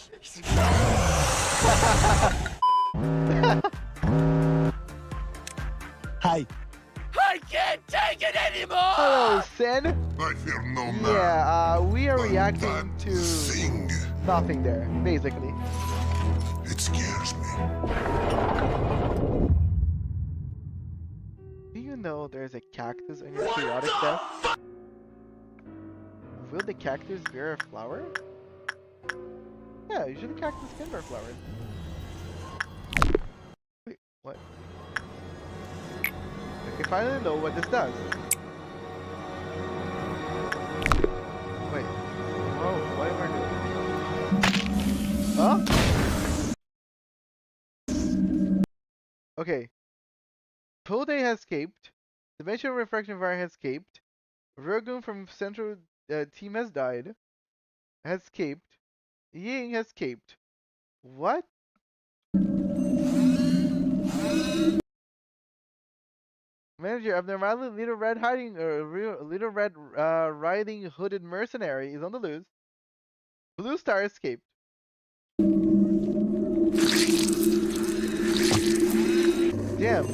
Hi. I can't take it anymore! Hello, Sen. I fear no man. Yeah, we are reacting to nothing there, basically. It scares me. Do you know there's a cactus on your periodic desk? Will the cactus bear a flower? Yeah, usually cactus can bear flowers. Wait, what? I finally know what this does. Wait. Oh, what am I doing? Huh? Okay. Pode has escaped. Dimensional Refraction Var has escaped. Virgoon from Central Team has died. Has escaped. Ying has escaped. What? Manager, abnormality, Little Red hiding, Little Red riding hooded mercenary is on the loose. Blue Star escaped. Damn.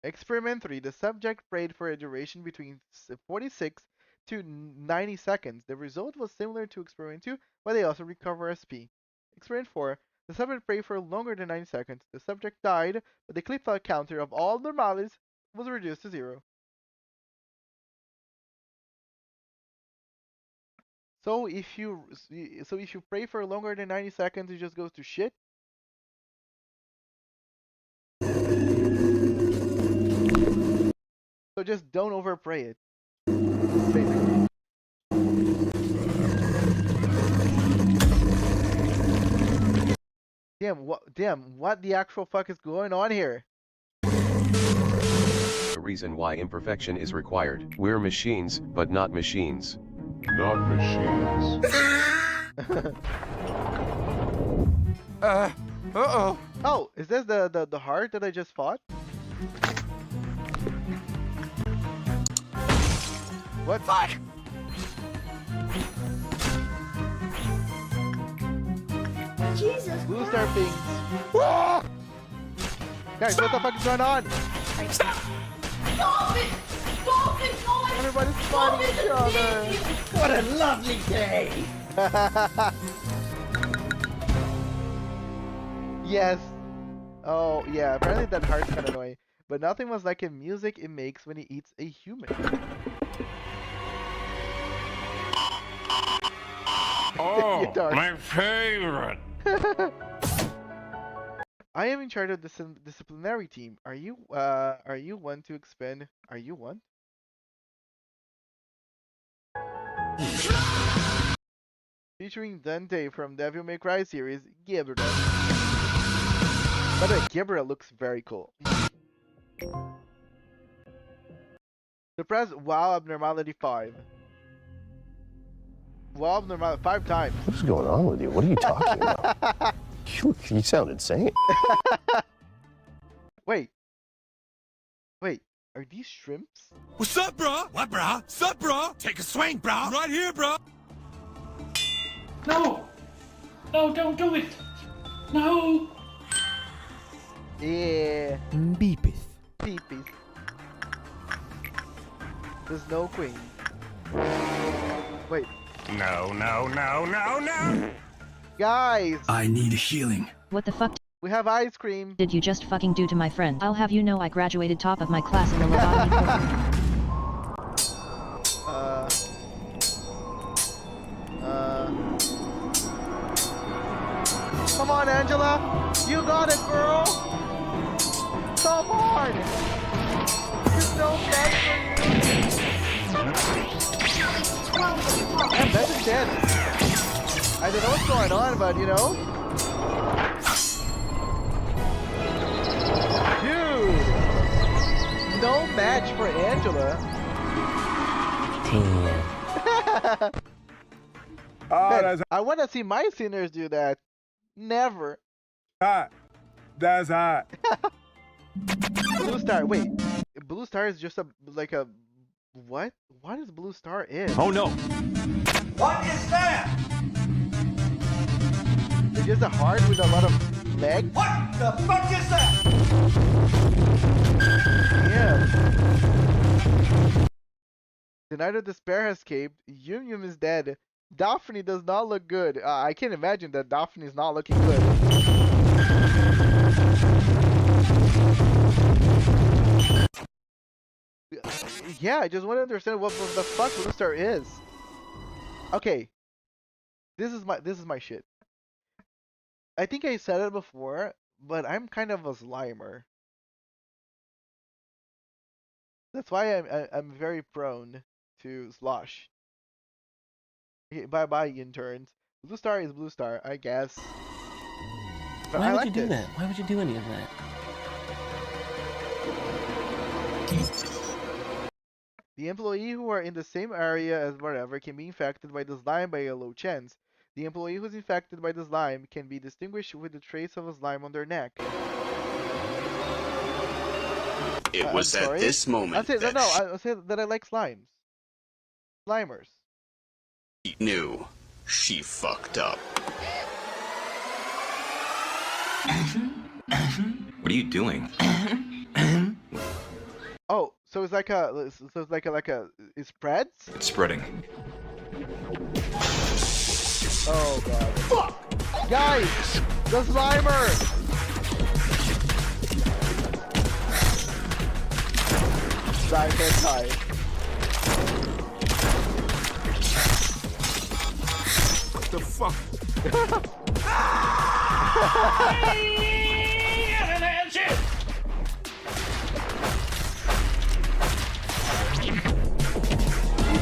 Experiment 3. The subject prayed for a duration between 46 to 90 seconds. The result was similar to Experiment 2, but they also recover SP. Experiment 4. The subject prayed for longer than 90 seconds. The subject died, but the clip thought counter of all normales was reduced to 0. So if you pray for longer than 90 seconds, it just goes to shit. So just don't overpray it. Basically. Damn, what the actual fuck is going on here? The reason why imperfection is required. We're machines, but not machines. Not machines. Uh-oh. Oh, is this the heart that I just fought? What? Fuck! Jesus Blue star things. Guys, what the fuck is going on? Stop it! Stop it! Everybody's fighting each other. What a lovely day! Yes. Oh, yeah, apparently that heart's kind of annoying. But nothing was like the music it makes when he eats a human. Oh, my favorite. I am in charge of the disciplinary team. Are you one to expend? Are you one? Featuring Dante from Devil May Cry series, Gabriel. By the way, Gabriel looks very cool. Suppress WoW Abnormality 5. WoW Abnormality 5 times. What's going on with you? What are you talking about? You sound insane. Wait, are these shrimps? What's up, bro? What, bro? What's up, bro? Take a swing, bro. Right here, bro. No! No, don't do it! No! Yeah. Beepith. Beepith. There's no queen. Wait. No. Guys! I need healing. What the fuck We have ice cream. did you just fucking do to my friend? I'll have you know I graduated top of my class in the lobotomycorporation. Come on, Angela! You got it, girl! Come on! There's no bed for you! That bed is dead. I don't know what's going on, but you know. Dude! No match for Angela. Man, I want to see my sinners do that. Never. Hot. That's hot. Blue star. Wait. Blue star is just a what? What is blue star is? Oh no. What is that? It's just a heart with a lot of legs. What the fuck is that? Yeah. The Night of Despair has escaped. Yum is dead. Daphne does not look good. I can't imagine that Daphne is not looking good. Yeah, I just want to understand what the fuck Blue Star is. Okay, this is my shit. I think I said it before, but I'm kind of a Slimer. That's why I'm very prone to slosh. Okay, bye interns. Blue Star is Blue Star, I guess. But Why I would like you do this. that? Why would you do any of that? The employee who are in the same area as whatever can be infected by the slime by a low chance. The employee who is infected by the slime can be distinguished with the trace of a slime on their neck. It was at this moment I that said that I like slimes. Slimers. she knew she fucked up. What are you doing? Oh, so it's like a, it spreads? It's spreading. Oh god. Fuck! Guys! The Slimer! Slime can't hide. What the fuck?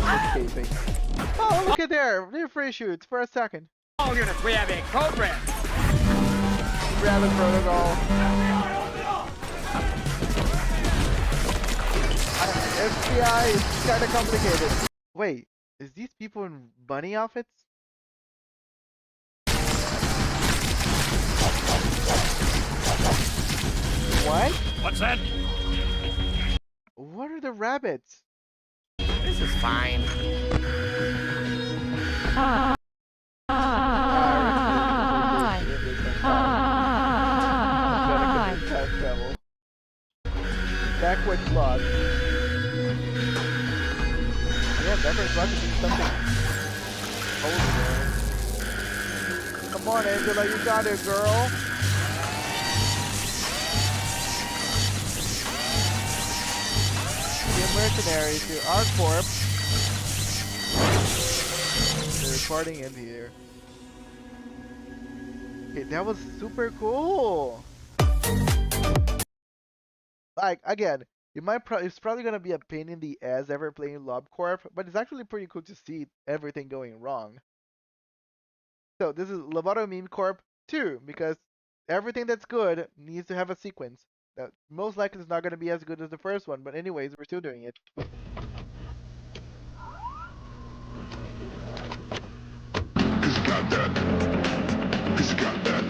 Escaping. Oh, look at there! New free shoots for a second. All units, we have a code red. Umbrella Protocol. S.E.A is kind of complicated. Wait, is these people in bunny outfits? What? What's that? What are the rabbits? This is fine. Backward slot. Yeah, backward slot is something. Holy man. Come on, Angela, you got it, girl. The mercenary to our corp. The recording in here. Okay, that was super cool. Like, again, it's probably gonna be a pain in the ass ever playing LobCorp, but it's actually pretty cool to see everything going wrong. So this is Lobotomycorp Corp 2, because everything that's good needs to have a sequence. That most likely is not gonna be as good as the first one, but anyways, we're still doing it. He's got that. He's got that.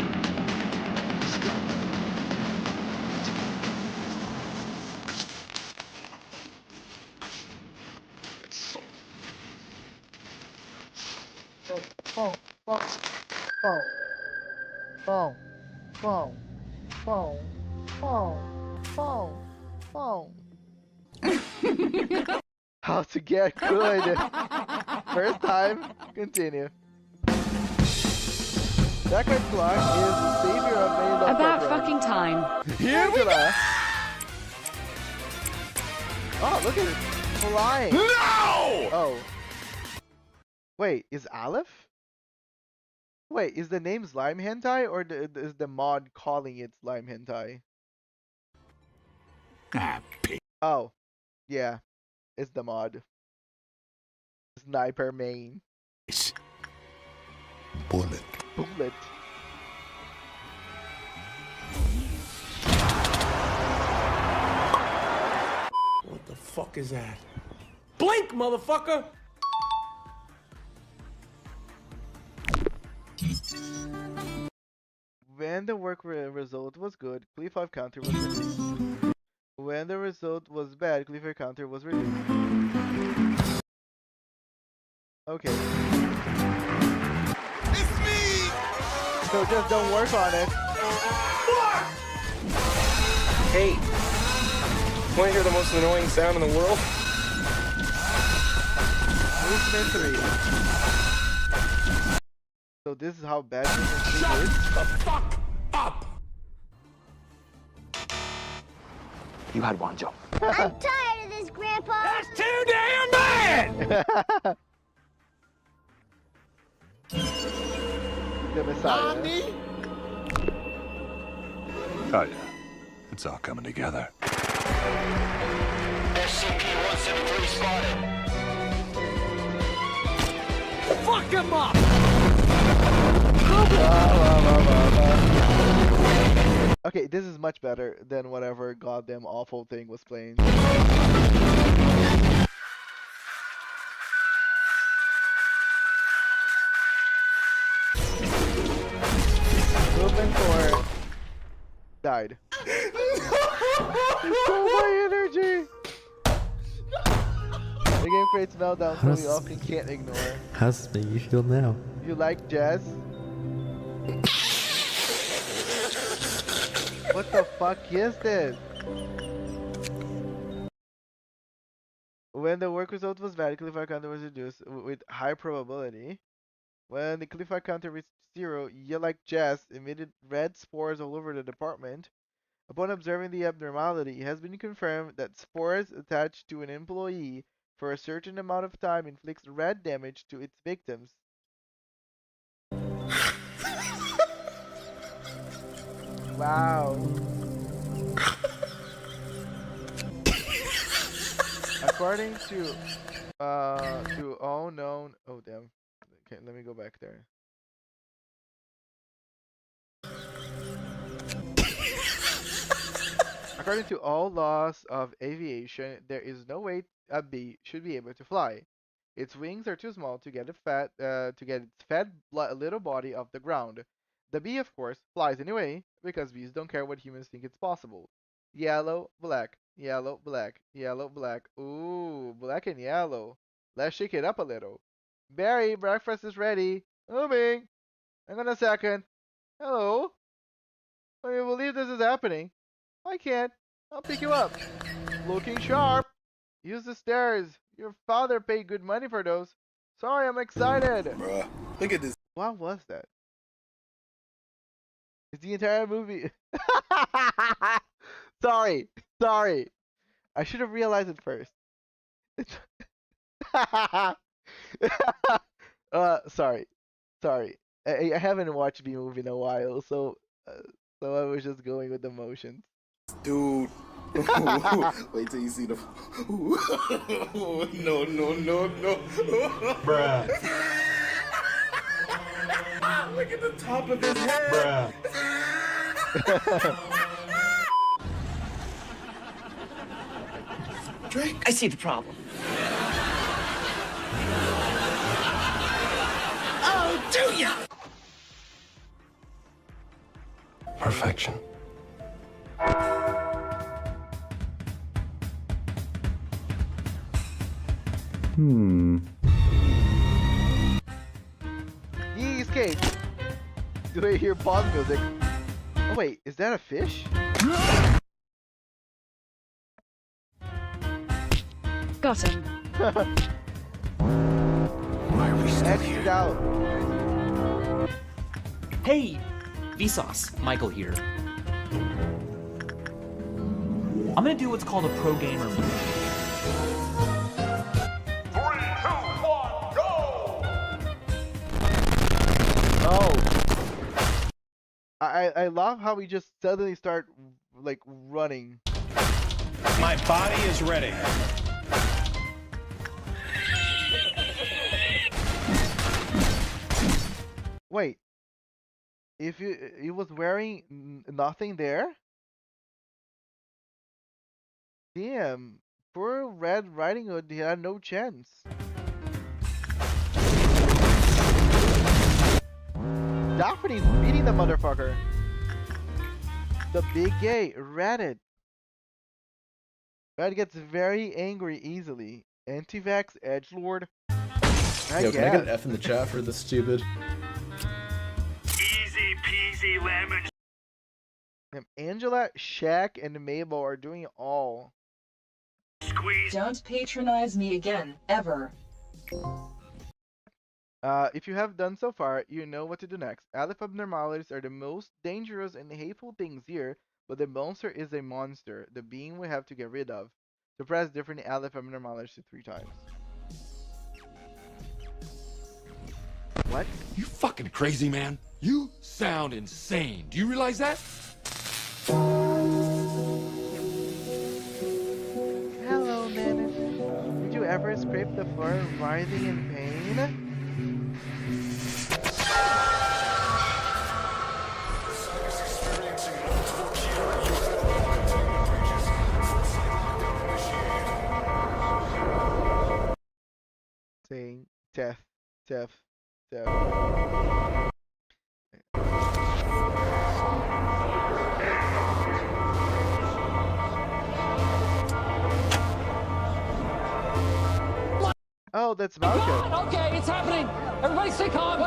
He's got that. How to get good. First time, continue. Backward clock is the savior of many love About programs. fucking time. Here we go. Oh, look at it. Flying. No! Oh. Wait, is Aleph? Wait, is the name Slime Hentai or is the mod calling it Slime Hentai? Oh, yeah, it's the mod. Sniper main. Bullet. Bullet. What the fuck is that? Blink, motherfucker! When the work result was good, Cle 5 counter was reduced. When the result was bad, Cle 5 counter was reduced. Okay. It's me! So just don't work on it. Hey, want to hear the most annoying sound in the world? Movement 3. So this is how bad movement 3 Shut is? the fuck up! You had one job. I'm tired of this, Grandpa. That's too damn bad! The Messiah. Oh yeah, it's all coming together. SCP-173 spotted. Fuck him up! Okay, this is much better than whatever goddamn awful thing was playing. Movement 4 died. So my energy! The game creates meltdowns so we often can't ignore. How does it make you feel now? You like jazz? What the fuck is this? When the work result was bad, Cle 5 counter was reduced with high probability. When the Cle 5 counter reached 0, you like jazz emitted red spores all over the department. Upon observing the abnormality, it has been confirmed that spores attached to an employee for a certain amount of time inflicts red damage to its victims. Wow. According to oh no, oh damn. Okay, let me go back there. According to all laws of aviation, there is no way a bee should be able to fly. Its wings are too small to get its fat little body off the ground. The bee, of course, flies anyway, because bees don't care what humans think it's possible. Yellow, black, yellow, black, yellow, black. Ooh, black and yellow. Let's shake it up a little. Barry, breakfast is ready. Moving. Hang on a second. Hello? Can you believe this is happening? I can't. I'll pick you up. Looking sharp. Use the stairs. Your father paid good money for those. Sorry, I'm excited. Bruh, look at this. What was that? It's the entire movie. Sorry. I should have realized it first. Sorry. I haven't watched the movie in a while, so I was just going with the motions. Dude. Wait till you see the. No. Bruh. Look at the top of his head. Bruh. Drake. I see the problem. Oh, do ya? Perfection. He escaped. Do I hear pause music? Oh wait, is that a fish? Got him. Why are we still here? Out. Hey, Vsauce, Michael here. I'm gonna do what's called a pro gamer move. 3, 2, 1, go! Oh. I love how we just suddenly start like running. My body is ready. Wait. If he was wearing nothing there? Damn. Poor Red Riding Hood, he had no chance. Daphne's beating the motherfucker. The big gay, Reddit. Red gets very angry easily. Anti-vax edgelord. Yo, can I get an F in the chat for this stupid? Easy peasy lemon. Angela, Shaq, and Mabel are doing it all. Squeeze. Don't patronize me again, ever. If you have done so far, you know what to do next. Aleph abnormalities are the most dangerous and hateful things here, but the monster is a monster, the being we have to get rid of. To press different Aleph abnormalities 3 times. What? You fucking crazy, man. You sound insane. Do you realize that? Hello, man. Did you ever scrape the floor writhing in pain? Saying death. Oh, that's Malcolm. Okay, it's happening. Everybody stay calm.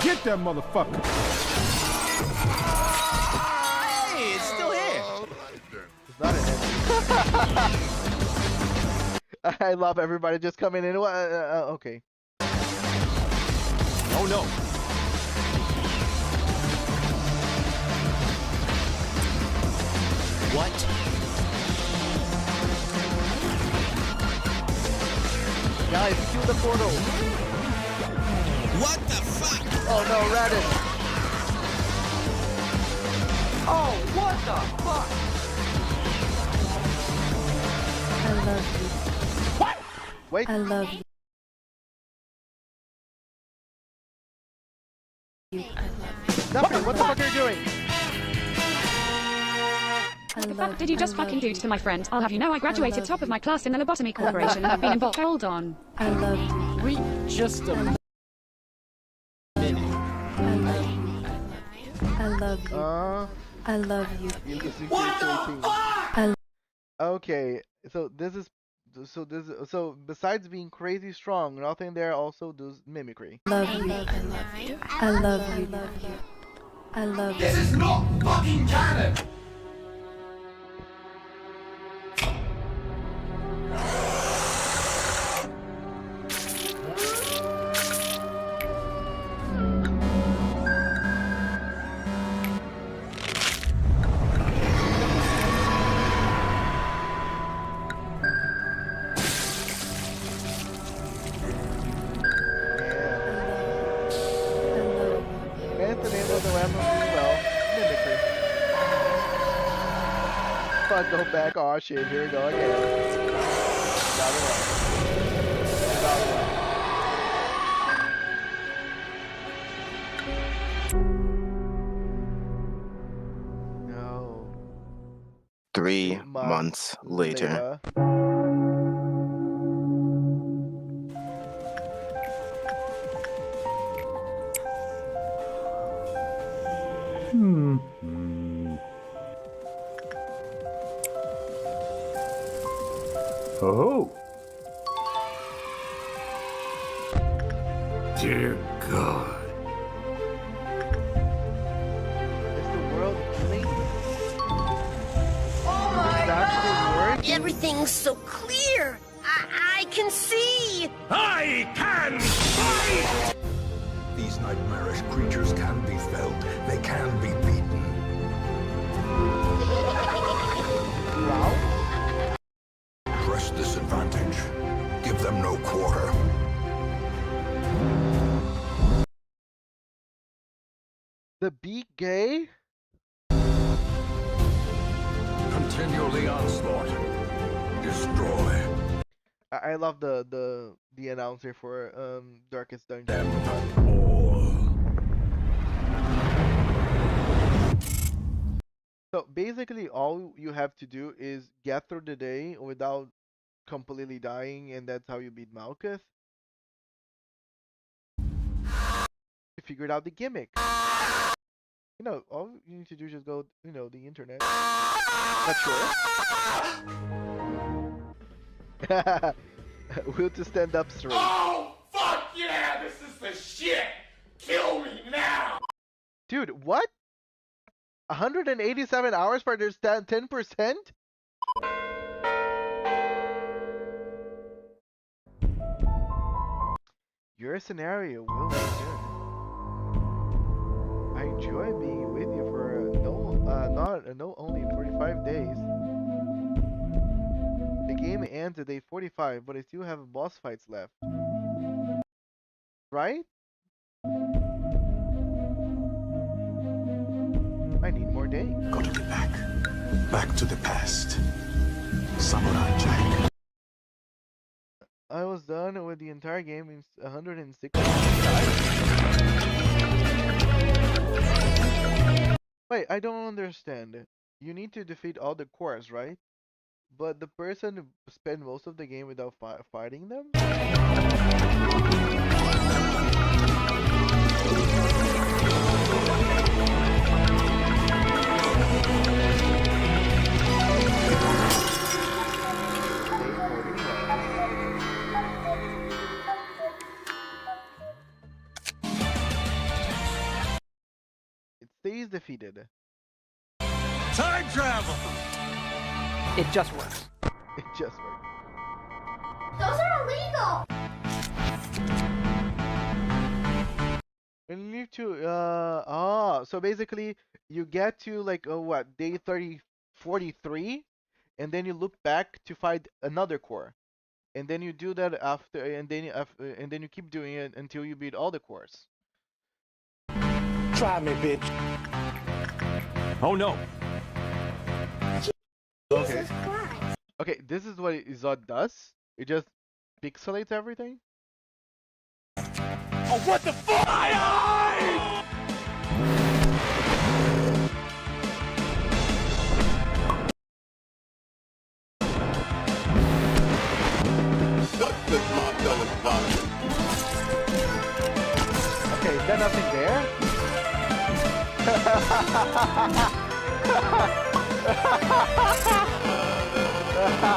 Get that motherfucker. Hey, it's still here. It's not in it. I love everybody just coming in. Okay. Oh no. What? Guys, kill the portal. What the fuck? Oh no, Raditz. Oh, what the fuck? I love you. What? Wait. I love you. I love you. Nothing. What the fuck are you doing? fuck did you just fucking do to my friend? I'll have you know I graduated top of my class in the lobotomycorporation and I've been involved. Hold on. I love you. Wait, just a minute. I love you. I love you. What the fuck? Okay, so besides being crazy strong, nothing there also does mimicry. Love you. I love you. I love you. I love you. This is not fucking canon! Go back. Oh shit, here we go again. No. 3 months later. Oh. Dear God. Is the world ending? Oh my God! Everything's so clear. I can see. I can fight! These nightmarish creatures can be felt. They can be beaten. Wow. Press this advantage. Give them no quarter. The be gay? Continually onslaught. Destroy. I love the announcer for Darkest Dungeon. So basically all you have to do is get through the day without completely dying, and that's how you beat Malkuth. You figured out the gimmick. You know, all you need to do is just go, you know, the internet. Not sure. Will to stand up straight. Oh, fuck yeah! This is the shit! Kill me now! Dude, what? 187 hours for their 10%? Your scenario will return. I enjoy being with you for no only 45 days. The game ends at day 45, but I still have boss fights left. Right? I need more days. Gotta be back. Back to the past. Samurai Jack. I was done with the entire game in 106. Wait, I don't understand. You need to defeat all the cores, right? But the person who spent most of the game without fighting them? It stays defeated. Time travel! It just works. It just works. Those are illegal! And you need to, so basically, you get to like, what, day 43, and then you look back to find another core. And then you do that after, and then you keep doing it until you beat all the cores. Try me, bitch. Oh no. Okay. Okay, this is what Zod does. It just pixelates everything. Oh, what the fuck? My eyes!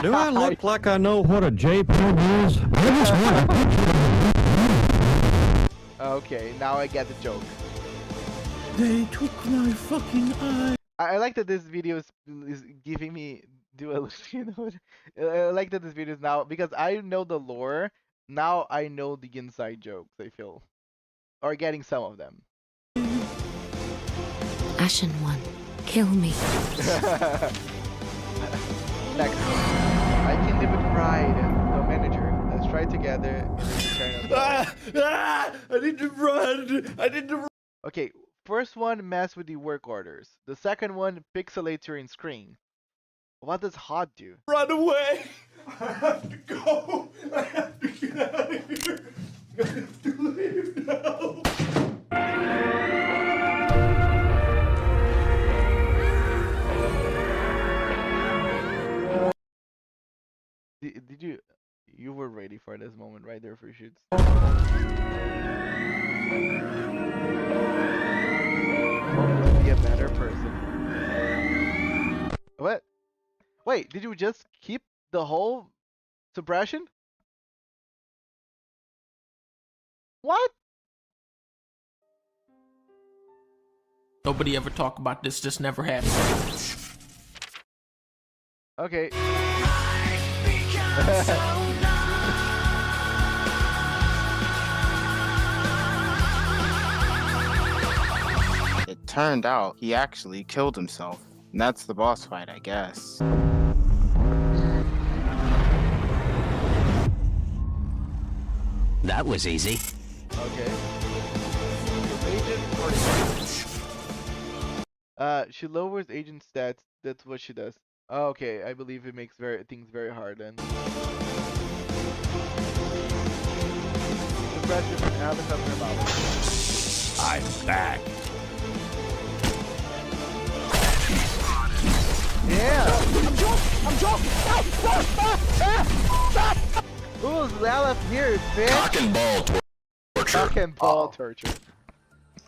Do I look like I know what a JPEG is? I just want Okay, now I get the joke. They took my fucking eye. I like that this video is giving me dualistic. I like that this video is now, because I know the lore, now I know the inside jokes, I feel. Or getting some of them. Ashen one, kill me. Next. I can live with pride. No manager. Let's try together. I need to run. I need to run. Okay, first one, mess with the work orders. The second one, pixelate your screen. What does hot do? Run away. I have to go. I have to get out of here. I have to leave now. Did you were ready for this moment right there for shoots? Be a better person. What? Wait, did you just keep the whole suppression? What? Nobody ever talk about this. This never happened. Okay. It turned out he actually killed himself. And that's the boss fight, I guess. That was easy. Okay. She lowers agent stats. That's what she does. Okay, I believe it makes things very hard then. Suppression, now the customer mouth. I'm back. Yeah! I'm joking! Who's that up here, bitch? Cock and ball torture. Cock and ball torture.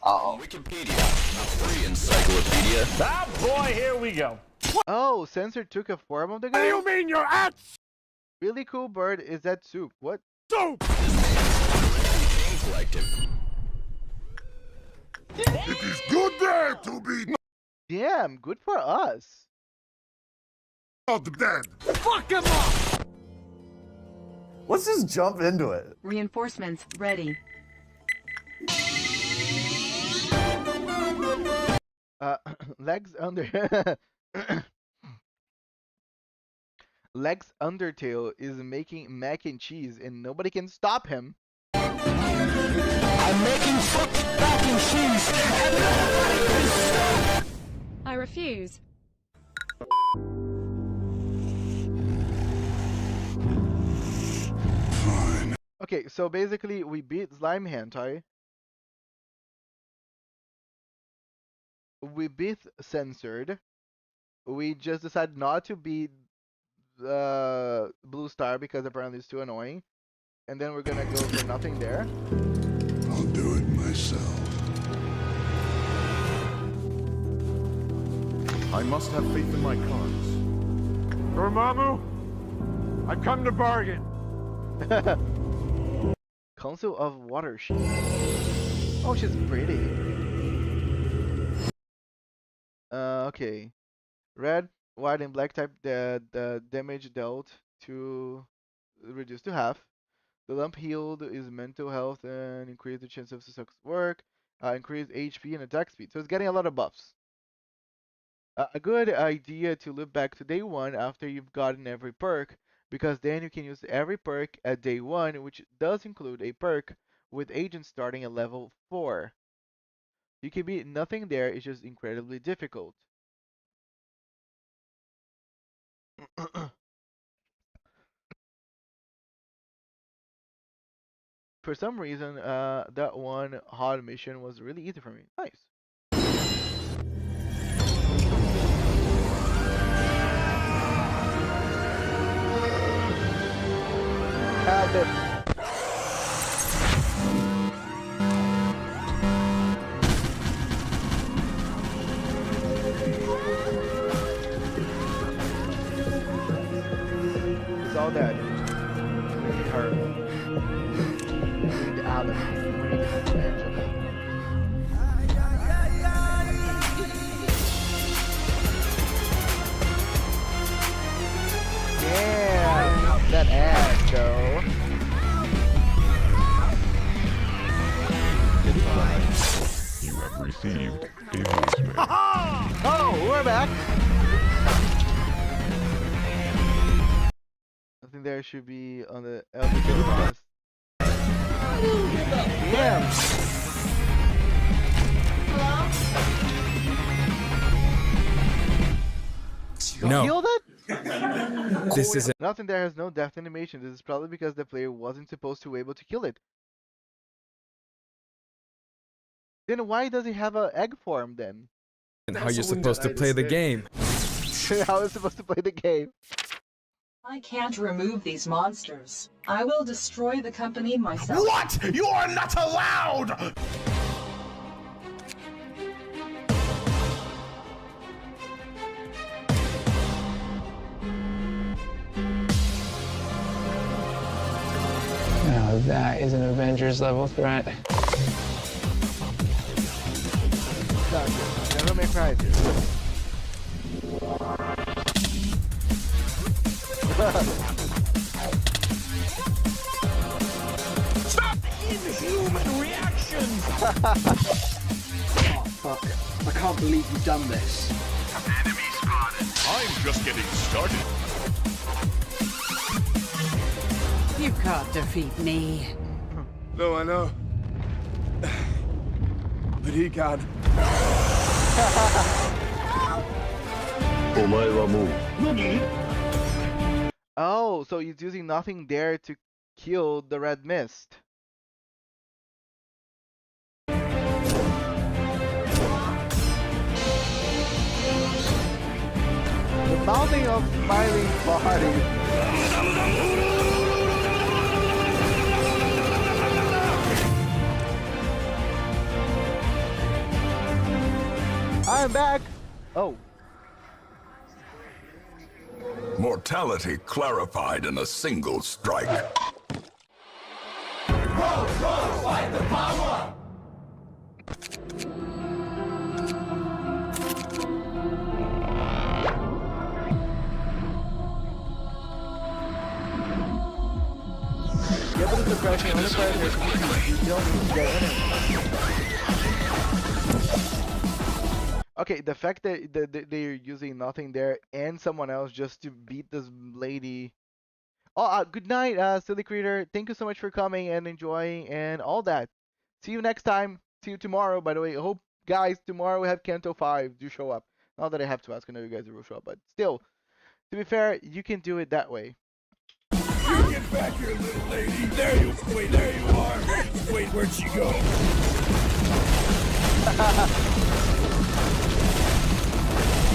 Wikipedia, a free encyclopedia. Ah, boy, here we go. Oh, Sensor took a form of the guy? What do you mean you're at? Really cool bird is that Soup. What? Soup! It is good there to be Damn, good for us. not dead. Fuck him up! Let's just jump into it. Reinforcements ready. Legs under Legs Undertale is making mac and cheese and nobody can stop him. I'm making fucking mac and cheese and nobody can stop. I refuse. Fine. Okay, so basically we beat Slime Hentai. We beat Censored. We just decided not to beat Blue Star because apparently it's too annoying. And then we're gonna go for nothing there. I'll do it myself. I must have faith in my cards. Dormammu, I come to bargain. Council of Water Sheep. Oh, she's pretty. Okay. Red, white, and black type, the damage dealt to reduced to half. The lump healed is mental health and increase the chance of success work. Increase HP and attack speed. So it's getting a lot of buffs. A good idea to look back to day 1 after you've gotten every perk, because then you can use every perk at day 1, which does include a perk with agents starting at level 4. You can beat nothing there, it's just incredibly difficult. For some reason, that one hard mission was really easy for me. Nice. all that. We need her. We need Alan. We need Angela. Damn, that ass though. You have received a voicemail. Oh, we're back. I think there should be on the elder list. Damn. No. Killed it? This isn't. Nothing there has no death animation. This is probably because the player wasn't supposed to be able to kill it. Then why does he have an egg form then? And how you're supposed to play the game. How is supposed to play the game? I can't remove these monsters. I will destroy the company myself. What? You are not allowed! Now that is an Avengers level threat. Never make prizes. Stop inhuman reactions! Oh, fuck. I can't believe you've done this. Enemy spotted. I'm just getting started. You can't defeat me. No, I know. But he can. Oh, so he's using nothing there to kill the red mist. The mounting of smiling body. I'm back. Oh. Mortality clarified in a single strike. Fight the power! Yeah, but it's depressing. Only players you don't need to get in it. Okay, the fact that they're using nothing there and someone else just to beat this lady. Oh, good night, silly creator. Thank you so much for coming and enjoying and all that. See you next time. See you tomorrow, by the way. I hope, guys, tomorrow we have Kanto 5. Do show up. Not that I have to ask. I know you guys will show up, but still, to be fair, you can do it that way. You get back here, little lady. There you are. Wait, where'd she go?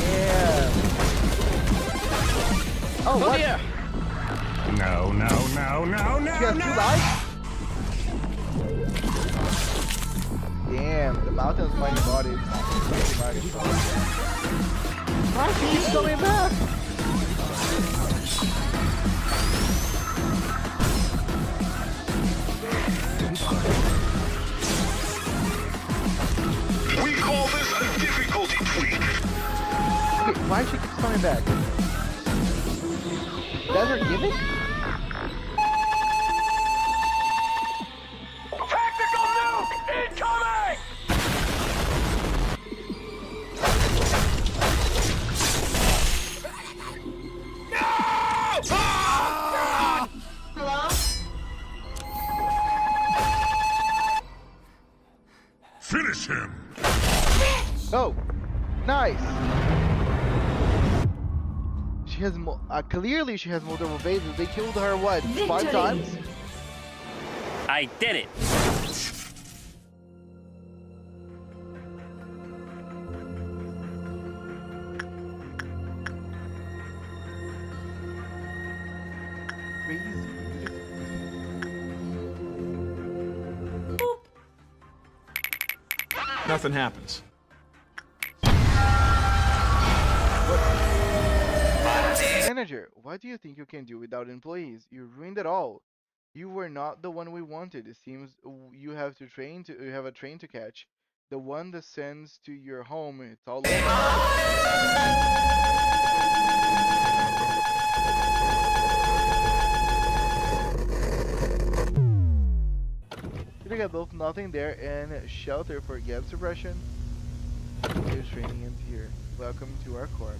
Yeah. Oh, what? Here. No. She has 2 lives? Damn, the mountain's mighty body. Why she keeps coming back? We call this a difficulty tweak. Okay, why she keeps coming back? That's her gimmick? Tactical nuke incoming! No! Ah! Hello? Finish him! Oh, nice. She has clearly she has multiple phases. They killed her what? Victory. 5 times? I did it. Nothing happens. manager, what do you think you can do without employees? You ruined it all. You were not the one we wanted. It seems you have you have a train to catch. The one that sends to your home. It's all You got both nothing there and shelter for gas suppression. Here's training in here. Welcome to our corps.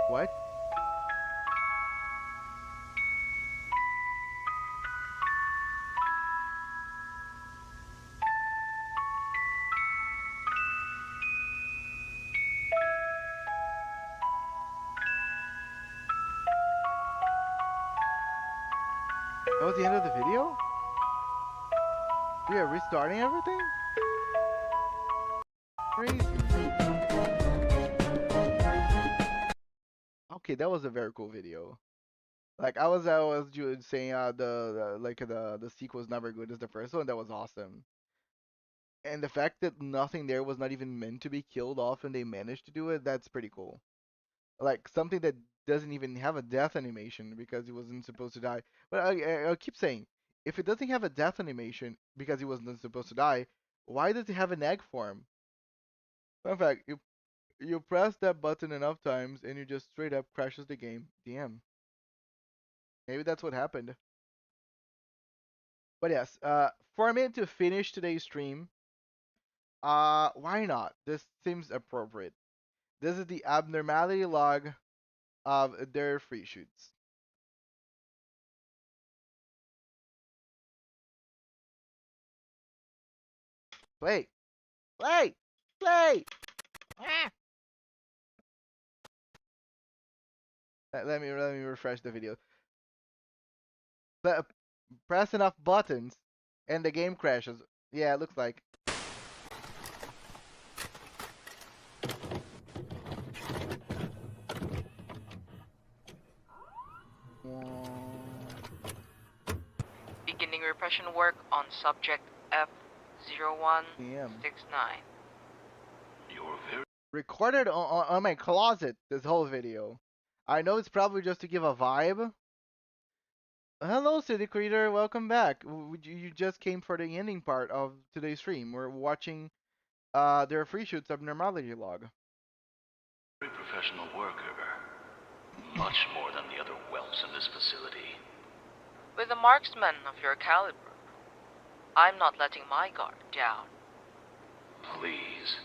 What? That was the end of the video? We are restarting everything? Crazy. Okay, that was a very cool video. Like I was saying the sequel was never good as the first one. That was awesome. And the fact that nothing there was not even meant to be killed off and they managed to do it, that's pretty cool. Like something that doesn't even have a death animation because he wasn't supposed to die. But I keep saying, if it doesn't have a death animation because he wasn't supposed to die, why does it have an egg form? In fact, you press that button enough times and you just straight up crashes the game. Damn. Maybe that's what happened. But yes, for me to finish today's stream, why not? This seems appropriate. This is the abnormality log of their free shoots. Play! Play! Play! Ah! Let me refresh the video. Press enough buttons and the game crashes. Yeah, it looks like. Beginning repression work on subject F0169. Recorded on my closet, this whole video. I know it's probably just to give a vibe. Hello, City Creator, welcome back. You just came for the ending part of today's stream. We're watching their free shoots abnormality log. Very professional worker. Much more than the other whelps in this facility. With a marksman of your caliber, I'm not letting my guard down. Please.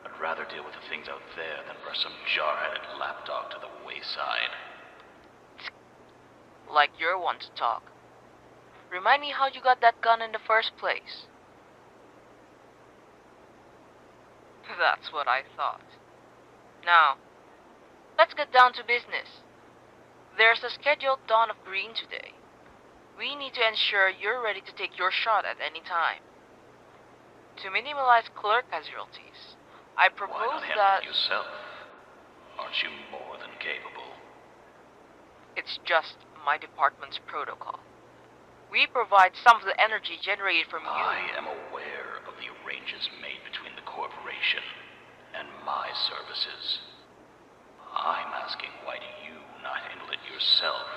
I'd rather deal with the things out there than brush some jarheaded lapdog to the wayside. Like you're one to talk. Remind me how you got that gun in the first place. That's what I thought. Now, let's get down to business. There's a scheduled dawn of green today. We need to ensure you're ready to take your shot at any time. To minimize clerk casualties, I propose Why not handle that... it yourself? Aren't you more than capable? It's just my department's protocol. We provide some of the energy generated from you. I am aware of the arrangements made between the corporation and my services. I'm asking why do you not handle it yourself?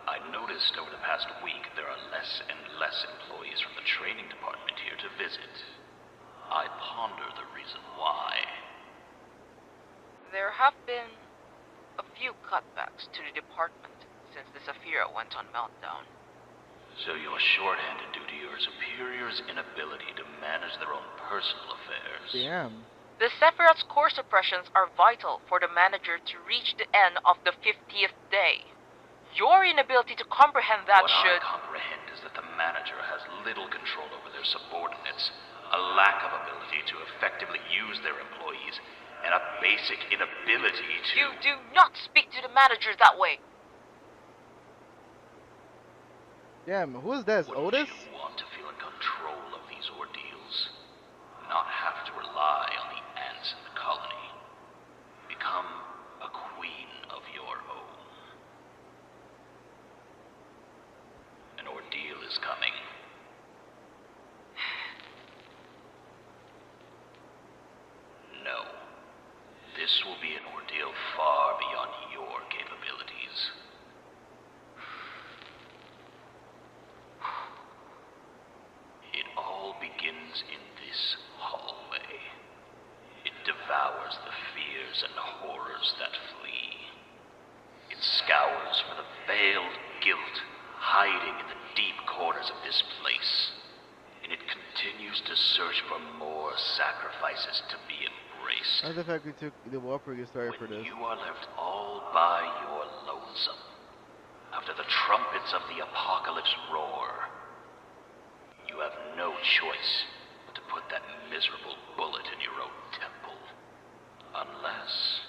I noticed over the past week there are less and less employees from the training department here to visit. I ponder the reason why. There have been a few cutbacks to the department since the S.E.A went on meltdown. So you're short-handed due to your superiors' inability to manage their own personal affairs. Damn. The S.E.A.'s core suppressions are vital for the manager to reach the end of the 50th day. Your inability to comprehend that what should... I comprehend is that the manager has little control over their subordinates, a lack of ability to effectively use their employees, and a basic inability to... You do not speak to the manager that way! Damn, who is this, Otis? You want to feel in control of these ordeals, not have to rely on the ants in the colony. Become a queen of your own. An ordeal is coming. No. this will be an ordeal far beyond your capabilities. It all begins in this hallway. It devours the fears and horrors that flee. It scours for the veiled guilt hiding in the deep corners of this place. And it continues to search for more sacrifices to be embraced. How the fact we took the Whopper story for this? You are left all by your lonesome, after the trumpets of the apocalypse roar, you have no choice but to put that miserable bullet in your own temple. Unless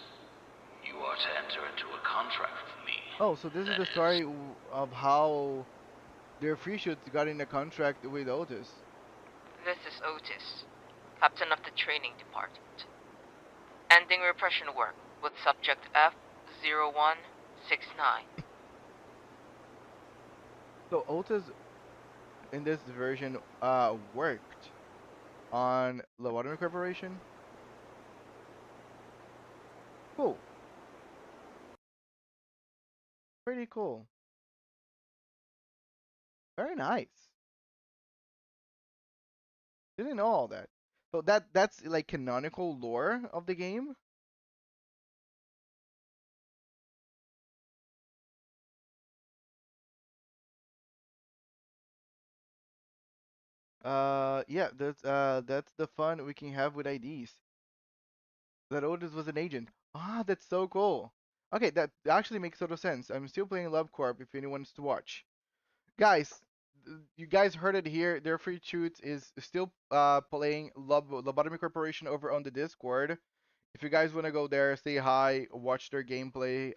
you are to enter into a contract with me. Oh, so this is the story of how their free shoots got in a contract with Otis. This is Otis, captain of the training department. Ending repression work with subject F0169. So Otis, in this version, worked on lobotomycorporation. Cool. Pretty cool. Very nice. Didn't know all that. So that's like canonical lore of the game. Yeah, that's the fun we can have with IDs. That Otis was an agent. Ah, that's so cool. Okay, that actually makes total sense. I'm still playing LobCorp if anyone wants to watch. Guys, you guys heard it here. Their free shoot is still playing lobotomycorporation over on the Discord. If you guys want to go there, say hi, watch their gameplay,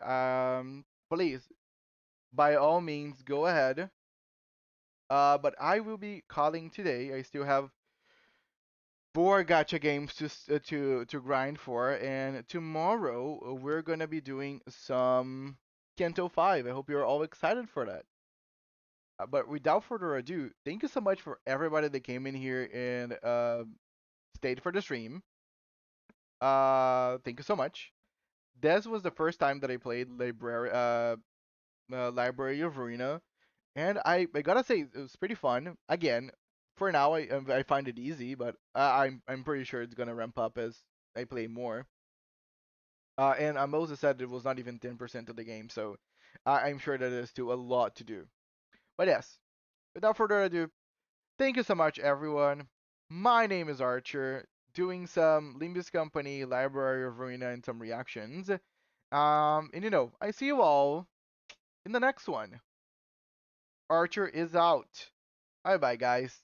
please, by all means, go ahead. But I will be calling today. I still have 4 gacha games to grind for, and tomorrow we're gonna be doing some Kento 5. I hope you're all excited for that. But without further ado, thank you so much for everybody that came in here and stayed for the stream. Thank you so much. This was the first time that I played Library of Ruina, and I gotta say it was pretty fun. Again, for now I find it easy, but I'm pretty sure it's gonna ramp up as I play more. And Moses said it was not even 10% of the game, so I'm sure that there's still a lot to do. But yes, without further ado, thank you so much, everyone. My name is Archer, doing some Limbuscompany, Library of Ruina, and some reactions. And I see you all in the next one. Archer is out. Bye bye, guys.